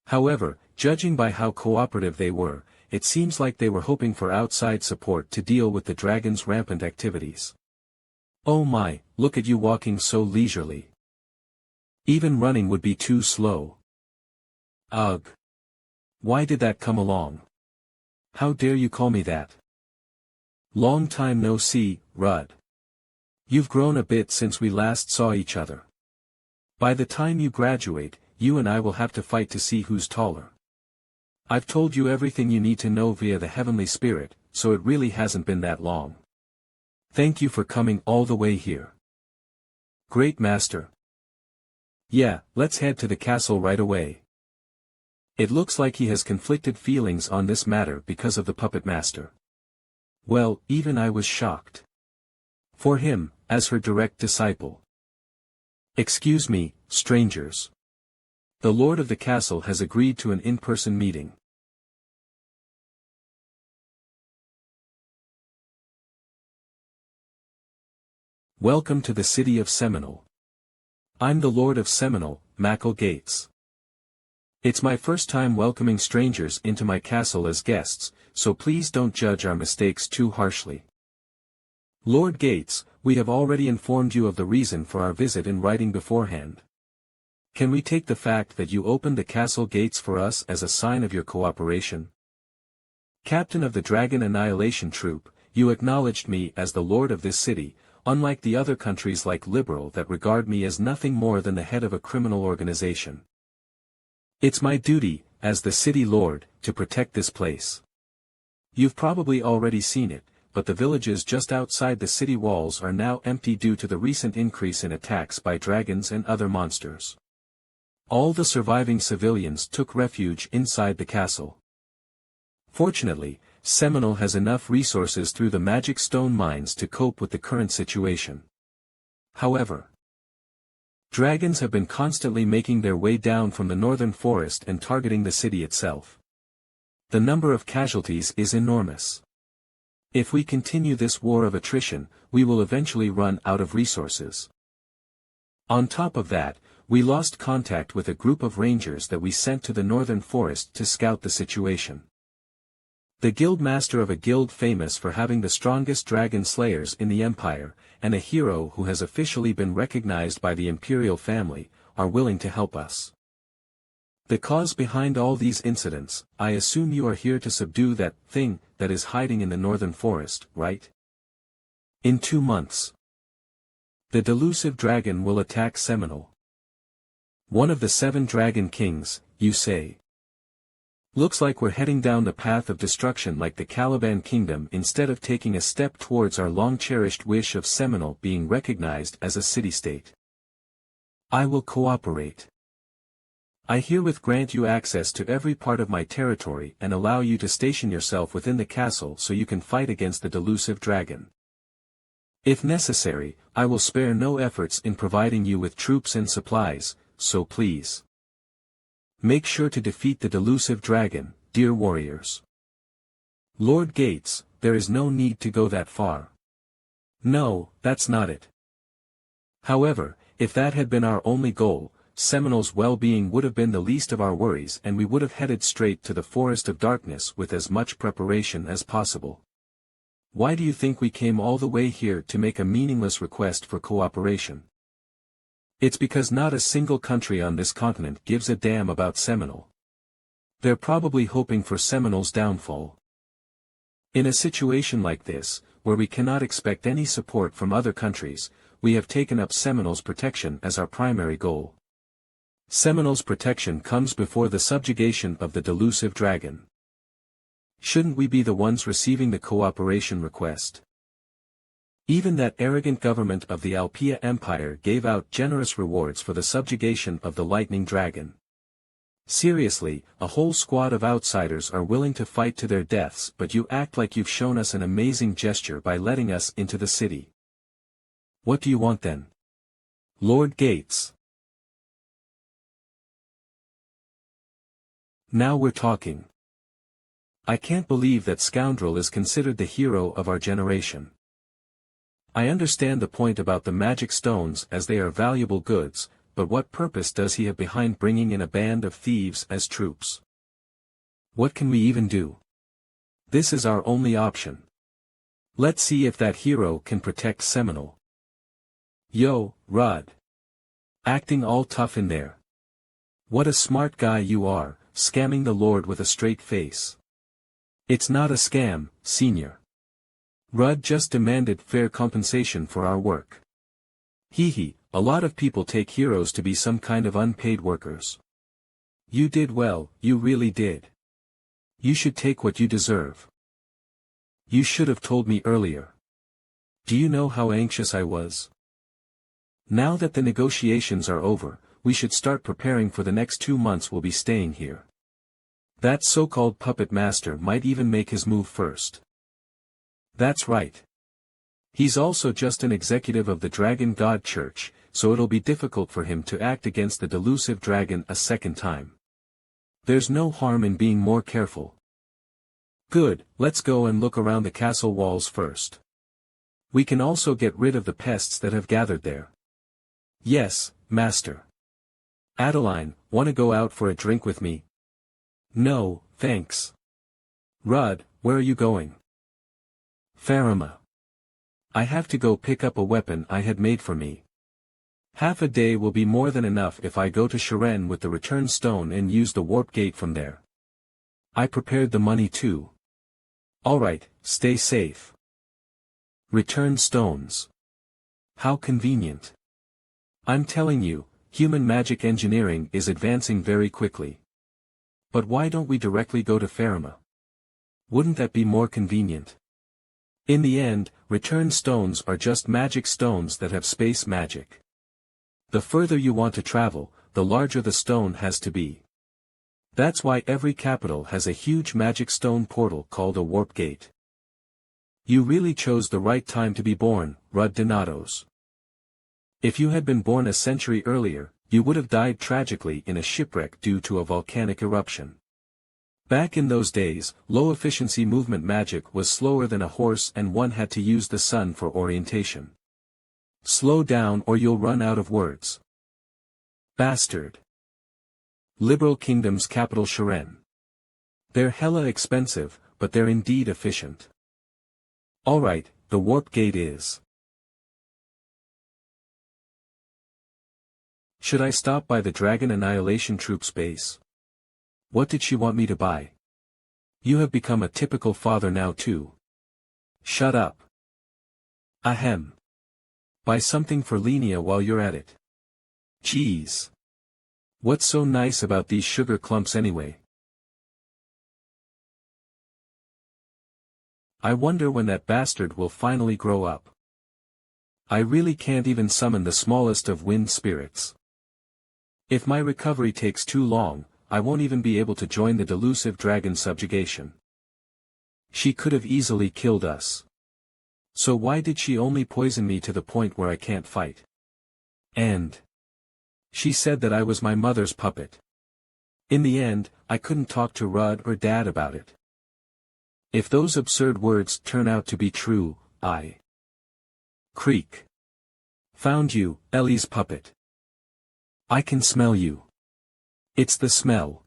However, judging by how cooperative they were, it seems like they were hoping for outside support to deal with the dragon's rampant activities. Oh my, look at you walking so leisurely. Even running would be too slow. Ugh. Why did that come along? How dare you call me that? Long time no see, Rudd. You've grown a bit since we last saw each other. By the time you graduate, you and I will have to fight to see who's taller. I've told you everything you need to know via the Heavenly Spirit, so it really hasn't been that long. Thank you for coming all the way here. Great Master. Yeah, let's head to the castle right away. It looks like he has conflicted feelings on this matter because of the puppet master. Well, even I was shocked. For him, as her direct disciple. Excuse me, strangers. The Lord of the Castle has agreed to an in-person meeting. Welcome to the city of Seminole. I'm the Lord of Seminole, Mackle Gates. It's my first time welcoming strangers into my castle as guests, so please don't judge our mistakes too harshly. Lord Gates, we have already informed you of the reason for our visit in writing beforehand. Can we take the fact that you opened the castle gates for us as a sign of your cooperation? Captain of the Dragon Annihilation Troop, you acknowledged me as the lord of this city, unlike the other countries like Liberal that regard me as nothing more than the head of a criminal organization. It's my duty, as the city lord, to protect this place. You've probably already seen it, but the villages just outside the city walls are now empty due to the recent increase in attacks by dragons and other monsters. All the surviving civilians took refuge inside the castle. Fortunately, Seminole has enough resources through the magic stone mines to cope with the current situation. However, dragons have been constantly making their way down from the northern forest and targeting the city itself. The number of casualties is enormous. If we continue this war of attrition, we will eventually run out of resources. On top of that, we lost contact with a group of rangers that we sent to the northern forest to scout the situation. The guild master of a guild famous for having the strongest dragon slayers in the empire, and a hero who has officially been recognized by the imperial family, are willing to help us. The cause behind all these incidents, I assume you are here to subdue that thing that is hiding in the northern forest, right? In 2 months, the delusive dragon will attack Seminole. One of the 7 dragon kings, you say. Looks like we're heading down the path of destruction like the Caliban kingdom instead of taking a step towards our long-cherished wish of Seminole being recognized as a city-state. I will cooperate. I herewith grant you access to every part of my territory and allow you to station yourself within the castle so you can fight against the delusive dragon. If necessary, I will spare no efforts in providing you with troops and supplies, so please. Make sure to defeat the delusive dragon, dear warriors. Lord Gates, there is no need to go that far. No, that's not it. However, if that had been our only goal, Seminole's well-being would have been the least of our worries and we would have headed straight to the Forest of Darkness with as much preparation as possible. Why do you think we came all the way here to make a meaningless request for cooperation? It's because not a single country on this continent gives a damn about Seminole. They're probably hoping for Seminole's downfall. In a situation like this, where we cannot expect any support from other countries, we have taken up Seminole's protection as our primary goal. Seminole's protection comes before the subjugation of the delusive dragon. Shouldn't we be the ones receiving the cooperation request? Even that arrogant government of the Alpia Empire gave out generous rewards for the subjugation of the lightning dragon. Seriously, a whole squad of outsiders are willing to fight to their deaths, but you act like you've shown us an amazing gesture by letting us into the city. What do you want then? Lord Gates. Now we're talking. I can't believe that scoundrel is considered the hero of our generation. I understand the point about the magic stones as they are valuable goods, but what purpose does he have behind bringing in a band of thieves as troops? What can we even do? This is our only option. Let's see if that hero can protect Seminole. Yo, Rod. Acting all tough in there. What a smart guy you are, scamming the Lord with a straight face. It's not a scam, Senior. Rudd just demanded fair compensation for our work. Hee, a lot of people take heroes to be some kind of unpaid workers. You did well, you really did. You should take what you deserve. You should have told me earlier. Do you know how anxious I was? Now that the negotiations are over, we should start preparing for the next 2 months we'll be staying here. That so-called puppet master might even make his move first. That's right. He's also just an executive of the Dragon God Church, so it'll be difficult for him to act against the delusive dragon a second time. There's no harm in being more careful. Good, let's go and look around the castle walls first. We can also get rid of the pests that have gathered there. Yes, Master. Adeline, wanna go out for a drink with me? No, thanks. Rudd, where are you going? Farima. I have to go pick up a weapon I had made for me. Half a day will be more than enough if I go to Shiren with the return stone and use the warp gate from there. I prepared the money too. Alright, stay safe. Return stones. How convenient. I'm telling you, human magic engineering is advancing very quickly. But why don't we directly go to Fatima? Wouldn't that be more convenient? In the end, return stones are just magic stones that have space magic. The further you want to travel, the larger the stone has to be. That's why every capital has a huge magic stone portal called a warp gate. You really chose the right time to be born, Rud Donatos. If you had been born a century earlier, you would have died tragically in a shipwreck due to a volcanic eruption. Back in those days, low-efficiency movement magic was slower than a horse and one had to use the sun for orientation. Slow down or you'll run out of words. Bastard. Liberal Kingdom's capital Shiren. They're hella expensive, but they're indeed efficient. Alright, the warp gate is. Should I stop by the Dragon Annihilation Troops base? What did she want me to buy? You have become a typical father now too. Shut up. Ahem. Buy something for Linnea while you're at it. Jeez. What's so nice about these sugar clumps anyway? I wonder when that bastard will finally grow up. I really can't even summon the smallest of wind spirits. If my recovery takes too long, I won't even be able to join the delusive dragon subjugation. She could have easily killed us. So why did she only poison me to the point where I can't fight? And she said that I was my mother's puppet. In the end, I couldn't talk to Rud or Dad about it. If those absurd words turn out to be true, I creak. Found you, Ellie's puppet. I can smell you. It's the smell.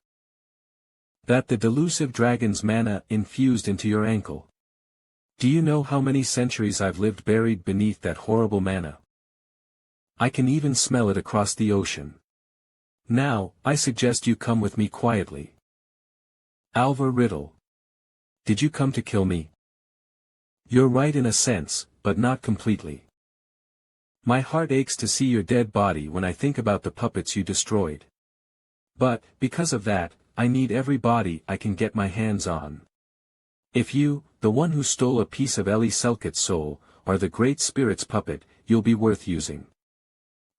That the delusive dragon's mana infused into your ankle. Do you know how many centuries I've lived buried beneath that horrible mana? I can even smell it across the ocean. Now, I suggest you come with me quietly. Alva Riddle. Did you come to kill me? You're right in a sense, but not completely. My heart aches to see your dead body when I think about the puppets you destroyed. But, because of that, I need every body I can get my hands on. If you, the one who stole a piece of Ellie Selkit's soul, are the Great Spirit's puppet, you'll be worth using.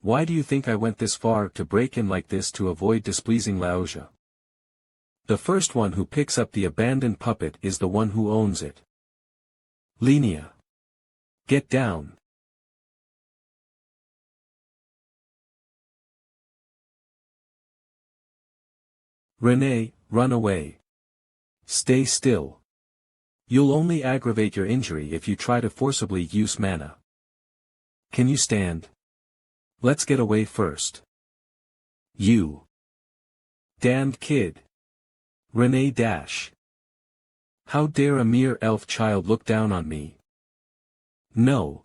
Why do you think I went this far to break in like this to avoid displeasing Laoja? The first one who picks up the abandoned puppet is the one who owns it. Linnea. Get down. Renee, run away. Stay still. You'll only aggravate your injury if you try to forcibly use mana. Can you stand? Let's get away first. You. Damned kid. Renee dash. How dare a mere elf child look down on me? No.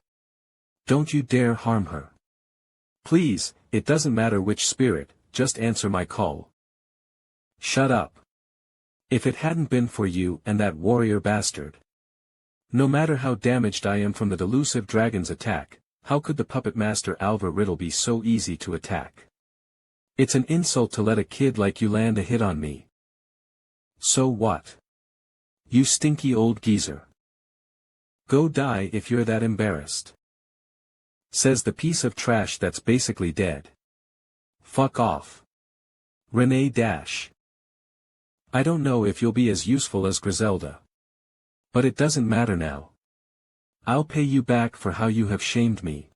Don't you dare harm her. Please, it doesn't matter which spirit, just answer my call. Shut up. If it hadn't been for you and that warrior bastard. No matter how damaged I am from the delusive dragon's attack, how could the puppet master Alva Riddle be so easy to attack? It's an insult to let a kid like you land a hit on me. So what? You stinky old geezer. Go die if you're that embarrassed. Says the piece of trash that's basically dead. Fuck off. Renee dash. I don't know if you'll be as useful as Griselda. But it doesn't matter now. I'll pay you back for how you have shamed me.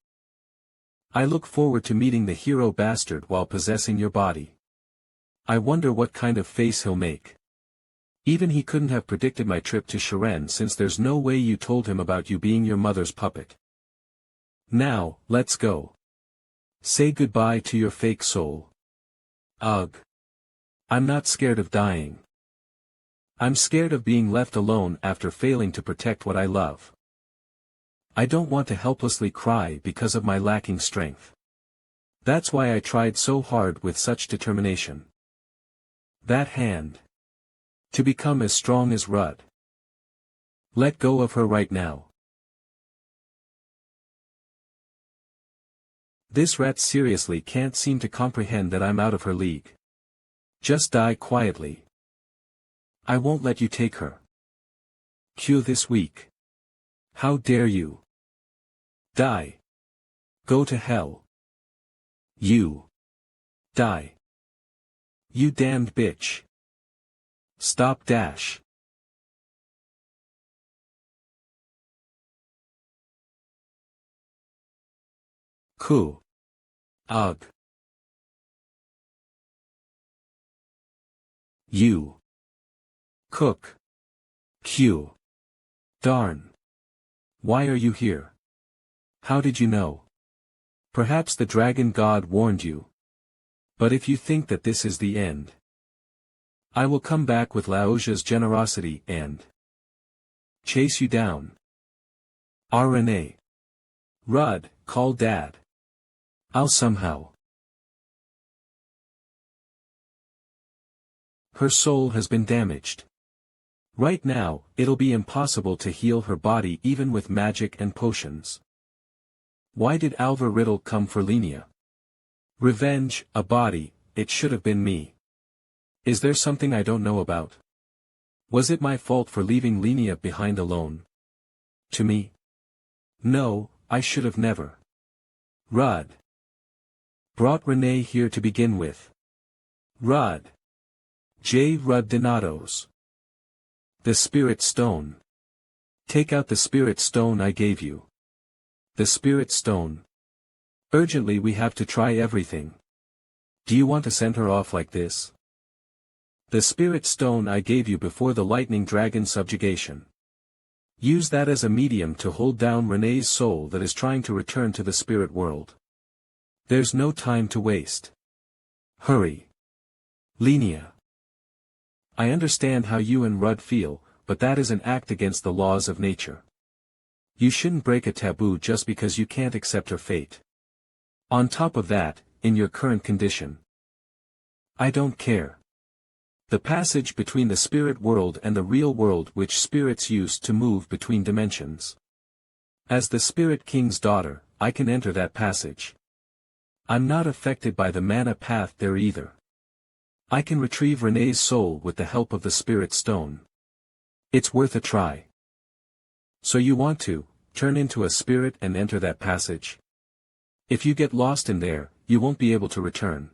I look forward to meeting the hero bastard while possessing your body. I wonder what kind of face he'll make. Even he couldn't have predicted my trip to Shiren since there's no way you told him about you being your mother's puppet. Now, let's go. Say goodbye to your fake soul. Ugh. I'm not scared of dying. I'm scared of being left alone after failing to protect what I love. I don't want to helplessly cry because of my lacking strength. That's why I tried so hard with such determination. That hand. To become as strong as Rudd. Let go of her right now. This rat seriously can't seem to comprehend that I'm out of her league. Just die quietly. I won't let you take her. Q this week. How dare you? Die. Go to hell. You. Die. You damned bitch. Stop dash. Ku. Ugh. You. Cook. Q. Darn. Why are you here? How did you know? Perhaps the dragon god warned you. But if you think that this is the end, I will come back with Laojia's generosity and chase you down. RNA. Rudd, call Dad. I'll somehow. Her soul has been damaged. Right now, it'll be impossible to heal her body even with magic and potions. Why did Alvar Riddle come for Linnea? Revenge, a body, it should have been me. Is there something I don't know about? Was it my fault for leaving Linnea behind alone? To me? No, I should have never. Rudd. Brought Renee here to begin with. Rudd. J. Rudd Donatos. The Spirit Stone. Take out the Spirit Stone I gave you. The Spirit Stone. Urgently we have to try everything. Do you want to send her off like this? The Spirit Stone I gave you before the Lightning Dragon subjugation. Use that as a medium to hold down Renee's soul that is trying to return to the spirit world. There's no time to waste. Hurry. Linnea. I understand how you and Rudd feel, but that is an act against the laws of nature. You shouldn't break a taboo just because you can't accept her fate. On top of that, in your current condition. I don't care. The passage between the spirit world and the real world which spirits use to move between dimensions. As the Spirit King's daughter, I can enter that passage. I'm not affected by the mana path there either. I can retrieve Renee's soul with the help of the Spirit Stone. It's worth a try. So you want to turn into a spirit and enter that passage? If you get lost in there, you won't be able to return.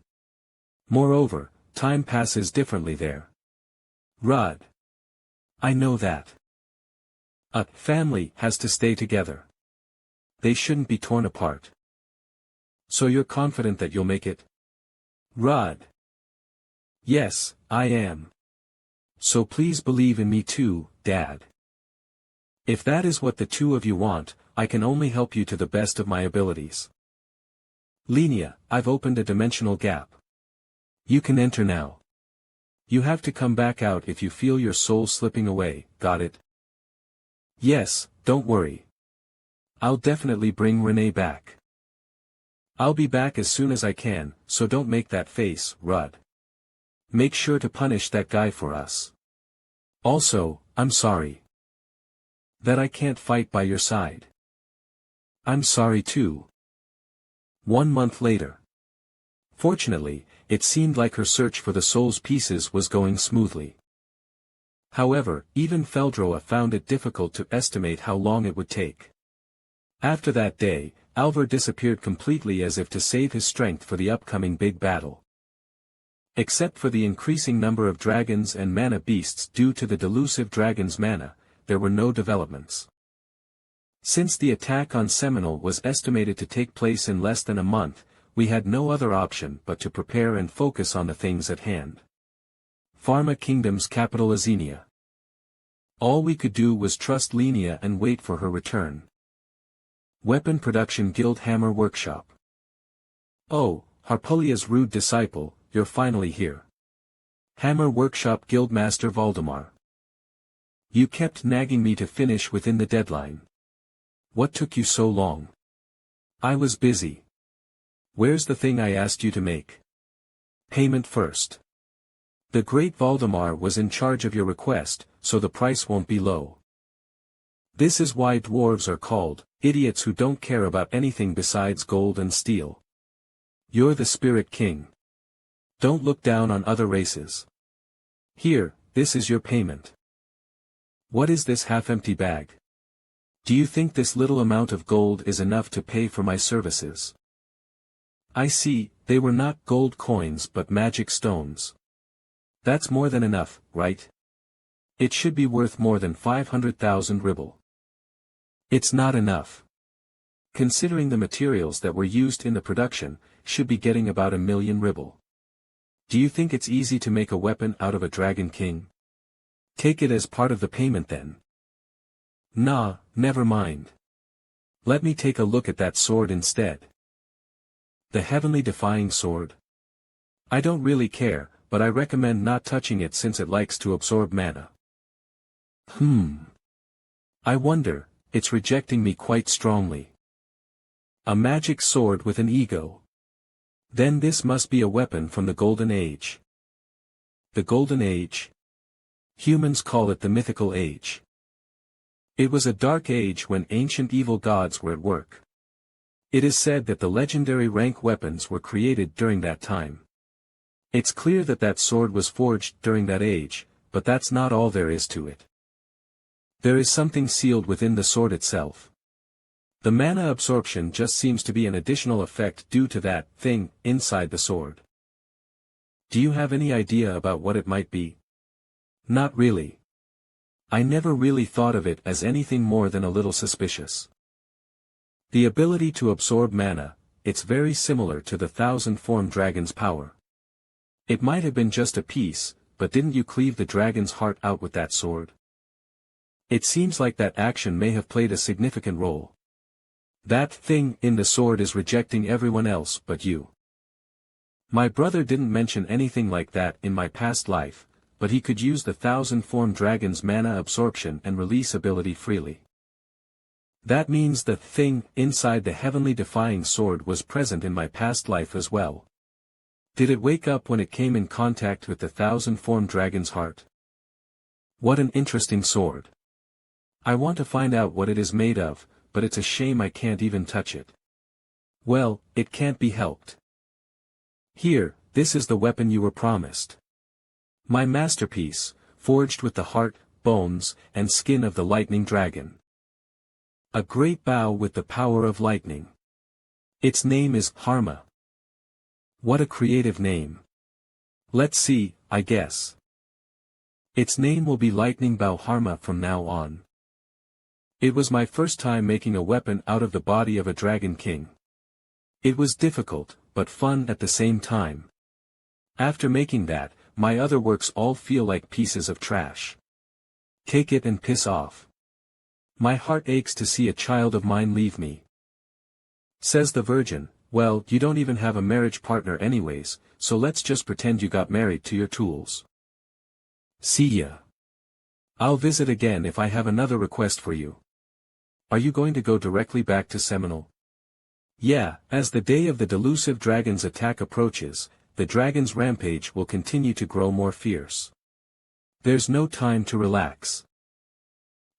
Moreover, time passes differently there. Rudd. I know that. A family has to stay together. They shouldn't be torn apart. So you're confident that you'll make it? Rudd. Yes, I am. So please believe in me too, Dad. If that is what the two of you want, I can only help you to the best of my abilities. Linnea, I've opened a dimensional gap. You can enter now. You have to come back out if you feel your soul slipping away, got it? Yes, don't worry. I'll definitely bring Renee back. I'll be back as soon as I can, so don't make that face, Rudd. Make sure to punish that guy for us. Also, I'm sorry that I can't fight by your side. I'm sorry too. 1 month later. Fortunately, it seemed like her search for the soul's pieces was going smoothly. However, even Feldroa found it difficult to estimate how long it would take. After that day, Alvar disappeared completely as if to save his strength for the upcoming big battle. Except for the increasing number of dragons and mana beasts due to the delusive dragon's mana, there were no developments. Since the attack on Seminole was estimated to take place in less than a month, we had no other option but to prepare and focus on the things at hand. Pharma Kingdom's capital Azenia. All we could do was trust Linnea and wait for her return. Weapon Production Guild Hammer Workshop. Oh, Harpulia's rude disciple, you're finally here. Hammer Workshop Guildmaster Valdemar. You kept nagging me to finish within the deadline. What took you so long? I was busy. Where's the thing I asked you to make? Payment first. The great Valdemar was in charge of your request, so the price won't be low. This is why dwarves are called idiots who don't care about anything besides gold and steel. You're the Spirit King. Don't look down on other races. Here, this is your payment. What is this half-empty bag? Do you think this little amount of gold is enough to pay for my services? I see, they were not gold coins but magic stones. That's more than enough, right? It should be worth more than 500,000 ruble. It's not enough. Considering the materials that were used in the production, should be getting about 1,000,000 ruble. Do you think it's easy to make a weapon out of a Dragon King? Take it as part of the payment then. Nah, never mind. Let me take a look at that sword instead. The heavenly defying sword? I don't really care, but I recommend not touching it since it likes to absorb mana. I wonder, it's rejecting me quite strongly. A magic sword with an ego. Then this must be a weapon from the Golden Age. The Golden Age? Humans call it the mythical age. It was a dark age when ancient evil gods were at work. It is said that the legendary rank weapons were created during that time. It's clear that that sword was forged during that age, but that's not all there is to it. There is something sealed within the sword itself. The mana absorption just seems to be an additional effect due to that thing inside the sword. Do you have any idea about what it might be? Not really. I never really thought of it as anything more than a little suspicious. The ability to absorb mana, it's very similar to the 1,000-form dragon's power. It might have been just a piece, but didn't you cleave the dragon's heart out with that sword? It seems like that action may have played a significant role. That thing in the sword is rejecting everyone else but you. My brother didn't mention anything like that in my past life, but he could use the 1,000-form dragon's mana absorption and release ability freely. That means the thing inside the heavenly defying sword was present in my past life as well. Did it wake up when it came in contact with the 1,000-form dragon's heart? What an interesting sword. I want to find out what it is made of, but it's a shame I can't even touch it. Well, it can't be helped. Here, this is the weapon you were promised. My masterpiece, forged with the heart, bones, and skin of the lightning dragon. A great bow with the power of lightning. Its name is Harma. What a creative name. Let's see, I guess. Its name will be Lightning Bow Harma from now on. It was my first time making a weapon out of the body of a Dragon King. It was difficult, but fun at the same time. After making that, my other works all feel like pieces of trash. Take it and piss off. My heart aches to see a child of mine leave me. Says the Virgin, well, you don't even have a marriage partner anyways, so let's just pretend you got married to your tools. See ya. I'll visit again if I have another request for you. Are you going to go directly back to Seminole? Yeah, as the day of the delusive dragon's attack approaches, the dragon's rampage will continue to grow more fierce. There's no time to relax.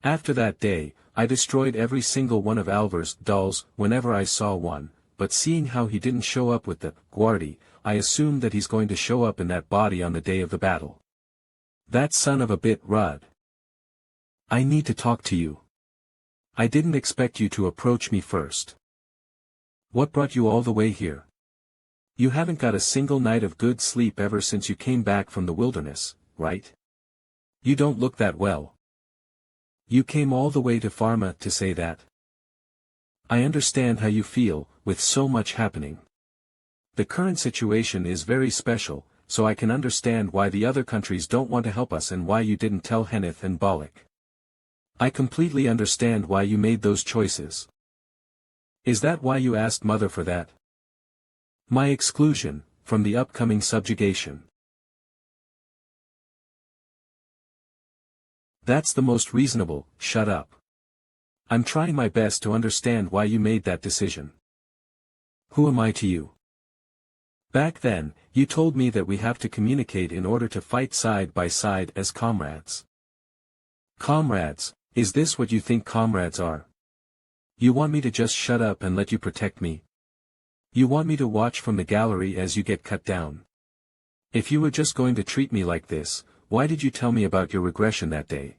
After that day, I destroyed every single one of Alvar's dolls whenever I saw one, but seeing how he didn't show up with the guardi, I assumed that he's going to show up in that body on the day of the battle. That son of a bit Rudd. I need to talk to you. I didn't expect you to approach me first. What brought you all the way here? You haven't got a single night of good sleep ever since you came back from the wilderness, right? You don't look that well. You came all the way to Pharma to say that? I understand how you feel, with so much happening. The current situation is very special, so I can understand why the other countries don't want to help us and why you didn't tell Henneth and Bollock. I completely understand why you made those choices. Is that why you asked Mother for that? My exclusion, from the upcoming subjugation. That's the most reasonable. Shut up. I'm trying my best to understand why you made that decision. Who am I to you? Back then, you told me that we have to communicate in order to fight side by side as comrades. Comrades, is this what you think comrades are? You want me to just shut up and let you protect me? You want me to watch from the gallery as you get cut down? If you were just going to treat me like this, why did you tell me about your regression that day?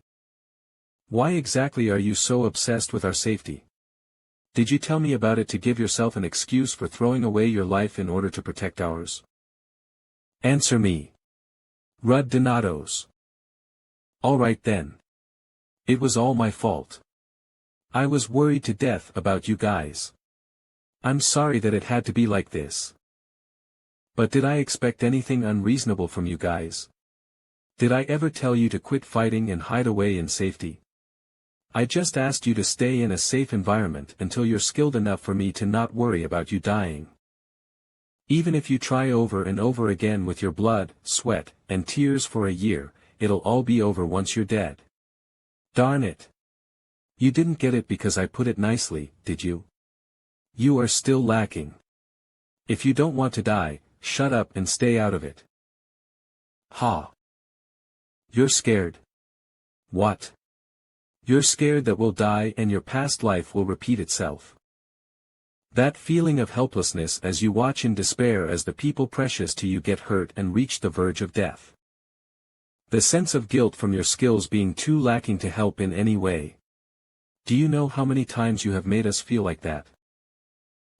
Why exactly are you so obsessed with our safety? Did you tell me about it to give yourself an excuse for throwing away your life in order to protect ours? Answer me. Rud Donatos. All right then. It was all my fault. I was worried to death about you guys. I'm sorry that it had to be like this. But did I expect anything unreasonable from you guys? Did I ever tell you to quit fighting and hide away in safety? I just asked you to stay in a safe environment until you're skilled enough for me to not worry about you dying. Even if you try over and over again with your blood, sweat, and tears for a year, it'll all be over once you're dead. Darn it. You didn't get it because I put it nicely, did you? You are still lacking. If you don't want to die, shut up and stay out of it. Ha. You're scared. What? You're scared that we'll die and your past life will repeat itself. That feeling of helplessness as you watch in despair as the people precious to you get hurt and reach the verge of death. The sense of guilt from your skills being too lacking to help in any way. Do you know how many times you have made us feel like that?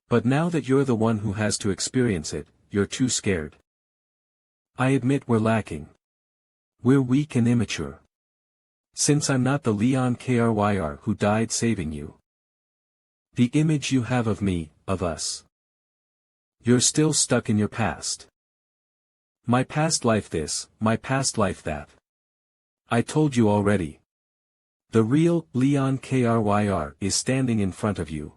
But now that you're the one who has to experience it, you're too scared. I admit we're lacking. We're weak and immature. Since I'm not the Leon Kryr who died saving you. The image you have of me, of us. You're still stuck in your past. My past life this, my past life that. I told you already. The real Leon Kryr is standing in front of you.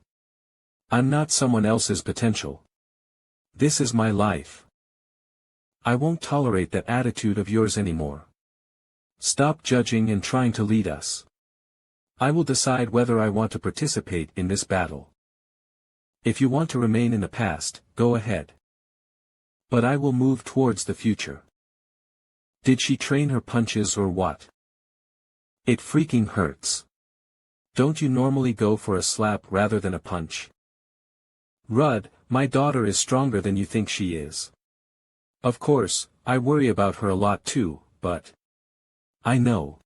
I'm not someone else's potential. This is my life. I won't tolerate that attitude of yours anymore. Stop judging and trying to lead us. I will decide whether I want to participate in this battle. If you want to remain in the past, go ahead. But I will move towards the future. Did she train her punches or what? It freaking hurts. Don't you normally go for a slap rather than a punch? Rud, my daughter is stronger than you think she is. Of course, I worry about her a lot too, but I know.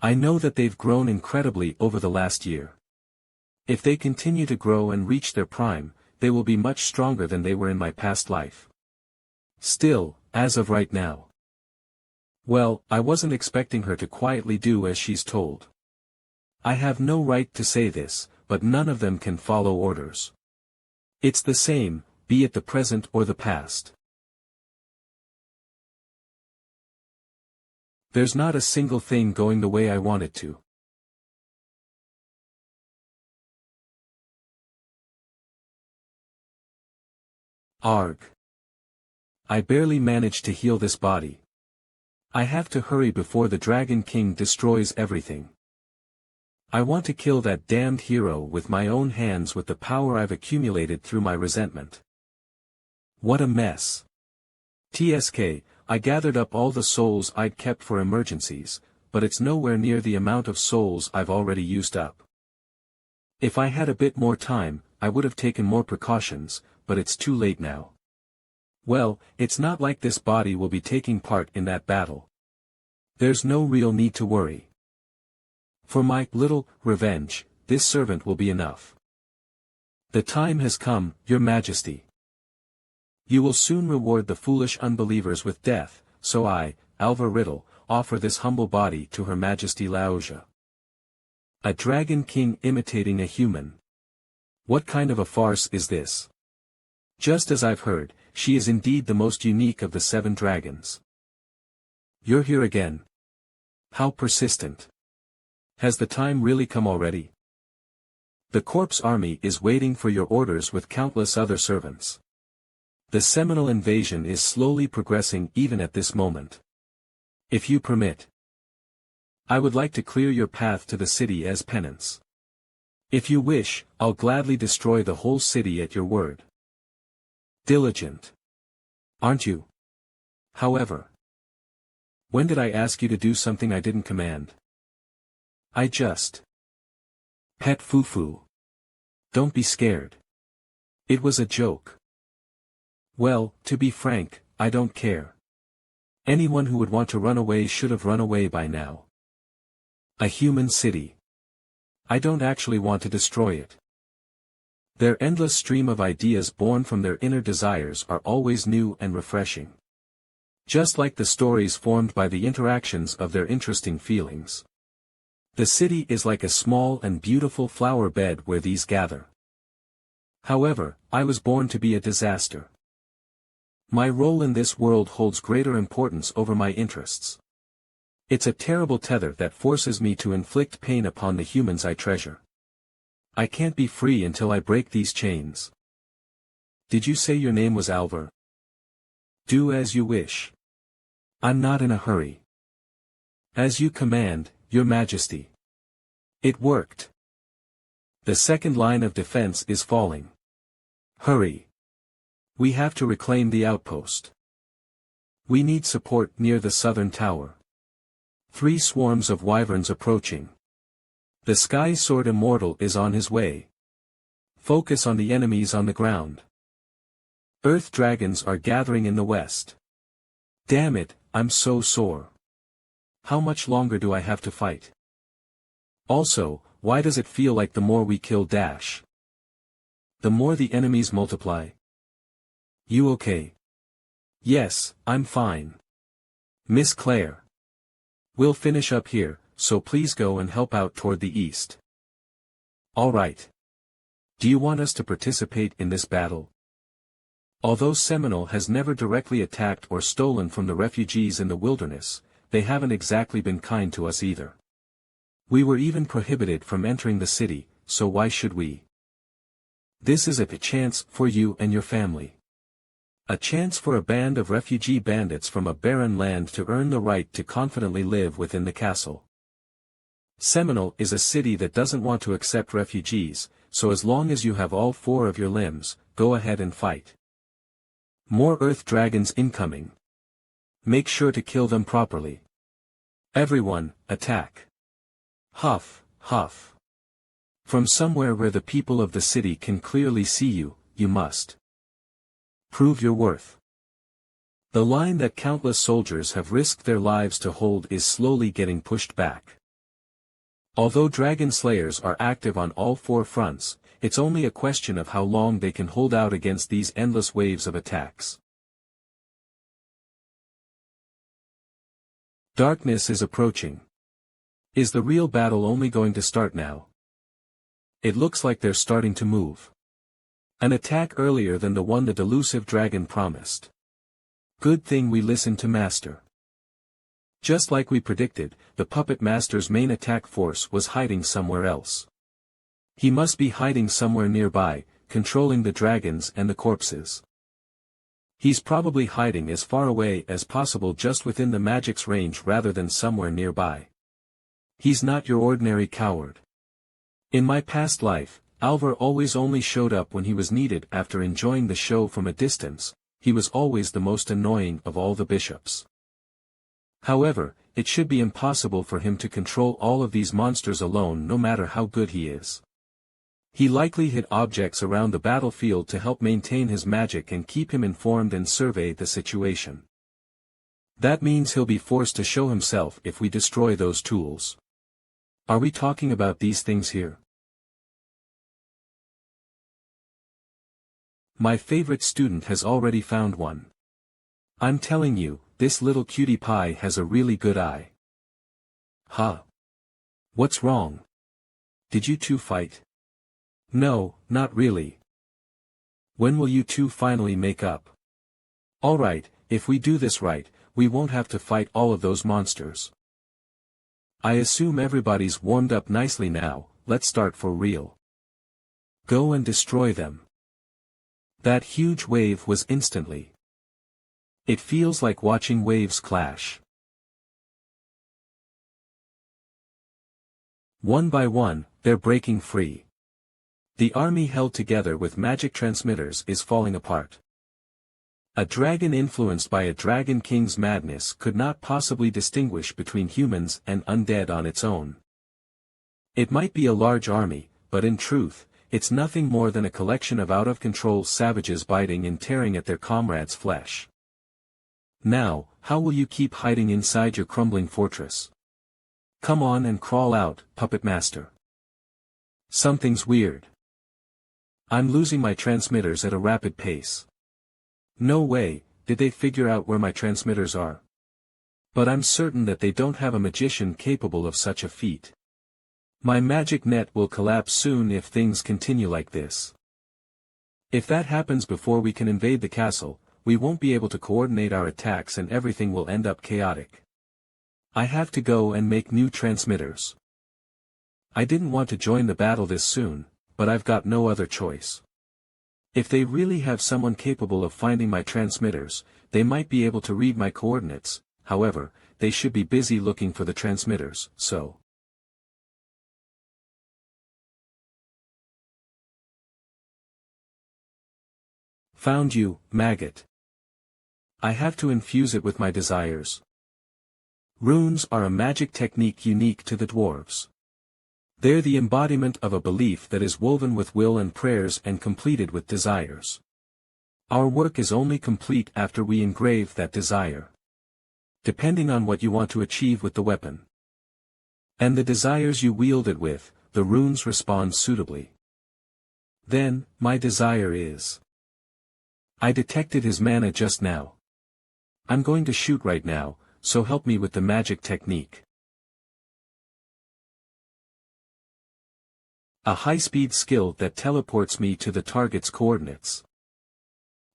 I know that they've grown incredibly over the last year. If they continue to grow and reach their prime, they will be much stronger than they were in my past life. Still, as of right now. Well, I wasn't expecting her to quietly do as she's told. I have no right to say this, but none of them can follow orders. It's the same, be it the present or the past. There's not a single thing going the way I want it to. Arg. I barely managed to heal this body. I have to hurry before the Dragon King destroys everything. I want to kill that damned hero with my own hands with the power I've accumulated through my resentment. What a mess. TSK, I gathered up all the souls I'd kept for emergencies, but it's nowhere near the amount of souls I've already used up. If I had a bit more time, I would have taken more precautions, but it's too late now. Well, it's not like this body will be taking part in that battle. There's no real need to worry. For my little revenge, this servant will be enough. The time has come, Your Majesty. You will soon reward the foolish unbelievers with death, so I, Alva Riddle, offer this humble body to Her Majesty Laoja. A Dragon King imitating a human. What kind of a farce is this? Just as I've heard, she is indeed the most unique of the 7 dragons. You're here again. How persistent. Has the time really come already? The corpse army is waiting for your orders with countless other servants. The Seminole invasion is slowly progressing even at this moment. If you permit, I would like to clear your path to the city as penance. If you wish, I'll gladly destroy the whole city at your word. Diligent. Aren't you? However, when did I ask you to do something I didn't command? I just... Pet foo-foo. Don't be scared. It was a joke. Well, to be frank, I don't care. Anyone who would want to run away should have run away by now. A human city. I don't actually want to destroy it. Their endless stream of ideas born from their inner desires are always new and refreshing. Just like the stories formed by the interactions of their interesting feelings. The city is like a small and beautiful flower bed where these gather. However, I was born to be a disaster. My role in this world holds greater importance over my interests. It's a terrible tether that forces me to inflict pain upon the humans I treasure. I can't be free until I break these chains. Did you say your name was Alvar? Do as you wish. I'm not in a hurry. As you command, Your Majesty. It worked. The second line of defense is falling. Hurry. We have to reclaim the outpost. We need support near the southern tower. 3 swarms of wyverns approaching. The Sky Sword Immortal is on his way. Focus on the enemies on the ground. Earth dragons are gathering in the west. Damn it, I'm so sore. How much longer do I have to fight? Also, why does it feel like the more we kill dash, the more the enemies multiply? You okay? Yes, I'm fine. Miss Claire. We'll finish up here, so please go and help out toward the east. All right. Do you want us to participate in this battle? Although Seminole has never directly attacked or stolen from the refugees in the wilderness, they haven't exactly been kind to us either. We were even prohibited from entering the city, so why should we? This is a chance for you and your family. A chance for a band of refugee bandits from a barren land to earn the right to confidently live within the castle. Seminole is a city that doesn't want to accept refugees, so as long as you have all 4 of your limbs, go ahead and fight. More earth dragons incoming. Make sure to kill them properly. Everyone, attack. Huff, huff. From somewhere where the people of the city can clearly see you, you must prove your worth. The line that countless soldiers have risked their lives to hold is slowly getting pushed back. Although dragon slayers are active on all 4 fronts, it's only a question of how long they can hold out against these endless waves of attacks. Darkness is approaching. Is the real battle only going to start now? It looks like they're starting to move. An attack earlier than the one the delusive dragon promised. Good thing we listened to Master. Just like we predicted, the Puppet Master's main attack force was hiding somewhere else. He must be hiding somewhere nearby, controlling the dragons and the corpses. He's probably hiding as far away as possible just within the magic's range rather than somewhere nearby. He's not your ordinary coward. In my past life, Alvar always only showed up when he was needed. After enjoying the show from a distance, he was always the most annoying of all the bishops. However, it should be impossible for him to control all of these monsters alone no matter how good he is. He likely hid objects around the battlefield to help maintain his magic and keep him informed and survey the situation. That means he'll be forced to show himself if we destroy those tools. Are we talking about these things here? My favorite student has already found one. I'm telling you, this little cutie pie has a really good eye. Huh? What's wrong? Did you two fight? No, not really. When will you two finally make up? Alright, if we do this right, we won't have to fight all of those monsters. I assume everybody's warmed up nicely now, let's start for real. Go and destroy them. That huge wave was instantly. It feels like watching waves clash. One by one, they're breaking free. The army held together with magic transmitters is falling apart. A dragon influenced by a dragon king's madness could not possibly distinguish between humans and undead on its own. It might be a large army, but in truth, it's nothing more than a collection of out-of-control savages biting and tearing at their comrades' flesh. Now, how will you keep hiding inside your crumbling fortress? Come on and crawl out, puppet master. Something's weird. I'm losing my transmitters at a rapid pace. No way, did they figure out where my transmitters are? But I'm certain that they don't have a magician capable of such a feat. My magic net will collapse soon if things continue like this. If that happens before we can invade the castle, we won't be able to coordinate our attacks and everything will end up chaotic. I have to go and make new transmitters. I didn't want to join the battle this soon, but I've got no other choice. If they really have someone capable of finding my transmitters, they might be able to read my coordinates. However, they should be busy looking for the transmitters, so. Found you, maggot. I have to infuse it with my desires. Runes are a magic technique unique to the dwarves. They're the embodiment of a belief that is woven with will and prayers and completed with desires. Our work is only complete after we engrave that desire. Depending on what you want to achieve with the weapon, and the desires you wield it with, the runes respond suitably. Then, my desire is. I detected his mana just now. I'm going to shoot right now, so help me with the magic technique. A high-speed skill that teleports me to the target's coordinates.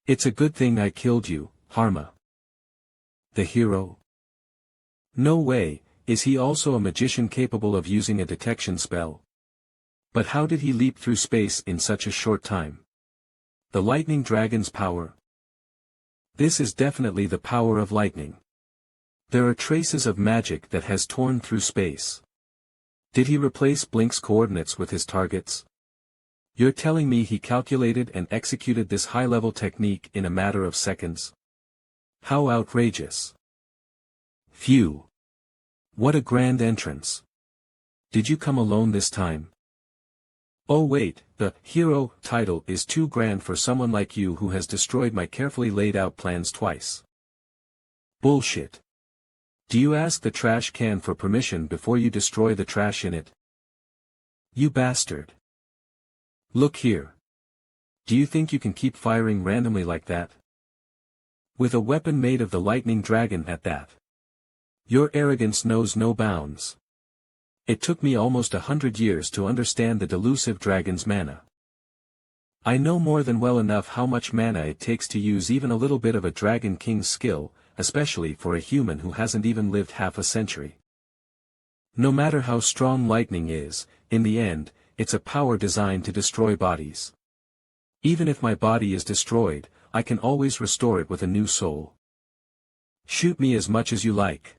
It's a good thing I killed you, Harma. The hero? No way, is he also a magician capable of using a detection spell? But how did he leap through space in such a short time? The lightning dragon's power? This is definitely the power of lightning. There are traces of magic that has torn through space. Did he replace Blink's coordinates with his targets? You're telling me he calculated and executed this high-level technique in a matter of seconds? How outrageous. Phew. What a grand entrance. Did you come alone this time? Oh wait, the hero title is too grand for someone like you who has destroyed my carefully laid out plans twice. Bullshit. Do you ask the trash can for permission before you destroy the trash in it? You bastard. Look here. Do you think you can keep firing randomly like that? With a weapon made of the lightning dragon at that. Your arrogance knows no bounds. It took me almost 100 years to understand the delusive dragon's mana. I know more than well enough how much mana it takes to use even a little bit of a dragon king's skill, especially for a human who hasn't even lived half a century. No matter how strong lightning is, in the end, it's a power designed to destroy bodies. Even if my body is destroyed, I can always restore it with a new soul. Shoot me as much as you like.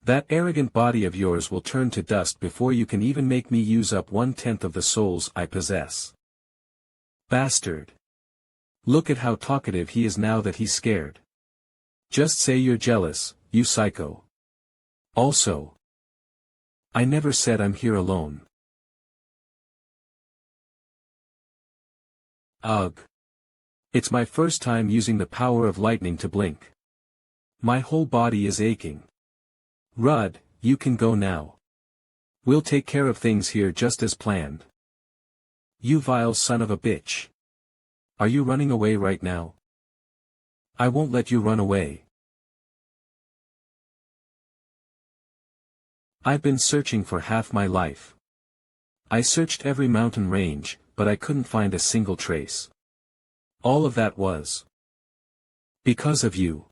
That arrogant body of yours will turn to dust before you can even make me use up 1/10 of the souls I possess. Bastard. Look at how talkative he is now that he's scared. Just say you're jealous, you psycho. Also. I never said I'm here alone. Ugh. It's my first time using the power of lightning to blink. My whole body is aching. Rudd, you can go now. We'll take care of things here just as planned. You vile son of a bitch. Are you running away right now? I won't let you run away. I've been searching for half my life. I searched every mountain range, but I couldn't find a single trace. All of that was because of you.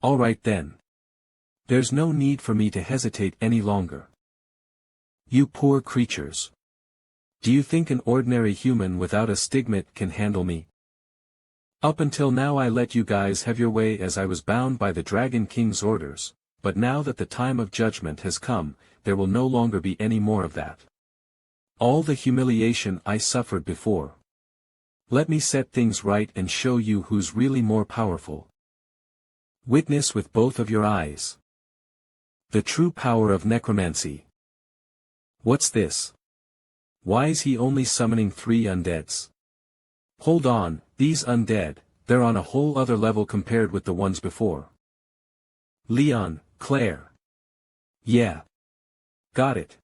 All right then. There's no need for me to hesitate any longer. You poor creatures. Do you think an ordinary human without a stigmat can handle me? Up until now I let you guys have your way as I was bound by the Dragon King's orders, but now that the time of judgment has come, there will no longer be any more of that. All the humiliation I suffered before. Let me set things right and show you who's really more powerful. Witness with both of your eyes. The true power of necromancy. What's this? Why is he only summoning 3 undeads? Hold on, these undead, they're on a whole other level compared with the ones before. Leon, Claire. Yeah. Got it.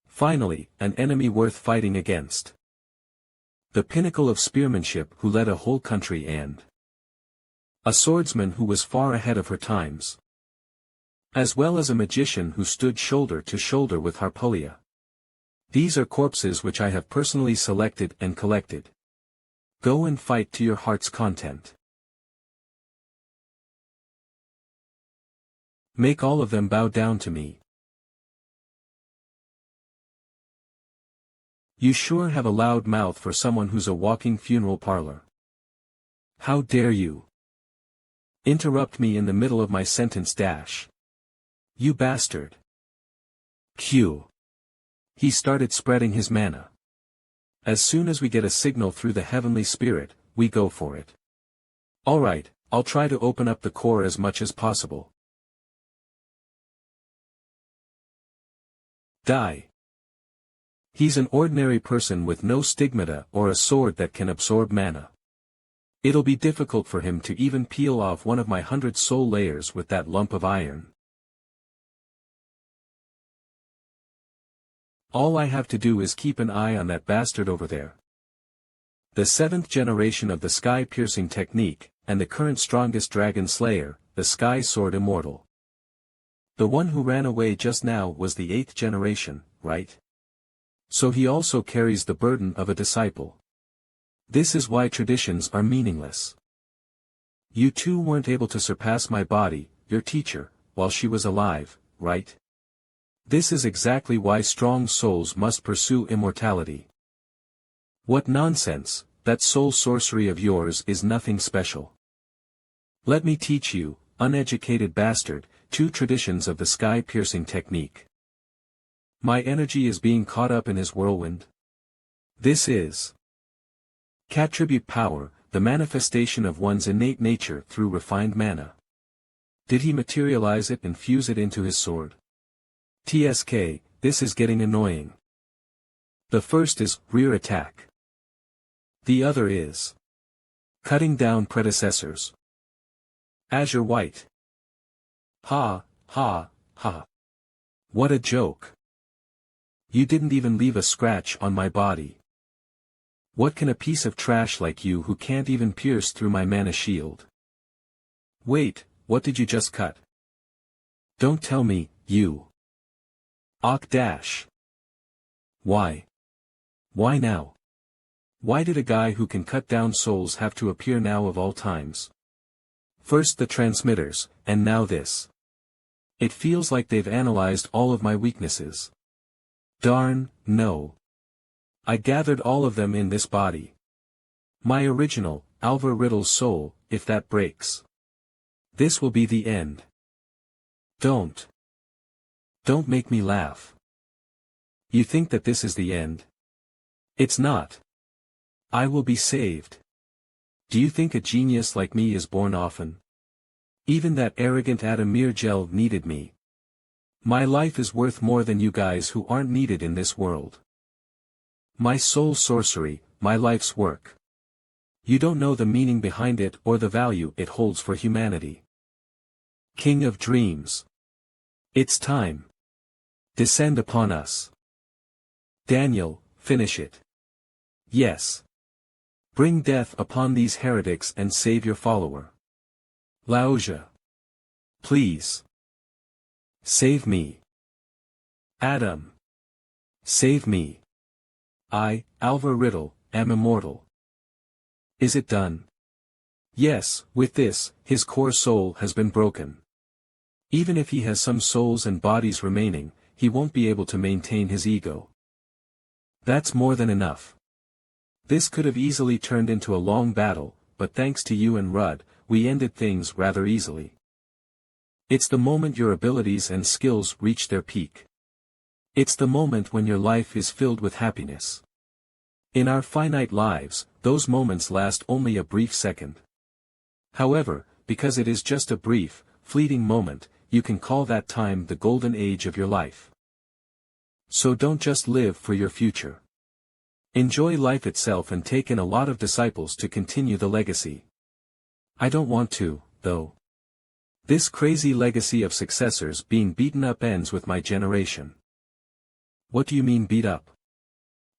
Finally, an enemy worth fighting against. The pinnacle of spearmanship who led a whole country and a swordsman who was far ahead of her times. As well as a magician who stood shoulder to shoulder with Harpolia. These are corpses which I have personally selected and collected. Go and fight to your heart's content. Make all of them bow down to me. You sure have a loud mouth for someone who's a walking funeral parlor. How dare you interrupt me in the middle of my sentence dash. You bastard. Q. He started spreading his mana. As soon as we get a signal through the heavenly spirit, we go for it. Alright, I'll try to open up the core as much as possible. Die. He's an ordinary person with no stigmata or a sword that can absorb mana. It'll be difficult for him to even peel off one of my 100 soul layers with that lump of iron. All I have to do is keep an eye on that bastard over there. The 7th generation of the sky-piercing technique, and the current strongest dragon slayer, the Sky Sword Immortal. The one who ran away just now was the 8th generation, right? So he also carries the burden of a disciple. This is why traditions are meaningless. You two weren't able to surpass my body, your teacher, while she was alive, right? This is exactly why strong souls must pursue immortality. What nonsense, that soul sorcery of yours is nothing special. Let me teach you, uneducated bastard, 2 traditions of the sky-piercing technique. My energy is being caught up in his whirlwind. This is Cattribute power, the manifestation of one's innate nature through refined mana. Did he materialize it and fuse it into his sword? TSK, this is getting annoying. The first is rear attack. The other is cutting down predecessors. Azure White. Ha, ha, ha. What a joke. You didn't even leave a scratch on my body. What can a piece of trash like you who can't even pierce through my mana shield? Wait, what did you just cut? Don't tell me, you. Dash. Why? Why now? Why did a guy who can cut down souls have to appear now of all times? First the transmitters, and now this. It feels like they've analyzed all of my weaknesses. Darn, no. I gathered all of them in this body. My original, Alva Riddle's soul, if that breaks. This will be the end. Don't make me laugh. You think that this is the end? It's not. I will be saved. Do you think a genius like me is born often? Even that arrogant Adamir Gel needed me. My life is worth more than you guys who aren't needed in this world. My soul sorcery, my life's work. You don't know the meaning behind it or the value it holds for humanity. King of Dreams. It's time. Descend upon us. Daniel, finish it. Yes. Bring death upon these heretics and save your follower. Laoja. Please. Save me. Adam. Save me. I, Alva Riddle, am immortal. Is it done? Yes, with this, his core soul has been broken. Even if he has some souls and bodies remaining, he won't be able to maintain his ego. That's more than enough. This could have easily turned into a long battle, but thanks to you and Rudd, we ended things rather easily. It's the moment your abilities and skills reach their peak. It's the moment when your life is filled with happiness. In our finite lives, those moments last only a brief second. However, because it is just a brief, fleeting moment, you can call that time the golden age of your life. So don't just live for your future. Enjoy life itself and take in a lot of disciples to continue the legacy. I don't want to, though. This crazy legacy of successors being beaten up ends with my generation. What do you mean beat up?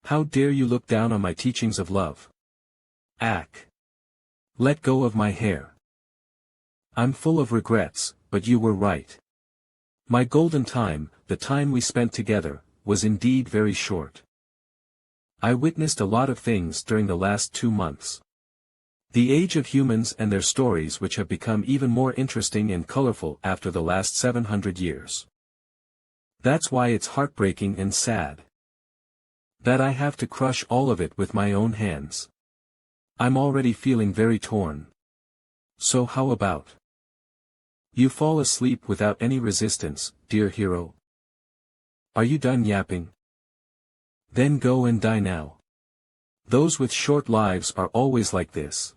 How dare you look down on my teachings of love? Ack. Let go of my hair. I'm full of regrets, but you were right. My golden time, the time we spent together, was indeed very short. I witnessed a lot of things during the last 2 months. The age of humans and their stories which have become even more interesting and colorful after the last 700 years. That's why it's heartbreaking and sad. That I have to crush all of it with my own hands. I'm already feeling very torn. So how about you fall asleep without any resistance, dear hero? Are you done yapping? Then go and die now. Those with short lives are always like this.